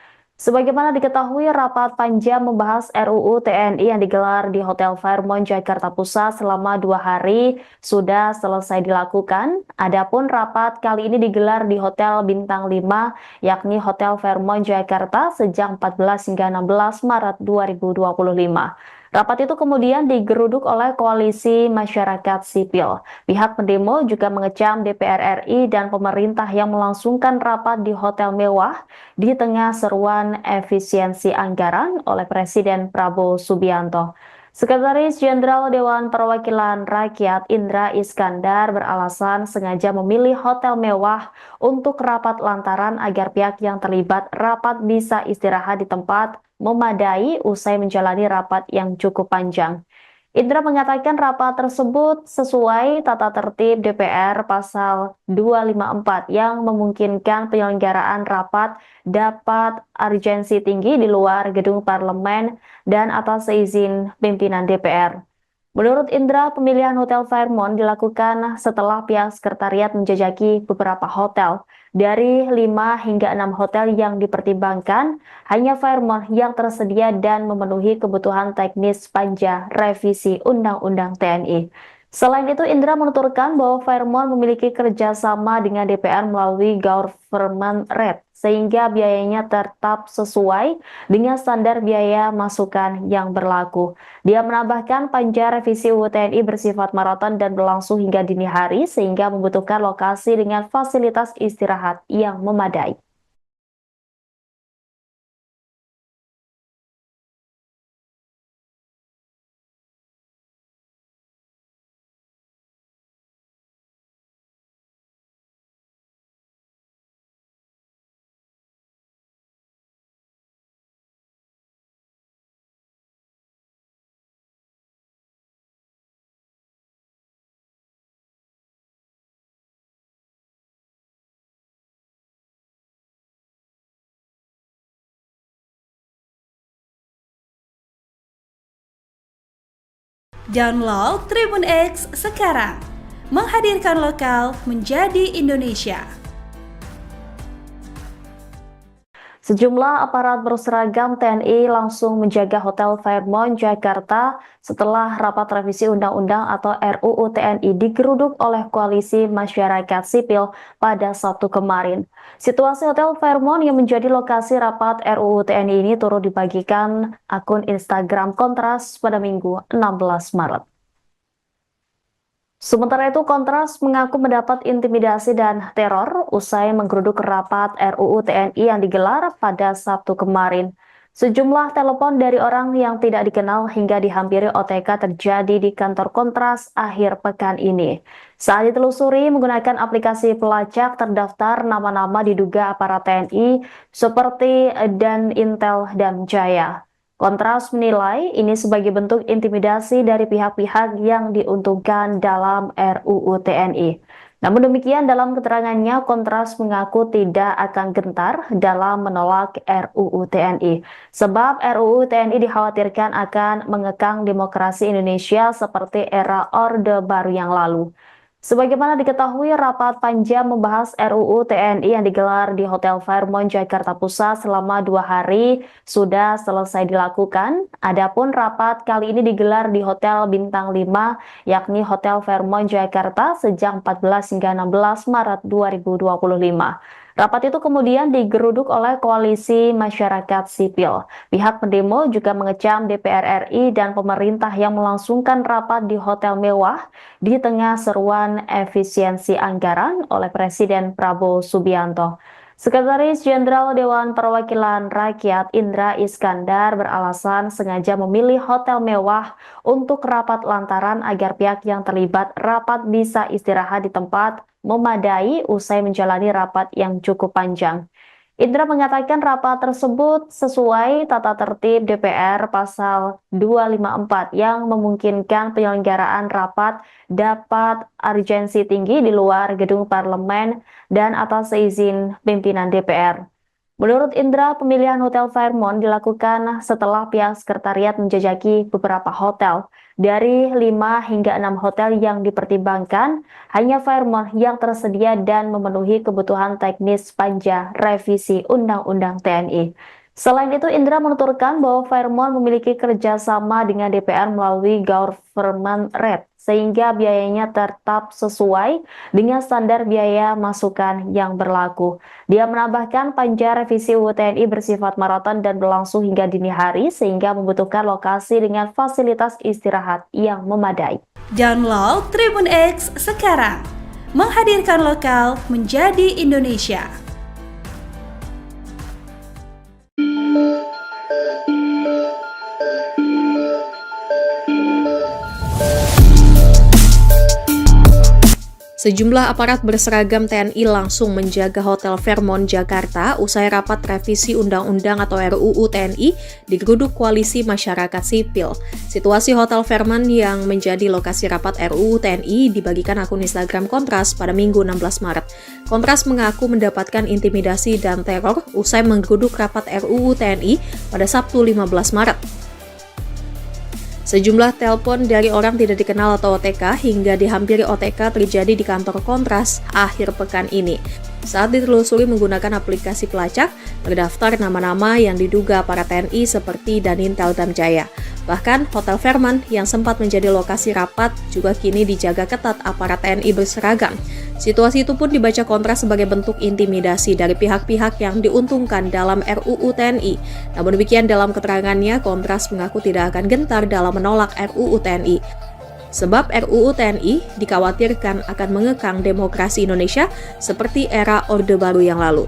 Sebagaimana diketahui, rapat panja membahas RUU TNI yang digelar di Hotel Fairmont Jakarta Pusat selama 2 hari sudah selesai dilakukan. Adapun rapat kali ini digelar di Hotel Bintang 5, yakni Hotel Fairmont Jakarta sejak 14 hingga 16 Maret 2025. Rapat itu kemudian digeruduk oleh Koalisi Masyarakat Sipil. Pihak pendemo juga mengecam DPR RI dan pemerintah yang melangsungkan rapat di hotel mewah di tengah seruan efisiensi anggaran oleh Presiden Prabowo Subianto. Sekretaris Jenderal Dewan Perwakilan Rakyat Indra Iskandar beralasan sengaja memilih hotel mewah untuk rapat lantaran agar pihak yang terlibat rapat bisa istirahat di tempat memadai usai menjalani rapat yang cukup panjang. Indra mengatakan rapat tersebut sesuai tata tertib DPR pasal 254 yang memungkinkan penyelenggaraan rapat dapat urgensi tinggi di luar gedung parlemen dan atas izin pimpinan DPR. Menurut Indra, pemilihan Hotel Fairmont dilakukan setelah pihak sekretariat menjajaki beberapa hotel. Dari 5 hingga 6 hotel yang dipertimbangkan, hanya Fairmont yang tersedia dan memenuhi kebutuhan teknis panja revisi Undang-Undang TNI. Selain itu, Indra menuturkan bahwa Fairmont memiliki kerjasama dengan DPR melalui government rate, sehingga biayanya tetap sesuai dengan standar biaya masukan yang berlaku. Dia menambahkan panja revisi UU TNI bersifat maraton dan berlangsung hingga dini hari, sehingga membutuhkan lokasi dengan fasilitas istirahat yang memadai. Download Tribun X sekarang, menghadirkan lokal menjadi Indonesia. Sejumlah aparat berseragam TNI langsung menjaga Hotel Fairmont Jakarta setelah rapat revisi Undang-Undang atau RUU TNI digeruduk oleh Koalisi Masyarakat Sipil pada Sabtu kemarin. Situasi Hotel Fairmont yang menjadi lokasi rapat RUU TNI ini turut dibagikan akun Instagram Kontras pada Minggu 16 Maret. Sementara itu, Kontras mengaku mendapat intimidasi dan teror usai menggeruduk rapat RUU TNI yang digelar pada Sabtu kemarin. Sejumlah telepon dari orang yang tidak dikenal hingga dihampiri OTK terjadi di kantor Kontras akhir pekan ini. Saat ditelusuri menggunakan aplikasi pelacak terdaftar nama-nama diduga aparat TNI seperti Dan Intel dan Jaya. Kontras menilai ini sebagai bentuk intimidasi dari pihak-pihak yang diuntungkan dalam RUU TNI. Namun demikian, dalam keterangannya, Kontras mengaku tidak akan gentar dalam menolak RUU TNI. Sebab RUU TNI dikhawatirkan akan mengekang demokrasi Indonesia seperti era Orde Baru yang lalu. Sebagaimana diketahui, rapat panjang membahas RUU TNI yang digelar di Hotel Fairmont, Jakarta Pusat selama 2 hari sudah selesai dilakukan. Adapun rapat kali ini digelar di Hotel Bintang 5, yakni Hotel Fairmont, Jakarta sejak 14 hingga 16 Maret 2025. Rapat itu kemudian digeruduk oleh Koalisi Masyarakat Sipil. Pihak pendemo juga mengecam DPR RI dan pemerintah yang melangsungkan rapat di hotel mewah di tengah seruan efisiensi anggaran oleh Presiden Prabowo Subianto. Sekretaris Jenderal Dewan Perwakilan Rakyat Indra Iskandar beralasan sengaja memilih hotel mewah untuk rapat lantaran agar pihak yang terlibat rapat bisa istirahat di tempat memadai usai menjalani rapat yang cukup panjang. Indra mengatakan rapat tersebut sesuai tata tertib DPR pasal 254 yang memungkinkan penyelenggaraan rapat dapat urgensi tinggi di luar gedung parlemen dan atas izin pimpinan DPR. Menurut Indra, pemilihan Hotel Fairmont dilakukan setelah pihak sekretariat menjajaki beberapa hotel. Dari 5 hingga 6 hotel yang dipertimbangkan, hanya Fairmont yang tersedia dan memenuhi kebutuhan teknis panja revisi Undang-Undang TNI. Selain itu, Indra menuturkan bahwa Fairmont memiliki kerjasama dengan DPR melalui government rate, sehingga biayanya tetap sesuai dengan standar biaya masukan yang berlaku. Dia menambahkan panja revisi UU TNI bersifat maraton dan berlangsung hingga dini hari, sehingga membutuhkan lokasi dengan fasilitas istirahat yang memadai. Download Tribun X sekarang, menghadirkan lokal menjadi Indonesia. Sejumlah aparat berseragam TNI langsung menjaga Hotel Fairmont, Jakarta usai rapat revisi Undang-Undang atau RUU TNI digeruduk Koalisi Masyarakat Sipil. Situasi Hotel Fairmont yang menjadi lokasi rapat RUU TNI dibagikan akun Instagram Kontras pada Minggu 16 Maret. Kontras mengaku mendapatkan intimidasi dan teror usai menggeruduk rapat RUU TNI pada Sabtu 15 Maret. Sejumlah telepon dari orang tidak dikenal atau OTK hingga dihampiri OTK terjadi di kantor Kontras akhir pekan ini. Saat ditelusuri menggunakan aplikasi pelacak, terdaftar nama-nama yang diduga para TNI seperti Dan Intel dan Jaya. Bahkan Hotel Fairmont yang sempat menjadi lokasi rapat juga kini dijaga ketat aparat TNI berseragam. Situasi itu pun dibaca Kontras sebagai bentuk intimidasi dari pihak-pihak yang diuntungkan dalam RUU TNI. Namun demikian dalam keterangannya, Kontras mengaku tidak akan gentar dalam menolak RUU TNI. Sebab RUU TNI dikhawatirkan akan mengekang demokrasi Indonesia seperti era Orde Baru yang lalu.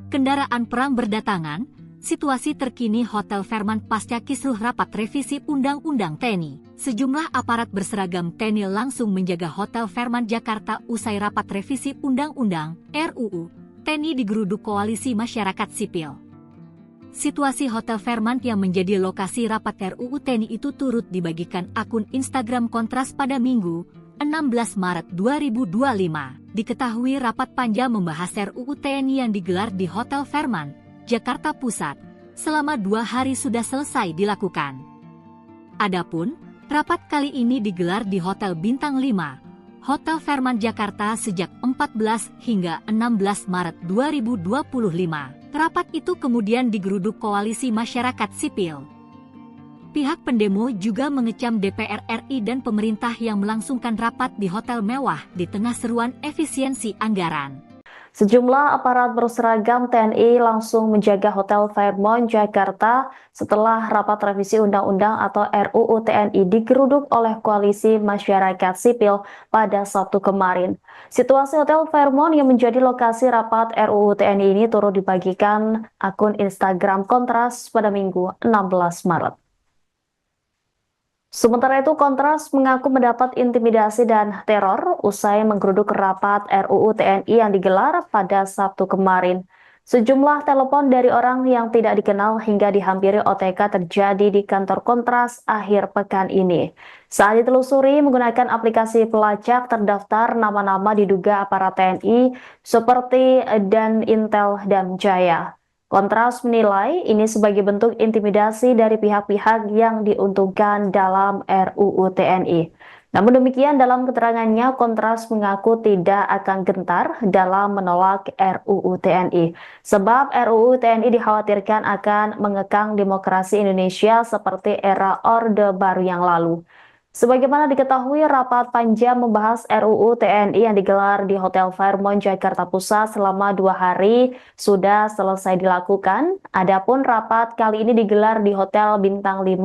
Kendaraan perang berdatangan, situasi terkini Hotel Fairmont pasca kisruh rapat revisi Undang-Undang TNI. Sejumlah aparat berseragam TNI langsung menjaga Hotel Fairmont Jakarta usai rapat revisi Undang-Undang RUU TNI digeruduk Koalisi Masyarakat Sipil. Situasi Hotel Fairmont yang menjadi lokasi rapat RUU TNI itu turut dibagikan akun Instagram Kontras pada Minggu 16 Maret 2025. Diketahui rapat panjang membahas RUU TNI yang digelar di Hotel Fairmont, Jakarta Pusat, selama 2 hari sudah selesai dilakukan. Adapun, rapat kali ini digelar di Hotel Bintang 5, Hotel Fairmont Jakarta sejak 14 hingga 16 Maret 2025. Rapat itu kemudian digeruduk Koalisi Masyarakat Sipil. Pihak pendemo juga mengecam DPR RI dan pemerintah yang melangsungkan rapat di hotel mewah di tengah seruan efisiensi anggaran. Sejumlah aparat berseragam TNI langsung menjaga Hotel Fairmont Jakarta setelah rapat revisi Undang-Undang atau RUU TNI digeruduk oleh Koalisi Masyarakat Sipil pada Sabtu kemarin. Situasi Hotel Fairmont yang menjadi lokasi rapat RUU TNI ini turut dibagikan akun Instagram Kontras pada Minggu 16 Maret. Sementara itu, Kontras mengaku mendapat intimidasi dan teror usai menggeruduk rapat RUU TNI yang digelar pada Sabtu kemarin. Sejumlah telepon dari orang yang tidak dikenal hingga dihampiri OTK terjadi di kantor Kontras akhir pekan ini. Saat ditelusuri menggunakan aplikasi pelacak terdaftar nama-nama diduga aparat TNI seperti Dan Intel dan Jaya. Kontras menilai ini sebagai bentuk intimidasi dari pihak-pihak yang diuntungkan dalam RUU TNI. Namun demikian, dalam keterangannya, Kontras mengaku tidak akan gentar dalam menolak RUU TNI. Sebab RUU TNI dikhawatirkan akan mengekang demokrasi Indonesia seperti era Orde Baru yang lalu. Sebagaimana diketahui, rapat panjang membahas RUU TNI yang digelar di Hotel Fairmont Jakarta Pusat selama 2 hari sudah selesai dilakukan. Adapun rapat kali ini digelar di Hotel Bintang 5,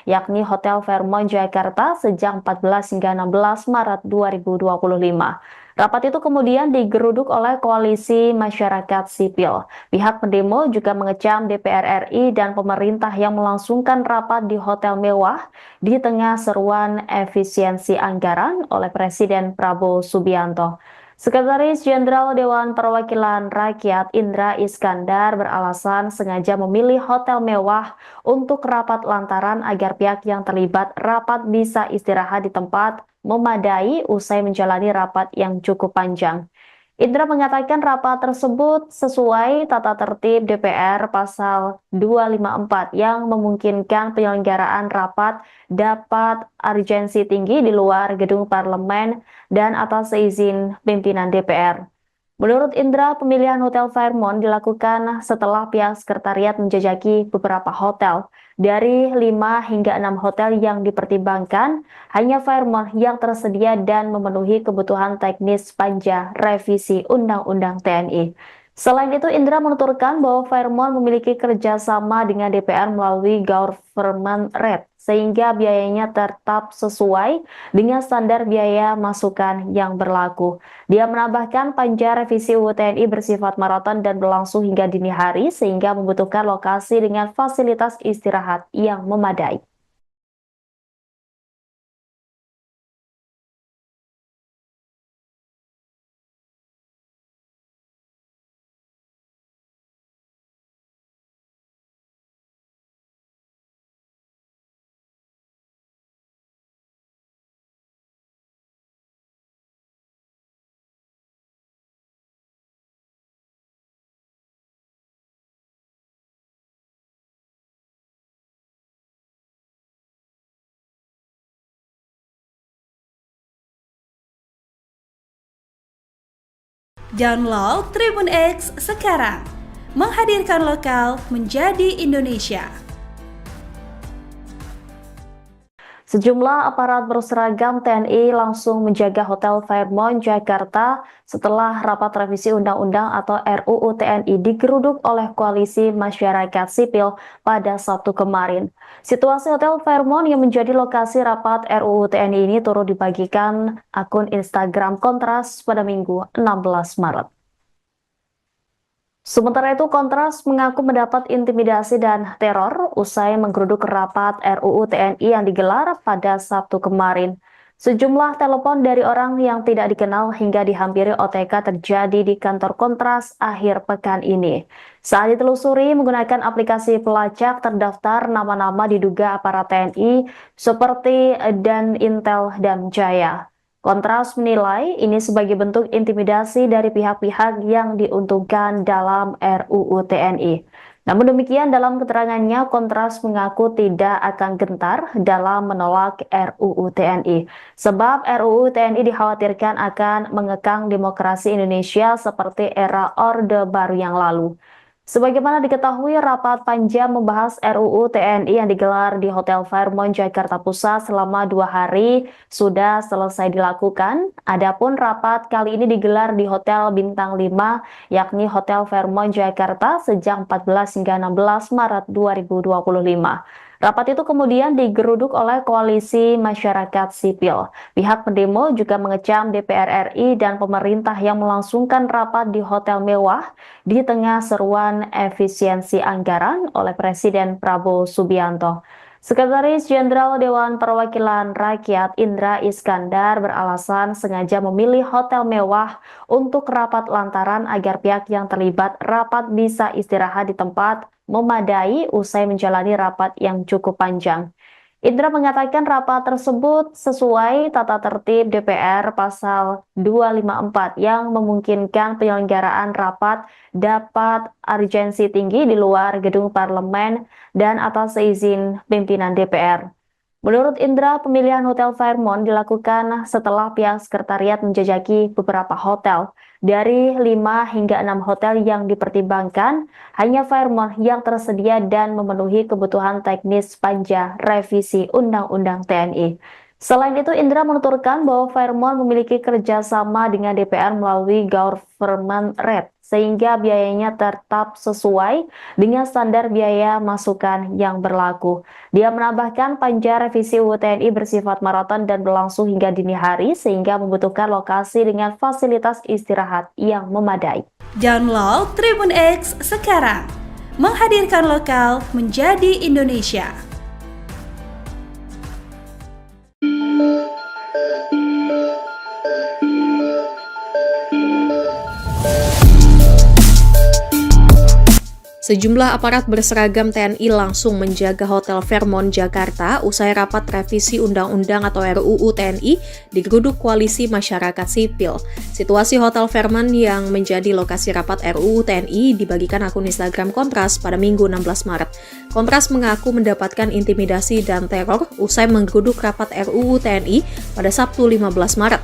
yakni Hotel Fairmont Jakarta sejak 14 hingga 16 Maret 2025. Rapat itu kemudian digeruduk oleh Koalisi Masyarakat Sipil. Pihak pendemo juga mengecam DPR RI dan pemerintah yang melangsungkan rapat di hotel mewah di tengah seruan efisiensi anggaran oleh Presiden Prabowo Subianto. Sekretaris Jenderal Dewan Perwakilan Rakyat Indra Iskandar beralasan sengaja memilih hotel mewah untuk rapat lantaran agar pihak yang terlibat rapat bisa istirahat di tempat memadai usai menjalani rapat yang cukup panjang. Indra mengatakan rapat tersebut sesuai tata tertib DPR pasal 254 yang memungkinkan penyelenggaraan rapat dapat urgensi tinggi di luar gedung parlemen dan atas seizin pimpinan DPR. Menurut Indra, pemilihan Hotel Fairmont dilakukan setelah pihak sekretariat menjajaki beberapa hotel. Dari 5 hingga 6 hotel yang dipertimbangkan, hanya Fairmont yang tersedia dan memenuhi kebutuhan teknis panja revisi Undang-Undang TNI. Selain itu, Indra menuturkan bahwa Fairmont memiliki kerjasama dengan DPR melalui government rate, sehingga biayanya tetap sesuai dengan standar biaya masukan yang berlaku. Dia menambahkan panja revisi UU TNI bersifat maraton dan berlangsung hingga dini hari, sehingga membutuhkan lokasi dengan fasilitas istirahat yang memadai. Download Tribun X sekarang, menghadirkan lokal menjadi Indonesia. Sejumlah aparat berseragam TNI langsung menjaga Hotel Fairmont Jakarta setelah rapat revisi Undang-Undang atau RUU TNI digeruduk oleh Koalisi Masyarakat Sipil pada Sabtu kemarin. Situasi Hotel Fairmont yang menjadi lokasi rapat RUU TNI ini turut dibagikan akun Instagram Kontras pada Minggu 16 Maret. Sementara itu, Kontras mengaku mendapat intimidasi dan teror usai menggeruduk rapat RUU TNI yang digelar pada Sabtu kemarin. Sejumlah telepon dari orang yang tidak dikenal hingga dihampiri OTK terjadi di kantor Kontras akhir pekan ini. Saat ditelusuri menggunakan aplikasi pelacak terdaftar nama-nama diduga aparat TNI seperti Dan Intel dan Jaya. Kontras menilai ini sebagai bentuk intimidasi dari pihak-pihak yang diuntungkan dalam RUU TNI. Namun demikian, dalam keterangannya, Kontras mengaku tidak akan gentar dalam menolak RUU TNI. Sebab RUU TNI dikhawatirkan akan mengekang demokrasi Indonesia seperti era Orde Baru yang lalu. Sebagaimana diketahui, rapat panja membahas RUU TNI yang digelar di Hotel Fairmont, Jakarta Pusat selama 2 hari sudah selesai dilakukan. Adapun rapat kali ini digelar di Hotel Bintang 5, yakni Hotel Fairmont, Jakarta sejak 14 hingga 16 Maret 2025. Rapat itu kemudian digeruduk oleh Koalisi Masyarakat Sipil. Pihak pendemo juga mengecam DPR RI dan pemerintah yang melangsungkan rapat di hotel mewah di tengah seruan efisiensi anggaran oleh Presiden Prabowo Subianto. Sekretaris Jenderal Dewan Perwakilan Rakyat Indra Iskandar beralasan sengaja memilih hotel mewah untuk rapat lantaran agar pihak yang terlibat rapat bisa istirahat di tempat memadai usai menjalani rapat yang cukup panjang. Indra mengatakan rapat tersebut sesuai tata tertib DPR pasal 254 yang memungkinkan penyelenggaraan rapat dapat urgensi tinggi di luar gedung parlemen dan atas izin pimpinan DPR. Menurut Indra, pemilihan Hotel Fairmont dilakukan setelah pihak sekretariat menjajaki beberapa hotel. Dari 5 hingga 6 hotel yang dipertimbangkan, hanya Fairmont yang tersedia dan memenuhi kebutuhan teknis panja revisi Undang-Undang TNI. Selain itu, Indra menuturkan bahwa Fairmont memiliki kerjasama dengan DPR melalui government rate, sehingga biayanya tetap sesuai dengan standar biaya masukan yang berlaku. Dia menambahkan panja revisi UU TNI bersifat maraton dan berlangsung hingga dini hari, sehingga membutuhkan lokasi dengan fasilitas istirahat yang memadai. Download Tribun X sekarang, menghadirkan lokal menjadi Indonesia. Sejumlah aparat berseragam TNI langsung menjaga Hotel Fairmont, Jakarta usai rapat revisi Undang-Undang atau RUU TNI digeruduk Koalisi Masyarakat Sipil. Situasi Hotel Fairmont yang menjadi lokasi rapat RUU TNI dibagikan akun Instagram Kontras pada Minggu 16 Maret. Kontras mengaku mendapatkan intimidasi dan teror usai menggeruduk rapat RUU TNI pada Sabtu 15 Maret.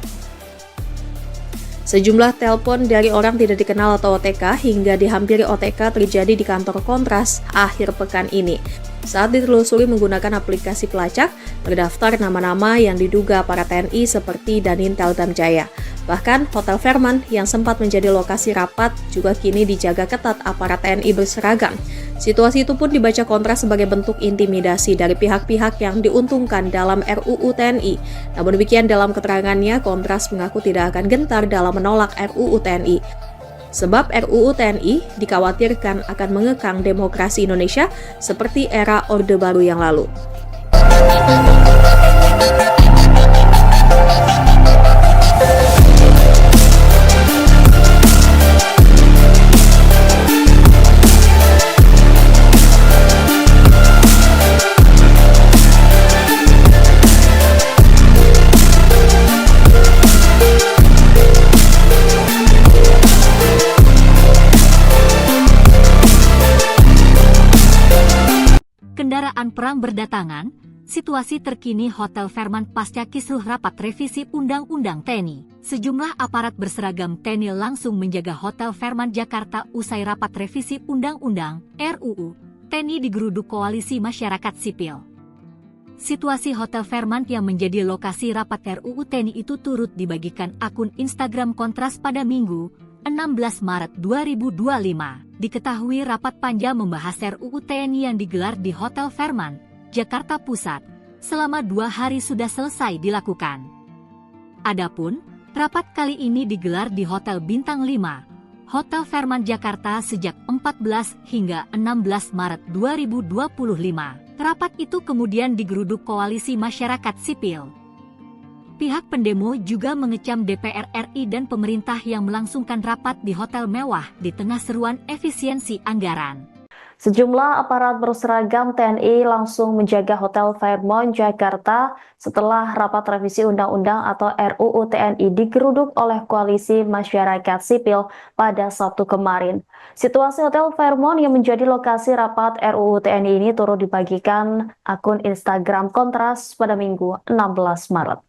Sejumlah telepon dari orang tidak dikenal atau OTK hingga dihampiri OTK terjadi di kantor Kontras akhir pekan ini. Saat ditelusuri menggunakan aplikasi pelacak, terdaftar nama-nama yang diduga para TNI seperti Danintel Damjaya. Bahkan Hotel Fairmont yang sempat menjadi lokasi rapat juga kini dijaga ketat aparat TNI berseragam. Situasi itu pun dibaca Kontras sebagai bentuk intimidasi dari pihak-pihak yang diuntungkan dalam RUU TNI. Namun demikian dalam keterangannya, Kontras mengaku tidak akan gentar dalam menolak RUU TNI. Sebab RUU TNI dikhawatirkan akan mengekang demokrasi Indonesia seperti era Orde Baru yang lalu. Kendaraan perang berdatangan, situasi terkini Hotel Fairmont pasca kisruh rapat revisi Undang-Undang TNI. Sejumlah aparat berseragam TNI langsung menjaga Hotel Fairmont Jakarta usai rapat revisi Undang-Undang RUU TNI digeruduk Koalisi Masyarakat Sipil. Situasi Hotel Fairmont yang menjadi lokasi rapat RUU TNI itu turut dibagikan akun Instagram Kontras pada Minggu 16 Maret 2025. Diketahui rapat panja membahas RUU TNI yang digelar di Hotel Fairmont, Jakarta Pusat, selama 2 hari sudah selesai dilakukan. Adapun, rapat kali ini digelar di Hotel Bintang 5, Hotel Fairmont Jakarta sejak 14 hingga 16 Maret 2025. Rapat itu kemudian digeruduk Koalisi Masyarakat Sipil. Pihak pendemo juga mengecam DPR RI dan pemerintah yang melangsungkan rapat di hotel mewah di tengah seruan efisiensi anggaran. Sejumlah aparat berseragam TNI langsung menjaga Hotel Fairmont, Jakarta setelah rapat revisi Undang-Undang atau RUU TNI digeruduk oleh Koalisi Masyarakat Sipil pada Sabtu kemarin. Situasi Hotel Fairmont yang menjadi lokasi rapat RUU TNI ini turut dibagikan akun Instagram Kontras pada Minggu 16 Maret.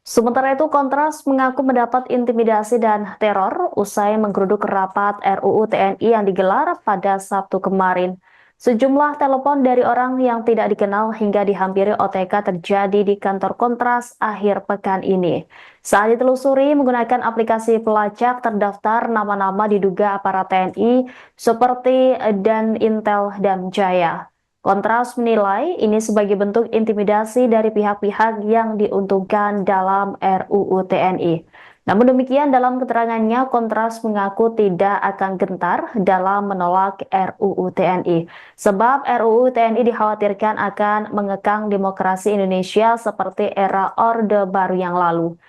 Sementara itu, Kontras mengaku mendapat intimidasi dan teror usai menggeruduk rapat RUU TNI yang digelar pada Sabtu kemarin. Sejumlah telepon dari orang yang tidak dikenal hingga dihampiri OTK terjadi di kantor Kontras akhir pekan ini. Saat ditelusuri menggunakan aplikasi pelacak terdaftar nama-nama diduga aparat TNI seperti Dan Intel dan Jaya. Kontras menilai ini sebagai bentuk intimidasi dari pihak-pihak yang diuntungkan dalam RUU TNI. Namun demikian, dalam keterangannya, Kontras mengaku tidak akan gentar dalam menolak RUU TNI. Sebab RUU TNI dikhawatirkan akan mengekang demokrasi Indonesia seperti era Orde Baru yang lalu.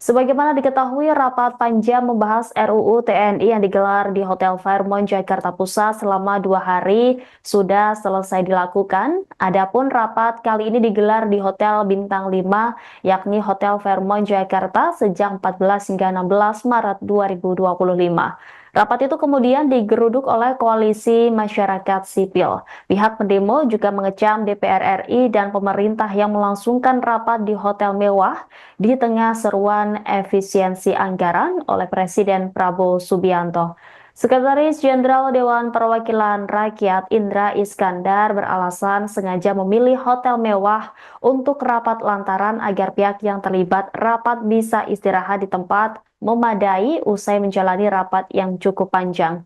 Sebagaimana diketahui, rapat panjang membahas RUU TNI yang digelar di Hotel Fairmont, Jakarta Pusat selama 2 hari sudah selesai dilakukan. Adapun rapat kali ini digelar di Hotel Bintang 5, yakni Hotel Fairmont, Jakarta sejak 14 hingga 16 Maret 2025. Rapat itu kemudian digeruduk oleh Koalisi Masyarakat Sipil. Pihak pendemo juga mengecam DPR RI dan pemerintah yang melangsungkan rapat di hotel mewah di tengah seruan efisiensi anggaran oleh Presiden Prabowo Subianto. Sekretaris Jenderal Dewan Perwakilan Rakyat Indra Iskandar beralasan sengaja memilih hotel mewah untuk rapat lantaran agar pihak yang terlibat rapat bisa istirahat di tempat memadai usai menjalani rapat yang cukup panjang.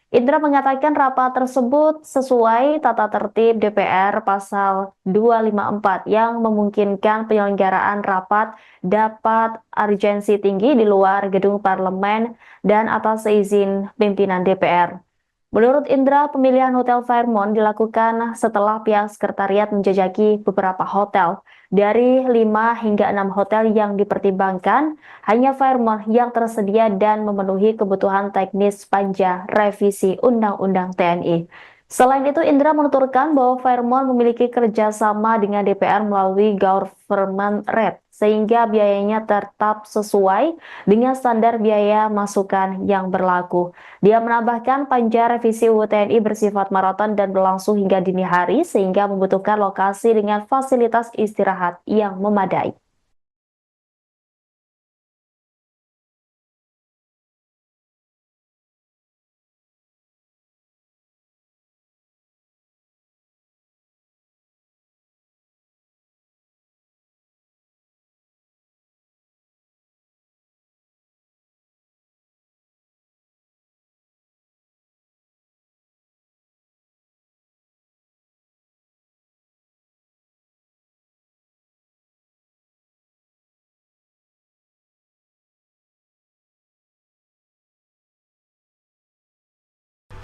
Indra mengatakan rapat tersebut sesuai tata tertib DPR pasal 254 yang memungkinkan penyelenggaraan rapat dapat urgensi tinggi di luar gedung parlemen dan atas izin pimpinan DPR. Menurut Indra, pemilihan Hotel Fairmont dilakukan setelah pihak sekretariat menjajaki beberapa hotel. Dari 5 hingga 6 hotel yang dipertimbangkan, hanya Fairmont yang tersedia dan memenuhi kebutuhan teknis panja revisi Undang-Undang TNI. Selain itu, Indra menuturkan bahwa Fairmont memiliki kerjasama dengan DPR melalui government rate, sehingga biayanya tetap sesuai dengan standar biaya masukan yang berlaku. Dia menambahkan panja revisi UU TNI bersifat maraton dan berlangsung hingga dini hari, sehingga membutuhkan lokasi dengan fasilitas istirahat yang memadai.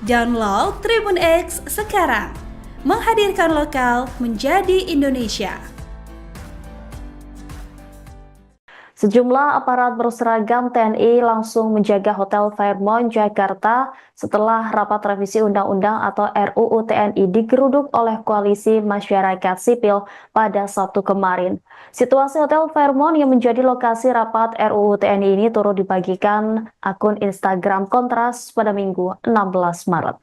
Download Tribun X sekarang, menghadirkan lokal menjadi Indonesia. Sejumlah aparat berseragam TNI langsung menjaga Hotel Fairmont, Jakarta setelah rapat revisi Undang-Undang atau RUU TNI digeruduk oleh Koalisi Masyarakat Sipil pada Sabtu kemarin. Situasi Hotel Fairmont yang menjadi lokasi rapat RUU TNI ini turut dibagikan akun Instagram Kontras pada Minggu 16 Maret.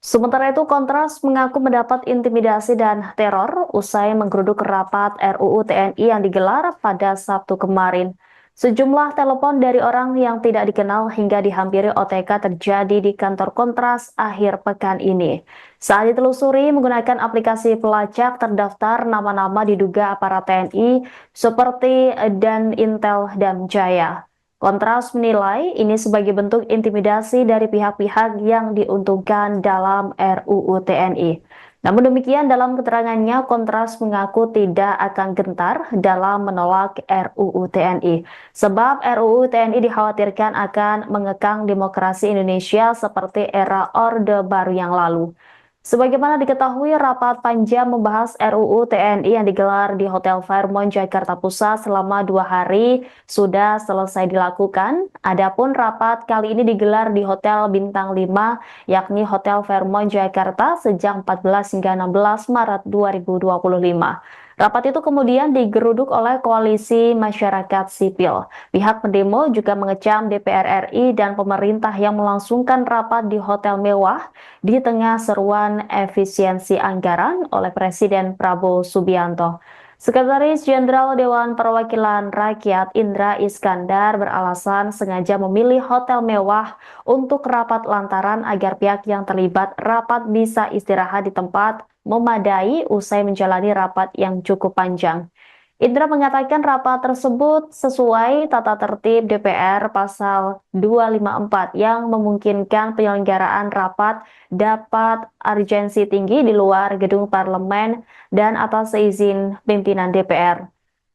Sementara itu, Kontras mengaku mendapat intimidasi dan teror usai menggeruduk rapat RUU TNI yang digelar pada Sabtu kemarin. Sejumlah telepon dari orang yang tidak dikenal hingga dihampiri OTK terjadi di kantor Kontras akhir pekan ini. Saat ditelusuri menggunakan aplikasi pelacak terdaftar nama-nama diduga aparat TNI seperti Dan Intel dan Jaya. Kontras menilai ini sebagai bentuk intimidasi dari pihak-pihak yang diuntungkan dalam RUU TNI. Namun demikian, dalam keterangannya, Kontras mengaku tidak akan gentar dalam menolak RUU TNI. Sebab RUU TNI dikhawatirkan akan mengekang demokrasi Indonesia seperti era Orde Baru yang lalu. Sebagaimana diketahui, rapat panja membahas RUU TNI yang digelar di Hotel Fairmont, Jakarta Pusat selama 2 hari sudah selesai dilakukan. Adapun rapat kali ini digelar di Hotel Bintang 5, yakni Hotel Fairmont, Jakarta sejak 14 hingga 16 Maret 2025. Rapat itu kemudian digeruduk oleh Koalisi Masyarakat Sipil. Pihak pendemo juga mengecam DPR RI dan pemerintah yang melangsungkan rapat di hotel mewah di tengah seruan efisiensi anggaran oleh Presiden Prabowo Subianto. Sekretaris Jenderal Dewan Perwakilan Rakyat Indra Iskandar beralasan sengaja memilih hotel mewah untuk rapat lantaran agar pihak yang terlibat rapat bisa istirahat di tempat memadai usai menjalani rapat yang cukup panjang. Indra mengatakan rapat tersebut sesuai tata tertib DPR pasal 254 yang memungkinkan penyelenggaraan rapat dapat urgensi tinggi di luar gedung parlemen dan atas izin pimpinan DPR.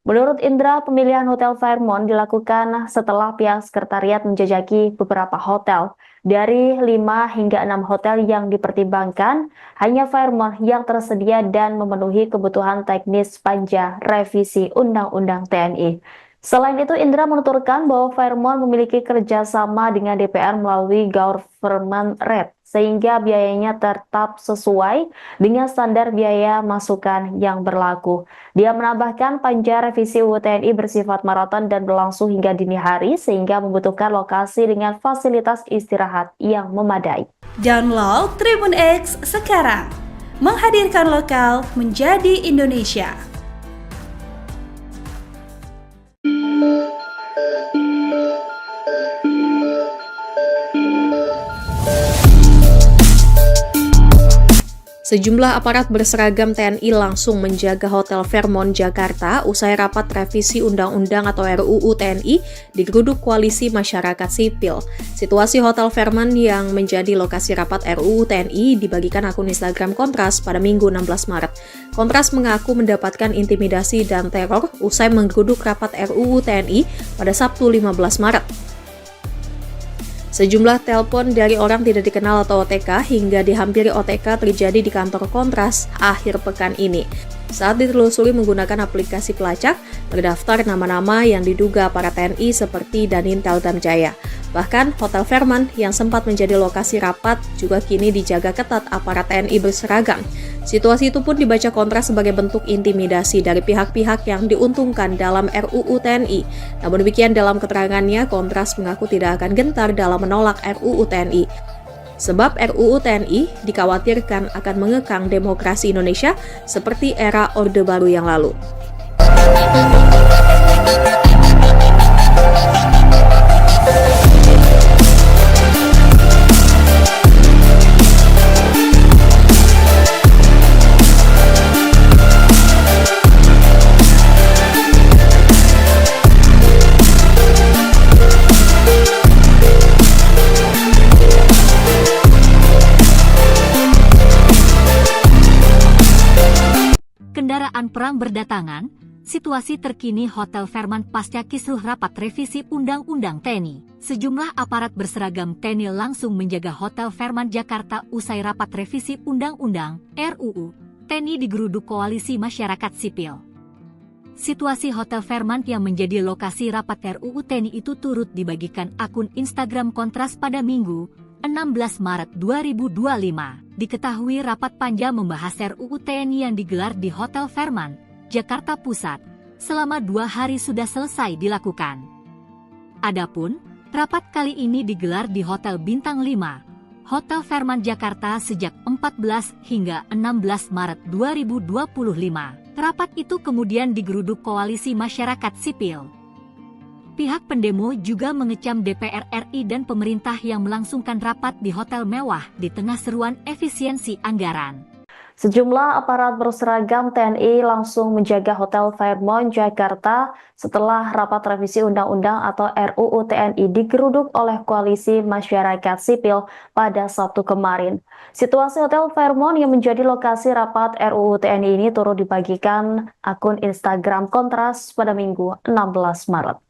Menurut Indra, pemilihan Hotel Fairmont dilakukan setelah pihak sekretariat menjajaki beberapa hotel. Dari 5 hingga 6 hotel yang dipertimbangkan, hanya Fairmont yang tersedia dan memenuhi kebutuhan teknis panja revisi Undang-Undang TNI. Selain itu, Indra menuturkan bahwa Fairmont memiliki kerjasama dengan DPR melalui government rate, sehingga biayanya tetap sesuai dengan standar biaya masukan yang berlaku. Dia menambahkan panja revisi UU TNI bersifat maraton dan berlangsung hingga dini hari, sehingga membutuhkan lokasi dengan fasilitas istirahat yang memadai. Download Tribun X sekarang, menghadirkan lokal menjadi Indonesia. Sejumlah aparat berseragam TNI langsung menjaga Hotel Fairmont, Jakarta usai rapat revisi Undang-Undang atau RUU TNI digeruduk Koalisi Masyarakat Sipil. Situasi Hotel Fairmont yang menjadi lokasi rapat RUU TNI dibagikan akun Instagram Kontras pada Minggu 16 Maret. Kontras mengaku mendapatkan intimidasi dan teror usai menggeruduk rapat RUU TNI pada Sabtu 15 Maret. Sejumlah telepon dari orang tidak dikenal atau OTK hingga dihampiri OTK terjadi di kantor Kontras akhir pekan ini. Saat ditelusuri menggunakan aplikasi pelacak, terdaftar nama-nama yang diduga para TNI seperti Danintel Damjaya. Bahkan, Hotel Fairmont yang sempat menjadi lokasi rapat juga kini dijaga ketat aparat TNI berseragam. Situasi itu pun dibaca Kontras sebagai bentuk intimidasi dari pihak-pihak yang diuntungkan dalam RUU TNI. Namun demikian dalam keterangannya, Kontras mengaku tidak akan gentar dalam menolak RUU TNI. Sebab RUU TNI dikhawatirkan akan mengekang demokrasi Indonesia seperti era Orde Baru yang lalu. Kendaraan perang berdatangan, situasi terkini Hotel Fairmont pasca kisruh rapat revisi Undang-Undang TNI. Sejumlah aparat berseragam TNI langsung menjaga Hotel Fairmont Jakarta usai rapat revisi Undang-Undang RUU TNI digeruduk Koalisi Masyarakat Sipil. Situasi Hotel Fairmont yang menjadi lokasi rapat RUU TNI itu turut dibagikan akun Instagram Kontras pada Minggu 16 Maret 2025. Diketahui rapat panja membahas RUU TNI yang digelar di Hotel Fairmont, Jakarta Pusat, selama 2 hari sudah selesai dilakukan. Adapun, rapat kali ini digelar di Hotel Bintang 5, Hotel Fairmont Jakarta sejak 14 hingga 16 Maret 2025. Rapat itu kemudian digeruduk Koalisi Masyarakat Sipil. Pihak pendemo juga mengecam DPR RI dan pemerintah yang melangsungkan rapat di hotel mewah di tengah seruan efisiensi anggaran. Sejumlah aparat berseragam TNI langsung menjaga Hotel Fairmont Jakarta setelah rapat revisi Undang-Undang atau RUU TNI digeruduk oleh Koalisi Masyarakat Sipil pada Sabtu kemarin. Situasi Hotel Fairmont yang menjadi lokasi rapat RUU TNI ini turut dibagikan akun Instagram Kontras pada Minggu 16 Maret.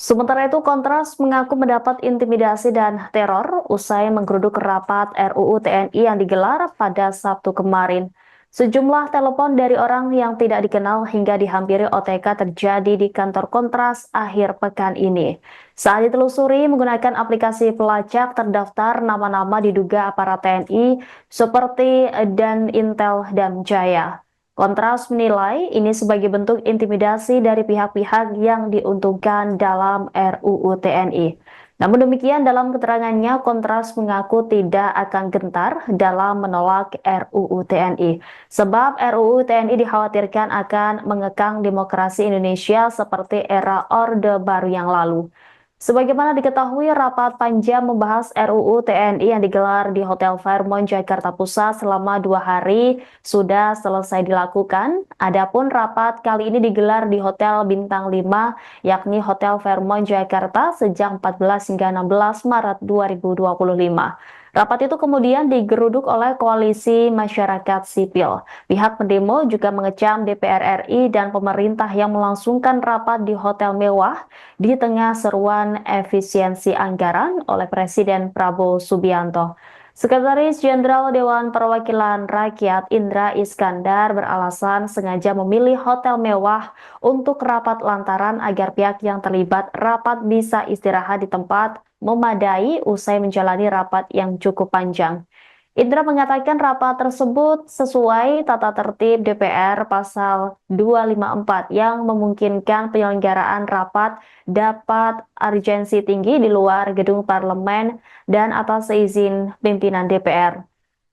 Sementara itu, Kontras mengaku mendapat intimidasi dan teror usai menggeruduk rapat RUU TNI yang digelar pada Sabtu kemarin. Sejumlah telepon dari orang yang tidak dikenal hingga dihampiri OTK terjadi di kantor Kontras akhir pekan ini. Saat ditelusuri menggunakan aplikasi pelacak terdaftar nama-nama diduga aparat TNI seperti Dan Intel dan Jaya. Kontras menilai ini sebagai bentuk intimidasi dari pihak-pihak yang diuntungkan dalam RUU TNI. Namun demikian, dalam keterangannya, Kontras mengaku tidak akan gentar dalam menolak RUU TNI. Sebab RUU TNI dikhawatirkan akan mengekang demokrasi Indonesia seperti era Orde Baru yang lalu. Sebagaimana diketahui, rapat panja membahas RUU TNI yang digelar di Hotel Fairmont, Jakarta Pusat selama 2 hari sudah selesai dilakukan. Adapun rapat kali ini digelar di Hotel Bintang 5, yakni Hotel Fairmont, Jakarta sejak 14 hingga 16 Maret 2025. Rapat itu kemudian digeruduk oleh koalisi masyarakat sipil. Pihak pendemo juga mengecam DPR RI dan pemerintah yang melangsungkan rapat di hotel mewah di tengah seruan efisiensi anggaran oleh Presiden Prabowo Subianto. Sekretaris Jenderal Dewan Perwakilan Rakyat Indra Iskandar beralasan sengaja memilih hotel mewah untuk rapat lantaran agar pihak yang terlibat rapat bisa istirahat di tempat memadai usai menjalani rapat yang cukup panjang. Indra mengatakan rapat tersebut sesuai tata tertib DPR pasal 254 yang memungkinkan penyelenggaraan rapat dapat urgensi tinggi di luar gedung parlemen dan atas izin pimpinan DPR.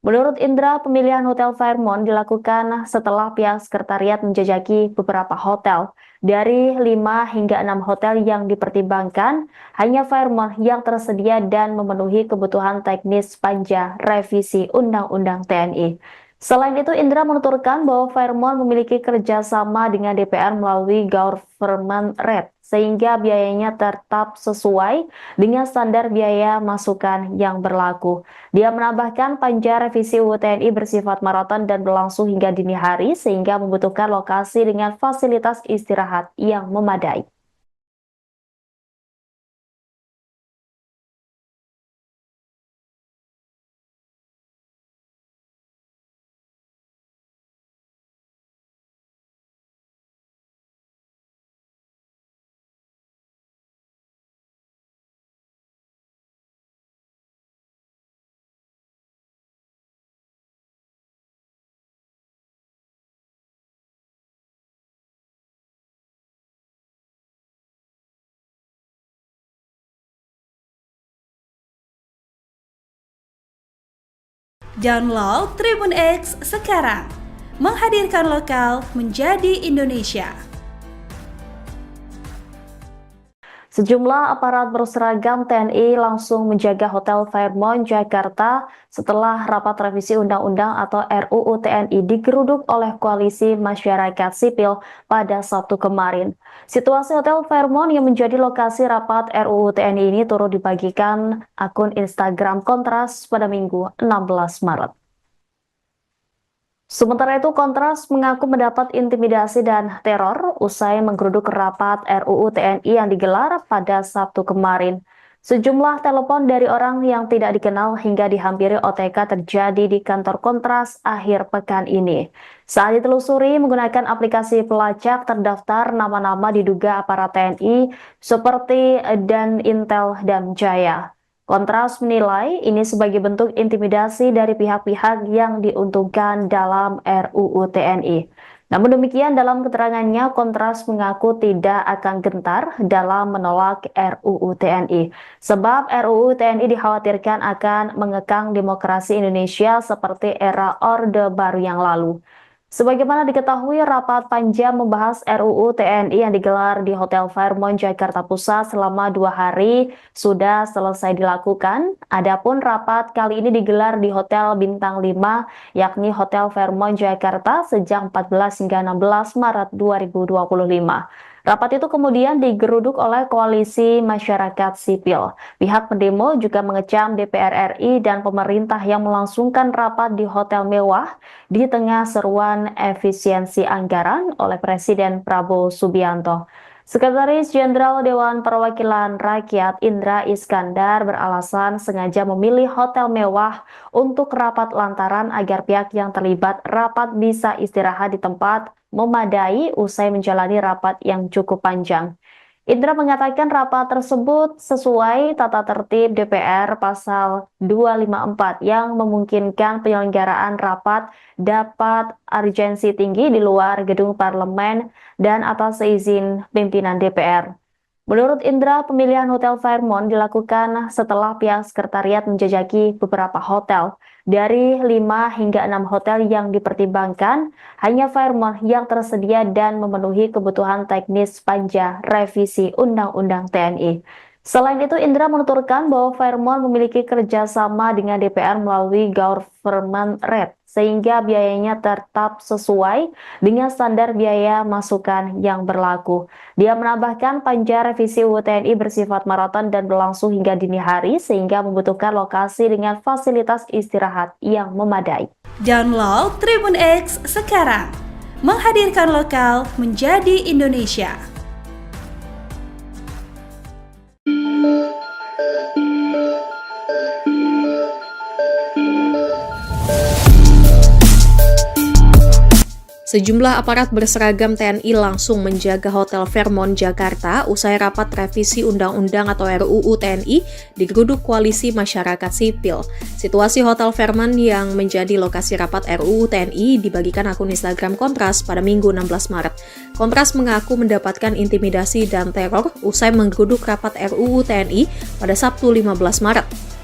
Menurut Indra, pemilihan Hotel Fairmont dilakukan setelah pihak sekretariat menjajaki beberapa hotel. Dari 5 hingga 6 hotel yang dipertimbangkan, hanya Fairmont yang tersedia dan memenuhi kebutuhan teknis panja revisi Undang-Undang TNI. Selain itu, Indra menuturkan bahwa Fairmont memiliki kerjasama dengan DPR melalui government rate, sehingga biayanya tetap sesuai dengan standar biaya masukan yang berlaku. Dia menambahkan panja revisi UU TNI bersifat maraton dan berlangsung hingga dini hari, sehingga membutuhkan lokasi dengan fasilitas istirahat yang memadai. Download Tribun X sekarang, menghadirkan lokal menjadi Indonesia. Sejumlah aparat berseragam TNI langsung menjaga Hotel Fairmont, Jakarta setelah rapat revisi Undang-Undang atau RUU TNI digeruduk oleh koalisi masyarakat sipil pada Sabtu kemarin. Situasi Hotel Fairmont yang menjadi lokasi rapat RUU TNI ini turut dibagikan akun Instagram Kontras pada Minggu 16 Maret. Sementara itu, Kontras mengaku mendapat intimidasi dan teror usai menggeruduk rapat RUU TNI yang digelar pada Sabtu kemarin. Sejumlah telepon dari orang yang tidak dikenal hingga dihampiri OTK terjadi di kantor Kontras akhir pekan ini. Saat ditelusuri menggunakan aplikasi pelacak terdaftar nama-nama diduga aparat TNI seperti Dan Intel dan Jaya. Kontras menilai ini sebagai bentuk intimidasi dari pihak-pihak yang diuntungkan dalam RUU TNI. Namun demikian, dalam keterangannya, Kontras mengaku tidak akan gentar dalam menolak RUU TNI. Sebab RUU TNI dikhawatirkan akan mengekang demokrasi Indonesia seperti era Orde Baru yang lalu. Sebagaimana diketahui, rapat panja membahas RUU TNI yang digelar di Hotel Fairmont, Jakarta Pusat selama 2 hari sudah selesai dilakukan. Adapun rapat kali ini digelar di Hotel Bintang 5, yakni Hotel Fairmont, Jakarta sejak 14 hingga 16 Maret 2025. Rapat itu kemudian digeruduk oleh koalisi masyarakat sipil. Pihak pendemo juga mengecam DPR RI dan pemerintah yang melangsungkan rapat di hotel mewah di tengah seruan efisiensi anggaran oleh Presiden Prabowo Subianto. Sekretaris Jenderal Dewan Perwakilan Rakyat Indra Iskandar beralasan sengaja memilih hotel mewah untuk rapat lantaran agar pihak yang terlibat rapat bisa istirahat di tempat memadai usai menjalani rapat yang cukup panjang. Indra mengatakan rapat tersebut sesuai tata tertib DPR pasal 254 yang memungkinkan penyelenggaraan rapat dapat urgensi tinggi di luar gedung parlemen dan atas izin pimpinan DPR. Menurut Indra, pemilihan Hotel Fairmont dilakukan setelah pihak sekretariat menjajaki beberapa hotel. Dari 5 hingga 6 hotel yang dipertimbangkan, hanya Fairmont yang tersedia dan memenuhi kebutuhan teknis panja revisi Undang-Undang TNI. Selain itu, Indra menuturkan bahwa Fairmont memiliki kerjasama dengan DPR melalui government rate, sehingga biayanya tetap sesuai dengan standar biaya masukan yang berlaku. Dia menambahkan panja revisi UU TNI bersifat maraton dan berlangsung hingga dini hari, sehingga membutuhkan lokasi dengan fasilitas istirahat yang memadai. Download Tribun X sekarang, menghadirkan lokal menjadi Indonesia. Sejumlah aparat berseragam TNI langsung menjaga Hotel Fairmont Jakarta usai rapat revisi Undang-Undang atau RUU TNI digeruduk Koalisi Masyarakat Sipil. Situasi Hotel Fairmont yang menjadi lokasi rapat RUU TNI dibagikan akun Instagram Kontras pada Minggu 16 Maret. Kontras mengaku mendapatkan intimidasi dan teror usai menggeruduk rapat RUU TNI pada Sabtu 15 Maret.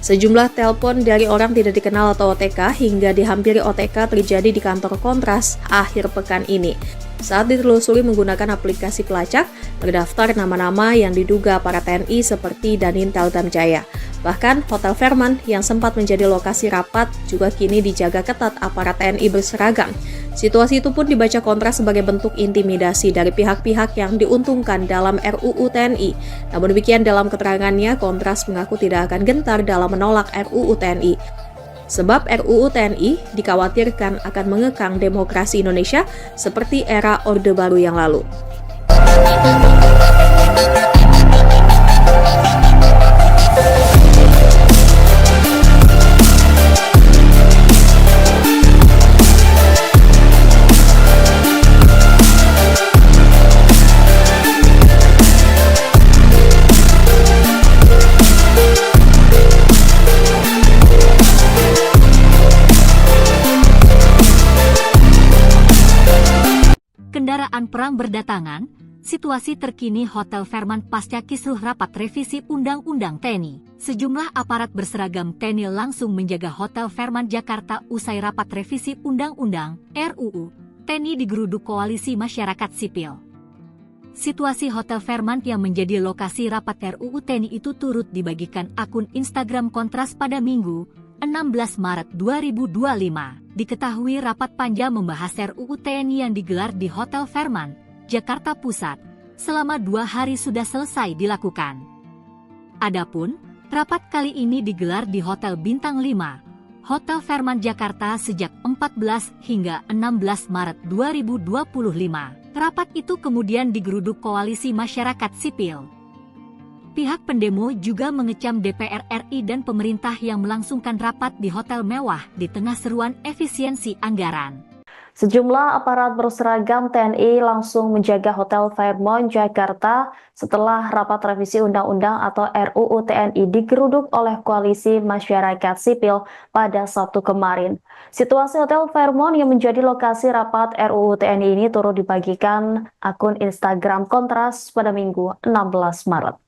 Sejumlah telepon dari orang tidak dikenal atau OTK hingga dihampiri OTK terjadi di kantor Kontras akhir pekan ini. Saat ditelusuri menggunakan aplikasi pelacak, terdaftar nama-nama yang diduga para TNI seperti Danintel Damjaya. Bahkan, Hotel Fairmont yang sempat menjadi lokasi rapat juga kini dijaga ketat aparat TNI berseragam. Situasi itu pun dibaca Kontras sebagai bentuk intimidasi dari pihak-pihak yang diuntungkan dalam RUU TNI. Namun demikian dalam keterangannya, Kontras mengaku tidak akan gentar dalam menolak RUU TNI. Sebab RUU TNI dikhawatirkan akan mengekang demokrasi Indonesia seperti era Orde Baru yang lalu. Kendaraan perang berdatangan, situasi terkini Hotel Fairmont pasca kisruh rapat revisi Undang-Undang TNI. Sejumlah aparat berseragam TNI langsung menjaga Hotel Fairmont Jakarta usai rapat revisi Undang-Undang RUU TNI digeruduk Koalisi Masyarakat Sipil. Situasi Hotel Fairmont yang menjadi lokasi rapat RUU TNI itu turut dibagikan akun Instagram Kontras pada Minggu 16 Maret 2025. Diketahui rapat panja membahas RUU TNI yang digelar di Hotel Fairmont, Jakarta Pusat, selama 2 hari sudah selesai dilakukan. Adapun, rapat kali ini digelar di Hotel Bintang 5, Hotel Fairmont Jakarta sejak 14 hingga 16 Maret 2025. Rapat itu kemudian digeruduk Koalisi Masyarakat Sipil. Pihak pendemo juga mengecam DPR RI dan pemerintah yang melangsungkan rapat di hotel mewah di tengah seruan efisiensi anggaran. Sejumlah aparat berseragam TNI langsung menjaga Hotel Fairmont Jakarta setelah rapat revisi Undang-Undang atau RUU TNI digeruduk oleh Koalisi Masyarakat Sipil pada Sabtu kemarin. Situasi Hotel Fairmont yang menjadi lokasi rapat RUU TNI ini turut dibagikan akun Instagram Kontras pada Minggu 16 Maret.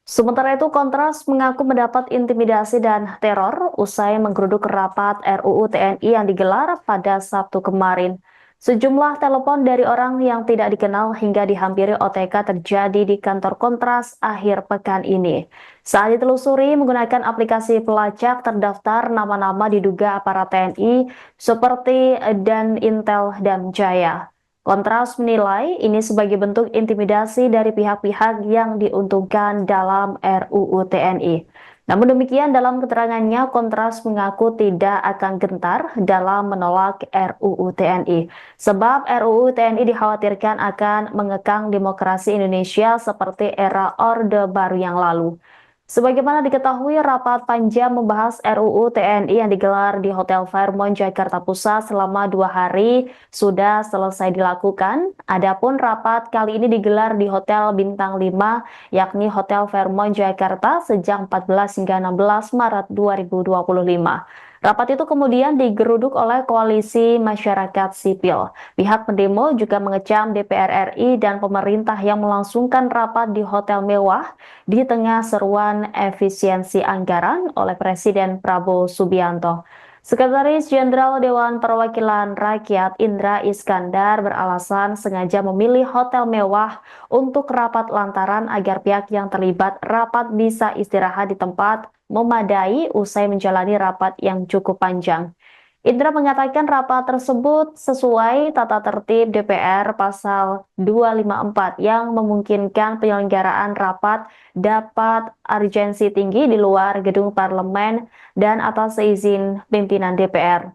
Sementara itu, Kontras mengaku mendapat intimidasi dan teror usai menggeruduk rapat RUU TNI yang digelar pada Sabtu kemarin. Sejumlah telepon dari orang yang tidak dikenal hingga dihampiri OTK terjadi di kantor Kontras akhir pekan ini. Saat ditelusuri menggunakan aplikasi pelacak, terdaftar nama-nama diduga aparat TNI seperti Danintel Damjaya. Kontras menilai ini sebagai bentuk intimidasi dari pihak-pihak yang diuntungkan dalam RUU TNI. Namun demikian, dalam keterangannya, Kontras mengaku tidak akan gentar dalam menolak RUU TNI. Sebab RUU TNI dikhawatirkan akan mengekang demokrasi Indonesia seperti era Orde Baru yang lalu. Sebagaimana diketahui, rapat panja membahas RUU TNI yang digelar di Hotel Fairmont, Jakarta Pusat selama 2 hari sudah selesai dilakukan. Adapun rapat kali ini digelar di Hotel Bintang 5, yakni Hotel Fairmont, Jakarta sejak 14 hingga 16 Maret 2025. Rapat itu kemudian digeruduk oleh koalisi masyarakat sipil. Pihak pendemo juga mengecam DPR RI dan pemerintah yang melangsungkan rapat di hotel mewah di tengah seruan efisiensi anggaran oleh Presiden Prabowo Subianto. Sekretaris Jenderal Dewan Perwakilan Rakyat Indra Iskandar beralasan sengaja memilih hotel mewah untuk rapat lantaran agar pihak yang terlibat rapat bisa istirahat di tempat memadai usai menjalani rapat yang cukup panjang. Indra mengatakan rapat tersebut sesuai tata tertib DPR pasal 254 yang memungkinkan penyelenggaraan rapat dapat urgensi tinggi di luar gedung parlemen dan atas izin pimpinan DPR.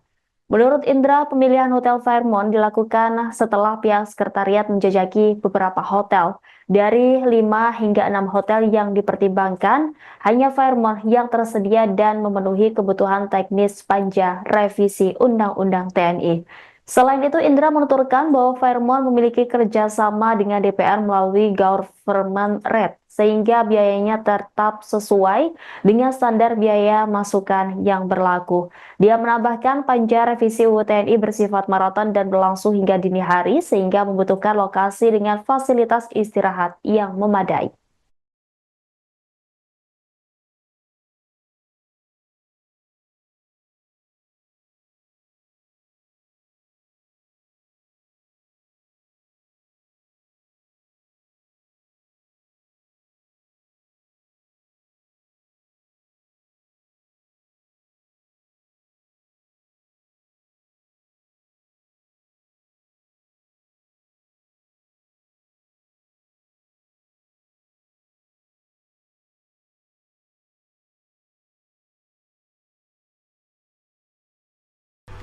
Menurut Indra, pemilihan Hotel Fairmont dilakukan setelah pihak sekretariat menjajaki beberapa hotel. Dari 5 hingga 6 hotel yang dipertimbangkan, hanya Fairmont yang tersedia dan memenuhi kebutuhan teknis panja revisi Undang-Undang TNI. Selain itu, Indra menuturkan bahwa Fairmont memiliki kerjasama dengan DPR melalui government rate, sehingga biayanya tetap sesuai dengan standar biaya masukan yang berlaku. Dia menambahkan panja revisi UU TNI bersifat maraton dan berlangsung hingga dini hari, sehingga membutuhkan lokasi dengan fasilitas istirahat yang memadai.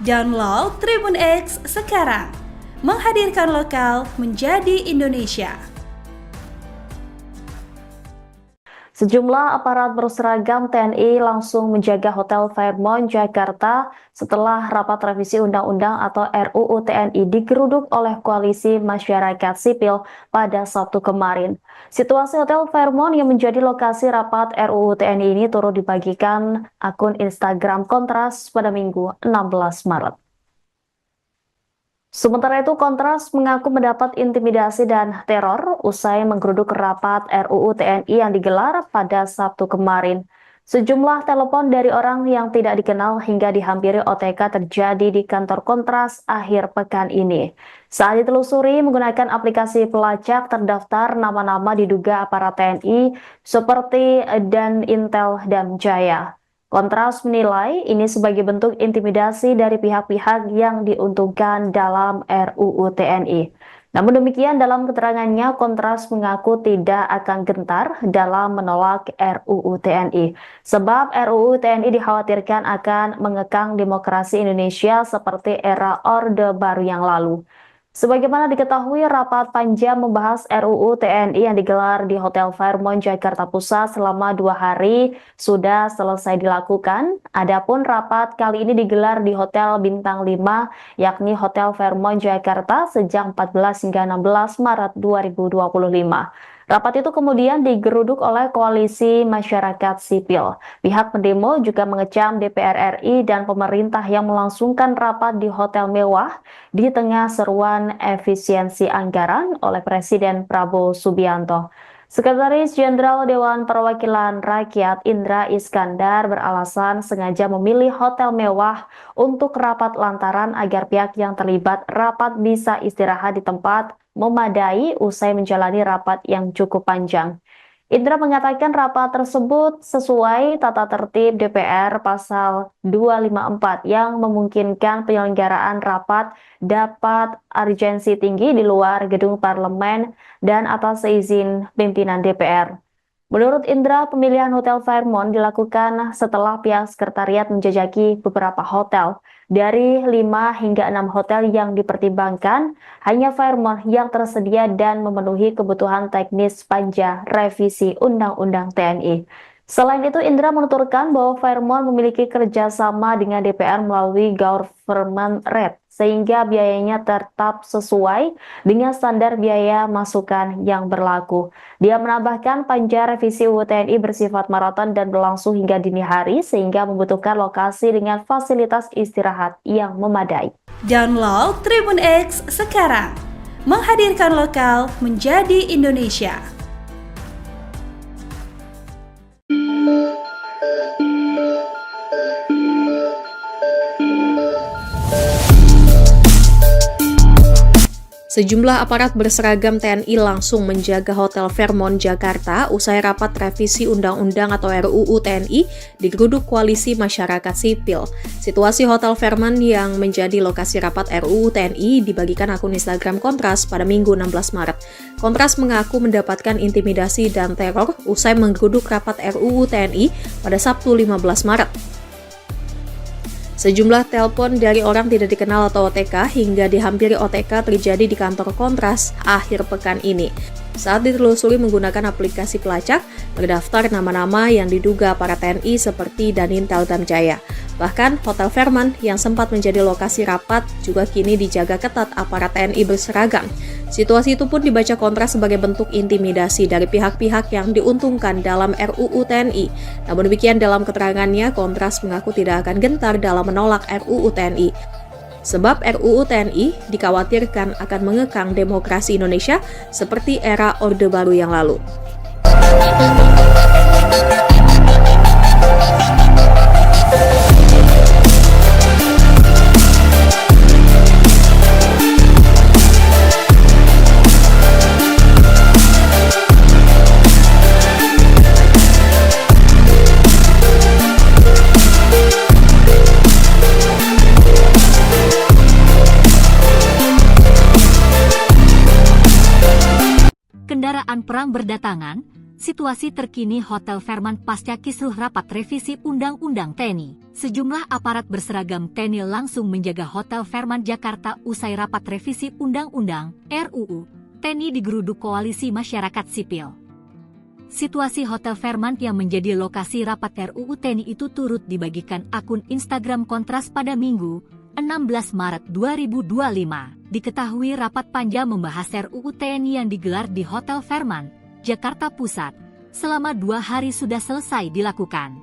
Download Tribun X sekarang, menghadirkan lokal menjadi Indonesia. Sejumlah aparat berseragam TNI langsung menjaga Hotel Fairmont, Jakarta setelah rapat revisi Undang-Undang atau RUU TNI digeruduk oleh koalisi masyarakat sipil pada Sabtu kemarin. Situasi Hotel Fairmont yang menjadi lokasi rapat RUU TNI ini turut dibagikan akun Instagram Kontras pada Minggu 16 Maret. Sementara itu, Kontras mengaku mendapat intimidasi dan teror usai menggeruduk rapat RUU TNI yang digelar pada Sabtu kemarin. Sejumlah telepon dari orang yang tidak dikenal hingga dihampiri OTK terjadi di kantor Kontras akhir pekan ini. Saat ditelusuri menggunakan aplikasi pelacak terdaftar nama-nama diduga aparat TNI seperti Dan Intel dan Jaya. Kontras menilai ini sebagai bentuk intimidasi dari pihak-pihak yang diuntungkan dalam RUU TNI. Namun demikian, dalam keterangannya, Kontras mengaku tidak akan gentar dalam menolak RUU TNI. Sebab RUU TNI dikhawatirkan akan mengekang demokrasi Indonesia seperti era Orde Baru yang lalu. Sebagaimana diketahui, rapat panja membahas RUU TNI yang digelar di Hotel Fairmont, Jakarta Pusat selama 2 hari sudah selesai dilakukan. Adapun rapat kali ini digelar di Hotel Bintang 5, yakni Hotel Fairmont, Jakarta sejak 14 hingga 16 Maret 2025. Rapat itu kemudian digeruduk oleh koalisi masyarakat sipil. Pihak pendemo juga mengecam DPR RI dan pemerintah yang melangsungkan rapat di hotel mewah di tengah seruan efisiensi anggaran oleh Presiden Prabowo Subianto. Sekretaris Jenderal Dewan Perwakilan Rakyat Indra Iskandar beralasan sengaja memilih hotel mewah untuk rapat lantaran agar pihak yang terlibat rapat bisa istirahat di tempat memadai usai menjalani rapat yang cukup panjang. Indra mengatakan rapat tersebut sesuai tata tertib DPR pasal 254 yang memungkinkan penyelenggaraan rapat dapat urgensi tinggi di luar gedung parlemen dan atas izin pimpinan DPR. Menurut Indra, pemilihan Hotel Fairmont dilakukan setelah pihak sekretariat menjajaki beberapa hotel. Dari 5 hingga 6 hotel yang dipertimbangkan, hanya Fairmont yang tersedia dan memenuhi kebutuhan teknis panja revisi Undang-Undang TNI. Selain itu, Indra menuturkan bahwa Fairmont memiliki kerjasama dengan DPR melalui government rate, sehingga biayanya tetap sesuai dengan standar biaya masukan yang berlaku. Dia menambahkan panja revisi UU TNI bersifat maraton dan berlangsung hingga dini hari, sehingga membutuhkan lokasi dengan fasilitas istirahat yang memadai. Download Tribun X sekarang, menghadirkan lokal menjadi Indonesia. Sejumlah aparat berseragam TNI langsung menjaga Hotel Fairmont Jakarta usai rapat revisi Undang-Undang atau RUU TNI digeruduk Koalisi Masyarakat Sipil. Situasi Hotel Fairmont yang menjadi lokasi rapat RUU TNI dibagikan akun Instagram Kontras pada Minggu 16 Maret. Kontras mengaku mendapatkan intimidasi dan teror usai menggeruduk rapat RUU TNI pada Sabtu 15 Maret. Sejumlah telepon dari orang tidak dikenal atau OTK hingga dihampiri OTK terjadi di kantor Kontras akhir pekan ini. Saat ditelusuri menggunakan aplikasi pelacak, terdaftar nama-nama yang diduga para TNI seperti Danintel Damjaya. Bahkan, Hotel Fairmont yang sempat menjadi lokasi rapat juga kini dijaga ketat aparat TNI berseragam. Situasi itu pun dibaca Kontras sebagai bentuk intimidasi dari pihak-pihak yang diuntungkan dalam RUU TNI. Namun demikian dalam keterangannya, Kontras mengaku tidak akan gentar dalam menolak RUU TNI. Sebab RUU TNI dikhawatirkan akan mengekang demokrasi Indonesia seperti era Orde Baru yang lalu. Kendaraan perang berdatangan, situasi terkini Hotel Fairmont pasca kisruh rapat revisi Undang-Undang TNI. Sejumlah aparat berseragam TNI langsung menjaga Hotel Fairmont Jakarta usai rapat revisi Undang-Undang RUU TNI digeruduk Koalisi Masyarakat Sipil. Situasi Hotel Fairmont yang menjadi lokasi rapat RUU TNI itu turut dibagikan akun Instagram Kontras pada Minggu 16 Maret 2025. Diketahui rapat panja membahas RUU TNI yang digelar di Hotel Fairmont, Jakarta Pusat, selama 2 hari sudah selesai dilakukan.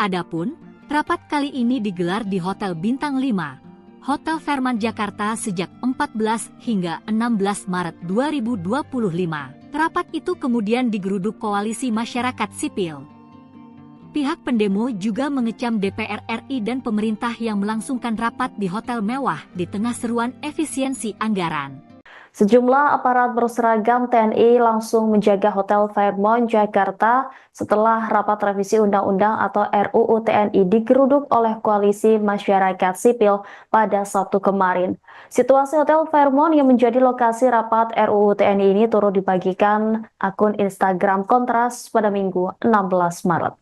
Adapun, rapat kali ini digelar di Hotel Bintang 5, Hotel Fairmont Jakarta sejak 14 hingga 16 Maret 2025. Rapat itu kemudian digeruduk Koalisi Masyarakat Sipil. Pihak pendemo juga mengecam DPR RI dan pemerintah yang melangsungkan rapat di hotel mewah di tengah seruan efisiensi anggaran. Sejumlah aparat berseragam TNI langsung menjaga Hotel Fairmont Jakarta setelah rapat revisi Undang-Undang atau RUU TNI digeruduk oleh Koalisi Masyarakat Sipil pada Sabtu kemarin. Situasi Hotel Fairmont yang menjadi lokasi rapat RUU TNI ini turut dibagikan akun Instagram Kontras pada Minggu 16 Maret.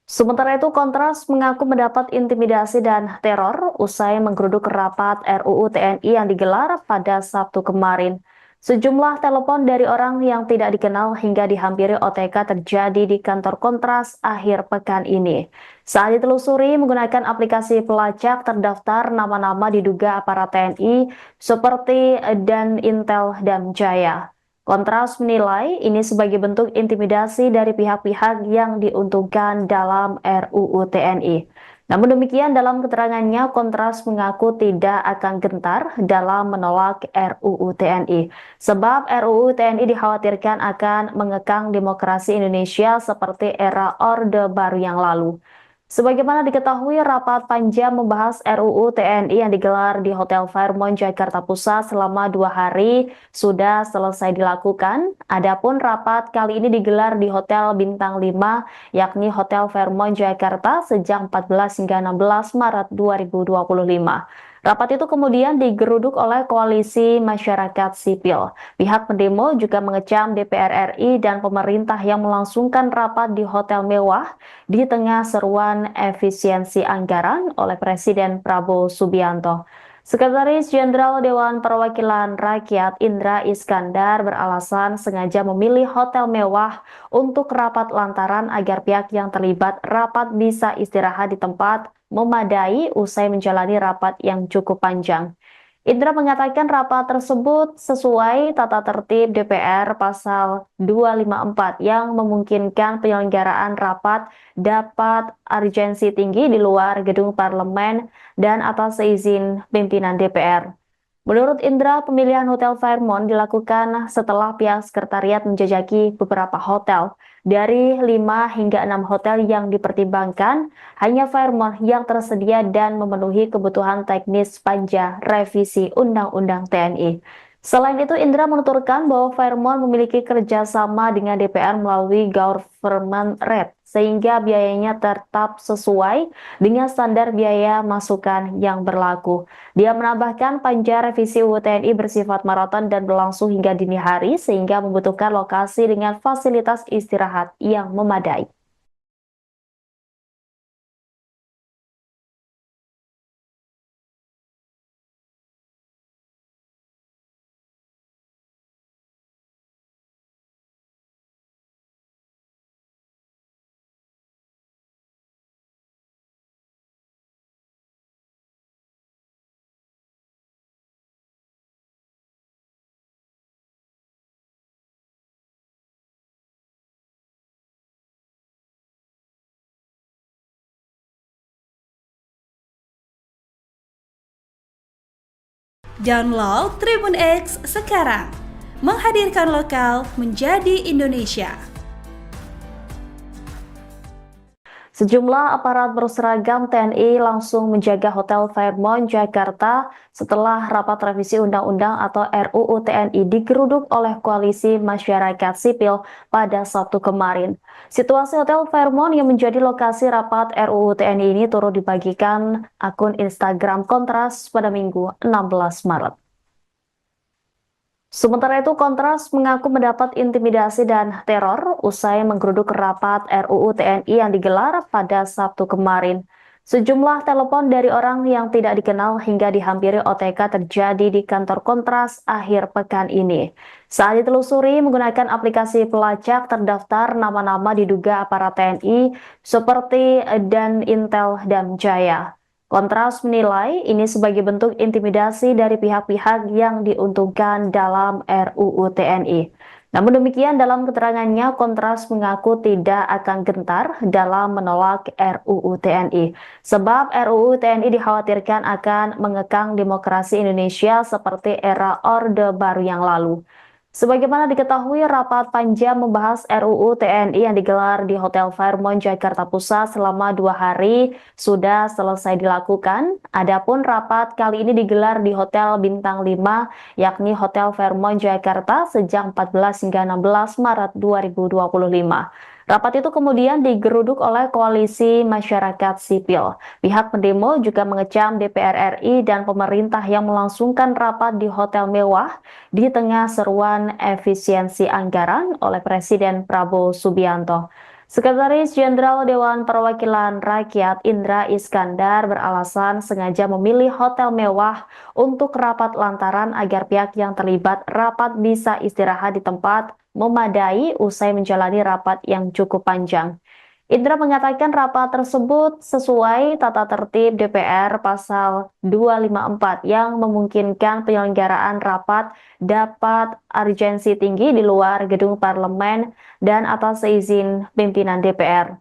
Sementara itu, Kontras mengaku mendapat intimidasi dan teror usai menggeruduk rapat RUU TNI yang digelar pada Sabtu kemarin. Sejumlah telepon dari orang yang tidak dikenal hingga dihampiri OTK terjadi di kantor Kontras akhir pekan ini. Saat ditelusuri menggunakan aplikasi pelacak, terdaftar nama-nama diduga aparat TNI seperti Danintel Damjaya. Kontras menilai ini sebagai bentuk intimidasi dari pihak-pihak yang diuntungkan dalam RUU TNI. Namun demikian dalam keterangannya, Kontras mengaku tidak akan gentar dalam menolak RUU TNI. Sebab RUU TNI dikhawatirkan akan mengekang demokrasi Indonesia seperti era Orde Baru yang lalu. Sebagaimana diketahui, rapat panja membahas RUU TNI yang digelar di Hotel Fairmont Jakarta Pusat selama 2 hari sudah selesai dilakukan. Adapun rapat kali ini digelar di Hotel Bintang 5, yakni Hotel Fairmont Jakarta sejak 14 hingga 16 Maret 2025. Rapat itu kemudian digeruduk oleh koalisi masyarakat sipil. Pihak pendemo juga mengecam DPR RI dan pemerintah yang melangsungkan rapat di hotel mewah di tengah seruan efisiensi anggaran oleh Presiden Prabowo Subianto. Sekretaris Jenderal Dewan Perwakilan Rakyat Indra Iskandar beralasan sengaja memilih hotel mewah untuk rapat lantaran agar pihak yang terlibat rapat bisa istirahat di tempat memadai usai menjalani rapat yang cukup panjang. Indra mengatakan rapat tersebut sesuai tata tertib DPR pasal 254 yang memungkinkan penyelenggaraan rapat dapat urgensi tinggi di luar gedung parlemen dan atas izin pimpinan DPR. Menurut Indra, pemilihan Hotel Fairmont dilakukan setelah pihak sekretariat menjajaki beberapa hotel. Dari 5 hingga 6 hotel yang dipertimbangkan, hanya Fairmont yang tersedia dan memenuhi kebutuhan teknis panja revisi Undang-Undang TNI. Selain itu, Indra menuturkan bahwa Fairmont memiliki kerjasama dengan DPR melalui government rate, sehingga biayanya tetap sesuai dengan standar biaya masukan yang berlaku. Dia menambahkan panja revisi UU TNI bersifat maraton dan berlangsung hingga dini hari, sehingga membutuhkan lokasi dengan fasilitas istirahat yang memadai. Download Tribun X sekarang, menghadirkan lokal menjadi Indonesia. Sejumlah aparat berseragam TNI langsung menjaga Hotel Fairmont Jakarta setelah rapat revisi Undang-Undang atau RUU TNI digeruduk oleh koalisi masyarakat sipil pada Sabtu kemarin. Situasi Hotel Fairmont yang menjadi lokasi rapat RUU TNI ini turut dibagikan akun Instagram Kontras pada Minggu 16 Maret. Sementara itu, Kontras mengaku mendapat intimidasi dan teror usai menggeruduk rapat RUU TNI yang digelar pada Sabtu kemarin. Sejumlah telepon dari orang yang tidak dikenal hingga dihampiri OTK terjadi di kantor Kontras akhir pekan ini. Saat ditelusuri menggunakan aplikasi pelacak terdaftar nama-nama diduga aparat TNI seperti Dan Intel dan Jaya. Kontras menilai ini sebagai bentuk intimidasi dari pihak-pihak yang diuntungkan dalam RUU TNI. Namun demikian, dalam keterangannya, Kontras mengaku tidak akan gentar dalam menolak RUU TNI. Sebab RUU TNI dikhawatirkan akan mengekang demokrasi Indonesia seperti era Orde Baru yang lalu. Sebagaimana diketahui, rapat panja membahas RUU TNI yang digelar di Hotel Fairmont Jakarta Pusat selama 2 hari sudah selesai dilakukan. Adapun rapat kali ini digelar di Hotel Bintang 5, yakni Hotel Fairmont Jakarta sejak 14 hingga 16 Maret 2025. Rapat itu kemudian digeruduk oleh koalisi masyarakat sipil. Pihak pendemo juga mengecam DPR RI dan pemerintah yang melangsungkan rapat di hotel mewah di tengah seruan efisiensi anggaran oleh Presiden Prabowo Subianto. Sekretaris Jenderal Dewan Perwakilan Rakyat Indra Iskandar beralasan sengaja memilih hotel mewah untuk rapat lantaran agar pihak yang terlibat rapat bisa istirahat di tempat memadai usai menjalani rapat yang cukup panjang. Indra mengatakan rapat tersebut sesuai tata tertib DPR pasal 254 yang memungkinkan penyelenggaraan rapat dapat urgensi tinggi di luar gedung parlemen dan atas izin pimpinan DPR.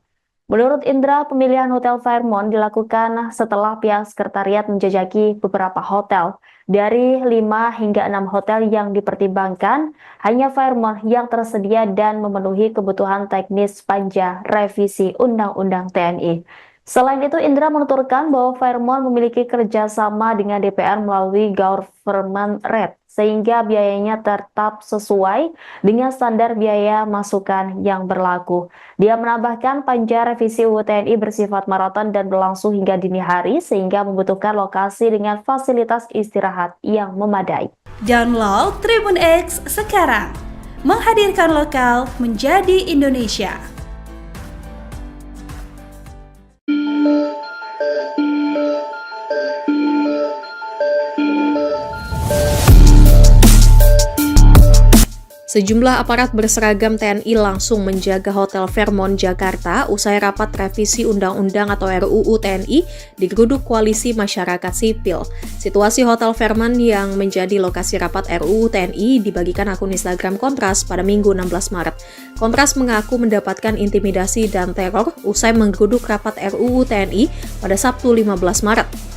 Menurut Indra, pemilihan Hotel Fairmont dilakukan setelah pihak sekretariat menjajaki beberapa hotel. Dari 5 hingga 6 hotel yang dipertimbangkan, hanya Fairmont yang tersedia dan memenuhi kebutuhan teknis panja revisi Undang-Undang TNI. Selain itu, Indra menuturkan bahwa Fairmont memiliki kerjasama dengan DPR melalui government rate, sehingga biayanya tetap sesuai dengan standar biaya masukan yang berlaku. Dia menambahkan panja revisi UU TNI bersifat maraton dan berlangsung hingga dini hari, sehingga membutuhkan lokasi dengan fasilitas istirahat yang memadai. Download Tribun X sekarang, menghadirkan lokal menjadi Indonesia. Sejumlah aparat berseragam TNI langsung menjaga Hotel Fairmont Jakarta usai rapat revisi Undang-Undang atau RUU TNI digeruduk Koalisi Masyarakat Sipil. Situasi Hotel Fairmont yang menjadi lokasi rapat RUU TNI dibagikan akun Instagram Kontras pada Minggu 16 Maret. Kontras mengaku mendapatkan intimidasi dan teror usai menggeruduk rapat RUU TNI pada Sabtu 15 Maret.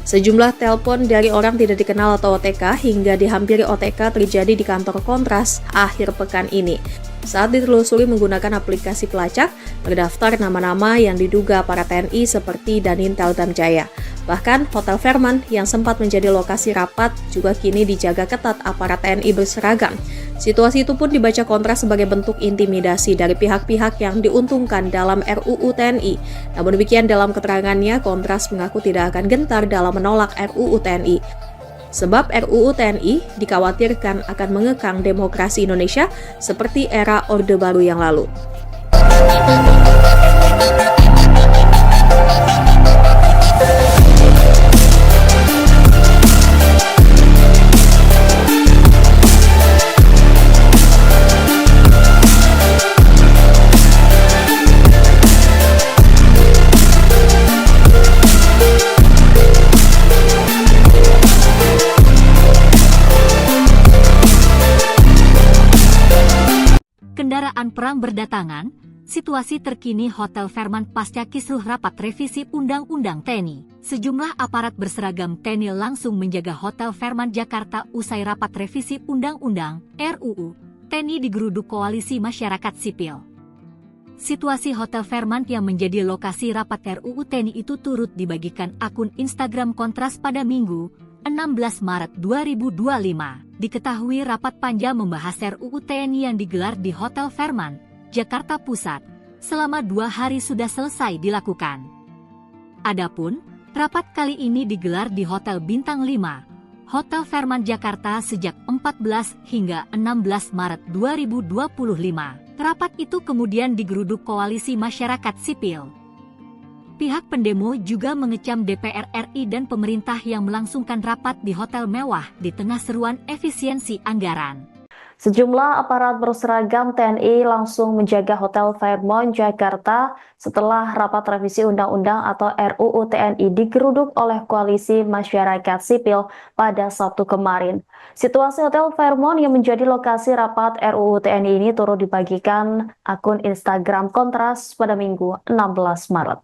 Sejumlah telepon dari orang tidak dikenal atau OTK hingga dihampiri OTK terjadi di kantor Kontras akhir pekan ini. Saat ditelusuri menggunakan aplikasi pelacak, terdaftar nama-nama yang diduga para TNI seperti Danintel Damjaya. Bahkan, Hotel Fairmont yang sempat menjadi lokasi rapat juga kini dijaga ketat aparat TNI berseragam. Situasi itu pun dibaca Kontras sebagai bentuk intimidasi dari pihak-pihak yang diuntungkan dalam RUU TNI. Namun demikian dalam keterangannya, Kontras mengaku tidak akan gentar dalam menolak RUU TNI. Sebab RUU TNI dikhawatirkan akan mengekang demokrasi Indonesia seperti era Orde Baru yang lalu. Kendaraan perang berdatangan, situasi terkini Hotel Fairmont pasca kisruh rapat revisi Undang-Undang TNI. Sejumlah aparat berseragam TNI langsung menjaga Hotel Fairmont Jakarta usai rapat revisi Undang-Undang RUU TNI digeruduk Koalisi Masyarakat Sipil. Situasi Hotel Fairmont yang menjadi lokasi rapat RUU TNI itu turut dibagikan akun Instagram Kontras pada Minggu 16 Maret 2025. Diketahui rapat panja membahas RUU TNI yang digelar di Hotel Fairmont, Jakarta Pusat, selama 2 hari sudah selesai dilakukan. Adapun, rapat kali ini digelar di Hotel Bintang 5, Hotel Fairmont Jakarta sejak 14 hingga 16 Maret 2025. Rapat itu kemudian digeruduk Koalisi Masyarakat Sipil. Pihak pendemo juga mengecam DPR RI dan pemerintah yang melangsungkan rapat di hotel mewah di tengah seruan efisiensi anggaran. Sejumlah aparat berseragam TNI langsung menjaga Hotel Fairmont Jakarta setelah rapat revisi Undang-Undang atau RUU TNI digeruduk oleh Koalisi Masyarakat Sipil pada Sabtu kemarin. Situasi Hotel Fairmont yang menjadi lokasi rapat RUU TNI ini turut dibagikan akun Instagram Kontras pada Minggu 16 Maret.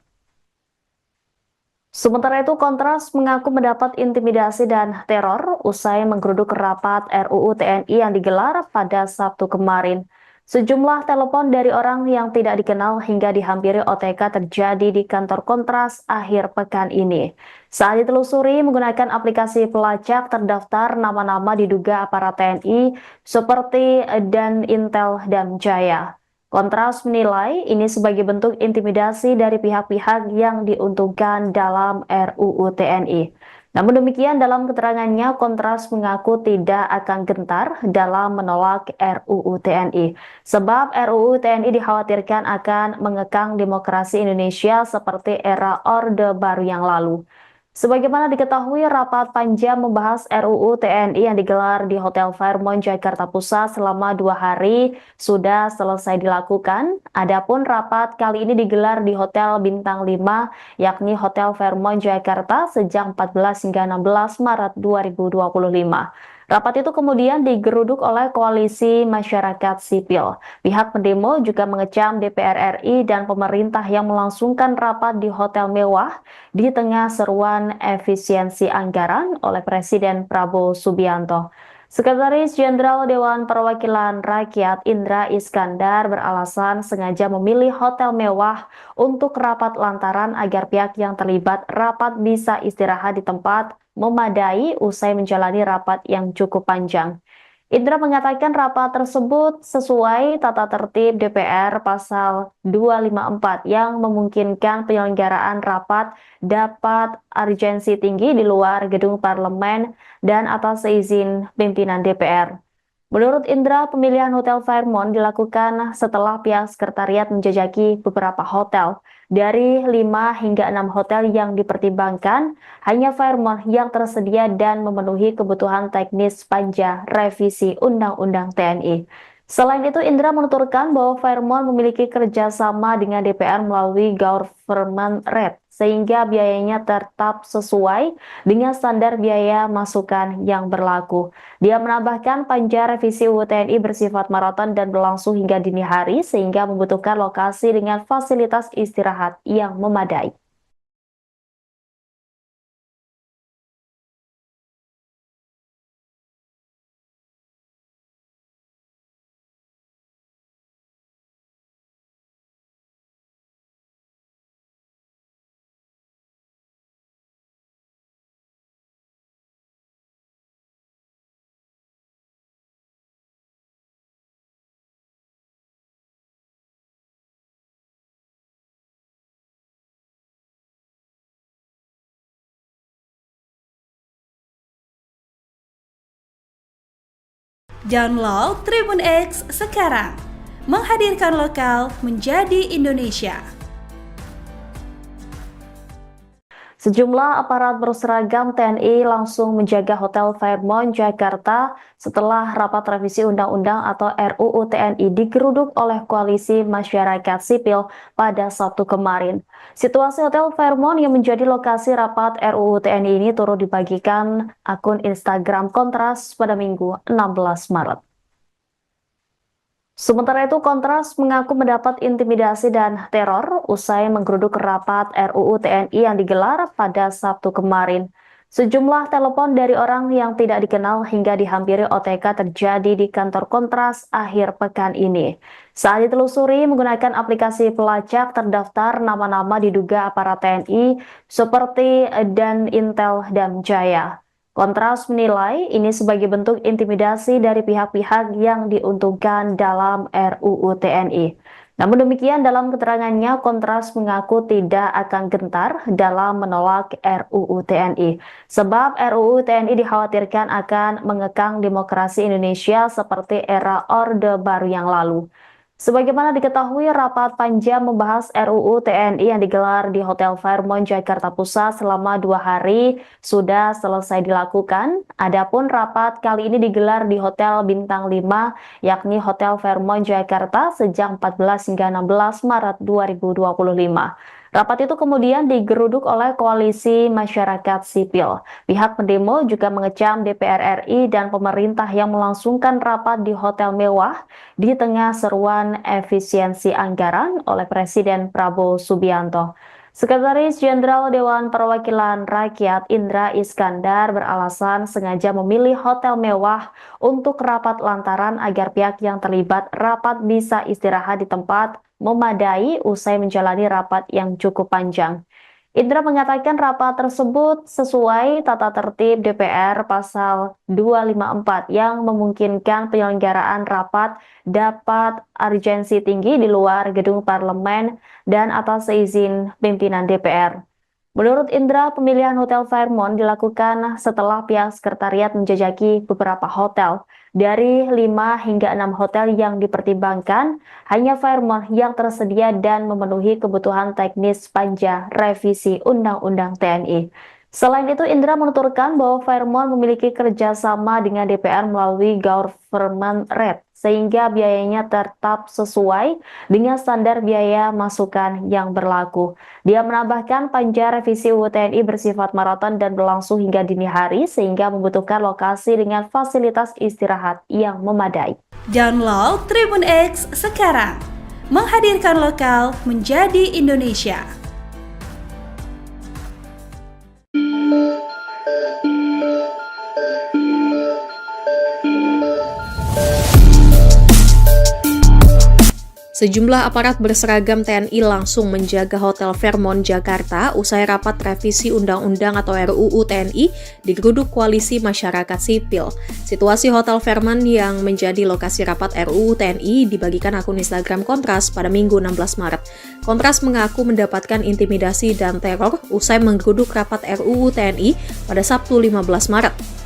Sementara itu, Kontras mengaku mendapat intimidasi dan teror usai menggeruduk rapat RUU TNI yang digelar pada Sabtu kemarin. Sejumlah telepon dari orang yang tidak dikenal hingga dihampiri OTK terjadi di kantor Kontras akhir pekan ini. Saat ditelusuri menggunakan aplikasi pelacak, terdaftar nama-nama diduga aparat TNI seperti Danintel Damjaya. Kontras menilai ini sebagai bentuk intimidasi dari pihak-pihak yang diuntungkan dalam RUU TNI. Namun demikian dalam keterangannya, Kontras mengaku tidak akan gentar dalam menolak RUU TNI. Sebab RUU TNI dikhawatirkan akan mengekang demokrasi Indonesia seperti era Orde Baru yang lalu. Sebagaimana diketahui, rapat panja membahas RUU TNI yang digelar di Hotel Fairmont Jakarta Pusat selama 2 hari sudah selesai dilakukan. Adapun rapat kali ini digelar di Hotel Bintang 5, yakni Hotel Fairmont Jakarta sejak 14 hingga 16 Maret 2025. Rapat itu kemudian digeruduk oleh Koalisi Masyarakat Sipil. Pihak pendemo juga mengecam DPR RI dan pemerintah yang melangsungkan rapat di hotel mewah di tengah seruan efisiensi anggaran oleh Presiden Prabowo Subianto. Sekretaris Jenderal Dewan Perwakilan Rakyat Indra Iskandar beralasan sengaja memilih hotel mewah untuk rapat lantaran agar pihak yang terlibat rapat bisa istirahat di tempat memadai usai menjalani rapat yang cukup panjang. Indra mengatakan rapat tersebut sesuai tata tertib DPR pasal 254 yang memungkinkan penyelenggaraan rapat dapat urgensi tinggi di luar gedung parlemen dan atas izin pimpinan DPR. Menurut Indra, pemilihan Hotel Fairmont dilakukan setelah pihak sekretariat menjajaki beberapa hotel. Dari 5 hingga 6 hotel yang dipertimbangkan, hanya Fairmont yang tersedia dan memenuhi kebutuhan teknis panja revisi Undang-Undang TNI. Selain itu, Indra menuturkan bahwa Fairmont memiliki kerjasama dengan DPR melalui government rate, sehingga biayanya tetap sesuai dengan standar biaya masukan yang berlaku. Dia menambahkan panja revisi UU TNI bersifat maraton dan berlangsung hingga dini hari, sehingga membutuhkan lokasi dengan fasilitas istirahat yang memadai. Download Tribun X sekarang, menghadirkan lokal menjadi Indonesia. Sejumlah aparat berseragam TNI langsung menjaga Hotel Fairmont Jakarta setelah rapat revisi Undang-Undang atau RUU TNI digeruduk oleh Koalisi Masyarakat Sipil pada Sabtu kemarin. Situasi Hotel Fairmont yang menjadi lokasi rapat RUU TNI ini turut dibagikan akun Instagram Kontras pada Minggu 16 Maret. Sementara itu, Kontras mengaku mendapat intimidasi dan teror usai menggeruduk rapat RUU TNI yang digelar pada Sabtu kemarin. Sejumlah telepon dari orang yang tidak dikenal hingga dihampiri OTK terjadi di kantor Kontras akhir pekan ini. Saat ditelusuri menggunakan aplikasi pelacak terdaftar nama-nama diduga aparat TNI seperti Dan Intel dan Jaya. Kontras menilai ini sebagai bentuk intimidasi dari pihak-pihak yang diuntungkan dalam RUU TNI. Namun demikian, dalam keterangannya, Kontras mengaku tidak akan gentar dalam menolak RUU TNI. Sebab RUU TNI dikhawatirkan akan mengekang demokrasi Indonesia seperti era Orde Baru yang lalu. Sebagaimana diketahui, rapat panja membahas RUU TNI yang digelar di Hotel Fairmont Jakarta Pusat selama 2 hari sudah selesai dilakukan. Adapun rapat kali ini digelar di Hotel Bintang 5, yakni Hotel Fairmont Jakarta sejak 14 hingga 16 Maret 2025. Rapat itu kemudian digeruduk oleh Koalisi Masyarakat Sipil. Pihak pendemo juga mengecam DPR RI dan pemerintah yang melangsungkan rapat di hotel mewah di tengah seruan efisiensi anggaran oleh Presiden Prabowo Subianto. Sekretaris Jenderal Dewan Perwakilan Rakyat Indra Iskandar beralasan sengaja memilih hotel mewah untuk rapat lantaran agar pihak yang terlibat rapat bisa istirahat di tempat memadai usai menjalani rapat yang cukup panjang. Indra mengatakan rapat tersebut sesuai tata tertib DPR pasal 254 yang memungkinkan penyelenggaraan rapat dapat urgensi tinggi di luar gedung parlemen dan atas izin pimpinan DPR. Menurut Indra, pemilihan Hotel Fairmont dilakukan setelah pihak sekretariat menjajaki beberapa hotel. Dari 5 hingga 6 hotel yang dipertimbangkan, hanya Fairmont yang tersedia dan memenuhi kebutuhan teknis panja revisi Undang-Undang TNI. Selain itu, Indra menuturkan bahwa Fairmont memiliki kerjasama dengan DPR melalui government rate, sehingga biayanya tetap sesuai dengan standar biaya masukan yang berlaku. Dia menambahkan panja revisi UU TNI bersifat maraton dan berlangsung hingga dini hari, sehingga membutuhkan lokasi dengan fasilitas istirahat yang memadai. Download Tribun X sekarang, menghadirkan lokal menjadi Indonesia. Sejumlah aparat berseragam TNI langsung menjaga Hotel Fairmont Jakarta usai rapat revisi Undang-Undang atau RUU TNI digeruduk Koalisi Masyarakat Sipil. Situasi Hotel Fairmont yang menjadi lokasi rapat RUU TNI dibagikan akun Instagram Kontras pada Minggu 16 Maret. Kontras mengaku mendapatkan intimidasi dan teror usai menggeruduk rapat RUU TNI pada Sabtu 15 Maret.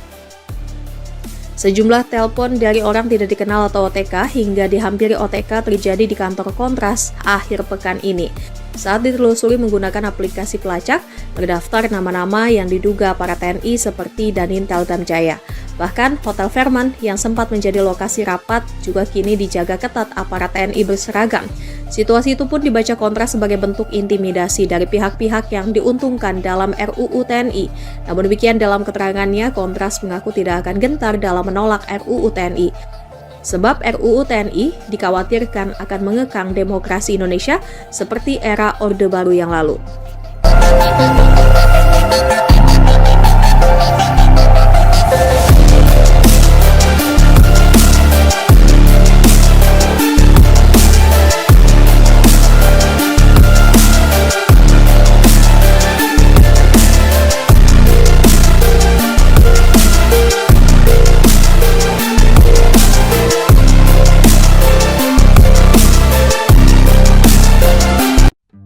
Sejumlah telepon dari orang tidak dikenal atau OTK hingga dihampiri OTK terjadi di kantor Kontras akhir pekan ini. Saat ditelusuri menggunakan aplikasi pelacak, terdaftar nama-nama yang diduga para TNI seperti Danintel Damjaya. Bahkan, Hotel Fairmont yang sempat menjadi lokasi rapat juga kini dijaga ketat aparat TNI berseragam. Situasi itu pun dibaca Kontras sebagai bentuk intimidasi dari pihak-pihak yang diuntungkan dalam RUU TNI. Namun demikian dalam keterangannya, Kontras mengaku tidak akan gentar dalam menolak RUU TNI. Sebab RUU TNI dikhawatirkan akan mengekang demokrasi Indonesia seperti era Orde Baru yang lalu.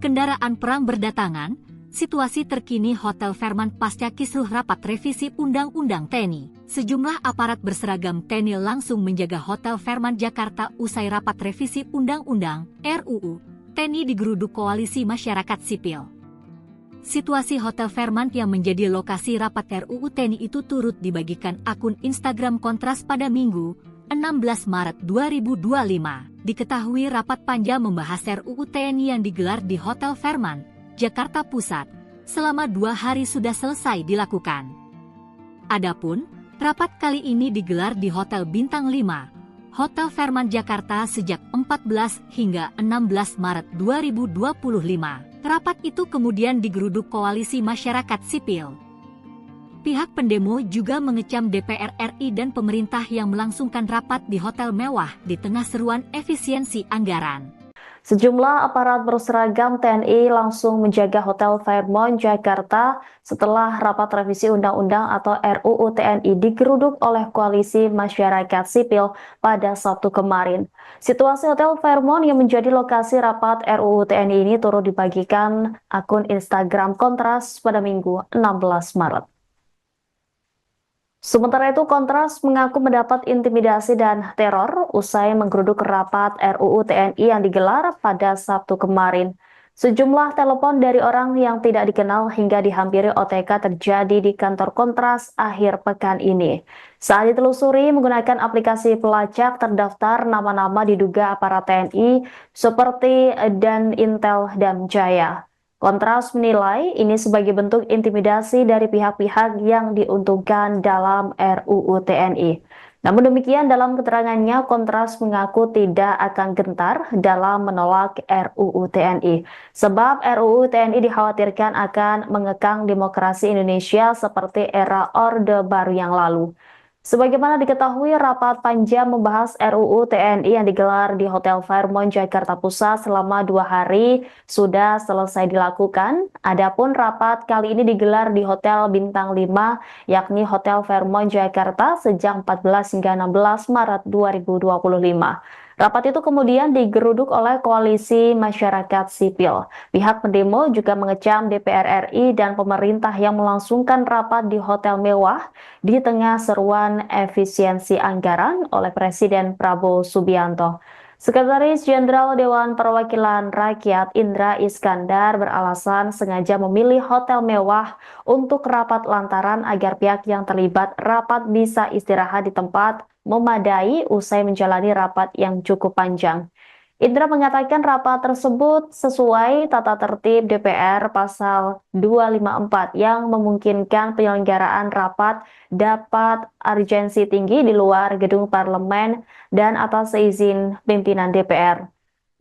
Kendaraan perang berdatangan, situasi terkini Hotel Fairmont pasca kisruh rapat revisi Undang-Undang TNI. Sejumlah aparat berseragam TNI langsung menjaga Hotel Fairmont Jakarta usai rapat revisi Undang-Undang RUU TNI digeruduk Koalisi Masyarakat Sipil. Situasi Hotel Fairmont yang menjadi lokasi rapat RUU TNI itu turut dibagikan akun Instagram Kontras pada Minggu 16 Maret 2025. Diketahui rapat panja membahas RUU TNI yang digelar di Hotel Fairmont, Jakarta Pusat, selama 2 hari sudah selesai dilakukan. Adapun, rapat kali ini digelar di Hotel Bintang 5, Hotel Fairmont Jakarta sejak 14 hingga 16 Maret 2025. Rapat itu kemudian digeruduk Koalisi Masyarakat Sipil. Pihak pendemo juga mengecam DPR RI dan pemerintah yang melangsungkan rapat di hotel mewah di tengah seruan efisiensi anggaran. Sejumlah aparat berseragam TNI langsung menjaga Hotel Fairmont Jakarta setelah rapat revisi Undang-Undang atau RUU TNI digeruduk oleh Koalisi Masyarakat Sipil pada Sabtu kemarin. Situasi Hotel Fairmont yang menjadi lokasi rapat RUU TNI ini turut dibagikan akun Instagram Kontras pada Minggu 16 Maret. Sementara itu, Kontras mengaku mendapat intimidasi dan teror usai menggeruduk rapat RUU TNI yang digelar pada Sabtu kemarin. Sejumlah telepon dari orang yang tidak dikenal hingga dihampiri OTK terjadi di kantor Kontras akhir pekan ini. Saat ditelusuri menggunakan aplikasi pelacak, terdaftar nama-nama diduga aparat TNI seperti Danintel Damjaya. Kontras menilai ini sebagai bentuk intimidasi dari pihak-pihak yang diuntungkan dalam RUU TNI. Namun demikian dalam keterangannya, Kontras mengaku tidak akan gentar dalam menolak RUU TNI. Sebab RUU TNI dikhawatirkan akan mengekang demokrasi Indonesia seperti era Orde Baru yang lalu. Sebagaimana diketahui, rapat panja membahas RUU TNI yang digelar di Hotel Fairmont Jakarta Pusat selama 2 hari sudah selesai dilakukan. Adapun rapat kali ini digelar di Hotel Bintang 5, yakni Hotel Fairmont Jakarta sejak 14 hingga 16 Maret 2025. Rapat itu kemudian digeruduk oleh Koalisi Masyarakat Sipil. Pihak pendemo juga mengecam DPR RI dan pemerintah yang melangsungkan rapat di hotel mewah di tengah seruan efisiensi anggaran oleh Presiden Prabowo Subianto. Sekretaris Jenderal Dewan Perwakilan Rakyat Indra Iskandar beralasan sengaja memilih hotel mewah untuk rapat lantaran agar pihak yang terlibat rapat bisa istirahat di tempat memadai usai menjalani rapat yang cukup panjang. Indra mengatakan rapat tersebut sesuai tata tertib DPR pasal 254 yang memungkinkan penyelenggaraan rapat dapat urgensi tinggi di luar gedung parlemen dan atas izin pimpinan DPR.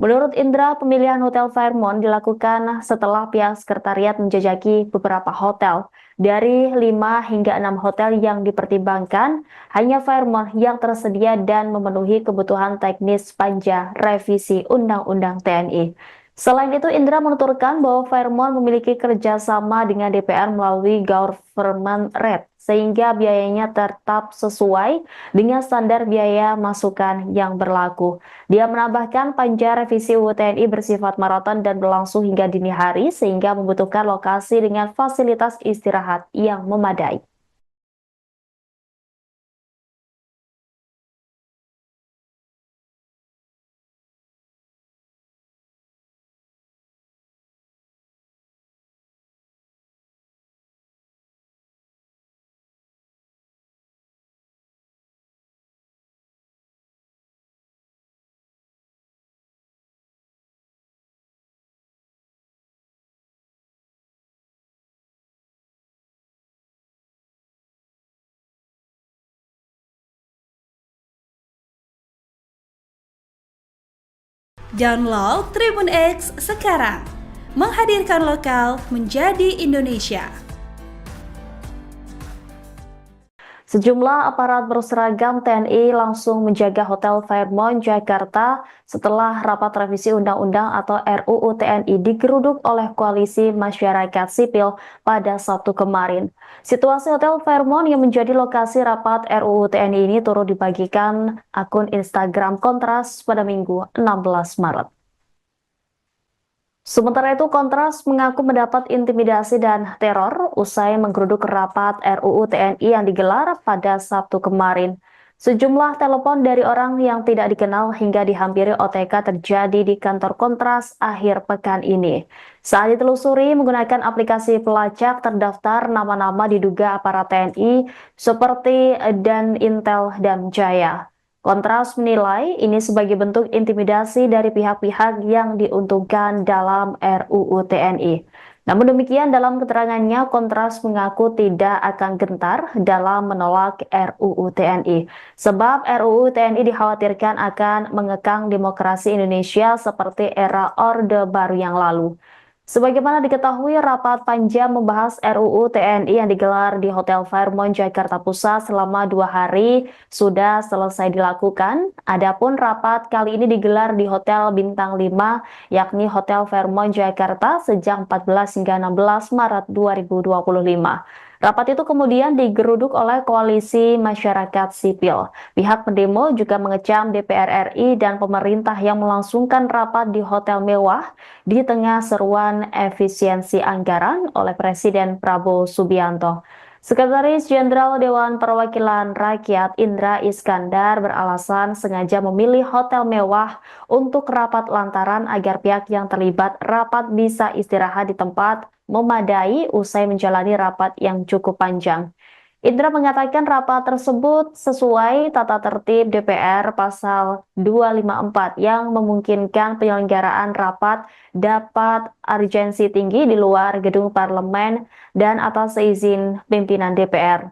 Menurut Indra, pemilihan Hotel Fairmont dilakukan setelah pihak sekretariat menjajaki beberapa hotel. Dari 5 hingga 6 hotel yang dipertimbangkan, hanya Fairmont yang tersedia dan memenuhi kebutuhan teknis panja revisi Undang-Undang TNI. Selain itu, Indra menuturkan bahwa Fairmont memiliki kerjasama dengan DPR melalui government rate, sehingga biayanya tetap sesuai dengan standar biaya masukan yang berlaku. Dia menambahkan panja revisi UU TNI bersifat maraton dan berlangsung hingga dini hari, sehingga membutuhkan lokasi dengan fasilitas istirahat yang memadai. Download Tribun X sekarang, menghadirkan lokal menjadi Indonesia. Sejumlah aparat berseragam TNI langsung menjaga Hotel Fairmont Jakarta setelah rapat revisi Undang-Undang atau RUU TNI digeruduk oleh Koalisi Masyarakat Sipil pada Sabtu kemarin. Situasi Hotel Fairmont yang menjadi lokasi rapat RUU TNI ini turut dibagikan akun Instagram Kontras pada Minggu 16 Maret. Sementara itu, Kontras mengaku mendapat intimidasi dan teror usai menggeruduk rapat RUU TNI yang digelar pada Sabtu kemarin. Sejumlah telepon dari orang yang tidak dikenal hingga dihampiri OTK terjadi di kantor Kontras akhir pekan ini. Saat ditelusuri menggunakan aplikasi pelacak, terdaftar nama-nama diduga aparat TNI seperti Dan Intel dan Jaya. Kontras menilai ini sebagai bentuk intimidasi dari pihak-pihak yang diuntungkan dalam RUU TNI. Namun demikian, dalam keterangannya, Kontras mengaku tidak akan gentar dalam menolak RUU TNI. Sebab RUU TNI dikhawatirkan akan mengekang demokrasi Indonesia seperti era Orde Baru yang lalu. Sebagaimana diketahui, rapat panja membahas RUU TNI yang digelar di Hotel Fairmont Jakarta Pusat selama 2 hari sudah selesai dilakukan. Adapun rapat kali ini digelar di Hotel Bintang 5, yakni Hotel Fairmont Jakarta sejak 14 hingga 16 Maret 2025. Rapat itu kemudian digeruduk oleh Koalisi Masyarakat Sipil. Pihak pendemo juga mengecam DPR RI dan pemerintah yang melangsungkan rapat di hotel mewah di tengah seruan efisiensi anggaran oleh Presiden Prabowo Subianto. Sekretaris Jenderal Dewan Perwakilan Rakyat Indra Iskandar beralasan sengaja memilih hotel mewah untuk rapat lantaran agar pihak yang terlibat rapat bisa istirahat di tempat memadai usai menjalani rapat yang cukup panjang. Indra mengatakan rapat tersebut sesuai tata tertib DPR pasal 254 yang memungkinkan penyelenggaraan rapat dapat urgensi tinggi di luar gedung parlemen dan atas izin pimpinan DPR.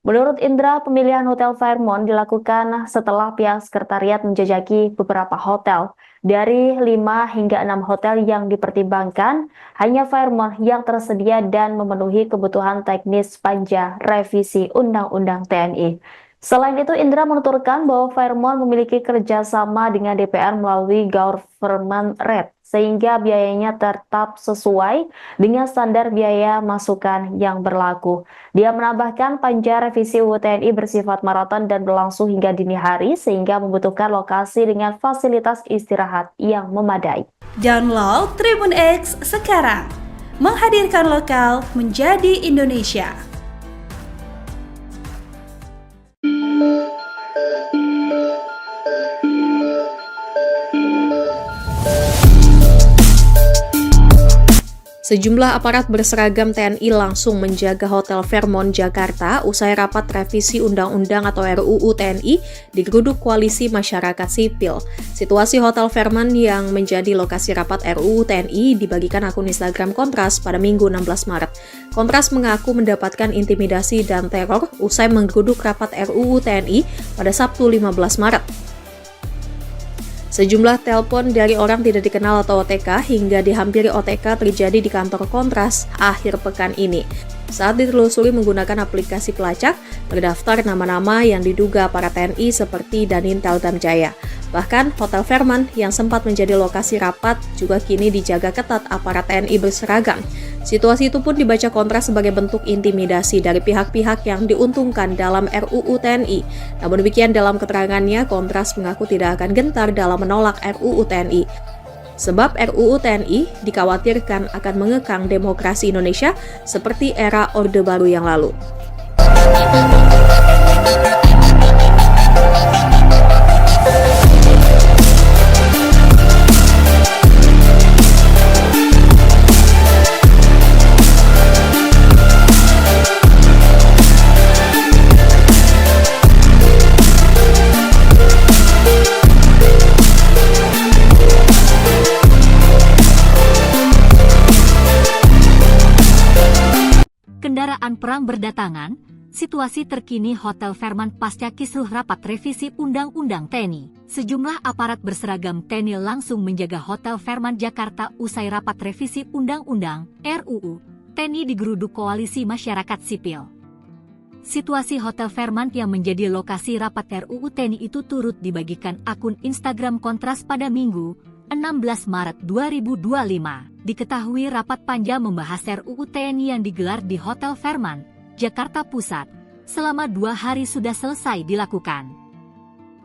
Menurut Indra, pemilihan Hotel Fairmont dilakukan setelah pihak sekretariat menjajaki beberapa hotel. Dari 5 hingga 6 hotel yang dipertimbangkan, hanya Fairmont yang tersedia dan memenuhi kebutuhan teknis panja revisi Undang-Undang TNI. Selain itu, Indra menuturkan bahwa Fairmont memiliki kerjasama dengan DPR melalui government rate, sehingga biayanya tetap sesuai dengan standar biaya masukan yang berlaku. Dia menambahkan panja revisi UU TNI bersifat maraton dan berlangsung hingga dini hari, sehingga membutuhkan lokasi dengan fasilitas istirahat yang memadai. Download Tribun X sekarang, menghadirkan lokal menjadi Indonesia. Sejumlah aparat berseragam TNI langsung menjaga Hotel Fairmont Jakarta usai rapat revisi Undang-Undang atau RUU TNI digeruduk Koalisi Masyarakat Sipil. Situasi Hotel Fairmont yang menjadi lokasi rapat RUU TNI dibagikan akun Instagram Kontras pada Minggu 16 Maret. Kontras mengaku mendapatkan intimidasi dan teror usai menggeruduk rapat RUU TNI pada Sabtu 15 Maret. Sejumlah telepon dari orang tidak dikenal atau OTK hingga dihampiri OTK terjadi di kantor Kontras akhir pekan ini. Saat ditelusuri menggunakan aplikasi pelacak, terdaftar nama-nama yang diduga para TNI seperti Danintel Damjaya. Bahkan, Hotel Fairmont yang sempat menjadi lokasi rapat juga kini dijaga ketat aparat TNI berseragam. Situasi itu pun dibaca Kontras sebagai bentuk intimidasi dari pihak-pihak yang diuntungkan dalam RUU TNI. Namun demikian dalam keterangannya, Kontras mengaku tidak akan gentar dalam menolak RUU TNI. Sebab RUU TNI dikhawatirkan akan mengekang demokrasi Indonesia seperti era Orde Baru yang lalu. Kendaraan perang berdatangan, situasi terkini Hotel Fairmont pasca kisruh rapat revisi Undang-Undang TNI. Sejumlah aparat berseragam TNI langsung menjaga Hotel Fairmont Jakarta usai rapat revisi Undang-Undang RUU TNI digeruduk Koalisi Masyarakat Sipil. Situasi Hotel Fairmont yang menjadi lokasi rapat RUU TNI itu turut dibagikan akun Instagram Kontras pada Minggu, 16 Maret 2025. Diketahui rapat panja membahas RUU TNI yang digelar di Hotel Fairmont, Jakarta Pusat, selama 2 hari sudah selesai dilakukan.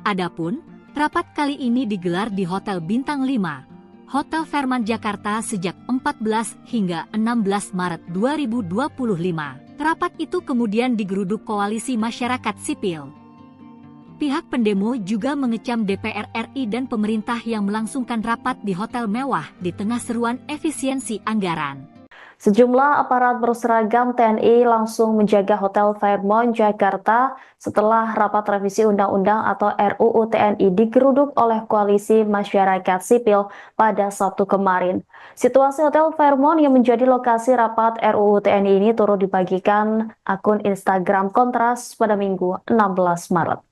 Adapun, rapat kali ini digelar di Hotel Bintang 5, Hotel Fairmont Jakarta sejak 14 hingga 16 Maret 2025. Rapat itu kemudian digeruduk Koalisi Masyarakat Sipil. Pihak pendemo juga mengecam DPR RI dan pemerintah yang melangsungkan rapat di hotel mewah di tengah seruan efisiensi anggaran. Sejumlah aparat berseragam TNI langsung menjaga Hotel Fairmont Jakarta setelah rapat revisi Undang-Undang atau RUU TNI digeruduk oleh Koalisi Masyarakat Sipil pada Sabtu kemarin. Situasi Hotel Fairmont yang menjadi lokasi rapat RUU TNI ini turut dibagikan akun Instagram Kontras pada Minggu 16 Maret.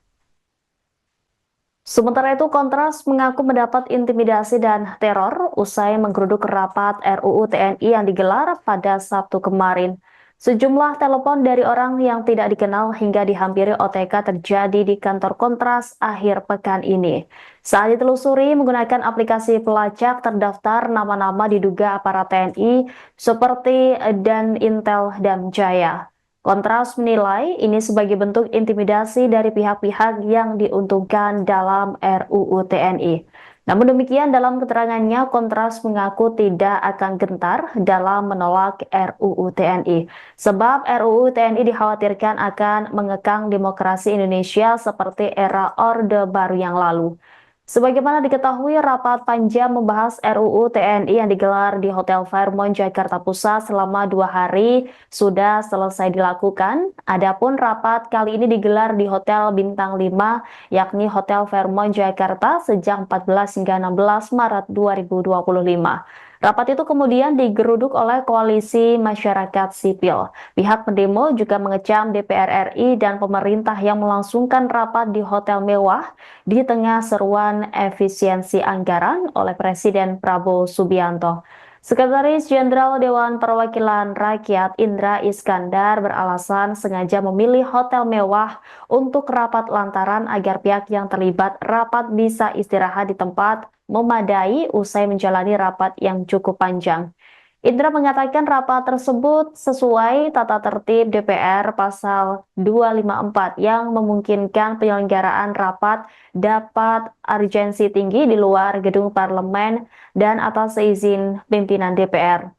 Sementara itu, Kontras mengaku mendapat intimidasi dan teror usai menggeruduk rapat RUU TNI yang digelar pada Sabtu kemarin. Sejumlah telepon dari orang yang tidak dikenal hingga dihampiri OTK terjadi di kantor Kontras akhir pekan ini. Saat ditelusuri menggunakan aplikasi pelacak, terdaftar nama-nama diduga aparat TNI seperti Danintel Damjaya. Kontras menilai ini sebagai bentuk intimidasi dari pihak-pihak yang diuntungkan dalam RUU TNI. Namun demikian dalam keterangannya, Kontras mengaku tidak akan gentar dalam menolak RUU TNI. Sebab RUU TNI dikhawatirkan akan mengekang demokrasi Indonesia seperti era Orde Baru yang lalu. Sebagaimana diketahui, rapat panja membahas RUU TNI yang digelar di Hotel Fairmont Jakarta Pusat selama 2 hari sudah selesai dilakukan. Adapun rapat kali ini digelar di Hotel Bintang 5, yakni Hotel Fairmont Jakarta sejak 14 hingga 16 Maret 2025. Rapat itu kemudian digeruduk oleh Koalisi Masyarakat Sipil. Pihak pendemo juga mengecam DPR RI dan pemerintah yang melangsungkan rapat di hotel mewah di tengah seruan efisiensi anggaran oleh Presiden Prabowo Subianto. Sekretaris Jenderal Dewan Perwakilan Rakyat Indra Iskandar beralasan sengaja memilih hotel mewah untuk rapat lantaran agar pihak yang terlibat rapat bisa istirahat di tempat memadai usai menjalani rapat yang cukup panjang. Indra mengatakan rapat tersebut sesuai tata tertib DPR pasal 254 yang memungkinkan penyelenggaraan rapat dapat urgensi tinggi di luar gedung parlemen dan atas izin pimpinan DPR.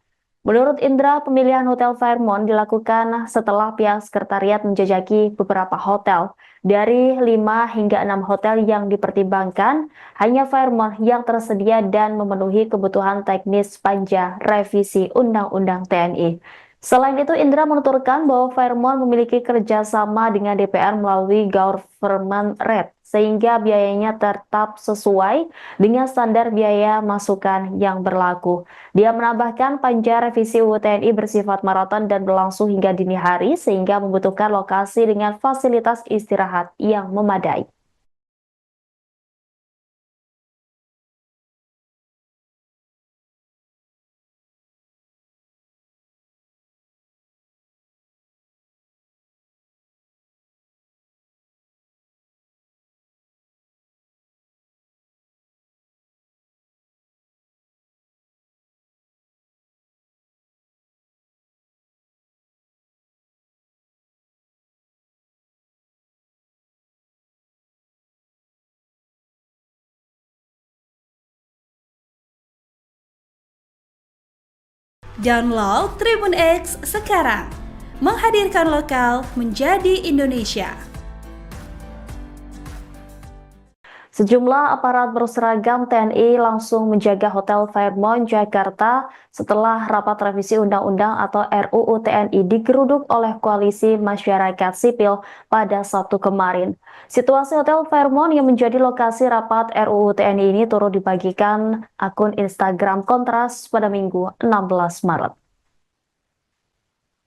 Menurut Indra, pemilihan Hotel Fairmont dilakukan setelah pihak sekretariat menjajaki beberapa hotel. Dari 5 hingga 6 hotel yang dipertimbangkan, hanya Fairmont yang tersedia dan memenuhi kebutuhan teknis panja revisi Undang-Undang TNI. Selain itu, Indra menuturkan bahwa Fairmont memiliki kerjasama dengan DPR melalui government rate, sehingga biayanya tetap sesuai dengan standar biaya masukan yang berlaku. Dia menambahkan panja revisi UU TNI bersifat maraton dan berlangsung hingga dini hari, sehingga membutuhkan lokasi dengan fasilitas istirahat yang memadai. Download Tribun X sekarang. Menghadirkan lokal menjadi Indonesia. Sejumlah aparat berseragam TNI langsung menjaga Hotel Fairmont, Jakarta setelah rapat revisi Undang-Undang atau RUU TNI digeruduk oleh Koalisi Masyarakat Sipil pada Sabtu kemarin. Situasi Hotel Fairmont yang menjadi lokasi rapat RUU TNI ini turut dibagikan akun Instagram Kontras pada Minggu 16 Maret.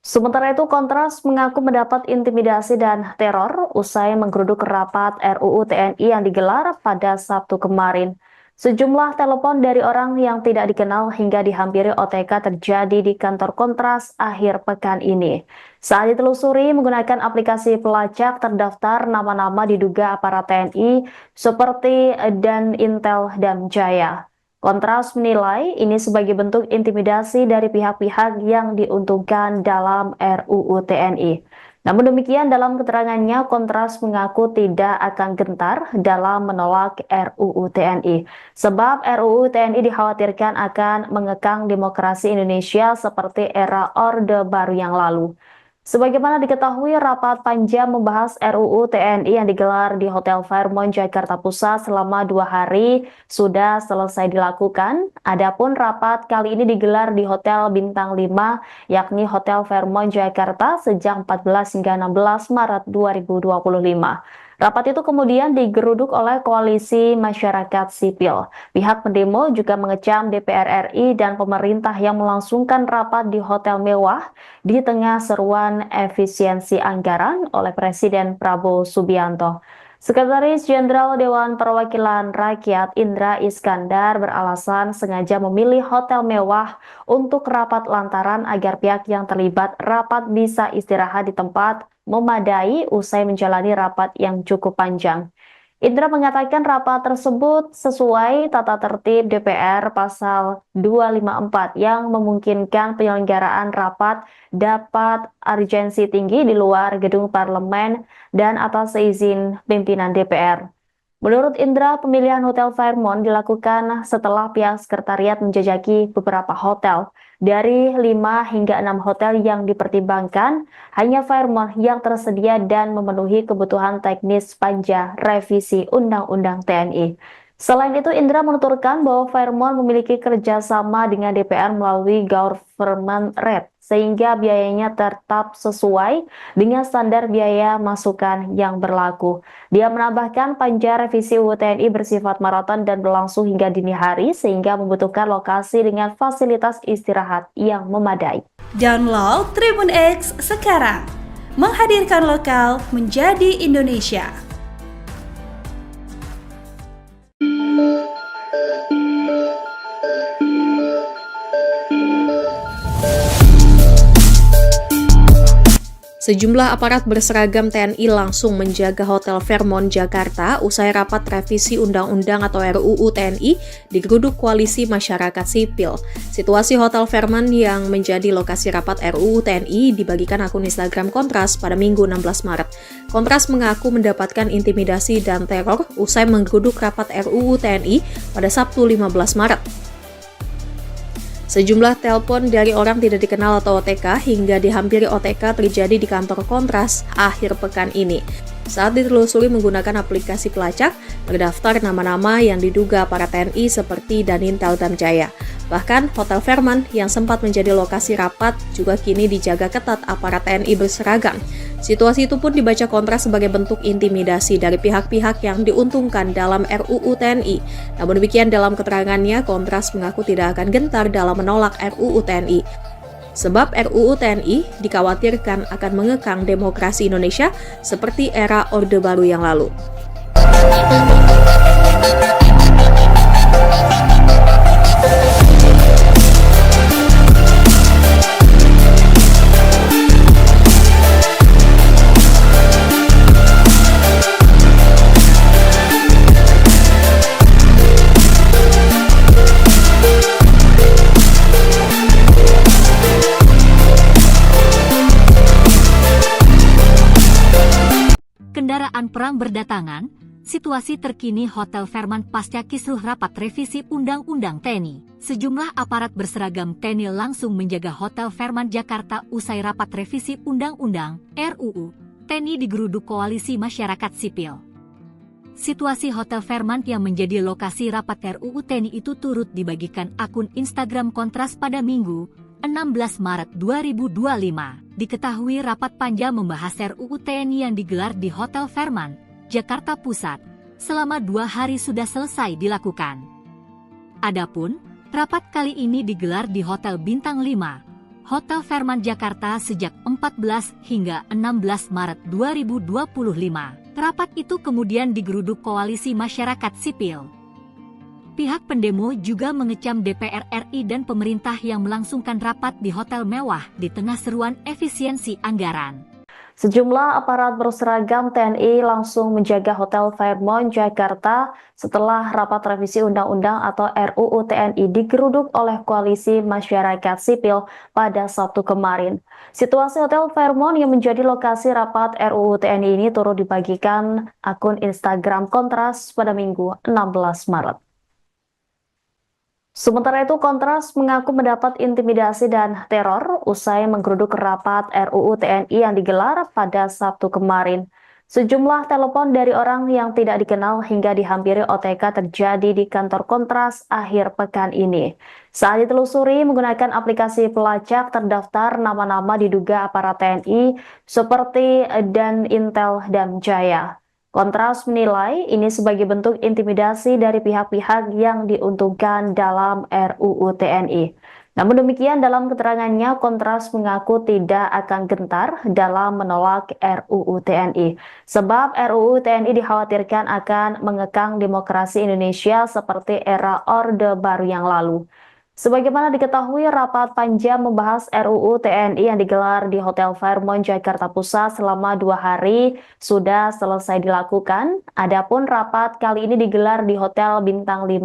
Sementara itu, Kontras mengaku mendapat intimidasi dan teror usai menggeruduk rapat RUU TNI yang digelar pada Sabtu kemarin. Sejumlah telepon dari orang yang tidak dikenal hingga dihampiri OTK terjadi di kantor Kontras akhir pekan ini. Saat ditelusuri menggunakan aplikasi pelacak, terdaftar nama-nama diduga aparat TNI seperti Dan Intel dan Jaya. Kontras menilai ini sebagai bentuk intimidasi dari pihak-pihak yang diuntungkan dalam RUU TNI. Namun demikian, dalam keterangannya, Kontras mengaku tidak akan gentar dalam menolak RUU TNI. Sebab RUU TNI dikhawatirkan akan mengekang demokrasi Indonesia seperti era Orde Baru yang lalu. Sebagaimana diketahui, rapat panjang membahas RUU TNI yang digelar di Hotel Fairmont, Jakarta Pusat selama 2 hari sudah selesai dilakukan. Adapun rapat kali ini digelar di Hotel Bintang 5, yakni Hotel Fairmont, Jakarta sejak 14 hingga 16 Maret 2025. Rapat itu kemudian digeruduk oleh Koalisi Masyarakat Sipil. Pihak pendemo juga mengecam DPR RI dan pemerintah yang melangsungkan rapat di hotel mewah di tengah seruan efisiensi anggaran oleh Presiden Prabowo Subianto. Sekretaris Jenderal Dewan Perwakilan Rakyat Indra Iskandar beralasan sengaja memilih hotel mewah untuk rapat lantaran agar pihak yang terlibat rapat bisa istirahat di tempat memadai usai menjalani rapat yang cukup panjang. Indra mengatakan rapat tersebut sesuai tata tertib DPR pasal 254 yang memungkinkan penyelenggaraan rapat dapat urgensi tinggi di luar gedung parlemen dan atas izin pimpinan DPR. Menurut Indra, pemilihan Hotel Fairmont dilakukan setelah pihak sekretariat menjajaki beberapa hotel. Dari 5 hingga 6 hotel yang dipertimbangkan, hanya Fairmont yang tersedia dan memenuhi kebutuhan teknis panja revisi Undang-Undang TNI. Selain itu, Indra menuturkan bahwa Fairmont memiliki kerjasama dengan DPR melalui government rate, sehingga biayanya tetap sesuai dengan standar biaya masukan yang berlaku. Dia menambahkan panja revisi UU TNI bersifat maraton dan berlangsung hingga dini hari, sehingga membutuhkan lokasi dengan fasilitas istirahat yang memadai. Download Tribun X sekarang. Menghadirkan lokal menjadi Indonesia. Sejumlah aparat berseragam TNI langsung menjaga Hotel Fairmont, Jakarta usai rapat revisi Undang-Undang atau RUU TNI digeruduk Koalisi Masyarakat Sipil. Situasi Hotel Fairmont yang menjadi lokasi rapat RUU TNI dibagikan akun Instagram Kontras pada Minggu 16 Maret. Kontras mengaku mendapatkan intimidasi dan teror usai menggeruduk rapat RUU TNI pada Sabtu 15 Maret. Sejumlah telepon dari orang tidak dikenal atau OTK hingga dihampiri OTK terjadi di kantor Kontras akhir pekan ini. Saat ditelusuri menggunakan aplikasi pelacak, terdaftar nama-nama yang diduga para TNI seperti Dan Intel dan Jaya. Bahkan Hotel Fairmont yang sempat menjadi lokasi rapat juga kini dijaga ketat aparat TNI berseragam. Situasi itu pun dibaca Kontras sebagai bentuk intimidasi dari pihak-pihak yang diuntungkan dalam RUU TNI. Namun demikian, dalam keterangannya, Kontras mengaku tidak akan gentar dalam menolak RUU TNI. Sebab RUU TNI dikhawatirkan akan mengekang demokrasi Indonesia seperti era Orde Baru yang lalu. Kendaraan perang berdatangan, situasi terkini Hotel Fairmont pasca kisruh rapat revisi Undang-Undang TNI. Sejumlah aparat berseragam TNI langsung menjaga Hotel Fairmont Jakarta usai rapat revisi Undang-Undang RUU TNI digeruduk Koalisi Masyarakat Sipil. Situasi Hotel Fairmont yang menjadi lokasi rapat RUU TNI itu turut dibagikan akun Instagram Kontras pada Minggu, 16 Maret 2025. Diketahui rapat panja membahas RUU TNI yang digelar di Hotel Fairmont, Jakarta Pusat, selama 2 hari sudah selesai dilakukan. Adapun, rapat kali ini digelar di Hotel Bintang 5, Hotel Fairmont Jakarta sejak 14 hingga 16 Maret 2025. Rapat itu kemudian digeruduk Koalisi Masyarakat Sipil. Pihak pendemo juga mengecam DPR RI dan pemerintah yang melangsungkan rapat di hotel mewah di tengah seruan efisiensi anggaran. Sejumlah aparat berseragam TNI langsung menjaga Hotel Fairmont Jakarta setelah rapat revisi Undang-Undang atau RUU TNI digeruduk oleh Koalisi Masyarakat Sipil pada Sabtu kemarin. Situasi Hotel Fairmont yang menjadi lokasi rapat RUU TNI ini turut dibagikan akun Instagram Kontras pada Minggu 16 Maret. Sementara itu, Kontras mengaku mendapat intimidasi dan teror usai menggeruduk rapat RUU TNI yang digelar pada Sabtu kemarin. Sejumlah telepon dari orang yang tidak dikenal hingga dihampiri OTK terjadi di kantor Kontras akhir pekan ini. Saat ditelusuri menggunakan aplikasi pelacak terdaftar nama-nama diduga aparat TNI seperti Dan Intel dan Jaya. Kontras menilai ini sebagai bentuk intimidasi dari pihak-pihak yang diuntungkan dalam RUU TNI. Namun demikian, dalam keterangannya, Kontras mengaku tidak akan gentar dalam menolak RUU TNI. Sebab RUU TNI dikhawatirkan akan mengekang demokrasi Indonesia seperti era Orde Baru yang lalu. Sebagaimana diketahui, rapat panja membahas RUU TNI yang digelar di Hotel Fairmont Jakarta Pusat selama 2 hari sudah selesai dilakukan. Adapun rapat kali ini digelar di Hotel Bintang 5,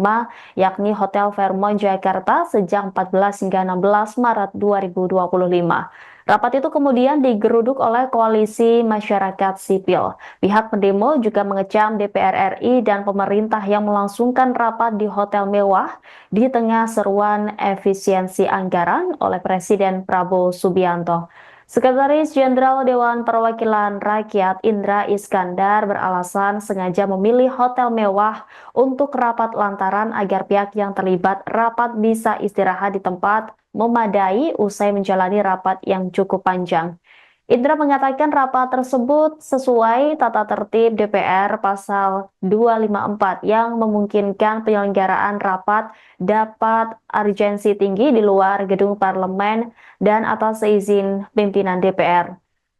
yakni Hotel Fairmont Jakarta sejak 14 hingga 16 Maret 2025. Rapat itu kemudian digeruduk oleh Koalisi Masyarakat Sipil. Pihak pendemo juga mengecam DPR RI dan pemerintah yang melangsungkan rapat di hotel mewah di tengah seruan efisiensi anggaran oleh Presiden Prabowo Subianto. Sekretaris Jenderal Dewan Perwakilan Rakyat Indra Iskandar beralasan sengaja memilih hotel mewah untuk rapat lantaran agar pihak yang terlibat rapat bisa istirahat di tempat memadai usai menjalani rapat yang cukup panjang. Indra mengatakan rapat tersebut sesuai tata tertib DPR pasal 254 yang memungkinkan penyelenggaraan rapat dapat urgensi tinggi di luar gedung parlemen dan atas seizin pimpinan DPR.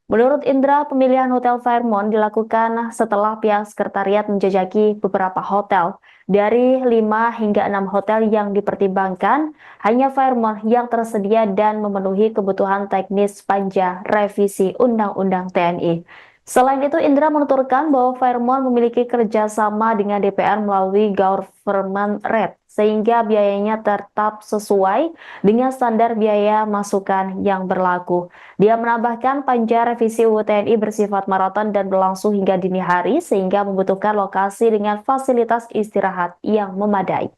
Menurut Indra, pemilihan Hotel Fairmont dilakukan setelah pihak sekretariat menjajaki beberapa hotel. Dari 5 hingga 6 hotel yang dipertimbangkan, hanya Fairmont yang tersedia dan memenuhi kebutuhan teknis panja revisi Undang-Undang TNI. Selain itu, Indra menuturkan bahwa Fairmont memiliki kerjasama dengan DPR melalui government rate, sehingga biayanya tetap sesuai dengan standar biaya masukan yang berlaku. Dia menambahkan panja revisi UU TNI bersifat maraton dan berlangsung hingga dini hari, sehingga membutuhkan lokasi dengan fasilitas istirahat yang memadai.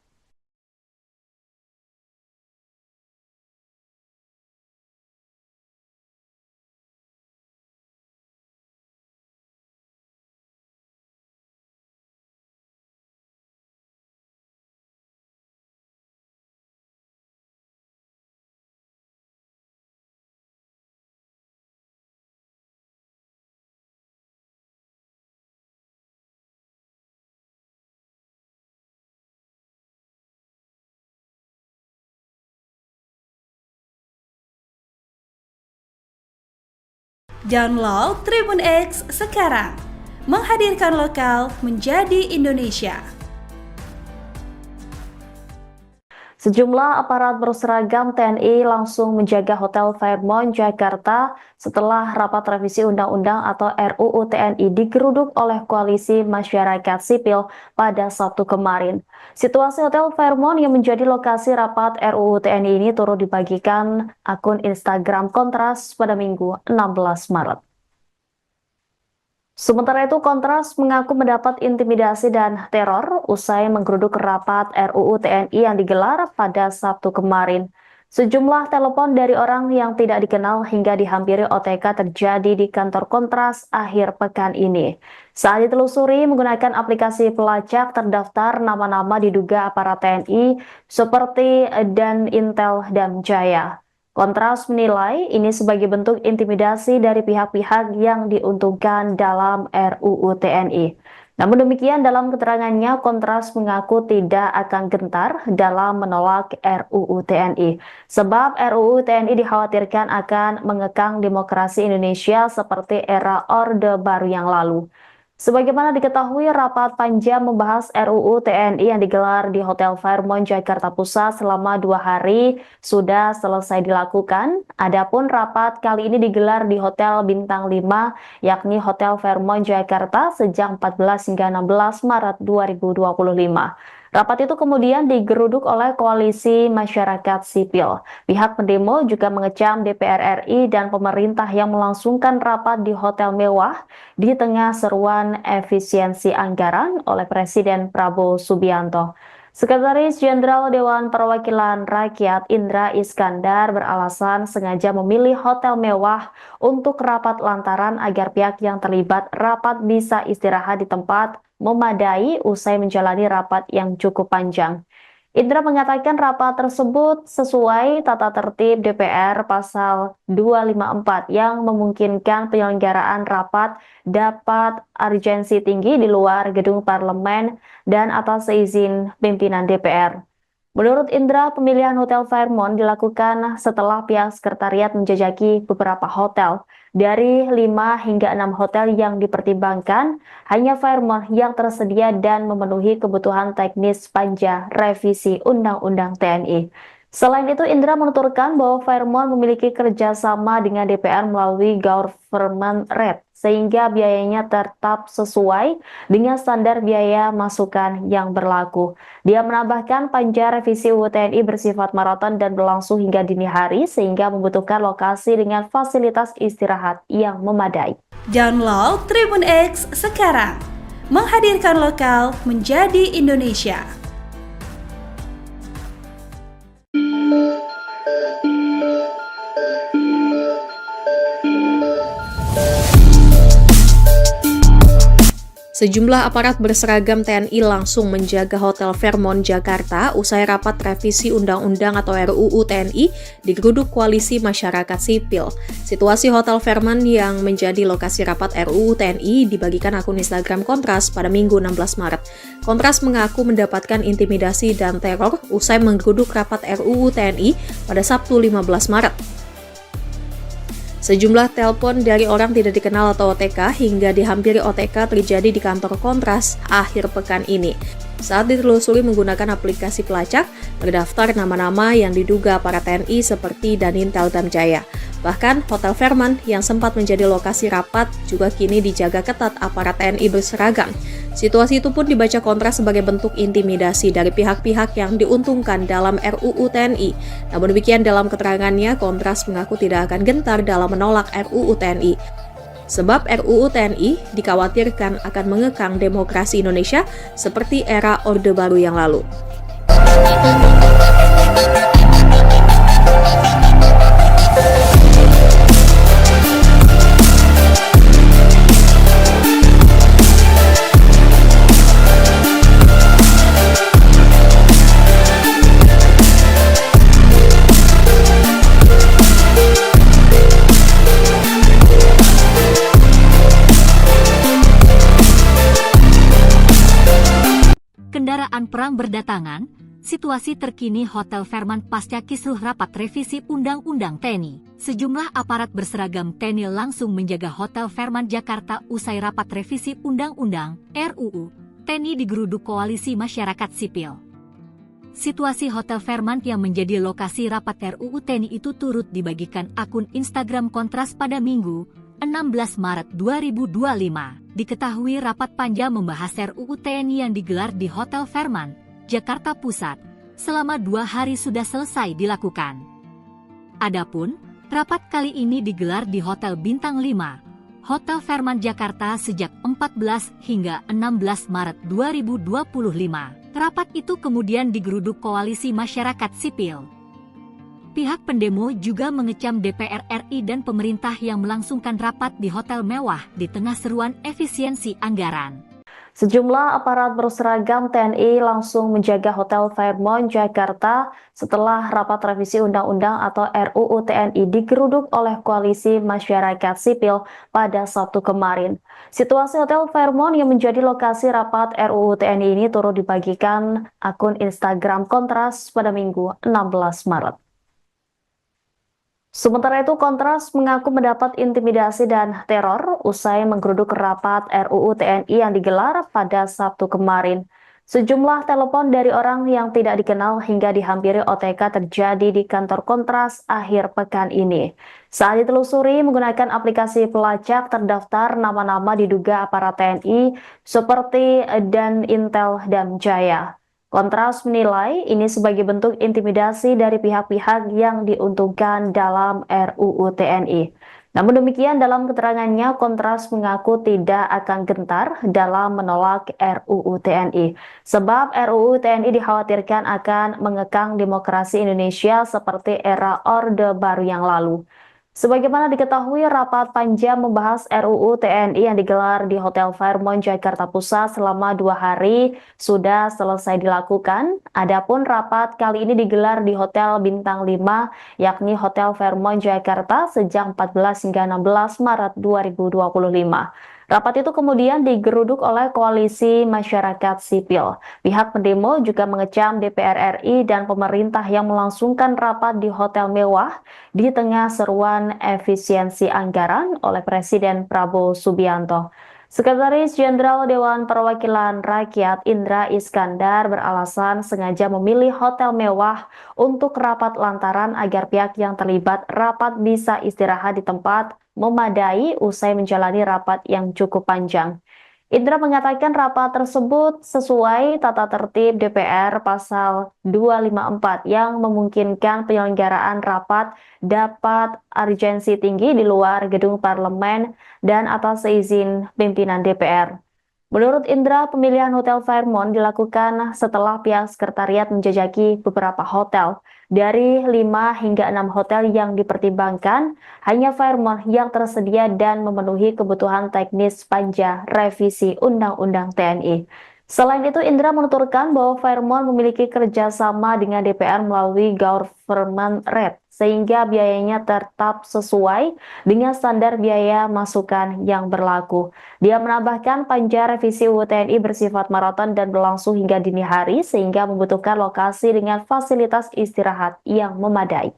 Download Tribun X sekarang, menghadirkan lokal menjadi Indonesia. Sejumlah aparat berseragam TNI langsung menjaga Hotel Fairmont Jakarta setelah rapat revisi Undang-Undang atau RUU TNI digeruduk oleh Koalisi Masyarakat Sipil pada Sabtu kemarin. Situasi Hotel Fairmont yang menjadi lokasi rapat RUU TNI ini turut dibagikan akun Instagram Kontras pada Minggu 16 Maret. Sementara itu, Kontras mengaku mendapat intimidasi dan teror usai menggeruduk rapat RUU TNI yang digelar pada Sabtu kemarin. Sejumlah telepon dari orang yang tidak dikenal hingga dihampiri OTK terjadi di kantor Kontras akhir pekan ini. Saat ditelusuri menggunakan aplikasi pelacak terdaftar nama-nama diduga aparat TNI seperti Dan Intel dan Jaya. Kontras menilai ini sebagai bentuk intimidasi dari pihak-pihak yang diuntungkan dalam RUU TNI. Namun demikian, dalam keterangannya, Kontras mengaku tidak akan gentar dalam menolak RUU TNI. Sebab RUU TNI dikhawatirkan akan mengekang demokrasi Indonesia seperti era Orde Baru yang lalu. Sebagaimana diketahui, rapat panja membahas RUU TNI yang digelar di Hotel Fairmont Jakarta Pusat selama 2 hari sudah selesai dilakukan. Adapun rapat kali ini digelar di Hotel Bintang 5, yakni Hotel Fairmont Jakarta sejak 14 hingga 16 Maret 2025. Rapat itu kemudian digeruduk oleh Koalisi Masyarakat Sipil. Pihak pendemo juga mengecam DPR RI dan pemerintah yang melangsungkan rapat di hotel mewah di tengah seruan efisiensi anggaran oleh Presiden Prabowo Subianto. Sekretaris Jenderal Dewan Perwakilan Rakyat Indra Iskandar beralasan sengaja memilih hotel mewah untuk rapat lantaran agar pihak yang terlibat rapat bisa istirahat di tempat memadai usai menjalani rapat yang cukup panjang. Indra mengatakan rapat tersebut sesuai tata tertib DPR pasal 254 yang memungkinkan penyelenggaraan rapat dapat urgensi tinggi di luar gedung parlemen dan atas izin pimpinan DPR. Menurut Indra, pemilihan Hotel Fairmont dilakukan setelah pihak sekretariat menjajaki beberapa hotel. Dari 5 hingga 6 hotel yang dipertimbangkan, hanya Fairmont yang tersedia dan memenuhi kebutuhan teknis panja revisi Undang-Undang TNI. Selain itu, Indra menuturkan bahwa Fairmont memiliki kerjasama dengan DPR melalui government rate, sehingga biayanya tetap sesuai dengan standar biaya masukan yang berlaku. Dia menambahkan panja revisi UU TNI bersifat maraton dan berlangsung hingga dini hari, sehingga membutuhkan lokasi dengan fasilitas istirahat yang memadai. Download Tribun X sekarang, menghadirkan lokal menjadi Indonesia. Sejumlah aparat berseragam TNI langsung menjaga Hotel Fairmont Jakarta usai rapat revisi Undang-Undang atau RUU TNI digeruduk Koalisi Masyarakat Sipil. Situasi Hotel Fairmont yang menjadi lokasi rapat RUU TNI dibagikan akun Instagram Kontras pada Minggu 16 Maret. Kontras mengaku mendapatkan intimidasi dan teror usai menggeruduk rapat RUU TNI pada Sabtu 15 Maret. Sejumlah telepon dari orang tidak dikenal atau OTK hingga dihampiri OTK terjadi di kantor Kontras akhir pekan ini. Saat ditelusuri menggunakan aplikasi pelacak, terdaftar nama-nama yang diduga para TNI seperti Dan Intel dan Jaya. Bahkan, Hotel Fairmont yang sempat menjadi lokasi rapat juga kini dijaga ketat aparat TNI berseragam. Situasi itu pun dibaca Kontras sebagai bentuk intimidasi dari pihak-pihak yang diuntungkan dalam RUU TNI. Namun demikian, dalam keterangannya, Kontras mengaku tidak akan gentar dalam menolak RUU TNI. Sebab RUU TNI dikhawatirkan akan mengekang demokrasi Indonesia seperti era Orde Baru yang lalu. Kendaraan perang berdatangan, situasi terkini Hotel Fairmont pasca kisruh rapat revisi Undang-Undang TNI. Sejumlah aparat berseragam TNI langsung menjaga Hotel Fairmont Jakarta usai rapat revisi Undang-Undang RUU TNI digeruduk Koalisi Masyarakat Sipil. Situasi Hotel Fairmont yang menjadi lokasi rapat RUU TNI itu turut dibagikan akun Instagram Kontras pada Minggu 16 Maret 2025. Diketahui rapat panja membahas RUU TNI yang digelar di Hotel Fairmont, Jakarta Pusat, selama 2 hari sudah selesai dilakukan. Adapun, rapat kali ini digelar di Hotel Bintang 5, Hotel Fairmont Jakarta sejak 14 hingga 16 Maret 2025. Rapat itu kemudian digeruduk Koalisi Masyarakat Sipil. Pihak pendemo juga mengecam DPR RI dan pemerintah yang melangsungkan rapat di hotel mewah di tengah seruan efisiensi anggaran. Sejumlah aparat berseragam TNI langsung menjaga Hotel Fairmont Jakarta setelah rapat revisi Undang-Undang atau RUU TNI digeruduk oleh Koalisi Masyarakat Sipil pada Sabtu kemarin. Situasi Hotel Fairmont yang menjadi lokasi rapat RUU TNI ini turut dibagikan akun Instagram Kontras pada Minggu 16 Maret. Sementara itu, Kontras mengaku mendapat intimidasi dan teror usai menggeruduk rapat RUU TNI yang digelar pada Sabtu kemarin. Sejumlah telepon dari orang yang tidak dikenal hingga dihampiri OTK terjadi di kantor Kontras akhir pekan ini. Saat ditelusuri menggunakan aplikasi pelacak, terdaftar nama-nama diduga aparat TNI seperti Dan Intel dan Jaya. Kontras menilai ini sebagai bentuk intimidasi dari pihak-pihak yang diuntungkan dalam RUU TNI. Namun demikian, dalam keterangannya, Kontras mengaku tidak akan gentar dalam menolak RUU TNI. Sebab RUU TNI dikhawatirkan akan mengekang demokrasi Indonesia seperti era Orde Baru yang lalu. Sebagaimana diketahui, rapat panjang membahas RUU TNI yang digelar di Hotel Fairmont Jakarta Pusat selama 2 hari sudah selesai dilakukan. Adapun rapat kali ini digelar di Hotel Bintang 5, yakni Hotel Fairmont Jakarta sejak 14 hingga 16 Maret 2025. Rapat itu kemudian digeruduk oleh Koalisi Masyarakat Sipil. Pihak pendemo juga mengecam DPR RI dan pemerintah yang melangsungkan rapat di hotel mewah di tengah seruan efisiensi anggaran oleh Presiden Prabowo Subianto. Sekretaris Jenderal Dewan Perwakilan Rakyat Indra Iskandar beralasan sengaja memilih hotel mewah untuk rapat lantaran agar pihak yang terlibat rapat bisa istirahat di tempat memadai usai menjalani rapat yang cukup panjang. Indra mengatakan rapat tersebut sesuai tata tertib DPR pasal 254 yang memungkinkan penyelenggaraan rapat dapat urgensi tinggi di luar gedung parlemen dan atas izin pimpinan DPR. Menurut Indra, pemilihan Hotel Fairmont dilakukan setelah pihak sekretariat menjajaki beberapa hotel. Dari 5 hingga 6 hotel yang dipertimbangkan, hanya Fairmont yang tersedia dan memenuhi kebutuhan teknis panja revisi Undang-Undang TNI. Selain itu, Indra menuturkan bahwa Fairmont memiliki kerjasama dengan DPR melalui government rate, sehingga biayanya tetap sesuai dengan standar biaya masukan yang berlaku. Dia menambahkan panja revisi UU TNI bersifat maraton dan berlangsung hingga dini hari, sehingga membutuhkan lokasi dengan fasilitas istirahat yang memadai.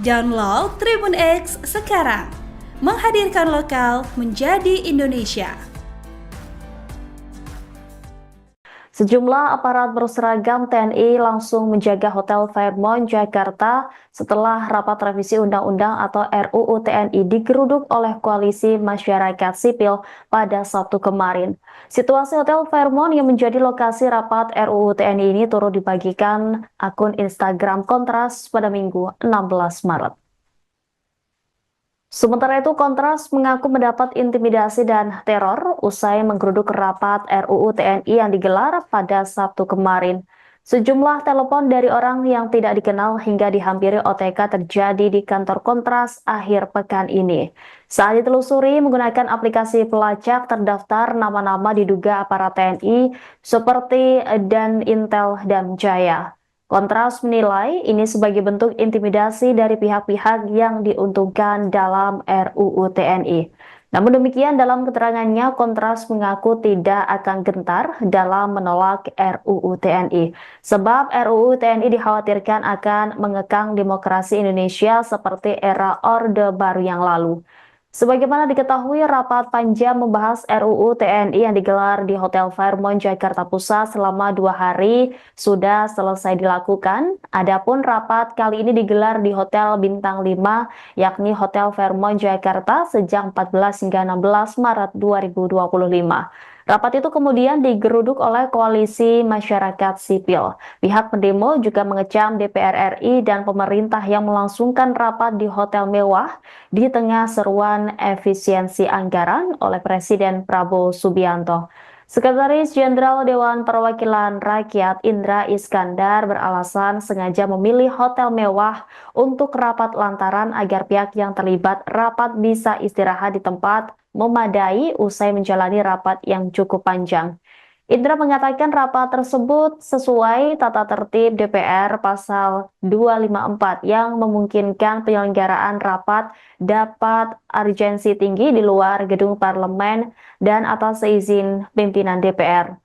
Download Tribun X sekarang, menghadirkan lokal menjadi Indonesia. Sejumlah aparat berseragam TNI langsung menjaga Hotel Fairmont Jakarta setelah rapat revisi Undang-Undang atau RUU TNI digeruduk oleh Koalisi Masyarakat Sipil pada Sabtu kemarin. Situasi Hotel Fairmont yang menjadi lokasi rapat RUU TNI ini turut dibagikan akun Instagram Kontras pada Minggu 16 Maret. Sementara itu, Kontras mengaku mendapat intimidasi dan teror usai menggeruduk rapat RUU TNI yang digelar pada Sabtu kemarin. Sejumlah telepon dari orang yang tidak dikenal hingga dihampiri OTK terjadi di kantor Kontras akhir pekan ini. Saat ditelusuri menggunakan aplikasi pelacak, terdaftar nama-nama diduga aparat TNI seperti Dan Intel dan Jaya. Kontras menilai ini sebagai bentuk intimidasi dari pihak-pihak yang diuntungkan dalam RUU TNI. Namun demikian, dalam keterangannya, Kontras mengaku tidak akan gentar dalam menolak RUU TNI. Sebab RUU TNI dikhawatirkan akan mengekang demokrasi Indonesia seperti era Orde Baru yang lalu. Sebagaimana diketahui, rapat panja membahas RUU TNI yang digelar di Hotel Fairmont, Jakarta Pusat selama 2 hari sudah selesai dilakukan. Adapun rapat kali ini digelar di Hotel Bintang 5, yakni Hotel Fairmont, Jakarta sejak 14 hingga 16 Maret 2025. Rapat itu kemudian digeruduk oleh Koalisi Masyarakat Sipil. Pihak pendemo juga mengecam DPR RI dan pemerintah yang melangsungkan rapat di hotel mewah di tengah seruan efisiensi anggaran oleh Presiden Prabowo Subianto. Sekretaris Jenderal Dewan Perwakilan Rakyat Indra Iskandar beralasan sengaja memilih hotel mewah untuk rapat lantaran agar pihak yang terlibat rapat bisa istirahat di tempat memadai usai menjalani rapat yang cukup panjang. Indra mengatakan rapat tersebut sesuai tata tertib DPR pasal 254 yang memungkinkan penyelenggaraan rapat dapat urgensi tinggi di luar gedung parlemen dan atas izin pimpinan DPR.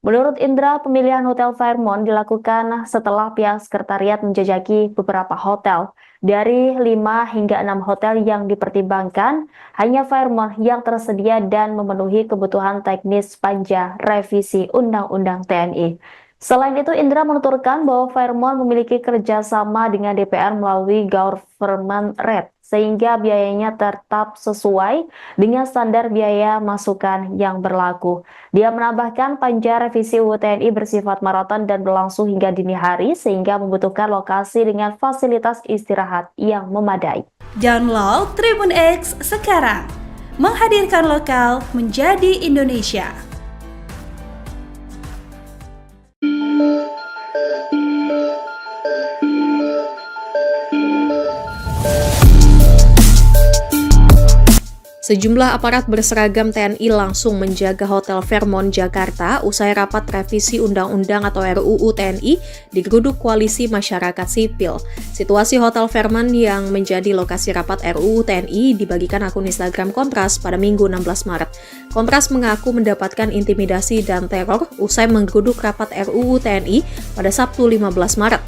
Menurut Indra, pemilihan Hotel Fairmont dilakukan setelah pihak sekretariat menjajaki beberapa hotel. Dari 5 hingga 6 hotel yang dipertimbangkan, hanya Fairmont yang tersedia dan memenuhi kebutuhan teknis panja revisi Undang-Undang TNI. Selain itu, Indra menuturkan bahwa Fairmont memiliki kerjasama dengan DPR melalui government rate, sehingga biayanya tetap sesuai dengan standar biaya masukan yang berlaku. Dia menambahkan panja revisi UU TNI bersifat maraton dan berlangsung hingga dini hari, sehingga membutuhkan lokasi dengan fasilitas istirahat yang memadai. Download Tribun X sekarang, menghadirkan lokal menjadi Indonesia. Sejumlah aparat berseragam TNI langsung menjaga Hotel Fairmont, Jakarta usai rapat revisi Undang-Undang atau RUU TNI digeruduk Koalisi Masyarakat Sipil. Situasi Hotel Fairmont yang menjadi lokasi rapat RUU TNI dibagikan akun Instagram Kontras pada Minggu 16 Maret. Kontras mengaku mendapatkan intimidasi dan teror usai menggeruduk rapat RUU TNI pada Sabtu 15 Maret.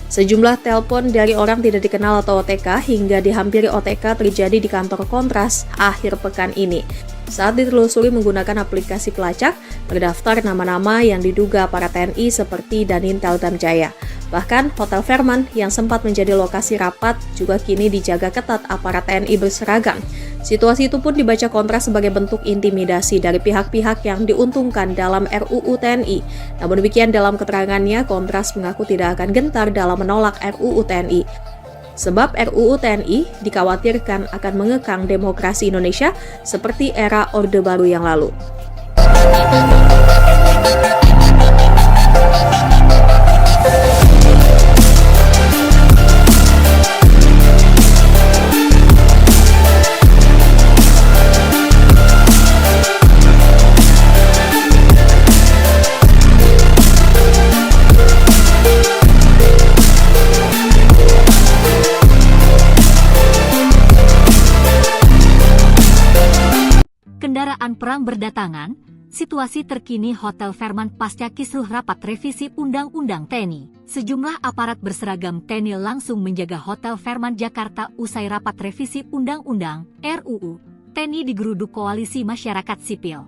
Sejumlah telepon dari orang tidak dikenal atau OTK hingga dihampiri OTK terjadi di kantor Kontras akhir pekan ini. Saat ditelusuri menggunakan aplikasi pelacak, terdaftar nama-nama yang diduga para TNI seperti Danintel Damjaya. Bahkan Hotel Fairmont yang sempat menjadi lokasi rapat juga kini dijaga ketat aparat TNI berseragam. Situasi itu pun dibaca Kontras sebagai bentuk intimidasi dari pihak-pihak yang diuntungkan dalam RUU TNI. Namun demikian dalam keterangannya, Kontras mengaku tidak akan gentar dalam menolak RUU TNI. Sebab RUU TNI dikhawatirkan akan mengekang demokrasi Indonesia seperti era Orde Baru yang lalu. Kendaraan perang berdatangan, situasi terkini Hotel Fairmont pasca kisruh rapat revisi Undang-Undang TNI. Sejumlah aparat berseragam TNI langsung menjaga Hotel Fairmont Jakarta usai rapat revisi Undang-Undang RUU TNI digeruduk Koalisi Masyarakat Sipil.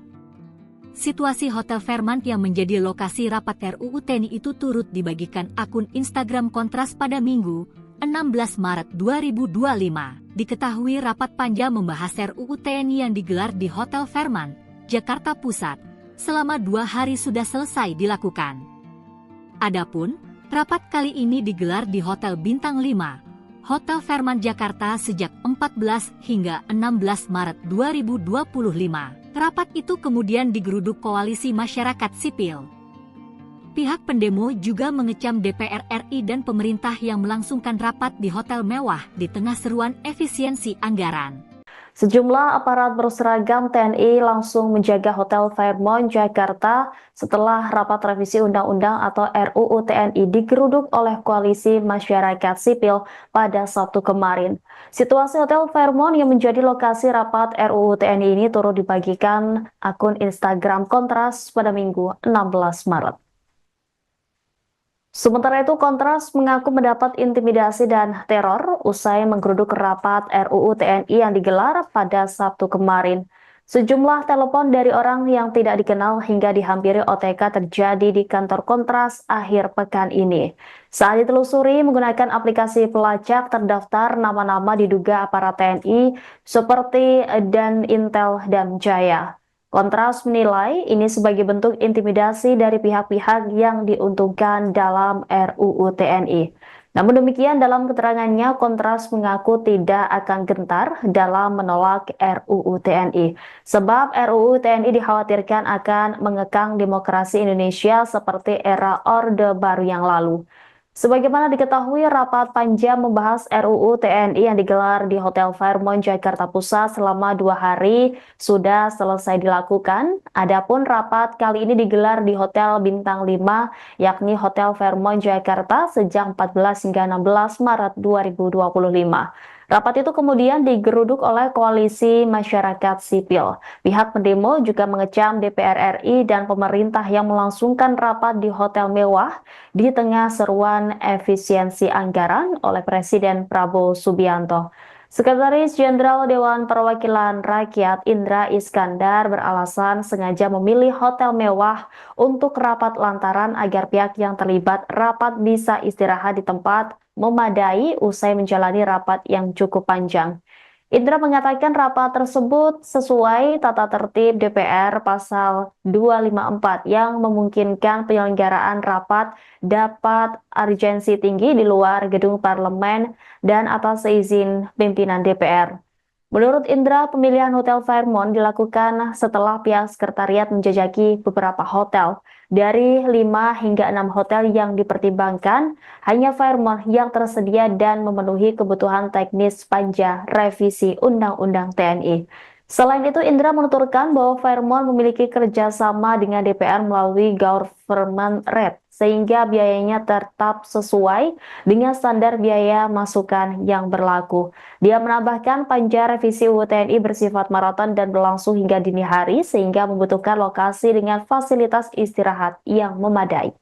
Situasi Hotel Fairmont yang menjadi lokasi rapat RUU TNI itu turut dibagikan akun Instagram Kontras pada Minggu 16 Maret 2025. Diketahui rapat panja membahas RUU TNI yang digelar di Hotel Fairmont, Jakarta Pusat, selama 2 hari sudah selesai dilakukan. Adapun, rapat kali ini digelar di Hotel Bintang 5, Hotel Fairmont Jakarta sejak 14 hingga 16 Maret 2025. Rapat itu kemudian digeruduk Koalisi Masyarakat Sipil. Pihak pendemo juga mengecam DPR RI dan pemerintah yang melangsungkan rapat di hotel mewah di tengah seruan efisiensi anggaran. Sejumlah aparat berseragam TNI langsung menjaga Hotel Fairmont, Jakarta setelah rapat revisi Undang-Undang atau RUU TNI digeruduk oleh Koalisi Masyarakat Sipil pada Sabtu kemarin. Situasi Hotel Fairmont yang menjadi lokasi rapat RUU TNI ini turut dibagikan akun Instagram Kontras pada Minggu 16 Maret. Sementara itu, Kontras mengaku mendapat intimidasi dan teror usai menggeruduk rapat RUU TNI yang digelar pada Sabtu kemarin. Sejumlah telepon dari orang yang tidak dikenal hingga dihampiri OTK terjadi di kantor Kontras akhir pekan ini. Saat ditelusuri menggunakan aplikasi pelacak terdaftar nama-nama diduga aparat TNI seperti Dan Intel dan Jaya. Kontras menilai ini sebagai bentuk intimidasi dari pihak-pihak yang diuntungkan dalam RUU TNI. Namun demikian, dalam keterangannya, Kontras mengaku tidak akan gentar dalam menolak RUU TNI. Sebab RUU TNI dikhawatirkan akan mengekang demokrasi Indonesia seperti era Orde Baru yang lalu. Sebagaimana diketahui, rapat panjang membahas RUU TNI yang digelar di Hotel Fairmont, Jakarta Pusat selama 2 hari sudah selesai dilakukan. Adapun rapat kali ini digelar di Hotel Bintang 5, yakni Hotel Fairmont, Jakarta sejak 14 hingga 16 Maret 2025. Rapat itu kemudian digeruduk oleh Koalisi Masyarakat Sipil. Pihak pendemo juga mengecam DPR RI dan pemerintah yang melangsungkan rapat di hotel mewah di tengah seruan efisiensi anggaran oleh Presiden Prabowo Subianto. Sekretaris Jenderal Dewan Perwakilan Rakyat Indra Iskandar beralasan sengaja memilih hotel mewah untuk rapat lantaran agar pihak yang terlibat rapat bisa istirahat di tempat memadai usai menjalani rapat yang cukup panjang. Indra mengatakan rapat tersebut sesuai tata tertib DPR pasal 254 yang memungkinkan penyelenggaraan rapat dapat urgensi tinggi di luar gedung parlemen dan atas izin pimpinan DPR. Menurut Indra, pemilihan Hotel Fairmont dilakukan setelah pihak sekretariat menjajaki beberapa hotel. Dari 5 hingga 6 hotel yang dipertimbangkan, hanya Fairmont yang tersedia dan memenuhi kebutuhan teknis panja revisi Undang-Undang TNI. Selain itu, Indra menuturkan bahwa Fairmont memiliki kerjasama dengan DPR melalui government rate, sehingga biayanya tetap sesuai dengan standar biaya masukan yang berlaku. Dia menambahkan panja revisi UU TNI bersifat maraton dan berlangsung hingga dini hari, sehingga membutuhkan lokasi dengan fasilitas istirahat yang memadai.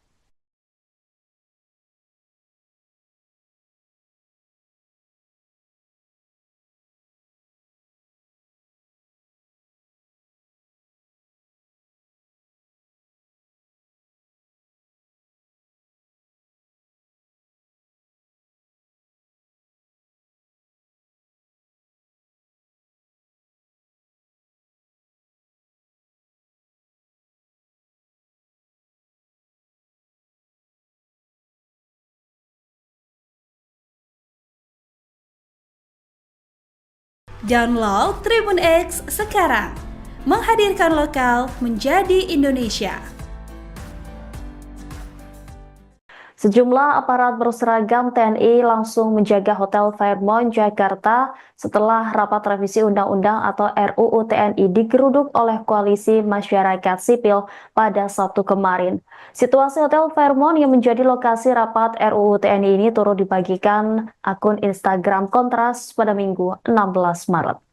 Download Tribun X sekarang, menghadirkan lokal menjadi Indonesia. Sejumlah aparat berseragam TNI langsung menjaga Hotel Fairmont, Jakarta setelah rapat revisi Undang-Undang atau RUU TNI digeruduk oleh Koalisi Masyarakat Sipil pada Sabtu kemarin. Situasi Hotel Fairmont yang menjadi lokasi rapat RUU TNI ini turut dibagikan akun Instagram Kontras pada Minggu 16 Maret.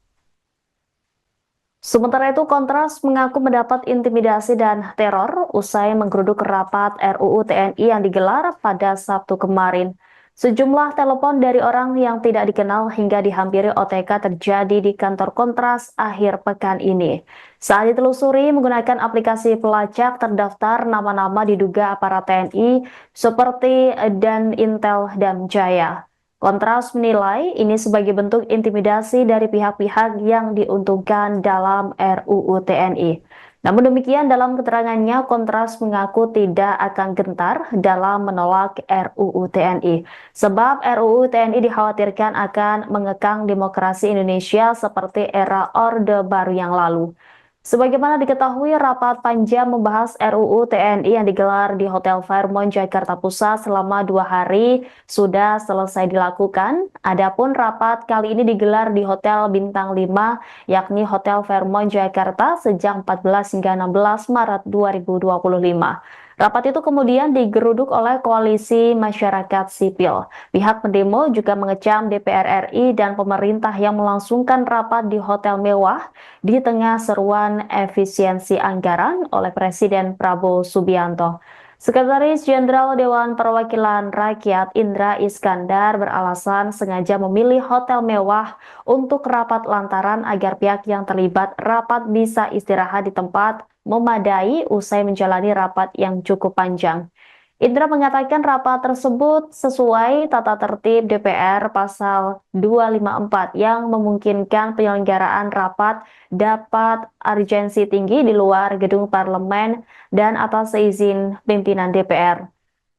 Sementara itu, Kontras mengaku mendapat intimidasi dan teror usai menggeruduk rapat RUU TNI yang digelar pada Sabtu kemarin. Sejumlah telepon dari orang yang tidak dikenal hingga dihampiri OTK terjadi di kantor Kontras akhir pekan ini. Saat ditelusuri menggunakan aplikasi pelacak terdaftar nama-nama diduga aparat TNI seperti Dan Intel dan Jaya. Kontras menilai ini sebagai bentuk intimidasi dari pihak-pihak yang diuntungkan dalam RUU TNI. Namun demikian, dalam keterangannya, Kontras mengaku tidak akan gentar dalam menolak RUU TNI. Sebab RUU TNI dikhawatirkan akan mengekang demokrasi Indonesia seperti era Orde Baru yang lalu. Sebagaimana diketahui, rapat panja membahas RUU TNI yang digelar di Hotel Fairmont, Jakarta Pusat selama 2 hari sudah selesai dilakukan. Adapun rapat kali ini digelar di Hotel Bintang 5, yakni Hotel Fairmont, Jakarta sejak 14 hingga 16 Maret 2025. Rapat itu kemudian digeruduk oleh Koalisi Masyarakat Sipil. Pihak pendemo juga mengecam DPR RI dan pemerintah yang melangsungkan rapat di hotel mewah di tengah seruan efisiensi anggaran oleh Presiden Prabowo Subianto. Sekretaris Jenderal Dewan Perwakilan Rakyat Indra Iskandar beralasan sengaja memilih hotel mewah untuk rapat lantaran agar pihak yang terlibat rapat bisa istirahat di tempat memadai usai menjalani rapat yang cukup panjang. Indra mengatakan rapat tersebut sesuai tata tertib DPR pasal 254 yang memungkinkan penyelenggaraan rapat dapat urgensi tinggi di luar gedung parlemen dan atas izin pimpinan DPR.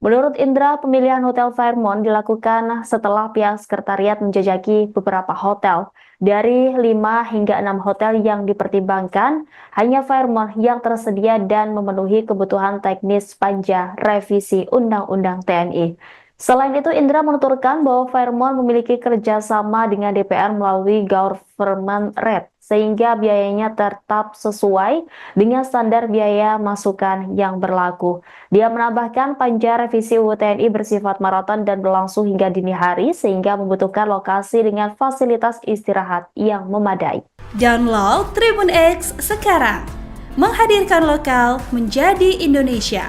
Menurut Indra, pemilihan Hotel Fairmont dilakukan setelah pihak sekretariat menjajaki beberapa hotel. Dari 5 hingga 6 hotel yang dipertimbangkan, hanya Fairmont yang tersedia dan memenuhi kebutuhan teknis panja revisi Undang-Undang TNI. Selain itu, Indra menuturkan bahwa Fairmont memiliki kerjasama dengan DPR melalui government rate, sehingga biayanya tetap sesuai dengan standar biaya masukan yang berlaku. Dia menambahkan panja revisi UU TNI bersifat maraton dan berlangsung hingga dini hari, sehingga membutuhkan lokasi dengan fasilitas istirahat yang memadai. Download Tribun X sekarang, menghadirkan lokal menjadi Indonesia.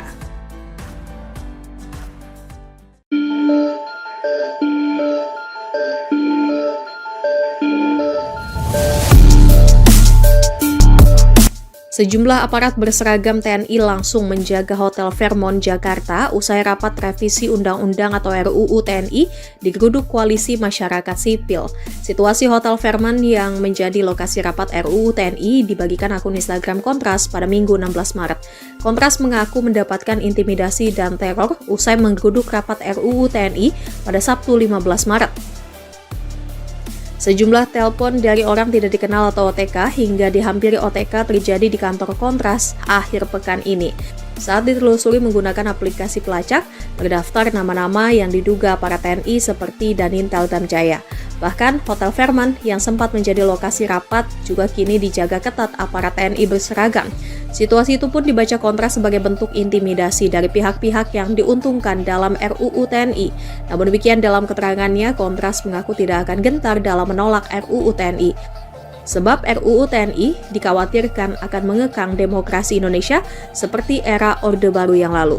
Sejumlah aparat berseragam TNI langsung menjaga Hotel Fairmont, Jakarta usai rapat revisi Undang-Undang atau RUU TNI digeruduk Koalisi Masyarakat Sipil. Situasi Hotel Fairmont yang menjadi lokasi rapat RUU TNI dibagikan akun Instagram Kontras pada Minggu 16 Maret. Kontras mengaku mendapatkan intimidasi dan teror usai menggeruduk rapat RUU TNI pada Sabtu 15 Maret. Sejumlah telepon dari orang tidak dikenal atau OTK hingga dihampiri OTK terjadi di kantor Kontras akhir pekan ini. Saat ditelusuri menggunakan aplikasi pelacak, terdaftar nama-nama yang diduga para TNI seperti Danintel dan Jaya. Bahkan, Hotel Fairmont yang sempat menjadi lokasi rapat juga kini dijaga ketat aparat TNI berseragam. Situasi itu pun dibaca Kontras sebagai bentuk intimidasi dari pihak-pihak yang diuntungkan dalam RUU TNI. Namun demikian dalam keterangannya, Kontras mengaku tidak akan gentar dalam menolak RUU TNI. Sebab RUU TNI dikhawatirkan akan mengekang demokrasi Indonesia seperti era Orde Baru yang lalu.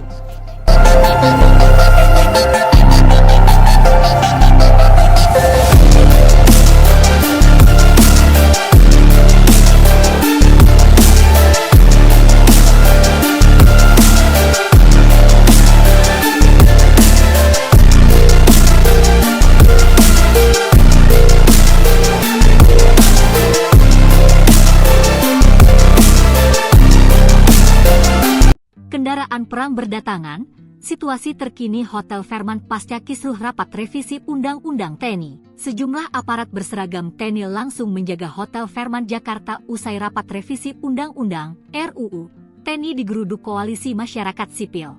Kendaraan perang berdatangan, situasi terkini Hotel Fairmont pasca kisruh rapat revisi Undang-Undang TNI. Sejumlah aparat berseragam TNI langsung menjaga Hotel Fairmont Jakarta usai rapat revisi Undang-Undang RUU TNI digeruduk Koalisi Masyarakat Sipil.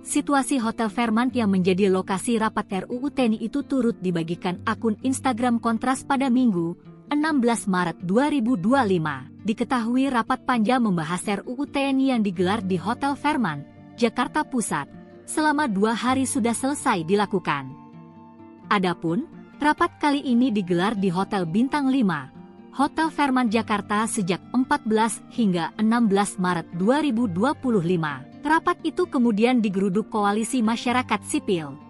Situasi Hotel Fairmont yang menjadi lokasi rapat RUU TNI itu turut dibagikan akun Instagram Kontras pada Minggu 16 Maret 2025. Diketahui rapat panja membahas RUU TNI yang digelar di Hotel Fairmont, Jakarta Pusat, selama 2 hari sudah selesai dilakukan. Adapun, rapat kali ini digelar di Hotel Bintang 5, Hotel Fairmont Jakarta sejak 14 hingga 16 Maret 2025. Rapat itu kemudian digeruduk Koalisi Masyarakat Sipil.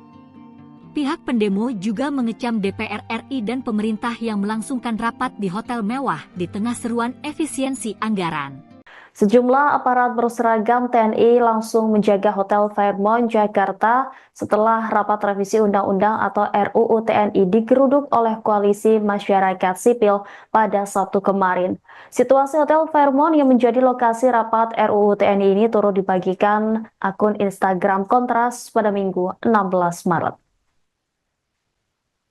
Pihak pendemo juga mengecam DPR RI dan pemerintah yang melangsungkan rapat di hotel mewah di tengah seruan efisiensi anggaran. Sejumlah aparat berseragam TNI langsung menjaga Hotel Fairmont Jakarta setelah rapat revisi Undang-Undang atau RUU TNI digeruduk oleh Koalisi Masyarakat Sipil pada Sabtu kemarin. Situasi Hotel Fairmont yang menjadi lokasi rapat RUU TNI ini turut dibagikan akun Instagram Kontras pada Minggu 16 Maret.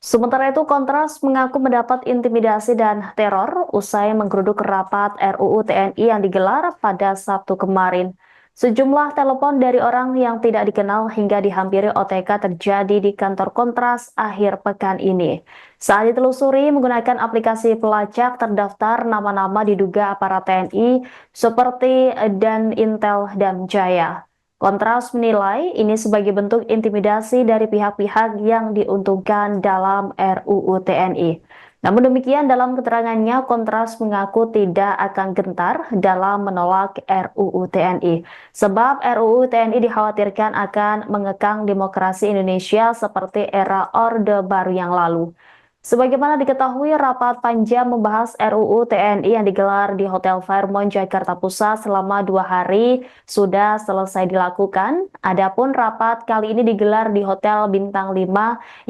Sementara itu, Kontras mengaku mendapat intimidasi dan teror usai menggeruduk rapat RUU TNI yang digelar pada Sabtu kemarin. Sejumlah telepon dari orang yang tidak dikenal hingga dihampiri OTK terjadi di kantor Kontras akhir pekan ini. Saat ditelusuri menggunakan aplikasi pelacak terdaftar nama-nama diduga aparat TNI seperti Dan Intel dan Jaya. Kontras menilai ini sebagai bentuk intimidasi dari pihak-pihak yang diuntungkan dalam RUU TNI. Namun demikian, dalam keterangannya, Kontras mengaku tidak akan gentar dalam menolak RUU TNI. Sebab RUU TNI dikhawatirkan akan mengekang demokrasi Indonesia seperti era Orde Baru yang lalu. Sebagaimana diketahui, rapat panjang membahas RUU TNI yang digelar di Hotel Fairmont, Jakarta Pusat selama 2 hari sudah selesai dilakukan. Adapun rapat kali ini digelar di Hotel Bintang 5,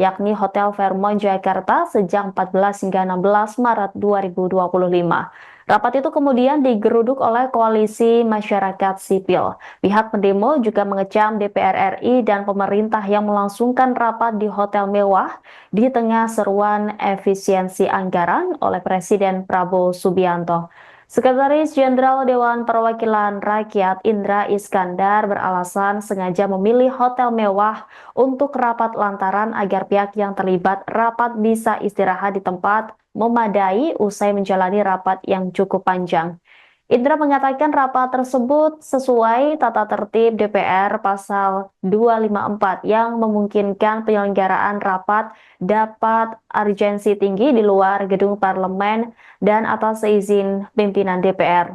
yakni Hotel Fairmont, Jakarta sejak 14 hingga 16 Maret 2025. Rapat itu kemudian digeruduk oleh Koalisi Masyarakat Sipil. Pihak pendemo juga mengecam DPR RI dan pemerintah yang melangsungkan rapat di hotel mewah di tengah seruan efisiensi anggaran oleh Presiden Prabowo Subianto. Sekretaris Jenderal Dewan Perwakilan Rakyat Indra Iskandar beralasan sengaja memilih hotel mewah untuk rapat lantaran agar pihak yang terlibat rapat bisa istirahat di tempat memadai usai menjalani rapat yang cukup panjang. Indra mengatakan rapat tersebut sesuai tata tertib DPR pasal 254 yang memungkinkan penyelenggaraan rapat dapat urgensi tinggi di luar gedung parlemen dan atas izin pimpinan DPR.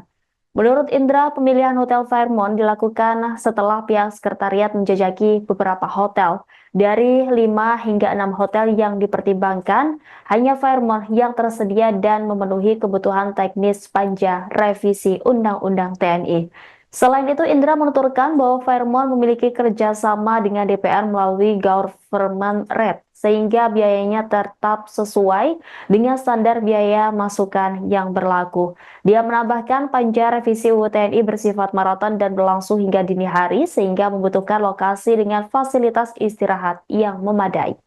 Menurut Indra, pemilihan Hotel Fairmont dilakukan setelah pihak sekretariat menjajaki beberapa hotel. Dari 5 hingga 6 hotel yang dipertimbangkan, hanya Fairmont yang tersedia dan memenuhi kebutuhan teknis panja revisi Undang-Undang TNI. Selain itu, Indra menuturkan bahwa Fairmont memiliki kerjasama dengan DPR melalui government rate, sehingga biayanya tetap sesuai dengan standar biaya masukan yang berlaku. Dia menambahkan panja revisi UU TNI bersifat maraton dan berlangsung hingga dini hari, sehingga membutuhkan lokasi dengan fasilitas istirahat yang memadai.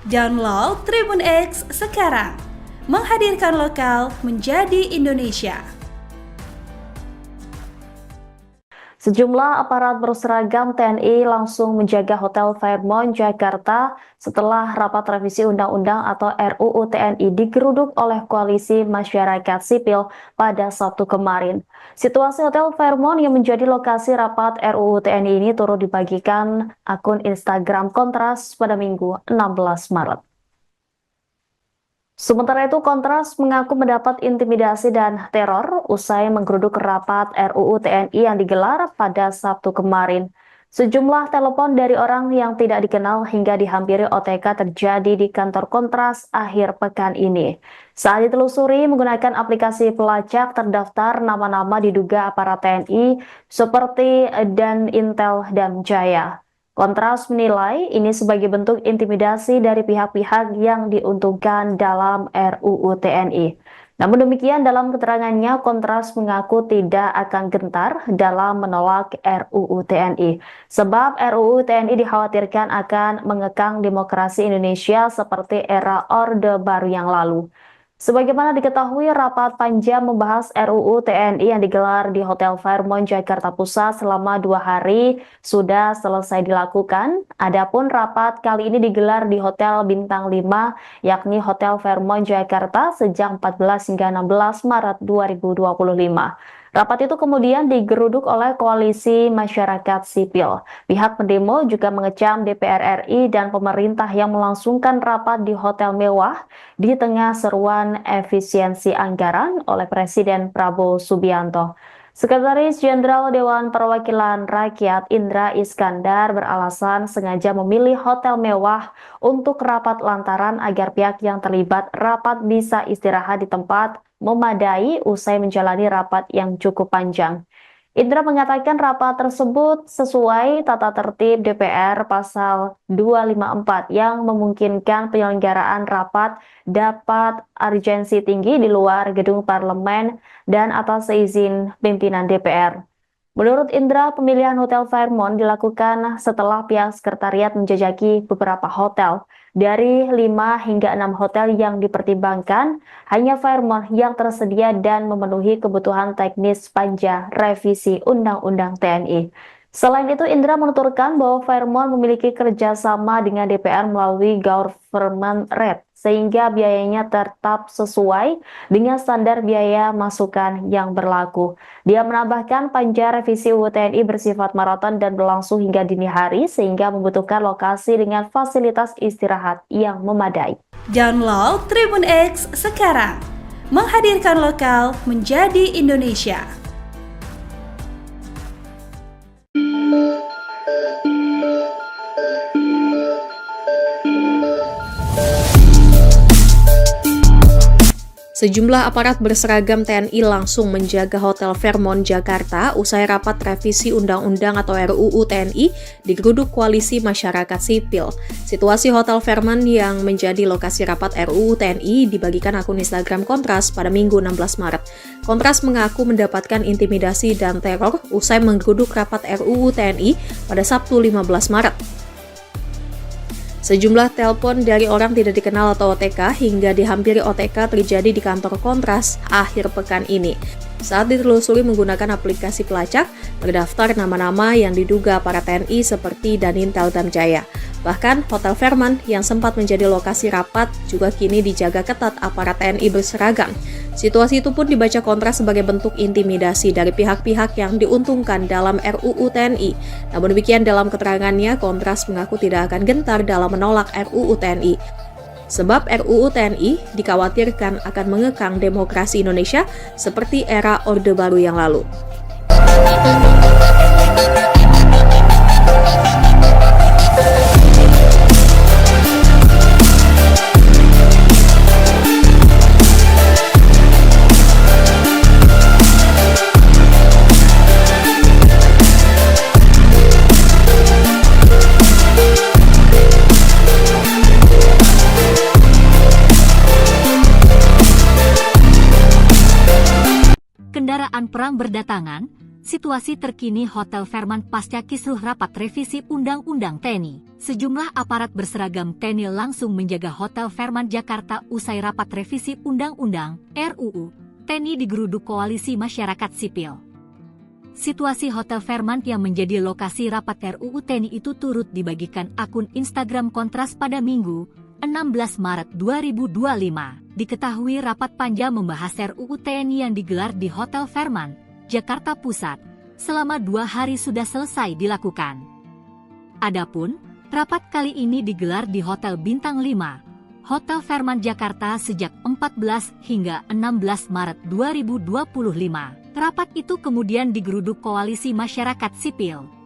Download Tribun X sekarang, menghadirkan lokal menjadi Indonesia. Sejumlah aparat berseragam TNI langsung menjaga Hotel Fairmont, Jakarta setelah rapat revisi Undang-Undang atau RUU TNI digeruduk oleh Koalisi Masyarakat Sipil pada Sabtu kemarin. Situasi Hotel Fairmont yang menjadi lokasi rapat RUU TNI ini turut dibagikan akun Instagram Kontras pada Minggu 16 Maret. Sementara itu, Kontras mengaku mendapat intimidasi dan teror usai menggeruduk rapat RUU TNI yang digelar pada Sabtu kemarin. Sejumlah telepon dari orang yang tidak dikenal hingga dihampiri OTK terjadi di kantor Kontras akhir pekan ini. Saat ditelusuri menggunakan aplikasi pelacak terdaftar nama-nama diduga aparat TNI seperti Dan Intel dan Jaya. Kontras menilai ini sebagai bentuk intimidasi dari pihak-pihak yang diuntungkan dalam RUU TNI. Namun demikian, dalam keterangannya, Kontras mengaku tidak akan gentar dalam menolak RUU TNI. Sebab RUU TNI dikhawatirkan akan mengekang demokrasi Indonesia seperti era Orde Baru yang lalu. Sebagaimana diketahui, rapat panjang membahas RUU TNI yang digelar di Hotel Fairmont, Jakarta Pusat selama 2 hari sudah selesai dilakukan. Adapun rapat kali ini digelar di Hotel Bintang 5, yakni Hotel Fairmont, Jakarta sejak 14 hingga 16 Maret 2025. Rapat itu kemudian digeruduk oleh Koalisi Masyarakat Sipil. Pihak pendemo juga mengecam DPR RI dan pemerintah yang melangsungkan rapat di hotel mewah di tengah seruan efisiensi anggaran oleh Presiden Prabowo Subianto. Sekretaris Jenderal Dewan Perwakilan Rakyat Indra Iskandar beralasan sengaja memilih hotel mewah untuk rapat lantaran agar pihak yang terlibat rapat bisa istirahat di tempat memadai usai menjalani rapat yang cukup panjang. Indra mengatakan rapat tersebut sesuai tata tertib DPR pasal 254 yang memungkinkan penyelenggaraan rapat dapat urgensi tinggi di luar gedung parlemen dan atas izin pimpinan DPR. Menurut Indra, pemilihan Hotel Fairmont dilakukan setelah pihak sekretariat menjajaki beberapa hotel. Dari 5 hingga 6 hotel yang dipertimbangkan, hanya Fairmont yang tersedia dan memenuhi kebutuhan teknis panja revisi Undang-Undang TNI. Selain itu, Indra menuturkan bahwa Fairmont memiliki kerjasama dengan DPR melalui government rate, sehingga biayanya tetap sesuai dengan standar biaya masukan yang berlaku. Dia menambahkan panja revisi UU TNI bersifat maraton dan berlangsung hingga dini hari, sehingga membutuhkan lokasi dengan fasilitas istirahat yang memadai. Download Tribun X sekarang, menghadirkan lokal menjadi Indonesia. Sejumlah aparat berseragam TNI langsung menjaga Hotel Fairmont Jakarta usai rapat revisi Undang-Undang atau RUU TNI digeruduk Koalisi Masyarakat Sipil. Situasi Hotel Fairmont yang menjadi lokasi rapat RUU TNI dibagikan akun Instagram Kontras pada Minggu 16 Maret. Kontras mengaku mendapatkan intimidasi dan teror usai menggeruduk rapat RUU TNI pada Sabtu 15 Maret. Sejumlah telepon dari orang tidak dikenal atau OTK hingga dihampiri OTK terjadi di kantor Kontras akhir pekan ini. Saat ditelusuri menggunakan aplikasi pelacak, terdaftar nama-nama yang diduga para TNI seperti Danintel dan Jaya. Bahkan Hotel Fairmont yang sempat menjadi lokasi rapat juga kini dijaga ketat aparat TNI berseragam. Situasi itu pun dibaca Kontras sebagai bentuk intimidasi dari pihak-pihak yang diuntungkan dalam RUU TNI. Namun demikian dalam keterangannya, Kontras mengaku tidak akan gentar dalam menolak RUU TNI. Sebab RUU TNI dikhawatirkan akan mengekang demokrasi Indonesia seperti era Orde Baru yang lalu. Kendaraan perang berdatangan, situasi terkini Hotel Fairmont pasca kisruh rapat revisi Undang-Undang TNI. Sejumlah aparat berseragam TNI langsung menjaga Hotel Fairmont Jakarta usai rapat revisi Undang-Undang RUU TNI digeruduk Koalisi Masyarakat Sipil. Situasi Hotel Fairmont yang menjadi lokasi rapat RUU TNI itu turut dibagikan akun Instagram Kontras pada Minggu 16 Maret 2025. Diketahui rapat panja membahas RUU TNI yang digelar di Hotel Fairmont, Jakarta Pusat, selama 2 hari sudah selesai dilakukan. Adapun, rapat kali ini digelar di Hotel Bintang 5, Hotel Fairmont Jakarta sejak 14 hingga 16 Maret 2025. Rapat itu kemudian digeruduk Koalisi Masyarakat Sipil.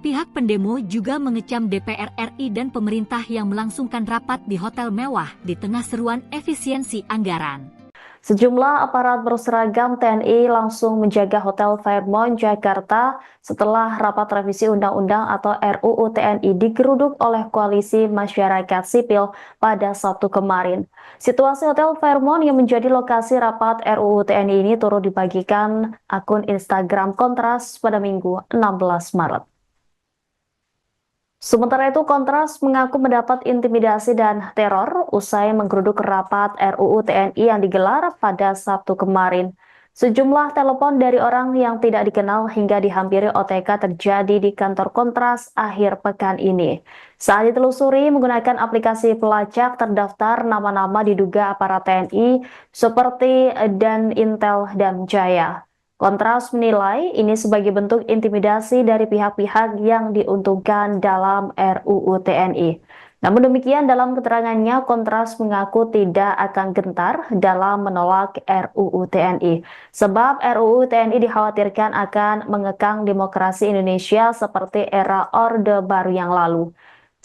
Pihak pendemo juga mengecam DPR RI dan pemerintah yang melangsungkan rapat di hotel mewah di tengah seruan efisiensi anggaran. Sejumlah aparat berseragam TNI langsung menjaga Hotel Fairmont Jakarta setelah rapat revisi Undang-Undang atau RUU TNI digeruduk oleh Koalisi Masyarakat Sipil pada Sabtu kemarin. Situasi Hotel Fairmont yang menjadi lokasi rapat RUU TNI ini turut dibagikan akun Instagram Kontras pada Minggu 16 Maret. Sementara itu, Kontras mengaku mendapat intimidasi dan teror usai menggeruduk rapat RUU TNI yang digelar pada Sabtu kemarin. Sejumlah telepon dari orang yang tidak dikenal hingga dihampiri OTK terjadi di kantor Kontras akhir pekan ini. Saat ditelusuri menggunakan aplikasi pelacak, terdaftar nama-nama diduga aparat TNI seperti Danintel dan Jaya. Kontras menilai ini sebagai bentuk intimidasi dari pihak-pihak yang diuntungkan dalam RUU TNI. Namun demikian, dalam keterangannya, Kontras mengaku tidak akan gentar dalam menolak RUU TNI, sebab RUU TNI dikhawatirkan akan mengekang demokrasi Indonesia seperti era Orde Baru yang lalu.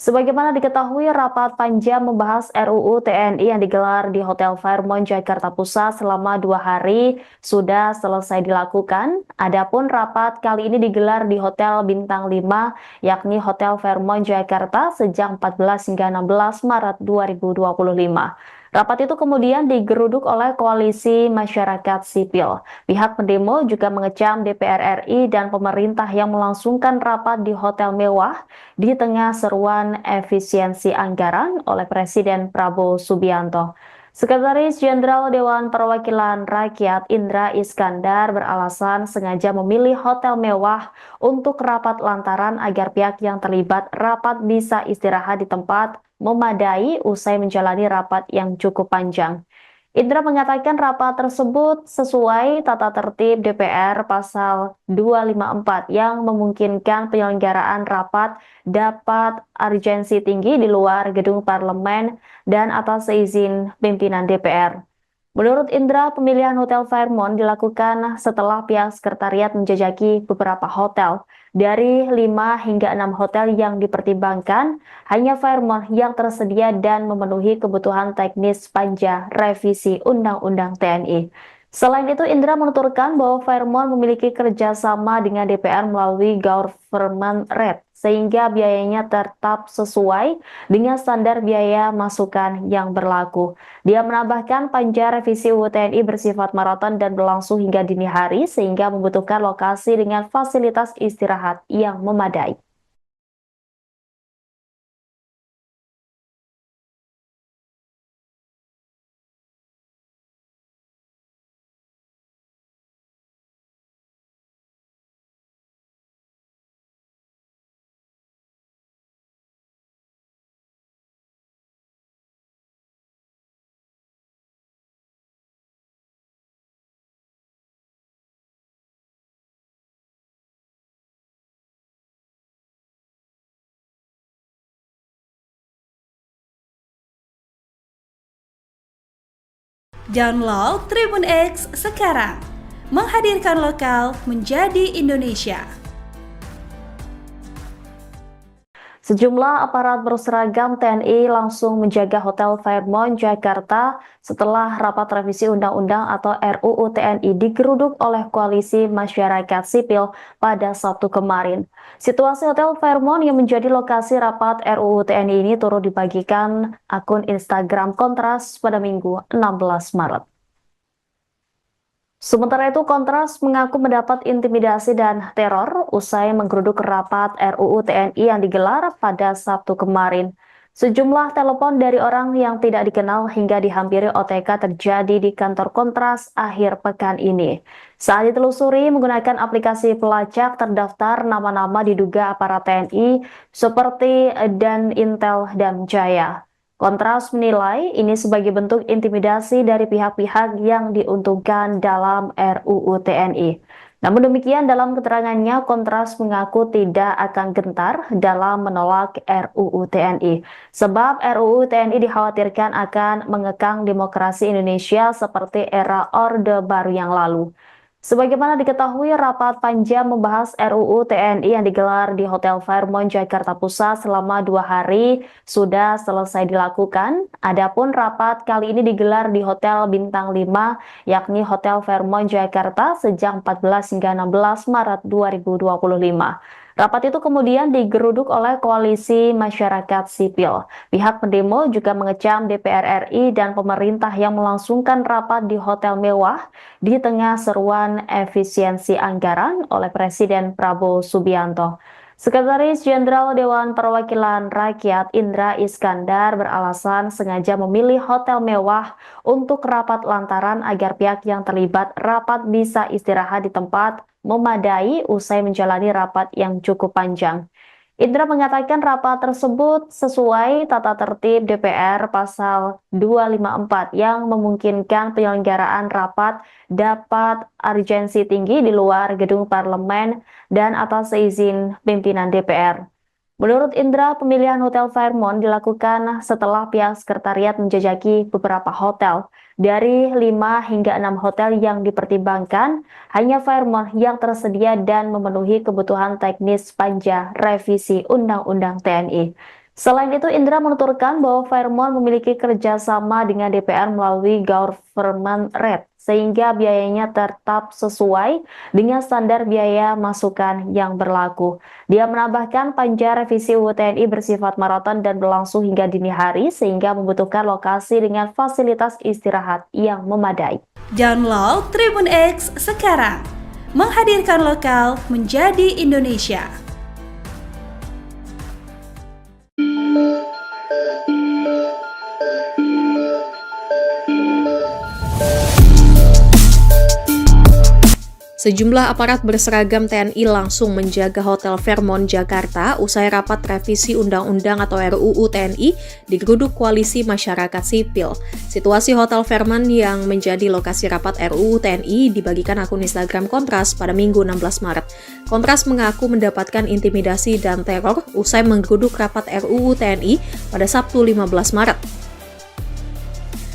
Sebagaimana diketahui, rapat panjang membahas RUU TNI yang digelar di Hotel Fairmont, Jakarta Pusat selama 2 hari sudah selesai dilakukan. Adapun rapat kali ini digelar di Hotel Bintang 5, yakni Hotel Fairmont, Jakarta sejak 14 hingga 16 Maret 2025. Rapat itu kemudian digeruduk oleh Koalisi Masyarakat Sipil. Pihak pendemo juga mengecam DPR RI dan pemerintah yang melangsungkan rapat di hotel mewah di tengah seruan efisiensi anggaran oleh Presiden Prabowo Subianto. Sekretaris Jenderal Dewan Perwakilan Rakyat Indra Iskandar beralasan sengaja memilih hotel mewah untuk rapat lantaran agar pihak yang terlibat rapat bisa istirahat di tempat memadai usai menjalani rapat yang cukup panjang. Indra mengatakan rapat tersebut sesuai tata tertib DPR pasal 254 yang memungkinkan penyelenggaraan rapat dapat urgensi tinggi di luar gedung parlemen dan atas seizin pimpinan DPR. Menurut Indra, pemilihan Hotel Fairmont dilakukan setelah pihak sekretariat menjajaki beberapa hotel. Dari 5 hingga 6 hotel yang dipertimbangkan, hanya Fairmont yang tersedia dan memenuhi kebutuhan teknis panja revisi Undang-Undang TNI. Selain itu, Indra menuturkan bahwa Fairmont memiliki kerjasama dengan DPR melalui government rate, sehingga biayanya tetap sesuai dengan standar biaya masukan yang berlaku. Dia menambahkan panja revisi UU TNI bersifat maraton dan berlangsung hingga dini hari sehingga membutuhkan lokasi dengan fasilitas istirahat yang memadai. Download Tribun X sekarang, menghadirkan lokal menjadi Indonesia. Sejumlah aparat berseragam TNI langsung menjaga Hotel Fairmont, Jakarta setelah rapat revisi Undang-Undang atau RUU TNI digeruduk oleh Koalisi Masyarakat Sipil pada Sabtu kemarin. Situasi Hotel Fairmont yang menjadi lokasi rapat RUU TNI ini turut dibagikan akun Instagram Kontras pada Minggu 16 Maret. Sementara itu, Kontras mengaku mendapat intimidasi dan teror usai menggeruduk rapat RUU TNI yang digelar pada Sabtu kemarin. Sejumlah telepon dari orang yang tidak dikenal hingga dihampiri OTK terjadi di kantor Kontras akhir pekan ini. Saat ditelusuri menggunakan aplikasi pelacak terdaftar nama-nama diduga aparat TNI seperti Dan Intel dan Jaya. Kontras menilai ini sebagai bentuk intimidasi dari pihak-pihak yang diuntungkan dalam RUU TNI. Namun demikian, dalam keterangannya, Kontras mengaku tidak akan gentar dalam menolak RUU TNI, sebab RUU TNI dikhawatirkan akan mengekang demokrasi Indonesia seperti era Orde Baru yang lalu. Sebagaimana diketahui, rapat panjang membahas RUU TNI yang digelar di Hotel Fairmont, Jakarta Pusat selama 2 hari sudah selesai dilakukan. Adapun rapat kali ini digelar di Hotel Bintang 5, yakni Hotel Fairmont, Jakarta sejak 14 hingga 16 Maret 2025. Rapat itu kemudian digeruduk oleh Koalisi Masyarakat Sipil. Pihak pendemo juga mengecam DPR RI dan pemerintah yang melangsungkan rapat di hotel mewah di tengah seruan efisiensi anggaran oleh Presiden Prabowo Subianto. Sekretaris Jenderal Dewan Perwakilan Rakyat Indra Iskandar beralasan sengaja memilih hotel mewah untuk rapat lantaran agar pihak yang terlibat rapat bisa istirahat di tempat memadai usai menjalani rapat yang cukup panjang. Indra mengatakan rapat tersebut sesuai tata tertib DPR pasal 254 yang memungkinkan penyelenggaraan rapat dapat urgensi tinggi di luar gedung parlemen dan atas seizin pimpinan DPR. Menurut Indra, pemilihan Hotel Fairmont dilakukan setelah pihak sekretariat menjajaki beberapa hotel. Dari 5 hingga 6 hotel yang dipertimbangkan, hanya Fairmont yang tersedia dan memenuhi kebutuhan teknis panja revisi Undang-Undang TNI. Selain itu, Indra menuturkan bahwa Fairmont memiliki kerjasama dengan DPR melalui government rate, sehingga biayanya tetap sesuai dengan standar biaya masukan yang berlaku. Dia menambahkan panja revisi UU TNI bersifat maraton dan berlangsung hingga dini hari, sehingga membutuhkan lokasi dengan fasilitas istirahat yang memadai. Download Tribun X sekarang, menghadirkan lokal menjadi Indonesia. Sejumlah aparat berseragam TNI langsung menjaga Hotel Fairmont Jakarta usai rapat revisi Undang-Undang atau RUU TNI digeruduk Koalisi Masyarakat Sipil. Situasi Hotel Fairmont yang menjadi lokasi rapat RUU TNI dibagikan akun Instagram Kontras pada Minggu 16 Maret. Kontras mengaku mendapatkan intimidasi dan teror usai menggeruduk rapat RUU TNI pada Sabtu 15 Maret.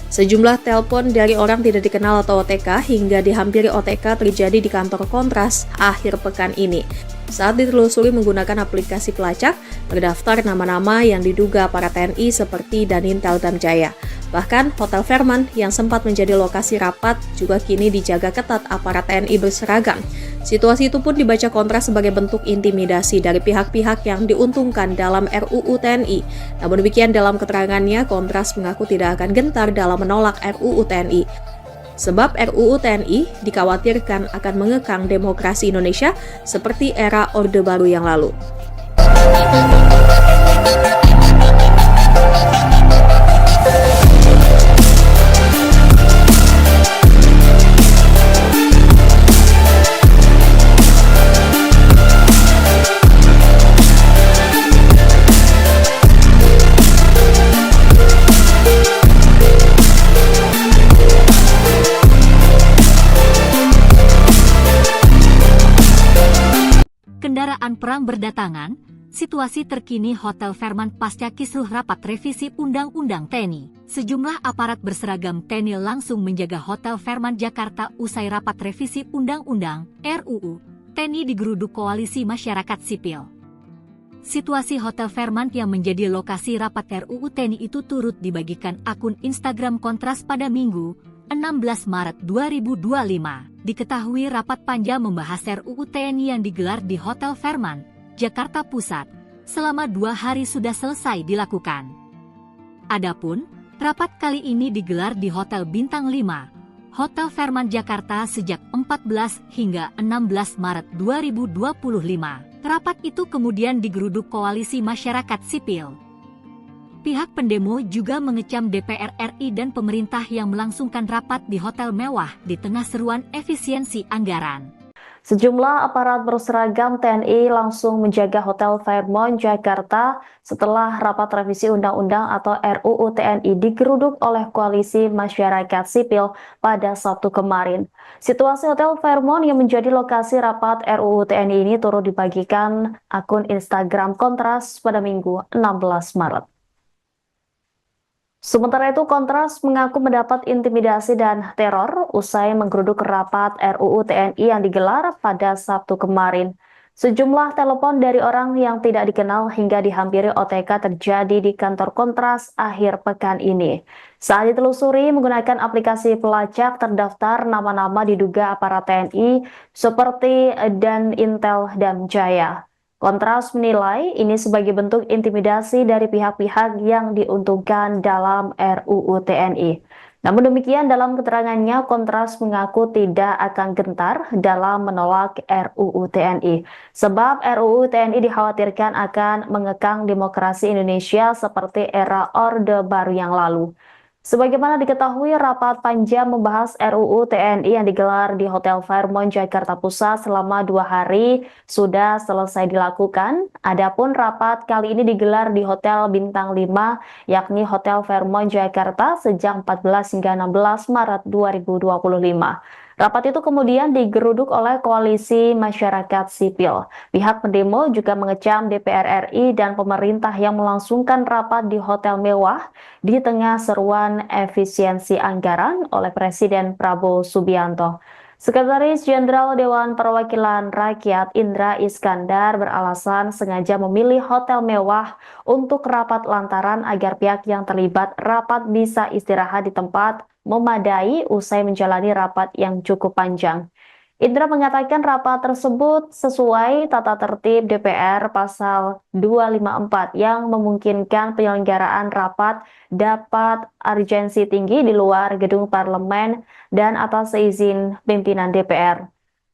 Sejumlah telepon dari orang tidak dikenal atau OTK hingga dihampiri OTK terjadi di kantor Kontras akhir pekan ini. Saat ditelusuri menggunakan aplikasi pelacak, terdaftar nama-nama yang diduga para TNI seperti Danintel Damjaya. Bahkan, Hotel Fairmont yang sempat menjadi lokasi rapat juga kini dijaga ketat aparat TNI berseragam. Situasi itu pun dibaca Kontras sebagai bentuk intimidasi dari pihak-pihak yang diuntungkan dalam RUU TNI. Namun demikian dalam keterangannya, Kontras mengaku tidak akan gentar dalam menolak RUU TNI. Sebab RUU TNI dikhawatirkan akan mengekang demokrasi Indonesia seperti era Orde Baru yang lalu. Kendaraan perang berdatangan, situasi terkini Hotel Fairmont pasca kisruh rapat revisi Undang-Undang TNI. Sejumlah aparat berseragam TNI langsung menjaga Hotel Fairmont Jakarta usai rapat revisi Undang-Undang RUU TNI digeruduk Koalisi Masyarakat Sipil. Situasi Hotel Fairmont yang menjadi lokasi rapat RUU TNI itu turut dibagikan akun Instagram Kontras pada Minggu 16 Maret 2025. Diketahui rapat panja membahas RUU TNI yang digelar di Hotel Fairmont, Jakarta Pusat, selama 2 hari sudah selesai dilakukan. Adapun, rapat kali ini digelar di Hotel Bintang 5, Hotel Fairmont Jakarta sejak 14 hingga 16 Maret 2025. Rapat itu kemudian digeruduk Koalisi Masyarakat Sipil. Pihak pendemo juga mengecam DPR RI dan pemerintah yang melangsungkan rapat di hotel mewah di tengah seruan efisiensi anggaran. Sejumlah aparat berseragam TNI langsung menjaga Hotel Fairmont Jakarta setelah rapat revisi Undang-Undang atau RUU TNI digeruduk oleh Koalisi Masyarakat Sipil pada Sabtu kemarin. Situasi Hotel Fairmont yang menjadi lokasi rapat RUU TNI ini turut dibagikan akun Instagram Kontras pada Minggu 16 Maret. Sementara itu, Kontras mengaku mendapat intimidasi dan teror usai menggeruduk rapat RUU TNI yang digelar pada Sabtu kemarin. Sejumlah telepon dari orang yang tidak dikenal hingga dihampiri OTK terjadi di kantor Kontras akhir pekan ini. Saat ditelusuri menggunakan aplikasi pelacak, terdaftar nama-nama diduga aparat TNI seperti Danintel Damjaya. Kontras menilai ini sebagai bentuk intimidasi dari pihak-pihak yang diuntungkan dalam RUU TNI. Namun demikian dalam keterangannya, Kontras mengaku tidak akan gentar dalam menolak RUU TNI. Sebab RUU TNI dikhawatirkan akan mengekang demokrasi Indonesia seperti era Orde Baru yang lalu. Sebagaimana diketahui, rapat panja membahas RUU TNI yang digelar di Hotel Fairmont Jakarta Pusat selama 2 hari sudah selesai dilakukan. Adapun rapat kali ini digelar di Hotel Bintang 5, yakni Hotel Fairmont Jakarta sejak 14 hingga 16 Maret 2025. Rapat itu kemudian digeruduk oleh koalisi masyarakat sipil. Pihak pendemo juga mengecam DPR RI dan pemerintah yang melangsungkan rapat di hotel mewah di tengah seruan efisiensi anggaran oleh Presiden Prabowo Subianto. Sekretaris Jenderal Dewan Perwakilan Rakyat Indra Iskandar beralasan sengaja memilih hotel mewah untuk rapat lantaran agar pihak yang terlibat rapat bisa istirahat di tempat memadai usai menjalani rapat yang cukup panjang. Indra mengatakan rapat tersebut sesuai tata tertib DPR pasal 254 yang memungkinkan penyelenggaraan rapat dapat urgensi tinggi di luar gedung parlemen dan atas seizin pimpinan DPR.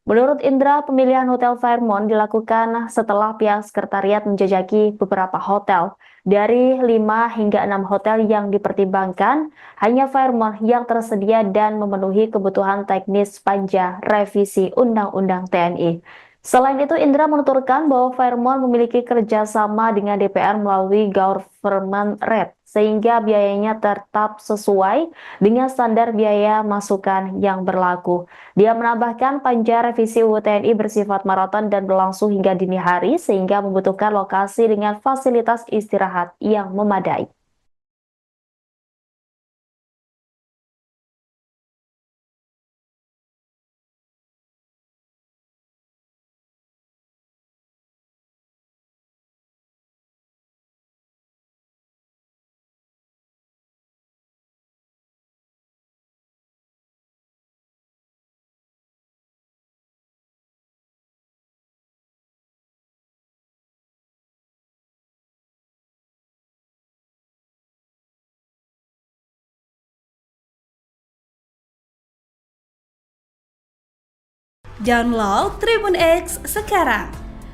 Menurut Indra, pemilihan Hotel Fairmont dilakukan setelah pihak sekretariat menjajaki beberapa hotel. Dari 5 hingga 6 hotel yang dipertimbangkan, hanya Fairmont yang tersedia dan memenuhi kebutuhan teknis panja revisi Undang-Undang TNI. Selain itu, Indra menuturkan bahwa Fairmont memiliki kerjasama dengan DPR melalui government rate, sehingga biayanya tetap sesuai dengan standar biaya masukan yang berlaku. Dia menambahkan panja revisi UU TNI bersifat maraton dan berlangsung hingga dini hari, sehingga membutuhkan lokasi dengan fasilitas istirahat yang memadai. Download Tribun X sekarang,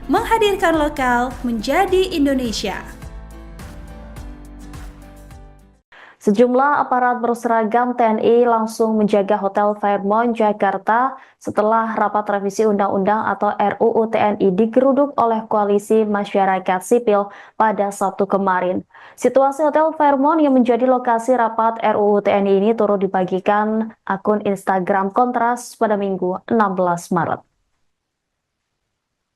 menghadirkan lokal menjadi Indonesia. Sejumlah aparat berseragam TNI langsung menjaga Hotel Fairmont Jakarta setelah rapat revisi Undang-Undang atau RUU TNI digeruduk oleh koalisi masyarakat sipil pada Sabtu kemarin. Situasi Hotel Fairmont yang menjadi lokasi rapat RUU TNI ini turut dibagikan akun Instagram Kontras pada Minggu 16 Maret.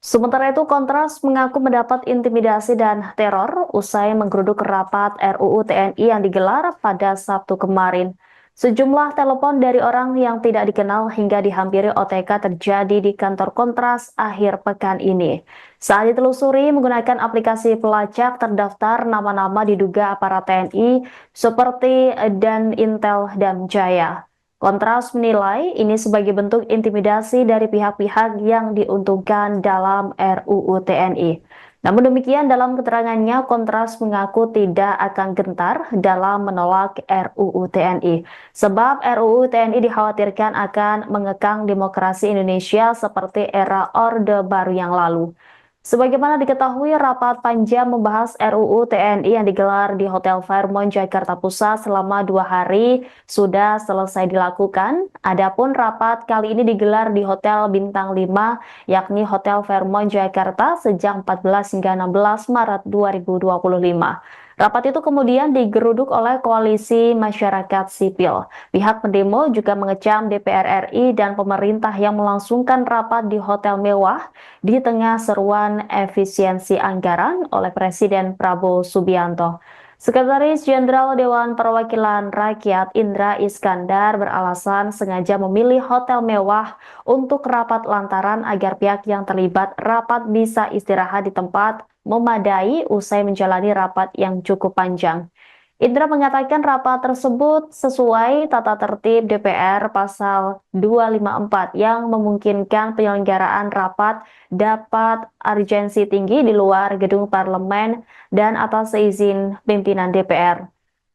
Sementara itu, Kontras mengaku mendapat intimidasi dan teror usai menggeruduk rapat RUU TNI yang digelar pada Sabtu kemarin. Sejumlah telepon dari orang yang tidak dikenal hingga dihampiri OTK terjadi di kantor Kontras akhir pekan ini. Saat ditelusuri menggunakan aplikasi pelacak terdaftar nama-nama diduga aparat TNI seperti Dan Intel dan Jaya. Kontras menilai ini sebagai bentuk intimidasi dari pihak-pihak yang diuntungkan dalam RUU TNI. Namun demikian, dalam keterangannya, Kontras mengaku tidak akan gentar dalam menolak RUU TNI. Sebab RUU TNI dikhawatirkan akan mengekang demokrasi Indonesia seperti era Orde Baru yang lalu. Sebagaimana diketahui, rapat panja membahas RUU TNI yang digelar di Hotel Fairmont Jakarta Pusat selama 2 hari sudah selesai dilakukan. Adapun rapat kali ini digelar di Hotel Bintang 5, yakni Hotel Fairmont Jakarta sejak 14 hingga 16 Maret 2025. Rapat itu kemudian digeruduk oleh koalisi masyarakat sipil. Pihak pendemo juga mengecam DPR RI dan pemerintah yang melangsungkan rapat di hotel mewah di tengah seruan efisiensi anggaran oleh Presiden Prabowo Subianto. Sekretaris Jenderal Dewan Perwakilan Rakyat Indra Iskandar beralasan sengaja memilih hotel mewah untuk rapat lantaran agar pihak yang terlibat rapat bisa istirahat di tempat memadai usai menjalani rapat yang cukup panjang. Indra mengatakan rapat tersebut sesuai tata tertib DPR pasal 254 yang memungkinkan penyelenggaraan rapat dapat urgensi tinggi di luar gedung parlemen dan atas seizin pimpinan DPR.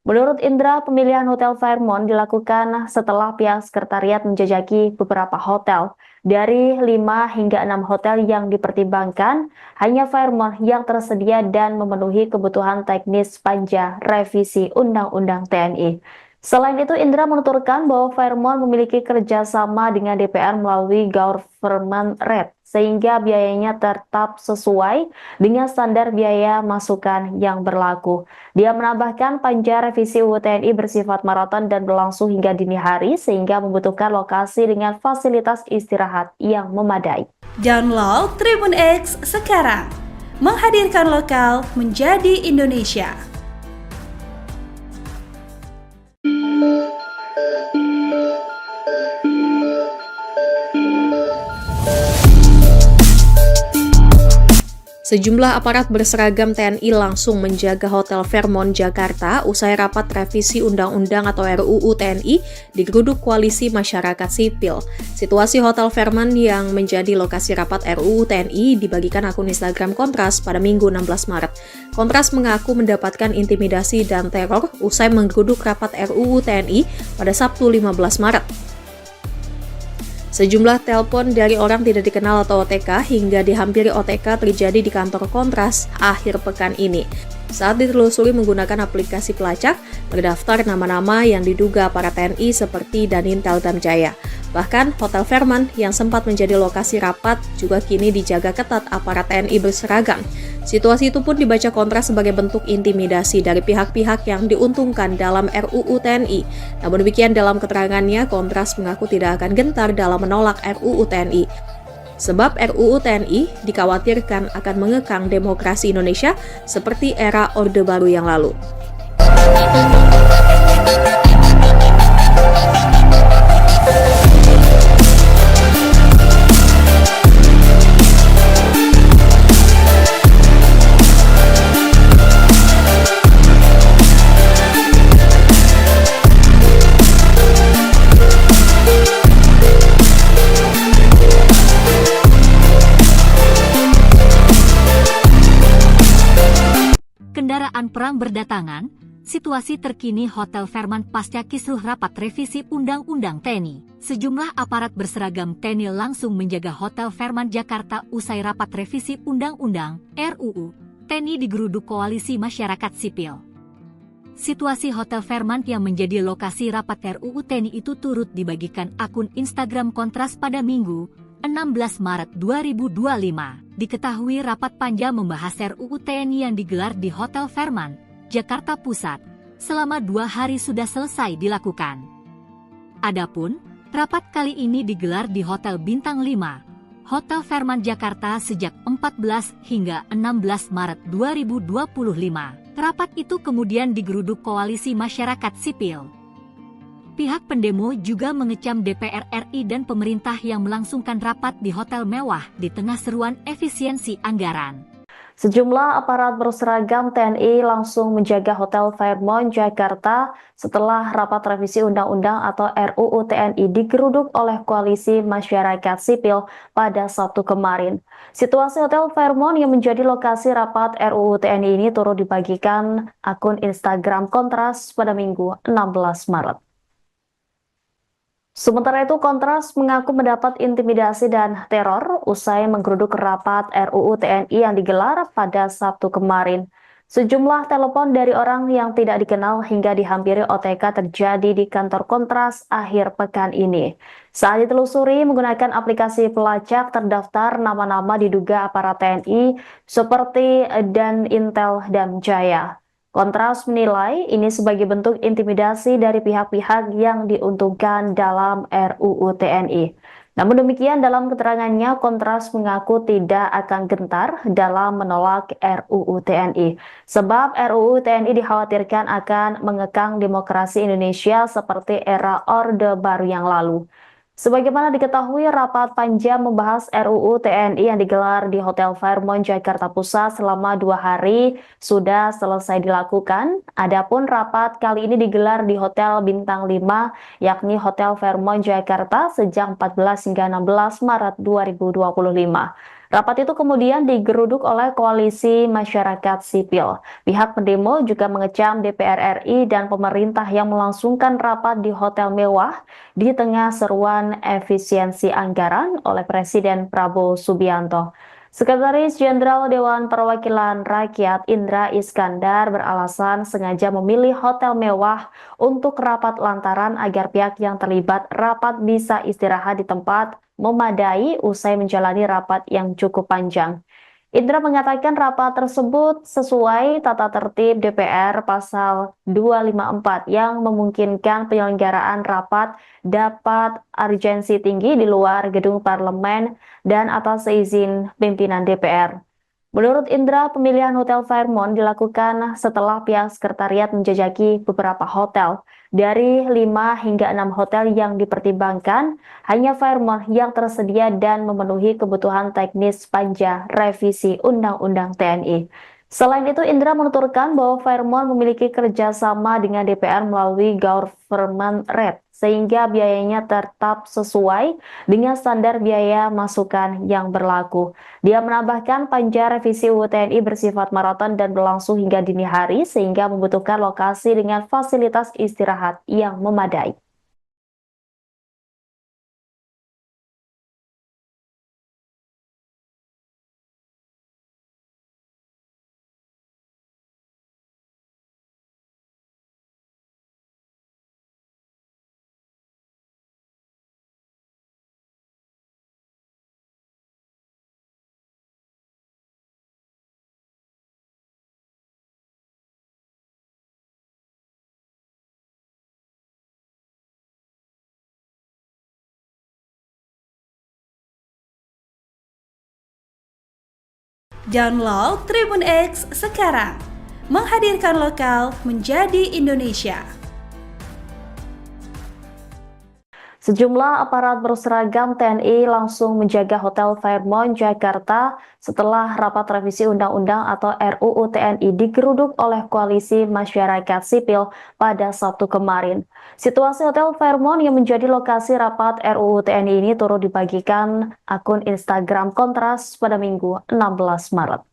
Menurut Indra, pemilihan Hotel Fairmont dilakukan setelah pihak sekretariat menjajaki beberapa hotel. Dari 5 hingga 6 hotel yang dipertimbangkan, hanya Fairmont yang tersedia dan memenuhi kebutuhan teknis panja revisi Undang-Undang TNI. Selain itu, Indra menuturkan bahwa Fairmont memiliki kerjasama dengan DPR melalui Government Rate, sehingga biayanya tetap sesuai dengan standar biaya masukan yang berlaku. Dia menambahkan panja revisi UU TNI bersifat maraton dan berlangsung hingga dini hari, sehingga membutuhkan lokasi dengan fasilitas istirahat yang memadai. Download Tribun X sekarang, menghadirkan lokal menjadi Indonesia. Sejumlah aparat berseragam TNI langsung menjaga Hotel Fairmont Jakarta usai rapat revisi Undang-Undang atau RUU TNI digeruduk Koalisi Masyarakat Sipil. Situasi Hotel Fairmont yang menjadi lokasi rapat RUU TNI dibagikan akun Instagram Kontras pada Minggu 16 Maret. Kontras mengaku mendapatkan intimidasi dan teror usai menggeruduk rapat RUU TNI pada Sabtu 15 Maret. Sejumlah telepon dari orang tidak dikenal atau OTK hingga dihampiri OTK terjadi di kantor Kontras akhir pekan ini. Saat ditelusuri menggunakan aplikasi pelacak, terdaftar nama-nama yang diduga para TNI seperti Danintel Damjaya. Bahkan, Hotel Fairmont yang sempat menjadi lokasi rapat juga kini dijaga ketat aparat TNI berseragam. Situasi itu pun dibaca Kontras sebagai bentuk intimidasi dari pihak-pihak yang diuntungkan dalam RUU TNI. Namun demikian dalam keterangannya, Kontras mengaku tidak akan gentar dalam menolak RUU TNI. Sebab RUU TNI dikhawatirkan akan mengekang demokrasi Indonesia seperti era Orde Baru yang lalu. Kendaraan perang berdatangan, situasi terkini Hotel Fairmont pasca kisruh rapat revisi Undang-Undang TNI. Sejumlah aparat berseragam TNI langsung menjaga Hotel Fairmont Jakarta usai rapat revisi Undang-Undang RUU TNI digeruduk Koalisi Masyarakat Sipil. Situasi Hotel Fairmont yang menjadi lokasi rapat RUU TNI itu turut dibagikan akun Instagram Kontras pada Minggu 16 Maret 2025. Diketahui rapat panja membahas RUU TNI yang digelar di Hotel Fairmont, Jakarta Pusat, selama 2 hari sudah selesai dilakukan. Adapun, rapat kali ini digelar di Hotel Bintang 5, Hotel Fairmont Jakarta sejak 14 hingga 16 Maret 2025. Rapat itu kemudian digeruduk Koalisi Masyarakat Sipil. Pihak pendemo juga mengecam DPR RI dan pemerintah yang melangsungkan rapat di hotel mewah di tengah seruan efisiensi anggaran. Sejumlah aparat berseragam TNI langsung menjaga Hotel Fairmont Jakarta setelah rapat revisi Undang-Undang atau RUU TNI digeruduk oleh Koalisi Masyarakat Sipil pada Sabtu kemarin. Situasi Hotel Fairmont yang menjadi lokasi rapat RUU TNI ini turut dibagikan akun Instagram Kontras pada Minggu 16 Maret. Sementara itu, Kontras mengaku mendapat intimidasi dan teror usai menggeruduk rapat RUU TNI yang digelar pada Sabtu kemarin. Sejumlah telepon dari orang yang tidak dikenal hingga dihampiri OTK terjadi di kantor Kontras akhir pekan ini. Saat ditelusuri menggunakan aplikasi pelacak, terdaftar nama-nama diduga aparat TNI seperti Danintel Damjaya. Kontras menilai ini sebagai bentuk intimidasi dari pihak-pihak yang diuntungkan dalam RUU TNI. Namun demikian dalam keterangannya, Kontras mengaku tidak akan gentar dalam menolak RUU TNI. Sebab RUU TNI dikhawatirkan akan mengekang demokrasi Indonesia seperti era Orde Baru yang lalu. Sebagaimana diketahui, rapat panja membahas RUU TNI yang digelar di Hotel Fairmont Jakarta Pusat selama 2 hari sudah selesai dilakukan. Adapun rapat kali ini digelar di Hotel Bintang 5, yakni Hotel Fairmont Jakarta sejak 14 hingga 16 Maret 2025. Rapat itu kemudian digeruduk oleh Koalisi Masyarakat Sipil. Pihak pendemo juga mengecam DPR RI dan pemerintah yang melangsungkan rapat di hotel mewah di tengah seruan efisiensi anggaran oleh Presiden Prabowo Subianto. Sekretaris Jenderal Dewan Perwakilan Rakyat Indra Iskandar beralasan sengaja memilih hotel mewah untuk rapat lantaran agar pihak yang terlibat rapat bisa istirahat di tempat memadai usai menjalani rapat yang cukup panjang. Indra mengatakan rapat tersebut sesuai tata tertib DPR pasal 254 yang memungkinkan penyelenggaraan rapat dapat urgensi tinggi di luar gedung parlemen dan atas izin pimpinan DPR. Menurut Indra, pemilihan Hotel Fairmont dilakukan setelah pihak sekretariat menjajaki beberapa hotel. Dari 5 hingga 6 hotel yang dipertimbangkan, hanya Fairmont yang tersedia dan memenuhi kebutuhan teknis panja revisi Undang-Undang TNI. Selain itu, Indra menuturkan bahwa Fairmont memiliki kerjasama dengan DPR melalui government rate, sehingga biayanya tetap sesuai dengan standar biaya masukan yang berlaku. Dia menambahkan panja revisi UU TNI bersifat maraton dan berlangsung hingga dini hari, sehingga membutuhkan lokasi dengan fasilitas istirahat yang memadai. Download Tribun X sekarang, menghadirkan lokal menjadi Indonesia. Sejumlah aparat berseragam TNI langsung menjaga Hotel Fairmont Jakarta setelah rapat revisi Undang-Undang atau RUU TNI digeruduk oleh Koalisi Masyarakat Sipil pada Sabtu kemarin. Situasi Hotel Fairmont yang menjadi lokasi rapat RUU TNI ini turut dibagikan akun Instagram Kontras pada Minggu 16 Maret.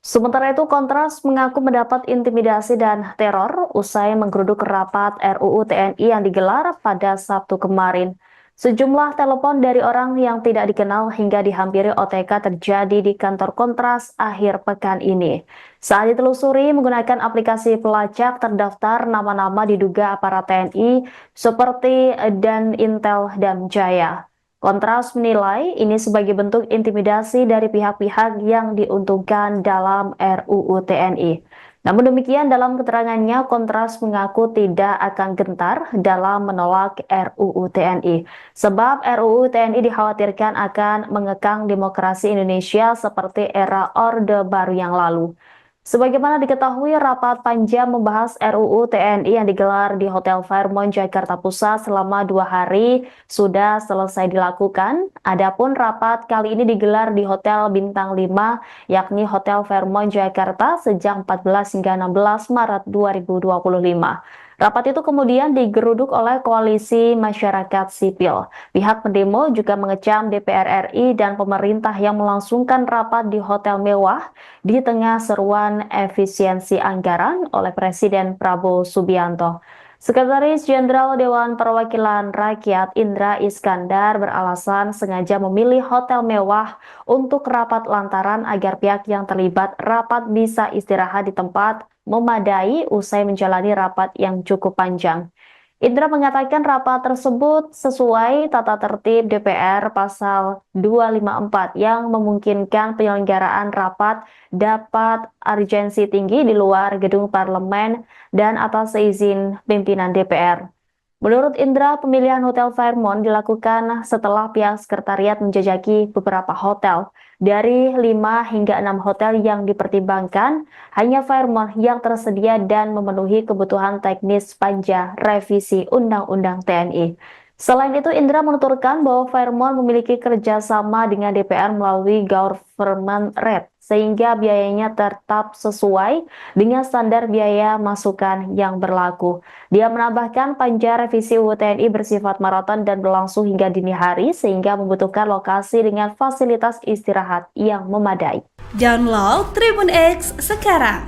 Sementara itu, Kontras mengaku mendapat intimidasi dan teror usai menggeruduk rapat RUU TNI yang digelar pada Sabtu kemarin. Sejumlah telepon dari orang yang tidak dikenal hingga dihampiri OTK terjadi di kantor Kontras akhir pekan ini. Saat ditelusuri menggunakan aplikasi pelacak terdaftar nama-nama diduga aparat TNI seperti Dan Intel dan Jaya. Kontras menilai ini sebagai bentuk intimidasi dari pihak-pihak yang diuntungkan dalam RUU TNI. Namun demikian, dalam keterangannya, Kontras mengaku tidak akan gentar dalam menolak RUU TNI. Sebab RUU TNI dikhawatirkan akan mengekang demokrasi Indonesia seperti era Orde Baru yang lalu. Sebagaimana diketahui, rapat panja membahas RUU TNI yang digelar di Hotel Fairmont Jakarta Pusat selama 2 hari sudah selesai dilakukan. Adapun rapat kali ini digelar di Hotel Bintang 5, yakni Hotel Fairmont Jakarta sejak 14 hingga 16 Maret 2025. Rapat itu kemudian digeruduk oleh Koalisi Masyarakat Sipil. Pihak pendemo juga mengecam DPR RI dan pemerintah yang melangsungkan rapat di hotel mewah di tengah seruan efisiensi anggaran oleh Presiden Prabowo Subianto. Sekretaris Jenderal Dewan Perwakilan Rakyat Indra Iskandar beralasan sengaja memilih hotel mewah untuk rapat lantaran agar pihak yang terlibat rapat bisa istirahat di tempat memadai usai menjalani rapat yang cukup panjang. Indra mengatakan rapat tersebut sesuai tata tertib DPR pasal 254 yang memungkinkan penyelenggaraan rapat dapat urgensi tinggi di luar gedung parlemen dan atas izin pimpinan DPR. Menurut Indra, pemilihan Hotel Fairmont dilakukan setelah pihak sekretariat menjajaki beberapa hotel. Dari 5 hingga 6 hotel yang dipertimbangkan, hanya Fairmont yang tersedia dan memenuhi kebutuhan teknis panja revisi Undang-Undang TNI. Selain itu, Indra menuturkan bahwa Fairmont memiliki kerjasama dengan DPR melalui government rate, sehingga biayanya tetap sesuai dengan standar biaya masukan yang berlaku. Dia menambahkan panja revisi UU TNI bersifat maraton dan berlangsung hingga dini hari, sehingga membutuhkan lokasi dengan fasilitas istirahat yang memadai. Download Tribun X sekarang,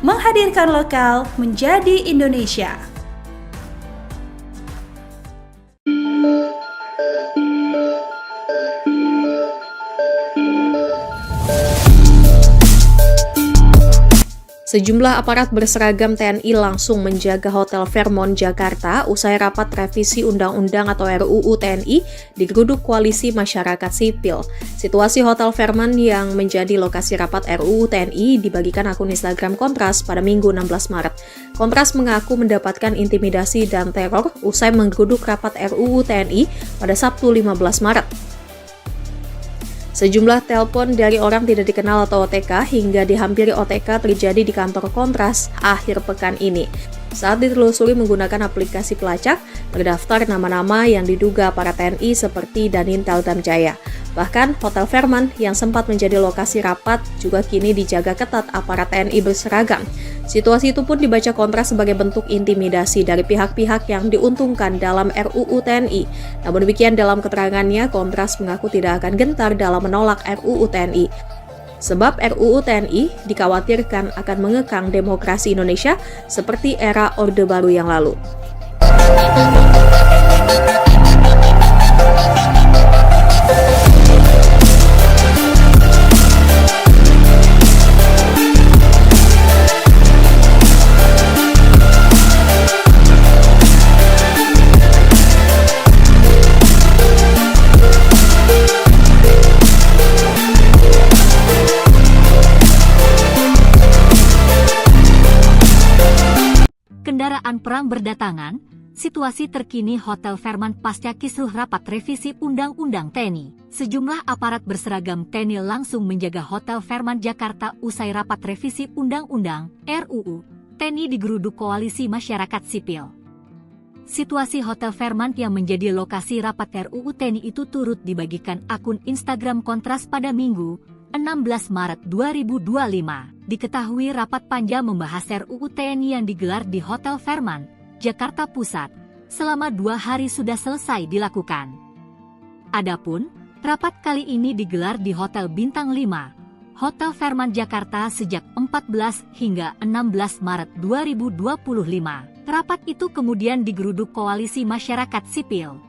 menghadirkan lokal menjadi Indonesia. Sejumlah aparat berseragam TNI langsung menjaga Hotel Fairmont Jakarta usai rapat revisi Undang-Undang atau RUU TNI digeruduk Koalisi Masyarakat Sipil. Situasi Hotel Fairmont yang menjadi lokasi rapat RUU TNI dibagikan akun Instagram Kontras pada Minggu 16 Maret. Kontras mengaku mendapatkan intimidasi dan teror usai menggeruduk rapat RUU TNI pada Sabtu 15 Maret. Sejumlah telepon dari orang tidak dikenal atau OTK hingga dihampiri OTK terjadi di kantor Kontras akhir pekan ini. Saat ditelusuri menggunakan aplikasi pelacak, terdaftar nama-nama yang diduga para TNI seperti Danintel Damjaya. Bahkan, Hotel Fairmont yang sempat menjadi lokasi rapat juga kini dijaga ketat aparat TNI berseragam. Situasi itu pun dibaca Kontras sebagai bentuk intimidasi dari pihak-pihak yang diuntungkan dalam RUU TNI. Namun demikian dalam keterangannya, Kontras mengaku tidak akan gentar dalam menolak RUU TNI. Sebab RUU TNI dikhawatirkan akan mengekang demokrasi Indonesia seperti era Orde Baru yang lalu. Kendaraan perang berdatangan, situasi terkini Hotel Fairmont pasca kisruh rapat revisi Undang-Undang TNI. Sejumlah aparat berseragam TNI langsung menjaga Hotel Fairmont Jakarta usai rapat revisi Undang-Undang RUU TNI digeruduk Koalisi Masyarakat Sipil. Situasi Hotel Fairmont yang menjadi lokasi rapat RUU TNI itu turut dibagikan akun Instagram Kontras pada Minggu 16 Maret 2025. Diketahui rapat panja membahas RUU TNI yang digelar di Hotel Fairmont, Jakarta Pusat, selama 2 hari sudah selesai dilakukan. Adapun, rapat kali ini digelar di Hotel Bintang 5, Hotel Fairmont Jakarta sejak 14 hingga 16 Maret 2025. Rapat itu kemudian digeruduk Koalisi Masyarakat Sipil.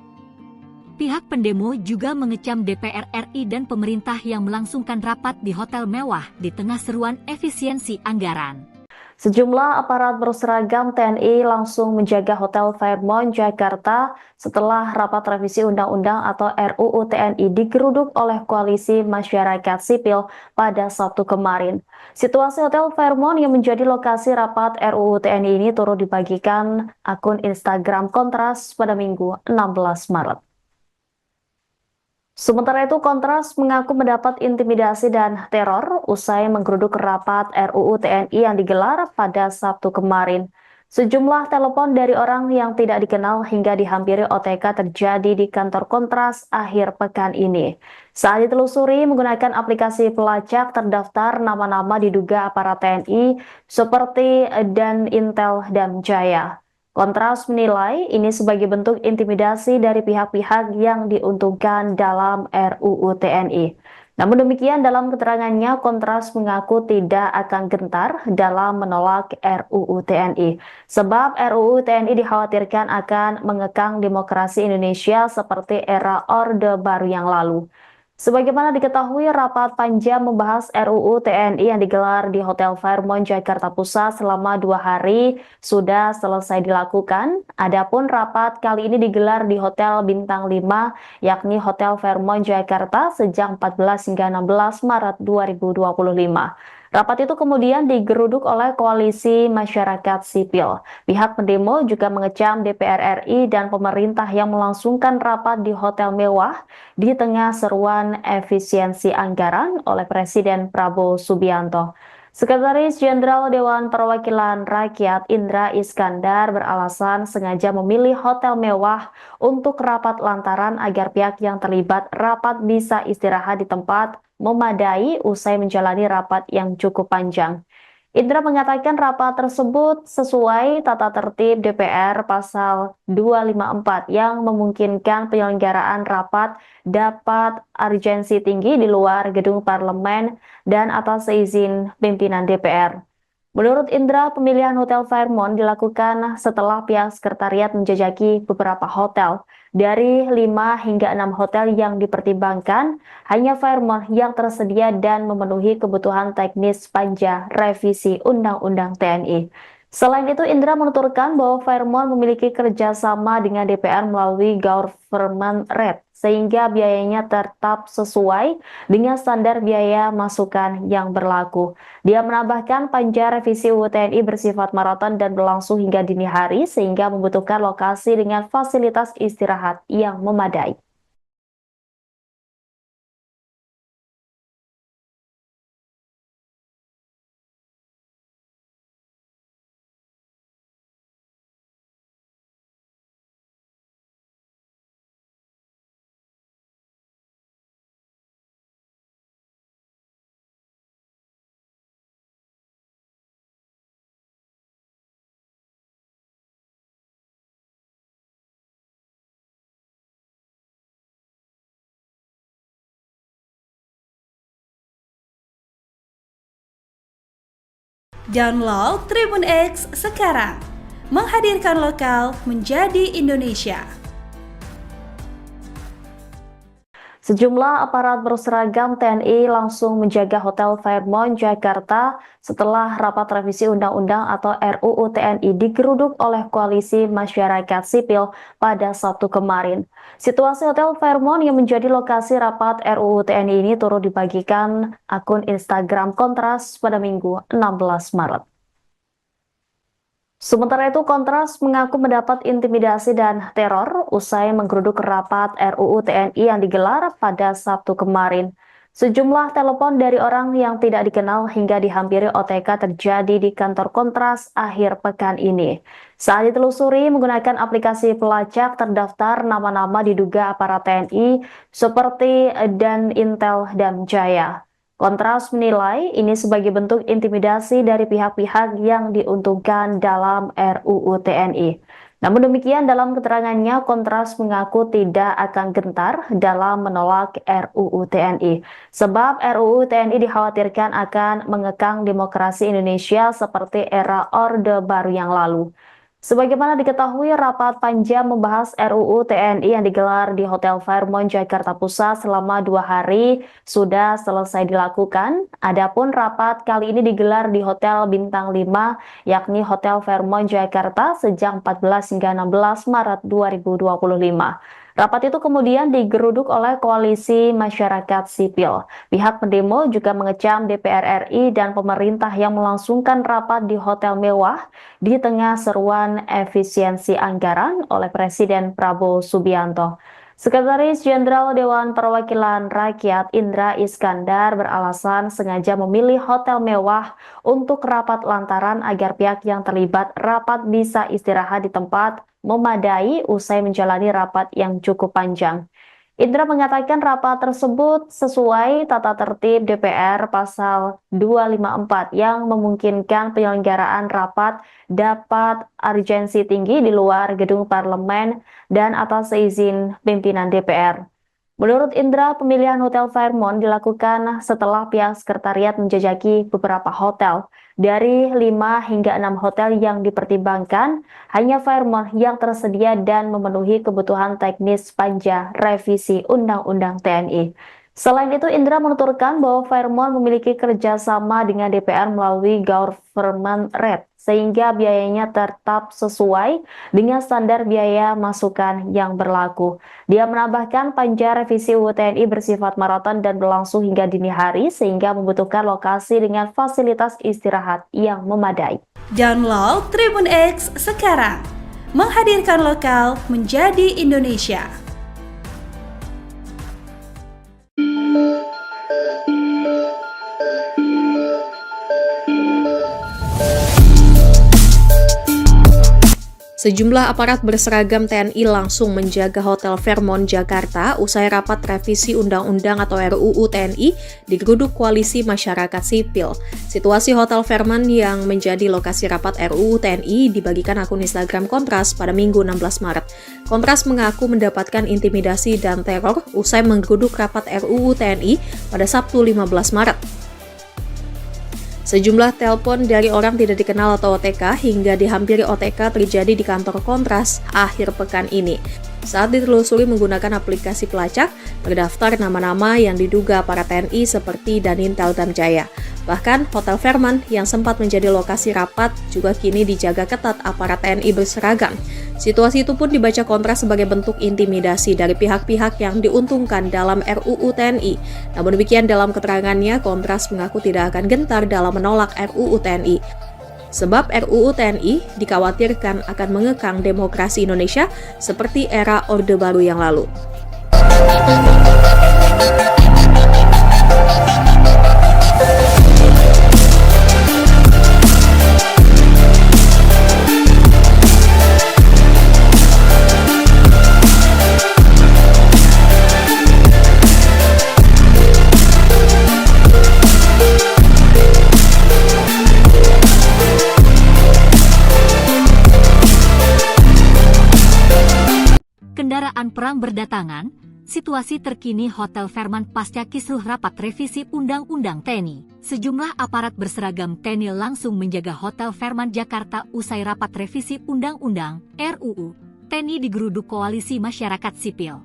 Pihak pendemo juga mengecam DPR RI dan pemerintah yang melangsungkan rapat di hotel mewah di tengah seruan efisiensi anggaran. Sejumlah aparat berseragam TNI langsung menjaga Hotel Fairmont Jakarta setelah rapat revisi Undang-Undang atau RUU TNI digeruduk oleh Koalisi Masyarakat Sipil pada Sabtu kemarin. Situasi Hotel Fairmont yang menjadi lokasi rapat RUU TNI ini turut dibagikan akun Instagram Kontras pada Minggu 16 Maret. Sementara itu, Kontras mengaku mendapat intimidasi dan teror usai menggeruduk rapat RUU TNI yang digelar pada Sabtu kemarin. Sejumlah telepon dari orang yang tidak dikenal hingga dihampiri OTK terjadi di kantor Kontras akhir pekan ini. Saat ditelusuri menggunakan aplikasi pelacak, terdaftar nama-nama diduga aparat TNI seperti Danintel Damjaya. Kontras menilai ini sebagai bentuk intimidasi dari pihak-pihak yang diuntungkan dalam RUU TNI. Namun demikian dalam keterangannya, Kontras mengaku tidak akan gentar dalam menolak RUU TNI. Sebab RUU TNI dikhawatirkan akan mengekang demokrasi Indonesia seperti era Orde Baru yang lalu. Sebagaimana diketahui, rapat panja membahas RUU TNI yang digelar di Hotel Fairmont Jakarta Pusat selama 2 hari sudah selesai dilakukan. Adapun rapat kali ini digelar di Hotel Bintang 5, yakni Hotel Fairmont Jakarta sejak 14 hingga 16 Maret 2025. Rapat itu kemudian digeruduk oleh Koalisi Masyarakat Sipil. Pihak pendemo juga mengecam DPR RI dan pemerintah yang melangsungkan rapat di hotel mewah di tengah seruan efisiensi anggaran oleh Presiden Prabowo Subianto. Sekretaris Jenderal Dewan Perwakilan Rakyat Indra Iskandar beralasan sengaja memilih hotel mewah untuk rapat lantaran agar pihak yang terlibat rapat bisa istirahat di tempat memadai usai menjalani rapat yang cukup panjang. Indra mengatakan rapat tersebut sesuai tata tertib DPR pasal 254 yang memungkinkan penyelenggaraan rapat dapat urgensi tinggi di luar gedung parlemen dan atas izin pimpinan DPR. Menurut Indra, pemilihan Hotel Fairmont dilakukan setelah pihak sekretariat menjajaki beberapa hotel. Dari 5 hingga 6 hotel yang dipertimbangkan, hanya Fairmont yang tersedia dan memenuhi kebutuhan teknis panja revisi Undang-Undang TNI. Selain itu, Indra menuturkan bahwa Fairmont memiliki kerjasama dengan DPR melalui government rate, sehingga biayanya tetap sesuai dengan standar biaya masukan yang berlaku. Dia menambahkan panja revisi UU TNI bersifat maraton dan berlangsung hingga dini hari, sehingga membutuhkan lokasi dengan fasilitas istirahat yang memadai. Download Tribun X sekarang. Menghadirkan lokal menjadi Indonesia. Sejumlah aparat berseragam TNI langsung menjaga Hotel Fairmont Jakarta setelah rapat revisi Undang-Undang atau RUU TNI digeruduk oleh Koalisi Masyarakat Sipil pada Sabtu kemarin. Situasi Hotel Fairmont yang menjadi lokasi rapat RUU TNI ini turut dibagikan akun Instagram Kontras pada Minggu 16 Maret. Sementara itu, Kontras mengaku mendapat intimidasi dan teror usai menggeruduk rapat RUU TNI yang digelar pada Sabtu kemarin. Sejumlah telepon dari orang yang tidak dikenal hingga dihampiri OTK terjadi di kantor Kontras akhir pekan ini. Saat ditelusuri menggunakan aplikasi pelacak terdaftar nama-nama diduga aparat TNI seperti Dan Intel dan Jaya. Kontras menilai ini sebagai bentuk intimidasi dari pihak-pihak yang diuntungkan dalam RUU TNI. Namun demikian, dalam keterangannya, Kontras mengaku tidak akan gentar dalam menolak RUU TNI. Sebab RUU TNI dikhawatirkan akan mengekang demokrasi Indonesia seperti era Orde Baru yang lalu. Sebagaimana diketahui, rapat panja membahas RUU TNI yang digelar di Hotel Fairmont Jakarta Pusat selama 2 hari sudah selesai dilakukan. Adapun rapat kali ini digelar di Hotel Bintang 5, yakni Hotel Fairmont Jakarta sejak 14 hingga 16 Maret 2025. Rapat itu kemudian digeruduk oleh Koalisi Masyarakat Sipil. Pihak pendemo juga mengecam DPR RI dan pemerintah yang melangsungkan rapat di hotel mewah di tengah seruan efisiensi anggaran oleh Presiden Prabowo Subianto. Sekretaris Jenderal Dewan Perwakilan Rakyat Indra Iskandar beralasan sengaja memilih hotel mewah untuk rapat lantaran agar pihak yang terlibat rapat bisa istirahat di tempat memadai usai menjalani rapat yang cukup panjang. Indra mengatakan rapat tersebut sesuai tata tertib DPR pasal 254 yang memungkinkan penyelenggaraan rapat dapat urgensi tinggi di luar gedung parlemen dan atas izin pimpinan DPR. Menurut Indra, pemilihan Hotel Fairmont dilakukan setelah pihak sekretariat menjajaki beberapa hotel. Dari 5 hingga 6 hotel yang dipertimbangkan, hanya Fairmont yang tersedia dan memenuhi kebutuhan teknis panja revisi Undang-Undang TNI. Selain itu, Indra menuturkan bahwa Fairmont memiliki kerjasama dengan DPR melalui government rate, sehingga biayanya tetap sesuai dengan standar biaya masukan yang berlaku. Dia menambahkan panja revisi UU TNI bersifat maraton dan berlangsung hingga dini hari, sehingga membutuhkan lokasi dengan fasilitas istirahat yang memadai. Download Tribun X sekarang. Menghadirkan lokal menjadi Indonesia. Sejumlah aparat berseragam TNI langsung menjaga Hotel Fairmont Jakarta usai rapat revisi Undang-Undang atau RUU TNI digeruduk Koalisi Masyarakat Sipil. Situasi Hotel Fairmont yang menjadi lokasi rapat RUU TNI dibagikan akun Instagram Kontras pada Minggu 16 Maret. Kontras mengaku mendapatkan intimidasi dan teror usai menggeruduk rapat RUU TNI pada Sabtu 15 Maret. Sejumlah telepon dari orang tidak dikenal atau OTK hingga dihampiri OTK terjadi di kantor Kontras akhir pekan ini. Saat ditelusuri menggunakan aplikasi pelacak, terdaftar nama-nama yang diduga para TNI seperti Danintel Damjaya. Bahkan, Hotel Fairmont yang sempat menjadi lokasi rapat juga kini dijaga ketat aparat TNI berseragam. Situasi itu pun dibaca Kontras sebagai bentuk intimidasi dari pihak-pihak yang diuntungkan dalam RUU TNI. Namun demikian dalam keterangannya, Kontras mengaku tidak akan gentar dalam menolak RUU TNI. Sebab RUU TNI dikhawatirkan akan mengekang demokrasi Indonesia seperti era Orde Baru yang lalu. Kendaraan perang berdatangan, situasi terkini Hotel Fairmont pasca kisruh rapat revisi Undang-Undang TNI. Sejumlah aparat berseragam TNI langsung menjaga Hotel Fairmont Jakarta usai rapat revisi Undang-Undang RUU TNI digeruduk Koalisi Masyarakat Sipil.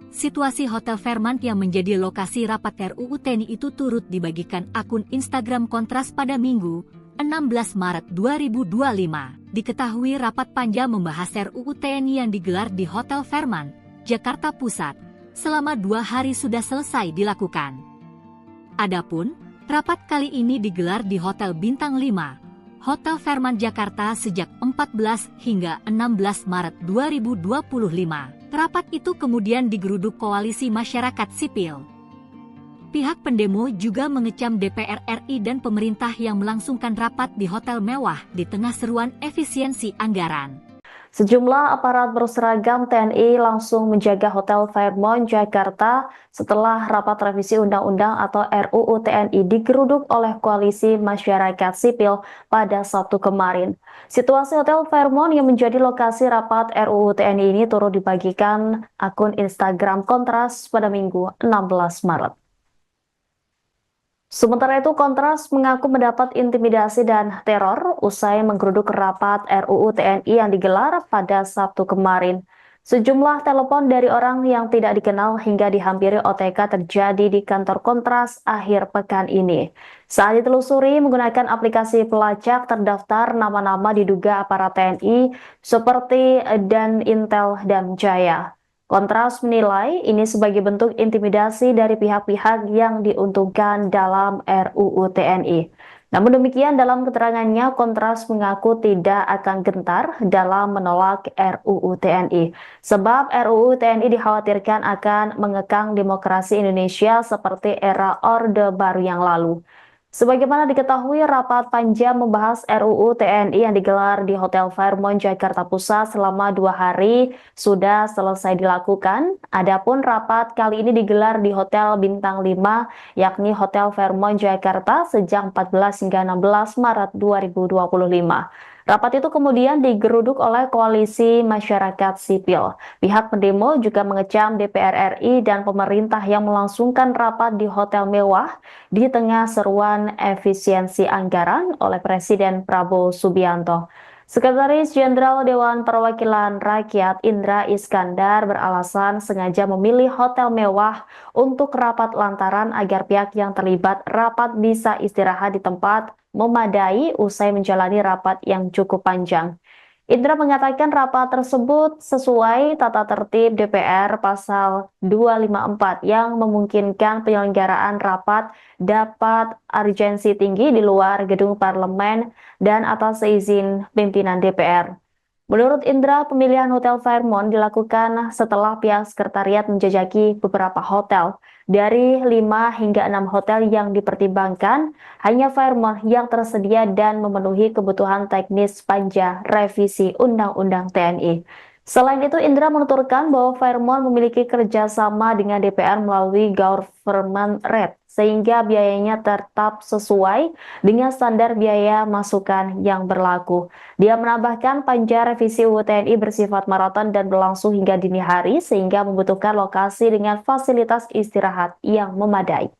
Situasi Hotel Fairmont yang menjadi lokasi rapat RUU TNI itu turut dibagikan akun Instagram Kontras pada Minggu, 16 Maret 2025. Diketahui rapat panja membahas RUU TNI yang digelar di Hotel Fairmont, Jakarta Pusat, selama 2 hari sudah selesai dilakukan. Adapun, rapat kali ini digelar di Hotel Bintang 5, Hotel Fairmont Jakarta sejak 14 hingga 16 Maret 2025. Rapat itu kemudian digeruduk Koalisi Masyarakat Sipil. Pihak pendemo juga mengecam DPR RI dan pemerintah yang melangsungkan rapat di hotel mewah di tengah seruan efisiensi anggaran. Sejumlah aparat berseragam TNI langsung menjaga Hotel Fairmont Jakarta setelah rapat revisi Undang-Undang atau RUU TNI digeruduk oleh Koalisi Masyarakat Sipil pada Sabtu kemarin. Situasi Hotel Fairmont yang menjadi lokasi rapat RUU TNI ini turut dibagikan akun Instagram Kontras pada Minggu 16 Maret. Sementara itu, Kontras mengaku mendapat intimidasi dan teror usai menggeruduk rapat RUU TNI yang digelar pada Sabtu kemarin. Sejumlah telepon dari orang yang tidak dikenal hingga dihampiri OTK terjadi di kantor Kontras akhir pekan ini. Saat ditelusuri menggunakan aplikasi pelacak, terdaftar nama-nama diduga aparat TNI seperti Danintel Damjaya. Kontras menilai ini sebagai bentuk intimidasi dari pihak-pihak yang diuntungkan dalam RUU TNI. Namun demikian dalam keterangannya, Kontras mengaku tidak akan gentar dalam menolak RUU TNI. Sebab RUU TNI dikhawatirkan akan mengekang demokrasi Indonesia seperti era Orde Baru yang lalu. Sebagaimana diketahui, rapat panja membahas RUU TNI yang digelar di Hotel Fairmont Jakarta Pusat selama 2 hari sudah selesai dilakukan. Adapun rapat kali ini digelar di Hotel Bintang 5, yakni Hotel Fairmont Jakarta sejak 14 hingga 16 Maret 2025. Rapat itu kemudian digeruduk oleh Koalisi Masyarakat Sipil. Pihak pendemo juga mengecam DPR RI dan pemerintah yang melangsungkan rapat di hotel mewah di tengah seruan efisiensi anggaran oleh Presiden Prabowo Subianto. Sekretaris Jenderal Dewan Perwakilan Rakyat Indra Iskandar beralasan sengaja memilih hotel mewah untuk rapat lantaran agar pihak yang terlibat rapat bisa istirahat di tempat memadai usai menjalani rapat yang cukup panjang. Indra mengatakan rapat tersebut sesuai tata tertib DPR pasal 254 yang memungkinkan penyelenggaraan rapat dapat urgensi tinggi di luar gedung parlemen dan atas izin pimpinan DPR. Menurut Indra, pemilihan Hotel Fairmont dilakukan setelah pihak sekretariat menjajaki beberapa hotel. Dari 5 hingga 6 hotel yang dipertimbangkan, hanya Fairmont yang tersedia dan memenuhi kebutuhan teknis panja revisi Undang-Undang TNI. Selain itu, Indra menuturkan bahwa Fairmont memiliki kerjasama dengan DPR melalui government rate, sehingga biayanya tetap sesuai dengan standar biaya masukan yang berlaku. Dia menambahkan panja revisi UU TNI bersifat maraton dan berlangsung hingga dini hari, sehingga membutuhkan lokasi dengan fasilitas istirahat yang memadai.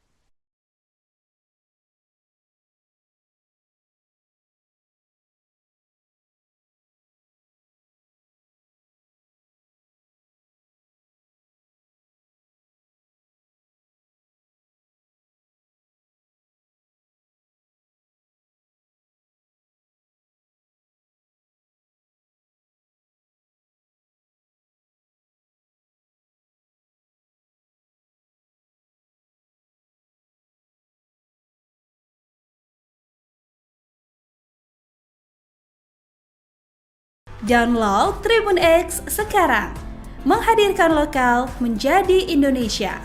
Download Tribun X sekarang. Menghadirkan lokal menjadi Indonesia.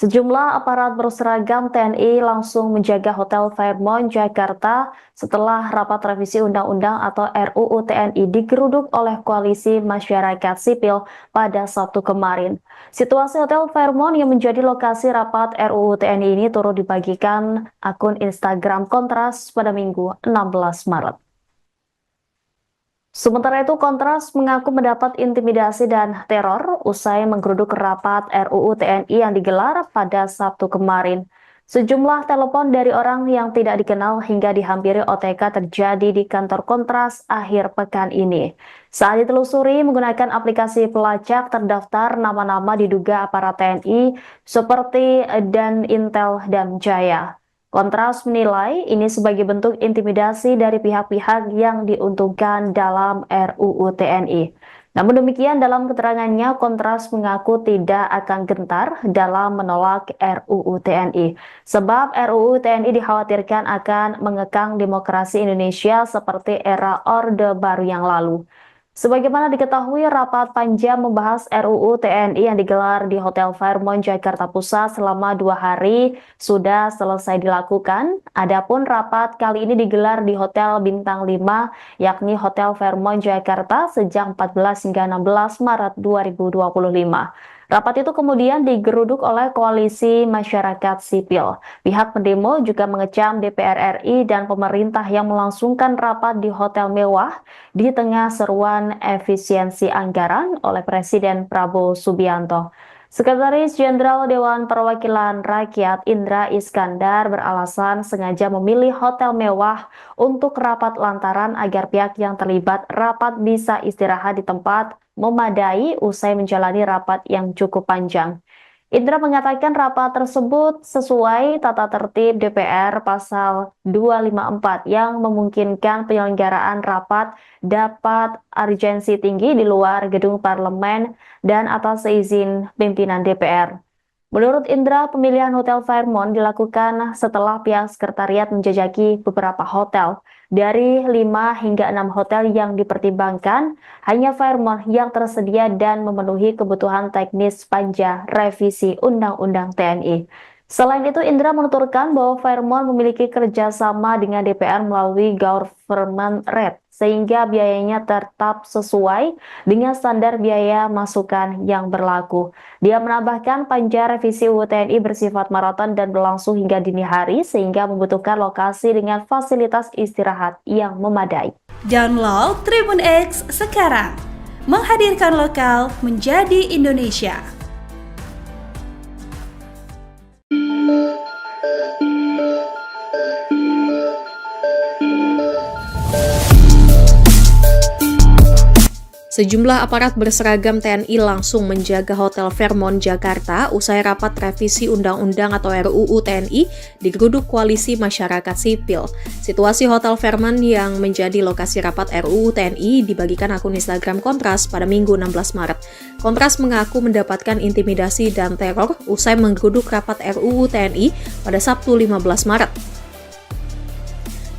Sejumlah aparat berseragam TNI langsung menjaga Hotel Fairmont, Jakarta setelah rapat revisi Undang-Undang atau RUU TNI digeruduk oleh Koalisi Masyarakat Sipil pada Sabtu kemarin. Situasi Hotel Fairmont yang menjadi lokasi rapat RUU TNI ini turut dibagikan akun Instagram Kontras pada Minggu 16 Maret. Sementara itu, Kontras mengaku mendapat intimidasi dan teror usai menggeruduk rapat RUU TNI yang digelar pada Sabtu kemarin. Sejumlah telepon dari orang yang tidak dikenal hingga dihampiri OTK terjadi di kantor Kontras akhir pekan ini. Saat ditelusuri menggunakan aplikasi pelacak, terdaftar nama-nama diduga aparat TNI seperti Dan Intel dan Jaya. Kontras menilai ini sebagai bentuk intimidasi dari pihak-pihak yang diuntungkan dalam RUU TNI. Namun demikian, dalam keterangannya, Kontras mengaku tidak akan gentar dalam menolak RUU TNI. Sebab RUU TNI dikhawatirkan akan mengekang demokrasi Indonesia seperti era Orde Baru yang lalu. Sebagaimana diketahui, rapat panjang membahas RUU TNI yang digelar di Hotel Fairmont, Jakarta Pusat selama 2 hari sudah selesai dilakukan. Adapun rapat kali ini digelar di Hotel Bintang 5, yakni Hotel Fairmont, Jakarta sejak 14 hingga 16 Maret 2025. Rapat itu kemudian digeruduk oleh Koalisi Masyarakat Sipil. Pihak pendemo juga mengecam DPR RI dan pemerintah yang melangsungkan rapat di hotel mewah di tengah seruan efisiensi anggaran oleh Presiden Prabowo Subianto. Sekretaris Jenderal Dewan Perwakilan Rakyat Indra Iskandar beralasan sengaja memilih hotel mewah untuk rapat lantaran agar pihak yang terlibat rapat bisa istirahat di tempat memadai usai menjalani rapat yang cukup panjang. Indra mengatakan rapat tersebut sesuai tata tertib DPR pasal 254 yang memungkinkan penyelenggaraan rapat dapat urgensi tinggi di luar gedung parlemen dan atas izin pimpinan DPR. Menurut Indra, pemilihan Hotel Fairmont dilakukan setelah pihak sekretariat menjajaki beberapa hotel. Dari 5 hingga 6 hotel yang dipertimbangkan, hanya Fairmont yang tersedia dan memenuhi kebutuhan teknis panja revisi Undang-Undang TNI. Selain itu, Indra menuturkan bahwa Fairmont memiliki kerjasama dengan DPR melalui government rate, sehingga biayanya tetap sesuai dengan standar biaya masukan yang berlaku. Dia menambahkan panja revisi UU TNI bersifat maraton dan berlangsung hingga dini hari, sehingga membutuhkan lokasi dengan fasilitas istirahat yang memadai. Download Tribun X sekarang. Menghadirkan lokal menjadi Indonesia. Sejumlah aparat berseragam TNI langsung menjaga Hotel Fairmont, Jakarta usai rapat revisi Undang-Undang atau RUU TNI digeruduk Koalisi Masyarakat Sipil. Situasi Hotel Fairmont yang menjadi lokasi rapat RUU TNI dibagikan akun Instagram Kontras pada Minggu 16 Maret. Kontras mengaku mendapatkan intimidasi dan teror usai menggeruduk rapat RUU TNI pada Sabtu 15 Maret.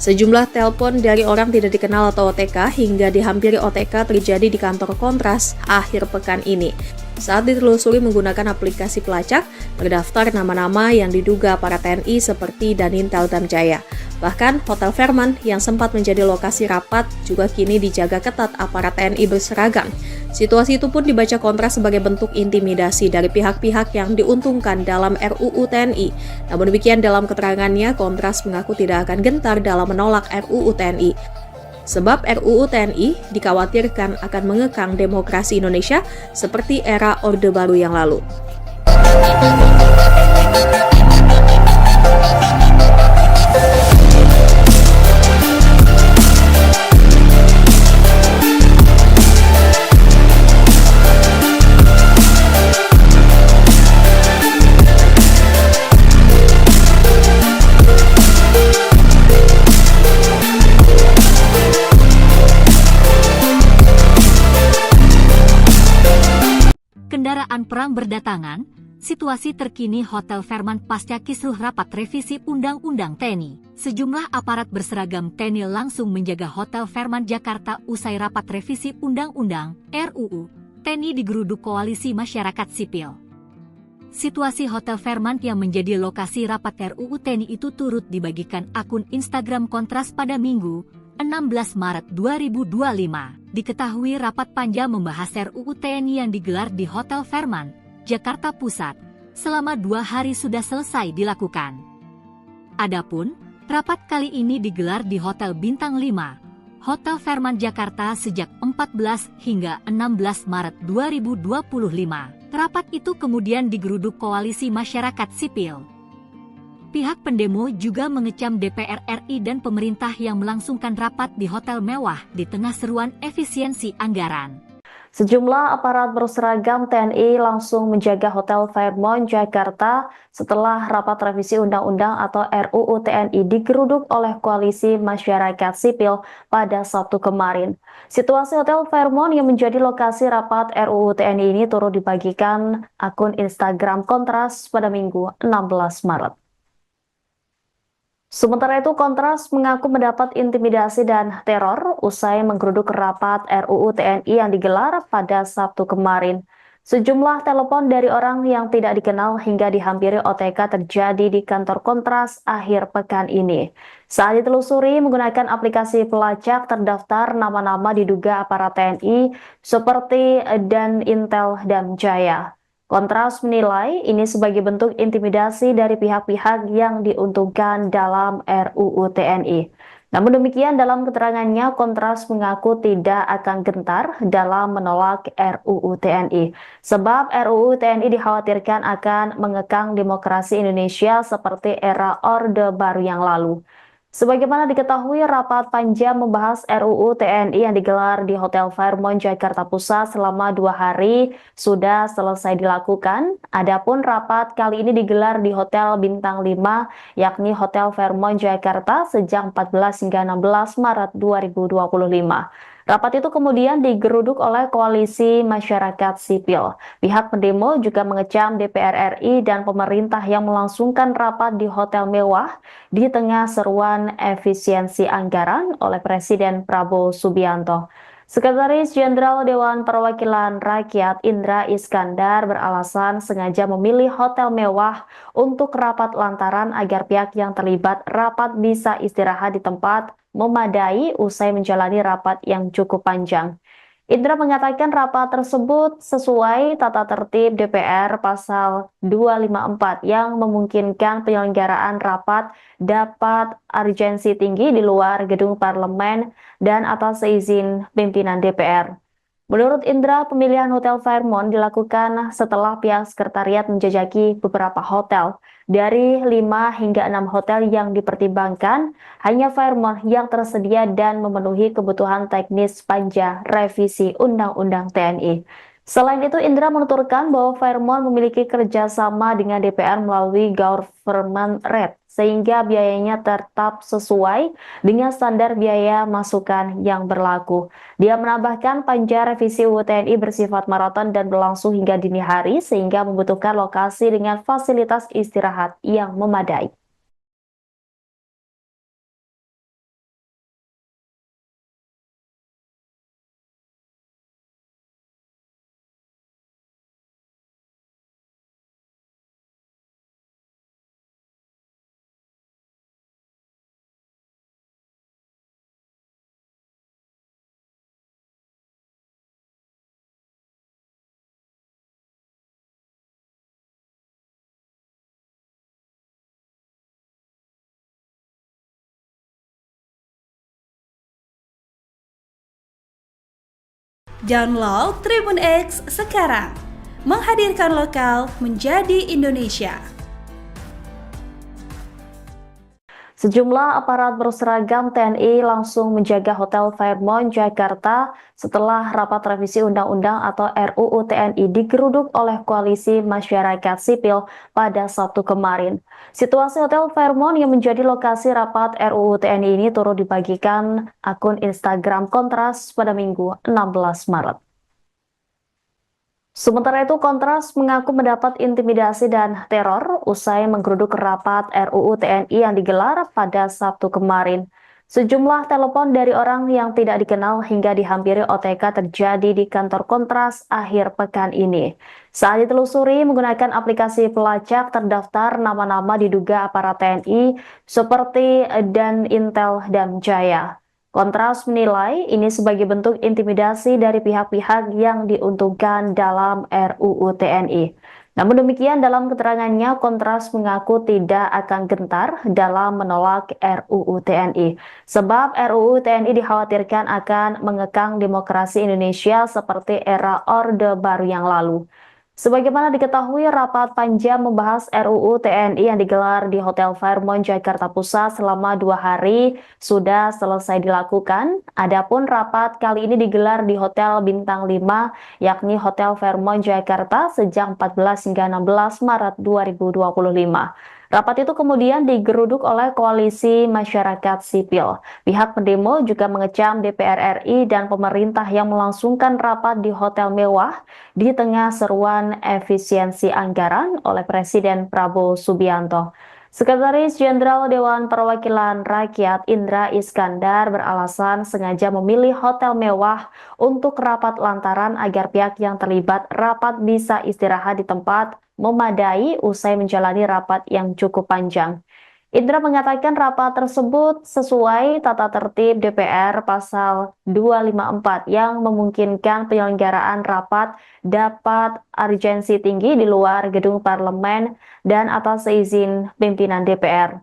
Sejumlah telepon dari orang tidak dikenal atau OTK hingga dihampiri OTK terjadi di kantor Kontras akhir pekan ini. Saat ditelusuri menggunakan aplikasi pelacak, terdaftar nama-nama yang diduga para TNI seperti Dan Intel dan Jaya. Bahkan, Hotel Fairmont yang sempat menjadi lokasi rapat juga kini dijaga ketat aparat TNI berseragam. Situasi itu pun dibaca Kontras sebagai bentuk intimidasi dari pihak-pihak yang diuntungkan dalam RUU TNI. Namun demikian, dalam keterangannya, Kontras mengaku tidak akan gentar dalam menolak RUU TNI. Sebab RUU TNI dikhawatirkan akan mengekang demokrasi Indonesia seperti era Orde Baru yang lalu. Kendaraan perang berdatangan, Situasi terkini Hotel Fairmont pasca kisruh rapat revisi Undang-Undang TNI. Sejumlah aparat berseragam TNI langsung menjaga Hotel Fairmont Jakarta usai rapat revisi Undang-Undang RUU TNI digeruduk Koalisi Masyarakat Sipil. Situasi Hotel Fairmont yang menjadi lokasi rapat RUU TNI itu turut dibagikan akun Instagram Kontras pada Minggu, 16 Maret 2025. Diketahui rapat panja membahas RUU TNI yang digelar di Hotel Fairmont, Jakarta Pusat, selama 2 hari sudah selesai dilakukan. Adapun, rapat kali ini digelar di Hotel Bintang 5, Hotel Fairmont Jakarta sejak 14 hingga 16 Maret 2025. Rapat itu kemudian digeruduk Koalisi Masyarakat Sipil. Pihak pendemo juga mengecam DPR RI dan pemerintah yang melangsungkan rapat di hotel mewah di tengah seruan efisiensi anggaran. Sejumlah aparat berseragam TNI langsung menjaga Hotel Fairmont Jakarta setelah rapat revisi Undang-Undang atau RUU TNI digeruduk oleh Koalisi Masyarakat Sipil pada Sabtu kemarin. Situasi Hotel Fairmont yang menjadi lokasi rapat RUU TNI ini turut dibagikan akun Instagram Kontras pada Minggu 16 Maret. Sementara itu, Kontras mengaku mendapat intimidasi dan teror usai menggeruduk rapat RUU TNI yang digelar pada Sabtu kemarin. Sejumlah telepon dari orang yang tidak dikenal hingga dihampiri OTK terjadi di kantor Kontras akhir pekan ini. Saat ditelusuri menggunakan aplikasi pelacak terdaftar nama-nama diduga aparat TNI seperti Dan Intel dan Jaya. Kontras menilai ini sebagai bentuk intimidasi dari pihak-pihak yang diuntungkan dalam RUU TNI. Namun demikian, dalam keterangannya, Kontras mengaku tidak akan gentar dalam menolak RUU TNI. Sebab RUU TNI dikhawatirkan akan mengekang demokrasi Indonesia seperti era Orde Baru yang lalu. Sebagaimana diketahui, rapat panja membahas RUU TNI yang digelar di Hotel Fairmont Jakarta Pusat selama 2 hari sudah selesai dilakukan. Adapun rapat kali ini digelar di Hotel Bintang 5, yakni Hotel Fairmont Jakarta sejak 14 hingga 16 Maret 2025. Rapat itu kemudian digeruduk oleh Koalisi Masyarakat Sipil. Pihak pendemo juga mengecam DPR RI dan pemerintah yang melangsungkan rapat di hotel mewah di tengah seruan efisiensi anggaran oleh Presiden Prabowo Subianto. Sekretaris Jenderal Dewan Perwakilan Rakyat Indra Iskandar beralasan sengaja memilih hotel mewah untuk rapat lantaran agar pihak yang terlibat rapat bisa istirahat di tempat memadai usai menjalani rapat yang cukup panjang. Indra mengatakan rapat tersebut sesuai tata tertib DPR pasal 254 yang memungkinkan penyelenggaraan rapat dapat urgensi tinggi di luar gedung parlemen dan atas izin pimpinan DPR. Menurut Indra, pemilihan Hotel Fairmont dilakukan setelah pihak sekretariat menjajaki beberapa hotel. Dari 5 hingga 6 hotel yang dipertimbangkan, hanya Fairmont yang tersedia dan memenuhi kebutuhan teknis panja revisi Undang-Undang TNI. Selain itu, Indra menuturkan bahwa Fairmont memiliki kerjasama dengan DPR melalui government rate, sehingga biayanya tetap sesuai dengan standar biaya masukan yang berlaku. Dia menambahkan panja revisi UU TNI bersifat maraton dan berlangsung hingga dini hari, sehingga membutuhkan lokasi dengan fasilitas istirahat yang memadai. Download Tribun X sekarang, menghadirkan lokal menjadi Indonesia. Sejumlah aparat berseragam TNI langsung menjaga Hotel Fairmont Jakarta setelah rapat revisi Undang-Undang atau RUU TNI digeruduk oleh Koalisi Masyarakat Sipil pada Sabtu kemarin. Situasi Hotel Fairmont yang menjadi lokasi rapat RUU TNI ini turut dibagikan akun Instagram Kontras pada Minggu 16 Maret. Sementara itu, Kontras mengaku mendapat intimidasi dan teror usai menggeruduk rapat RUU TNI yang digelar pada Sabtu kemarin. Sejumlah telepon dari orang yang tidak dikenal hingga dihampiri OTK terjadi di kantor Kontras akhir pekan ini. Saat ditelusuri menggunakan aplikasi pelacak terdaftar nama-nama diduga aparat TNI seperti Dan Intel dan Jaya. Kontras menilai ini sebagai bentuk intimidasi dari pihak-pihak yang diuntungkan dalam RUU TNI. Namun demikian, dalam keterangannya, Kontras mengaku tidak akan gentar dalam menolak RUU TNI. Sebab RUU TNI dikhawatirkan akan mengekang demokrasi Indonesia seperti era Orde Baru yang lalu. Sebagaimana diketahui, rapat panja membahas RUU TNI yang digelar di Hotel Fairmont, Jakarta Pusat selama 2 hari sudah selesai dilakukan. Adapun rapat kali ini digelar di Hotel Bintang 5, yakni Hotel Fairmont, Jakarta sejak 14 hingga 16 Maret 2025. Rapat itu kemudian digeruduk oleh Koalisi Masyarakat Sipil. Pihak pendemo juga mengecam DPR RI dan pemerintah yang melangsungkan rapat di hotel mewah di tengah seruan efisiensi anggaran oleh Presiden Prabowo Subianto. Sekretaris Jenderal Dewan Perwakilan Rakyat Indra Iskandar beralasan sengaja memilih hotel mewah untuk rapat lantaran agar pihak yang terlibat rapat bisa istirahat di tempat memadai usai menjalani rapat yang cukup panjang. Indra mengatakan rapat tersebut sesuai tata tertib DPR pasal 254 yang memungkinkan penyelenggaraan rapat dapat urgensi tinggi di luar gedung parlemen dan atas izin pimpinan DPR.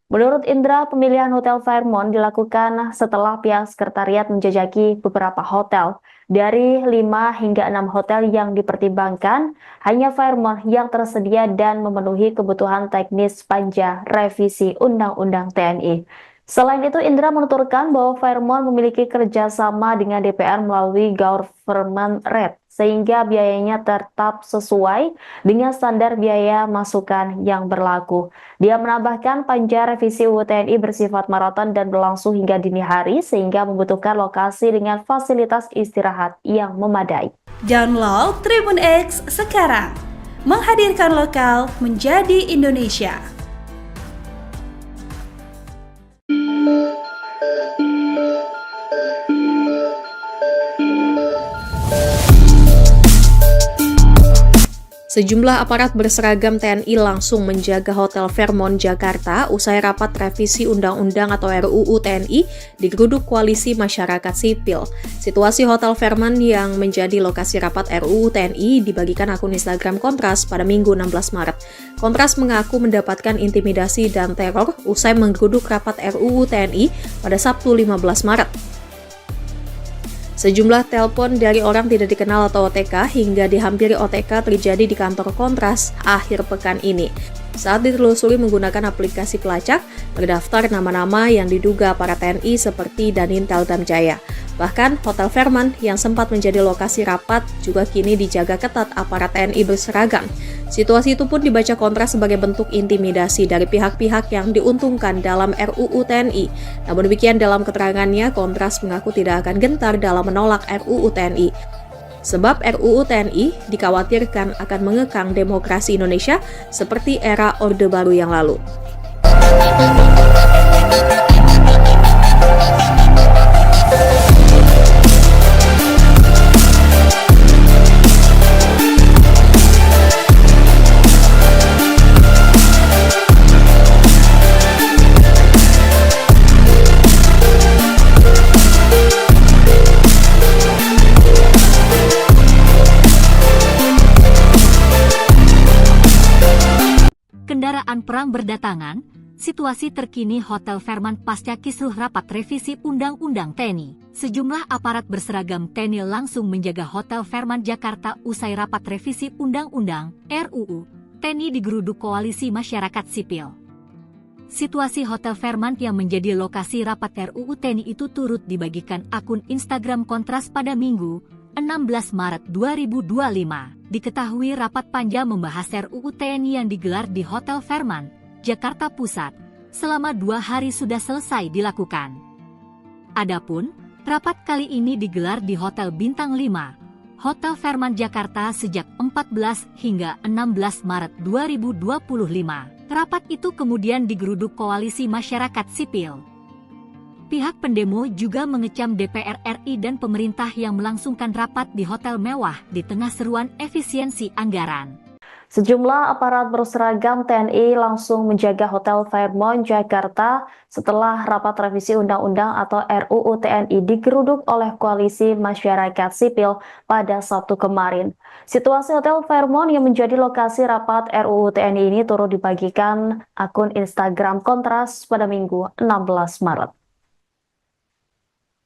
Menurut Indra, pemilihan Hotel Fairmont dilakukan setelah pihak sekretariat menjajaki beberapa hotel. Dari 5 hingga 6 hotel yang dipertimbangkan, hanya Fairmont yang tersedia dan memenuhi kebutuhan teknis panja revisi Undang-Undang TNI. Selain itu, Indra menuturkan bahwa Fairmont memiliki kerjasama dengan DPR melalui government rate, sehingga biayanya tetap sesuai dengan standar biaya masukan yang berlaku. Dia menambahkan panja revisi UU TNI bersifat maraton dan berlangsung hingga dini hari, sehingga membutuhkan lokasi dengan fasilitas istirahat yang memadai. Download Tribun X sekarang, menghadirkan lokal menjadi Indonesia. Sejumlah aparat berseragam TNI langsung menjaga Hotel Fairmont, Jakarta usai rapat revisi Undang-Undang atau RUU TNI digeruduk Koalisi Masyarakat Sipil. Situasi Hotel Fairmont yang menjadi lokasi rapat RUU TNI dibagikan akun Instagram Kontras pada Minggu 16 Maret. Kontras mengaku mendapatkan intimidasi dan teror usai menggeruduk rapat RUU TNI pada Sabtu 15 Maret. Sejumlah telepon dari orang tidak dikenal atau OTK hingga dihampiri OTK terjadi di kantor Kontras akhir pekan ini. Saat ditelusuri menggunakan aplikasi pelacak, terdaftar nama-nama yang diduga para TNI seperti Dan Intel dan Jaya. Bahkan, Hotel Fairmont yang sempat menjadi lokasi rapat juga kini dijaga ketat aparat TNI berseragam. Situasi itu pun dibaca Kontras sebagai bentuk intimidasi dari pihak-pihak yang diuntungkan dalam RUU TNI. Namun demikian, dalam keterangannya, Kontras mengaku tidak akan gentar dalam menolak RUU TNI. Sebab RUU TNI dikhawatirkan akan mengekang demokrasi Indonesia seperti era Orde Baru yang lalu. Kendaraan perang berdatangan, situasi terkini Hotel Fairmont pasca kisruh rapat revisi Undang-Undang TNI. Sejumlah aparat berseragam TNI langsung menjaga Hotel Fairmont Jakarta usai rapat revisi Undang-Undang RUU TNI digeruduk Koalisi Masyarakat Sipil. Situasi Hotel Fairmont yang menjadi lokasi rapat RUU TNI itu turut dibagikan akun Instagram Kontras pada Minggu 16 Maret 2025. Diketahui rapat panja membahas RUU TNI yang digelar di Hotel Fairmont, Jakarta Pusat, selama 2 hari sudah selesai dilakukan. Adapun, rapat kali ini digelar di Hotel Bintang 5, Hotel Fairmont Jakarta sejak 14 hingga 16 Maret 2025. Rapat itu kemudian digeruduk Koalisi Masyarakat Sipil. Pihak pendemo juga mengecam DPR RI dan pemerintah yang melangsungkan rapat di hotel mewah di tengah seruan efisiensi anggaran. Sejumlah aparat berseragam TNI langsung menjaga Hotel Fairmont Jakarta setelah rapat revisi Undang-Undang atau RUU TNI digeruduk oleh Koalisi Masyarakat Sipil pada Sabtu kemarin. Situasi Hotel Fairmont yang menjadi lokasi rapat RUU TNI ini turut dibagikan akun Instagram Kontras pada Minggu 16 Maret.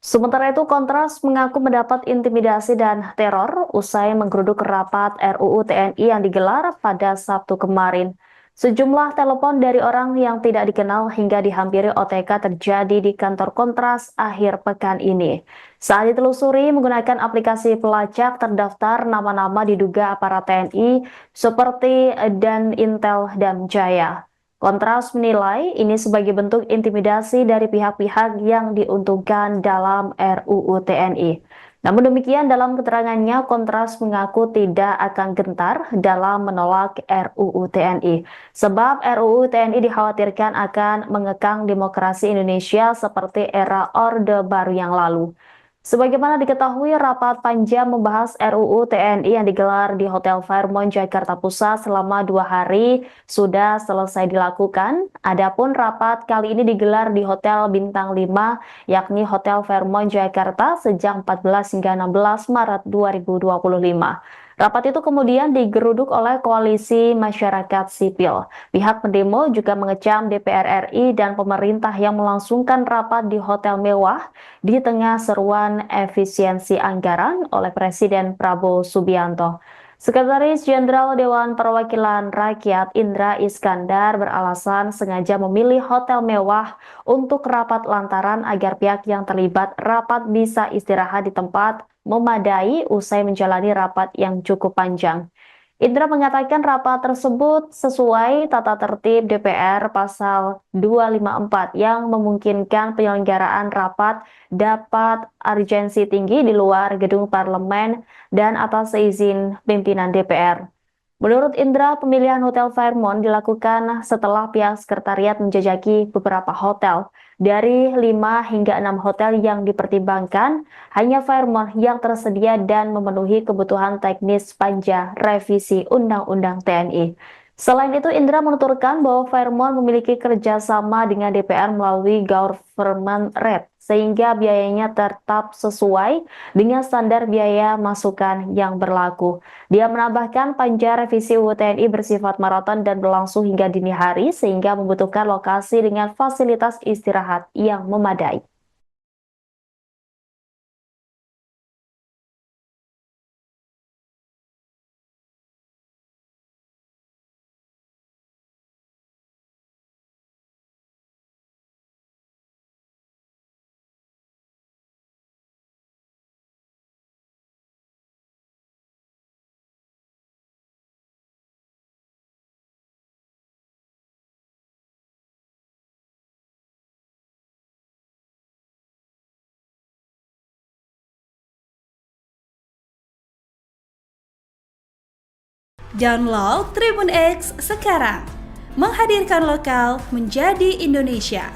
Sementara itu, Kontras mengaku mendapat intimidasi dan teror usai menggeruduk rapat RUU TNI yang digelar pada Sabtu kemarin. Sejumlah telepon dari orang yang tidak dikenal hingga dihampiri OTK terjadi di kantor Kontras akhir pekan ini. Saat ditelusuri menggunakan aplikasi pelacak terdaftar nama-nama diduga aparat TNI seperti Dan Intel dan Jaya. Kontras menilai ini sebagai bentuk intimidasi dari pihak-pihak yang diuntungkan dalam RUU TNI. Namun demikian, dalam keterangannya, Kontras mengaku tidak akan gentar dalam menolak RUU TNI. Sebab RUU TNI dikhawatirkan akan mengekang demokrasi Indonesia seperti era Orde Baru yang lalu. Sebagaimana diketahui, rapat panjang membahas RUU TNI yang digelar di Hotel Fairmont Jakarta Pusat selama 2 hari sudah selesai dilakukan. Adapun rapat kali ini digelar di Hotel Bintang 5, yakni Hotel Fairmont Jakarta sejak 14 hingga 16 Maret 2025. Rapat itu kemudian digeruduk oleh Koalisi Masyarakat Sipil. Pihak pendemo juga mengecam DPR RI dan pemerintah yang melangsungkan rapat di hotel mewah di tengah seruan efisiensi anggaran oleh Presiden Prabowo Subianto. Sekretaris Jenderal Dewan Perwakilan Rakyat Indra Iskandar beralasan sengaja memilih hotel mewah untuk rapat lantaran agar pihak yang terlibat rapat bisa istirahat di tempat memadai usai menjalani rapat yang cukup panjang. Indra mengatakan rapat tersebut sesuai tata tertib DPR pasal 254 yang memungkinkan penyelenggaraan rapat dapat urgensi tinggi di luar gedung parlemen dan atas izin pimpinan DPR. Menurut Indra, pemilihan Hotel Fairmont dilakukan setelah pihak sekretariat menjajaki beberapa hotel. Dari 5 hingga 6 hotel yang dipertimbangkan, hanya Fairmont yang tersedia dan memenuhi kebutuhan teknis panja revisi Undang-Undang TNI. Selain itu, Indra menuturkan bahwa Fairmont memiliki kerjasama dengan DPR melalui government rate, sehingga biayanya tetap sesuai dengan standar biaya masukan yang berlaku. Dia menambahkan panja revisi UU TNI bersifat maraton dan berlangsung hingga dini hari, sehingga membutuhkan lokasi dengan fasilitas istirahat yang memadai. Download Tribun X sekarang, menghadirkan lokal menjadi Indonesia.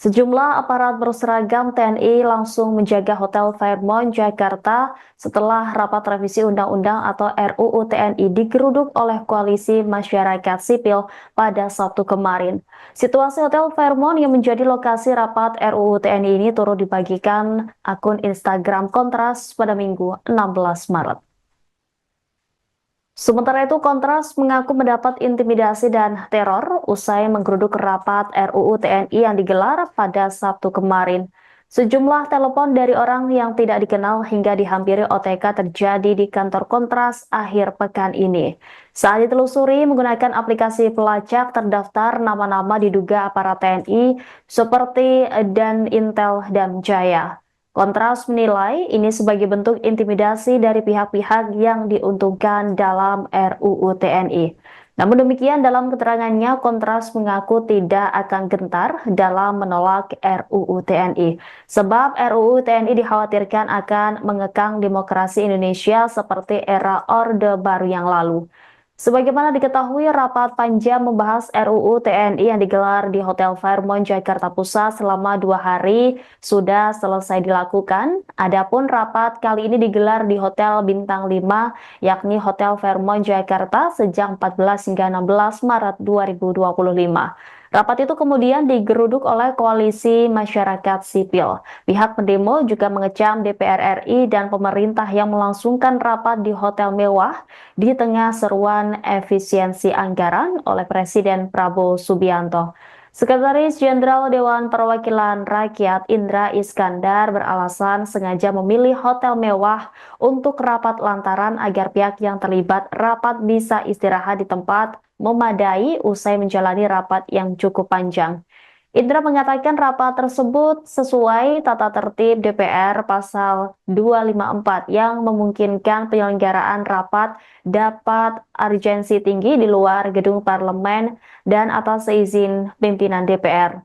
Sejumlah aparat berseragam TNI langsung menjaga Hotel Fairmont Jakarta setelah rapat revisi Undang-Undang atau RUU TNI digeruduk oleh Koalisi Masyarakat Sipil pada Sabtu kemarin. Situasi Hotel Fairmont yang menjadi lokasi rapat RUU TNI ini turut dibagikan akun Instagram Kontras pada Minggu 16 Maret. Sementara itu, Kontras mengaku mendapat intimidasi dan teror usai menggeruduk rapat RUU TNI yang digelar pada Sabtu kemarin. Sejumlah telepon dari orang yang tidak dikenal hingga dihampiri OTK terjadi di kantor Kontras akhir pekan ini. Saat ditelusuri menggunakan aplikasi pelacak terdaftar nama-nama diduga aparat TNI seperti Dan Intel dan Jaya. Kontras menilai ini sebagai bentuk intimidasi dari pihak-pihak yang diuntungkan dalam RUU TNI. Namun demikian, dalam keterangannya, Kontras mengaku tidak akan gentar dalam menolak RUU TNI. Sebab RUU TNI dikhawatirkan akan mengekang demokrasi Indonesia seperti era Orde Baru yang lalu. Sebagaimana diketahui, rapat panja membahas RUU TNI yang digelar di Hotel Fairmont, Jakarta Pusat selama 2 hari sudah selesai dilakukan. Adapun rapat kali ini digelar di Hotel Bintang 5, yakni Hotel Fairmont, Jakarta sejak 14 hingga 16 Maret 2025. Rapat itu kemudian digeruduk oleh Koalisi Masyarakat Sipil. Pihak pendemo juga mengecam DPR RI dan pemerintah yang melangsungkan rapat di hotel mewah di tengah seruan efisiensi anggaran oleh Presiden Prabowo Subianto. Sekretaris Jenderal Dewan Perwakilan Rakyat Indra Iskandar beralasan sengaja memilih hotel mewah untuk rapat lantaran agar pihak yang terlibat rapat bisa istirahat di tempat memadai usai menjalani rapat yang cukup panjang. Indra mengatakan rapat tersebut sesuai tata tertib DPR pasal 254 yang memungkinkan penyelenggaraan rapat dapat urgensi tinggi di luar gedung parlemen dan atas seizin pimpinan DPR.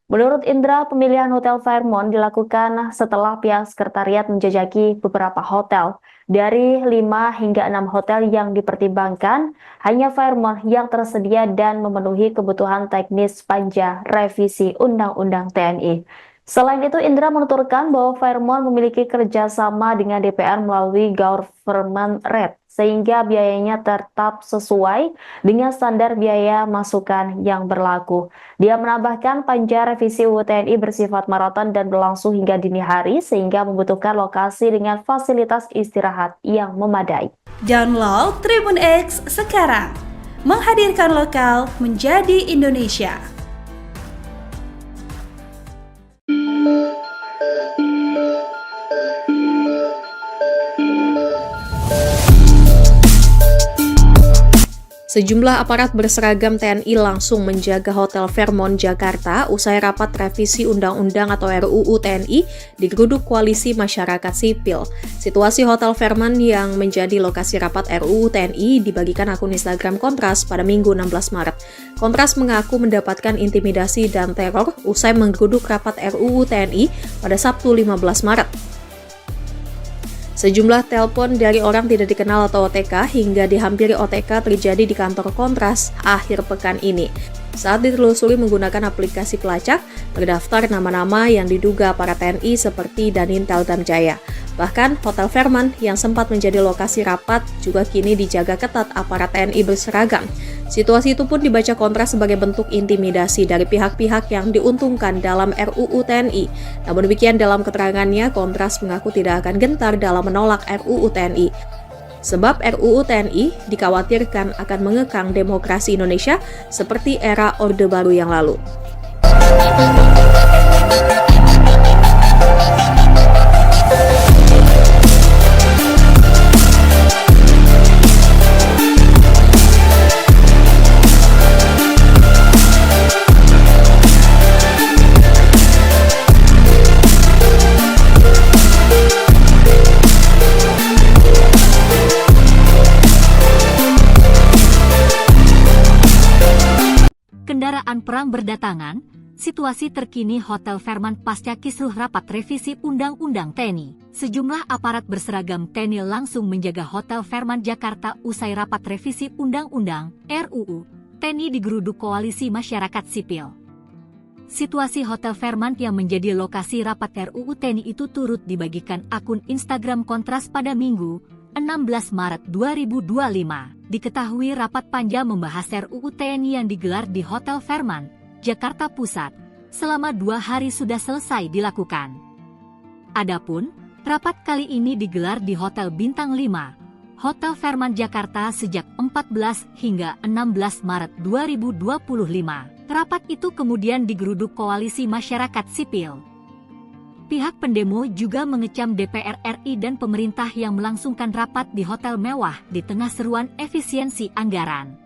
Menurut Indra, pemilihan Hotel Fairmont dilakukan setelah pihak sekretariat menjajaki beberapa hotel. Dari 5 hingga 6 hotel yang dipertimbangkan, hanya Fairmont yang tersedia dan memenuhi kebutuhan teknis panja revisi Undang-Undang TNI. Selain itu, Indra menuturkan bahwa Fairmont memiliki kerjasama dengan DPR melalui government rate, sehingga biayanya tetap sesuai dengan standar biaya masukan yang berlaku. Dia menambahkan panja revisi UU TNI bersifat maraton dan berlangsung hingga dini hari, sehingga membutuhkan lokasi dengan fasilitas istirahat yang memadai. Download Tribun X sekarang, menghadirkan lokal menjadi Indonesia. Sejumlah aparat berseragam TNI langsung menjaga Hotel Fairmont, Jakarta usai rapat revisi Undang-Undang atau RUU TNI digeruduk Koalisi Masyarakat Sipil. Situasi Hotel Fairmont yang menjadi lokasi rapat RUU TNI dibagikan akun Instagram Kontras pada Minggu 16 Maret. Kontras mengaku mendapatkan intimidasi dan teror usai menggeruduk rapat RUU TNI pada Sabtu 15 Maret. Sejumlah telepon dari orang tidak dikenal atau OTK hingga dihampiri OTK terjadi di kantor Kontras akhir pekan ini. Saat ditelusuri menggunakan aplikasi pelacak, terdaftar nama-nama yang diduga para TNI seperti Danintel Damjaya. Bahkan, Hotel Fairmont yang sempat menjadi lokasi rapat juga kini dijaga ketat aparat TNI berseragam. Situasi itu pun dibaca Kontras sebagai bentuk intimidasi dari pihak-pihak yang diuntungkan dalam RUU TNI. Namun demikian dalam keterangannya, Kontras mengaku tidak akan gentar dalam menolak RUU TNI. Sebab RUU TNI dikhawatirkan akan mengekang demokrasi Indonesia seperti era Orde Baru yang lalu. Kendaraan perang berdatangan, situasi terkini Hotel Fairmont pasca kisruh rapat revisi Undang-Undang TNI. Sejumlah aparat berseragam TNI langsung menjaga Hotel Fairmont Jakarta usai rapat revisi Undang-Undang RUU TNI digeruduk Koalisi Masyarakat Sipil. Situasi Hotel Fairmont yang menjadi lokasi rapat RUU TNI itu turut dibagikan akun Instagram Kontras pada Minggu 16 Maret 2025. Diketahui rapat panja membahas RUU TNI yang digelar di Hotel Fairmont, Jakarta Pusat, selama 2 hari sudah selesai dilakukan. Adapun, rapat kali ini digelar di Hotel Bintang 5, Hotel Fairmont Jakarta sejak 14 hingga 16 Maret 2025. Rapat itu kemudian digeruduk Koalisi Masyarakat Sipil. Pihak pendemo juga mengecam DPR RI dan pemerintah yang melangsungkan rapat di hotel mewah di tengah seruan efisiensi anggaran.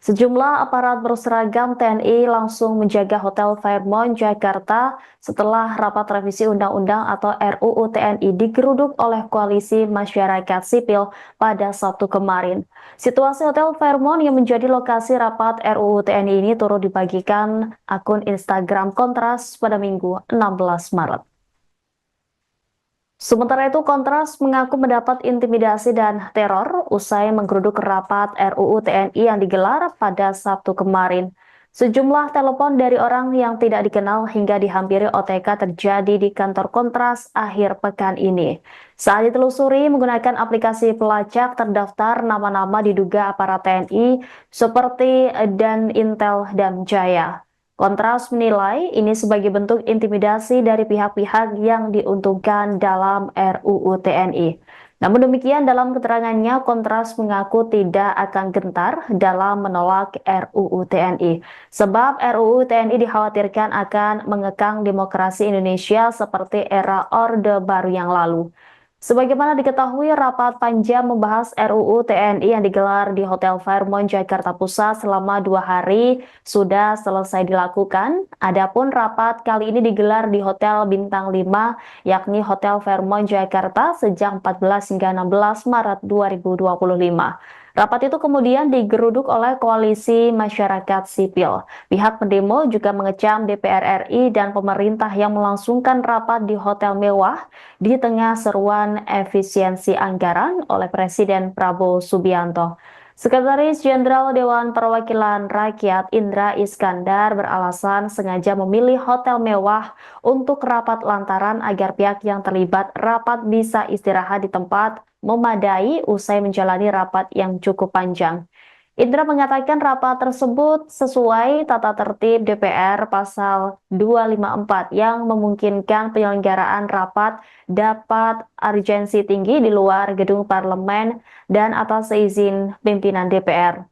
Sejumlah aparat berseragam TNI langsung menjaga Hotel Fairmont, Jakarta setelah rapat revisi Undang-Undang atau RUU TNI digeruduk oleh Koalisi Masyarakat Sipil pada Sabtu kemarin. Situasi Hotel Fairmont yang menjadi lokasi rapat RUU TNI ini turut dibagikan akun Instagram Kontras pada Minggu 16 Maret. Sementara itu, Kontras mengaku mendapat intimidasi dan teror usai menggeruduk rapat RUU TNI yang digelar pada Sabtu kemarin. Sejumlah telepon dari orang yang tidak dikenal hingga dihampiri OTK terjadi di kantor Kontras akhir pekan ini. Saat ditelusuri menggunakan aplikasi pelacak terdaftar nama-nama diduga aparat TNI seperti Dan Intel dan Jaya. Kontras menilai ini sebagai bentuk intimidasi dari pihak-pihak yang diuntungkan dalam RUU TNI. Namun demikian, dalam keterangannya, Kontras mengaku tidak akan gentar dalam menolak RUU TNI. Sebab RUU TNI dikhawatirkan akan mengekang demokrasi Indonesia seperti era Orde Baru yang lalu. Sebagaimana diketahui, rapat panjang membahas RUU TNI yang digelar di Hotel Fairmont, Jakarta Pusat selama 2 hari sudah selesai dilakukan. Adapun rapat kali ini digelar di Hotel Bintang 5, yakni Hotel Fairmont, Jakarta sejak 14 hingga 16 Maret 2025. Rapat itu kemudian digeruduk oleh Koalisi Masyarakat Sipil. Pihak pendemo juga mengecam DPR RI dan pemerintah yang melangsungkan rapat di hotel mewah di tengah seruan efisiensi anggaran oleh Presiden Prabowo Subianto. Sekretaris Jenderal Dewan Perwakilan Rakyat Indra Iskandar beralasan sengaja memilih hotel mewah untuk rapat lantaran agar pihak yang terlibat rapat bisa istirahat di tempat memadai usai menjalani rapat yang cukup panjang. Indra mengatakan rapat tersebut sesuai tata tertib DPR pasal 254 yang memungkinkan penyelenggaraan rapat dapat urgensi tinggi di luar gedung parlemen dan atas izin pimpinan DPR.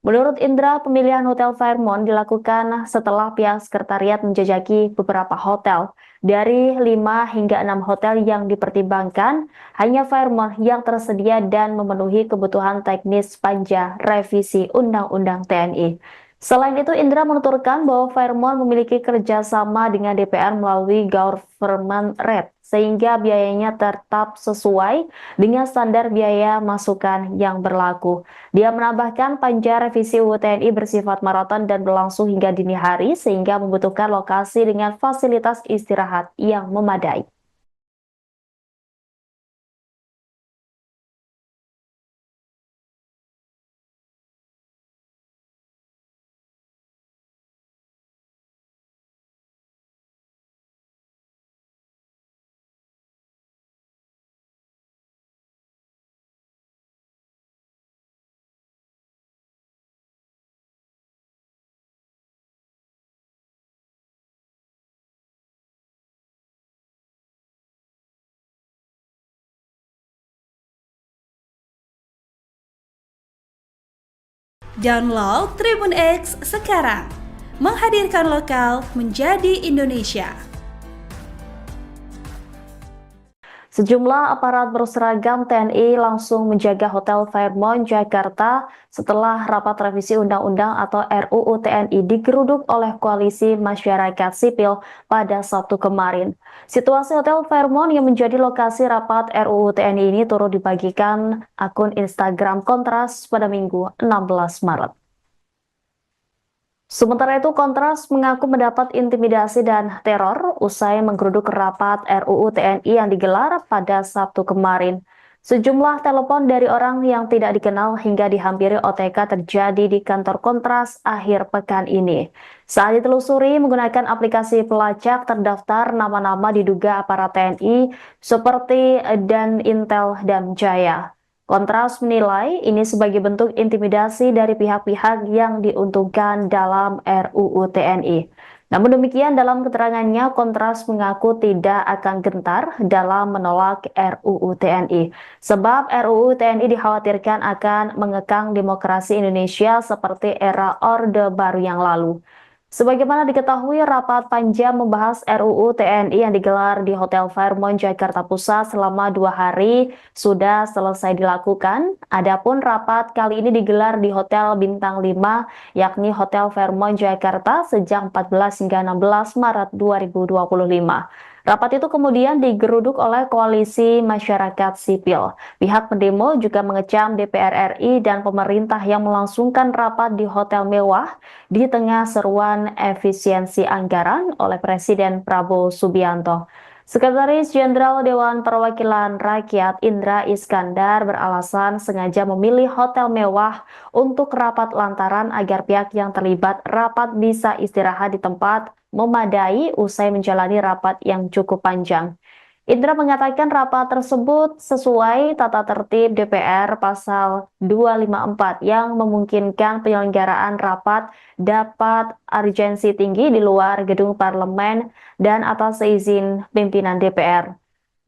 Menurut Indra, pemilihan Hotel Fairmont dilakukan setelah pihak sekretariat menjajaki beberapa hotel. Dari 5 hingga 6 hotel yang dipertimbangkan, hanya Fairmont yang tersedia dan memenuhi kebutuhan teknis panja revisi Undang-Undang TNI. Selain itu, Indra menuturkan bahwa Fairmont memiliki kerjasama dengan DPR melalui government rate, sehingga biayanya tetap sesuai dengan standar biaya masukan yang berlaku. Dia menambahkan panja revisi UU TNI bersifat maraton dan berlangsung hingga dini hari, sehingga membutuhkan lokasi dengan fasilitas istirahat yang memadai. Download Tribun X sekarang, menghadirkan lokal menjadi Indonesia. Sejumlah aparat berseragam TNI langsung menjaga Hotel Fairmont, Jakarta setelah rapat revisi Undang-Undang atau RUU TNI digeruduk oleh Koalisi Masyarakat Sipil pada Sabtu kemarin. Situasi Hotel Fairmont yang menjadi lokasi rapat RUU TNI ini turut dibagikan akun Instagram Kontras pada Minggu 16 Maret. Sementara itu, Kontras mengaku mendapat intimidasi dan teror usai menggeruduk rapat RUU TNI yang digelar pada Sabtu kemarin. Sejumlah telepon dari orang yang tidak dikenal hingga dihampiri OTK terjadi di kantor Kontras akhir pekan ini. Saat ditelusuri menggunakan aplikasi pelacak terdaftar nama-nama diduga aparat TNI seperti Dan Intel dan Jaya. Kontras menilai ini sebagai bentuk intimidasi dari pihak-pihak yang diuntungkan dalam RUU TNI. Namun demikian, dalam keterangannya, Kontras mengaku tidak akan gentar dalam menolak RUU TNI. Sebab RUU TNI dikhawatirkan akan mengekang demokrasi Indonesia seperti era Orde Baru yang lalu. Sebagaimana diketahui, rapat panja membahas RUU TNI yang digelar di Hotel Fairmont, Jakarta Pusat selama 2 hari sudah selesai dilakukan. Adapun rapat kali ini digelar di Hotel Bintang 5, yakni Hotel Fairmont, Jakarta sejak 14 hingga 16 Maret 2025. Rapat itu kemudian digeruduk oleh Koalisi Masyarakat Sipil. Pihak pendemo juga mengecam DPR RI dan pemerintah yang melangsungkan rapat di hotel mewah di tengah seruan efisiensi anggaran oleh Presiden Prabowo Subianto. Sekretaris Jenderal Dewan Perwakilan Rakyat Indra Iskandar beralasan sengaja memilih hotel mewah untuk rapat lantaran agar pihak yang terlibat rapat bisa istirahat di tempat memadai usai menjalani rapat yang cukup panjang. Indra mengatakan rapat tersebut sesuai tata tertib DPR pasal 254 yang memungkinkan penyelenggaraan rapat dapat urgensi tinggi di luar gedung parlemen dan atas seizin pimpinan DPR.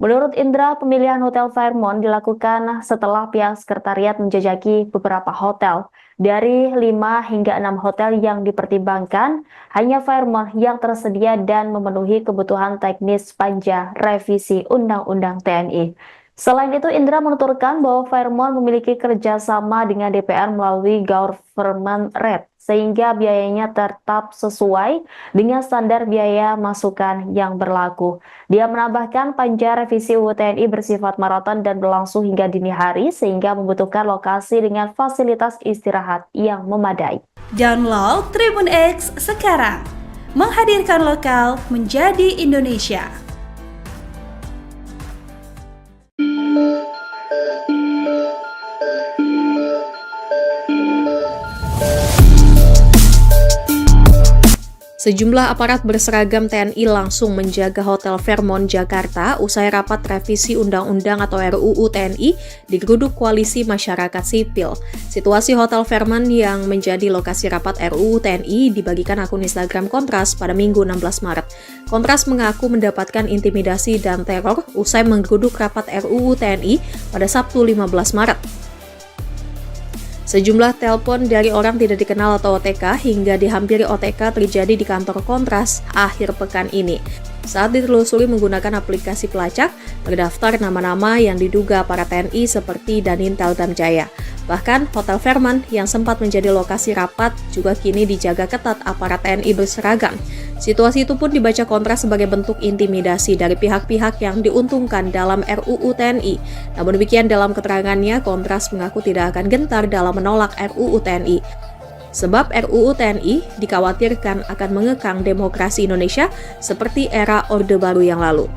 Menurut Indra, pemilihan Hotel Fairmont dilakukan setelah pihak sekretariat menjajaki beberapa hotel. Dari 5 hingga 6 hotel yang dipertimbangkan, hanya Fairmont yang tersedia dan memenuhi kebutuhan teknis panja revisi Undang-Undang TNI. Selain itu, Indra menuturkan bahwa Fairmont memiliki kerjasama dengan DPR melalui government rate, sehingga biayanya tetap sesuai dengan standar biaya masukan yang berlaku. Dia menambahkan panja revisi UU TNI bersifat maraton dan berlangsung hingga dini hari sehingga membutuhkan lokasi dengan fasilitas istirahat yang memadai. Download Tribun X sekarang, menghadirkan lokal menjadi Indonesia. Sejumlah aparat berseragam TNI langsung menjaga Hotel Fairmont, Jakarta usai rapat revisi Undang-Undang atau RUU TNI digeruduk Koalisi Masyarakat Sipil. Situasi Hotel Fairmont yang menjadi lokasi rapat RUU TNI dibagikan akun Instagram Kontras pada Minggu 16 Maret. Kontras mengaku mendapatkan intimidasi dan teror usai menggeruduk rapat RUU TNI pada Sabtu 15 Maret. Sejumlah telepon dari orang tidak dikenal atau OTK hingga dihampiri OTK terjadi di kantor Kontras akhir pekan ini. Saat ditelusuri menggunakan aplikasi pelacak, terdaftar nama-nama yang diduga para TNI seperti Danintel Damjaya. Bahkan, Hotel Fairmont yang sempat menjadi lokasi rapat juga kini dijaga ketat aparat TNI berseragam. Situasi itu pun dibaca Kontras sebagai bentuk intimidasi dari pihak-pihak yang diuntungkan dalam RUU TNI. Namun demikian dalam keterangannya, Kontras mengaku tidak akan gentar dalam menolak RUU TNI. Sebab RUU TNI dikhawatirkan akan mengekang demokrasi Indonesia seperti era Orde Baru yang lalu.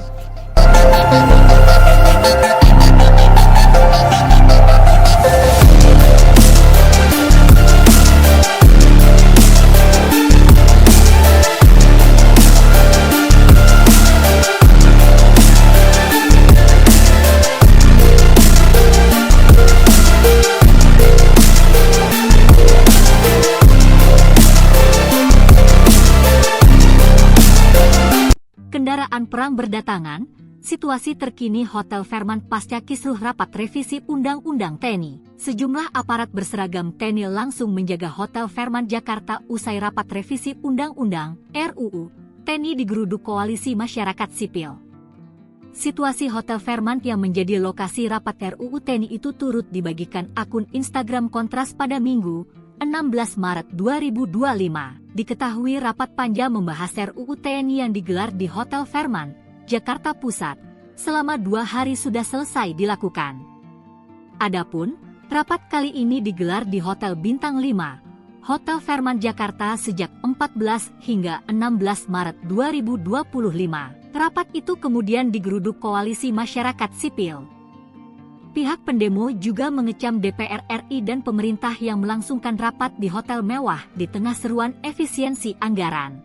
Kendaraan perang berdatangan, situasi terkini Hotel Fairmont pasca kisruh rapat revisi Undang-Undang TNI. Sejumlah aparat berseragam TNI langsung menjaga Hotel Fairmont Jakarta usai rapat revisi Undang-Undang RUU TNI digeruduk Koalisi Masyarakat Sipil. Situasi Hotel Fairmont yang menjadi lokasi rapat RUU TNI itu turut dibagikan akun Instagram Kontras pada Minggu 16 Maret 2025. Diketahui rapat panja membahas RUU TNI yang digelar di Hotel Fairmont, Jakarta Pusat, selama 2 hari sudah selesai dilakukan. Adapun, rapat kali ini digelar di Hotel Bintang 5, Hotel Fairmont Jakarta sejak 14 hingga 16 Maret 2025. Rapat itu kemudian digeruduk Koalisi Masyarakat Sipil. Pihak pendemo juga mengecam DPR RI dan pemerintah yang melangsungkan rapat di hotel mewah di tengah seruan efisiensi anggaran.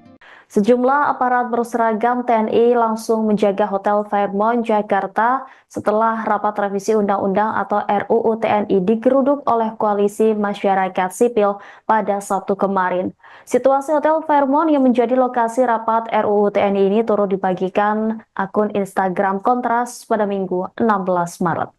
Sejumlah aparat berseragam TNI langsung menjaga Hotel Fairmont Jakarta setelah rapat revisi Undang-Undang atau RUU TNI digeruduk oleh Koalisi Masyarakat Sipil pada Sabtu kemarin. Situasi Hotel Fairmont yang menjadi lokasi rapat RUU TNI ini turut dibagikan akun Instagram Kontras pada Minggu 16 Maret.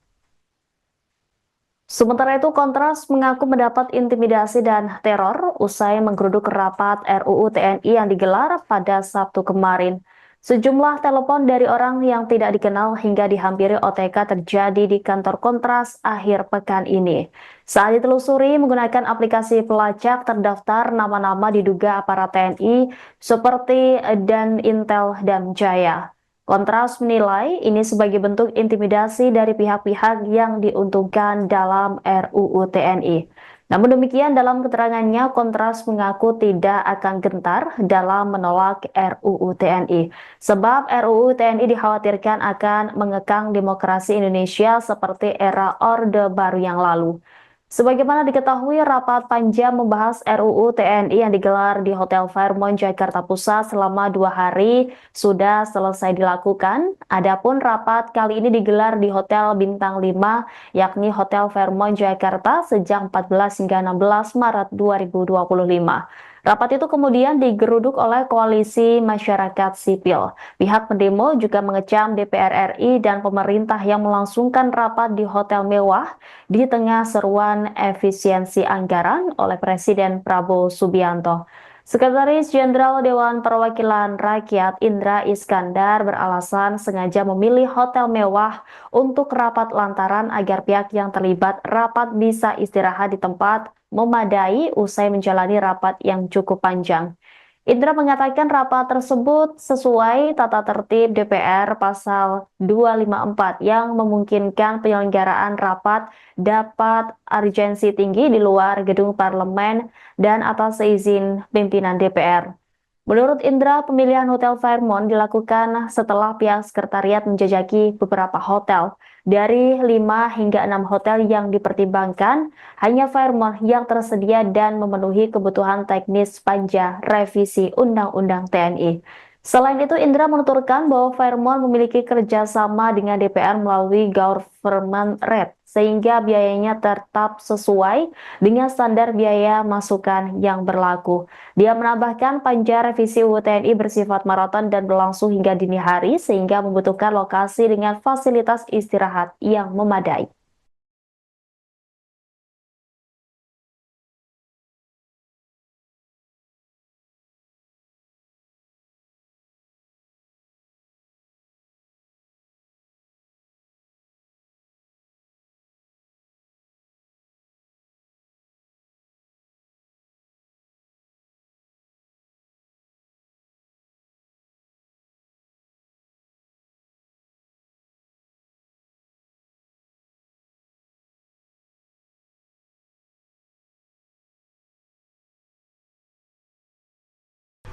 Sementara itu, Kontras mengaku mendapat intimidasi dan teror usai menggeruduk rapat RUU TNI yang digelar pada Sabtu kemarin. Sejumlah telepon dari orang yang tidak dikenal hingga dihampiri OTK terjadi di kantor Kontras akhir pekan ini. Saat ditelusuri menggunakan aplikasi pelacak terdaftar nama-nama diduga aparat TNI seperti Dan Intel dan Jaya. Kontras menilai ini sebagai bentuk intimidasi dari pihak-pihak yang diuntungkan dalam RUU TNI. Namun demikian, dalam keterangannya, Kontras mengaku tidak akan gentar dalam menolak RUU TNI. Sebab RUU TNI dikhawatirkan akan mengekang demokrasi Indonesia seperti era Orde Baru yang lalu. Sebagaimana diketahui, rapat panjang membahas RUU TNI yang digelar di Hotel Fairmont, Jakarta Pusat selama 2 hari sudah selesai dilakukan. Adapun rapat kali ini digelar di Hotel Bintang 5, yakni Hotel Fairmont, Jakarta sejak 14 hingga 16 Maret 2025. Rapat itu kemudian digeruduk oleh Koalisi Masyarakat Sipil. Pihak pendemo juga mengecam DPR RI dan pemerintah yang melangsungkan rapat di hotel mewah di tengah seruan efisiensi anggaran oleh Presiden Prabowo Subianto. Sekretaris Jenderal Dewan Perwakilan Rakyat Indra Iskandar beralasan sengaja memilih hotel mewah untuk rapat lantaran agar pihak yang terlibat rapat bisa istirahat di tempat memadai usai menjalani rapat yang cukup panjang. Indra mengatakan rapat tersebut sesuai tata tertib DPR pasal 254 yang memungkinkan penyelenggaraan rapat dapat urgensi tinggi di luar gedung parlemen dan atas izin pimpinan DPR. Menurut Indra, pemilihan Hotel Fairmont dilakukan setelah pihak sekretariat menjajaki beberapa hotel. Dari 5 hingga 6 hotel yang dipertimbangkan, hanya Fairmont yang tersedia dan memenuhi kebutuhan teknis panja revisi Undang-Undang TNI. Selain itu, Indra menuturkan bahwa Fairmont memiliki kerjasama dengan DPR melalui government rate, sehingga biayanya tetap sesuai dengan standar biaya masukan yang berlaku. Dia menambahkan panja revisi UU TNI bersifat maraton dan berlangsung hingga dini hari, sehingga membutuhkan lokasi dengan fasilitas istirahat yang memadai.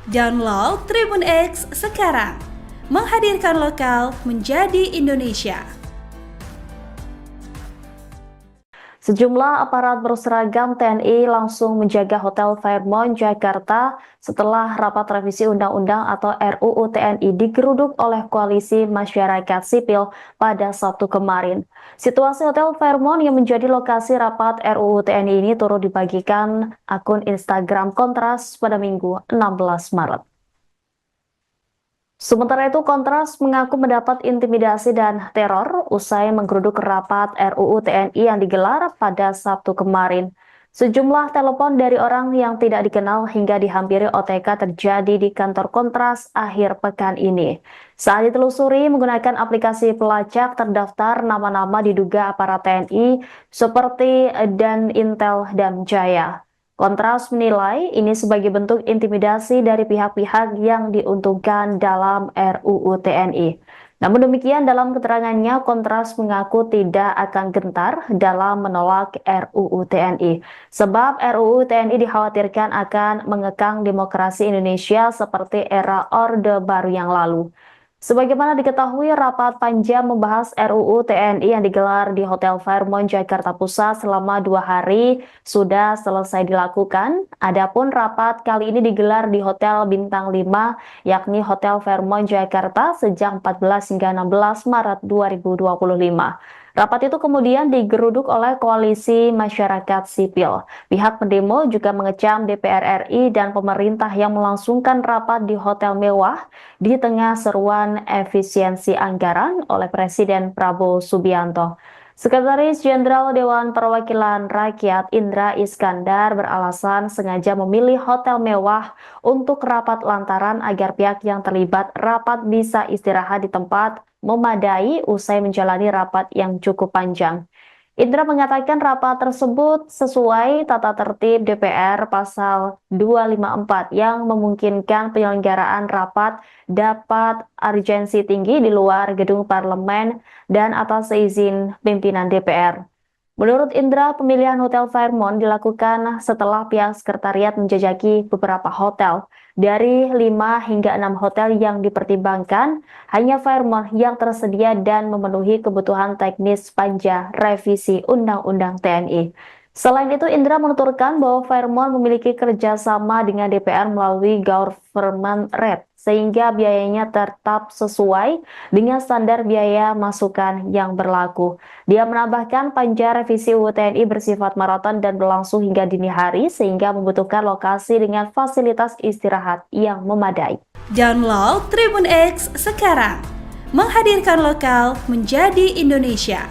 Download Tribun X sekarang, menghadirkan lokal menjadi Indonesia. Sejumlah aparat berseragam TNI langsung menjaga Hotel Fairmont, Jakarta setelah rapat revisi Undang-Undang atau RUU TNI digeruduk oleh Koalisi Masyarakat Sipil pada Sabtu kemarin. Situasi Hotel Fairmont yang menjadi lokasi rapat RUU TNI ini turut dibagikan akun Instagram Kontras pada Minggu 16 Maret. Sementara itu, Kontras mengaku mendapat intimidasi dan teror usai menggeruduk rapat RUU TNI yang digelar pada Sabtu kemarin. Sejumlah telepon dari orang yang tidak dikenal hingga dihampiri OTK terjadi di kantor Kontras akhir pekan ini. Saat ditelusuri menggunakan aplikasi pelacak terdaftar nama-nama diduga aparat TNI seperti Dan Intel dan Jaya. Kontras menilai ini sebagai bentuk intimidasi dari pihak-pihak yang diuntungkan dalam RUU TNI. Namun demikian, dalam keterangannya, Kontras mengaku tidak akan gentar dalam menolak RUU TNI. Sebab RUU TNI dikhawatirkan akan mengekang demokrasi Indonesia seperti era Orde Baru yang lalu. Sebagaimana diketahui, rapat panjang membahas RUU TNI yang digelar di Hotel Fairmont, Jakarta Pusat selama 2 hari sudah selesai dilakukan. Adapun rapat kali ini digelar di Hotel Bintang 5, yakni Hotel Fairmont, Jakarta sejak 14 hingga 16 Maret 2025. Rapat itu kemudian digeruduk oleh Koalisi Masyarakat Sipil. Pihak pendemo juga mengecam DPR RI dan pemerintah yang melangsungkan rapat di hotel mewah di tengah seruan efisiensi anggaran oleh Presiden Prabowo Subianto. Sekretaris Jenderal Dewan Perwakilan Rakyat Indra Iskandar beralasan sengaja memilih hotel mewah untuk rapat lantaran agar pihak yang terlibat rapat bisa istirahat di tempat memadai usai menjalani rapat yang cukup panjang. Indra mengatakan rapat tersebut sesuai tata tertib DPR pasal 254 yang memungkinkan penyelenggaraan rapat dapat urgensi tinggi di luar gedung parlemen dan atas seizin pimpinan DPR. Menurut Indra, pemilihan Hotel Fairmont dilakukan setelah pihak sekretariat menjajaki beberapa hotel. Dari 5 hingga 6 hotel yang dipertimbangkan, hanya Fairmont yang tersedia dan memenuhi kebutuhan teknis panja revisi Undang-Undang TNI. Selain itu, Indra menuturkan bahwa Fairmont memiliki kerjasama dengan DPR melalui government rate, sehingga biayanya tetap sesuai dengan standar biaya masukan yang berlaku. Dia menambahkan panja revisi UU TNI bersifat maraton dan berlangsung hingga dini hari, sehingga membutuhkan lokasi dengan fasilitas istirahat yang memadai. Download Tribun X sekarang, menghadirkan lokal menjadi Indonesia.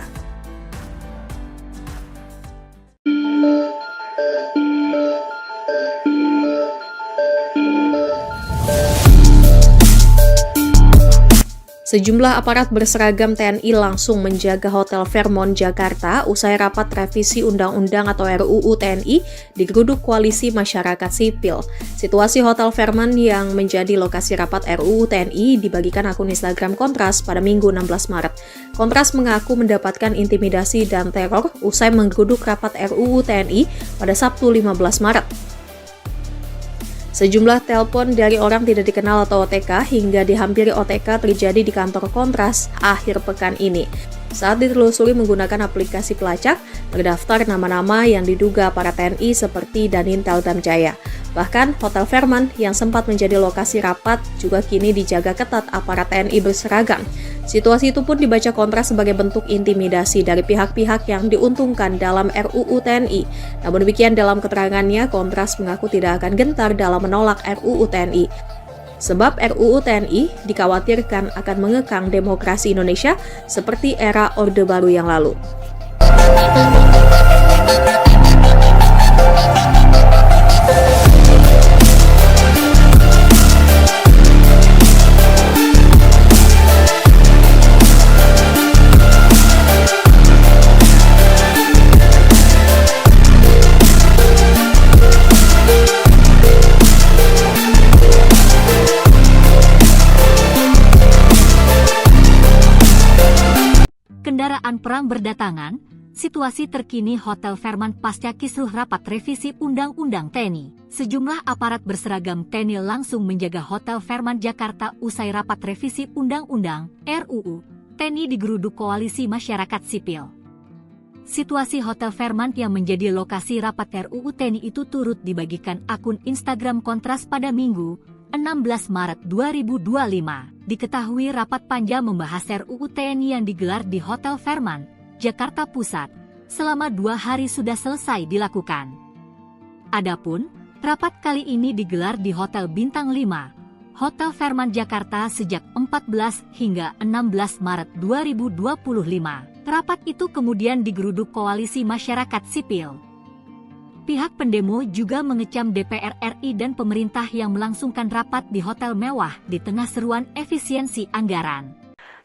Sejumlah aparat berseragam TNI langsung menjaga Hotel Fairmont Jakarta usai rapat revisi Undang-Undang atau RUU TNI digeruduk Koalisi Masyarakat Sipil. Situasi Hotel Fairmont yang menjadi lokasi rapat RUU TNI dibagikan akun Instagram Kontras pada Minggu 16 Maret. Kontras mengaku mendapatkan intimidasi dan teror usai menggeruduk rapat RUU TNI pada Sabtu 15 Maret. Sejumlah telepon dari orang tidak dikenal atau OTK hingga dihampiri OTK terjadi di kantor Kontras akhir pekan ini. Saat ditelusuri menggunakan aplikasi pelacak, terdaftar nama-nama yang diduga para TNI seperti Danintel Damjaya. Bahkan, Hotel Fairmont yang sempat menjadi lokasi rapat juga kini dijaga ketat aparat TNI berseragam. Situasi itu pun dibaca Kontras sebagai bentuk intimidasi dari pihak-pihak yang diuntungkan dalam RUU TNI. Namun demikian dalam keterangannya, Kontras mengaku tidak akan gentar dalam menolak RUU TNI. Sebab RUU TNI dikhawatirkan akan mengekang demokrasi Indonesia seperti era Orde Baru yang lalu. Kendaraan perang berdatangan, situasi terkini Hotel Fairmont pasca kisruh rapat revisi Undang-Undang TNI. Sejumlah aparat berseragam TNI langsung menjaga Hotel Fairmont Jakarta usai rapat revisi Undang-Undang RUU TNI digeruduk Koalisi Masyarakat Sipil. Situasi Hotel Fairmont yang menjadi lokasi rapat RUU TNI itu turut dibagikan akun Instagram Kontras pada Minggu 16 Maret 2025. Diketahui rapat panja membahas RUU TNI yang digelar di Hotel Fairmont, Jakarta Pusat, selama 2 hari sudah selesai dilakukan. Adapun, rapat kali ini digelar di Hotel Bintang 5, Hotel Fairmont Jakarta sejak 14 hingga 16 Maret 2025. Rapat itu kemudian digeruduk Koalisi Masyarakat Sipil. Pihak pendemo juga mengecam DPR RI dan pemerintah yang melangsungkan rapat di hotel mewah di tengah seruan efisiensi anggaran.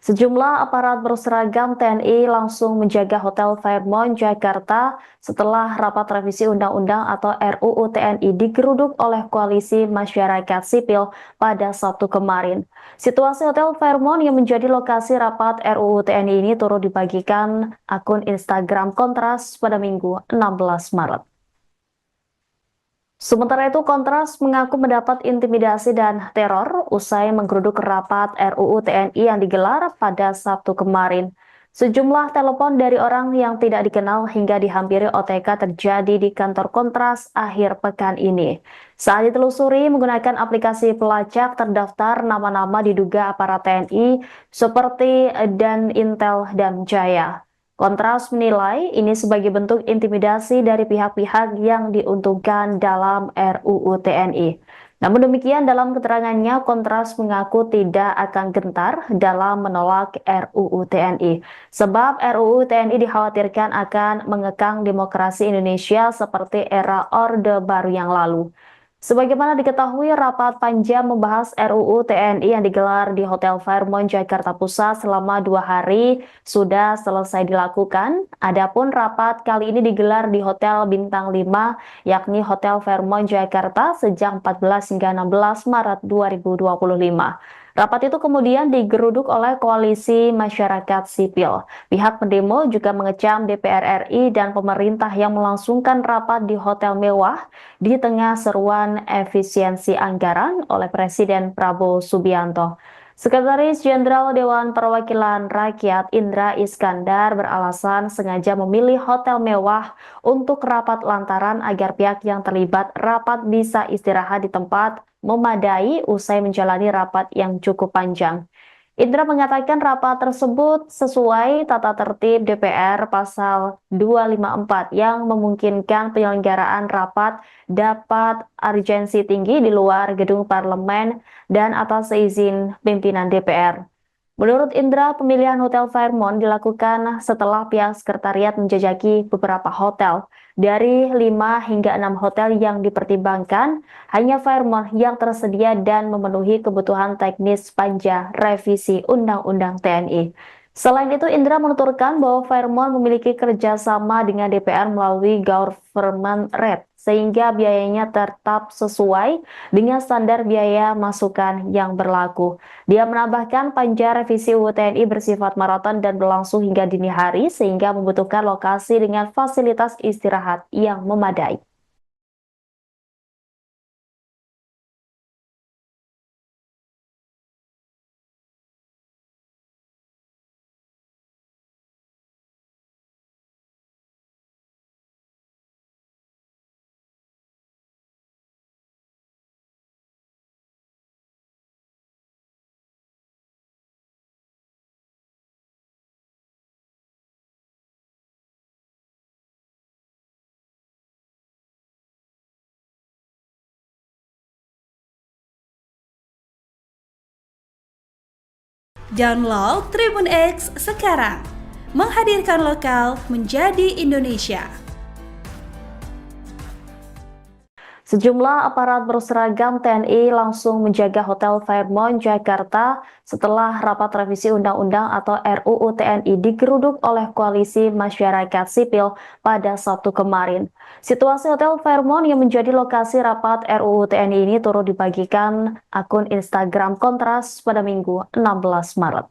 Sejumlah aparat berseragam TNI langsung menjaga Hotel Fairmont Jakarta setelah rapat revisi Undang-Undang atau RUU TNI digeruduk oleh Koalisi Masyarakat Sipil pada Sabtu kemarin. Situasi Hotel Fairmont yang menjadi lokasi rapat RUU TNI ini turut dibagikan akun Instagram Kontras pada Minggu 16 Maret. Sementara itu, Kontras mengaku mendapat intimidasi dan teror usai menggeruduk rapat RUU TNI yang digelar pada Sabtu kemarin. Sejumlah telepon dari orang yang tidak dikenal hingga dihampiri OTK terjadi di kantor Kontras akhir pekan ini. Saat ditelusuri menggunakan aplikasi pelacak, terdaftar nama-nama diduga aparat TNI seperti Danintel Damjaya. Kontras menilai ini sebagai bentuk intimidasi dari pihak-pihak yang diuntungkan dalam RUU TNI. Namun demikian, dalam keterangannya, Kontras mengaku tidak akan gentar dalam menolak RUU TNI, sebab RUU TNI dikhawatirkan akan mengekang demokrasi Indonesia seperti era Orde Baru yang lalu. Sebagaimana diketahui, rapat panja membahas RUU TNI yang digelar di Hotel Fairmont, Jakarta Pusat selama 2 hari sudah selesai dilakukan. Adapun rapat kali ini digelar di Hotel Bintang 5, yakni Hotel Fairmont, Jakarta sejak 14 hingga 16 Maret 2025. Rapat itu kemudian digeruduk oleh Koalisi Masyarakat Sipil. Pihak pendemo juga mengecam DPR RI dan pemerintah yang melangsungkan rapat di hotel mewah di tengah seruan efisiensi anggaran oleh Presiden Prabowo Subianto. Sekretaris Jenderal Dewan Perwakilan Rakyat Indra Iskandar beralasan sengaja memilih hotel mewah untuk rapat lantaran agar pihak yang terlibat rapat bisa istirahat di tempat memadai usai menjalani rapat yang cukup panjang. Indra mengatakan rapat tersebut sesuai tata tertib DPR pasal 254 yang memungkinkan penyelenggaraan rapat dapat urgensi tinggi di luar gedung parlemen dan atas izin pimpinan DPR. Menurut Indra, pemilihan Hotel Fairmont dilakukan setelah pihak sekretariat menjajaki beberapa hotel. Dari 5 hingga 6 hotel yang dipertimbangkan, hanya Fairmont yang tersedia dan memenuhi kebutuhan teknis panja revisi Undang-Undang TNI. Selain itu, Indra menuturkan bahwa Fairmont memiliki kerjasama dengan DPR melalui government rate, sehingga biayanya tetap sesuai dengan standar biaya masukan yang berlaku. Dia menambahkan panja revisi UU TNI bersifat maraton dan berlangsung hingga dini hari, sehingga membutuhkan lokasi dengan fasilitas istirahat yang memadai. Download Tribun X sekarang, menghadirkan lokal menjadi Indonesia. Sejumlah aparat berseragam TNI langsung menjaga Hotel Fairmont, Jakarta setelah rapat revisi Undang-Undang atau RUU TNI digeruduk oleh Koalisi Masyarakat Sipil pada Sabtu kemarin. Situasi Hotel Fairmont yang menjadi lokasi rapat RUU TNI ini turut dibagikan akun Instagram Kontras pada Minggu 16 Maret.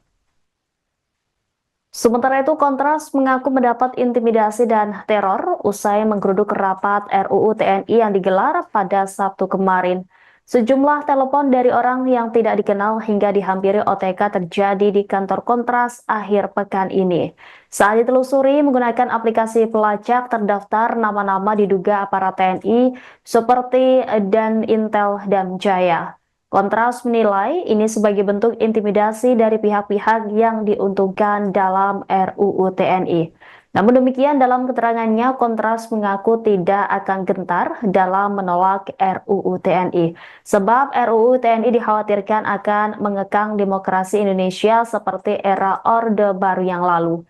Sementara itu, Kontras mengaku mendapat intimidasi dan teror usai menggeruduk rapat RUU TNI yang digelar pada Sabtu kemarin. Sejumlah telepon dari orang yang tidak dikenal hingga dihampiri OTK terjadi di kantor Kontras akhir pekan ini. Saat ditelusuri menggunakan aplikasi pelacak, terdaftar nama-nama diduga aparat TNI seperti Dan Intel dan Jaya. Kontras menilai ini sebagai bentuk intimidasi dari pihak-pihak yang diuntungkan dalam RUU TNI. Namun demikian, dalam keterangannya, Kontras mengaku tidak akan gentar dalam menolak RUU TNI, sebab RUU TNI dikhawatirkan akan mengekang demokrasi Indonesia seperti era Orde Baru yang lalu.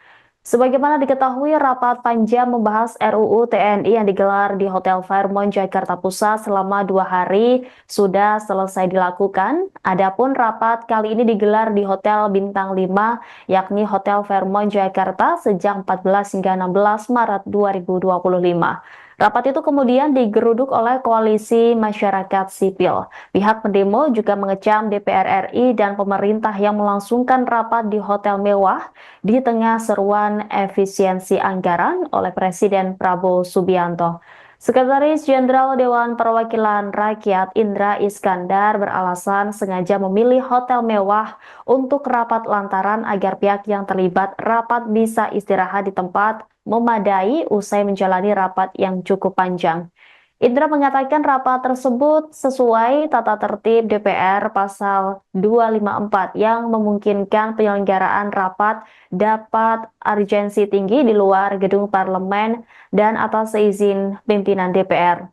Sebagaimana diketahui, rapat panja membahas RUU TNI yang digelar di Hotel Fairmont, Jakarta Pusat selama 2 hari sudah selesai dilakukan. Adapun rapat kali ini digelar di Hotel Bintang 5, yakni Hotel Fairmont, Jakarta sejak 14 hingga 16 Maret 2025. Rapat itu kemudian digeruduk oleh Koalisi Masyarakat Sipil. Pihak pendemo juga mengecam DPR RI dan pemerintah yang melangsungkan rapat di hotel mewah di tengah seruan efisiensi anggaran oleh Presiden Prabowo Subianto. Sekretaris Jenderal Dewan Perwakilan Rakyat Indra Iskandar beralasan sengaja memilih hotel mewah untuk rapat lantaran agar pihak yang terlibat rapat bisa istirahat di tempat memadai usai menjalani rapat yang cukup panjang. Indra mengatakan rapat tersebut sesuai tata tertib DPR pasal 254 yang memungkinkan penyelenggaraan rapat dapat urgensi tinggi di luar gedung parlemen dan atas izin pimpinan DPR.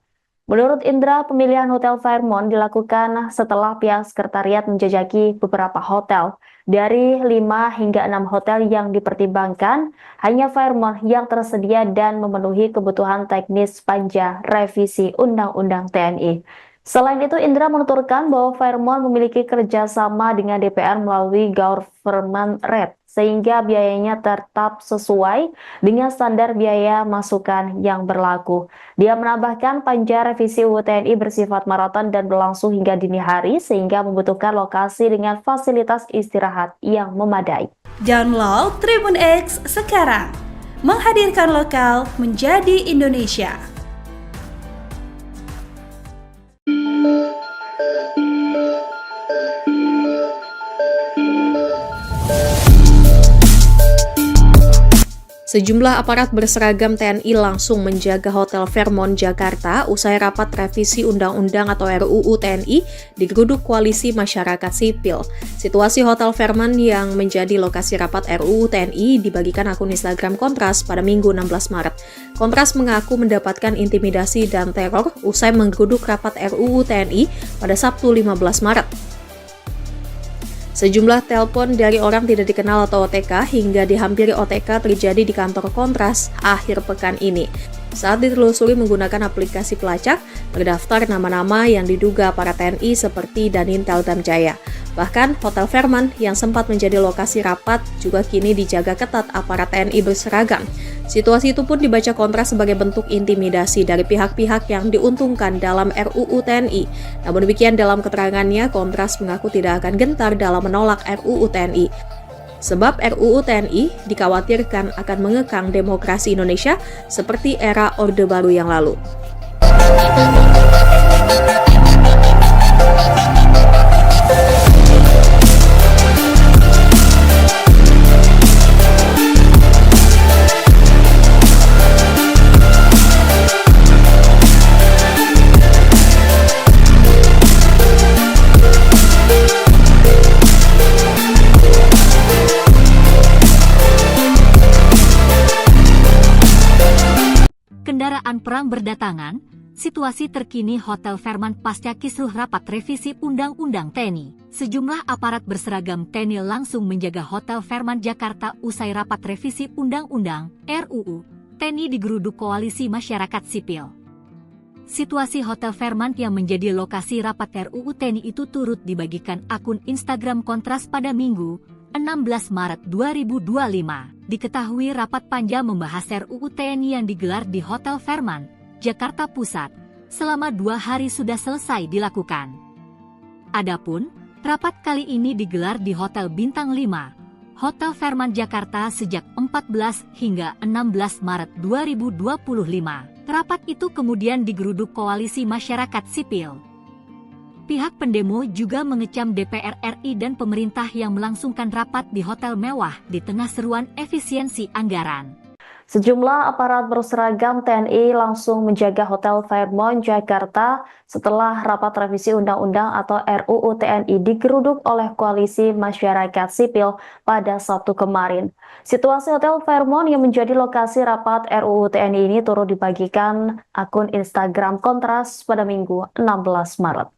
Menurut Indra, pemilihan Hotel Fairmont dilakukan setelah pihak sekretariat menjajaki beberapa hotel. Dari 5 hingga 6 hotel yang dipertimbangkan, hanya Fairmont yang tersedia dan memenuhi kebutuhan teknis panja revisi Undang-Undang TNI. Selain itu, Indra menuturkan bahwa Fairmont memiliki kerjasama dengan DPR melalui government rate, sehingga biayanya tetap sesuai dengan standar biaya masukan yang berlaku. Dia menambahkan panja revisi UU TNI bersifat maraton dan berlangsung hingga dini hari sehingga membutuhkan lokasi dengan fasilitas istirahat yang memadai. Download Tribun X sekarang, menghadirkan lokal menjadi Indonesia. Sejumlah aparat berseragam TNI langsung menjaga Hotel Fairmont Jakarta usai rapat revisi Undang-Undang atau RUU TNI digeruduk Koalisi Masyarakat Sipil. Situasi Hotel Fairmont yang menjadi lokasi rapat RUU TNI dibagikan akun Instagram Kontras pada Minggu 16 Maret. Kontras mengaku mendapatkan intimidasi dan teror usai menggeruduk rapat RUU TNI pada Sabtu 15 Maret. Sejumlah telepon dari orang tidak dikenal atau OTK hingga dihampiri OTK terjadi di kantor Kontras akhir pekan ini. Saat ditelusuri menggunakan aplikasi pelacak, terdaftar nama-nama yang diduga para TNI seperti Danintel Damjaya. Bahkan, Hotel Fairmont yang sempat menjadi lokasi rapat juga kini dijaga ketat aparat TNI berseragam. Situasi itu pun dibaca Kontras sebagai bentuk intimidasi dari pihak-pihak yang diuntungkan dalam RUU TNI. Namun demikian dalam keterangannya, Kontras mengaku tidak akan gentar dalam menolak RUU TNI. Sebab RUU TNI dikhawatirkan akan mengekang demokrasi Indonesia seperti era Orde Baru yang lalu. Kendaraan perang berdatangan, situasi terkini Hotel Fairmont pasca kisruh rapat revisi Undang-Undang TNI. Sejumlah aparat berseragam TNI langsung menjaga Hotel Fairmont Jakarta usai rapat revisi Undang-Undang RUU TNI digeruduk Koalisi Masyarakat Sipil. Situasi Hotel Fairmont yang menjadi lokasi rapat RUU TNI itu turut dibagikan akun Instagram Kontras pada Minggu 16 Maret 2025. Diketahui rapat panja membahas RUU TNI yang digelar di Hotel Fairmont, Jakarta Pusat, selama 2 hari sudah selesai dilakukan. Adapun, rapat kali ini digelar di Hotel Bintang 5, Hotel Fairmont Jakarta sejak 14 hingga 16 Maret 2025. Rapat itu kemudian digeruduk Koalisi Masyarakat Sipil. Pihak pendemo juga mengecam DPR RI dan pemerintah yang melangsungkan rapat di hotel mewah di tengah seruan efisiensi anggaran. Sejumlah aparat berseragam TNI langsung menjaga Hotel Fairmont Jakarta setelah rapat revisi Undang-Undang atau RUU TNI digeruduk oleh Koalisi Masyarakat Sipil pada Sabtu kemarin. Situasi Hotel Fairmont yang menjadi lokasi rapat RUU TNI ini turut dibagikan akun Instagram Kontras pada Minggu 16 Maret.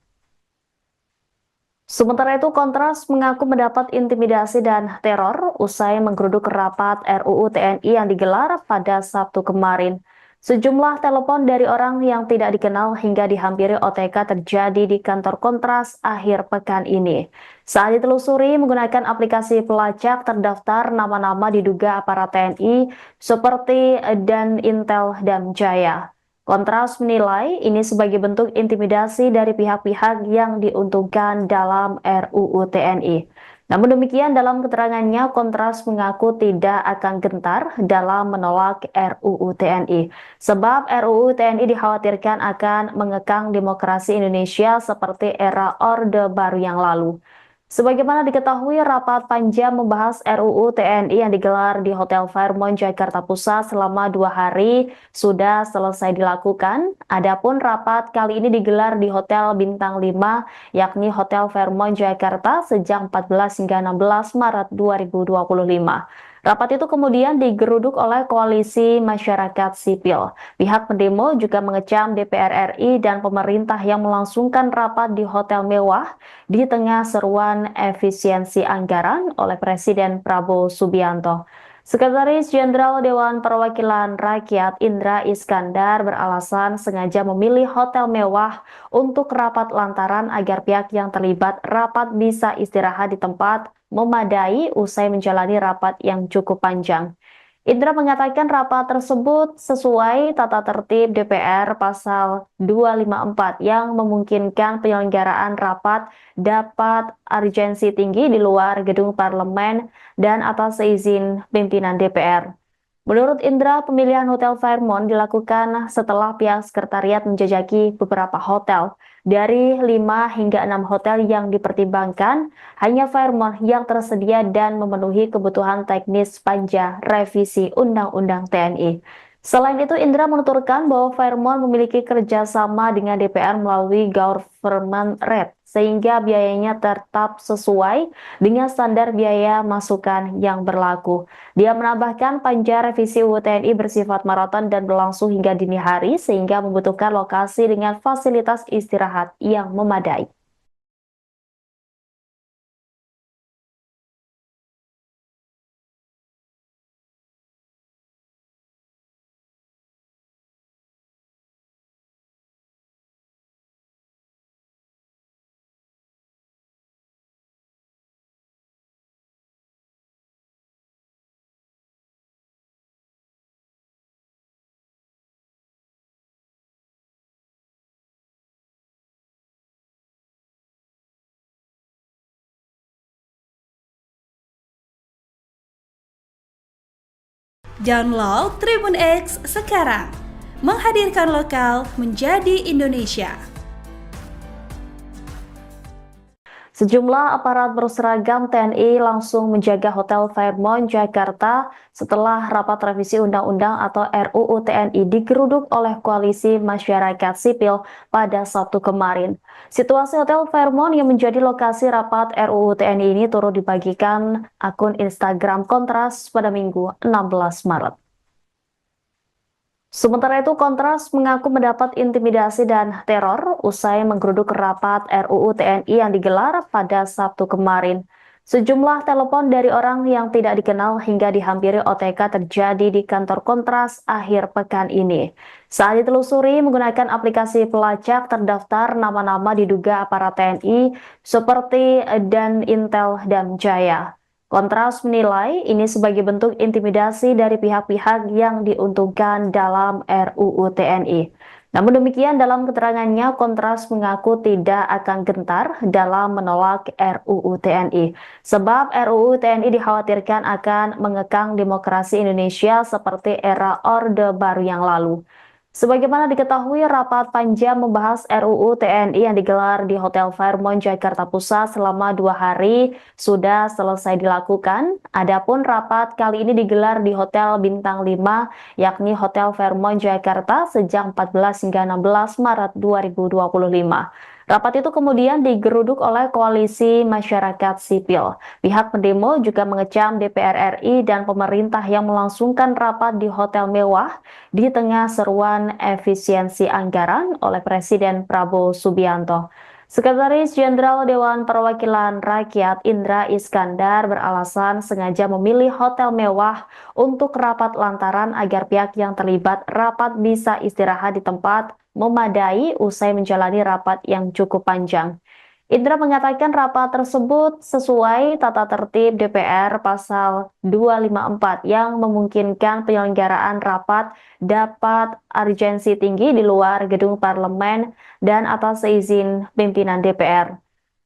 Sementara itu, Kontras mengaku mendapat intimidasi dan teror usai menggeruduk rapat RUU TNI yang digelar pada Sabtu kemarin. Sejumlah telepon dari orang yang tidak dikenal hingga dihampiri OTK terjadi di kantor Kontras akhir pekan ini. Saat ditelusuri menggunakan aplikasi pelacak, terdaftar nama-nama diduga aparat TNI seperti Danintel Damjaya. Kontras menilai ini sebagai bentuk intimidasi dari pihak-pihak yang diuntungkan dalam RUU TNI. Namun demikian dalam keterangannya, Kontras mengaku tidak akan gentar dalam menolak RUU TNI. Sebab RUU TNI dikhawatirkan akan mengekang demokrasi Indonesia seperti era Orde Baru yang lalu. Sebagaimana diketahui, rapat panja membahas RUU TNI yang digelar di Hotel Fairmont Jakarta Pusat selama 2 hari sudah selesai dilakukan. Adapun rapat kali ini digelar di Hotel Bintang 5, yakni Hotel Fairmont Jakarta sejak 14 hingga 16 Maret 2025. Rapat itu kemudian digeruduk oleh koalisi masyarakat sipil. Pihak pendemo juga mengecam DPR RI dan pemerintah yang melangsungkan rapat di hotel mewah di tengah seruan efisiensi anggaran oleh Presiden Prabowo Subianto. Sekretaris Jenderal Dewan Perwakilan Rakyat Indra Iskandar beralasan sengaja memilih hotel mewah untuk rapat lantaran agar pihak yang terlibat rapat bisa istirahat di tempat memadai usai menjalani rapat yang cukup panjang. Indra mengatakan rapat tersebut sesuai tata tertib DPR pasal 254 yang memungkinkan penyelenggaraan rapat dapat urgensi tinggi di luar gedung parlemen dan atas izin pimpinan DPR. Menurut Indra, pemilihan Hotel Fairmont dilakukan setelah pihak sekretariat menjajaki beberapa hotel. Dari 5 hingga 6 hotel yang dipertimbangkan, hanya Fairmont yang tersedia dan memenuhi kebutuhan teknis panja revisi Undang-Undang TNI. Selain itu, Indra menuturkan bahwa Fairmont memiliki kerjasama dengan DPR melalui government rate, sehingga biayanya tetap sesuai dengan standar biaya masukan yang berlaku. Dia menambahkan panja revisi UU TNI bersifat maraton dan berlangsung hingga dini hari, sehingga membutuhkan lokasi dengan fasilitas istirahat yang memadai. Download Tribun X sekarang, menghadirkan lokal menjadi Indonesia. Sejumlah aparat berseragam TNI langsung menjaga Hotel Fairmont Jakarta setelah rapat revisi Undang-Undang atau RUU TNI digeruduk oleh koalisi masyarakat sipil pada Sabtu kemarin. Situasi Hotel Fairmont yang menjadi lokasi rapat RUU TNI ini turut dibagikan akun Instagram Kontras pada Minggu 16 Maret. Sementara itu, Kontras mengaku mendapat intimidasi dan teror usai menggeruduk rapat RUU TNI yang digelar pada Sabtu kemarin. Sejumlah telepon dari orang yang tidak dikenal hingga dihampiri OTK terjadi di kantor Kontras akhir pekan ini. Saat ditelusuri menggunakan aplikasi pelacak terdaftar nama-nama diduga aparat TNI seperti Dan Intel dan Jaya. Kontras menilai ini sebagai bentuk intimidasi dari pihak-pihak yang diuntungkan dalam RUU TNI. Namun demikian, dalam keterangannya, Kontras mengaku tidak akan gentar dalam menolak RUU TNI. Sebab RUU TNI dikhawatirkan akan mengekang demokrasi Indonesia seperti era Orde Baru yang lalu. Sebagaimana diketahui, rapat panja membahas RUU TNI yang digelar di Hotel Fairmont Jakarta Pusat selama 2 hari sudah selesai dilakukan. Adapun rapat kali ini digelar di Hotel Bintang 5, yakni Hotel Fairmont Jakarta sejak 14 hingga 16 Maret 2025. Rapat itu kemudian digeruduk oleh koalisi masyarakat sipil. Pihak pendemo juga mengecam DPR RI dan pemerintah yang melangsungkan rapat di hotel mewah di tengah seruan efisiensi anggaran oleh Presiden Prabowo Subianto. Sekretaris Jenderal Dewan Perwakilan Rakyat Indra Iskandar beralasan sengaja memilih hotel mewah untuk rapat lantaran agar pihak yang terlibat rapat bisa istirahat di tempat memadai usai menjalani rapat yang cukup panjang. Indra mengatakan rapat tersebut sesuai tata tertib DPR pasal 254 yang memungkinkan penyelenggaraan rapat dapat urgensi tinggi di luar gedung parlemen dan atas izin pimpinan DPR.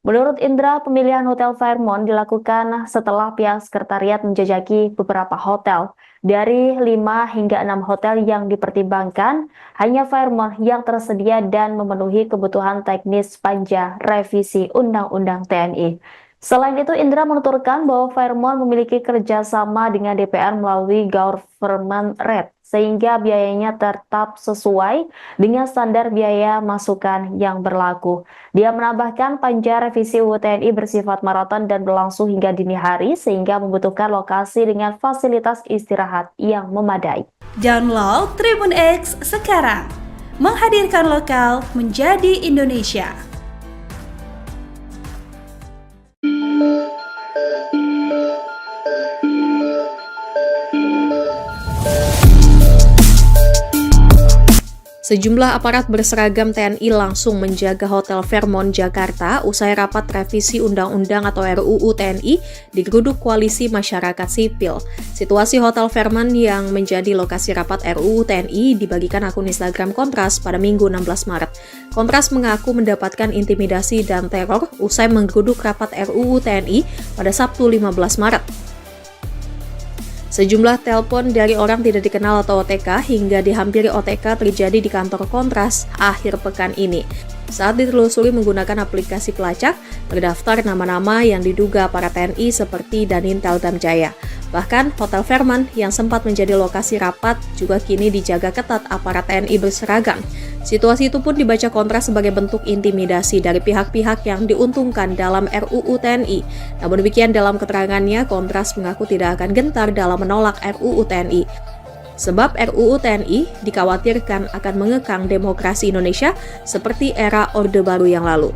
Menurut Indra, pemilihan Hotel Fairmont dilakukan setelah pihak sekretariat menjajaki beberapa hotel. Dari 5 hingga 6 hotel yang dipertimbangkan, hanya Fairmont yang tersedia dan memenuhi kebutuhan teknis panja revisi Undang-Undang TNI. Selain itu, Indra menuturkan bahwa Fairmont memiliki kerjasama dengan DPR melalui Government Rate, sehingga biayanya tetap sesuai dengan standar biaya masukan yang berlaku. Dia menambahkan panja revisi UU TNI bersifat maraton dan berlangsung hingga dini hari, sehingga membutuhkan lokasi dengan fasilitas istirahat yang memadai. Download Tribun X sekarang, menghadirkan lokal menjadi Indonesia. Sejumlah aparat berseragam TNI langsung menjaga Hotel Fairmont Jakarta usai rapat revisi Undang-Undang atau RUU TNI digeruduk Koalisi Masyarakat Sipil. Situasi Hotel Fairmont yang menjadi lokasi rapat RUU TNI dibagikan akun Instagram Kontras pada Minggu 16 Maret. Kontras mengaku mendapatkan intimidasi dan teror usai menggeruduk rapat RUU TNI pada Sabtu 15 Maret. Sejumlah telepon dari orang tidak dikenal atau OTK hingga dihampiri OTK terjadi di kantor Kontras akhir pekan ini. Saat ditelusuri menggunakan aplikasi pelacak, terdaftar nama-nama yang diduga para TNI seperti Danintel Damjaya. Bahkan, Hotel Fairmont yang sempat menjadi lokasi rapat juga kini dijaga ketat aparat TNI berseragam. Situasi itu pun dibaca Kontras sebagai bentuk intimidasi dari pihak-pihak yang diuntungkan dalam RUU TNI. Namun demikian dalam keterangannya, Kontras mengaku tidak akan gentar dalam menolak RUU TNI. Sebab RUU TNI dikhawatirkan akan mengekang demokrasi Indonesia seperti era Orde Baru yang lalu.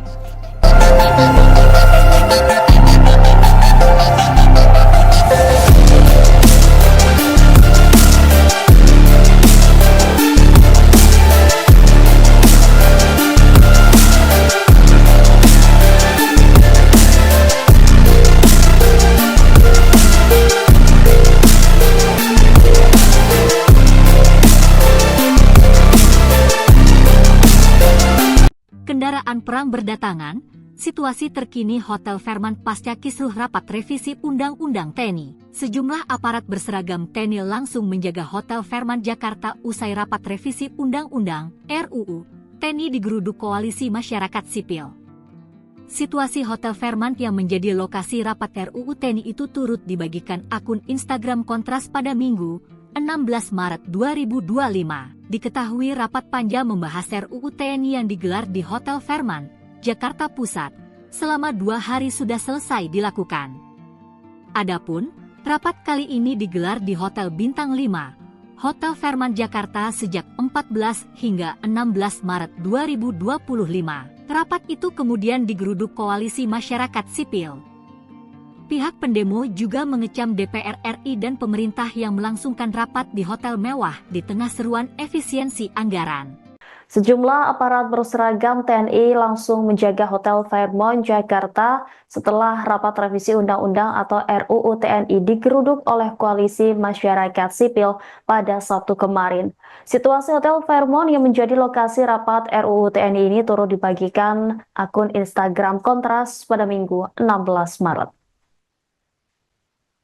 Kendaraan perang berdatangan, situasi terkini Hotel Fairmont pasca kisruh rapat revisi Undang-Undang TNI. Sejumlah aparat berseragam TNI langsung menjaga Hotel Fairmont Jakarta usai rapat revisi Undang-Undang RUU TNI digeruduk Koalisi Masyarakat Sipil. Situasi Hotel Fairmont yang menjadi lokasi rapat RUU TNI itu turut dibagikan akun Instagram Kontras pada Minggu 16 Maret 2025. Diketahui rapat panja membahas RUU TNI yang digelar di Hotel Fairmont, Jakarta Pusat, selama 2 hari sudah selesai dilakukan. Adapun, rapat kali ini digelar di Hotel Bintang 5, Hotel Fairmont Jakarta sejak 14 hingga 16 Maret 2025. Rapat itu kemudian digeruduk Koalisi Masyarakat Sipil. Pihak pendemo juga mengecam DPR RI dan pemerintah yang melangsungkan rapat di hotel mewah di tengah seruan efisiensi anggaran. Sejumlah aparat berseragam TNI langsung menjaga Hotel Fairmont Jakarta setelah rapat revisi Undang-Undang atau RUU TNI digeruduk oleh Koalisi Masyarakat Sipil pada Sabtu kemarin. Situasi Hotel Fairmont yang menjadi lokasi rapat RUU TNI ini turut dibagikan akun Instagram Kontras pada Minggu 16 Maret.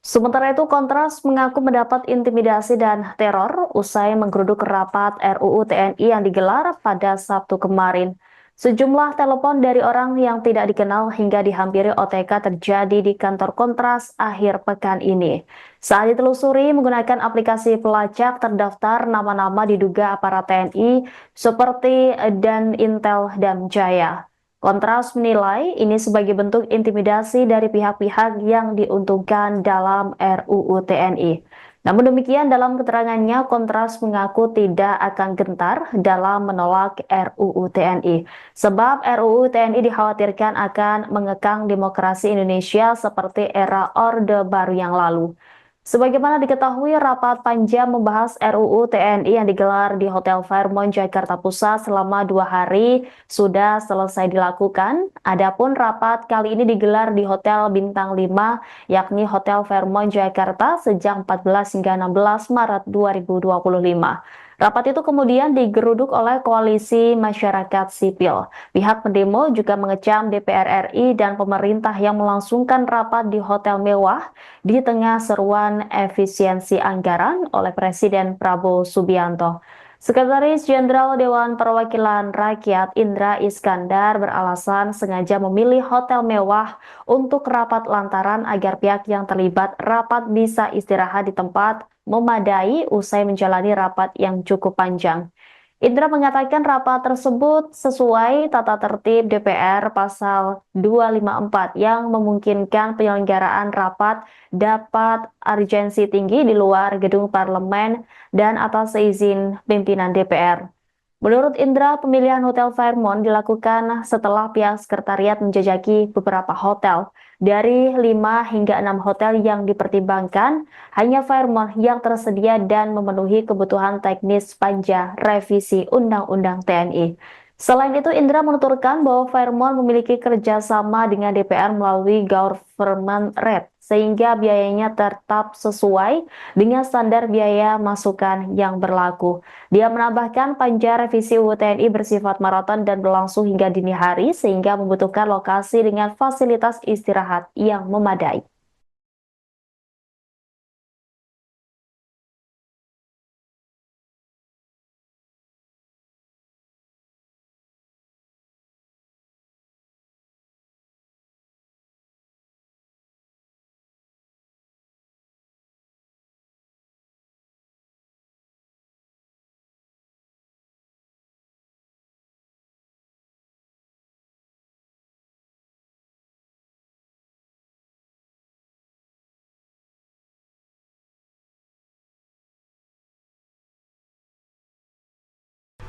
Sementara itu, Kontras mengaku mendapat intimidasi dan teror usai menggeruduk rapat RUU TNI yang digelar pada Sabtu kemarin. Sejumlah telepon dari orang yang tidak dikenal hingga dihampiri OTK terjadi di kantor Kontras akhir pekan ini. Saat ditelusuri menggunakan aplikasi pelacak, terdaftar nama-nama diduga aparat TNI seperti Danintel Damjaya. Kontras menilai ini sebagai bentuk intimidasi dari pihak-pihak yang diuntungkan dalam RUU TNI. Namun demikian dalam keterangannya, Kontras mengaku tidak akan gentar dalam menolak RUU TNI. Sebab RUU TNI dikhawatirkan akan mengekang demokrasi Indonesia seperti era Orde Baru yang lalu. Sebagaimana diketahui, rapat panja membahas RUU TNI yang digelar di Hotel Fairmont Jakarta Pusat selama 2 hari sudah selesai dilakukan. Adapun rapat kali ini digelar di Hotel Bintang 5, yakni Hotel Fairmont Jakarta sejak 14 hingga 16 Maret 2025. Rapat itu kemudian digeruduk oleh Koalisi Masyarakat Sipil. Pihak pendemo juga mengecam DPR RI dan pemerintah yang melangsungkan rapat di hotel mewah di tengah seruan efisiensi anggaran oleh Presiden Prabowo Subianto. Sekretaris Jenderal Dewan Perwakilan Rakyat Indra Iskandar beralasan sengaja memilih hotel mewah untuk rapat lantaran agar pihak yang terlibat rapat bisa istirahat di tempat memadai usai menjalani rapat yang cukup panjang. Indra mengatakan rapat tersebut sesuai tata tertib DPR pasal 254 yang memungkinkan penyelenggaraan rapat dapat urgensi tinggi di luar gedung parlemen dan atas izin pimpinan DPR. Menurut Indra, pemilihan Hotel Fairmont dilakukan setelah pihak sekretariat menjajaki beberapa hotel. Dari 5 hingga 6 hotel yang dipertimbangkan, hanya Fairmont yang tersedia dan memenuhi kebutuhan teknis panja revisi Undang-Undang TNI. Selain itu, Indra menuturkan bahwa Fairmont memiliki kerjasama dengan DPR melalui government rate, sehingga biayanya tetap sesuai dengan standar biaya masukan yang berlaku. Dia menambahkan panja revisi UU TNI bersifat maraton dan berlangsung hingga dini hari, sehingga membutuhkan lokasi dengan fasilitas istirahat yang memadai.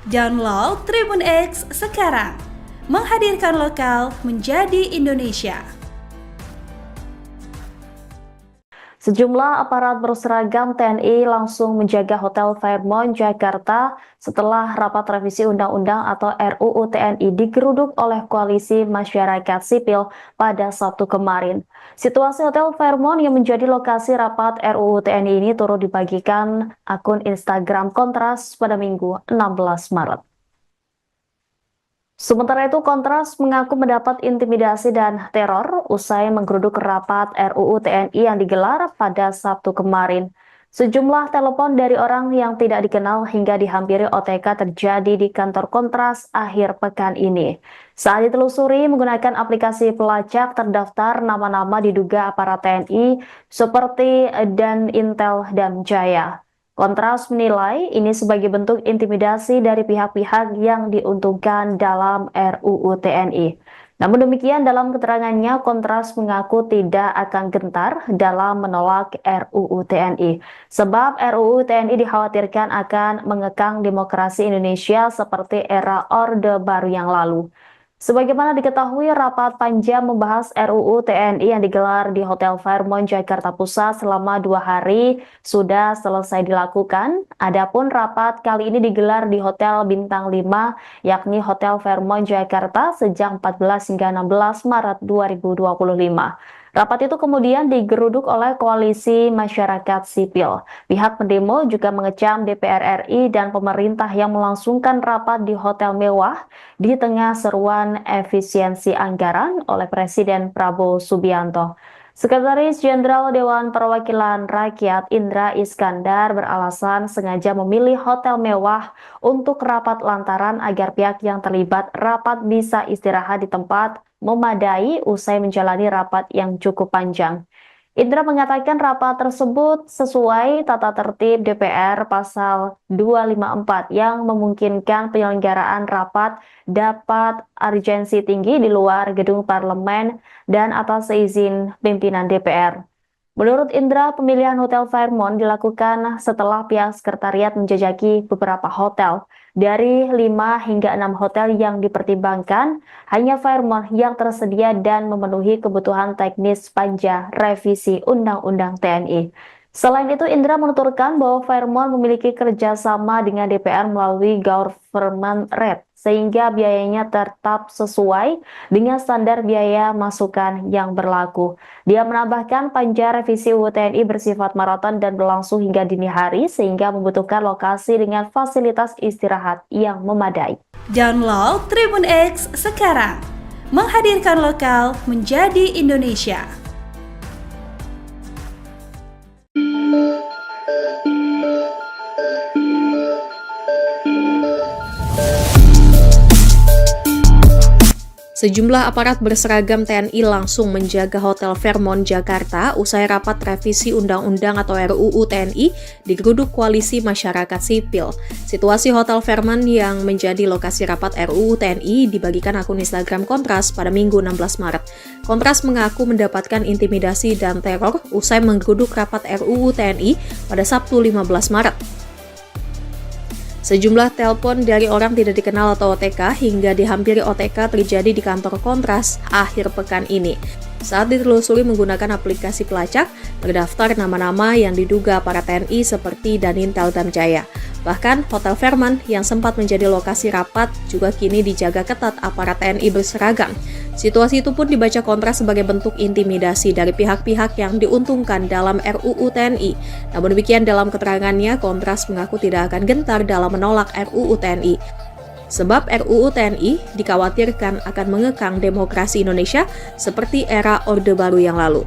Download Tribun X sekarang, menghadirkan lokal menjadi Indonesia. Sejumlah aparat berseragam TNI langsung menjaga Hotel Fairmont Jakarta setelah rapat revisi Undang-Undang atau RUU TNI digeruduk oleh Koalisi Masyarakat Sipil pada Sabtu kemarin. Situasi Hotel Fairmont yang menjadi lokasi rapat RUU TNI ini turut dibagikan akun Instagram Kontras pada Minggu 16 Maret. Sementara itu, Kontras mengaku mendapat intimidasi dan teror usai menggeruduk rapat RUU TNI yang digelar pada Sabtu kemarin. Sejumlah telepon dari orang yang tidak dikenal hingga dihampiri OTK terjadi di kantor Kontras akhir pekan ini. Saat ditelusuri menggunakan aplikasi pelacak terdaftar nama-nama diduga aparat TNI seperti Dan Intel dan Jaya. Kontras menilai ini sebagai bentuk intimidasi dari pihak-pihak yang diuntungkan dalam RUU TNI. Namun demikian, dalam keterangannya, Kontras mengaku tidak akan gentar dalam menolak RUU TNI. Sebab RUU TNI dikhawatirkan akan mengekang demokrasi Indonesia seperti era Orde Baru yang lalu. Sebagaimana diketahui, rapat panja membahas RUU TNI yang digelar di Hotel Fairmont Jakarta Pusat selama 2 hari sudah selesai dilakukan. Adapun rapat kali ini digelar di Hotel Bintang 5, yakni Hotel Fairmont Jakarta sejak 14 hingga 16 Maret 2025. Rapat itu kemudian digeruduk oleh Koalisi Masyarakat Sipil. Pihak pendemo juga mengecam DPR RI dan pemerintah yang melangsungkan rapat di hotel mewah di tengah seruan efisiensi anggaran oleh Presiden Prabowo Subianto. Sekretaris Jenderal Dewan Perwakilan Rakyat Indra Iskandar beralasan sengaja memilih hotel mewah untuk rapat lantaran agar pihak yang terlibat rapat bisa istirahat di tempat memadai usai menjalani rapat yang cukup panjang. Indra mengatakan rapat tersebut sesuai tata tertib DPR pasal 254 yang memungkinkan penyelenggaraan rapat dapat urgensi tinggi di luar gedung parlemen dan atas izin pimpinan DPR. Menurut Indra, pemilihan Hotel Fairmont dilakukan setelah pihak sekretariat menjajaki beberapa hotel. Dari 5 hingga 6 hotel yang dipertimbangkan, hanya Fairmont yang tersedia dan memenuhi kebutuhan teknis panja revisi Undang-Undang TNI. Selain itu, Indra menuturkan bahwa Fairmont memiliki kerjasama dengan DPR melalui government rate, sehingga biayanya tetap sesuai dengan standar biaya masukan yang berlaku. Dia menambahkan panja revisi UU TNI bersifat maraton dan berlangsung hingga dini hari, sehingga membutuhkan lokasi dengan fasilitas istirahat yang memadai. Download Tribun X sekarang, menghadirkan lokal menjadi Indonesia. Sejumlah aparat berseragam TNI langsung menjaga Hotel Fairmont Jakarta usai rapat revisi Undang-Undang atau RUU TNI digeruduk Koalisi Masyarakat Sipil. Situasi Hotel Fairmont yang menjadi lokasi rapat RUU TNI dibagikan akun Instagram Kontras pada Minggu 16 Maret. Kontras mengaku mendapatkan intimidasi dan teror usai menggeruduk rapat RUU TNI pada Sabtu 15 Maret. Sejumlah telepon dari orang tidak dikenal atau OTK hingga dihampiri OTK terjadi di kantor Kontras akhir pekan ini. Saat ditelusuri menggunakan aplikasi pelacak, terdaftar nama-nama yang diduga para TNI seperti Danintel Damjaya. Bahkan, Hotel Fairmont yang sempat menjadi lokasi rapat juga kini dijaga ketat aparat TNI berseragam. Situasi itu pun dibaca Kontras sebagai bentuk intimidasi dari pihak-pihak yang diuntungkan dalam RUU TNI. Namun demikian dalam keterangannya, Kontras mengaku tidak akan gentar dalam menolak RUU TNI. Sebab RUU TNI dikhawatirkan akan mengekang demokrasi Indonesia seperti era Orde Baru yang lalu.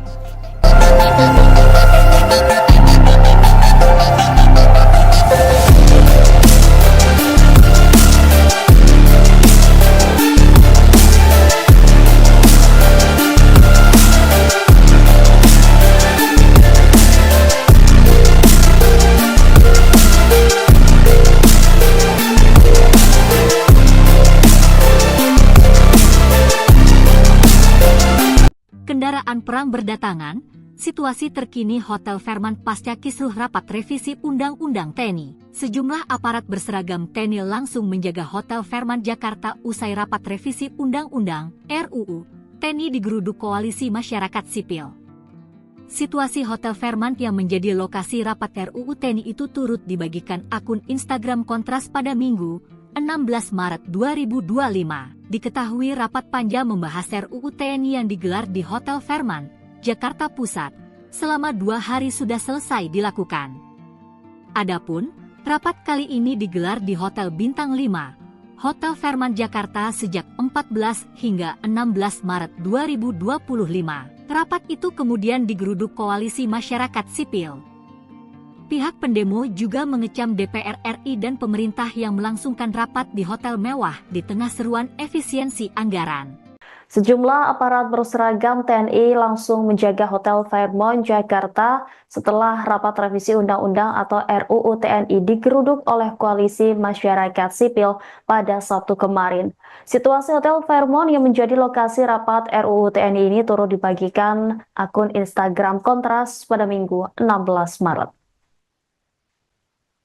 Kendaraan perang berdatangan, situasi terkini Hotel Fairmont pasca kisruh rapat revisi Undang-Undang TNI. Sejumlah aparat berseragam TNI langsung menjaga Hotel Fairmont Jakarta usai rapat revisi Undang-Undang RUU TNI digeruduk Koalisi Masyarakat Sipil. Situasi Hotel Fairmont yang menjadi lokasi rapat RUU TNI itu turut dibagikan akun Instagram Kontras pada Minggu 16 Maret 2025. Diketahui rapat panja membahas RUU TNI yang digelar di Hotel Fairmont, Jakarta Pusat, selama 2 hari sudah selesai dilakukan. Adapun, rapat kali ini digelar di Hotel Bintang 5, Hotel Fairmont Jakarta sejak 14 hingga 16 Maret 2025. Rapat itu kemudian digeruduk Koalisi Masyarakat Sipil. Pihak pendemo juga mengecam DPR RI dan pemerintah yang melangsungkan rapat di hotel mewah di tengah seruan efisiensi anggaran. Sejumlah aparat berseragam TNI langsung menjaga Hotel Fairmont Jakarta setelah rapat revisi Undang-Undang atau RUU TNI digeruduk oleh Koalisi Masyarakat Sipil pada Sabtu kemarin. Situasi Hotel Fairmont yang menjadi lokasi rapat RUU TNI ini turut dibagikan akun Instagram Kontras pada Minggu 16 Maret.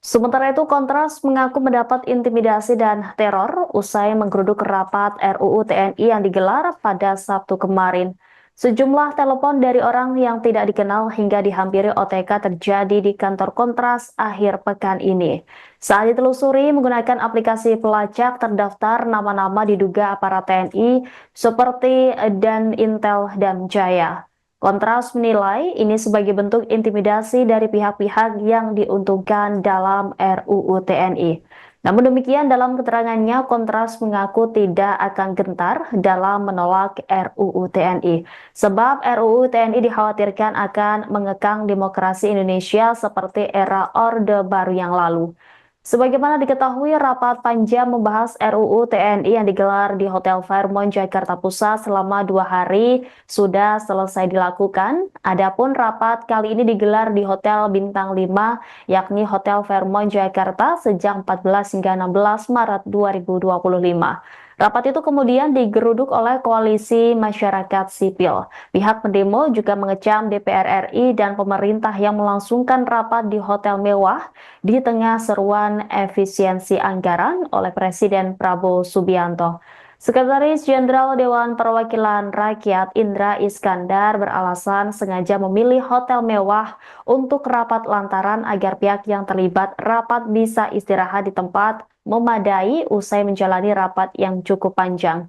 Sementara itu, Kontras mengaku mendapat intimidasi dan teror usai menggeruduk rapat RUU TNI yang digelar pada Sabtu kemarin. Sejumlah telepon dari orang yang tidak dikenal hingga dihampiri OTK terjadi di kantor Kontras akhir pekan ini. Saat ditelusuri menggunakan aplikasi pelacak, terdaftar nama-nama diduga aparat TNI seperti Danintel Damjaya. Kontras menilai ini sebagai bentuk intimidasi dari pihak-pihak yang diuntungkan dalam RUU TNI. Namun demikian dalam keterangannya, Kontras mengaku tidak akan gentar dalam menolak RUU TNI. Sebab RUU TNI dikhawatirkan akan mengekang demokrasi Indonesia seperti era Orde Baru yang lalu. Sebagaimana diketahui, rapat panja membahas RUU TNI yang digelar di Hotel Fairmont Jakarta Pusat selama 2 hari sudah selesai dilakukan. Adapun rapat kali ini digelar di Hotel Bintang 5, yakni Hotel Fairmont Jakarta sejak 14 hingga 16 Maret 2025. Rapat itu kemudian digeruduk oleh Koalisi Masyarakat Sipil. Pihak pendemo juga mengecam DPR RI dan pemerintah yang melangsungkan rapat di hotel mewah di tengah seruan efisiensi anggaran oleh Presiden Prabowo Subianto. Sekretaris Jenderal Dewan Perwakilan Rakyat Indra Iskandar beralasan sengaja memilih hotel mewah untuk rapat lantaran agar pihak yang terlibat rapat bisa istirahat di tempat memadai usai menjalani rapat yang cukup panjang.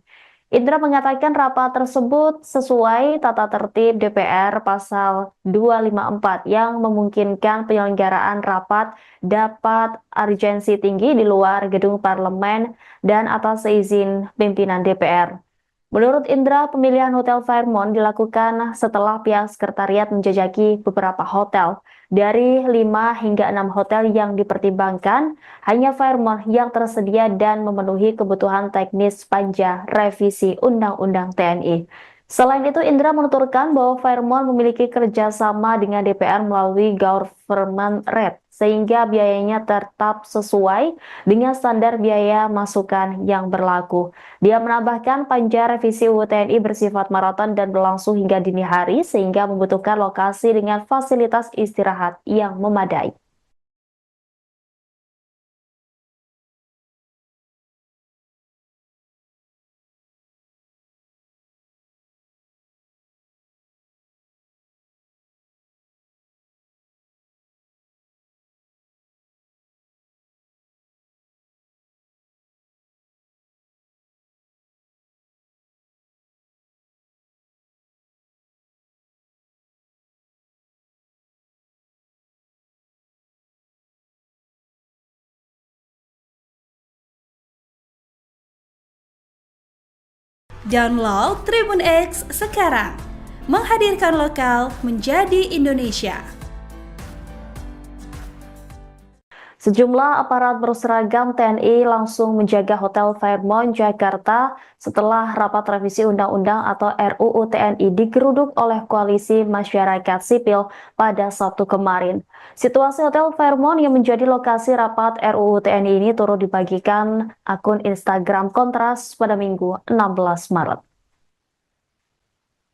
Indra mengatakan rapat tersebut sesuai tata tertib DPR pasal 254 yang memungkinkan penyelenggaraan rapat dapat urgensi tinggi di luar gedung parlemen dan atas izin pimpinan DPR. Menurut Indra, pemilihan Hotel Fairmont dilakukan setelah pihak sekretariat menjajaki beberapa hotel. Dari 5 hingga 6 hotel yang dipertimbangkan, hanya Fairmont yang tersedia dan memenuhi kebutuhan teknis panja revisi Undang-Undang TNI. Selain itu, Indra menuturkan bahwa Fairmont memiliki kerjasama dengan DPR melalui government rate, sehingga biayanya tetap sesuai dengan standar biaya masukan yang berlaku. Dia menambahkan panja revisi UU TNI bersifat maraton dan berlangsung hingga dini hari, sehingga membutuhkan lokasi dengan fasilitas istirahat yang memadai. Download Tribun X sekarang, menghadirkan lokal menjadi Indonesia. Sejumlah aparat berseragam TNI langsung menjaga Hotel Fairmont Jakarta setelah rapat revisi Undang-Undang atau RUU TNI digeruduk oleh Koalisi Masyarakat Sipil pada Sabtu kemarin. Situasi Hotel Fairmont yang menjadi lokasi rapat RUU TNI ini turut dibagikan akun Instagram Kontras pada Minggu 16 Maret.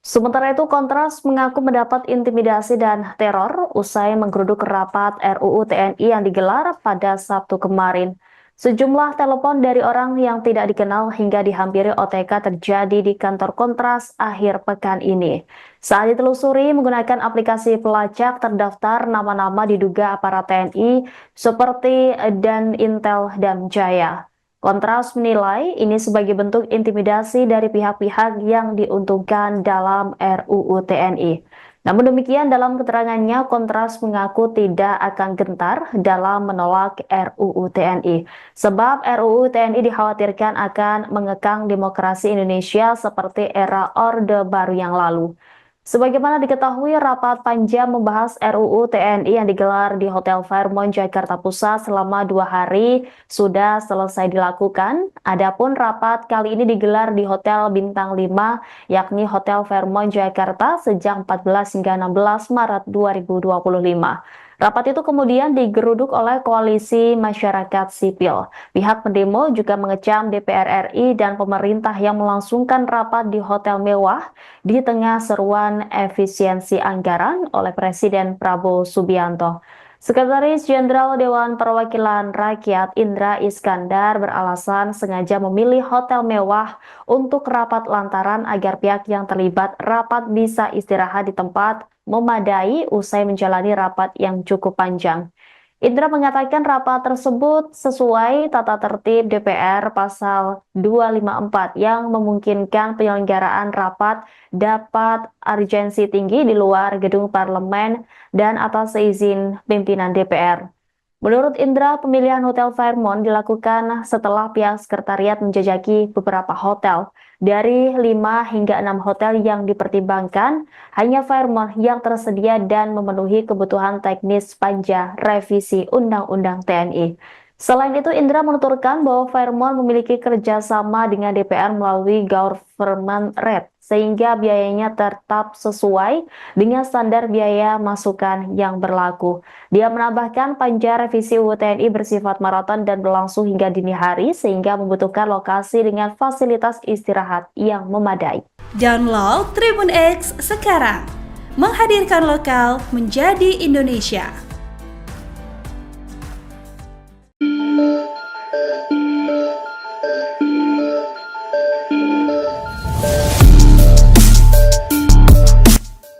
Sementara itu, Kontras mengaku mendapat intimidasi dan teror usai menggeruduk rapat RUU TNI yang digelar pada Sabtu kemarin. Sejumlah telepon dari orang yang tidak dikenal hingga dihampiri OTK terjadi di kantor Kontras akhir pekan ini. Saat ditelusuri menggunakan aplikasi pelacak, terdaftar nama-nama diduga aparat TNI seperti Dan Intel dan Jaya. Kontras menilai ini sebagai bentuk intimidasi dari pihak-pihak yang diuntungkan dalam RUU TNI. Namun demikian, dalam keterangannya, Kontras mengaku tidak akan gentar dalam menolak RUU TNI. Sebab RUU TNI dikhawatirkan akan mengekang demokrasi Indonesia seperti era Orde Baru yang lalu. Sebagaimana diketahui, rapat panja membahas RUU TNI yang digelar di Hotel Fairmont Jakarta Pusat selama 2 hari sudah selesai dilakukan. Adapun rapat kali ini digelar di Hotel Bintang 5, yakni Hotel Fairmont Jakarta sejak 14 hingga 16 Maret 2025. Rapat itu kemudian digeruduk oleh Koalisi Masyarakat Sipil. Pihak pendemo juga mengecam DPR RI dan pemerintah yang melangsungkan rapat di hotel mewah di tengah seruan efisiensi anggaran oleh Presiden Prabowo Subianto. Sekretaris Jenderal Dewan Perwakilan Rakyat Indra Iskandar beralasan sengaja memilih hotel mewah untuk rapat lantaran agar pihak yang terlibat rapat bisa istirahat di tempat memadai usai menjalani rapat yang cukup panjang. Indra mengatakan rapat tersebut sesuai tata tertib DPR pasal 254 yang memungkinkan penyelenggaraan rapat dapat urgensi tinggi di luar gedung parlemen dan atas izin pimpinan DPR. Menurut Indra, pemilihan Hotel Fairmont dilakukan setelah pihak sekretariat menjajaki beberapa hotel. Dari 5 hingga 6 hotel yang dipertimbangkan, hanya Fairmont yang tersedia dan memenuhi kebutuhan teknis panja revisi Undang-Undang TNI. Selain itu, Indra menuturkan bahwa Fairmont memiliki kerjasama dengan DPR melalui government rate, sehingga biayanya tetap sesuai dengan standar biaya masukan yang berlaku. Dia menambahkan panja revisi UU TNI bersifat maraton dan berlangsung hingga dini hari, sehingga membutuhkan lokasi dengan fasilitas istirahat yang memadai. Download Tribun X sekarang, menghadirkan lokal menjadi Indonesia.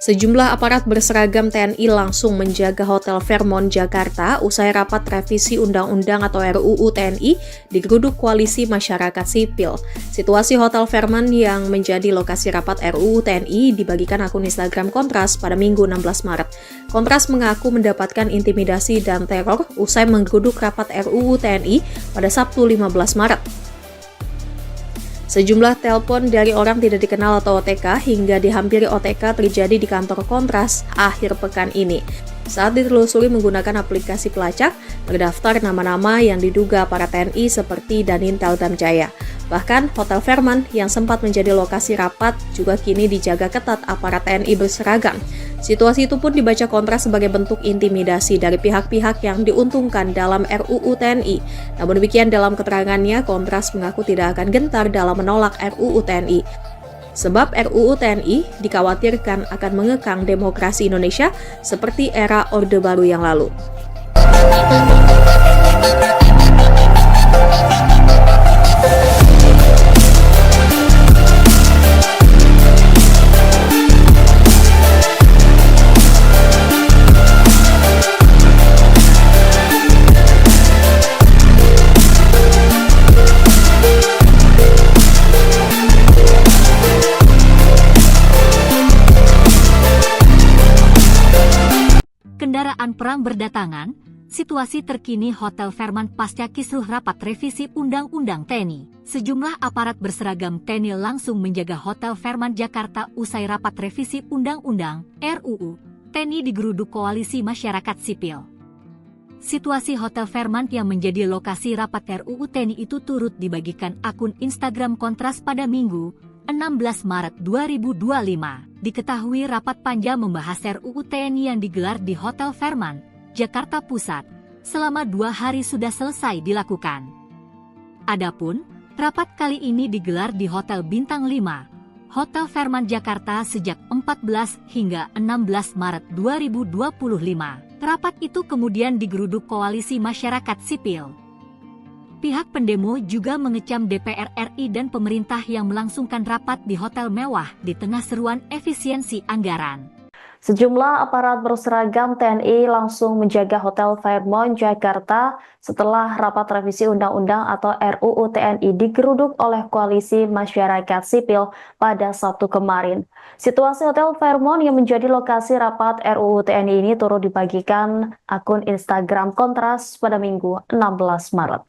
Sejumlah aparat berseragam TNI langsung menjaga Hotel Fairmont Jakarta usai rapat revisi Undang-Undang atau RUU TNI digeruduk Koalisi Masyarakat Sipil. Situasi Hotel Fairmont yang menjadi lokasi rapat RUU TNI dibagikan akun Instagram Kontras pada Minggu 16 Maret. Kontras mengaku mendapatkan intimidasi dan teror usai menggeruduk rapat RUU TNI pada Sabtu 15 Maret. Sejumlah telepon dari orang tidak dikenal atau OTK hingga dihampiri OTK terjadi di kantor Kontras akhir pekan ini. Saat ditelusuri menggunakan aplikasi pelacak, terdaftar nama-nama yang diduga para TNI seperti Danintel Damjaya. Bahkan, Hotel Fairmont yang sempat menjadi lokasi rapat juga kini dijaga ketat aparat TNI berseragam. Situasi itu pun dibaca Kontras sebagai bentuk intimidasi dari pihak-pihak yang diuntungkan dalam RUU TNI. Namun demikian dalam keterangannya, Kontras mengaku tidak akan gentar dalam menolak RUU TNI. Sebab RUU TNI dikhawatirkan akan mengekang demokrasi Indonesia seperti era Orde Baru yang lalu. Kendaraan perang berdatangan, situasi terkini Hotel Fairmont pasca kisruh rapat revisi Undang-Undang TNI. Sejumlah aparat berseragam TNI langsung menjaga Hotel Fairmont Jakarta usai rapat revisi Undang-Undang RUU TNI digeruduk Koalisi Masyarakat Sipil. Situasi Hotel Fairmont yang menjadi lokasi rapat RUU TNI itu turut dibagikan akun Instagram Kontras pada Minggu, 16 Maret 2025. Diketahui rapat panja membahas RUU TNI yang digelar di Hotel Fairmont, Jakarta Pusat, selama 2 hari sudah selesai dilakukan. Adapun, rapat kali ini digelar di Hotel Bintang 5, Hotel Fairmont Jakarta sejak 14 hingga 16 Maret 2025. Rapat itu kemudian digeruduk Koalisi Masyarakat Sipil. Pihak pendemo juga mengecam DPR RI dan pemerintah yang melangsungkan rapat di hotel mewah di tengah seruan efisiensi anggaran. Sejumlah aparat berseragam TNI langsung menjaga Hotel Fairmont Jakarta setelah rapat revisi Undang-Undang atau RUU TNI digeruduk oleh Koalisi Masyarakat Sipil pada Sabtu kemarin. Situasi Hotel Fairmont yang menjadi lokasi rapat RUU TNI ini turut dibagikan akun Instagram Kontras pada Minggu 16 Maret.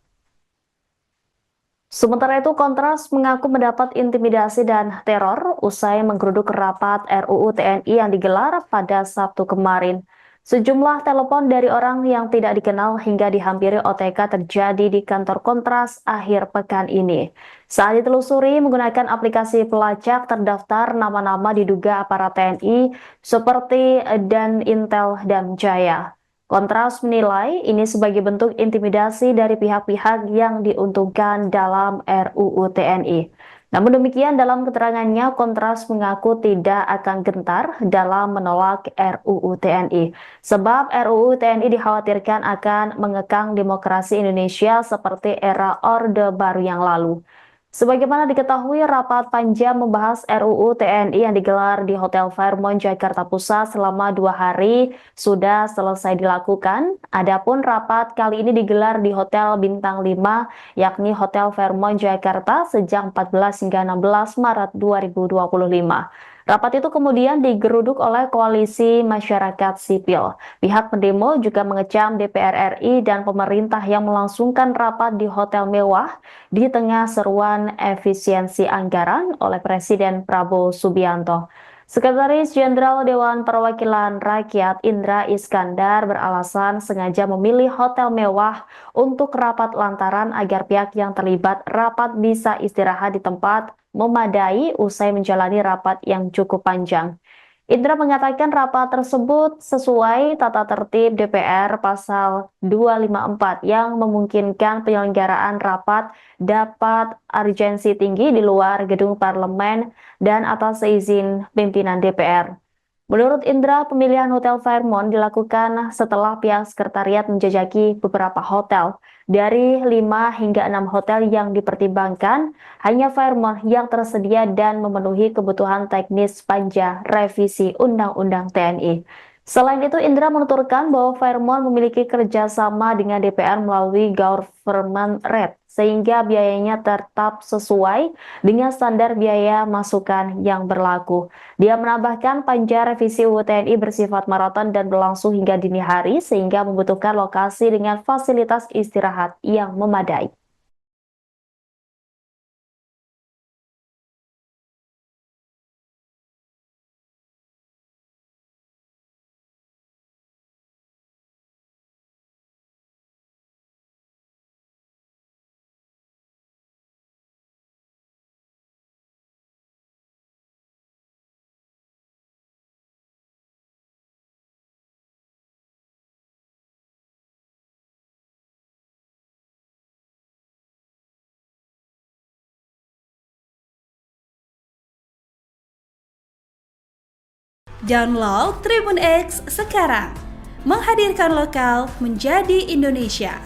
Sementara itu, Kontras mengaku mendapat intimidasi dan teror usai menggeruduk rapat RUU TNI yang digelar pada Sabtu kemarin. Sejumlah telepon dari orang yang tidak dikenal hingga dihampiri OTK terjadi di kantor Kontras akhir pekan ini. Saat ditelusuri menggunakan aplikasi pelacak, terdaftar nama-nama diduga aparat TNI seperti Danintel Damjaya. Kontras menilai ini sebagai bentuk intimidasi dari pihak-pihak yang diuntungkan dalam RUU TNI. Namun demikian dalam keterangannya, Kontras mengaku tidak akan gentar dalam menolak RUU TNI. Sebab RUU TNI dikhawatirkan akan mengekang demokrasi Indonesia seperti era Orde Baru yang lalu. Sebagaimana diketahui, rapat panja membahas RUU TNI yang digelar di Hotel Fairmont Jakarta Pusat selama 2 hari sudah selesai dilakukan. Adapun rapat kali ini digelar di Hotel Bintang 5, yakni Hotel Fairmont Jakarta sejak 14 hingga 16 Maret 2025. Rapat itu kemudian digeruduk oleh Koalisi Masyarakat Sipil. Pihak pendemo juga mengecam DPR RI dan pemerintah yang melangsungkan rapat di hotel mewah di tengah seruan efisiensi anggaran oleh Presiden Prabowo Subianto. Sekretaris Jenderal Dewan Perwakilan Rakyat Indra Iskandar beralasan sengaja memilih hotel mewah untuk rapat lantaran agar pihak yang terlibat rapat bisa istirahat di tempat memadai usai menjalani rapat yang cukup panjang. Indra mengatakan rapat tersebut sesuai tata tertib DPR pasal 254 yang memungkinkan penyelenggaraan rapat dapat urgensi tinggi di luar gedung parlemen dan atas izin pimpinan DPR. Menurut Indra, pemilihan Hotel Fairmont dilakukan setelah pihak sekretariat menjajaki beberapa hotel. Dari 5 hingga 6 hotel yang dipertimbangkan, hanya Fairmont yang tersedia dan memenuhi kebutuhan teknis panja revisi Undang-Undang TNI. Selain itu, Indra menuturkan bahwa Fairmont memiliki kerjasama dengan DPR melalui government rate, sehingga biayanya tetap sesuai dengan standar biaya masukan yang berlaku. Dia menambahkan panja revisi UU TNI bersifat maraton dan berlangsung hingga dini hari, sehingga membutuhkan lokasi dengan fasilitas istirahat yang memadai. Download Tribun X sekarang. Menghadirkan lokal menjadi Indonesia.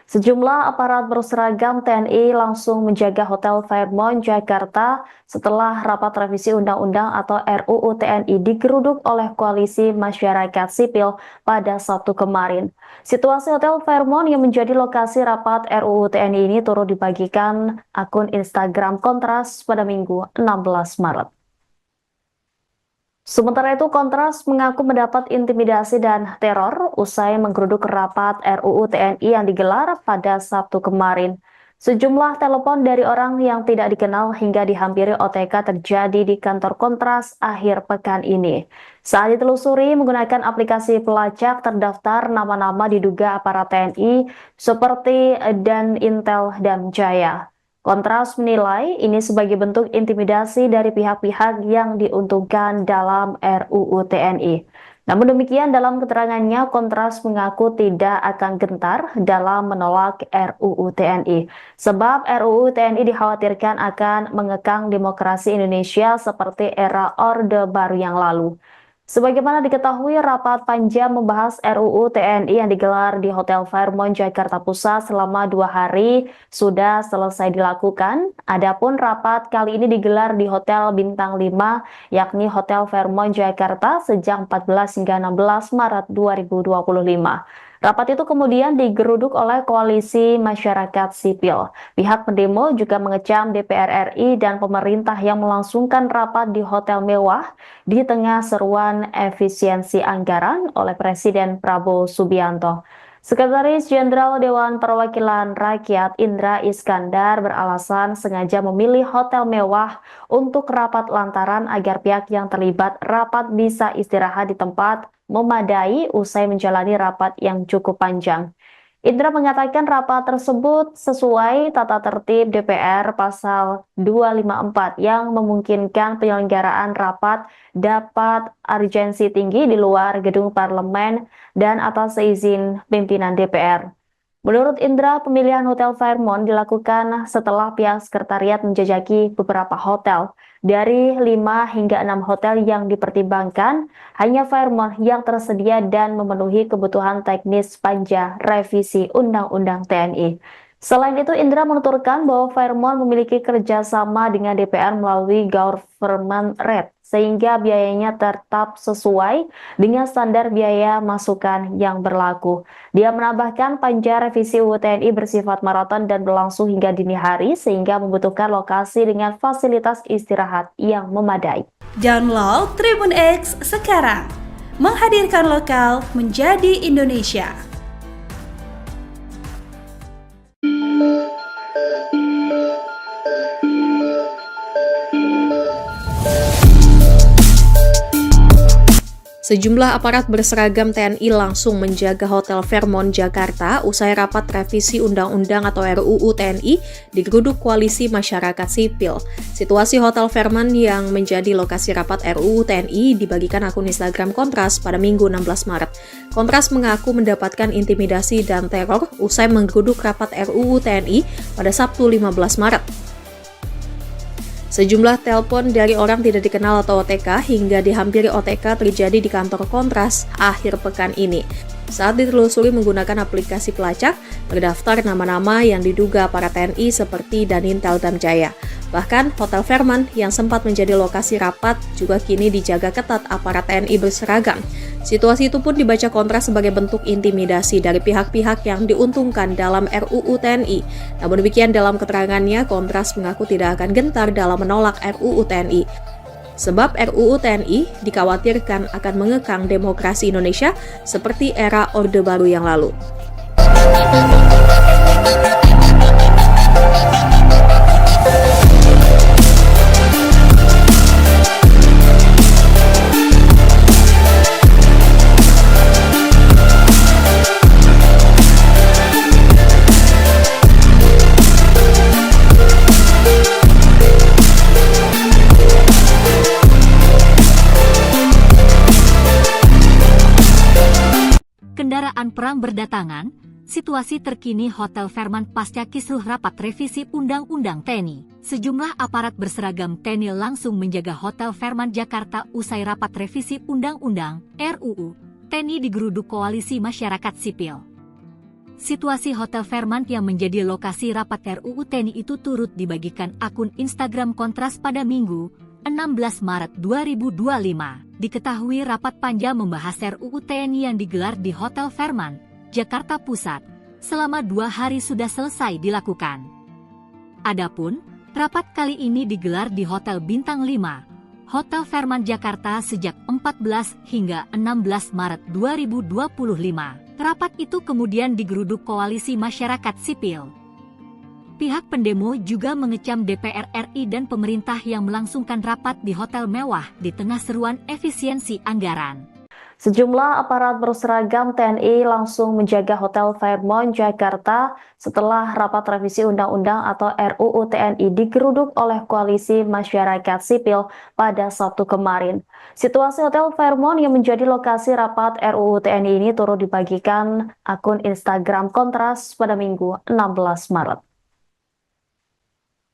Sejumlah aparat berseragam TNI langsung menjaga Hotel Fairmont, Jakarta setelah rapat revisi Undang-Undang atau RUU TNI digeruduk oleh Koalisi Masyarakat Sipil pada Sabtu kemarin. Situasi Hotel Fairmont yang menjadi lokasi rapat RUU TNI ini turut dibagikan akun Instagram Kontras pada Minggu 16 Maret. Sementara itu, Kontras mengaku mendapat intimidasi dan teror usai menggeruduk rapat RUU TNI yang digelar pada Sabtu kemarin. Sejumlah telepon dari orang yang tidak dikenal hingga dihampiri OTK terjadi di kantor Kontras akhir pekan ini. Saat ditelusuri menggunakan aplikasi pelacak, terdaftar nama-nama diduga aparat TNI seperti Dan Intel dan Jaya. Kontras menilai ini sebagai bentuk intimidasi dari pihak-pihak yang diuntungkan dalam RUU TNI. Namun demikian, dalam keterangannya, Kontras mengaku tidak akan gentar dalam menolak RUU TNI. Sebab RUU TNI dikhawatirkan akan mengekang demokrasi Indonesia seperti era Orde Baru yang lalu. Sebagaimana diketahui, rapat panjang membahas RUU TNI yang digelar di Hotel Fairmont, Jakarta Pusat selama 2 hari sudah selesai dilakukan. Adapun rapat kali ini digelar di Hotel Bintang 5, yakni Hotel Fairmont, Jakarta sejak 14 hingga 16 Maret 2025. Rapat itu kemudian digeruduk oleh Koalisi Masyarakat Sipil. Pihak pendemo juga mengecam DPR RI dan pemerintah yang melangsungkan rapat di hotel mewah di tengah seruan efisiensi anggaran oleh Presiden Prabowo Subianto. Sekretaris Jenderal Dewan Perwakilan Rakyat Indra Iskandar beralasan sengaja memilih hotel mewah untuk rapat lantaran agar pihak yang terlibat rapat bisa istirahat di tempat memadai usai menjalani rapat yang cukup panjang. Indra mengatakan rapat tersebut sesuai tata tertib DPR pasal 254 yang memungkinkan penyelenggaraan rapat dapat urgensi tinggi di luar gedung parlemen dan atas izin pimpinan DPR. Menurut Indra, pemilihan Hotel Fairmont dilakukan setelah pihak sekretariat menjajaki beberapa hotel. Dari 5 hingga 6 hotel yang dipertimbangkan, hanya Fairmont yang tersedia dan memenuhi kebutuhan teknis panja revisi Undang-Undang TNI. Selain itu, Indra menuturkan bahwa Fairmont memiliki kerjasama dengan DPR melalui government rate, sehingga biayanya tetap sesuai dengan standar biaya masukan yang berlaku. Dia menambahkan panja revisi UU TNI bersifat maraton dan berlangsung hingga dini hari, sehingga membutuhkan lokasi dengan fasilitas istirahat yang memadai. Download Tribun X sekarang. Menghadirkan lokal menjadi Indonesia. Sejumlah aparat berseragam TNI langsung menjaga Hotel Fairmont, Jakarta usai rapat revisi Undang-Undang atau RUU TNI digeruduk Koalisi Masyarakat Sipil. Situasi Hotel Fairmont yang menjadi lokasi rapat RUU TNI dibagikan akun Instagram Kontras pada Minggu 16 Maret. Kontras mengaku mendapatkan intimidasi dan teror usai menggeruduk rapat RUU TNI pada Sabtu 15 Maret. Sejumlah telepon dari orang tidak dikenal atau OTK hingga dihampiri OTK terjadi di kantor Kontras akhir pekan ini. Saat ditelusuri menggunakan aplikasi pelacak, terdaftar nama-nama yang diduga para TNI seperti Dan Intel dan Jaya. Bahkan Hotel Fairmont yang sempat menjadi lokasi rapat juga kini dijaga ketat aparat TNI berseragam. Situasi itu pun dibaca Kontras sebagai bentuk intimidasi dari pihak-pihak yang diuntungkan dalam RUU TNI. Namun demikian, dalam keterangannya, Kontras mengaku tidak akan gentar dalam menolak RUU TNI. Sebab RUU TNI dikhawatirkan akan mengekang demokrasi Indonesia seperti era Orde Baru yang lalu. Kendaraan perang berdatangan, Situasi terkini Hotel Fairmont pasca kisruh rapat revisi Undang-Undang TNI. Sejumlah aparat berseragam TNI langsung menjaga Hotel Fairmont Jakarta usai rapat revisi Undang-Undang RUU TNI digeruduk Koalisi Masyarakat Sipil. Situasi Hotel Fairmont yang menjadi lokasi rapat RUU TNI itu turut dibagikan akun Instagram Kontras pada Minggu, 16 Maret 2025. Diketahui rapat panja membahas RUU TNI yang digelar di Hotel Fairmont Jakarta Pusat, selama 2 hari sudah selesai dilakukan. Adapun, rapat kali ini digelar di Hotel Bintang 5, Hotel Fairmont Jakarta sejak 14 hingga 16 Maret 2025. Rapat itu kemudian digeruduk Koalisi Masyarakat Sipil. Pihak pendemo juga mengecam DPR RI dan pemerintah yang melangsungkan rapat di hotel mewah di tengah seruan efisiensi anggaran. Sejumlah aparat berseragam TNI langsung menjaga Hotel Fairmont Jakarta setelah rapat revisi Undang-Undang atau RUU TNI digeruduk oleh Koalisi Masyarakat Sipil pada Sabtu kemarin. Situasi Hotel Fairmont yang menjadi lokasi rapat RUU TNI ini turut dibagikan akun Instagram Kontras pada Minggu 16 Maret.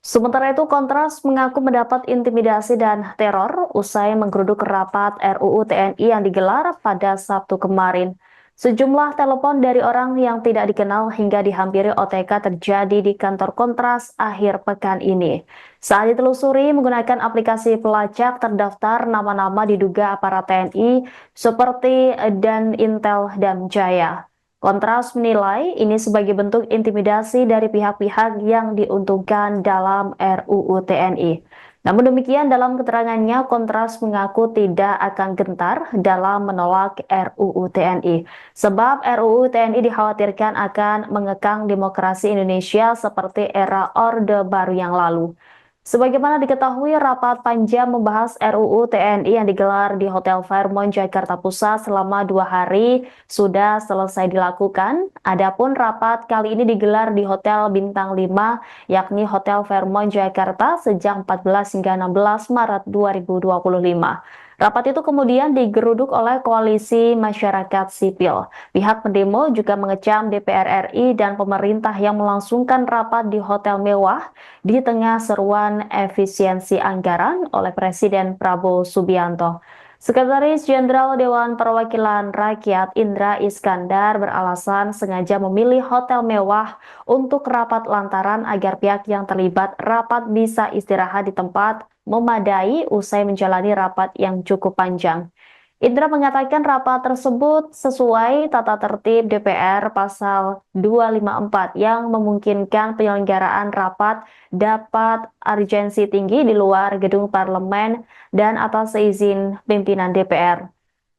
Sementara itu, Kontras mengaku mendapat intimidasi dan teror usai menggeruduk rapat RUU TNI yang digelar pada Sabtu kemarin. Sejumlah telepon dari orang yang tidak dikenal hingga dihampiri OTK terjadi di kantor Kontras akhir pekan ini. Saat ditelusuri menggunakan aplikasi pelacak terdaftar nama-nama diduga aparat TNI seperti Dan Intel dan Jaya. Kontras menilai ini sebagai bentuk intimidasi dari pihak-pihak yang diuntungkan dalam RUU TNI. Namun demikian, dalam keterangannya, Kontras mengaku tidak akan gentar dalam menolak RUU TNI. Sebab RUU TNI dikhawatirkan akan mengekang demokrasi Indonesia seperti era Orde Baru yang lalu. Sebagaimana diketahui, rapat panja membahas RUU TNI yang digelar di Hotel Fairmont Jakarta Pusat selama 2 hari sudah selesai dilakukan. Adapun rapat kali ini digelar di Hotel Bintang 5, yakni Hotel Fairmont Jakarta sejak 14 hingga 16 Maret 2025. Rapat itu kemudian digeruduk oleh Koalisi Masyarakat Sipil. Pihak pendemo juga mengecam DPR RI dan pemerintah yang melangsungkan rapat di hotel mewah di tengah seruan efisiensi anggaran oleh Presiden Prabowo Subianto. Sekretaris Jenderal Dewan Perwakilan Rakyat Indra Iskandar beralasan sengaja memilih hotel mewah untuk rapat lantaran agar pihak yang terlibat rapat bisa istirahat di tempat memadai usai menjalani rapat yang cukup panjang. Indra mengatakan rapat tersebut sesuai tata tertib DPR pasal 254 yang memungkinkan penyelenggaraan rapat dapat urgensi tinggi di luar gedung parlemen dan atas izin pimpinan DPR.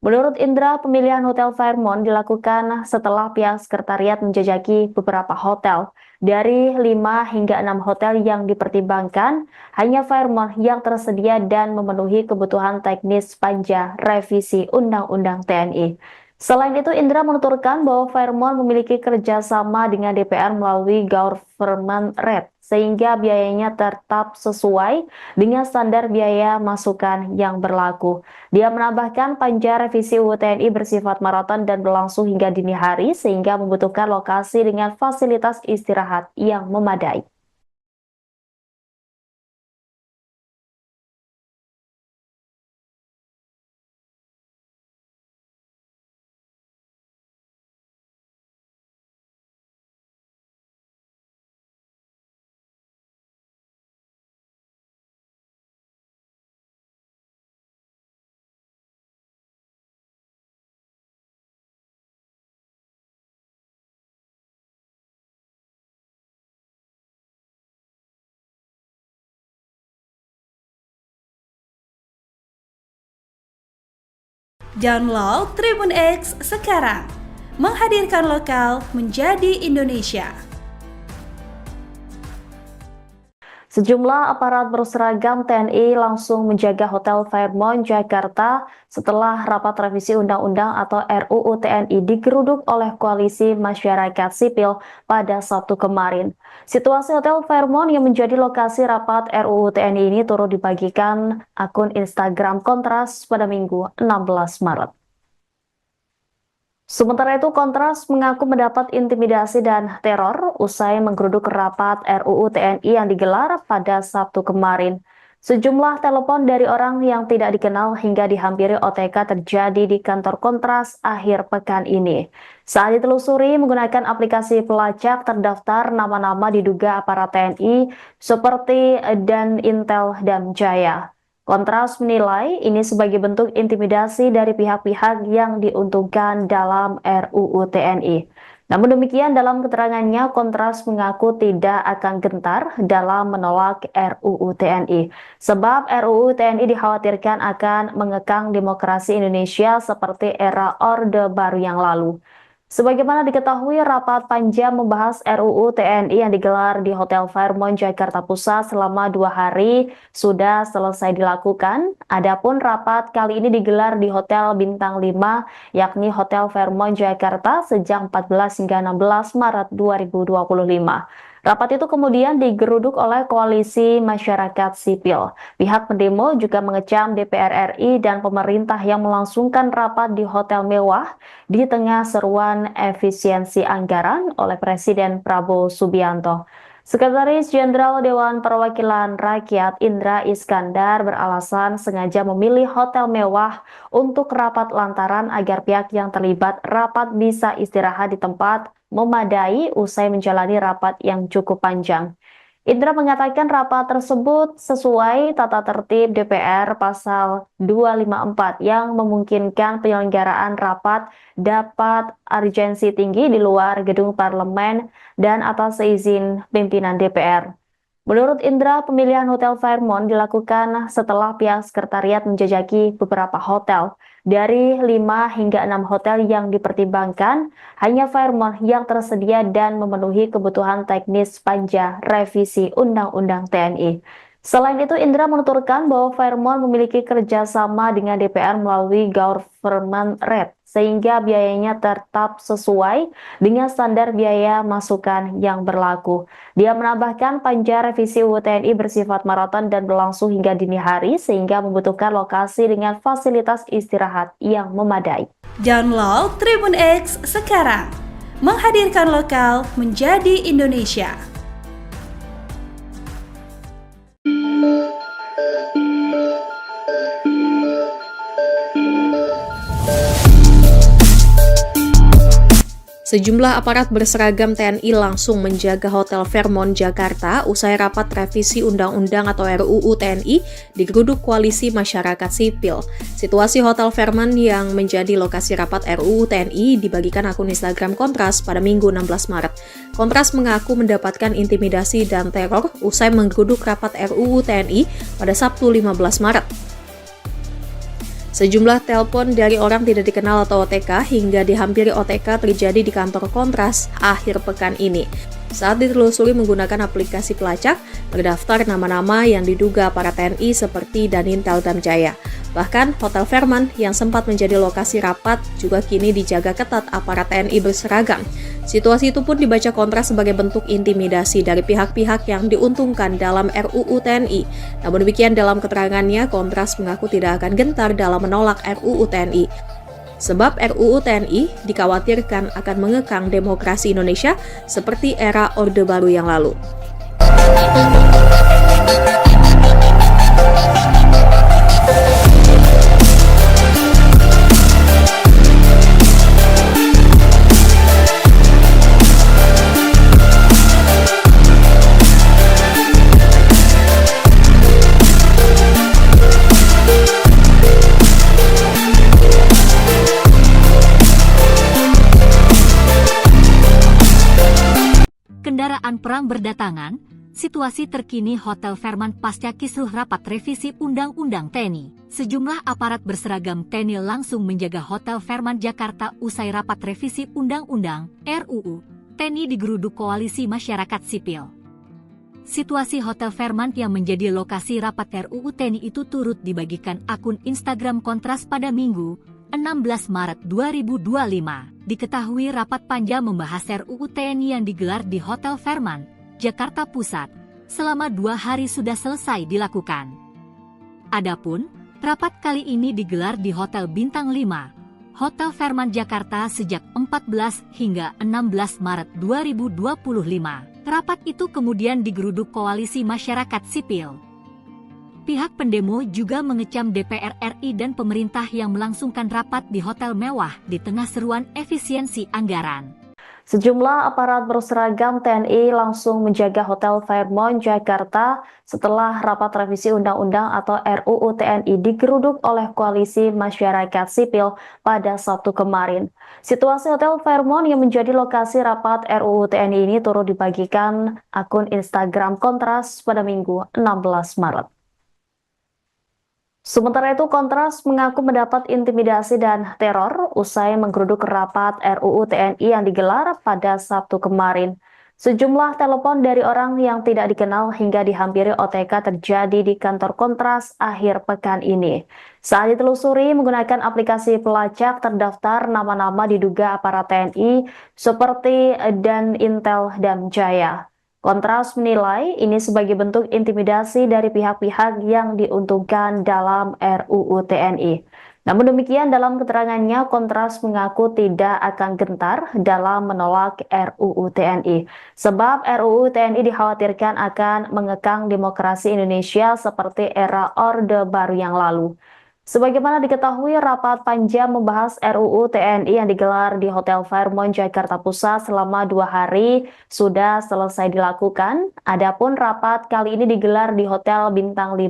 Menurut Indra, pemilihan Hotel Fairmont dilakukan setelah pihak sekretariat menjajaki beberapa hotel. Dari 5 hingga 6 hotel yang dipertimbangkan, hanya Fairmont yang tersedia dan memenuhi kebutuhan teknis panja revisi Undang-Undang TNI. Selain itu, Indra menuturkan bahwa Fairmont memiliki kerjasama dengan DPR melalui government rate, sehingga biayanya tetap sesuai dengan standar biaya masukan yang berlaku. Dia menambahkan panja revisi UU TNI bersifat maraton dan berlangsung hingga dini hari, sehingga membutuhkan lokasi dengan fasilitas istirahat yang memadai. Download Tribun X sekarang, menghadirkan lokal menjadi Indonesia. Sejumlah aparat berseragam TNI langsung menjaga Hotel Fairmont Jakarta setelah rapat revisi Undang-Undang atau RUU TNI digeruduk oleh Koalisi Masyarakat Sipil pada Sabtu kemarin. Situasi Hotel Fairmont yang menjadi lokasi rapat RUU TNI ini turut dibagikan akun Instagram Kontras pada Minggu 16 Maret. Sementara itu, Kontras mengaku mendapat intimidasi dan teror usai menggeruduk rapat RUU TNI yang digelar pada Sabtu kemarin. Sejumlah telepon dari orang yang tidak dikenal hingga dihampiri OTK terjadi di kantor Kontras akhir pekan ini. Saat ditelusuri menggunakan aplikasi pelacak terdaftar nama-nama diduga aparat TNI seperti Dan Intel dan Jaya. Kontras menilai ini sebagai bentuk intimidasi dari pihak-pihak yang diuntungkan dalam RUU TNI. Namun demikian, dalam keterangannya, Kontras mengaku tidak akan gentar dalam menolak RUU TNI. Sebab RUU TNI dikhawatirkan akan mengekang demokrasi Indonesia seperti era Orde Baru yang lalu. Sebagaimana diketahui, rapat panja membahas RUU TNI yang digelar di Hotel Fairmont, Jakarta Pusat selama 2 hari sudah selesai dilakukan. Adapun rapat kali ini digelar di Hotel Bintang 5, yakni Hotel Fairmont, Jakarta sejak 14 hingga 16 Maret 2025. Rapat itu kemudian digeruduk oleh Koalisi Masyarakat Sipil. Pihak pendemo juga mengecam DPR RI dan pemerintah yang melangsungkan rapat di hotel mewah di tengah seruan efisiensi anggaran oleh Presiden Prabowo Subianto. Sekretaris Jenderal Dewan Perwakilan Rakyat Indra Iskandar beralasan sengaja memilih hotel mewah untuk rapat lantaran agar pihak yang terlibat rapat bisa istirahat di tempat memadai usai menjalani rapat yang cukup panjang. Indra mengatakan rapat tersebut sesuai tata tertib DPR pasal 254 yang memungkinkan penyelenggaraan rapat dapat urgensi tinggi di luar gedung parlemen dan atas izin pimpinan DPR. Menurut Indra, pemilihan Hotel Fairmont dilakukan setelah pihak sekretariat menjajaki beberapa hotel. Dari 5 hingga 6 hotel yang dipertimbangkan, hanya Fairmont yang tersedia dan memenuhi kebutuhan teknis panja revisi Undang-Undang TNI. Selain itu, Indra menuturkan bahwa Fairmont memiliki kerjasama dengan DPR melalui government rate, sehingga biayanya tetap sesuai dengan standar biaya masukan yang berlaku. Dia menambahkan panja revisi UU TNI bersifat maraton dan berlangsung hingga dini hari, sehingga membutuhkan lokasi dengan fasilitas istirahat yang memadai. Download Tribun X sekarang, menghadirkan lokal menjadi Indonesia. Sejumlah aparat berseragam TNI langsung menjaga Hotel Fairmont, Jakarta usai rapat revisi Undang-Undang atau RUU TNI digeruduk Koalisi Masyarakat Sipil. Situasi Hotel Fairmont yang menjadi lokasi rapat RUU TNI dibagikan akun Instagram Kontras pada Minggu 16 Maret. Kontras mengaku mendapatkan intimidasi dan teror usai menggeruduk rapat RUU TNI pada Sabtu 15 Maret. Sejumlah telepon dari orang tidak dikenal atau OTK hingga dihampiri OTK terjadi di kantor Kontras akhir pekan ini. Saat ditelusuri menggunakan aplikasi pelacak, terdaftar nama-nama yang diduga para TNI seperti Dan Intel dan Jaya. Bahkan, Hotel Fairmont yang sempat menjadi lokasi rapat juga kini dijaga ketat aparat TNI berseragam. Situasi itu pun dibaca Kontras sebagai bentuk intimidasi dari pihak-pihak yang diuntungkan dalam RUU TNI. Namun demikian, dalam keterangannya, Kontras mengaku tidak akan gentar dalam menolak RUU TNI. Sebab RUU TNI dikhawatirkan akan mengekang demokrasi Indonesia seperti era Orde Baru yang lalu. Kendaraan perang berdatangan, situasi terkini Hotel Fairmont pasca kisruh rapat revisi Undang-Undang TNI. Sejumlah aparat berseragam TNI langsung menjaga Hotel Fairmont Jakarta usai rapat revisi Undang-Undang RUU TNI digeruduk Koalisi Masyarakat Sipil. Situasi Hotel Fairmont yang menjadi lokasi rapat RUU TNI itu turut dibagikan akun Instagram Kontras pada Minggu 16 Maret 2025. Diketahui rapat panja membahas RUU TNI yang digelar di Hotel Fairmont, Jakarta Pusat, selama 2 hari sudah selesai dilakukan. Adapun, rapat kali ini digelar di Hotel Bintang 5, Hotel Fairmont Jakarta sejak 14 hingga 16 Maret 2025. Rapat itu kemudian digeruduk Koalisi Masyarakat Sipil. Pihak pendemo juga mengecam DPR RI dan pemerintah yang melangsungkan rapat di hotel mewah di tengah seruan efisiensi anggaran. Sejumlah aparat berseragam TNI langsung menjaga Hotel Fairmont Jakarta setelah rapat revisi Undang-Undang atau RUU TNI digeruduk oleh Koalisi Masyarakat Sipil pada Sabtu kemarin. Situasi Hotel Fairmont yang menjadi lokasi rapat RUU TNI ini turut dibagikan akun Instagram Kontras pada Minggu 16 Maret. Sementara itu, Kontras mengaku mendapat intimidasi dan teror usai menggeruduk rapat RUU TNI yang digelar pada Sabtu kemarin. Sejumlah telepon dari orang yang tidak dikenal hingga dihampiri OTK terjadi di kantor Kontras akhir pekan ini. Saat ditelusuri menggunakan aplikasi pelacak terdaftar nama-nama diduga aparat TNI seperti Dan Intel dan Jaya. Kontras menilai ini sebagai bentuk intimidasi dari pihak-pihak yang diuntungkan dalam RUU TNI. Namun demikian, dalam keterangannya, Kontras mengaku tidak akan gentar dalam menolak RUU TNI. Sebab RUU TNI dikhawatirkan akan mengekang demokrasi Indonesia seperti era Orde Baru yang lalu. Sebagaimana diketahui, rapat panjang membahas RUU TNI yang digelar di Hotel Fairmont Jakarta Pusat selama 2 hari sudah selesai dilakukan. Adapun rapat kali ini digelar di Hotel Bintang 5,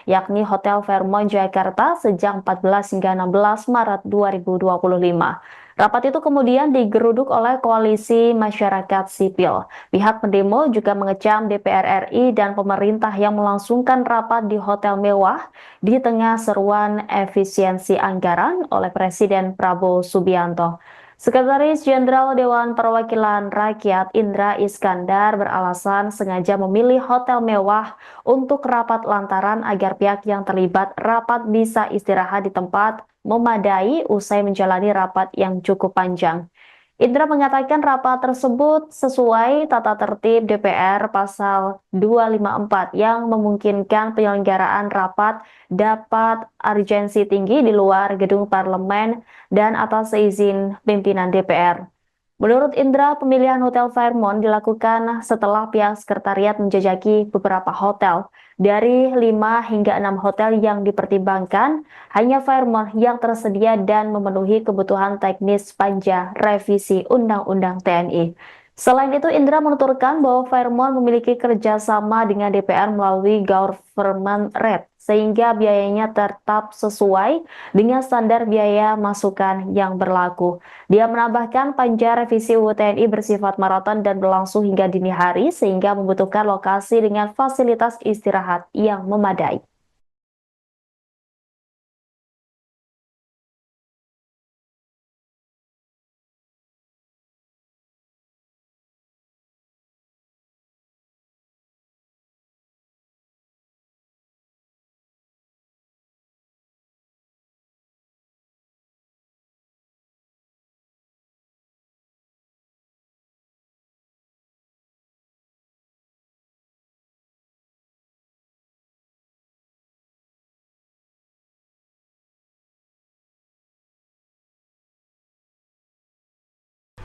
yakni Hotel Fairmont Jakarta sejak 14 hingga 16 Maret 2025. Rapat itu kemudian digeruduk oleh Koalisi Masyarakat Sipil. Pihak pendemo juga mengecam DPR RI dan pemerintah yang melangsungkan rapat di hotel mewah di tengah seruan efisiensi anggaran oleh Presiden Prabowo Subianto. Sekretaris Jenderal Dewan Perwakilan Rakyat Indra Iskandar beralasan sengaja memilih hotel mewah untuk rapat lantaran agar pihak yang terlibat rapat bisa istirahat di tempat memadai usai menjalani rapat yang cukup panjang. Indra mengatakan rapat tersebut sesuai tata tertib DPR pasal 254 yang memungkinkan penyelenggaraan rapat dapat urgensi tinggi di luar gedung parlemen dan atas izin pimpinan DPR. Menurut Indra, pemilihan Hotel Fairmont dilakukan setelah pihak sekretariat menjajaki beberapa hotel. Dari 5 hingga 6 hotel yang dipertimbangkan, hanya Fairmont yang tersedia dan memenuhi kebutuhan teknis panja revisi Undang-Undang TNI. Selain itu, Indra menuturkan bahwa Fairmont memiliki kerjasama dengan DPR melalui government rate, sehingga biayanya tetap sesuai dengan standar biaya masukan yang berlaku. Dia menambahkan panja revisi UU TNI bersifat maraton dan berlangsung hingga dini hari, sehingga membutuhkan lokasi dengan fasilitas istirahat yang memadai.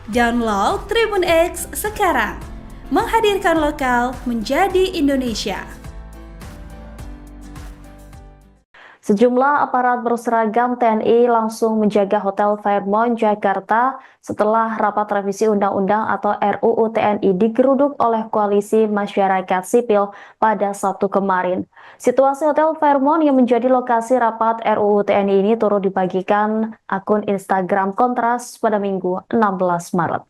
Download Tribun X sekarang, menghadirkan lokal menjadi Indonesia. Sejumlah aparat berseragam TNI langsung menjaga Hotel Fairmont Jakarta setelah rapat revisi Undang-Undang atau RUU TNI digeruduk oleh Koalisi Masyarakat Sipil pada Sabtu kemarin. Situasi Hotel Fairmont yang menjadi lokasi rapat RUU TNI ini turut dibagikan akun Instagram Kontras pada Minggu 16 Maret.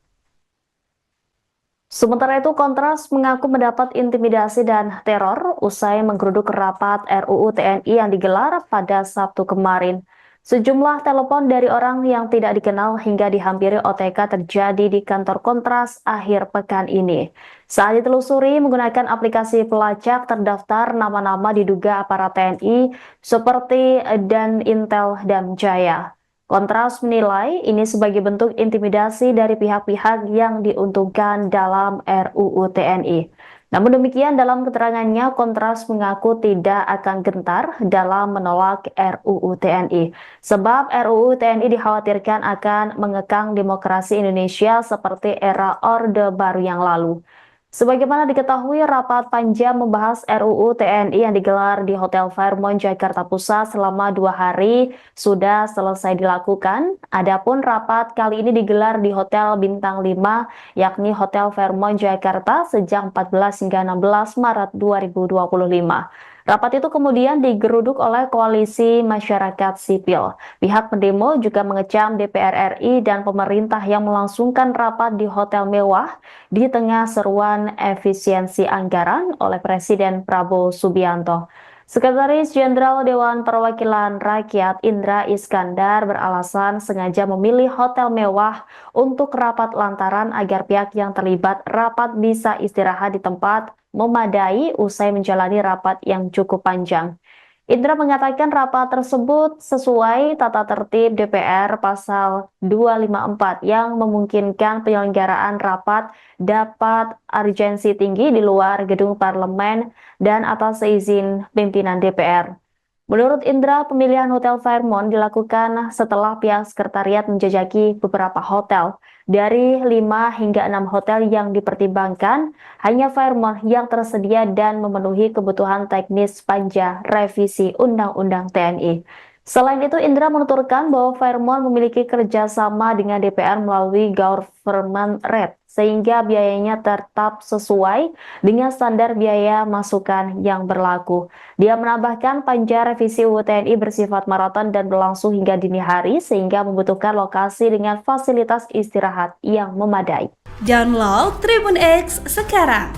Sementara itu, Kontras mengaku mendapat intimidasi dan teror usai menggeruduk rapat RUU TNI yang digelar pada Sabtu kemarin. Sejumlah telepon dari orang yang tidak dikenal hingga dihampiri OTK terjadi di kantor Kontras akhir pekan ini. Saat ditelusuri menggunakan aplikasi pelacak terdaftar nama-nama diduga aparat TNI seperti Dan Intel dan Jaya. Kontras menilai ini sebagai bentuk intimidasi dari pihak-pihak yang diuntungkan dalam RUU TNI. Namun demikian, dalam keterangannya, Kontras mengaku tidak akan gentar dalam menolak RUU TNI. Sebab RUU TNI dikhawatirkan akan mengekang demokrasi Indonesia seperti era Orde Baru yang lalu. Sebagaimana diketahui, rapat panja membahas RUU TNI yang digelar di Hotel Fairmont, Jakarta Pusat selama 2 hari sudah selesai dilakukan. Adapun rapat kali ini digelar di Hotel Bintang 5, yakni Hotel Fairmont, Jakarta sejak 14 hingga 16 Maret 2025. Rapat itu kemudian digeruduk oleh Koalisi Masyarakat Sipil. Pihak pendemo juga mengecam DPR RI dan pemerintah yang melangsungkan rapat di hotel mewah di tengah seruan efisiensi anggaran oleh Presiden Prabowo Subianto. Sekretaris Jenderal Dewan Perwakilan Rakyat Indra Iskandar beralasan sengaja memilih hotel mewah untuk rapat lantaran agar pihak yang terlibat rapat bisa istirahat di tempat memadai usai menjalani rapat yang cukup panjang. Indra mengatakan rapat tersebut sesuai tata tertib DPR pasal 254 yang memungkinkan penyelenggaraan rapat dapat urgensi tinggi di luar gedung parlemen dan atas seizin pimpinan DPR. Menurut Indra, pemilihan Hotel Fairmont dilakukan setelah pihak sekretariat menjajaki beberapa hotel. Dari 5 hingga 6 hotel yang dipertimbangkan, hanya Fairmont yang tersedia dan memenuhi kebutuhan teknis panja revisi Undang-Undang TNI. Selain itu, Indra menuturkan bahwa Fairmont memiliki kerjasama dengan DPR melalui government rate, sehingga biayanya tetap sesuai dengan standar biaya masukan yang berlaku. Dia menambahkan panja revisi UU TNI bersifat maraton dan berlangsung hingga dini hari, sehingga membutuhkan lokasi dengan fasilitas istirahat yang memadai. Download Tribun X sekarang,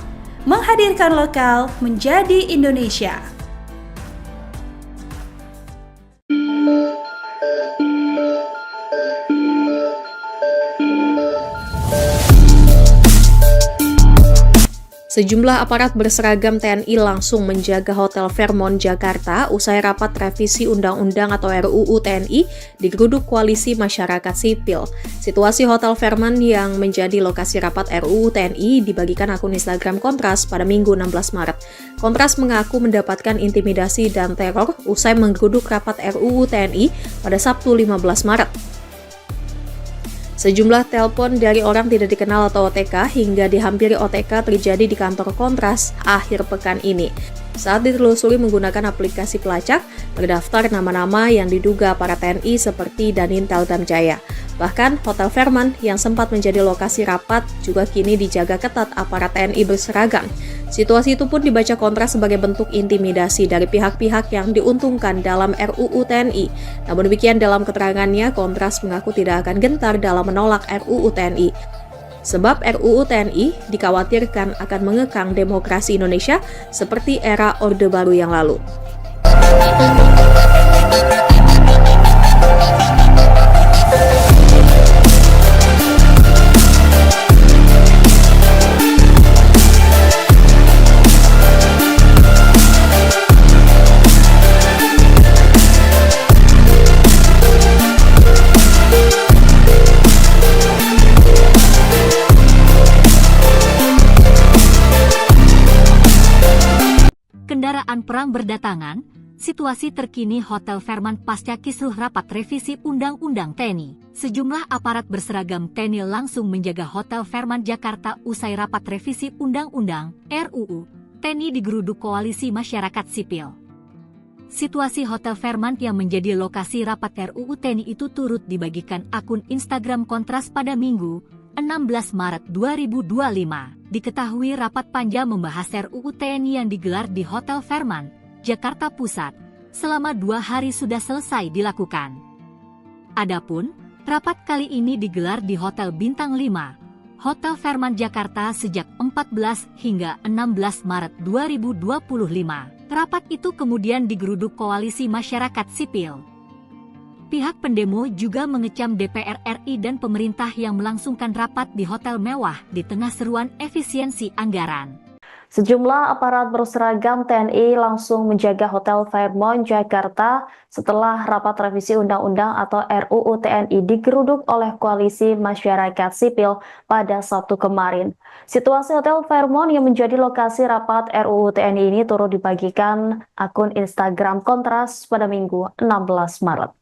menghadirkan lokal menjadi Indonesia. Sejumlah aparat berseragam TNI langsung menjaga Hotel Fairmont, Jakarta usai rapat revisi Undang-Undang atau RUU TNI digeruduk Koalisi Masyarakat Sipil. Situasi Hotel Fairmont yang menjadi lokasi rapat RUU TNI dibagikan akun Instagram Kontras pada Minggu 16 Maret. Kontras mengaku mendapatkan intimidasi dan teror usai menggeruduk rapat RUU TNI pada Sabtu 15 Maret. Sejumlah telepon dari orang tidak dikenal atau OTK hingga dihampiri OTK terjadi di kantor Kontras akhir pekan ini. Saat ditelusuri menggunakan aplikasi pelacak, terdaftar nama-nama yang diduga para TNI seperti Danintel Damjaya. Bahkan, Hotel Fairmont yang sempat menjadi lokasi rapat juga kini dijaga ketat aparat TNI berseragam. Situasi itu pun dibaca Kontras sebagai bentuk intimidasi dari pihak-pihak yang diuntungkan dalam RUU TNI. Namun demikian dalam keterangannya, Kontras mengaku tidak akan gentar dalam menolak RUU TNI. Sebab RUU TNI dikhawatirkan akan mengekang demokrasi Indonesia seperti era Orde Baru yang lalu. Kendaraan perang berdatangan, situasi terkini Hotel Fairmont pasca kisruh rapat revisi Undang-Undang TNI. Sejumlah aparat berseragam TNI langsung menjaga Hotel Fairmont Jakarta usai rapat revisi Undang-Undang RUU TNI digeruduk Koalisi Masyarakat Sipil. Situasi Hotel Fairmont yang menjadi lokasi rapat RUU TNI itu turut dibagikan akun Instagram Kontras pada Minggu 16 Maret 2025. Diketahui rapat panja membahas RUU TNI yang digelar di Hotel Fairmont, Jakarta Pusat, selama 2 hari sudah selesai dilakukan. Adapun, rapat kali ini digelar di Hotel Bintang 5, Hotel Fairmont Jakarta sejak 14 hingga 16 Maret 2025. Rapat itu kemudian digeruduk Koalisi Masyarakat Sipil. Pihak pendemo juga mengecam DPR RI dan pemerintah yang melangsungkan rapat di hotel mewah di tengah seruan efisiensi anggaran. Sejumlah aparat berseragam TNI langsung menjaga Hotel Fairmont, Jakarta setelah rapat revisi Undang-Undang atau RUU TNI digeruduk oleh Koalisi Masyarakat Sipil pada Sabtu kemarin. Situasi Hotel Fairmont yang menjadi lokasi rapat RUU TNI ini turut dibagikan akun Instagram Kontras pada Minggu 16 Maret.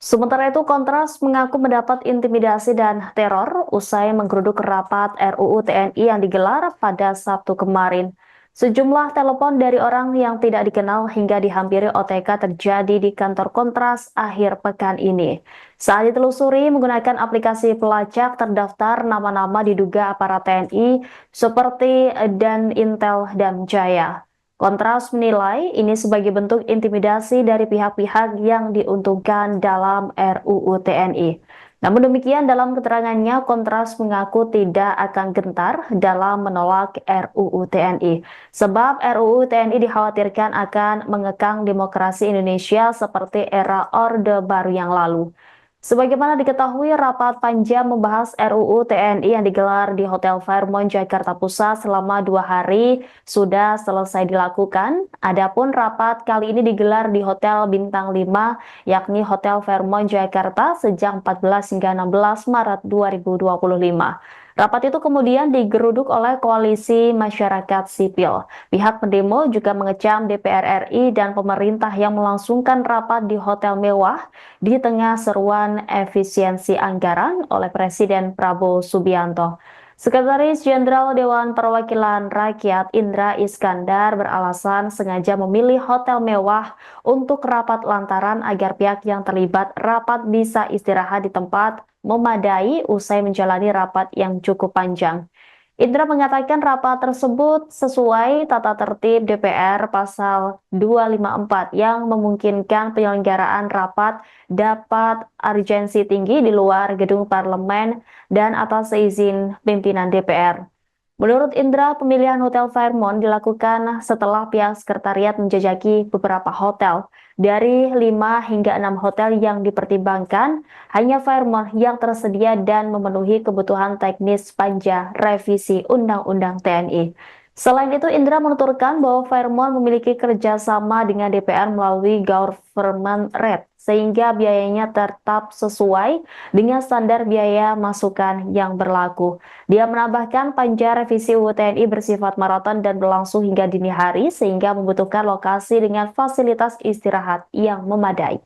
Sementara itu, Kontras mengaku mendapat intimidasi dan teror usai menggeruduk rapat RUU TNI yang digelar pada Sabtu kemarin. Sejumlah telepon dari orang yang tidak dikenal hingga dihampiri OTK terjadi di kantor Kontras akhir pekan ini. Saat ditelusuri menggunakan aplikasi pelacak terdaftar nama-nama diduga aparat TNI seperti Dan Intel dan Jaya. Kontras menilai ini sebagai bentuk intimidasi dari pihak-pihak yang diuntungkan dalam RUU TNI. Namun demikian, dalam keterangannya, Kontras mengaku tidak akan gentar dalam menolak RUU TNI. Sebab RUU TNI dikhawatirkan akan mengekang demokrasi Indonesia seperti era Orde Baru yang lalu. Sebagaimana diketahui, rapat panjang membahas RUU TNI yang digelar di Hotel Fairmont, Jakarta Pusat selama 2 hari sudah selesai dilakukan. Adapun rapat kali ini digelar di Hotel Bintang 5, yakni Hotel Fairmont, Jakarta sejak 14 hingga 16 Maret 2025. Rapat itu kemudian digeruduk oleh Koalisi Masyarakat Sipil. Pihak pendemo juga mengecam DPR RI dan pemerintah yang melangsungkan rapat di hotel mewah di tengah seruan efisiensi anggaran oleh Presiden Prabowo Subianto. Sekretaris Jenderal Dewan Perwakilan Rakyat Indra Iskandar beralasan sengaja memilih hotel mewah untuk rapat lantaran agar pihak yang terlibat rapat bisa istirahat di tempat memadai usai menjalani rapat yang cukup panjang. Indra mengatakan rapat tersebut sesuai tata tertib DPR pasal 254 yang memungkinkan penyelenggaraan rapat dapat urgensi tinggi di luar gedung parlemen dan atas izin pimpinan DPR. Menurut Indra, pemilihan Hotel Fairmont dilakukan setelah pihak sekretariat menjajaki beberapa hotel. Dari 5 hingga 6 hotel yang dipertimbangkan, hanya Fairmont yang tersedia dan memenuhi kebutuhan teknis panja revisi Undang-Undang TNI. Selain itu, Indra menuturkan bahwa Fairmont memiliki kerjasama dengan DPR melalui government rate, sehingga biayanya tetap sesuai dengan standar biaya masukan yang berlaku. Dia menambahkan panja revisi UU TNI bersifat maraton dan berlangsung hingga dini hari, sehingga membutuhkan lokasi dengan fasilitas istirahat yang memadai.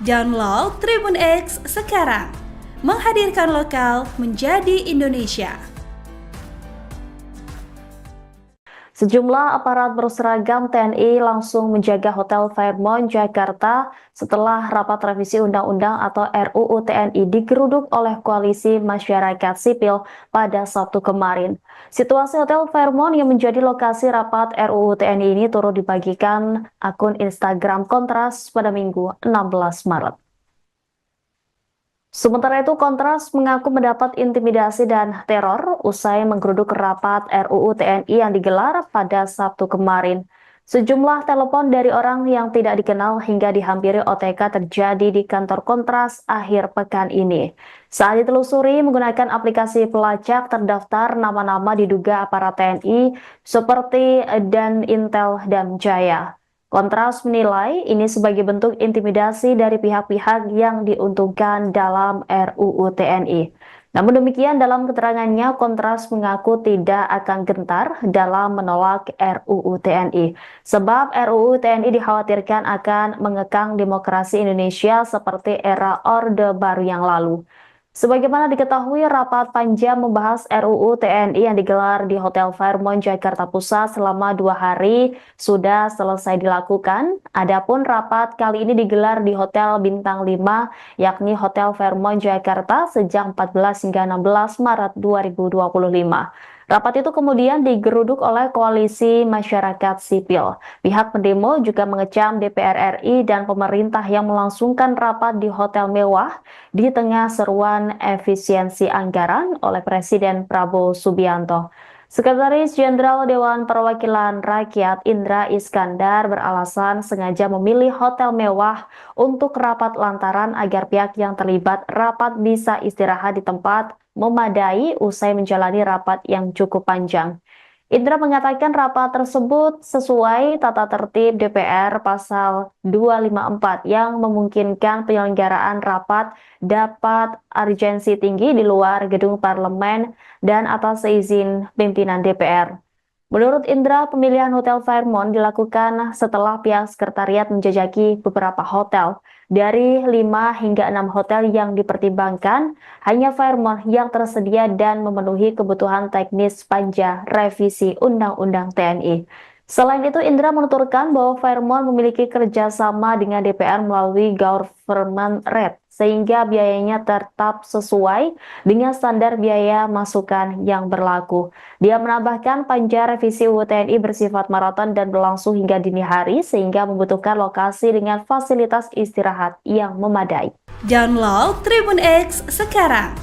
Download Tribun X sekarang, menghadirkan lokal menjadi Indonesia. Sejumlah aparat berseragam TNI langsung menjaga Hotel Fairmont, Jakarta setelah rapat revisi Undang-Undang atau RUU TNI digeruduk oleh Koalisi Masyarakat Sipil pada Sabtu kemarin. Situasi Hotel Fairmont yang menjadi lokasi rapat RUU TNI ini turut dibagikan akun Instagram Kontras pada Minggu 16 Maret. Sementara itu, Kontras mengaku mendapat intimidasi dan teror usai menggeruduk rapat RUU TNI yang digelar pada Sabtu kemarin. Sejumlah telepon dari orang yang tidak dikenal hingga dihampiri OTK terjadi di kantor Kontras akhir pekan ini. Saat ditelusuri menggunakan aplikasi pelacak terdaftar nama-nama diduga aparat TNI seperti Dan Intel dan Jaya. Kontras menilai ini sebagai bentuk intimidasi dari pihak-pihak yang diuntungkan dalam RUU TNI. Namun demikian, dalam keterangannya, Kontras mengaku tidak akan gentar dalam menolak RUU TNI. Sebab RUU TNI dikhawatirkan akan mengekang demokrasi Indonesia seperti era Orde Baru yang lalu. Sebagaimana diketahui, rapat panja membahas RUU TNI yang digelar di Hotel Fairmont, Jakarta Pusat selama 2 hari sudah selesai dilakukan. Adapun rapat kali ini digelar di Hotel Bintang 5, yakni Hotel Fairmont, Jakarta sejak 14 hingga 16 Maret 2025. Rapat itu kemudian digeruduk oleh Koalisi Masyarakat Sipil. Pihak pendemo juga mengecam DPR RI dan pemerintah yang melangsungkan rapat di hotel mewah di tengah seruan efisiensi anggaran oleh Presiden Prabowo Subianto. Sekretaris Jenderal Dewan Perwakilan Rakyat Indra Iskandar beralasan sengaja memilih hotel mewah untuk rapat lantaran agar pihak yang terlibat rapat bisa istirahat di tempat memadai usai menjalani rapat yang cukup panjang. Indra mengatakan rapat tersebut sesuai tata tertib DPR pasal 254 yang memungkinkan penyelenggaraan rapat dapat urgensi tinggi di luar gedung parlemen dan atas seizin pimpinan DPR. Menurut Indra, pemilihan Hotel Fairmont dilakukan setelah pihak sekretariat menjajaki beberapa hotel. Dari 5 hingga 6 hotel yang dipertimbangkan, hanya Fairmont yang tersedia dan memenuhi kebutuhan teknis panja revisi Undang-Undang TNI. Selain itu, Indra menuturkan bahwa Fairmont memiliki kerjasama dengan DPR melalui government rate, sehingga biayanya tetap sesuai dengan standar biaya masukan yang berlaku. Dia menambahkan panja revisi UU TNI bersifat maraton dan berlangsung hingga dini hari, sehingga membutuhkan lokasi dengan fasilitas istirahat yang memadai. Download Tribun X sekarang,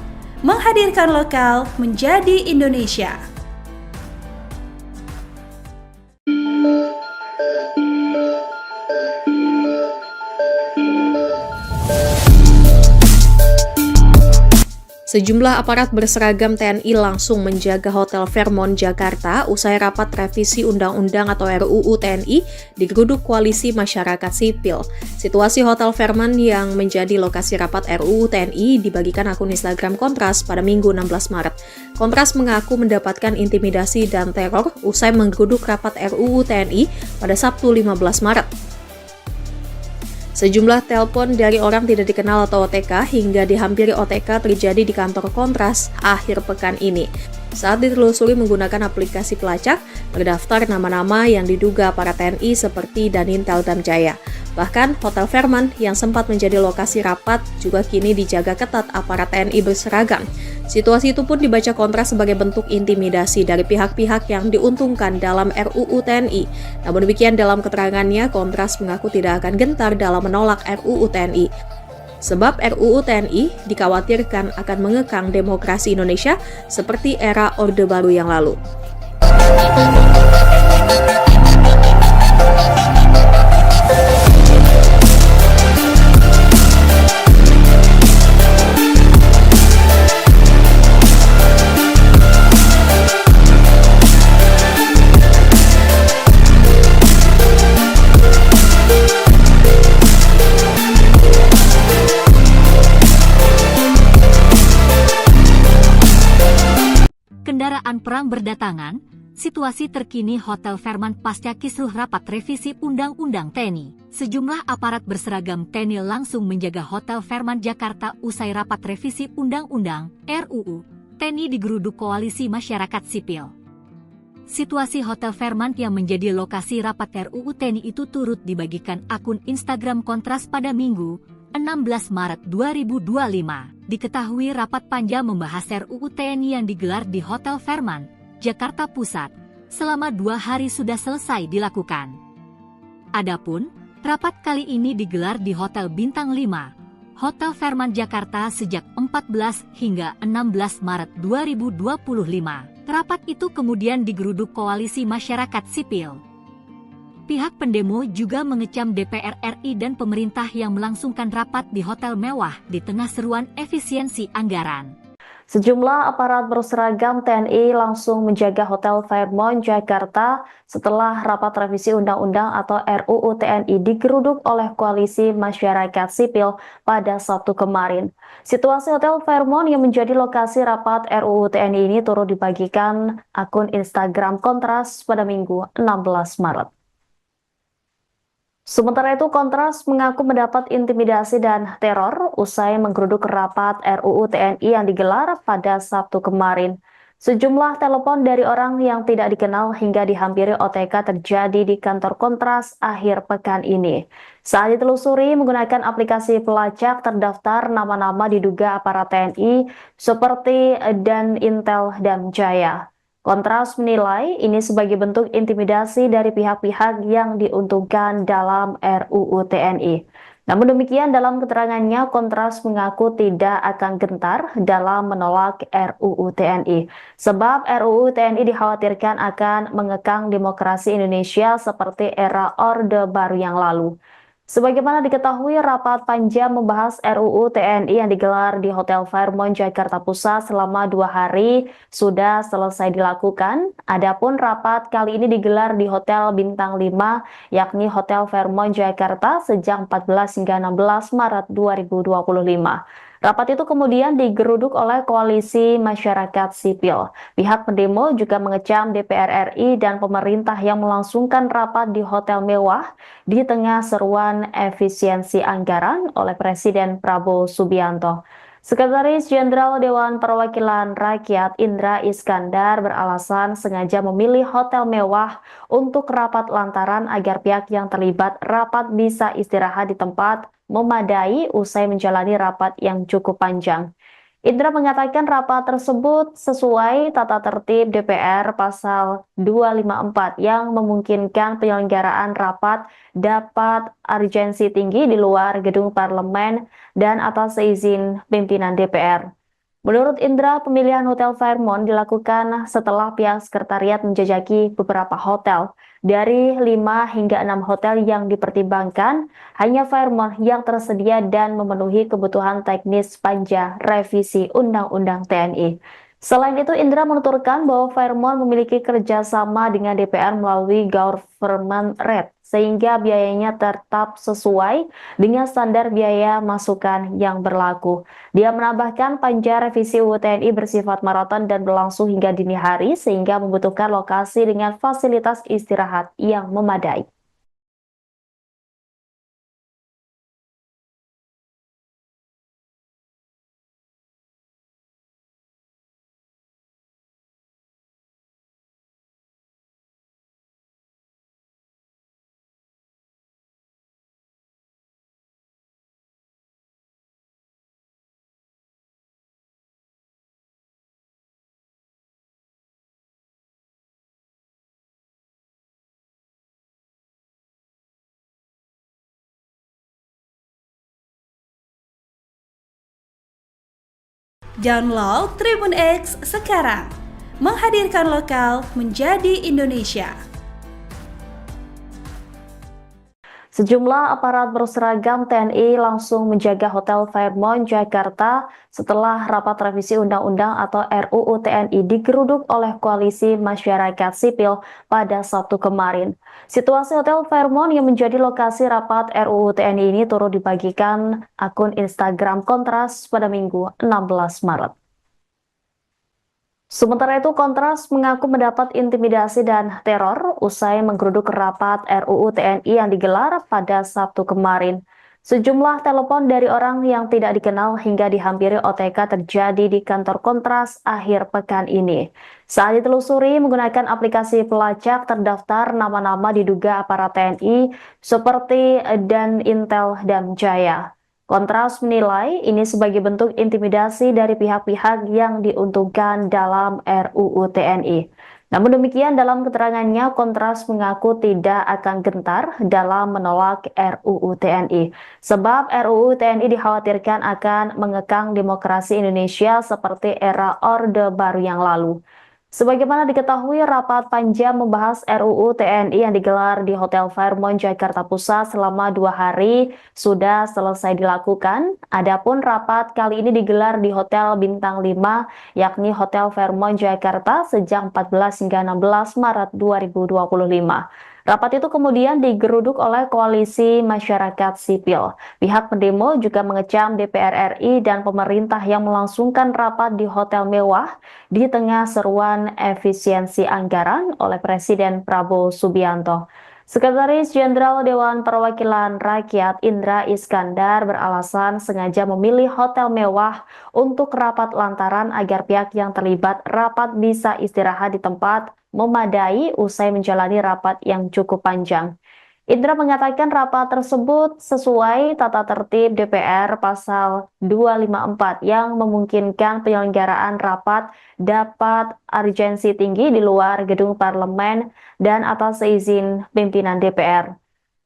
menghadirkan lokal menjadi Indonesia. Sejumlah aparat berseragam TNI langsung menjaga Hotel Fairmont, Jakarta usai rapat revisi Undang-Undang atau RUU TNI digeruduk Koalisi Masyarakat Sipil. Situasi Hotel Fairmont yang menjadi lokasi rapat RUU TNI dibagikan akun Instagram Kontras pada Minggu 16 Maret. Kontras mengaku mendapatkan intimidasi dan teror usai menggeruduk rapat RUU TNI pada Sabtu 15 Maret. Sejumlah telepon dari orang tidak dikenal atau OTK hingga dihampiri OTK terjadi di kantor Kontras akhir pekan ini. Saat ditelusuri menggunakan aplikasi pelacak, terdaftar nama-nama yang diduga para TNI seperti Danintel Damjaya. Bahkan, Hotel Fairmont yang sempat menjadi lokasi rapat juga kini dijaga ketat aparat TNI berseragam. Situasi itu pun dibaca Kontras sebagai bentuk intimidasi dari pihak-pihak yang diuntungkan dalam RUU TNI. Namun demikian dalam keterangannya, Kontras mengaku tidak akan gentar dalam menolak RUU TNI. Sebab RUU TNI dikhawatirkan akan mengekang demokrasi Indonesia seperti era Orde Baru yang lalu. Kendaraan perang berdatangan, situasi terkini Hotel Fairmont pasca kisruh rapat revisi Undang-Undang TNI. Sejumlah aparat berseragam TNI langsung menjaga Hotel Fairmont Jakarta usai rapat revisi Undang-Undang RUU TNI digeruduk Koalisi Masyarakat Sipil. Situasi Hotel Fairmont yang menjadi lokasi rapat RUU TNI itu turut dibagikan akun Instagram Kontras pada Minggu 16 Maret 2025. Diketahui rapat panja membahas RUU TNI yang digelar di Hotel Fairmont, Jakarta Pusat, selama 2 hari sudah selesai dilakukan. Adapun, rapat kali ini digelar di Hotel Bintang 5, Hotel Fairmont Jakarta sejak 14 hingga 16 Maret 2025. Rapat itu kemudian digeruduk Koalisi Masyarakat Sipil. Pihak pendemo juga mengecam DPR RI dan pemerintah yang melangsungkan rapat di hotel mewah di tengah seruan efisiensi anggaran. Sejumlah aparat berseragam TNI langsung menjaga Hotel Fairmont Jakarta setelah rapat revisi Undang-Undang atau RUU TNI digeruduk oleh Koalisi Masyarakat Sipil pada Sabtu kemarin. Situasi Hotel Fairmont yang menjadi lokasi rapat RUU TNI ini turut dibagikan akun Instagram Kontras pada Minggu 16 Maret. Sementara itu, Kontras mengaku mendapat intimidasi dan teror usai menggeruduk rapat RUU TNI yang digelar pada Sabtu kemarin. Sejumlah telepon dari orang yang tidak dikenal hingga dihampiri OTK terjadi di kantor Kontras akhir pekan ini. Saat ditelusuri menggunakan aplikasi pelacak terdaftar nama-nama diduga aparat TNI seperti Dan Intel dan Jaya. Kontras menilai ini sebagai bentuk intimidasi dari pihak-pihak yang diuntungkan dalam RUU TNI. Namun demikian, dalam keterangannya, Kontras mengaku tidak akan gentar dalam menolak RUU TNI. Sebab RUU TNI dikhawatirkan akan mengekang demokrasi Indonesia seperti era Orde Baru yang lalu. Sebagaimana diketahui, rapat panja membahas RUU TNI yang digelar di Hotel Fairmont Jakarta Pusat selama 2 hari sudah selesai dilakukan. Adapun rapat kali ini digelar di Hotel Bintang 5, yakni Hotel Fairmont Jakarta sejak 14 hingga 16 Maret 2025. Rapat itu kemudian digeruduk oleh koalisi masyarakat sipil. Pihak pendemo juga mengecam DPR RI dan pemerintah yang melangsungkan rapat di hotel mewah di tengah seruan efisiensi anggaran oleh Presiden Prabowo Subianto. Sekretaris Jenderal Dewan Perwakilan Rakyat Indra Iskandar beralasan sengaja memilih hotel mewah untuk rapat lantaran agar pihak yang terlibat rapat bisa istirahat di tempat memadai usai menjalani rapat yang cukup panjang. Indra mengatakan rapat tersebut sesuai tata tertib DPR pasal 254 yang memungkinkan penyelenggaraan rapat dapat urgensi tinggi di luar gedung parlemen dan atas izin pimpinan DPR. Menurut Indra, pemilihan Hotel Fairmont dilakukan setelah pihak sekretariat menjajaki beberapa hotel. Dari 5 hingga 6 hotel yang dipertimbangkan, hanya Fairmont yang tersedia dan memenuhi kebutuhan teknis panja revisi Undang-Undang TNI. Selain itu, Indra menuturkan bahwa Fairmont memiliki kerjasama dengan DPR melalui government rate, sehingga biayanya tetap sesuai dengan standar biaya masukan yang berlaku. Dia menambahkan panja revisi UU TNI bersifat maraton dan berlangsung hingga dini hari, sehingga membutuhkan lokasi dengan fasilitas istirahat yang memadai. Download Tribun X sekarang, menghadirkan lokal menjadi Indonesia. Sejumlah aparat berseragam TNI langsung menjaga Hotel Fairmont Jakarta setelah rapat revisi Undang-Undang atau RUU TNI digeruduk oleh koalisi masyarakat sipil pada Sabtu kemarin. Situasi Hotel Fairmont yang menjadi lokasi rapat RUU TNI ini turut dibagikan akun Instagram Kontras pada Minggu 16 Maret. Sementara itu, Kontras mengaku mendapat intimidasi dan teror usai menggeruduk rapat RUU TNI yang digelar pada Sabtu kemarin. Sejumlah telepon dari orang yang tidak dikenal hingga dihampiri OTK terjadi di kantor Kontras akhir pekan ini. Saat ditelusuri menggunakan aplikasi pelacak terdaftar nama-nama diduga aparat TNI seperti Dan Intel dan Jaya. Kontras menilai ini sebagai bentuk intimidasi dari pihak-pihak yang diuntungkan dalam RUU TNI. Namun demikian, dalam keterangannya, Kontras mengaku tidak akan gentar dalam menolak RUU TNI. Sebab RUU TNI dikhawatirkan akan mengekang demokrasi Indonesia seperti era Orde Baru yang lalu. Sebagaimana diketahui, rapat panja membahas RUU TNI yang digelar di Hotel Fairmont Jakarta Pusat selama 2 hari sudah selesai dilakukan. Adapun rapat kali ini digelar di Hotel Bintang 5, yakni Hotel Fairmont Jakarta sejak 14 hingga 16 Maret 2025. Rapat itu kemudian digeruduk oleh koalisi masyarakat sipil. Pihak pendemo juga mengecam DPR RI dan pemerintah yang melangsungkan rapat di hotel mewah di tengah seruan efisiensi anggaran oleh Presiden Prabowo Subianto. Sekretaris Jenderal Dewan Perwakilan Rakyat Indra Iskandar beralasan sengaja memilih hotel mewah untuk rapat lantaran agar pihak yang terlibat rapat bisa istirahat di tempat memadai usai menjalani rapat yang cukup panjang. Indra mengatakan rapat tersebut sesuai tata tertib DPR pasal 254 yang memungkinkan penyelenggaraan rapat dapat urgensi tinggi di luar gedung parlemen dan atas izin pimpinan DPR.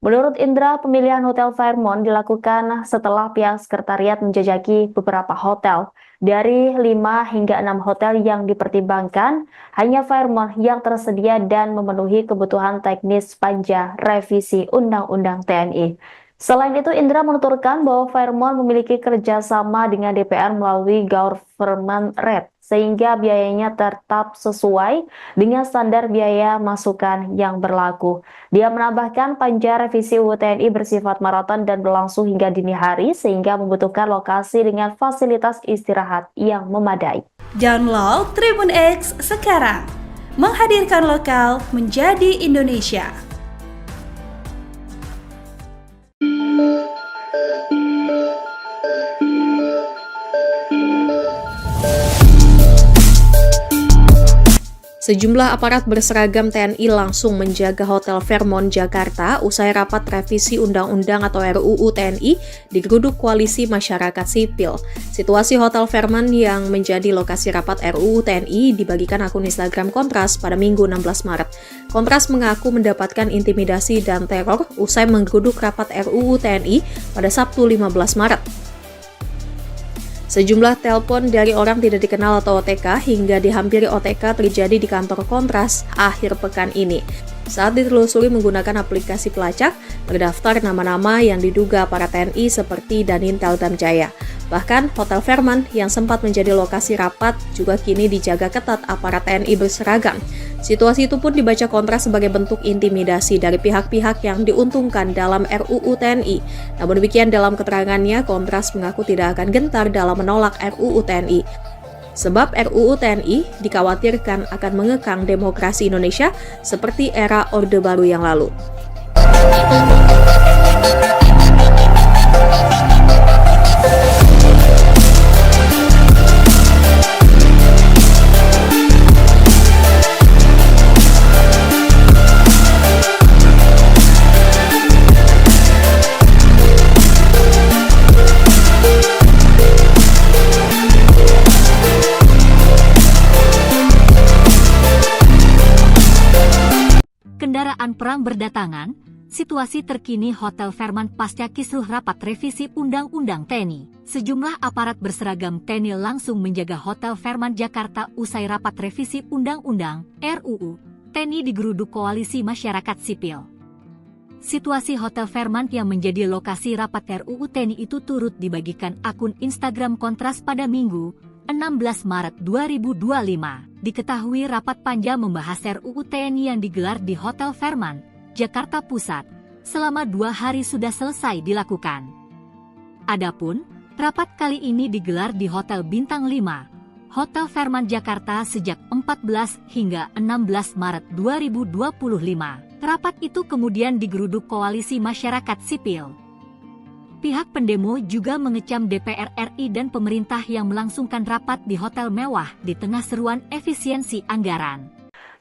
Menurut Indra, pemilihan Hotel Fairmont dilakukan setelah pihak sekretariat menjajaki beberapa hotel. Dari 5 hingga 6 hotel yang dipertimbangkan, hanya Fairmont yang tersedia dan memenuhi kebutuhan teknis panja revisi Undang-Undang TNI. Selain itu, Indra menuturkan bahwa Fairmont memiliki kerjasama dengan DPR melalui government rate, sehingga biayanya tetap sesuai dengan standar biaya masukan yang berlaku. Dia menambahkan panja revisi UU TNI bersifat maraton dan berlangsung hingga dini hari, sehingga membutuhkan lokasi dengan fasilitas istirahat yang memadai. Download Tribun X sekarang, menghadirkan lokal menjadi Indonesia. Sejumlah aparat berseragam TNI langsung menjaga Hotel Fairmont Jakarta usai rapat revisi Undang-Undang atau RUU TNI digeruduk Koalisi Masyarakat Sipil. Situasi Hotel Fairmont yang menjadi lokasi rapat RUU TNI dibagikan akun Instagram Kontras pada Minggu 16 Maret. Kontras mengaku mendapatkan intimidasi dan teror usai menggeruduk rapat RUU TNI pada Sabtu 15 Maret. Sejumlah telepon dari orang tidak dikenal atau OTK hingga dihampiri OTK terjadi di kantor Kontras akhir pekan ini. Saat ditelusuri menggunakan aplikasi pelacak, terdaftar nama-nama yang diduga para TNI seperti Danintel Damjaya. Bahkan, Hotel Fairmont yang sempat menjadi lokasi rapat juga kini dijaga ketat aparat TNI berseragam. Situasi itu pun dibaca Kontras sebagai bentuk intimidasi dari pihak-pihak yang diuntungkan dalam RUU TNI. Namun demikian dalam keterangannya, Kontras mengaku tidak akan gentar dalam menolak RUU TNI. Sebab RUU TNI dikhawatirkan akan mengekang demokrasi Indonesia seperti era Orde Baru yang lalu. Kendaraan perang berdatangan, situasi terkini Hotel Fairmont pasca kisruh rapat revisi Undang-Undang TNI. Sejumlah aparat berseragam TNI langsung menjaga Hotel Fairmont Jakarta usai rapat revisi Undang-Undang RUU TNI digeruduk Koalisi Masyarakat Sipil. Situasi Hotel Fairmont yang menjadi lokasi rapat RUU TNI itu turut dibagikan akun Instagram Kontras pada Minggu 16 Maret 2025. Diketahui rapat panja membahas RUU TNI yang digelar di Hotel Fairmont, Jakarta Pusat, selama 2 hari sudah selesai dilakukan. Adapun, rapat kali ini digelar di Hotel Bintang 5, Hotel Fairmont Jakarta sejak 14 hingga 16 Maret 2025. Rapat itu kemudian digeruduk Koalisi Masyarakat Sipil. Pihak pendemo juga mengecam DPR RI dan pemerintah yang melangsungkan rapat di hotel mewah di tengah seruan efisiensi anggaran.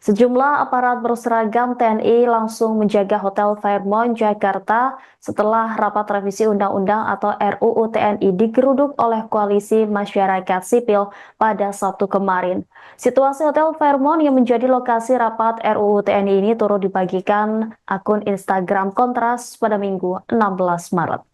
Sejumlah aparat berseragam TNI langsung menjaga Hotel Fairmont Jakarta setelah rapat revisi Undang-Undang atau RUU TNI digeruduk oleh Koalisi Masyarakat Sipil pada Sabtu kemarin. Situasi Hotel Fairmont yang menjadi lokasi rapat RUU TNI ini turut dibagikan akun Instagram Kontras pada Minggu 16 Maret.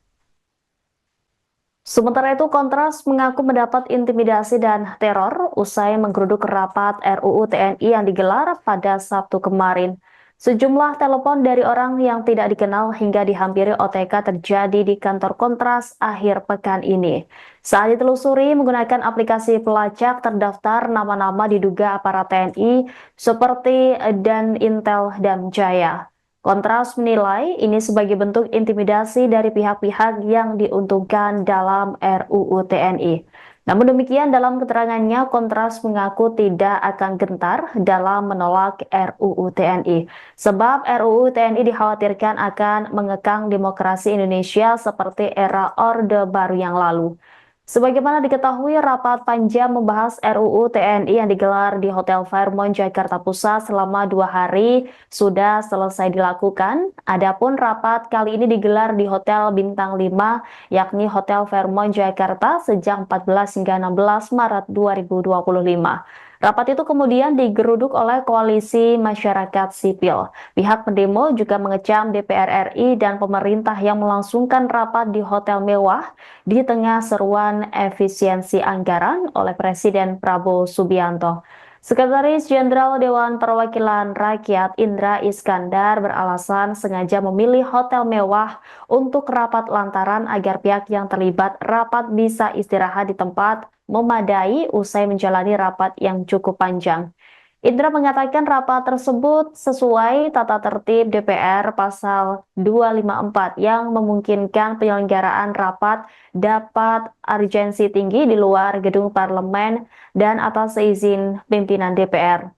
Sementara itu, Kontras mengaku mendapat intimidasi dan teror usai menggeruduk rapat RUU TNI yang digelar pada Sabtu kemarin. Sejumlah telepon dari orang yang tidak dikenal hingga dihampiri OTK terjadi di kantor Kontras akhir pekan ini. Saat ditelusuri menggunakan aplikasi pelacak, terdaftar nama-nama diduga aparat TNI seperti Danintel Damjaya. Kontras menilai ini sebagai bentuk intimidasi dari pihak-pihak yang diuntungkan dalam RUU TNI. Namun demikian, dalam keterangannya, Kontras mengaku tidak akan gentar dalam menolak RUU TNI. Sebab RUU TNI dikhawatirkan akan mengekang demokrasi Indonesia seperti era Orde Baru yang lalu. Sebagaimana diketahui, rapat panja membahas RUU TNI yang digelar di Hotel Fairmont, Jakarta Pusat selama 2 hari sudah selesai dilakukan. Adapun rapat kali ini digelar di Hotel Bintang 5, yakni Hotel Fairmont, Jakarta sejak 14 hingga 16 Maret 2025. Rapat itu kemudian digeruduk oleh koalisi masyarakat sipil. Pihak pendemo juga mengecam DPR RI dan pemerintah yang melangsungkan rapat di hotel mewah di tengah seruan efisiensi anggaran oleh Presiden Prabowo Subianto. Sekretaris Jenderal Dewan Perwakilan Rakyat Indra Iskandar beralasan sengaja memilih hotel mewah untuk rapat lantaran agar pihak yang terlibat rapat bisa istirahat di tempat memadai usai menjalani rapat yang cukup panjang. Indra mengatakan rapat tersebut sesuai tata tertib DPR pasal 254 yang memungkinkan penyelenggaraan rapat dapat urgensi tinggi di luar gedung parlemen dan atas izin pimpinan DPR.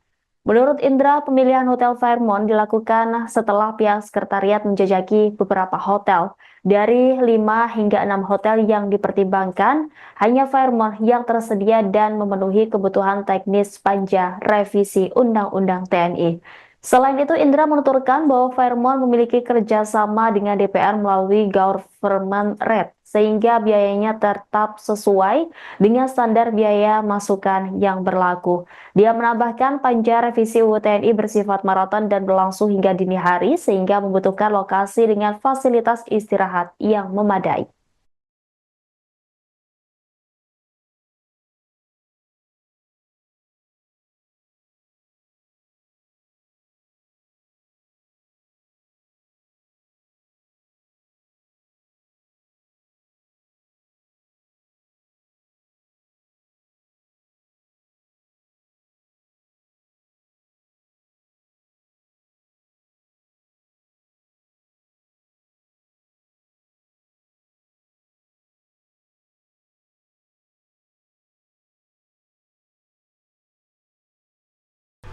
Menurut Indra, pemilihan Hotel Fairmont dilakukan setelah pihak sekretariat menjajaki beberapa hotel. Dari 5 hingga 6 hotel yang dipertimbangkan, hanya Fairmont yang tersedia dan memenuhi kebutuhan teknis panja revisi Undang-Undang TNI. Selain itu, Indra menuturkan bahwa Fairmont memiliki kerjasama dengan DPR melalui government rate, sehingga biayanya tetap sesuai dengan standar biaya masukan yang berlaku. Dia menambahkan panja revisi UU TNI bersifat maraton dan berlangsung hingga dini hari, sehingga membutuhkan lokasi dengan fasilitas istirahat yang memadai.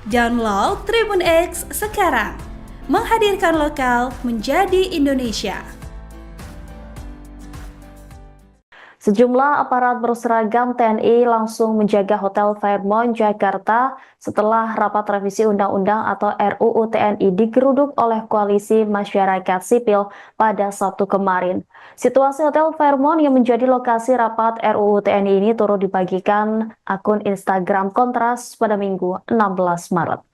Download Tribun X sekarang, menghadirkan lokal menjadi Indonesia. Sejumlah aparat berseragam TNI langsung menjaga Hotel Fairmont, Jakarta setelah rapat revisi Undang-Undang atau RUU TNI digeruduk oleh koalisi masyarakat sipil pada Sabtu kemarin. Situasi Hotel Fairmont yang menjadi lokasi rapat RUU TNI ini turut dibagikan akun Instagram Kontras pada Minggu 16 Maret.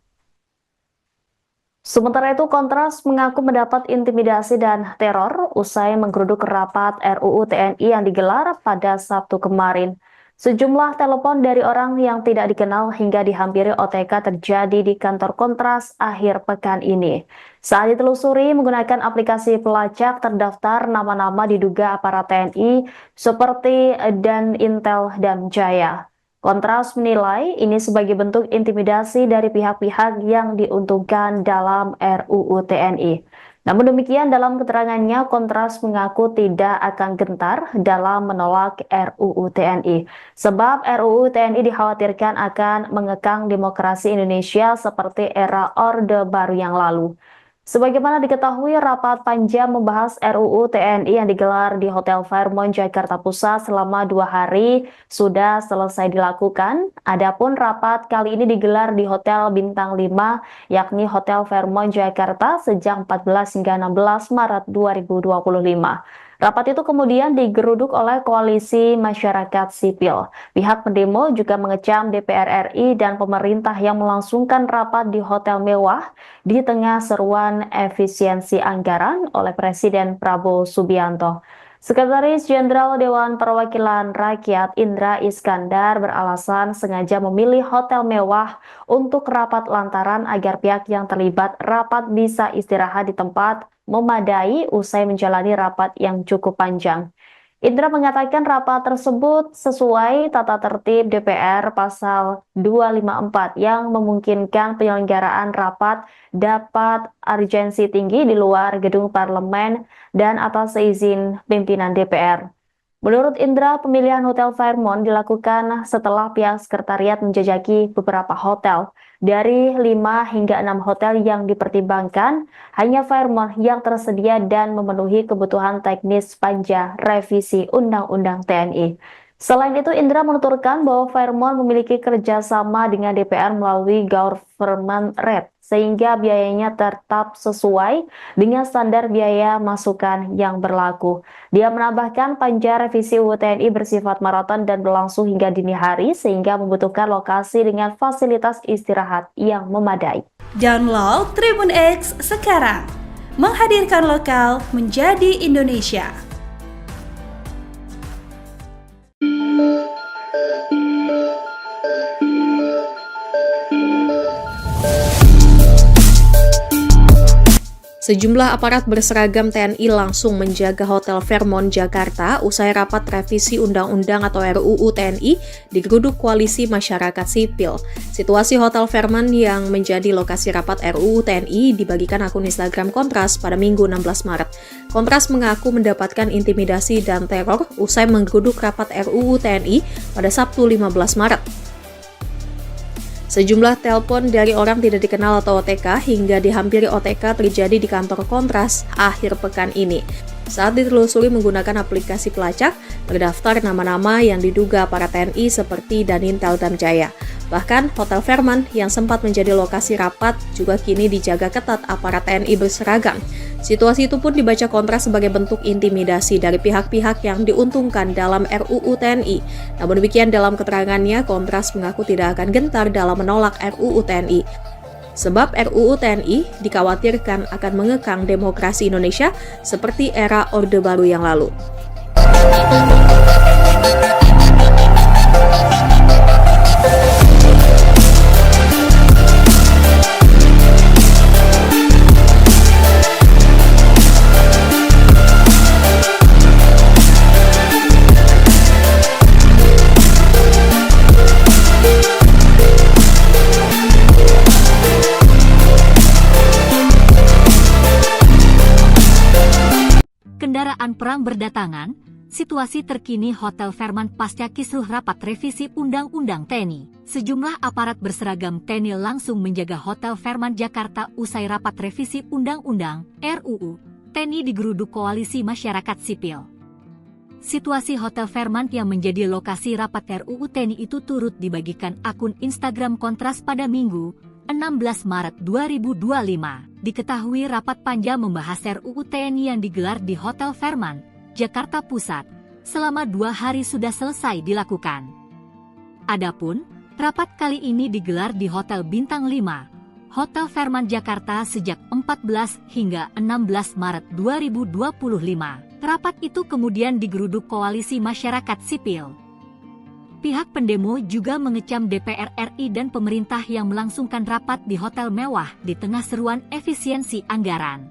Sementara itu, Kontras mengaku mendapat intimidasi dan teror usai menggeruduk rapat RUU TNI yang digelar pada Sabtu kemarin. Sejumlah telepon dari orang yang tidak dikenal hingga dihampiri OTK terjadi di kantor Kontras akhir pekan ini. Saat ditelusuri menggunakan aplikasi pelacak, terdaftar nama-nama diduga aparat TNI seperti Dan Intel dan Jaya. Kontras menilai ini sebagai bentuk intimidasi dari pihak-pihak yang diuntungkan dalam RUU TNI. Namun demikian, dalam keterangannya, Kontras mengaku tidak akan gentar dalam menolak RUU TNI. Sebab RUU TNI dikhawatirkan akan mengekang demokrasi Indonesia seperti era Orde Baru yang lalu. Sebagaimana diketahui, rapat panja membahas RUU TNI yang digelar di Hotel Fairmont, Jakarta Pusat selama 2 hari sudah selesai dilakukan. Adapun rapat kali ini digelar di Hotel Bintang 5, yakni Hotel Fairmont, Jakarta sejak 14 hingga 16 Maret 2025. Rapat itu kemudian digeruduk oleh koalisi masyarakat sipil. Pihak pendemo juga mengecam DPR RI dan pemerintah yang melangsungkan rapat di hotel mewah di tengah seruan efisiensi anggaran oleh Presiden Prabowo Subianto. Sekretaris Jenderal Dewan Perwakilan Rakyat Indra Iskandar beralasan sengaja memilih hotel mewah untuk rapat lantaran agar pihak yang terlibat rapat bisa istirahat di tempat memadai usai menjalani rapat yang cukup panjang. Indra mengatakan rapat tersebut sesuai tata tertib DPR pasal 254 yang memungkinkan penyelenggaraan rapat dapat urgensi tinggi di luar gedung parlemen dan atas izin pimpinan DPR. Menurut Indra, pemilihan Hotel Fairmont dilakukan setelah pihak sekretariat menjajaki beberapa hotel. Dari 5 hingga 6 hotel yang dipertimbangkan, hanya Fairmont yang tersedia dan memenuhi kebutuhan teknis panja revisi Undang-Undang TNI. Selain itu, Indra menuturkan bahwa Fairmont memiliki kerjasama dengan DPR melalui government rate, sehingga biayanya tetap sesuai dengan standar biaya masukan yang berlaku. Dia menambahkan panja revisi UU TNI bersifat maraton dan berlangsung hingga dini hari, sehingga membutuhkan lokasi dengan fasilitas istirahat yang memadai. Download Tribun X sekarang, menghadirkan lokal menjadi Indonesia. Sejumlah aparat berseragam TNI langsung menjaga Hotel Fairmont Jakarta usai rapat revisi Undang-Undang atau RUU TNI digeruduk Koalisi Masyarakat Sipil. Situasi Hotel Fairmont yang menjadi lokasi rapat RUU TNI dibagikan akun Instagram Kontras pada Minggu 16 Maret. Kontras mengaku mendapatkan intimidasi dan teror usai menggeruduk rapat RUU TNI pada Sabtu 15 Maret. Sejumlah telepon dari orang tidak dikenal atau OTK hingga dihampiri OTK terjadi di kantor Kontras akhir pekan ini. Saat ditelusuri menggunakan aplikasi pelacak, terdaftar nama-nama yang diduga para TNI seperti Danintel Damjaya. Bahkan, Hotel Fairmont yang sempat menjadi lokasi rapat juga kini dijaga ketat aparat TNI berseragam. Situasi itu pun dibaca Kontras sebagai bentuk intimidasi dari pihak-pihak yang diuntungkan dalam RUU TNI. Namun demikian dalam keterangannya, Kontras mengaku tidak akan gentar dalam menolak RUU TNI. Sebab RUU TNI dikhawatirkan akan mengekang demokrasi Indonesia seperti era Orde Baru yang lalu. Kendaraan perang berdatangan, situasi terkini Hotel Fairmont pasca kisruh rapat revisi Undang-Undang TNI. Sejumlah aparat berseragam TNI langsung menjaga Hotel Fairmont Jakarta usai rapat revisi Undang-Undang RUU TNI digeruduk Koalisi Masyarakat Sipil. Situasi Hotel Fairmont yang menjadi lokasi rapat RUU TNI itu turut dibagikan akun Instagram Kontras pada Minggu 16 Maret 2025. Diketahui rapat panja membahas RUU TNI yang digelar di Hotel Fairmont, Jakarta Pusat, selama 2 hari sudah selesai dilakukan. Adapun, rapat kali ini digelar di Hotel Bintang 5, Hotel Fairmont Jakarta sejak 14 hingga 16 Maret 2025. Rapat itu kemudian digeruduk Koalisi Masyarakat Sipil. Pihak pendemo juga mengecam DPR RI dan pemerintah yang melangsungkan rapat di hotel mewah di tengah seruan efisiensi anggaran.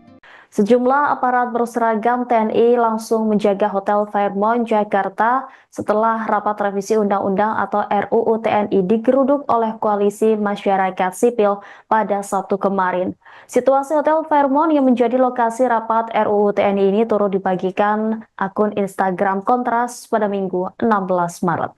Sejumlah aparat berseragam TNI langsung menjaga Hotel Fairmont Jakarta setelah rapat revisi Undang-Undang atau RUU TNI digeruduk oleh Koalisi Masyarakat Sipil pada Sabtu kemarin. Situasi Hotel Fairmont yang menjadi lokasi rapat RUU TNI ini turut dibagikan akun Instagram Kontras pada Minggu 16 Maret.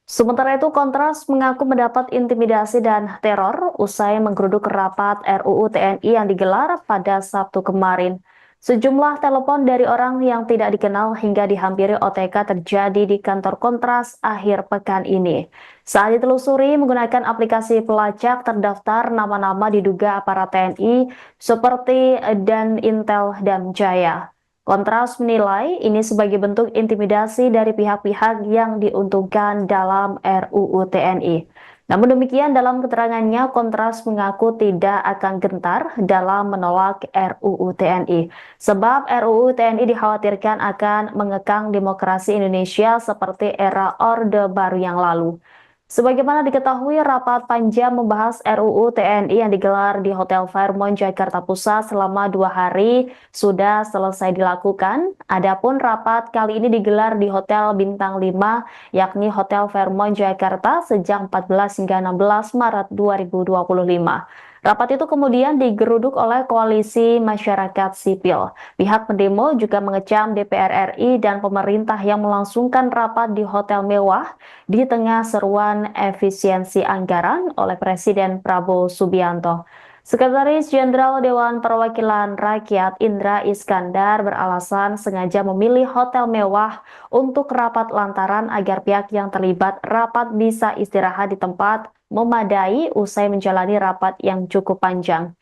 Sementara itu, Kontras mengaku mendapat intimidasi dan teror usai menggeruduk rapat RUU TNI yang digelar pada Sabtu kemarin. Sejumlah telepon dari orang yang tidak dikenal hingga dihampiri OTK terjadi di kantor Kontras akhir pekan ini. Saat ditelusuri menggunakan aplikasi pelacak, terdaftar nama-nama diduga aparat TNI seperti Danintel Damjaya. Kontras menilai ini sebagai bentuk intimidasi dari pihak-pihak yang diuntungkan dalam RUU TNI. Namun demikian dalam keterangannya, Kontras mengaku tidak akan gentar dalam menolak RUU TNI. Sebab RUU TNI dikhawatirkan akan mengekang demokrasi Indonesia seperti era Orde Baru yang lalu. Sebagaimana diketahui, rapat panja membahas RUU TNI yang digelar di Hotel Fairmont Jakarta Pusat selama 2 hari sudah selesai dilakukan. Adapun rapat kali ini digelar di Hotel Bintang 5, yakni Hotel Fairmont Jakarta sejak 14 hingga 16 Maret 2025. Rapat itu kemudian digeruduk oleh koalisi masyarakat sipil. Pihak pendemo juga mengecam DPR RI dan pemerintah yang melangsungkan rapat di hotel mewah di tengah seruan efisiensi anggaran oleh Presiden Prabowo Subianto. Sekretaris Jenderal Dewan Perwakilan Rakyat Indra Iskandar beralasan sengaja memilih hotel mewah untuk rapat lantaran agar pihak yang terlibat rapat bisa istirahat di tempat memadai usai menjalani rapat yang cukup panjang.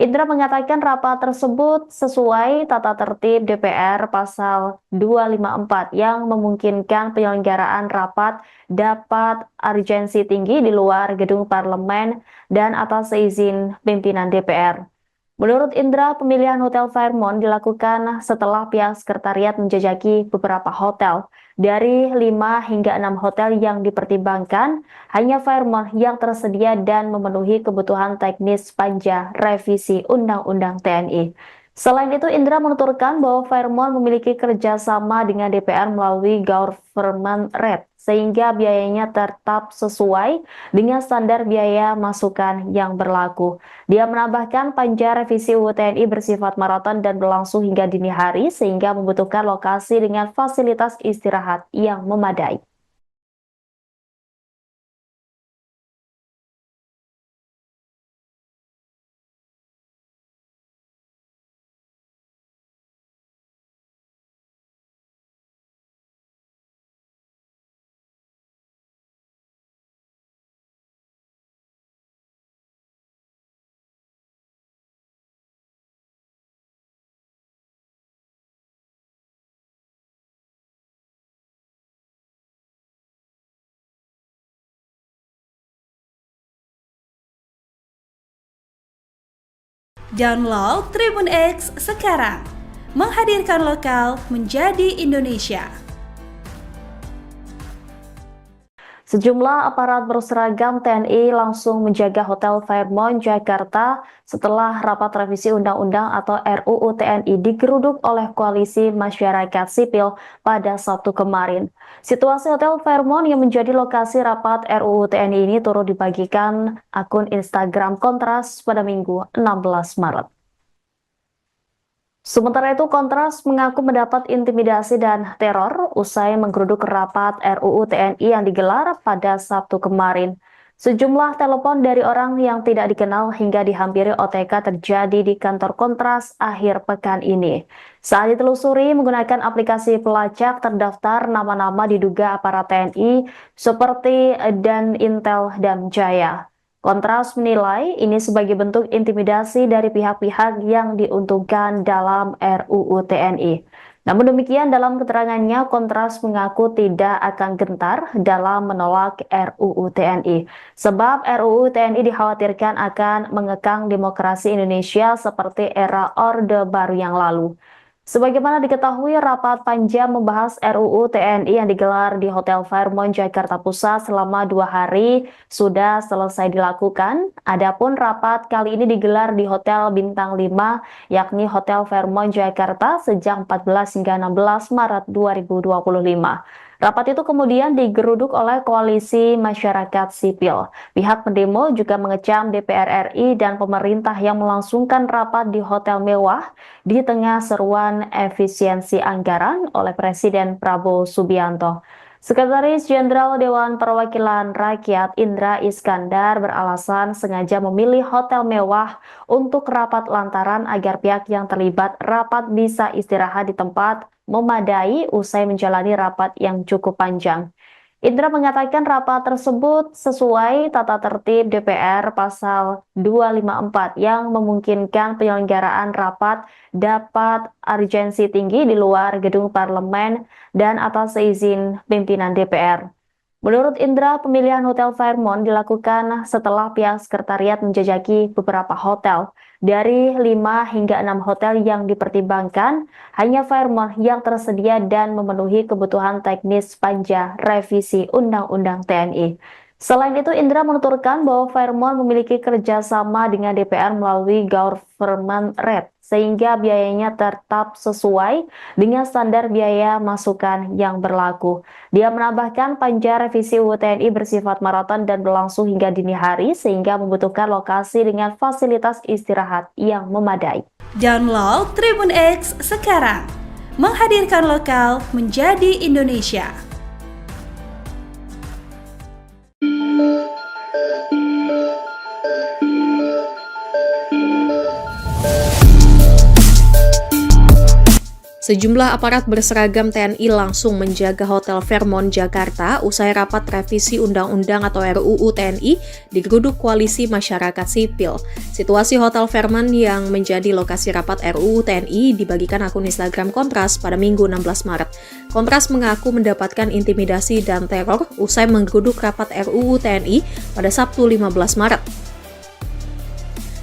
Indra mengatakan rapat tersebut sesuai tata tertib DPR pasal 254 yang memungkinkan penyelenggaraan rapat dapat urgensi tinggi di luar gedung parlemen dan atas izin pimpinan DPR. Menurut Indra, pemilihan Hotel Fairmont dilakukan setelah pihak sekretariat menjajaki beberapa hotel. Dari 5 hingga 6 hotel yang dipertimbangkan, hanya Fairmont yang tersedia dan memenuhi kebutuhan teknis panja revisi Undang-Undang TNI. Selain itu, Indra menuturkan bahwa Fairmont memiliki kerjasama dengan DPR melalui government rate, sehingga biayanya tetap sesuai dengan standar biaya masukan yang berlaku. Dia menambahkan panja revisi UU TNI bersifat maraton dan berlangsung hingga dini hari, sehingga membutuhkan lokasi dengan fasilitas istirahat yang memadai. Download Tribun X sekarang. Menghadirkan lokal menjadi Indonesia. Sejumlah aparat berseragam TNI langsung menjaga Hotel Fairmont Jakarta setelah rapat revisi Undang-Undang atau RUU TNI digeruduk oleh koalisi masyarakat sipil pada Sabtu kemarin. Situasi Hotel Fairmont yang menjadi lokasi rapat RUU TNI ini turut dibagikan akun Instagram Kontras pada Minggu 16 Maret. Sementara itu, Kontras mengaku mendapat intimidasi dan teror usai menggeruduk rapat RUU TNI yang digelar pada Sabtu kemarin. Sejumlah telepon dari orang yang tidak dikenal hingga dihampiri OTK terjadi di kantor Kontras akhir pekan ini. Saat ditelusuri menggunakan aplikasi pelacak terdaftar nama-nama diduga aparat TNI seperti Dan Intel dan Jaya. Kontras menilai ini sebagai bentuk intimidasi dari pihak-pihak yang diuntungkan dalam RUU TNI. Namun demikian, dalam keterangannya, Kontras mengaku tidak akan gentar dalam menolak RUU TNI. Sebab RUU TNI dikhawatirkan akan mengekang demokrasi Indonesia seperti era Orde Baru yang lalu. Sebagaimana diketahui, rapat panja membahas RUU TNI yang digelar di Hotel Fairmont Jakarta Pusat selama 2 hari sudah selesai dilakukan. Adapun rapat kali ini digelar di Hotel Bintang 5, yakni Hotel Fairmont Jakarta sejak 14 hingga 16 Maret 2025. Rapat itu kemudian digeruduk oleh koalisi masyarakat sipil. Pihak pendemo juga mengecam DPR RI dan pemerintah yang melangsungkan rapat di hotel mewah di tengah seruan efisiensi anggaran oleh Presiden Prabowo Subianto. Sekretaris Jenderal Dewan Perwakilan Rakyat Indra Iskandar beralasan sengaja memilih hotel mewah untuk rapat lantaran agar pihak yang terlibat rapat bisa istirahat di tempat memadai usai menjalani rapat yang cukup panjang. Indra mengatakan rapat tersebut sesuai tata tertib DPR pasal 254 yang memungkinkan penyelenggaraan rapat dapat urgensi tinggi di luar gedung parlemen dan atas izin pimpinan DPR. Menurut Indra, pemilihan Hotel Fairmont dilakukan setelah pihak sekretariat menjajaki beberapa hotel. Dari 5 hingga 6 hotel yang dipertimbangkan, hanya Fairmont yang tersedia dan memenuhi kebutuhan teknis panja revisi Undang-Undang TNI. Selain itu, Indra menuturkan bahwa Fairmont memiliki kerjasama dengan DPR melalui government rate, sehingga biayanya tetap sesuai dengan standar biaya masukan yang berlaku. Dia menambahkan panja revisi UU TNI bersifat maraton dan berlangsung hingga dini hari, sehingga membutuhkan lokasi dengan fasilitas istirahat yang memadai. Download Tribun X sekarang, menghadirkan lokal menjadi Indonesia. Sejumlah aparat berseragam TNI langsung menjaga Hotel Fairmont Jakarta usai rapat revisi Undang-Undang atau RUU TNI digeruduk Koalisi Masyarakat Sipil. Situasi Hotel Fairmont yang menjadi lokasi rapat RUU TNI dibagikan akun Instagram Kontras pada Minggu 16 Maret. Kontras mengaku mendapatkan intimidasi dan teror usai menggeruduk rapat RUU TNI pada Sabtu 15 Maret.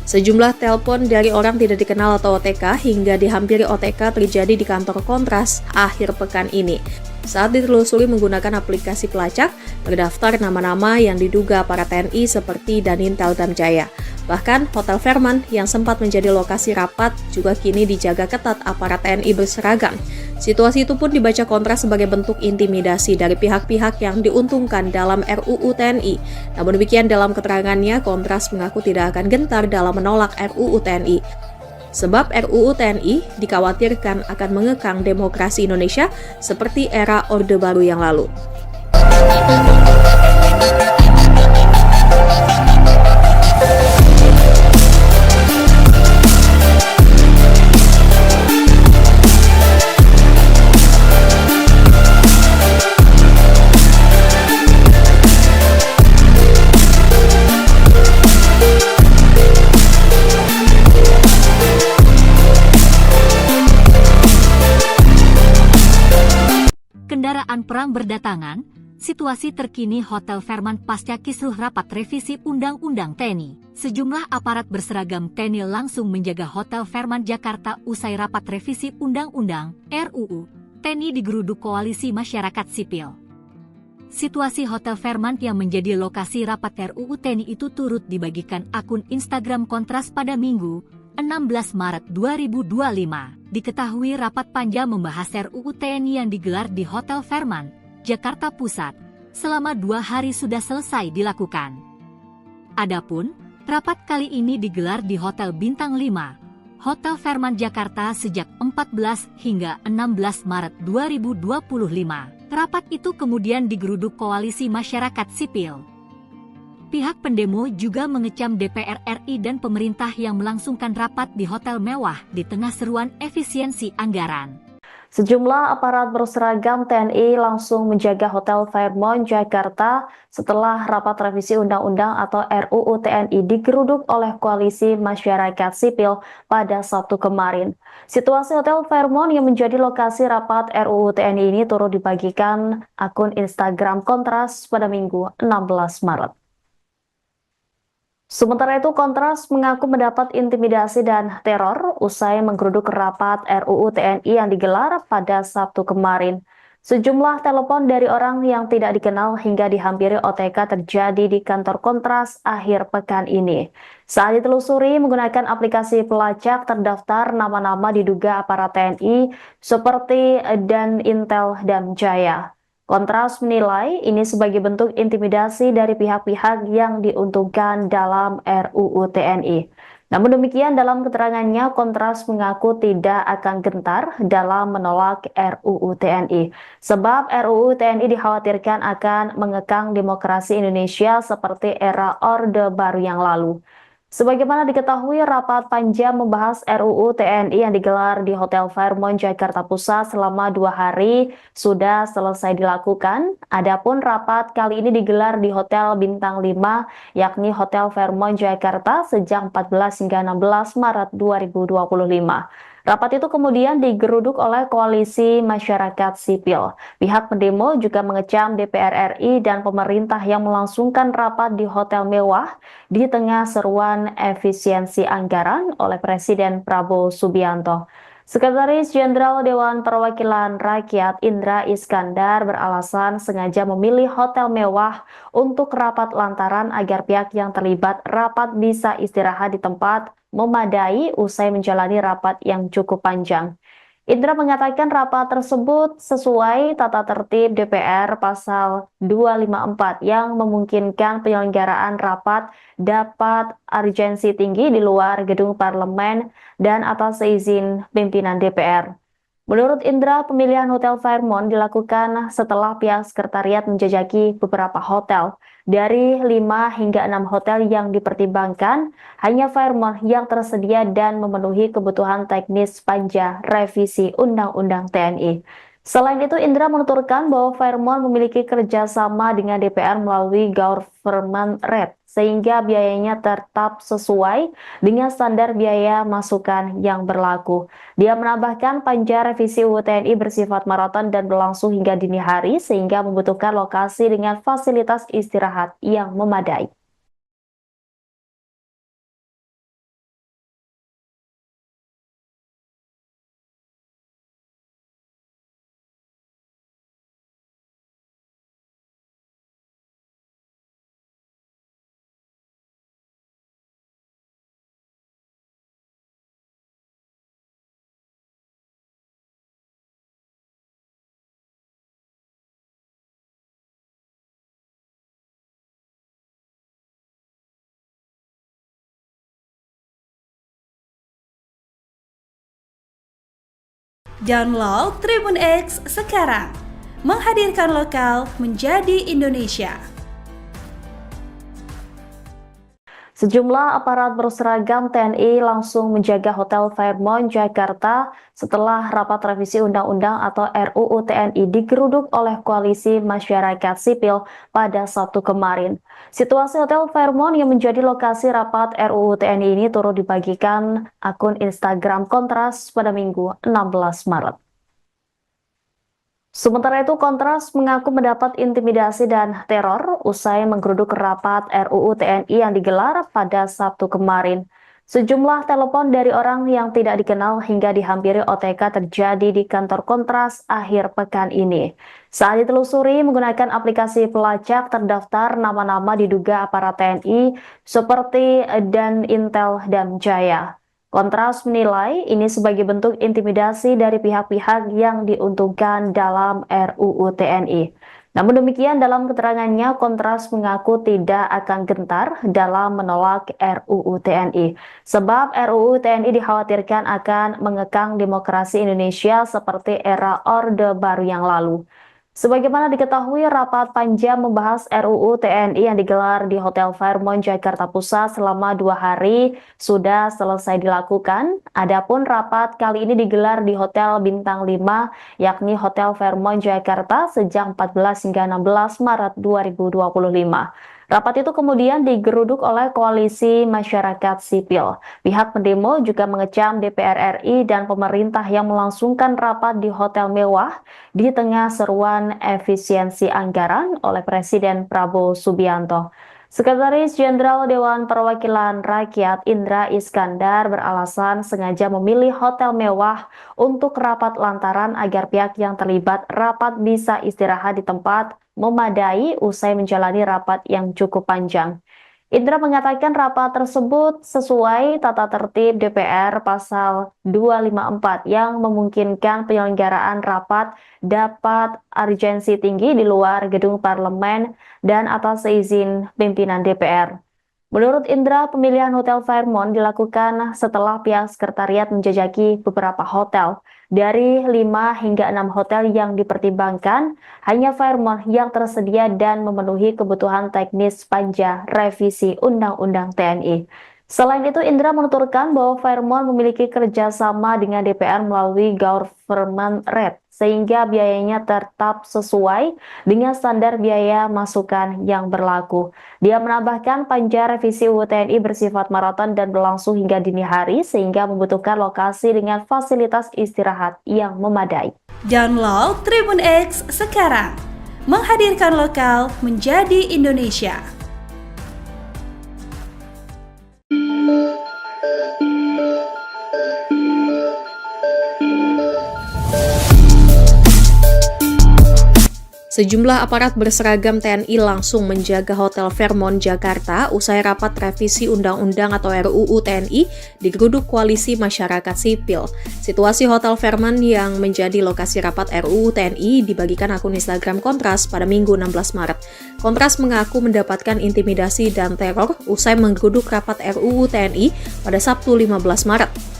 Sejumlah telepon dari orang tidak dikenal atau OTK hingga dihampiri OTK terjadi di kantor Kontras akhir pekan ini. Saat ditelusuri menggunakan aplikasi pelacak, terdaftar nama-nama yang diduga para TNI seperti Danintel Damjaya. Bahkan, Hotel Fairmont yang sempat menjadi lokasi rapat juga kini dijaga ketat aparat TNI berseragam. Situasi itu pun dibaca Kontras sebagai bentuk intimidasi dari pihak-pihak yang diuntungkan dalam RUU TNI. Namun demikian dalam keterangannya, Kontras mengaku tidak akan gentar dalam menolak RUU TNI. Sebab RUU TNI dikhawatirkan akan mengekang demokrasi Indonesia seperti era Orde Baru yang lalu. Kendaraan perang berdatangan, situasi terkini Hotel Fairmont pasca kisruh rapat revisi Undang-Undang TNI. Sejumlah aparat berseragam TNI langsung menjaga Hotel Fairmont Jakarta usai rapat revisi Undang-Undang RUU TNI digeruduk Koalisi Masyarakat Sipil. Situasi Hotel Fairmont yang menjadi lokasi rapat RUU TNI itu turut dibagikan akun Instagram Kontras pada Minggu 16 Maret 2025. Diketahui rapat panja membahas RUU TNI yang digelar di Hotel Fairmont, Jakarta Pusat, selama 2 hari sudah selesai dilakukan. Adapun, rapat kali ini digelar di Hotel Bintang 5, Hotel Fairmont Jakarta sejak 14 hingga 16 Maret 2025. Rapat itu kemudian digeruduk Koalisi Masyarakat Sipil. Pihak pendemo juga mengecam DPR RI dan pemerintah yang melangsungkan rapat di hotel mewah di tengah seruan efisiensi anggaran. Sejumlah aparat berseragam TNI langsung menjaga Hotel Fairmont Jakarta setelah rapat revisi Undang-Undang atau RUU TNI digeruduk oleh Koalisi Masyarakat Sipil pada Sabtu kemarin. Situasi Hotel Fairmont yang menjadi lokasi rapat RUU TNI ini turut dibagikan akun Instagram Kontras pada Minggu 16 Maret. Sementara itu, Kontras mengaku mendapat intimidasi dan teror usai menggeruduk rapat RUU TNI yang digelar pada Sabtu kemarin. Sejumlah telepon dari orang yang tidak dikenal hingga dihampiri OTK terjadi di kantor Kontras akhir pekan ini. Saat ditelusuri menggunakan aplikasi pelacak, terdaftar nama-nama diduga aparat TNI seperti Danintel Damjaya. Kontras menilai ini sebagai bentuk intimidasi dari pihak-pihak yang diuntungkan dalam RUU TNI. Namun demikian dalam keterangannya, Kontras mengaku tidak akan gentar dalam menolak RUU TNI. Sebab RUU TNI dikhawatirkan akan mengekang demokrasi Indonesia seperti era Orde Baru yang lalu. Sebagaimana diketahui, rapat panja membahas RUU TNI yang digelar di Hotel Fairmont Jakarta Pusat selama 2 hari sudah selesai dilakukan. Adapun rapat kali ini digelar di Hotel Bintang 5, yakni Hotel Fairmont Jakarta sejak 14 hingga 16 Maret 2025. Rapat itu kemudian digeruduk oleh Koalisi Masyarakat Sipil. Pihak pendemo juga mengecam DPR RI dan pemerintah yang melangsungkan rapat di hotel mewah di tengah seruan efisiensi anggaran oleh Presiden Prabowo Subianto. Sekretaris Jenderal Dewan Perwakilan Rakyat Indra Iskandar beralasan sengaja memilih hotel mewah untuk rapat lantaran agar pihak yang terlibat rapat bisa istirahat di tempat memadai usai menjalani rapat yang cukup panjang. Indra mengatakan rapat tersebut sesuai tata tertib DPR pasal 254 yang memungkinkan penyelenggaraan rapat dapat urgensi tinggi di luar gedung parlemen dan atas izin pimpinan DPR. Menurut Indra, pemilihan Hotel Fairmont dilakukan setelah pihak sekretariat menjajaki beberapa hotel. Dari 5 hingga 6 hotel yang dipertimbangkan, hanya Fairmont yang tersedia dan memenuhi kebutuhan teknis panja revisi Undang-Undang TNI. Selain itu, Indra menuturkan bahwa Fairmont memiliki kerjasama dengan DPR melalui government rate, sehingga biayanya tetap sesuai dengan standar biaya masukan yang berlaku. Dia menambahkan panja revisi UU TNI bersifat maraton dan berlangsung hingga dini hari, sehingga membutuhkan lokasi dengan fasilitas istirahat yang memadai. Download Tribun X sekarang, menghadirkan lokal menjadi Indonesia. Sejumlah aparat berseragam TNI langsung menjaga Hotel Fairmont Jakarta setelah rapat revisi Undang-Undang atau RUU TNI digeruduk oleh Koalisi Masyarakat Sipil pada Sabtu kemarin. Situasi Hotel Fairmont yang menjadi lokasi rapat RUU TNI ini turut dibagikan akun Instagram Kontras pada Minggu 16 Maret. Sementara itu, Kontras mengaku mendapat intimidasi dan teror usai menggeruduk rapat RUU TNI yang digelar pada Sabtu kemarin. Sejumlah telepon dari orang yang tidak dikenal hingga dihampiri OTK terjadi di kantor Kontras akhir pekan ini. Saat ditelusuri menggunakan aplikasi pelacak, terdaftar nama-nama diduga aparat TNI seperti Dan Intel dan Jaya. Kontras menilai ini sebagai bentuk intimidasi dari pihak-pihak yang diuntungkan dalam RUU TNI. Namun demikian, dalam keterangannya, Kontras mengaku tidak akan gentar dalam menolak RUU TNI. Sebab RUU TNI dikhawatirkan akan mengekang demokrasi Indonesia seperti era Orde Baru yang lalu. Sebagaimana diketahui, rapat panja membahas RUU TNI yang digelar di Hotel Fairmont Jakarta Pusat selama 2 hari sudah selesai dilakukan. Adapun rapat kali ini digelar di Hotel Bintang 5, yakni Hotel Fairmont Jakarta sejak 14 hingga 16 Maret 2025. Rapat itu kemudian digeruduk oleh Koalisi Masyarakat Sipil. Pihak pendemo juga mengecam DPR RI dan pemerintah yang melangsungkan rapat di hotel mewah di tengah seruan efisiensi anggaran oleh Presiden Prabowo Subianto. Sekretaris Jenderal Dewan Perwakilan Rakyat Indra Iskandar beralasan sengaja memilih hotel mewah untuk rapat lantaran agar pihak yang terlibat rapat bisa istirahat di tempat memadai usai menjalani rapat yang cukup panjang. Indra mengatakan rapat tersebut sesuai tata tertib DPR pasal 254 yang memungkinkan penyelenggaraan rapat dapat urgensi tinggi di luar gedung parlemen dan atas izin pimpinan DPR. Menurut Indra, pemilihan Hotel Fairmont dilakukan setelah pihak sekretariat menjajaki beberapa hotel. Dari 5 hingga 6 hotel yang dipertimbangkan, hanya Fairmont yang tersedia dan memenuhi kebutuhan teknis panja revisi Undang-Undang TNI. Selain itu, Indra menuturkan bahwa Fairmont memiliki kerjasama dengan DPR melalui government rate, sehingga biayanya tetap sesuai dengan standar biaya masukan yang berlaku. Dia menambahkan panja revisi UU TNI bersifat maraton dan berlangsung hingga dini hari, sehingga membutuhkan lokasi dengan fasilitas istirahat yang memadai. Download Tribun X sekarang, menghadirkan lokal menjadi Indonesia. Sejumlah aparat berseragam TNI langsung menjaga Hotel Fairmont Jakarta usai rapat revisi Undang-Undang atau RUU TNI digeruduk Koalisi Masyarakat Sipil. Situasi Hotel Fairmont yang menjadi lokasi rapat RUU TNI dibagikan akun Instagram Kontras pada Minggu 16 Maret. Kontras mengaku mendapatkan intimidasi dan teror usai menggeruduk rapat RUU TNI pada Sabtu 15 Maret.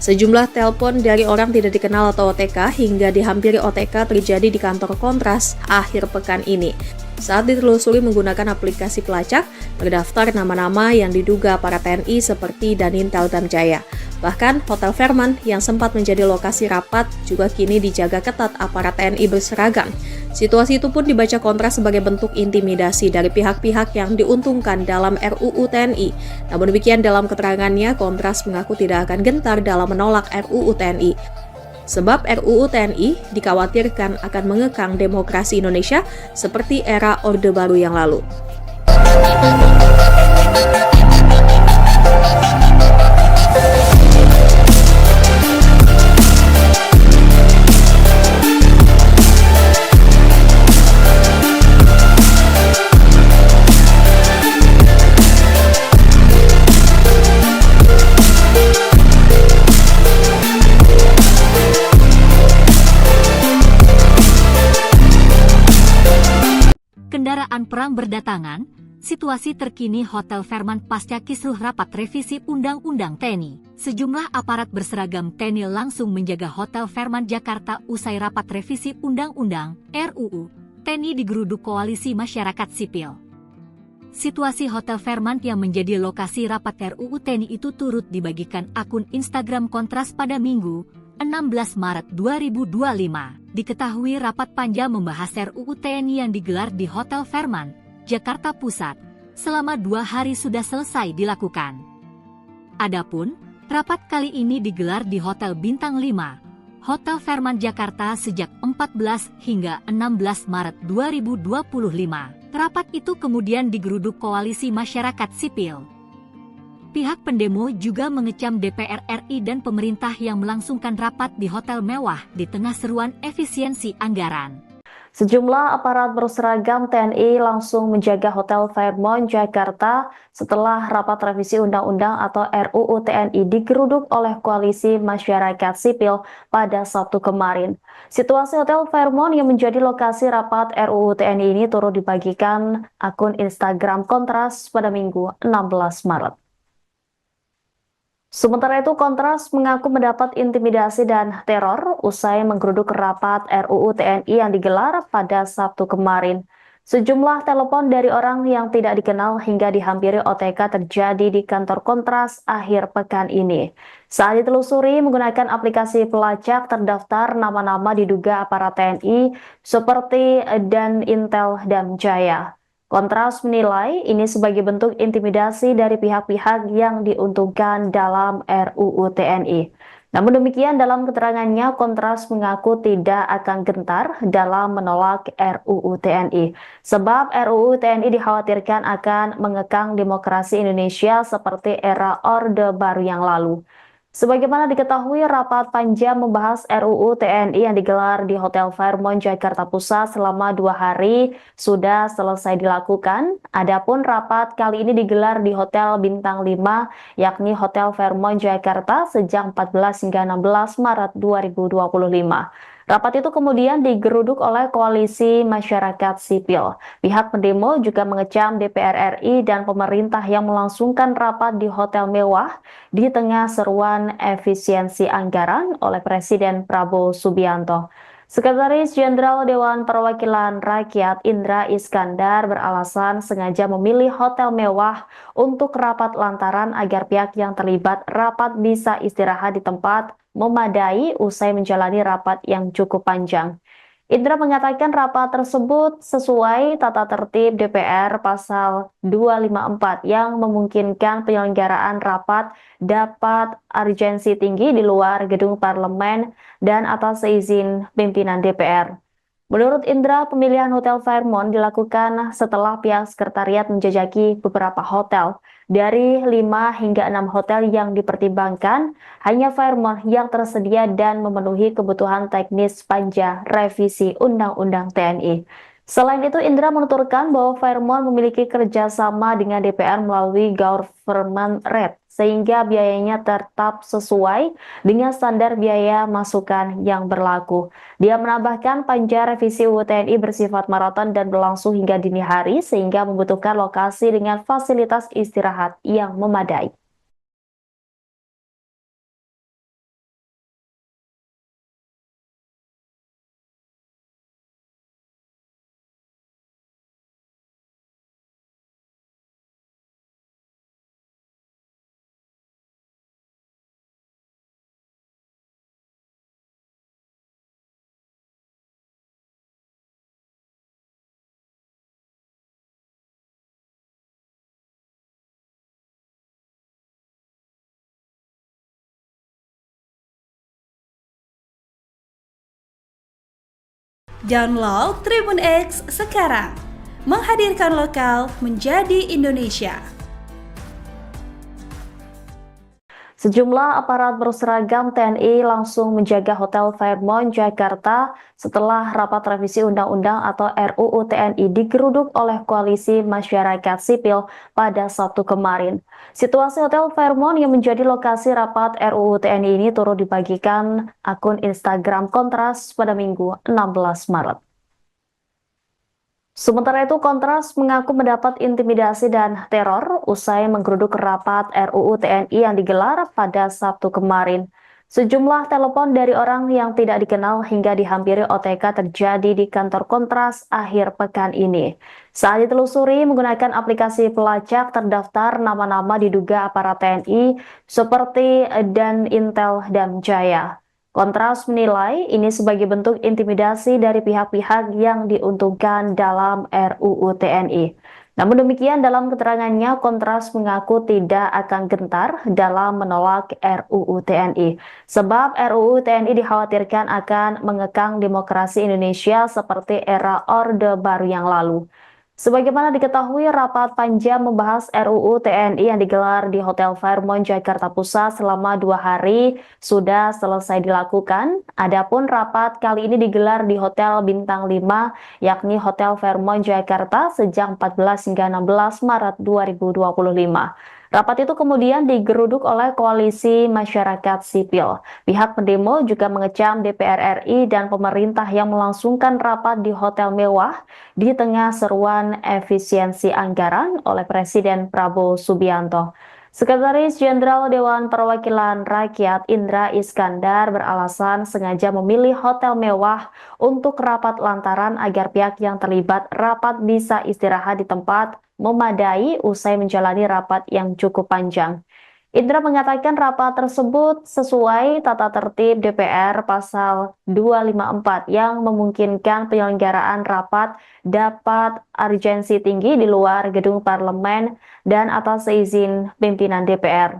Sejumlah telepon dari orang tidak dikenal atau OTK hingga dihampiri OTK terjadi di kantor Kontras akhir pekan ini. Saat ditelusuri menggunakan aplikasi pelacak, terdaftar nama-nama yang diduga para TNI seperti Danintel Damjaya. Bahkan, Hotel Fairmont yang sempat menjadi lokasi rapat juga kini dijaga ketat aparat TNI berseragam. Situasi itu pun dibaca Kontras sebagai bentuk intimidasi dari pihak-pihak yang diuntungkan dalam RUU TNI. Namun demikian dalam keterangannya, Kontras mengaku tidak akan gentar dalam menolak RUU TNI. Sebab RUU TNI dikhawatirkan akan mengekang demokrasi Indonesia seperti era Orde Baru yang lalu. Kendaraan perang berdatangan, situasi terkini Hotel Fairmont pasca kisruh rapat revisi Undang-Undang TNI. Sejumlah aparat berseragam TNI langsung menjaga Hotel Fairmont Jakarta usai rapat revisi Undang-Undang RUU TNI digeruduk Koalisi Masyarakat Sipil. Situasi Hotel Fairmont yang menjadi lokasi rapat RUU TNI itu turut dibagikan akun Instagram Kontras pada Minggu 16 Maret 2025. Diketahui rapat panja membahas RUU TNI yang digelar di Hotel Fairmont, Jakarta Pusat, selama 2 hari sudah selesai dilakukan. Adapun, rapat kali ini digelar di Hotel Bintang 5, Hotel Fairmont Jakarta sejak 14 hingga 16 Maret 2025. Rapat itu kemudian digeruduk Koalisi Masyarakat Sipil. Pihak pendemo juga mengecam DPR RI dan pemerintah yang melangsungkan rapat di hotel mewah di tengah seruan efisiensi anggaran. Sejumlah aparat berseragam TNI langsung menjaga Hotel Fairmont Jakarta setelah rapat revisi Undang-Undang atau RUU TNI digeruduk oleh Koalisi Masyarakat Sipil pada Sabtu kemarin. Situasi Hotel Fairmont yang menjadi lokasi rapat RUU TNI ini turut dibagikan akun Instagram Kontras pada Minggu 16 Maret. Sementara itu, Kontras mengaku mendapat intimidasi dan teror usai menggeruduk rapat RUU TNI yang digelar pada Sabtu kemarin. Sejumlah telepon dari orang yang tidak dikenal hingga dihampiri OTK terjadi di kantor Kontras akhir pekan ini. Saat ditelusuri menggunakan aplikasi pelacak, terdaftar nama-nama diduga aparat TNI seperti Danintel Damjaya. Kontras menilai ini sebagai bentuk intimidasi dari pihak-pihak yang diuntungkan dalam RUU TNI. Namun demikian dalam keterangannya, Kontras mengaku tidak akan gentar dalam menolak RUU TNI. Sebab RUU TNI dikhawatirkan akan mengekang demokrasi Indonesia seperti era Orde Baru yang lalu. Sebagaimana diketahui, rapat panja membahas RUU TNI yang digelar di Hotel Fairmont Jakarta Pusat selama 2 hari sudah selesai dilakukan. Adapun rapat kali ini digelar di Hotel Bintang 5, yakni Hotel Fairmont Jakarta sejak 14 hingga 16 Maret 2025. Rapat itu kemudian digeruduk oleh Koalisi Masyarakat Sipil. Pihak pendemo juga mengecam DPR RI dan pemerintah yang melangsungkan rapat di hotel mewah di tengah seruan efisiensi anggaran oleh Presiden Prabowo Subianto. Sekretaris Jenderal Dewan Perwakilan Rakyat Indra Iskandar beralasan sengaja memilih hotel mewah untuk rapat lantaran agar pihak yang terlibat rapat bisa istirahat di tempat memadai usai menjalani rapat yang cukup panjang. Indra mengatakan rapat tersebut sesuai tata tertib DPR pasal 254 yang memungkinkan penyelenggaraan rapat dapat urgensi tinggi di luar gedung parlemen dan atas izin pimpinan DPR. Menurut Indra, pemilihan Hotel Fairmont dilakukan setelah pihak sekretariat menjajaki beberapa hotel Dari 5 hingga 6 hotel yang dipertimbangkan, hanya Fairmont yang tersedia dan memenuhi kebutuhan teknis panja revisi Undang-Undang TNI. Selain itu, Indra menuturkan bahwa Fairmont memiliki kerjasama dengan DPR melalui government rate, sehingga biayanya tetap sesuai dengan standar biaya masukan yang berlaku. Dia menambahkan panja revisi UU TNI bersifat maraton dan berlangsung hingga dini hari, sehingga membutuhkan lokasi dengan fasilitas istirahat yang memadai. Download Tribun X sekarang, menghadirkan lokal menjadi Indonesia. Sejumlah aparat berseragam TNI langsung menjaga Hotel Fairmont Jakarta setelah rapat revisi Undang-Undang atau RUU TNI digeruduk oleh Koalisi Masyarakat Sipil pada Sabtu kemarin. Situasi Hotel Fairmont yang menjadi lokasi rapat RUU TNI ini turut dibagikan akun Instagram Kontras pada Minggu 16 Maret. Sementara itu, Kontras mengaku mendapat intimidasi dan teror usai menggeruduk rapat RUU TNI yang digelar pada Sabtu kemarin. Sejumlah telepon dari orang yang tidak dikenal hingga dihampiri OTK terjadi di kantor Kontras akhir pekan ini. Saat ditelusuri menggunakan aplikasi pelacak, terdaftar nama-nama diduga aparat TNI seperti Dan Intel dan Jaya. Kontras menilai ini sebagai bentuk intimidasi dari pihak-pihak yang diuntungkan dalam RUU TNI. Namun demikian, dalam keterangannya, Kontras mengaku tidak akan gentar dalam menolak RUU TNI. Sebab RUU TNI dikhawatirkan akan mengekang demokrasi Indonesia seperti era Orde Baru yang lalu. Sebagaimana diketahui, rapat panja membahas RUU TNI yang digelar di Hotel Fairmont Jakarta Pusat selama 2 hari sudah selesai dilakukan. Adapun rapat kali ini digelar di Hotel Bintang 5, yakni Hotel Fairmont Jakarta sejak 14 hingga 16 Maret 2025. Rapat itu kemudian digeruduk oleh Koalisi Masyarakat Sipil. Pihak pendemo juga mengecam DPR RI dan pemerintah yang melangsungkan rapat di hotel mewah di tengah seruan efisiensi anggaran oleh Presiden Prabowo Subianto. Sekretaris Jenderal Dewan Perwakilan Rakyat Indra Iskandar beralasan sengaja memilih hotel mewah untuk rapat lantaran agar pihak yang terlibat rapat bisa istirahat di tempat memadai usai menjalani rapat yang cukup panjang. Indra mengatakan rapat tersebut sesuai tata tertib DPR pasal 254 yang memungkinkan penyelenggaraan rapat dapat urgensi tinggi di luar gedung parlemen dan atas izin pimpinan DPR.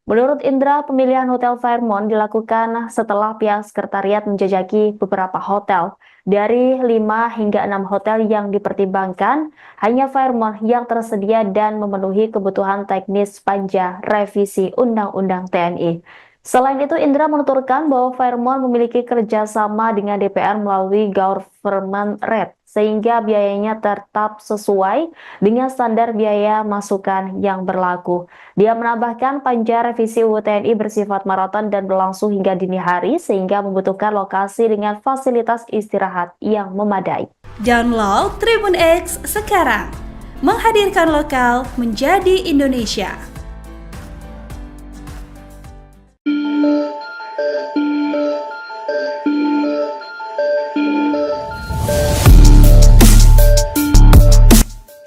Menurut Indra, pemilihan Hotel Fairmont dilakukan setelah pihak sekretariat menjajaki beberapa hotel. Dari 5 hingga 6 hotel yang dipertimbangkan, hanya Fairmont yang tersedia dan memenuhi kebutuhan teknis panja revisi Undang-Undang TNI. Selain itu, Indra menuturkan bahwa Fairmont memiliki kerjasama dengan DPR melalui government rate, sehingga biayanya tetap sesuai dengan standar biaya masukan yang berlaku. Dia menambahkan panja revisi UU TNI bersifat maraton dan berlangsung hingga dini hari, sehingga membutuhkan lokasi dengan fasilitas istirahat yang memadai. Download Tribun X sekarang, menghadirkan lokal menjadi Indonesia.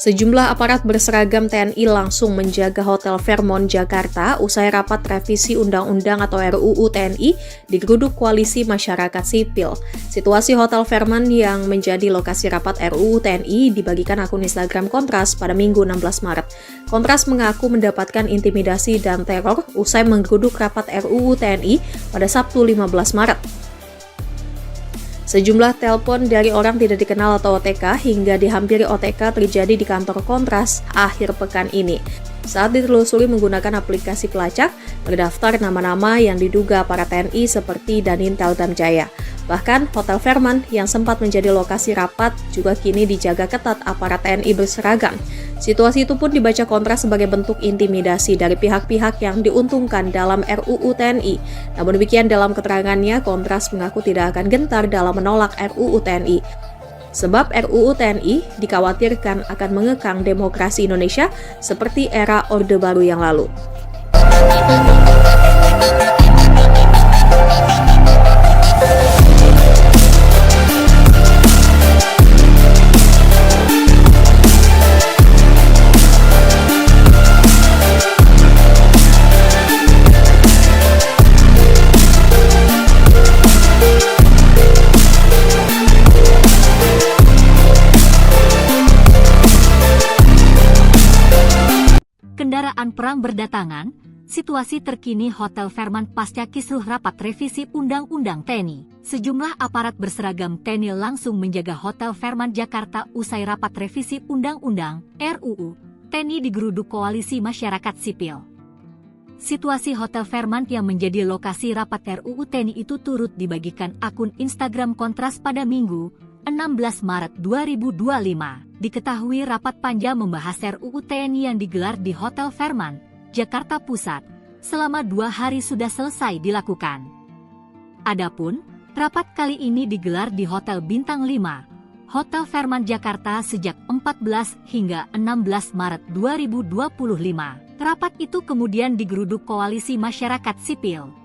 Sejumlah aparat berseragam TNI langsung menjaga Hotel Fairmont Jakarta usai rapat revisi Undang-Undang atau RUU TNI digeruduk Koalisi Masyarakat Sipil. Situasi Hotel Fairmont yang menjadi lokasi rapat RUU TNI dibagikan akun Instagram Kontras pada Minggu 16 Maret. Kontras mengaku mendapatkan intimidasi dan teror usai menggeruduk rapat RUU TNI pada Sabtu 15 Maret. Sejumlah telepon dari orang tidak dikenal atau OTK hingga dihampiri OTK terjadi di kantor Kontras akhir pekan ini. Saat ditelusuri menggunakan aplikasi pelacak, terdaftar nama-nama yang diduga para TNI seperti Danintel Damjaya. Bahkan, Hotel Fairmont yang sempat menjadi lokasi rapat juga kini dijaga ketat aparat TNI berseragam. Situasi itu pun dibaca Kontras sebagai bentuk intimidasi dari pihak-pihak yang diuntungkan dalam RUU TNI. Namun demikian dalam keterangannya, Kontras mengaku tidak akan gentar dalam menolak RUU TNI. Sebab RUU TNI dikhawatirkan akan mengekang demokrasi Indonesia seperti era Orde Baru yang lalu. Kendaraan perang berdatangan, situasi terkini Hotel Fairmont pasca kisruh rapat revisi Undang-Undang TNI. Sejumlah aparat berseragam TNI langsung menjaga Hotel Fairmont Jakarta usai rapat revisi Undang-Undang RUU TNI digeruduk Koalisi Masyarakat Sipil. Situasi Hotel Fairmont yang menjadi lokasi rapat RUU TNI itu turut dibagikan akun Instagram Kontras pada Minggu, 16 Maret 2025. Diketahui rapat panja membahas RUU TNI yang digelar di Hotel Fairmont, Jakarta Pusat, selama 2 hari sudah selesai dilakukan. Adapun, rapat kali ini digelar di Hotel Bintang 5, Hotel Fairmont Jakarta sejak 14 hingga 16 Maret 2025. Rapat itu kemudian digeruduk Koalisi Masyarakat Sipil.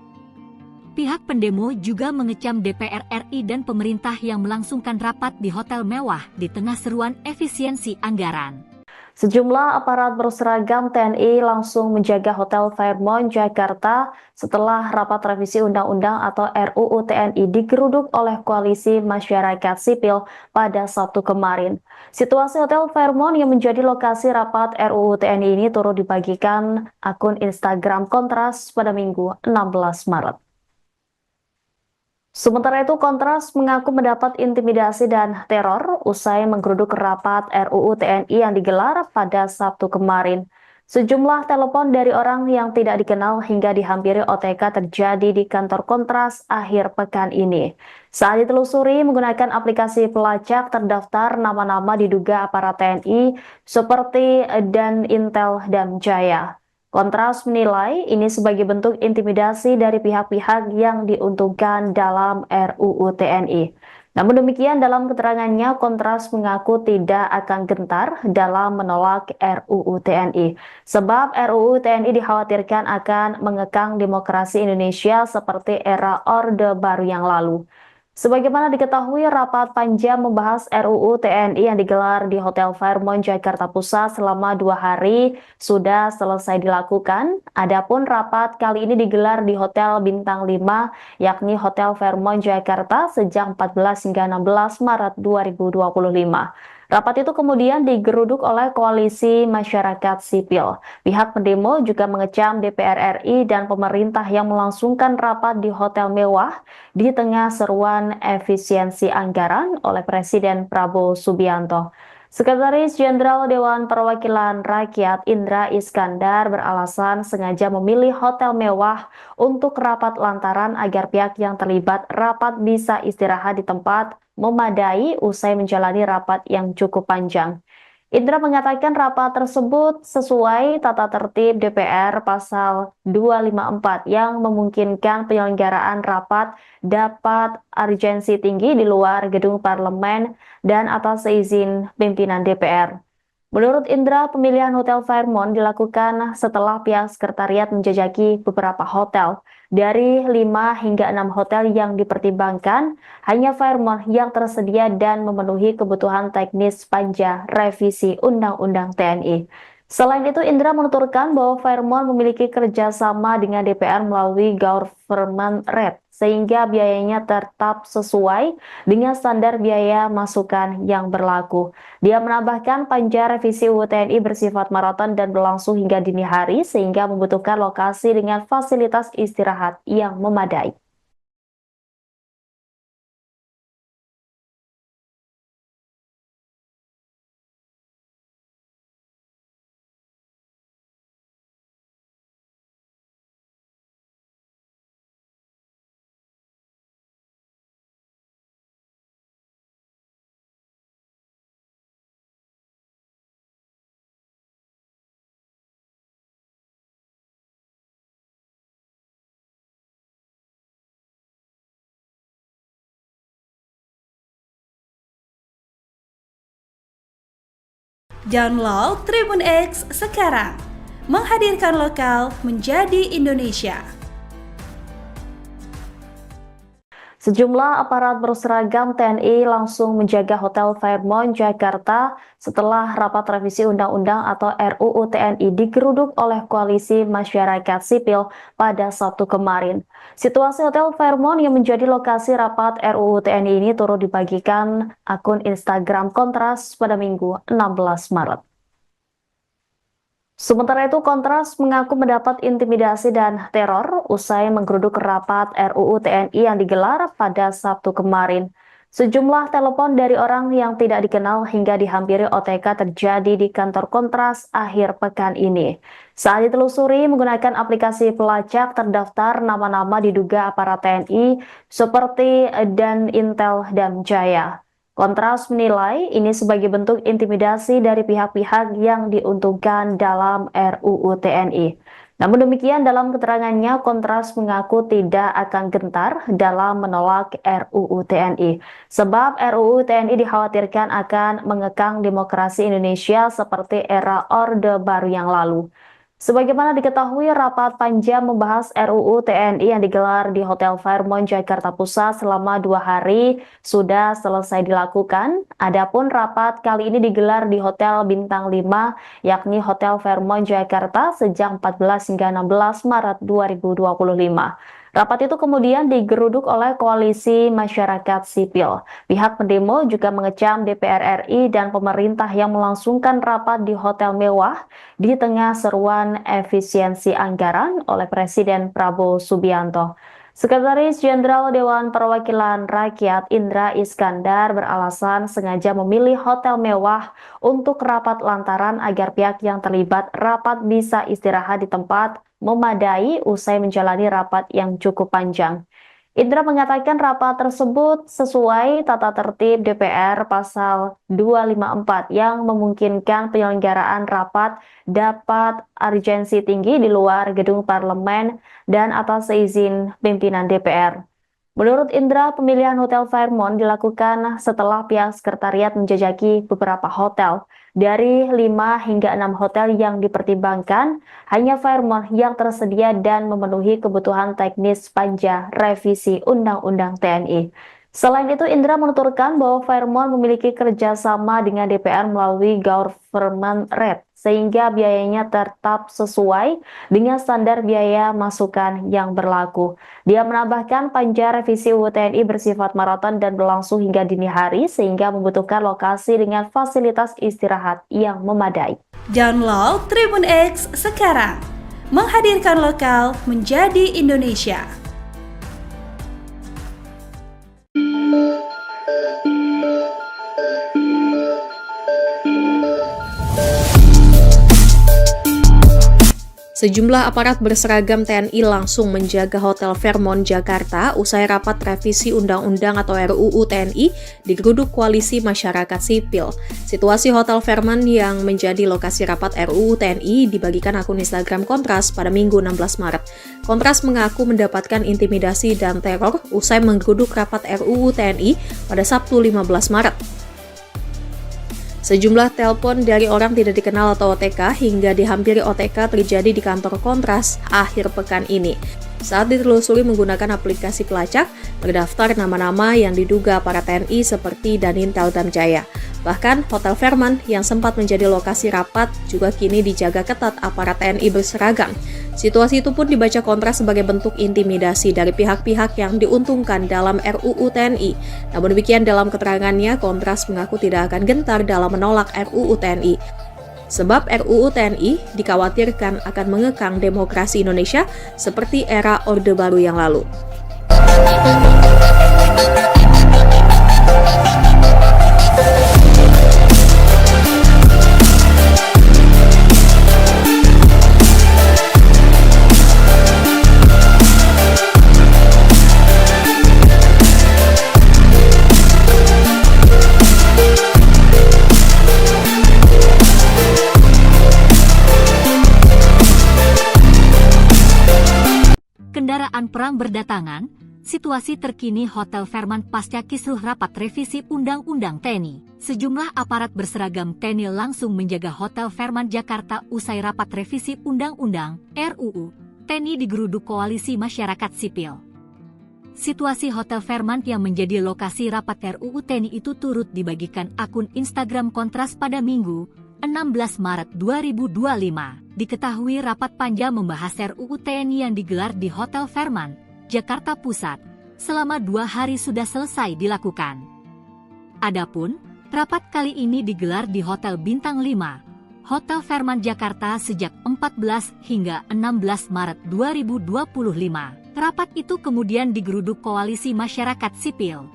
Pihak pendemo juga mengecam DPR RI dan pemerintah yang melangsungkan rapat di hotel mewah di tengah seruan efisiensi anggaran. Sejumlah aparat berseragam TNI langsung menjaga Hotel Fairmont Jakarta setelah rapat revisi Undang-Undang atau RUU TNI digeruduk oleh Koalisi Masyarakat Sipil pada Sabtu kemarin. Situasi Hotel Fairmont yang menjadi lokasi rapat RUU TNI ini turut dibagikan akun Instagram Kontras pada Minggu 16 Maret. Sementara itu, Kontras mengaku mendapat intimidasi dan teror usai menggeruduk rapat RUU TNI yang digelar pada Sabtu kemarin. Sejumlah telepon dari orang yang tidak dikenal hingga dihampiri OTK terjadi di kantor Kontras akhir pekan ini. Saat ditelusuri menggunakan aplikasi pelacak, terdaftar nama-nama diduga aparat TNI seperti Danintel Damjaya. Kontras menilai ini sebagai bentuk intimidasi dari pihak-pihak yang diuntungkan dalam RUU TNI. Namun demikian dalam keterangannya, Kontras mengaku tidak akan gentar dalam menolak RUU TNI. Sebab RUU TNI dikhawatirkan akan mengekang demokrasi Indonesia seperti era Orde Baru yang lalu. Sebagaimana diketahui, rapat panja membahas RUU TNI yang digelar di Hotel Fairmont Jakarta Pusat selama 2 hari sudah selesai dilakukan. Adapun rapat kali ini digelar di Hotel Bintang 5, yakni Hotel Fairmont Jakarta sejak 14 hingga 16 Maret 2025. Rapat itu kemudian digeruduk oleh Koalisi Masyarakat Sipil. Pihak pendemo juga mengecam DPR RI dan pemerintah yang melangsungkan rapat di hotel mewah di tengah seruan efisiensi anggaran oleh Presiden Prabowo Subianto. Sekretaris Jenderal Dewan Perwakilan Rakyat Indra Iskandar beralasan sengaja memilih hotel mewah untuk rapat lantaran agar pihak yang terlibat rapat bisa istirahat di tempat memadai usai menjalani rapat yang cukup panjang. Indra mengatakan rapat tersebut sesuai tata tertib DPR pasal 254 yang memungkinkan penyelenggaraan rapat dapat urgensi tinggi di luar gedung parlemen dan atas izin pimpinan DPR. Menurut Indra, pemilihan Hotel Fairmont dilakukan setelah pihak sekretariat menjajaki beberapa hotel. Dari 5 hingga 6 hotel yang dipertimbangkan, hanya Fairmont yang tersedia dan memenuhi kebutuhan teknis panja revisi Undang-Undang TNI. Selain itu, Indra menuturkan bahwa Fairmont memiliki kerjasama dengan DPR melalui government rate, sehingga biayanya tetap sesuai dengan standar biaya masukan yang berlaku. Dia menambahkan panja revisi UU TNI bersifat maraton dan berlangsung hingga dini hari, sehingga membutuhkan lokasi dengan fasilitas istirahat yang memadai. Download Tribun X sekarang. Menghadirkan lokal menjadi Indonesia. Sejumlah aparat berseragam TNI langsung menjaga Hotel Fairmont Jakarta setelah rapat revisi Undang-Undang atau RUU TNI digeruduk oleh Koalisi Masyarakat Sipil pada Sabtu kemarin. Situasi Hotel Fairmont yang menjadi lokasi rapat RUU TNI ini turut dibagikan akun Instagram Kontras pada Minggu 16 Maret. Sementara itu, Kontras mengaku mendapat intimidasi dan teror usai menggeruduk rapat RUU TNI yang digelar pada Sabtu kemarin. Sejumlah telepon dari orang yang tidak dikenal hingga dihampiri OTK terjadi di kantor Kontras akhir pekan ini. Saat ditelusuri menggunakan aplikasi pelacak, terdaftar nama-nama diduga aparat TNI seperti Dan Intel dan Jaya. Kontras menilai ini sebagai bentuk intimidasi dari pihak-pihak yang diuntungkan dalam RUU TNI. Namun demikian, dalam keterangannya, Kontras mengaku tidak akan gentar dalam menolak RUU TNI. Sebab RUU TNI dikhawatirkan akan mengekang demokrasi Indonesia seperti era Orde Baru yang lalu. Sebagaimana diketahui, rapat panjang membahas RUU TNI yang digelar di Hotel Fairmont Jakarta Pusat selama 2 hari sudah selesai dilakukan. Adapun rapat kali ini digelar di Hotel Bintang 5, yakni Hotel Fairmont Jakarta sejak 14 hingga 16 Maret 2025. Rapat itu kemudian digeruduk oleh Koalisi Masyarakat Sipil. Pihak pendemo juga mengecam DPR RI dan pemerintah yang melangsungkan rapat di hotel mewah di tengah seruan efisiensi anggaran oleh Presiden Prabowo Subianto. Sekretaris Jenderal Dewan Perwakilan Rakyat Indra Iskandar beralasan sengaja memilih hotel mewah untuk rapat lantaran agar pihak yang terlibat rapat bisa istirahat di tempat memadai usai menjalani rapat yang cukup panjang. Indra mengatakan rapat tersebut sesuai tata tertib DPR pasal 254 yang memungkinkan penyelenggaraan rapat dapat urgensi tinggi di luar gedung parlemen dan atas izin pimpinan DPR. Menurut Indra, pemilihan Hotel Fairmont dilakukan setelah pihak sekretariat menjajaki beberapa hotel. Dari 5 hingga 6 hotel yang dipertimbangkan, hanya Fairmont yang tersedia dan memenuhi kebutuhan teknis panja revisi Undang-Undang TNI. Selain itu, Indra menuturkan bahwa Fairmont memiliki kerjasama dengan DPR melalui government rate, sehingga biayanya tetap sesuai dengan standar biaya masukan yang berlaku. Dia menambahkan panja revisi UU TNI bersifat maraton dan berlangsung hingga dini hari, sehingga membutuhkan lokasi dengan fasilitas istirahat yang memadai. Download Tribun X sekarang. Menghadirkan lokal menjadi Indonesia. Sejumlah aparat berseragam TNI langsung menjaga Hotel Fairmont Jakarta usai rapat revisi Undang-Undang atau RUU TNI digeruduk Koalisi Masyarakat Sipil. Situasi Hotel Fairmont yang menjadi lokasi rapat RUU TNI dibagikan akun Instagram Kontras pada Minggu 16 Maret. Kontras mengaku mendapatkan intimidasi dan teror usai menggeruduk rapat RUU TNI pada Sabtu 15 Maret. Sejumlah telepon dari orang tidak dikenal atau OTK hingga dihampiri OTK terjadi di kantor Kontras akhir pekan ini. Saat ditelusuri menggunakan aplikasi pelacak, terdaftar nama-nama yang diduga para TNI seperti Dan Intel dan Jaya. Bahkan Hotel Fairmont yang sempat menjadi lokasi rapat juga kini dijaga ketat aparat TNI berseragam. Situasi itu pun dibaca Kontras sebagai bentuk intimidasi dari pihak-pihak yang diuntungkan dalam RUU TNI. Namun demikian, dalam keterangannya, Kontras mengaku tidak akan gentar dalam menolak RUU TNI. Sebab RUU TNI dikhawatirkan akan mengekang demokrasi Indonesia seperti era Orde Baru yang lalu. Kendaraan perang berdatangan, situasi terkini Hotel Fairmont pasca kisruh rapat revisi Undang-Undang TNI. Sejumlah aparat berseragam TNI langsung menjaga Hotel Fairmont Jakarta usai rapat revisi Undang-Undang (RUU) TNI digeruduk Koalisi Masyarakat Sipil. Situasi Hotel Fairmont yang menjadi lokasi rapat RUU TNI itu turut dibagikan akun Instagram Kontras pada Minggu, 16 Maret 2025. Diketahui rapat panja membahas RUU TNI yang digelar di Hotel Fairmont, Jakarta Pusat, selama 2 hari sudah selesai dilakukan. Adapun, rapat kali ini digelar di Hotel Bintang 5, Hotel Fairmont Jakarta sejak 14 hingga 16 Maret 2025. Rapat itu kemudian digeruduk Koalisi Masyarakat Sipil.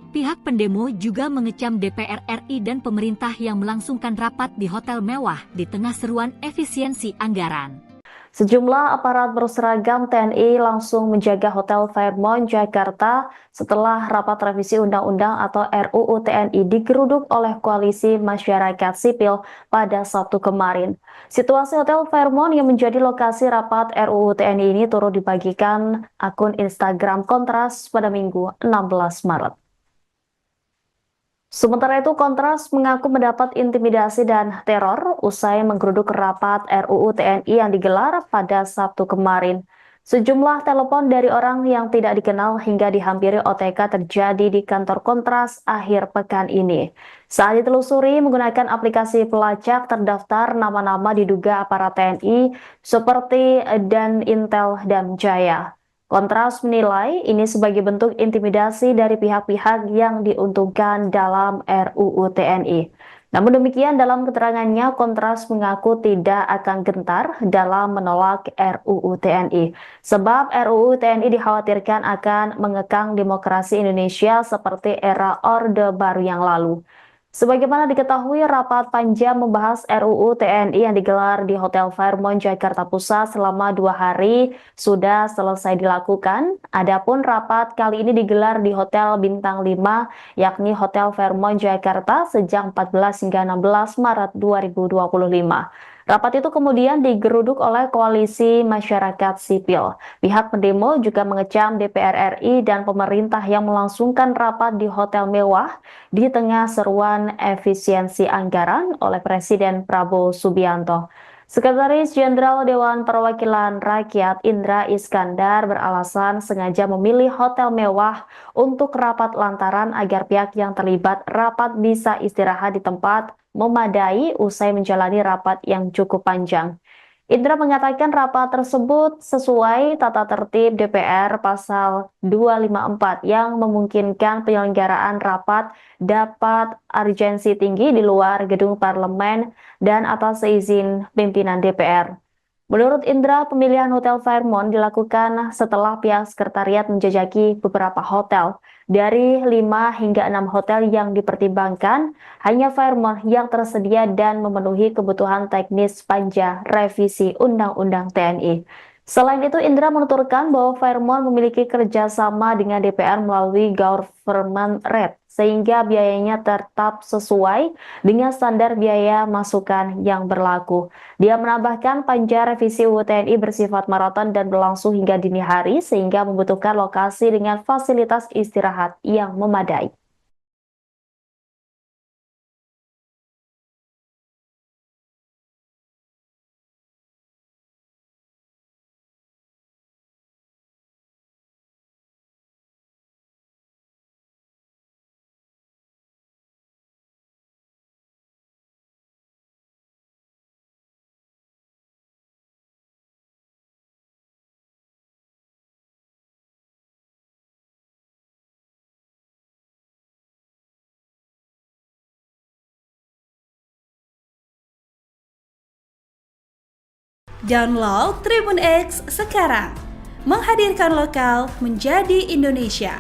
Pihak pendemo juga mengecam DPR RI dan pemerintah yang melangsungkan rapat di hotel mewah di tengah seruan efisiensi anggaran. Sejumlah aparat berseragam TNI langsung menjaga Hotel Fairmont Jakarta setelah rapat revisi Undang-Undang atau RUU TNI digeruduk oleh Koalisi Masyarakat Sipil pada Sabtu kemarin. Situasi Hotel Fairmont yang menjadi lokasi rapat RUU TNI ini turut dibagikan akun Instagram Kontras pada Minggu 16 Maret. Sementara itu, Kontras mengaku mendapat intimidasi dan teror usai menggeruduk rapat RUU TNI yang digelar pada Sabtu kemarin. Sejumlah telepon dari orang yang tidak dikenal hingga dihampiri OTK terjadi di kantor Kontras akhir pekan ini. Saat ditelusuri menggunakan aplikasi pelacak terdaftar nama-nama diduga aparat TNI seperti Dan Intel dan Jaya. Kontras menilai ini sebagai bentuk intimidasi dari pihak-pihak yang diuntungkan dalam RUU TNI. Namun demikian, dalam keterangannya, Kontras mengaku tidak akan gentar dalam menolak RUU TNI. Sebab RUU TNI dikhawatirkan akan mengekang demokrasi Indonesia seperti era Orde Baru yang lalu. Sebagaimana diketahui, rapat panja membahas RUU TNI yang digelar di Hotel Fairmont Jakarta Pusat selama 2 hari sudah selesai dilakukan. Adapun rapat kali ini digelar di Hotel Bintang 5, yakni Hotel Fairmont Jakarta sejak 14 hingga 16 Maret 2025. Rapat itu kemudian digeruduk oleh Koalisi Masyarakat Sipil. Pihak pendemo juga mengecam DPR RI dan pemerintah yang melangsungkan rapat di hotel mewah di tengah seruan efisiensi anggaran oleh Presiden Prabowo Subianto. Sekretaris Jenderal Dewan Perwakilan Rakyat Indra Iskandar beralasan sengaja memilih hotel mewah untuk rapat lantaran agar pihak yang terlibat rapat bisa istirahat di tempat memadai usai menjalani rapat yang cukup panjang. Indra mengatakan rapat tersebut sesuai tata tertib DPR pasal 254 yang memungkinkan penyelenggaraan rapat dapat urgensi tinggi di luar gedung parlemen dan atas izin pimpinan DPR. Menurut Indra, pemilihan Hotel Fairmont dilakukan setelah pihak sekretariat menjajaki beberapa hotel. Dari 5 hingga 6 hotel yang dipertimbangkan, hanya Fairmont yang tersedia dan memenuhi kebutuhan teknis panja revisi Undang-Undang TNI. Selain itu, Indra menuturkan bahwa Fairmont memiliki kerjasama dengan DPR melalui government rate, sehingga biayanya tetap sesuai dengan standar biaya masukan yang berlaku. Dia menambahkan panja revisi UU TNI bersifat maraton dan berlangsung hingga dini hari, sehingga membutuhkan lokasi dengan fasilitas istirahat yang memadai. Download Tribun X sekarang, menghadirkan lokal menjadi Indonesia.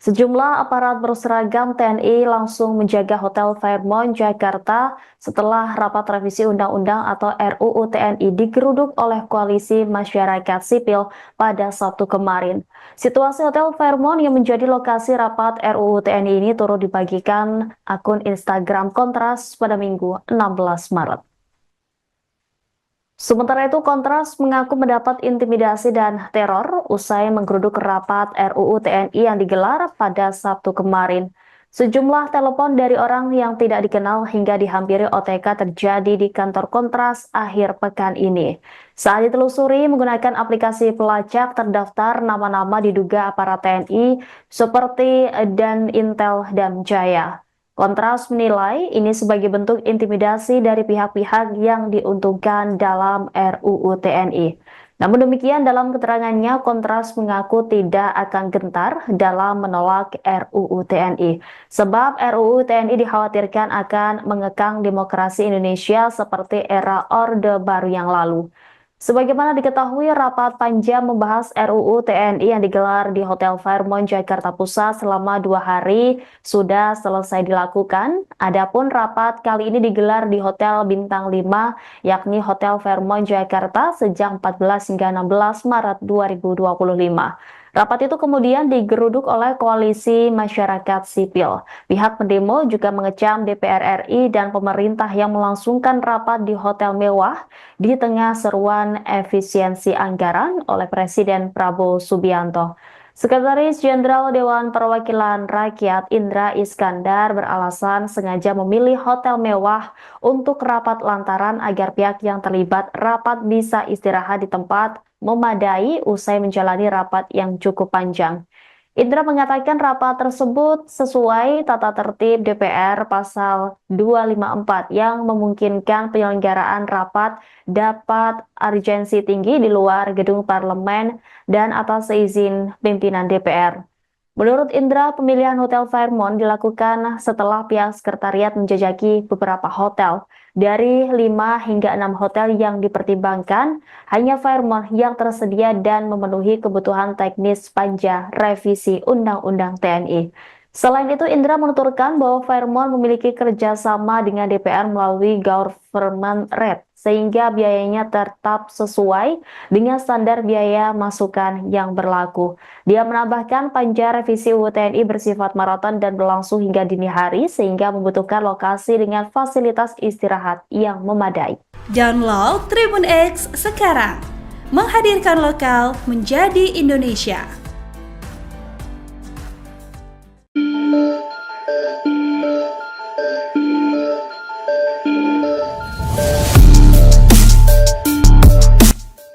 Sejumlah aparat berseragam TNI langsung menjaga Hotel Fairmont Jakarta setelah rapat revisi Undang-Undang atau RUU TNI digeruduk oleh Koalisi Masyarakat Sipil pada Sabtu kemarin. Situasi Hotel Fairmont yang menjadi lokasi rapat RUU TNI ini turut dibagikan akun Instagram Kontras pada Minggu 16 Maret. Sementara itu, Kontras mengaku mendapat intimidasi dan teror usai menggeruduk rapat RUU TNI yang digelar pada Sabtu kemarin. Sejumlah telepon dari orang yang tidak dikenal hingga dihampiri OTK terjadi di kantor Kontras akhir pekan ini. Saat ditelusuri menggunakan aplikasi pelacak, terdaftar nama-nama diduga aparat TNI seperti Dan Intel dan Jaya. Kontras menilai ini sebagai bentuk intimidasi dari pihak-pihak yang diuntungkan dalam RUU TNI. Namun demikian, dalam keterangannya, Kontras mengaku tidak akan gentar dalam menolak RUU TNI. Sebab RUU TNI dikhawatirkan akan mengekang demokrasi Indonesia seperti era Orde Baru yang lalu. Sebagaimana diketahui, rapat panja membahas RUU TNI yang digelar di Hotel Fairmont, Jakarta Pusat selama 2 hari sudah selesai dilakukan. Adapun rapat kali ini digelar di Hotel Bintang 5, yakni Hotel Fairmont, Jakarta sejak 14 hingga 16 Maret 2025. Rapat itu kemudian digeruduk oleh Koalisi Masyarakat Sipil. Pihak pendemo juga mengecam DPR RI dan pemerintah yang melangsungkan rapat di hotel mewah di tengah seruan efisiensi anggaran oleh Presiden Prabowo Subianto. Sekretaris Jenderal Dewan Perwakilan Rakyat Indra Iskandar beralasan sengaja memilih hotel mewah untuk rapat lantaran agar pihak yang terlibat rapat bisa istirahat di tempat memadai usai menjalani rapat yang cukup panjang. Indra mengatakan rapat tersebut sesuai tata tertib DPR pasal 254 yang memungkinkan penyelenggaraan rapat dapat urgensi tinggi di luar gedung parlemen dan atas izin pimpinan DPR. Menurut Indra, pemilihan Hotel Fairmont dilakukan setelah pihak sekretariat menjajaki beberapa hotel. Dari 5 hingga 6 hotel yang dipertimbangkan, hanya Fairmont yang tersedia dan memenuhi kebutuhan teknis panja revisi Undang-Undang TNI. Selain itu, Indra menuturkan bahwa Fairmont memiliki kerjasama dengan DPR melalui government rate, sehingga biayanya tetap sesuai dengan standar biaya masukan yang berlaku. Dia menambahkan panja revisi UU TNI bersifat maraton dan berlangsung hingga dini hari, sehingga membutuhkan lokasi dengan fasilitas istirahat yang memadai. Download Tribun X sekarang, menghadirkan lokal menjadi Indonesia.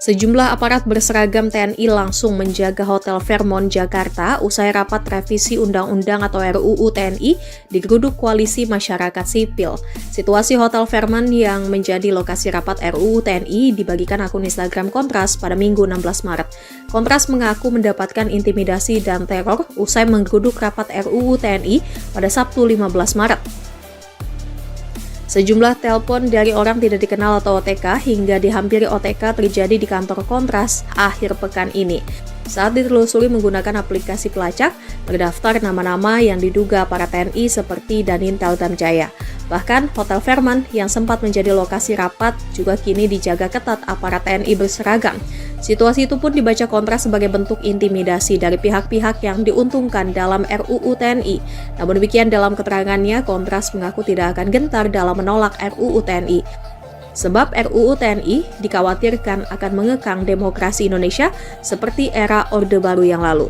Sejumlah aparat berseragam TNI langsung menjaga Hotel Fairmont, Jakarta usai rapat revisi Undang-Undang atau RUU TNI digeruduk Koalisi Masyarakat Sipil. Situasi Hotel Fairmont yang menjadi lokasi rapat RUU TNI dibagikan akun Instagram Kontras pada Minggu 16 Maret. Kontras mengaku mendapatkan intimidasi dan teror usai menggeruduk rapat RUU TNI pada Sabtu 15 Maret. Sejumlah telepon dari orang tidak dikenal atau OTK hingga dihampiri OTK terjadi di kantor Kontras akhir pekan ini. Saat ditelusuri menggunakan aplikasi pelacak, terdaftar nama-nama yang diduga para TNI seperti Dan Intel dan Jaya. Bahkan Hotel Fairmont yang sempat menjadi lokasi rapat juga kini dijaga ketat aparat TNI berseragam. Situasi itu pun dibaca Kontras sebagai bentuk intimidasi dari pihak-pihak yang diuntungkan dalam RUU TNI. Namun demikian, dalam keterangannya, Kontras mengaku tidak akan gentar dalam menolak RUU TNI. Sebab RUU TNI dikhawatirkan akan mengekang demokrasi Indonesia seperti era Orde Baru yang lalu.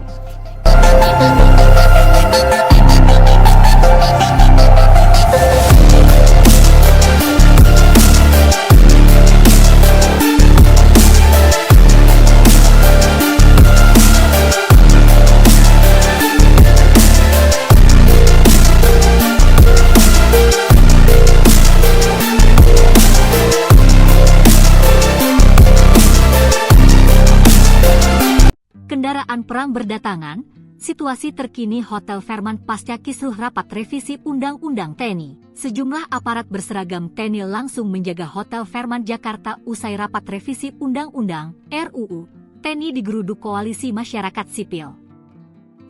Kendaraan perang berdatangan, situasi terkini Hotel Fairmont pasca kisruh rapat revisi Undang-Undang TNI. Sejumlah aparat berseragam TNI langsung menjaga Hotel Fairmont Jakarta usai rapat revisi Undang-Undang RUU TNI digeruduk Koalisi Masyarakat Sipil.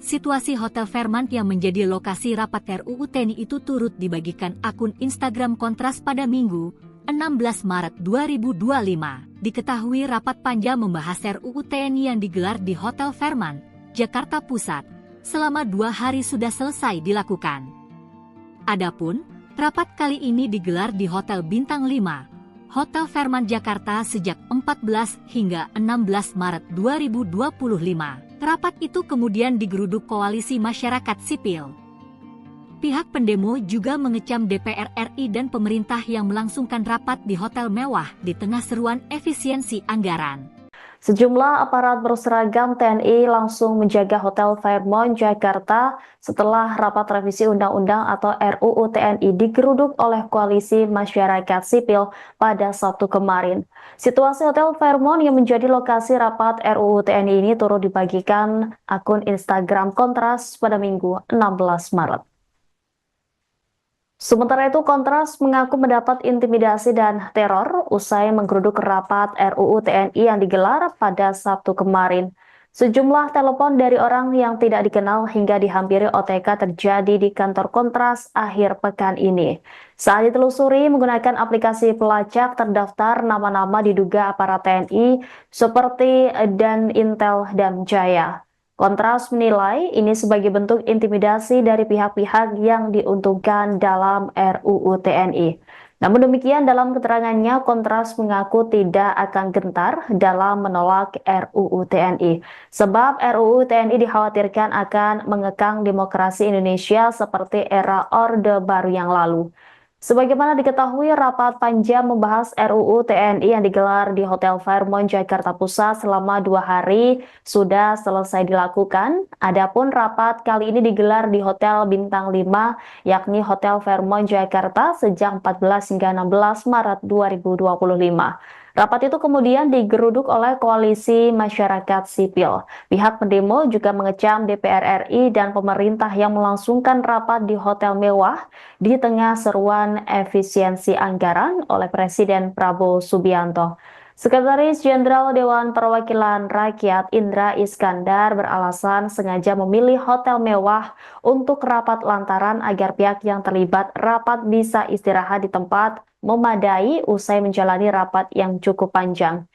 Situasi Hotel Fairmont yang menjadi lokasi rapat RUU TNI itu turut dibagikan akun Instagram Kontras pada Minggu 16 Maret 2025. Diketahui rapat panja membahas RUU TNI yang digelar di Hotel Fairmont, Jakarta Pusat, selama 2 hari sudah selesai dilakukan. Adapun, rapat kali ini digelar di Hotel Bintang 5, Hotel Fairmont Jakarta sejak 14 hingga 16 Maret 2025. Rapat itu kemudian digeruduk Koalisi Masyarakat Sipil. Pihak pendemo juga mengecam DPR RI dan pemerintah yang melangsungkan rapat di hotel mewah di tengah seruan efisiensi anggaran. Sejumlah aparat berseragam TNI langsung menjaga Hotel Fairmont Jakarta setelah rapat revisi Undang-Undang atau RUU TNI digeruduk oleh Koalisi Masyarakat Sipil pada Sabtu kemarin. Situasi Hotel Fairmont yang menjadi lokasi rapat RUU TNI ini turut dibagikan akun Instagram Kontras pada Minggu 16 Maret. Sementara itu, Kontras mengaku mendapat intimidasi dan teror usai menggeruduk rapat RUU TNI yang digelar pada Sabtu kemarin. Sejumlah telepon dari orang yang tidak dikenal hingga dihampiri OTK terjadi di kantor Kontras akhir pekan ini. Saat ditelusuri menggunakan aplikasi pelacak terdaftar nama-nama diduga aparat TNI seperti Dan Intel dan Jaya. Kontras menilai ini sebagai bentuk intimidasi dari pihak-pihak yang diuntungkan dalam RUU TNI. Namun demikian, dalam keterangannya, Kontras mengaku tidak akan gentar dalam menolak RUU TNI. Sebab RUU TNI dikhawatirkan akan mengekang demokrasi Indonesia seperti era Orde Baru yang lalu. Sebagaimana diketahui, rapat panjang membahas RUU TNI yang digelar di Hotel Fairmont Jakarta Pusat selama 2 hari sudah selesai dilakukan. Adapun rapat kali ini digelar di Hotel Bintang 5, yakni Hotel Fairmont Jakarta sejak 14 hingga 16 Maret 2025. Rapat itu kemudian digeruduk oleh Koalisi Masyarakat Sipil. Pihak pendemo juga mengecam DPR RI dan pemerintah yang melangsungkan rapat di hotel mewah di tengah seruan efisiensi anggaran oleh Presiden Prabowo Subianto. Sekretaris Jenderal Dewan Perwakilan Rakyat Indra Iskandar beralasan sengaja memilih hotel mewah untuk rapat lantaran agar pihak yang terlibat rapat bisa istirahat di tempat memadai usai menjalani rapat yang cukup panjang.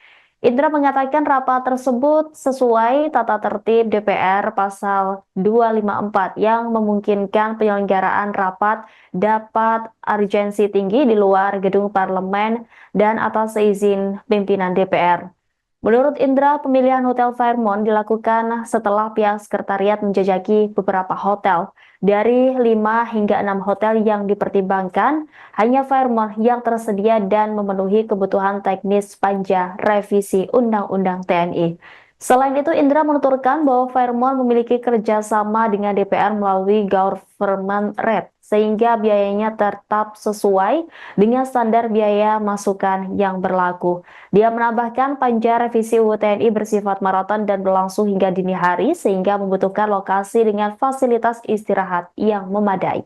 Indra mengatakan rapat tersebut sesuai tata tertib DPR pasal 254 yang memungkinkan penyelenggaraan rapat dapat urgensi tinggi di luar gedung parlemen dan atas izin pimpinan DPR. Menurut Indra, pemilihan Hotel Fairmont dilakukan setelah pihak sekretariat menjajaki beberapa hotel. Dari 5 hingga 6 hotel yang dipertimbangkan, hanya Fairmont yang tersedia dan memenuhi kebutuhan teknis panja revisi Undang-Undang TNI. Selain itu, Indra menuturkan bahwa Fairmont memiliki kerjasama dengan DPR melalui government rate, sehingga biayanya tetap sesuai dengan standar biaya masukan yang berlaku. Dia menambahkan panja revisi UU TNI bersifat maraton dan berlangsung hingga dini hari, sehingga membutuhkan lokasi dengan fasilitas istirahat yang memadai.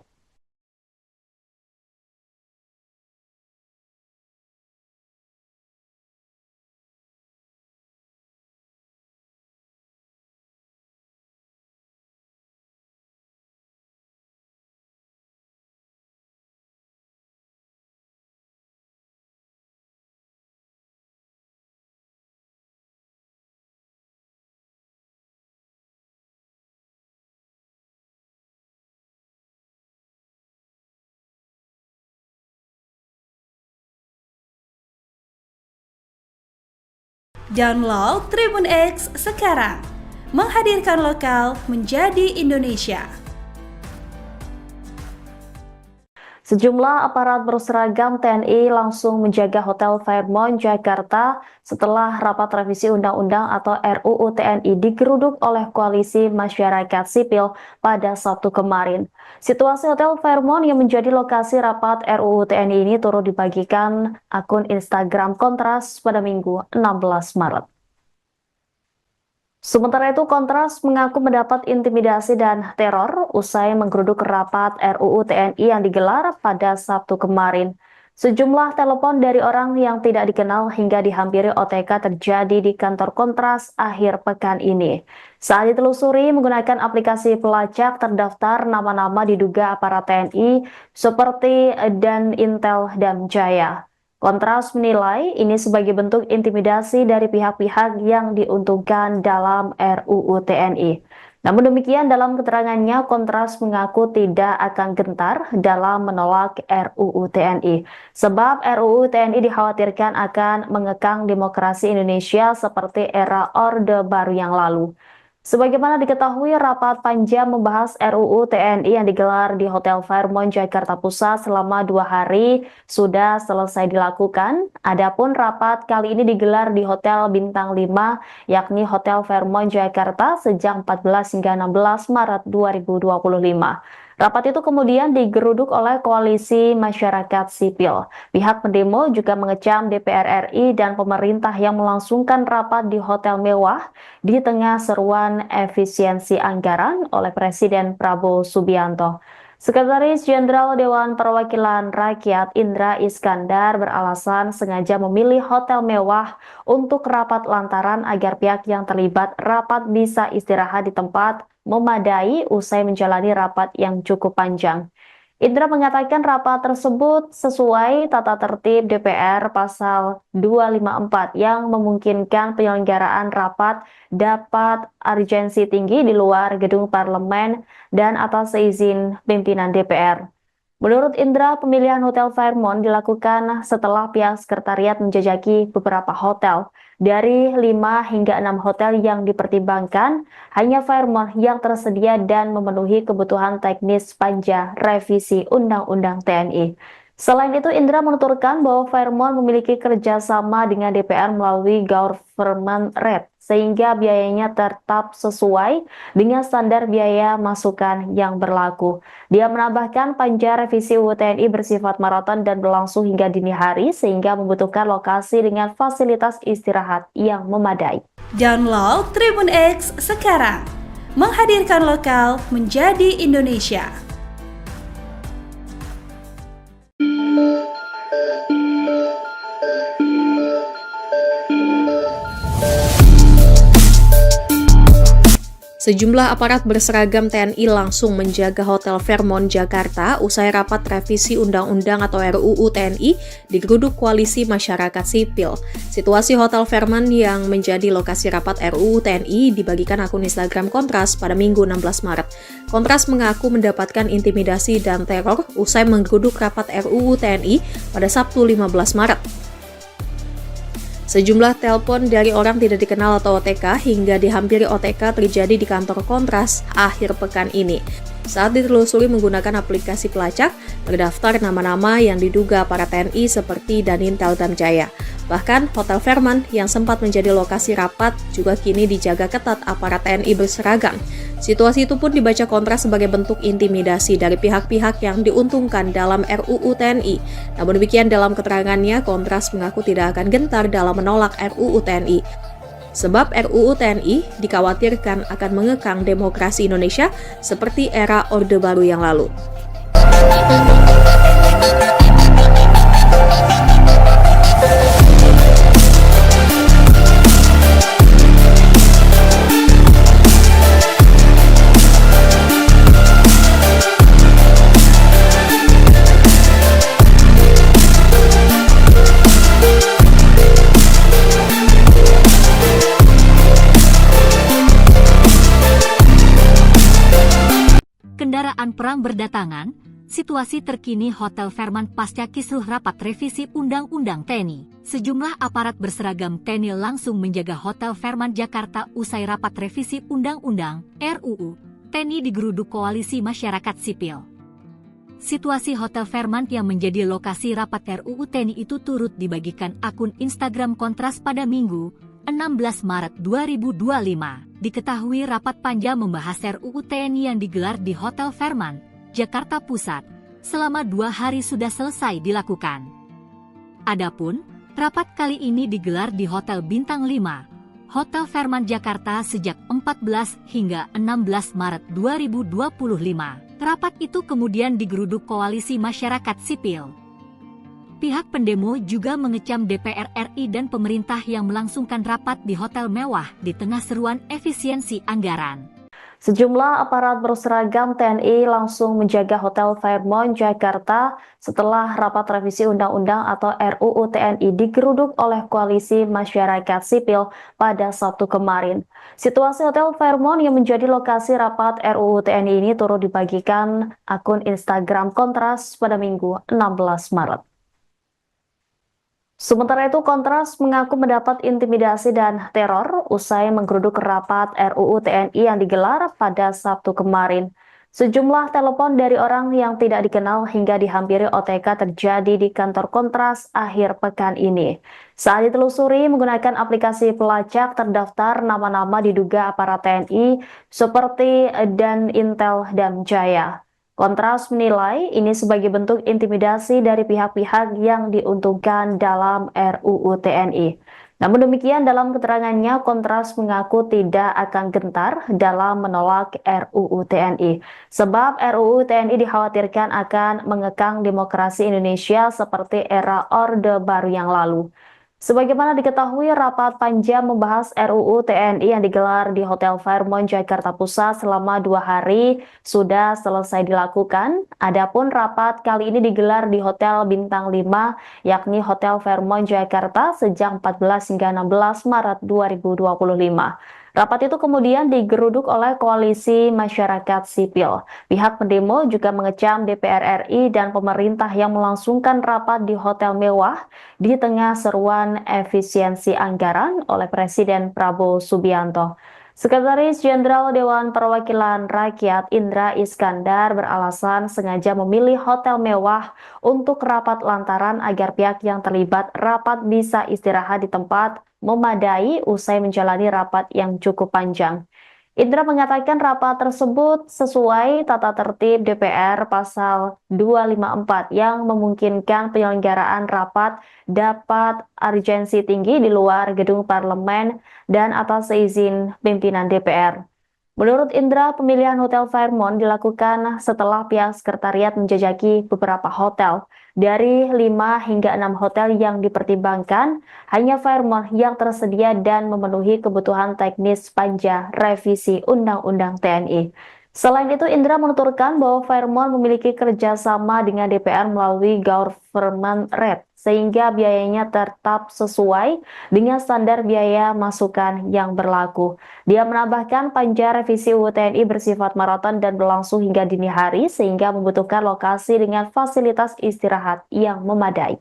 Download Tribun X sekarang, menghadirkan lokal menjadi Indonesia. Sejumlah aparat berseragam TNI langsung menjaga Hotel Fairmont Jakarta setelah rapat revisi Undang-Undang atau RUU TNI digeruduk oleh Koalisi Masyarakat Sipil pada Sabtu kemarin. Situasi Hotel Fairmont yang menjadi lokasi rapat RUU TNI ini turut dibagikan akun Instagram Kontras pada Minggu 16 Maret. Sementara itu, Kontras mengaku mendapat intimidasi dan teror usai menggeruduk rapat RUU TNI yang digelar pada Sabtu kemarin. Sejumlah telepon dari orang yang tidak dikenal hingga dihampiri OTK terjadi di kantor Kontras akhir pekan ini. Saat ditelusuri menggunakan aplikasi pelacak terdaftar nama-nama diduga aparat TNI seperti Dan Intel dan Jaya. Kontras menilai ini sebagai bentuk intimidasi dari pihak-pihak yang diuntungkan dalam RUU TNI. Namun demikian, dalam keterangannya, Kontras mengaku tidak akan gentar dalam menolak RUU TNI. Sebab RUU TNI dikhawatirkan akan mengekang demokrasi Indonesia seperti era Orde Baru yang lalu. Sebagaimana diketahui, rapat panja membahas RUU TNI yang digelar di Hotel Fairmont, Jakarta Pusat selama 2 hari sudah selesai dilakukan. Adapun rapat kali ini digelar di Hotel Bintang 5, yakni Hotel Fairmont, Jakarta sejak 14 hingga 16 Maret 2025. Rapat itu kemudian digeruduk oleh Koalisi Masyarakat Sipil. Pihak pendemo juga mengecam DPR RI dan pemerintah yang melangsungkan rapat di hotel mewah di tengah seruan efisiensi anggaran oleh Presiden Prabowo Subianto. Sekretaris Jenderal Dewan Perwakilan Rakyat Indra Iskandar beralasan sengaja memilih hotel mewah untuk rapat lantaran agar pihak yang terlibat rapat bisa istirahat di tempat memadai usai menjalani rapat yang cukup panjang. Indra mengatakan rapat tersebut sesuai tata tertib DPR pasal 254 yang memungkinkan penyelenggaraan rapat dapat urgensi tinggi di luar gedung parlemen dan atas izin pimpinan DPR. Menurut Indra, pemilihan Hotel Fairmont dilakukan setelah pihak sekretariat menjajaki beberapa hotel. Dari 5 hingga 6 hotel yang dipertimbangkan, hanya Fairmont yang tersedia dan memenuhi kebutuhan teknis panja revisi Undang-Undang TNI. Selain itu, Indra menuturkan bahwa Fairmont memiliki kerjasama dengan DPR melalui government rate, sehingga biayanya tetap sesuai dengan standar biaya masukan yang berlaku. Dia menambahkan panja revisi UU TNI bersifat maraton dan berlangsung hingga dini hari, sehingga membutuhkan lokasi dengan fasilitas istirahat yang memadai. Download Tribun X sekarang, menghadirkan lokal menjadi Indonesia. Sejumlah aparat berseragam TNI langsung menjaga Hotel Fairmont Jakarta usai rapat revisi Undang-Undang atau RUU TNI digeruduk Koalisi Masyarakat Sipil. Situasi Hotel Fairmont yang menjadi lokasi rapat RUU TNI dibagikan akun Instagram Kontras pada Minggu 16 Maret. Kontras mengaku mendapatkan intimidasi dan teror usai menggeruduk rapat RUU TNI pada Sabtu 15 Maret. Sejumlah telepon dari orang tidak dikenal atau OTK hingga dihampiri OTK terjadi di kantor Kontras akhir pekan ini. Saat ditelusuri menggunakan aplikasi pelacak, terdaftar nama-nama yang diduga para TNI seperti Danintel Damjaya. Bahkan, Hotel Fairmont yang sempat menjadi lokasi rapat juga kini dijaga ketat aparat TNI berseragam. Situasi itu pun dibaca Kontras sebagai bentuk intimidasi dari pihak-pihak yang diuntungkan dalam RUU TNI. Namun demikian dalam keterangannya, Kontras mengaku tidak akan gentar dalam menolak RUU TNI. Sebab RUU TNI dikhawatirkan akan mengekang demokrasi Indonesia seperti era Orde Baru yang lalu. Kendaraan perang berdatangan, situasi terkini Hotel Fairmont pasca kisruh rapat revisi Undang-Undang TNI. Sejumlah aparat berseragam TNI langsung menjaga Hotel Fairmont Jakarta usai rapat revisi Undang-Undang RUU TNI digeruduk Koalisi Masyarakat Sipil. Situasi Hotel Fairmont yang menjadi lokasi rapat RUU TNI itu turut dibagikan akun Instagram Kontras pada Minggu 16 Maret 2025. Diketahui rapat panja membahas RUU TNI yang digelar di Hotel Fairmont, Jakarta Pusat, selama 2 hari sudah selesai dilakukan. Adapun, rapat kali ini digelar di Hotel Bintang 5, Hotel Fairmont Jakarta sejak 14 hingga 16 Maret 2025. Rapat itu kemudian digeruduk Koalisi Masyarakat Sipil. Pihak pendemo juga mengecam DPR RI dan pemerintah yang melangsungkan rapat di hotel mewah di tengah seruan efisiensi anggaran. Sejumlah aparat berseragam TNI langsung menjaga Hotel Fairmont, Jakarta setelah rapat revisi Undang-Undang atau RUU TNI digeruduk oleh Koalisi Masyarakat Sipil pada Sabtu kemarin. Situasi Hotel Fairmont yang menjadi lokasi rapat RUU TNI ini turut dibagikan akun Instagram Kontras pada Minggu 16 Maret. Sementara itu, Kontras mengaku mendapat intimidasi dan teror usai menggeruduk rapat RUU TNI yang digelar pada Sabtu kemarin. Sejumlah telepon dari orang yang tidak dikenal hingga dihampiri OTK terjadi di kantor Kontras akhir pekan ini. Saat ditelusuri menggunakan aplikasi pelacak terdaftar nama-nama diduga aparat TNI seperti Dan Intel dan Jaya. Kontras menilai ini sebagai bentuk intimidasi dari pihak-pihak yang diuntungkan dalam RUU TNI. Namun demikian, dalam keterangannya, Kontras mengaku tidak akan gentar dalam menolak RUU TNI. Sebab RUU TNI dikhawatirkan akan mengekang demokrasi Indonesia seperti era Orde Baru yang lalu. Sebagaimana diketahui, rapat panjang membahas RUU TNI yang digelar di Hotel Fairmont, Jakarta Pusat selama 2 hari sudah selesai dilakukan. Adapun rapat kali ini digelar di Hotel Bintang 5, yakni Hotel Fairmont, Jakarta sejak 14 hingga 16 Maret 2025. Rapat itu kemudian digeruduk oleh Koalisi Masyarakat Sipil. Pihak pendemo juga mengecam DPR RI dan pemerintah yang melangsungkan rapat di hotel mewah di tengah seruan efisiensi anggaran oleh Presiden Prabowo Subianto. Sekretaris Jenderal Dewan Perwakilan Rakyat Indra Iskandar beralasan sengaja memilih hotel mewah untuk rapat lantaran agar pihak yang terlibat rapat bisa istirahat di tempat memadai usai menjalani rapat yang cukup panjang. Indra mengatakan rapat tersebut sesuai tata tertib DPR pasal 254 yang memungkinkan penyelenggaraan rapat dapat urgensi tinggi di luar gedung parlemen dan atas seizin pimpinan DPR. Menurut Indra, pemilihan Hotel Fairmont dilakukan setelah pihak sekretariat menjajaki beberapa hotel. Dari 5 hingga 6 hotel yang dipertimbangkan, hanya Fairmont yang tersedia dan memenuhi kebutuhan teknis panja revisi Undang-Undang TNI. Selain itu, Indra menuturkan bahwa Fairmont memiliki kerjasama dengan DPR melalui government rate, sehingga biayanya tetap sesuai dengan standar biaya masukan yang berlaku. Dia menambahkan panja revisi UU TNI bersifat maraton dan berlangsung hingga dini hari, sehingga membutuhkan lokasi dengan fasilitas istirahat yang memadai.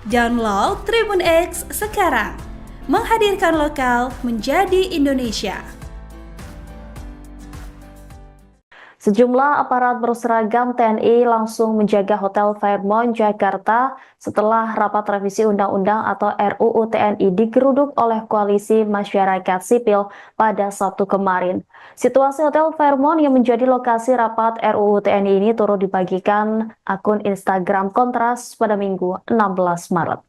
Download Tribun X sekarang, menghadirkan lokal menjadi Indonesia. Sejumlah aparat berseragam TNI langsung menjaga Hotel Fairmont, Jakarta setelah rapat revisi Undang-Undang atau RUU TNI digeruduk oleh Koalisi Masyarakat Sipil pada Sabtu kemarin. Situasi Hotel Fairmont yang menjadi lokasi rapat RUU TNI ini turut dibagikan akun Instagram Kontras pada Minggu 16 Maret.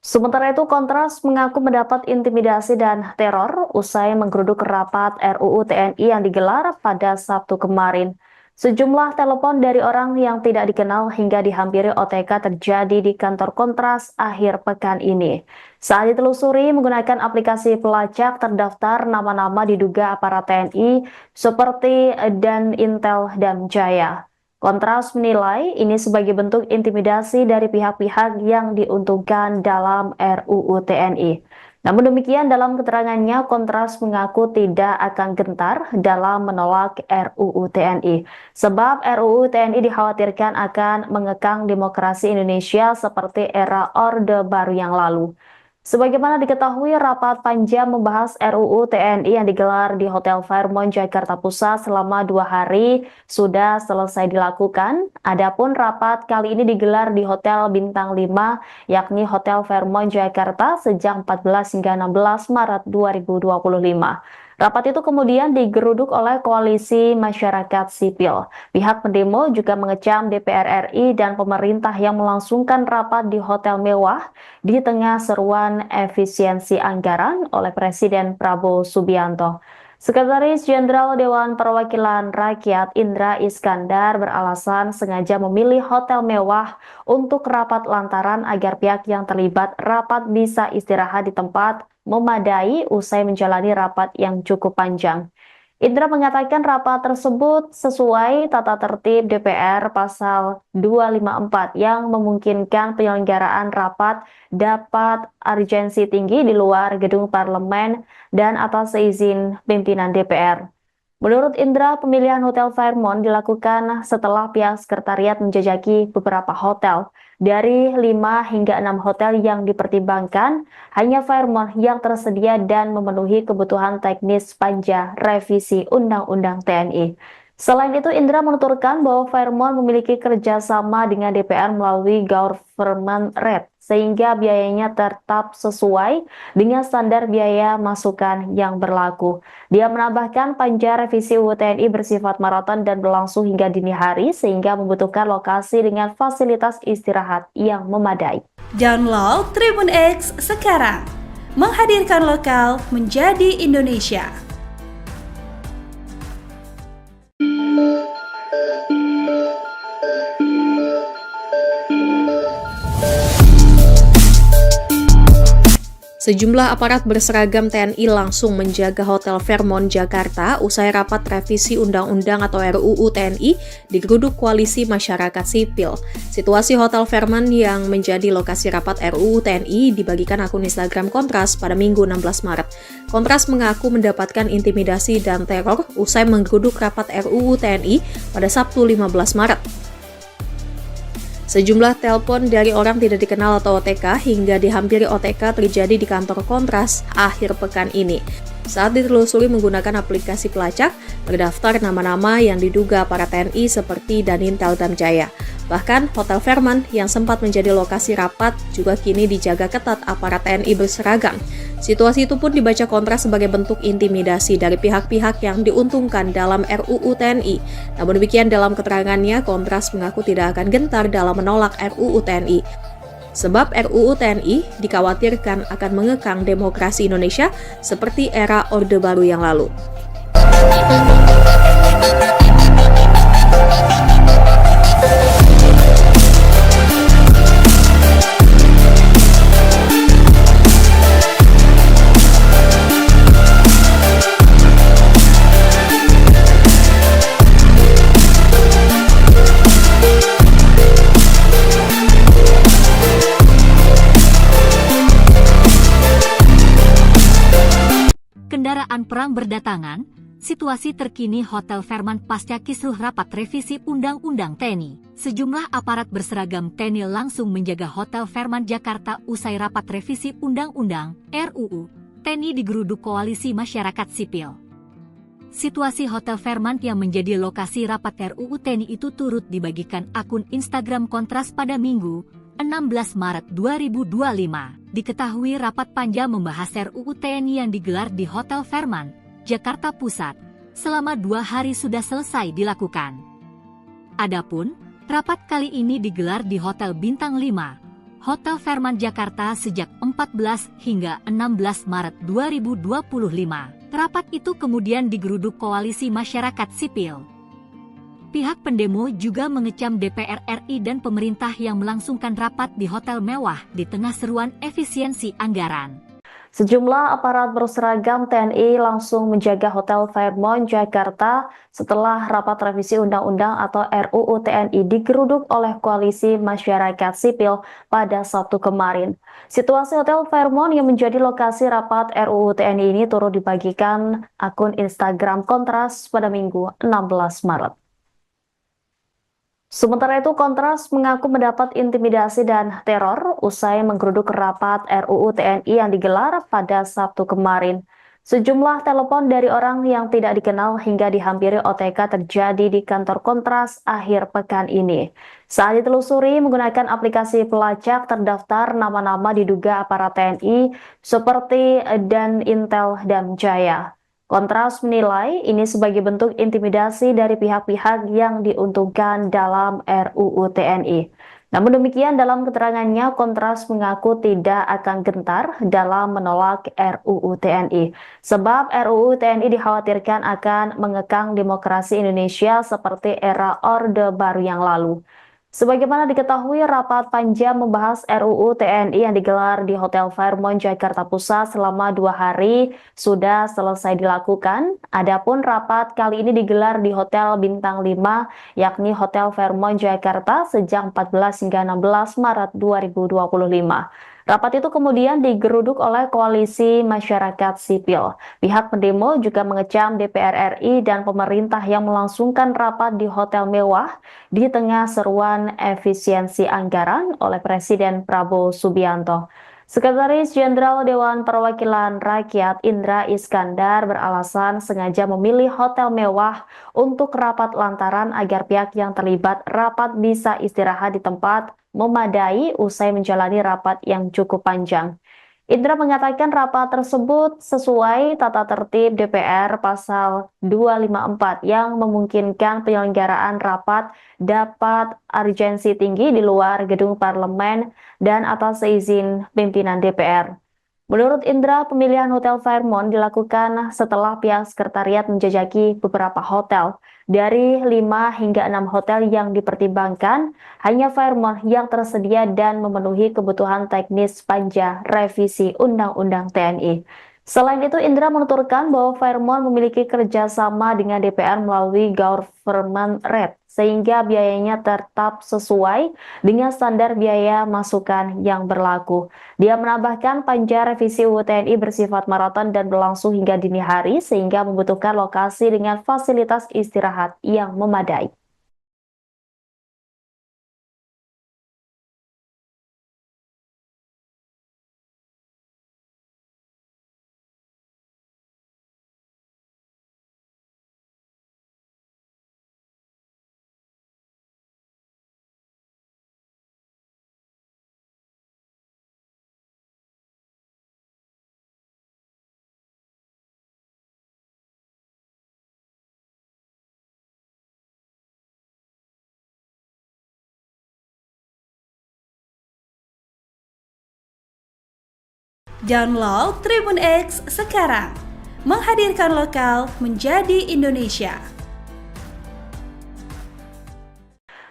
Sementara itu, Kontras mengaku mendapat intimidasi dan teror usai menggeruduk rapat RUU TNI yang digelar pada Sabtu kemarin. Sejumlah telepon dari orang yang tidak dikenal hingga dihampiri OTK terjadi di kantor Kontras akhir pekan ini. Saat ditelusuri menggunakan aplikasi pelacak terdaftar nama-nama diduga aparat TNI seperti Dan Intel dan Jaya. Kontras menilai ini sebagai bentuk intimidasi dari pihak-pihak yang diuntungkan dalam RUU TNI. Namun demikian, dalam keterangannya, Kontras mengaku tidak akan gentar dalam menolak RUU TNI. Sebab RUU TNI dikhawatirkan akan mengekang demokrasi Indonesia seperti era Orde Baru yang lalu. Sebagaimana diketahui, rapat panja membahas RUU TNI yang digelar di Hotel Fairmont, Jakarta Pusat selama 2 hari sudah selesai dilakukan. Adapun rapat kali ini digelar di Hotel Bintang 5, yakni Hotel Fairmont, Jakarta sejak 14 hingga 16 Maret 2025. Rapat itu kemudian digeruduk oleh Koalisi Masyarakat Sipil. Pihak pendemo juga mengecam DPR RI dan pemerintah yang melangsungkan rapat di hotel mewah di tengah seruan efisiensi anggaran oleh Presiden Prabowo Subianto. Sekretaris Jenderal Dewan Perwakilan Rakyat Indra Iskandar beralasan sengaja memilih hotel mewah untuk rapat lantaran agar pihak yang terlibat rapat bisa istirahat di tempat memadai usai menjalani rapat yang cukup panjang. Indra mengatakan rapat tersebut sesuai tata tertib DPR pasal 254 yang memungkinkan penyelenggaraan rapat dapat urgensi tinggi di luar gedung parlemen dan atas izin pimpinan DPR. Menurut Indra, pemilihan Hotel Fairmont dilakukan setelah pihak sekretariat menjajaki beberapa hotel. Dari 5 hingga 6 hotel yang dipertimbangkan, hanya Fairmont yang tersedia dan memenuhi kebutuhan teknis panja revisi Undang-Undang TNI. Selain itu, Indra menuturkan bahwa Fairmont memiliki kerjasama dengan DPR melalui government rate, sehingga biayanya tetap sesuai dengan standar biaya masukan yang berlaku. Dia menambahkan panja revisi UU TNI bersifat maraton dan berlangsung hingga dini hari, sehingga membutuhkan lokasi dengan fasilitas istirahat yang memadai. Download Tribun X sekarang, menghadirkan lokal menjadi Indonesia. Sejumlah aparat berseragam TNI langsung menjaga Hotel Fairmont, Jakarta usai rapat revisi Undang-Undang atau RUU TNI digeruduk Koalisi Masyarakat Sipil. Situasi Hotel Fairmont yang menjadi lokasi rapat RUU TNI dibagikan akun Instagram Kontras pada Minggu 16 Maret. Kontras mengaku mendapatkan intimidasi dan teror usai menggeruduk rapat RUU TNI pada Sabtu 15 Maret. Sejumlah telepon dari orang tidak dikenal atau OTK hingga dihampiri OTK terjadi di kantor Kontras akhir pekan ini. Saat ditelusuri menggunakan aplikasi pelacak, terdaftar nama-nama yang diduga para TNI seperti Danintel Damjaya. Bahkan, Hotel Fairmont yang sempat menjadi lokasi rapat juga kini dijaga ketat aparat TNI berseragam. Situasi itu pun dibaca Kontras sebagai bentuk intimidasi dari pihak-pihak yang diuntungkan dalam RUU TNI. Namun demikian dalam keterangannya, Kontras mengaku tidak akan gentar dalam menolak RUU TNI. Sebab RUU TNI dikhawatirkan akan mengekang demokrasi Indonesia seperti era Orde Baru yang lalu. Kendaraan perang berdatangan, situasi terkini Hotel Fairmont pasca kisruh rapat revisi Undang-Undang TNI. Sejumlah aparat berseragam TNI langsung menjaga Hotel Fairmont Jakarta usai rapat revisi Undang-Undang RUU TNI digeruduk Koalisi Masyarakat Sipil. Situasi Hotel Fairmont yang menjadi lokasi rapat RUU TNI itu turut dibagikan akun Instagram Kontras pada Minggu 16 Maret 2025. Diketahui rapat panja membahas RUU TNI yang digelar di Hotel Fairmont, Jakarta Pusat, selama 2 hari sudah selesai dilakukan. Adapun, rapat kali ini digelar di Hotel Bintang 5, Hotel Fairmont Jakarta sejak 14 hingga 16 Maret 2025. Rapat itu kemudian digeruduk Koalisi Masyarakat Sipil. Pihak pendemo juga mengecam DPR RI dan pemerintah yang melangsungkan rapat di hotel mewah di tengah seruan efisiensi anggaran. Sejumlah aparat berseragam TNI langsung menjaga Hotel Fairmont Jakarta setelah rapat revisi Undang-Undang atau RUU TNI digeruduk oleh Koalisi Masyarakat Sipil pada Sabtu kemarin. Situasi Hotel Fairmont yang menjadi lokasi rapat RUU TNI ini turut dibagikan akun Instagram Kontras pada Minggu 16 Maret. Sementara itu, Kontras mengaku mendapat intimidasi dan teror usai menggeruduk rapat RUU TNI yang digelar pada Sabtu kemarin. Sejumlah telepon dari orang yang tidak dikenal hingga dihampiri OTK terjadi di kantor Kontras akhir pekan ini. Saat ditelusuri menggunakan aplikasi pelacak, terdaftar nama-nama diduga aparat TNI seperti Dan Intel dan Jaya. Kontras menilai ini sebagai bentuk intimidasi dari pihak-pihak yang diuntungkan dalam RUU TNI. Namun demikian, dalam keterangannya, Kontras mengaku tidak akan gentar dalam menolak RUU TNI. Sebab RUU TNI dikhawatirkan akan mengekang demokrasi Indonesia seperti era Orde Baru yang lalu. Sebagaimana diketahui, rapat panjang membahas RUU TNI yang digelar di Hotel Fairmont, Jakarta Pusat selama 2 hari sudah selesai dilakukan. Adapun rapat kali ini digelar di Hotel Bintang 5, yakni Hotel Fairmont, Jakarta sejak 14 hingga 16 Maret 2025. Rapat itu kemudian digeruduk oleh koalisi masyarakat sipil. Pihak pendemo juga mengecam DPR RI dan pemerintah yang melangsungkan rapat di hotel mewah di tengah seruan efisiensi anggaran oleh Presiden Prabowo Subianto. Sekretaris Jenderal Dewan Perwakilan Rakyat Indra Iskandar beralasan sengaja memilih hotel mewah untuk rapat lantaran agar pihak yang terlibat rapat bisa istirahat di tempat memadai usai menjalani rapat yang cukup panjang. Indra mengatakan rapat tersebut sesuai tata tertib DPR pasal 254 yang memungkinkan penyelenggaraan rapat dapat urgensi tinggi di luar gedung parlemen dan atas izin pimpinan DPR. Menurut Indra, pemilihan Hotel Fairmont dilakukan setelah pihak sekretariat menjajaki beberapa hotel. Dari 5 hingga 6 hotel yang dipertimbangkan, hanya Fairmont yang tersedia dan memenuhi kebutuhan teknis panja revisi Undang-Undang TNI. Selain itu, Indra menuturkan bahwa Fairmont memiliki kerjasama dengan DPR melalui government rate, sehingga biayanya tetap sesuai dengan standar biaya masukan yang berlaku. Dia menambahkan panja revisi UU TNI bersifat maraton dan berlangsung hingga dini hari, sehingga membutuhkan lokasi dengan fasilitas istirahat yang memadai. Download Tribun X sekarang, menghadirkan lokal menjadi Indonesia.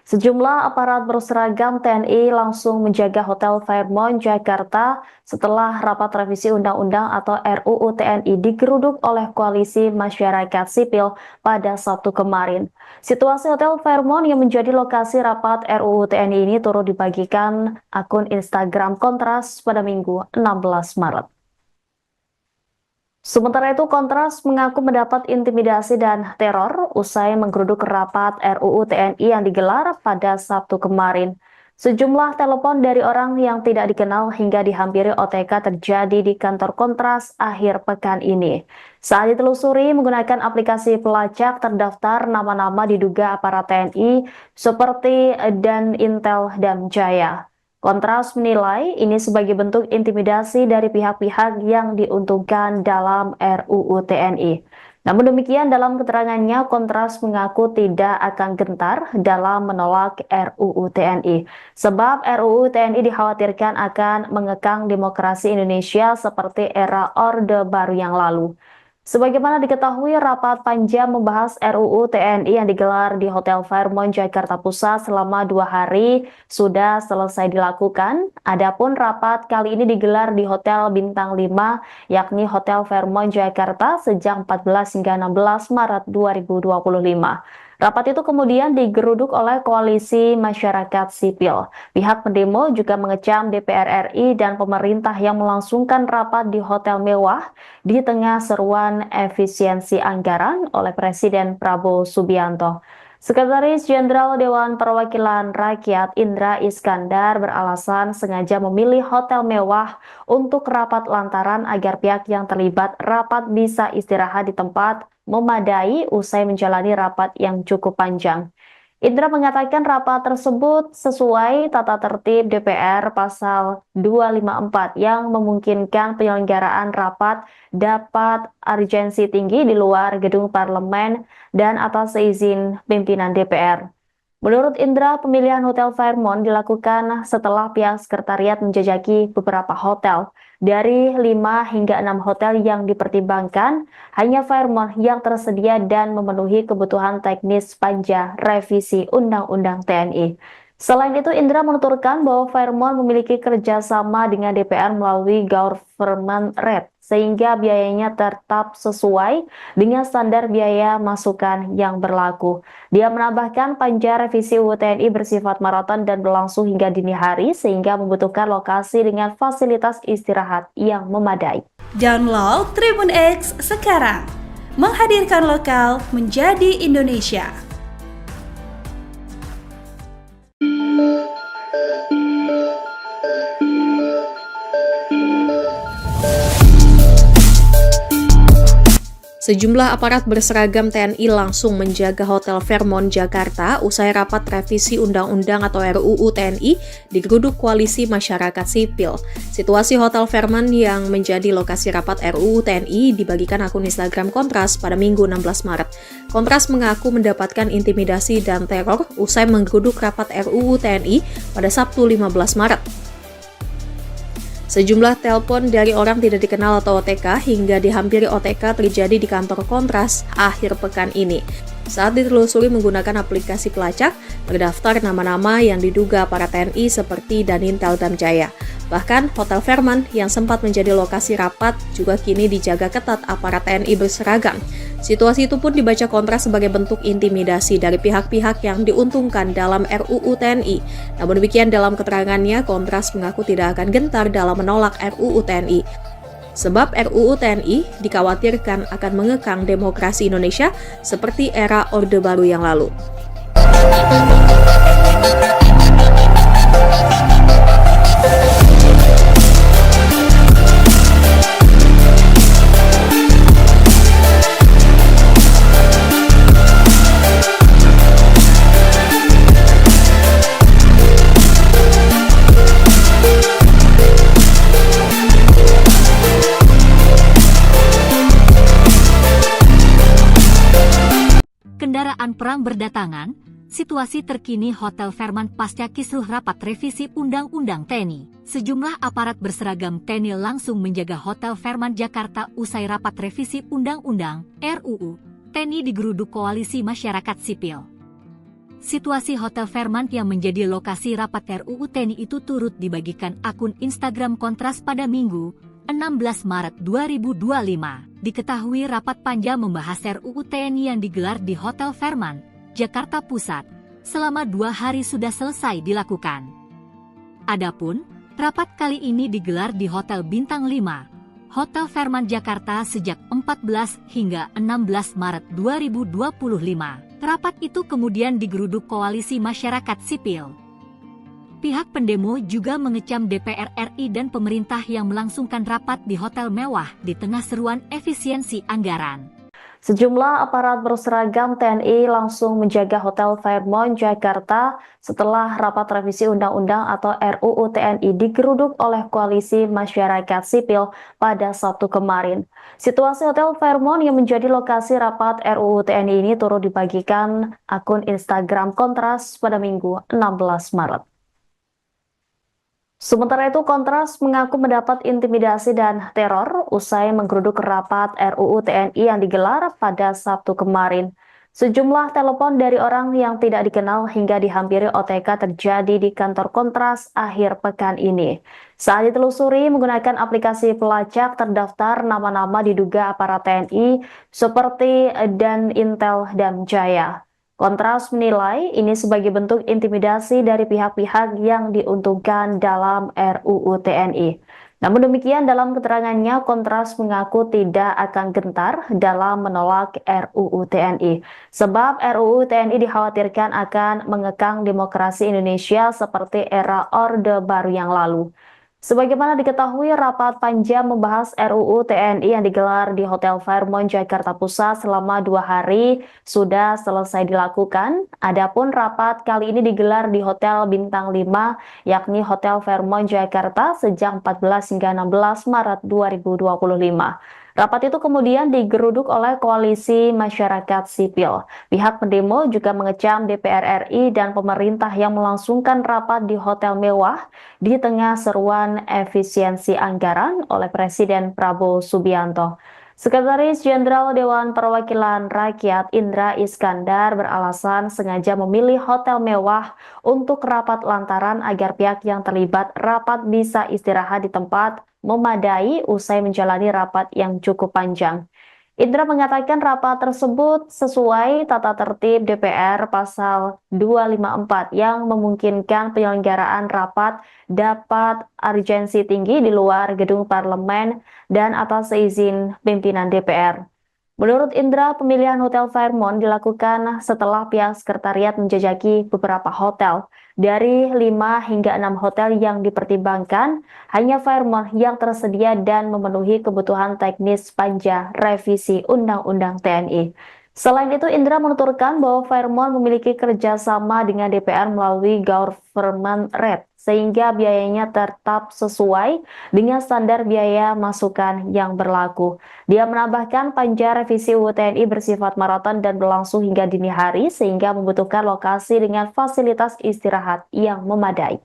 Sejumlah aparat berseragam TNI langsung menjaga Hotel Fairmont, Jakarta setelah rapat revisi Undang-Undang atau RUU TNI digeruduk oleh koalisi masyarakat sipil pada Sabtu kemarin. Situasi Hotel Fairmont yang menjadi lokasi rapat RUU TNI ini turut dibagikan akun Instagram Kontras pada Minggu 16 Maret. Sementara itu, Kontras mengaku mendapat intimidasi dan teror usai menggeruduk rapat RUU TNI yang digelar pada Sabtu kemarin. Sejumlah telepon dari orang yang tidak dikenal hingga dihampiri OTK terjadi di kantor Kontras akhir pekan ini. Saat ditelusuri menggunakan aplikasi pelacak, terdaftar nama-nama diduga aparat TNI seperti Dan Intel dan Jaya. Kontras menilai ini sebagai bentuk intimidasi dari pihak-pihak yang diuntungkan dalam RUU TNI. Namun demikian, dalam keterangannya, Kontras mengaku tidak akan gentar dalam menolak RUU TNI. Sebab RUU TNI dikhawatirkan akan mengekang demokrasi Indonesia seperti era Orde Baru yang lalu. Sebagaimana diketahui, rapat panjang membahas RUU TNI yang digelar di Hotel Fairmont, Jakarta Pusat selama 2 hari sudah selesai dilakukan. Adapun rapat kali ini digelar di Hotel Bintang 5, yakni Hotel Fairmont, Jakarta sejak 14 hingga 16 Maret 2025. Rapat itu kemudian digeruduk oleh koalisi masyarakat sipil. Pihak pendemo juga mengecam DPR RI dan pemerintah yang melangsungkan rapat di hotel mewah di tengah seruan efisiensi anggaran oleh Presiden Prabowo Subianto. Sekretaris Jenderal Dewan Perwakilan Rakyat Indra Iskandar beralasan sengaja memilih hotel mewah untuk rapat lantaran agar pihak yang terlibat rapat bisa istirahat di tempat memadai usai menjalani rapat yang cukup panjang. Indra mengatakan rapat tersebut sesuai tata tertib DPR pasal 254 yang memungkinkan penyelenggaraan rapat dapat urgensi tinggi di luar gedung parlemen dan atas izin pimpinan DPR. Menurut Indra, pemilihan Hotel Fairmont dilakukan setelah pihak sekretariat menjajaki beberapa hotel. Dari 5 hingga 6 hotel yang dipertimbangkan, hanya Fairmont yang tersedia dan memenuhi kebutuhan teknis panja revisi Undang-Undang TNI. Selain itu, Indra menuturkan bahwa Fairmont memiliki kerjasama dengan DPR melalui government rate, sehingga biayanya tetap sesuai dengan standar biaya masukan yang berlaku. Dia menambahkan panja revisi UU TNI bersifat maraton dan berlangsung hingga dini hari, sehingga membutuhkan lokasi dengan fasilitas istirahat yang memadai. Download Tribun X sekarang, menghadirkan lokal menjadi Indonesia. Sejumlah aparat berseragam TNI langsung menjaga Hotel Fairmont Jakarta usai rapat revisi Undang-Undang atau RUU TNI digeruduk Koalisi Masyarakat Sipil. Situasi Hotel Fairmont yang menjadi lokasi rapat RUU TNI dibagikan akun Instagram Kontras pada Minggu 16 Maret. Kontras mengaku mendapatkan intimidasi dan teror usai menggeruduk rapat RUU TNI pada Sabtu 15 Maret. Sejumlah telepon dari orang tidak dikenal atau OTK hingga dihampiri OTK terjadi di kantor Kontras akhir pekan ini. Saat ditelusuri menggunakan aplikasi pelacak, terdaftar nama-nama yang diduga para TNI seperti Danintel Damjaya. Bahkan, Hotel Fairmont yang sempat menjadi lokasi rapat juga kini dijaga ketat aparat TNI berseragam. Situasi itu pun dibaca Kontras sebagai bentuk intimidasi dari pihak-pihak yang diuntungkan dalam RUU TNI. Namun demikian dalam keterangannya, Kontras mengaku tidak akan gentar dalam menolak RUU TNI. Sebab RUU TNI dikhawatirkan akan mengekang demokrasi Indonesia seperti era Orde Baru yang lalu. Kendaraan perang berdatangan, situasi terkini Hotel Fairmont pasca kisruh rapat revisi Undang-Undang TNI. Sejumlah aparat berseragam TNI langsung menjaga Hotel Fairmont Jakarta usai rapat revisi Undang-Undang RUU TNI digeruduk Koalisi Masyarakat Sipil. Situasi Hotel Fairmont yang menjadi lokasi rapat RUU TNI itu turut dibagikan akun Instagram Kontras pada Minggu 16 Maret 2025. Diketahui rapat panja membahas RUU TNI yang digelar di Hotel Fairmont, Jakarta Pusat, selama 2 hari sudah selesai dilakukan. Adapun, rapat kali ini digelar di Hotel Bintang 5, Hotel Fairmont Jakarta sejak 14 hingga 16 Maret 2025. Rapat itu kemudian digeruduk Koalisi Masyarakat Sipil. Pihak pendemo juga mengecam DPR RI dan pemerintah yang melangsungkan rapat di hotel mewah di tengah seruan efisiensi anggaran. Sejumlah aparat berseragam TNI langsung menjaga Hotel Fairmont Jakarta setelah rapat revisi Undang-Undang atau RUU TNI digeruduk oleh Koalisi Masyarakat Sipil pada Sabtu kemarin. Situasi Hotel Fairmont yang menjadi lokasi rapat RUU TNI ini turut dibagikan akun Instagram Kontras pada Minggu 16 Maret. Sementara itu, Kontras mengaku mendapat intimidasi dan teror usai menggeruduk rapat RUU TNI yang digelar pada Sabtu kemarin. Sejumlah telepon dari orang yang tidak dikenal hingga dihampiri OTK terjadi di kantor Kontras akhir pekan ini. Saat ditelusuri menggunakan aplikasi pelacak, terdaftar nama-nama diduga aparat TNI seperti Danintel Damjaya. Kontras menilai ini sebagai bentuk intimidasi dari pihak-pihak yang diuntungkan dalam RUU TNI. Namun demikian, dalam keterangannya, Kontras mengaku tidak akan gentar dalam menolak RUU TNI. Sebab RUU TNI dikhawatirkan akan mengekang demokrasi Indonesia seperti era Orde Baru yang lalu. Sebagaimana diketahui, rapat panjang membahas RUU TNI yang digelar di Hotel Fairmont, Jakarta Pusat selama 2 hari sudah selesai dilakukan. Adapun rapat kali ini digelar di Hotel Bintang 5, yakni Hotel Fairmont, Jakarta sejak 14 hingga 16 Maret 2025. Rapat itu kemudian digeruduk oleh Koalisi Masyarakat Sipil. Pihak pendemo juga mengecam DPR RI dan pemerintah yang melangsungkan rapat di hotel mewah di tengah seruan efisiensi anggaran oleh Presiden Prabowo Subianto. Sekretaris Jenderal Dewan Perwakilan Rakyat Indra Iskandar beralasan sengaja memilih hotel mewah untuk rapat lantaran agar pihak yang terlibat rapat bisa istirahat di tempat memadai usai menjalani rapat yang cukup panjang. Indra mengatakan rapat tersebut sesuai tata tertib DPR pasal 254 yang memungkinkan penyelenggaraan rapat dapat urgensi tinggi di luar gedung parlemen dan atas seizin pimpinan DPR. Menurut Indra, pemilihan Hotel Fairmont dilakukan setelah pihak sekretariat menjajaki beberapa hotel. Dari 5 hingga 6 hotel yang dipertimbangkan, hanya Fairmont yang tersedia dan memenuhi kebutuhan teknis panja revisi Undang-Undang TNI. Selain itu, Indra menuturkan bahwa Fairmont memiliki kerjasama dengan DPR melalui government rate, sehingga biayanya tetap sesuai dengan standar biaya masukan yang berlaku. Dia menambahkan panja revisi UU TNI bersifat maraton dan berlangsung hingga dini hari, sehingga membutuhkan lokasi dengan fasilitas istirahat yang memadai.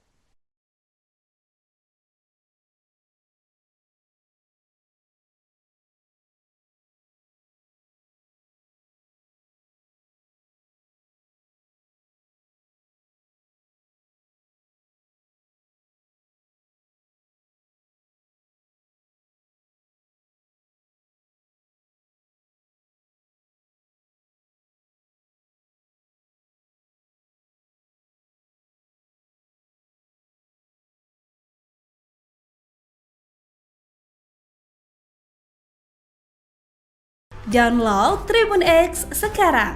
Download Tribun X sekarang,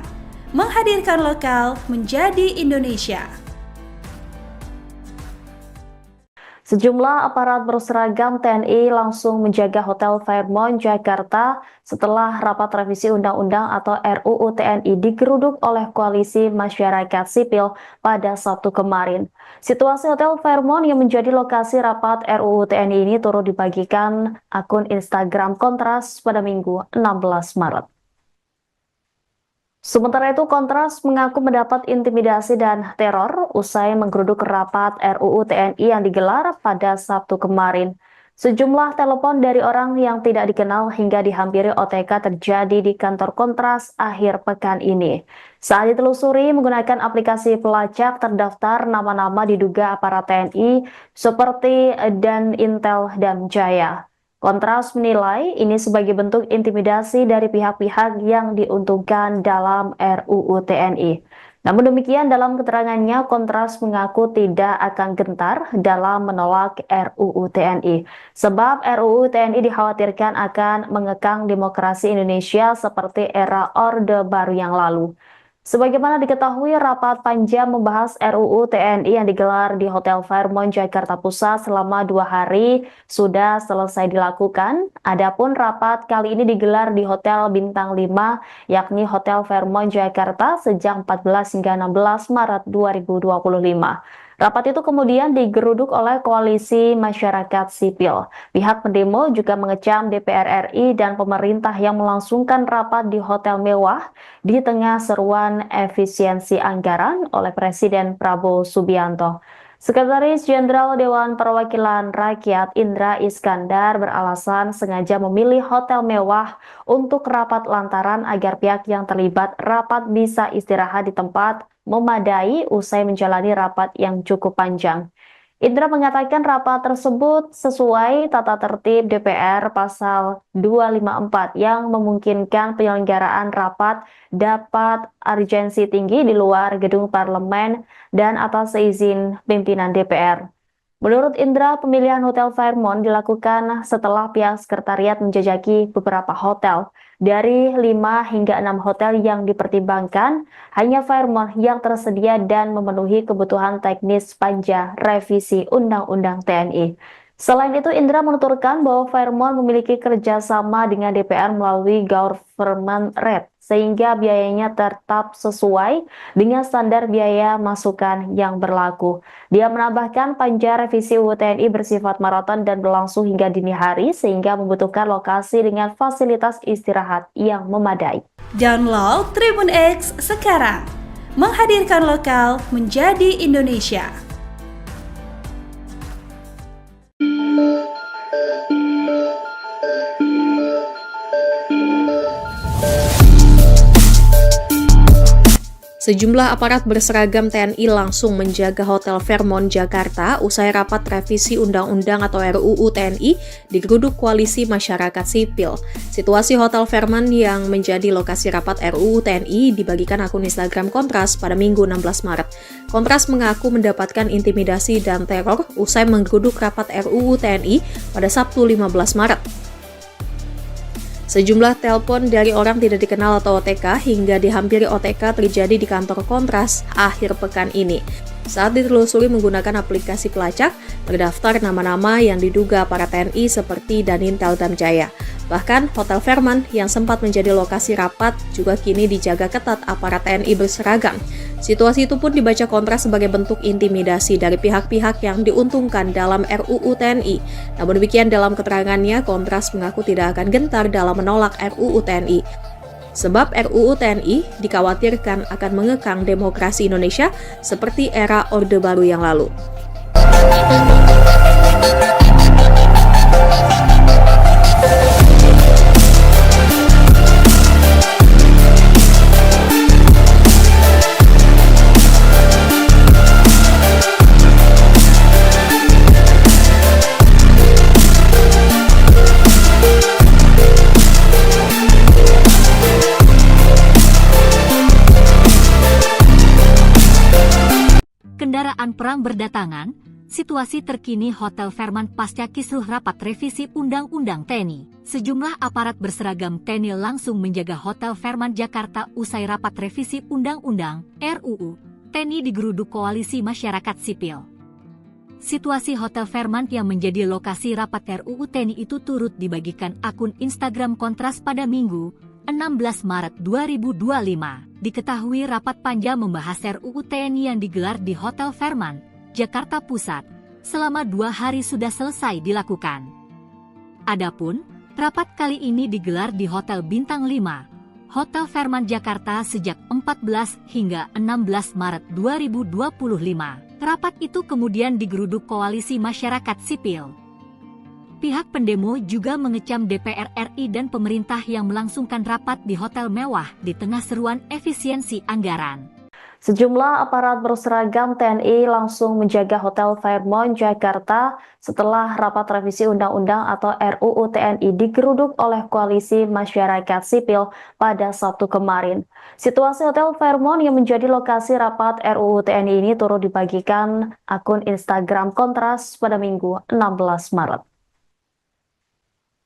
menghadirkan lokal menjadi Indonesia. Sejumlah aparat berseragam TNI langsung menjaga Hotel Fairmont, Jakarta setelah rapat revisi Undang-Undang atau RUU TNI digeruduk oleh Koalisi Masyarakat Sipil pada Sabtu kemarin. Situasi Hotel Fairmont yang menjadi lokasi rapat RUU TNI ini turut dibagikan akun Instagram Kontras pada Minggu 16 Maret. Sementara itu, Kontras mengaku mendapat intimidasi dan teror usai menggeruduk rapat RUU TNI yang digelar pada Sabtu kemarin. Sejumlah telepon dari orang yang tidak dikenal hingga dihampiri OTK terjadi di kantor Kontras akhir pekan ini. Saat ditelusuri menggunakan aplikasi pelacak terdaftar nama-nama diduga aparat TNI seperti Dan Intel dan Jaya. Kontras menilai ini sebagai bentuk intimidasi dari pihak-pihak yang diuntungkan dalam RUU TNI. Namun demikian, dalam keterangannya, Kontras mengaku tidak akan gentar dalam menolak RUU TNI. Sebab RUU TNI dikhawatirkan akan mengekang demokrasi Indonesia seperti era Orde Baru yang lalu. Sebagaimana diketahui, rapat panjang membahas RUU TNI yang digelar di Hotel Fairmont, Jakarta Pusat selama 2 hari sudah selesai dilakukan. Adapun rapat kali ini digelar di Hotel Bintang 5, yakni Hotel Fairmont, Jakarta sejak 14 hingga 16 Maret 2025. Rapat itu kemudian digeruduk oleh Koalisi Masyarakat Sipil. Pihak pendemo juga mengecam DPR RI dan pemerintah yang melangsungkan rapat di hotel mewah di tengah seruan efisiensi anggaran oleh Presiden Prabowo Subianto. Sekretaris Jenderal Dewan Perwakilan Rakyat Indra Iskandar beralasan sengaja memilih hotel mewah untuk rapat lantaran agar pihak yang terlibat rapat bisa istirahat di tempat memadai usai menjalani rapat yang cukup panjang. Indra mengatakan rapat tersebut sesuai tata tertib DPR pasal 254 yang memungkinkan penyelenggaraan rapat dapat urgensi tinggi di luar gedung parlemen dan atas seizin pimpinan DPR. Menurut Indra, pemilihan Hotel Fairmont dilakukan setelah pihak sekretariat menjajaki beberapa hotel. Dari 5 hingga 6 hotel yang dipertimbangkan, hanya Fairmont yang tersedia dan memenuhi kebutuhan teknis panja revisi Undang-Undang TNI. Selain itu, Indra menuturkan bahwa Fairmont memiliki kerjasama dengan DPR melalui government rate, sehingga biayanya tetap sesuai dengan standar biaya masukan yang berlaku. Dia menambahkan panja revisi UU TNI bersifat maraton dan berlangsung hingga dini hari, sehingga membutuhkan lokasi dengan fasilitas istirahat yang memadai. Download Tribun X sekarang, menghadirkan lokal menjadi Indonesia. Sejumlah aparat berseragam TNI langsung menjaga Hotel Fairmont Jakarta usai rapat revisi Undang-Undang atau RUU TNI digeruduk Koalisi Masyarakat Sipil. Situasi Hotel Fairmont yang menjadi lokasi rapat RUU TNI dibagikan akun Instagram Kontras pada Minggu 16 Maret. Kontras mengaku mendapatkan intimidasi dan teror usai menggeruduk rapat RUU TNI pada Sabtu 15 Maret. Sejumlah telepon dari orang tidak dikenal atau OTK hingga dihampiri OTK terjadi di kantor Kontras akhir pekan ini. Saat ditelusuri menggunakan aplikasi pelacak, terdaftar nama-nama yang diduga para TNI seperti Danintel Damjaya. Bahkan Hotel Fairmont yang sempat menjadi lokasi rapat juga kini dijaga ketat aparat TNI berseragam. Situasi itu pun dibaca Kontras sebagai bentuk intimidasi dari pihak-pihak yang diuntungkan dalam RUU TNI. Namun demikian dalam keterangannya, Kontras mengaku tidak akan gentar dalam menolak RUU TNI. Sebab RUU TNI dikhawatirkan akan mengekang demokrasi Indonesia seperti era Orde Baru yang lalu. Kendaraan perang berdatangan, situasi terkini Hotel Fairmont pasca kisruh rapat revisi Undang-Undang TNI. Sejumlah aparat berseragam TNI langsung menjaga Hotel Fairmont Jakarta usai rapat revisi Undang-Undang RUU TNI digeruduk Koalisi Masyarakat Sipil. Situasi Hotel Fairmont yang menjadi lokasi rapat RUU TNI itu turut dibagikan akun Instagram Kontras pada Minggu 16 Maret 2025. Diketahui rapat panja membahas RUU TNI yang digelar di Hotel Fairmont, Jakarta Pusat, selama 2 hari sudah selesai dilakukan. Adapun, rapat kali ini digelar di Hotel Bintang 5, Hotel Fairmont Jakarta sejak 14 hingga 16 Maret 2025. Rapat itu kemudian digeruduk Koalisi Masyarakat Sipil. Pihak pendemo juga mengecam DPR RI dan pemerintah yang melangsungkan rapat di hotel mewah di tengah seruan efisiensi anggaran. Sejumlah aparat berseragam TNI langsung menjaga Hotel Fairmont Jakarta setelah rapat revisi Undang-Undang atau RUU TNI digeruduk oleh Koalisi Masyarakat Sipil pada Sabtu kemarin. Situasi Hotel Fairmont yang menjadi lokasi rapat RUU TNI ini turut dibagikan akun Instagram Kontras pada Minggu 16 Maret.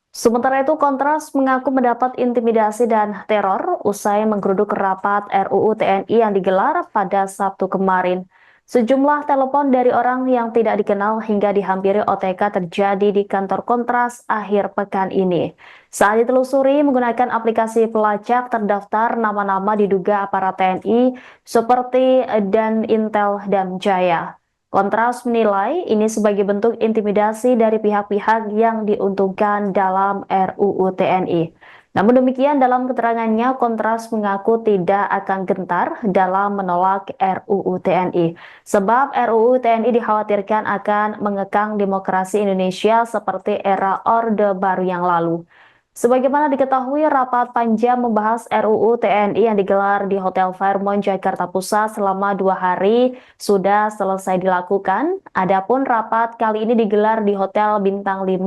Sementara itu, Kontras mengaku mendapat intimidasi dan teror usai menggeruduk rapat RUU TNI yang digelar pada Sabtu kemarin. Sejumlah telepon dari orang yang tidak dikenal hingga dihampiri OTK terjadi di kantor Kontras akhir pekan ini. Saat ditelusuri menggunakan aplikasi pelacak, terdaftar nama-nama diduga aparat TNI seperti Danintel Damjaya. Kontras menilai ini sebagai bentuk intimidasi dari pihak-pihak yang diuntungkan dalam RUU TNI. Namun demikian dalam keterangannya, Kontras mengaku tidak akan gentar dalam menolak RUU TNI. Sebab RUU TNI dikhawatirkan akan mengekang demokrasi Indonesia seperti era Orde Baru yang lalu. Sebagaimana diketahui, rapat panja membahas RUU TNI yang digelar di Hotel Fairmont Jakarta Pusat selama 2 hari sudah selesai dilakukan. Adapun rapat kali ini digelar di Hotel Bintang 5,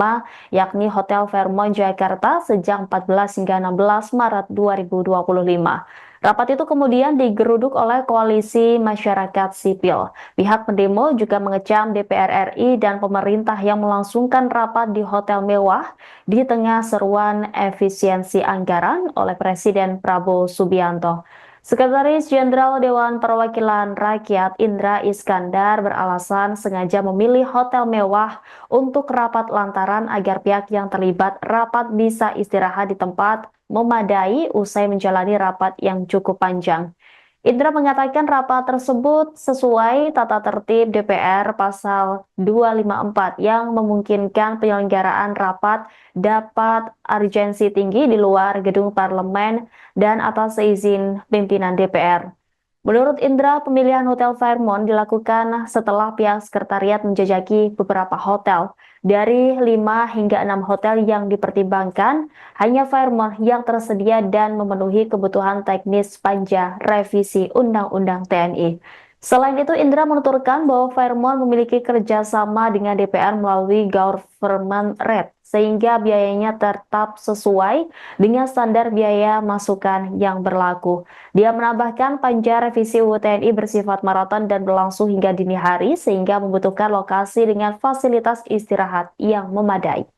yakni Hotel Fairmont Jakarta sejak 14 hingga 16 Maret 2025. Rapat itu kemudian digeruduk oleh koalisi masyarakat sipil. Pihak pendemo juga mengecam DPR RI dan pemerintah yang melangsungkan rapat di hotel mewah di tengah seruan efisiensi anggaran oleh Presiden Prabowo Subianto. Sekretaris Jenderal Dewan Perwakilan Rakyat Indra Iskandar beralasan sengaja memilih hotel mewah untuk rapat lantaran agar pihak yang terlibat rapat bisa istirahat di tempat memadai usai menjalani rapat yang cukup panjang. Indra mengatakan rapat tersebut sesuai tata tertib DPR pasal 254 yang memungkinkan penyelenggaraan rapat dapat urgensi tinggi di luar gedung parlemen dan atas izin pimpinan DPR. Menurut Indra, pemilihan Hotel Fairmont dilakukan setelah pihak sekretariat menjajaki beberapa hotel. Dari 5 hingga 6 hotel yang dipertimbangkan, hanya Fairmont yang tersedia dan memenuhi kebutuhan teknis panja revisi Undang-Undang TNI. Selain itu, Indra menuturkan bahwa Fairmont memiliki kerjasama dengan DPR melalui government rate, sehingga biayanya tetap sesuai dengan standar biaya masukan yang berlaku. Dia menambahkan panja revisi UU TNI bersifat maraton dan berlangsung hingga dini hari, sehingga membutuhkan lokasi dengan fasilitas istirahat yang memadai.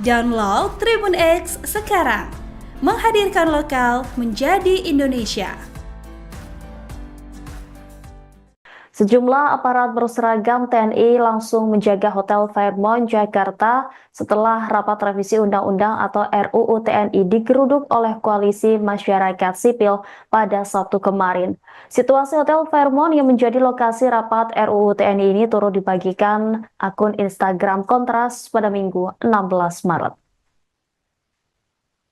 Download Tribun X sekarang, menghadirkan lokal menjadi Indonesia. Sejumlah aparat berseragam TNI langsung menjaga Hotel Fairmont Jakarta setelah rapat revisi Undang-Undang atau RUU TNI digeruduk oleh koalisi masyarakat sipil pada Sabtu kemarin. Situasi Hotel Fairmont yang menjadi lokasi rapat RUU TNI ini turut dibagikan akun Instagram Kontras pada Minggu 16 Maret.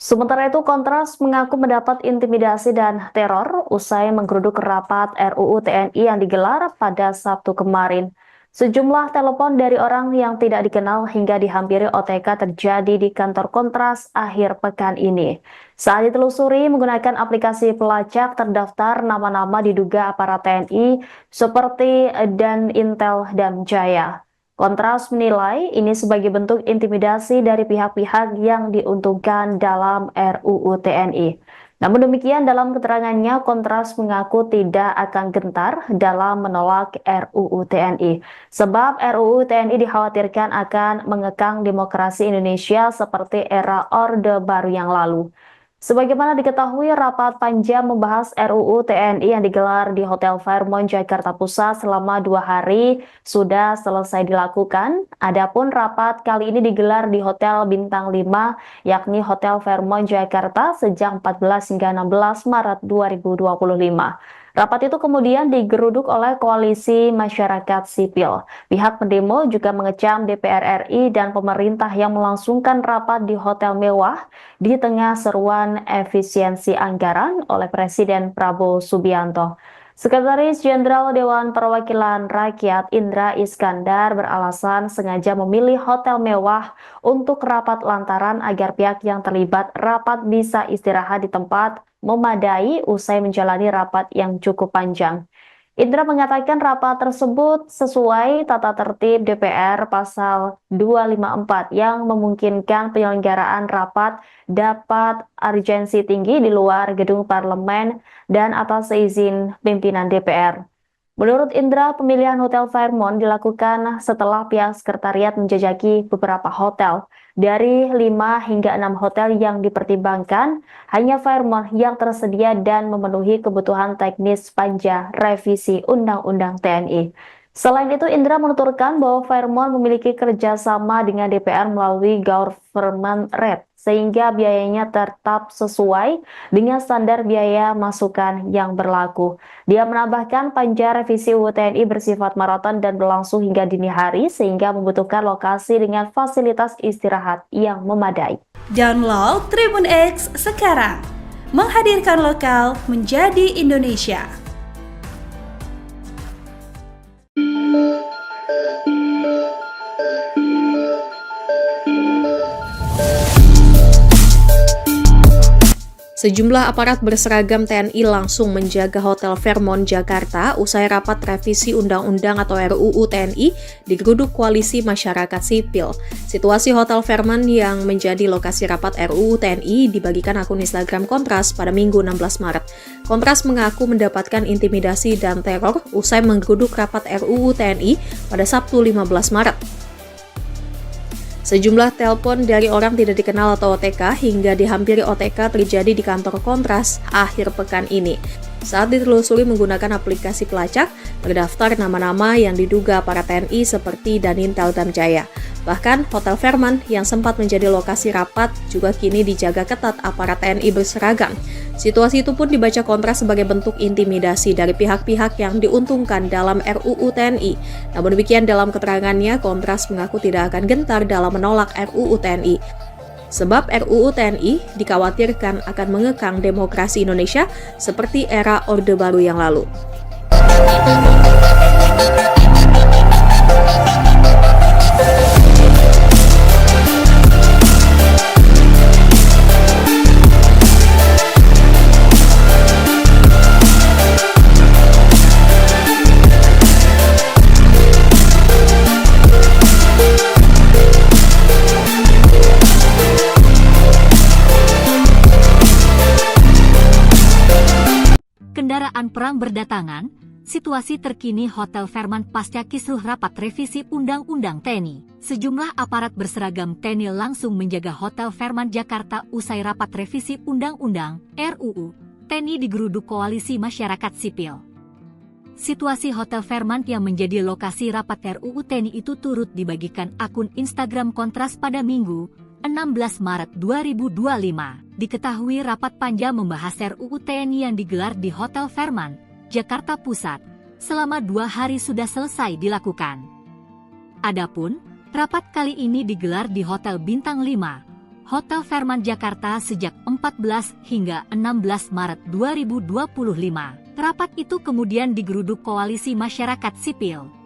Sementara itu, Kontras mengaku mendapat intimidasi dan teror usai menggeruduk rapat RUU TNI yang digelar pada Sabtu kemarin. Sejumlah telepon dari orang yang tidak dikenal hingga dihampiri OTK terjadi di kantor Kontras akhir pekan ini. Saat ditelusuri menggunakan aplikasi pelacak terdaftar nama-nama diduga aparat TNI seperti Dan Intel dan Jaya. Kontras menilai ini sebagai bentuk intimidasi dari pihak-pihak yang diuntungkan dalam RUU TNI. Namun demikian, dalam keterangannya, Kontras mengaku tidak akan gentar dalam menolak RUU TNI. Sebab RUU TNI dikhawatirkan akan mengekang demokrasi Indonesia seperti era Orde Baru yang lalu. Sebagaimana diketahui, rapat panjang membahas RUU TNI yang digelar di Hotel Fairmont Jakarta Pusat selama 2 hari sudah selesai dilakukan. Adapun rapat kali ini digelar di Hotel Bintang 5, yakni Hotel Fairmont Jakarta sejak 14 hingga 16 Maret 2025. Rapat itu kemudian digeruduk oleh koalisi masyarakat sipil. Pihak pendemo juga mengecam DPR RI dan pemerintah yang melangsungkan rapat di hotel mewah di tengah seruan efisiensi anggaran oleh Presiden Prabowo Subianto. Sekretaris Jenderal Dewan Perwakilan Rakyat Indra Iskandar beralasan sengaja memilih hotel mewah untuk rapat lantaran agar pihak yang terlibat rapat bisa istirahat di tempat memadai usai menjalani rapat yang cukup panjang. Indra mengatakan rapat tersebut sesuai tata tertib DPR pasal 254 yang memungkinkan penyelenggaraan rapat dapat urgensi tinggi di luar gedung parlemen dan atas izin pimpinan DPR. Menurut Indra, pemilihan Hotel Fairmont dilakukan setelah pihak sekretariat menjajaki beberapa hotel. Dari 5 hingga 6 hotel yang dipertimbangkan, hanya Fairmont yang tersedia dan memenuhi kebutuhan teknis panja revisi Undang-Undang TNI. Selain itu, Indra menuturkan bahwa Fairmont memiliki kerjasama dengan DPR melalui Government Rate, sehingga biayanya tetap sesuai dengan standar biaya masukan yang berlaku. Dia menambahkan panja revisi UU TNI bersifat maraton dan berlangsung hingga dini hari, sehingga membutuhkan lokasi dengan fasilitas istirahat yang memadai. Download Tribun X sekarang, menghadirkan lokal menjadi Indonesia. Sejumlah aparat berseragam TNI langsung menjaga Hotel Fairmont Jakarta usai rapat revisi Undang-Undang atau RUU TNI digeruduk Koalisi Masyarakat Sipil. Situasi Hotel Fairmont yang menjadi lokasi rapat RUU TNI dibagikan akun Instagram Kontras pada Minggu 16 Maret. Kontras mengaku mendapatkan intimidasi dan teror usai menggeruduk rapat RUU TNI pada Sabtu 15 Maret. Sejumlah telepon dari orang tidak dikenal atau OTK hingga dihampiri OTK terjadi di kantor Kontras akhir pekan ini. Saat ditelusuri menggunakan aplikasi pelacak, terdaftar nama-nama yang diduga para TNI seperti Danintel dan Jaya. Bahkan, Hotel Fairmont yang sempat menjadi lokasi rapat juga kini dijaga ketat aparat TNI berseragam. Situasi itu pun dibaca Kontras sebagai bentuk intimidasi dari pihak-pihak yang diuntungkan dalam RUU TNI. Namun demikian dalam keterangannya, Kontras mengaku tidak akan gentar dalam menolak RUU TNI. Sebab RUU TNI dikhawatirkan akan mengekang demokrasi Indonesia seperti era Orde Baru yang lalu. Kendaraan perang berdatangan, situasi terkini Hotel Fairmont pasca kisruh rapat revisi Undang-Undang TNI. Sejumlah aparat berseragam TNI langsung menjaga Hotel Fairmont Jakarta usai rapat revisi Undang-Undang RUU TNI digeruduk Koalisi Masyarakat Sipil. Situasi Hotel Fairmont yang menjadi lokasi rapat RUU TNI itu turut dibagikan akun Instagram Kontras pada Minggu 16 Maret 2025. Diketahui rapat panja membahas RUU TNI yang digelar di Hotel Fairmont, Jakarta Pusat, selama 2 hari sudah selesai dilakukan. Adapun, rapat kali ini digelar di Hotel Bintang 5, Hotel Fairmont Jakarta sejak 14 hingga 16 Maret 2025. Rapat itu kemudian digeruduk Koalisi Masyarakat Sipil.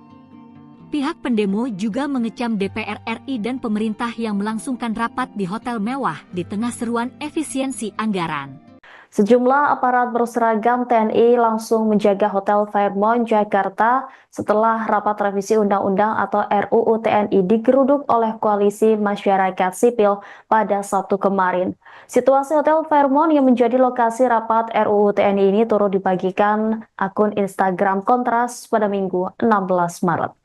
Pihak pendemo juga mengecam DPR RI dan pemerintah yang melangsungkan rapat di hotel mewah di tengah seruan efisiensi anggaran. Sejumlah aparat berseragam TNI langsung menjaga Hotel Fairmont Jakarta setelah rapat revisi Undang-Undang atau RUU TNI digeruduk oleh Koalisi Masyarakat Sipil pada Sabtu kemarin. Situasi Hotel Fairmont yang menjadi lokasi rapat RUU TNI ini turut dibagikan akun Instagram Kontras pada Minggu 16 Maret.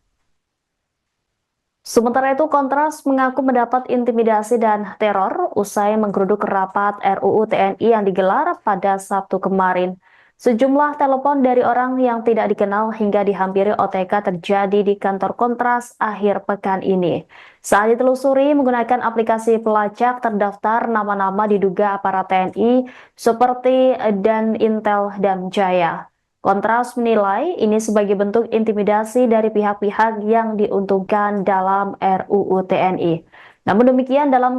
Sementara itu, Kontras mengaku mendapat intimidasi dan teror usai menggeruduk rapat RUU TNI yang digelar pada Sabtu kemarin. Sejumlah telepon dari orang yang tidak dikenal hingga dihampiri OTK terjadi di kantor Kontras akhir pekan ini. Saat ditelusuri menggunakan aplikasi pelacak, terdaftar nama-nama diduga aparat TNI seperti Danintel dan Jaya. Kontras menilai ini sebagai bentuk intimidasi dari pihak-pihak yang diuntungkan dalam RUU TNI. Namun demikian, dalam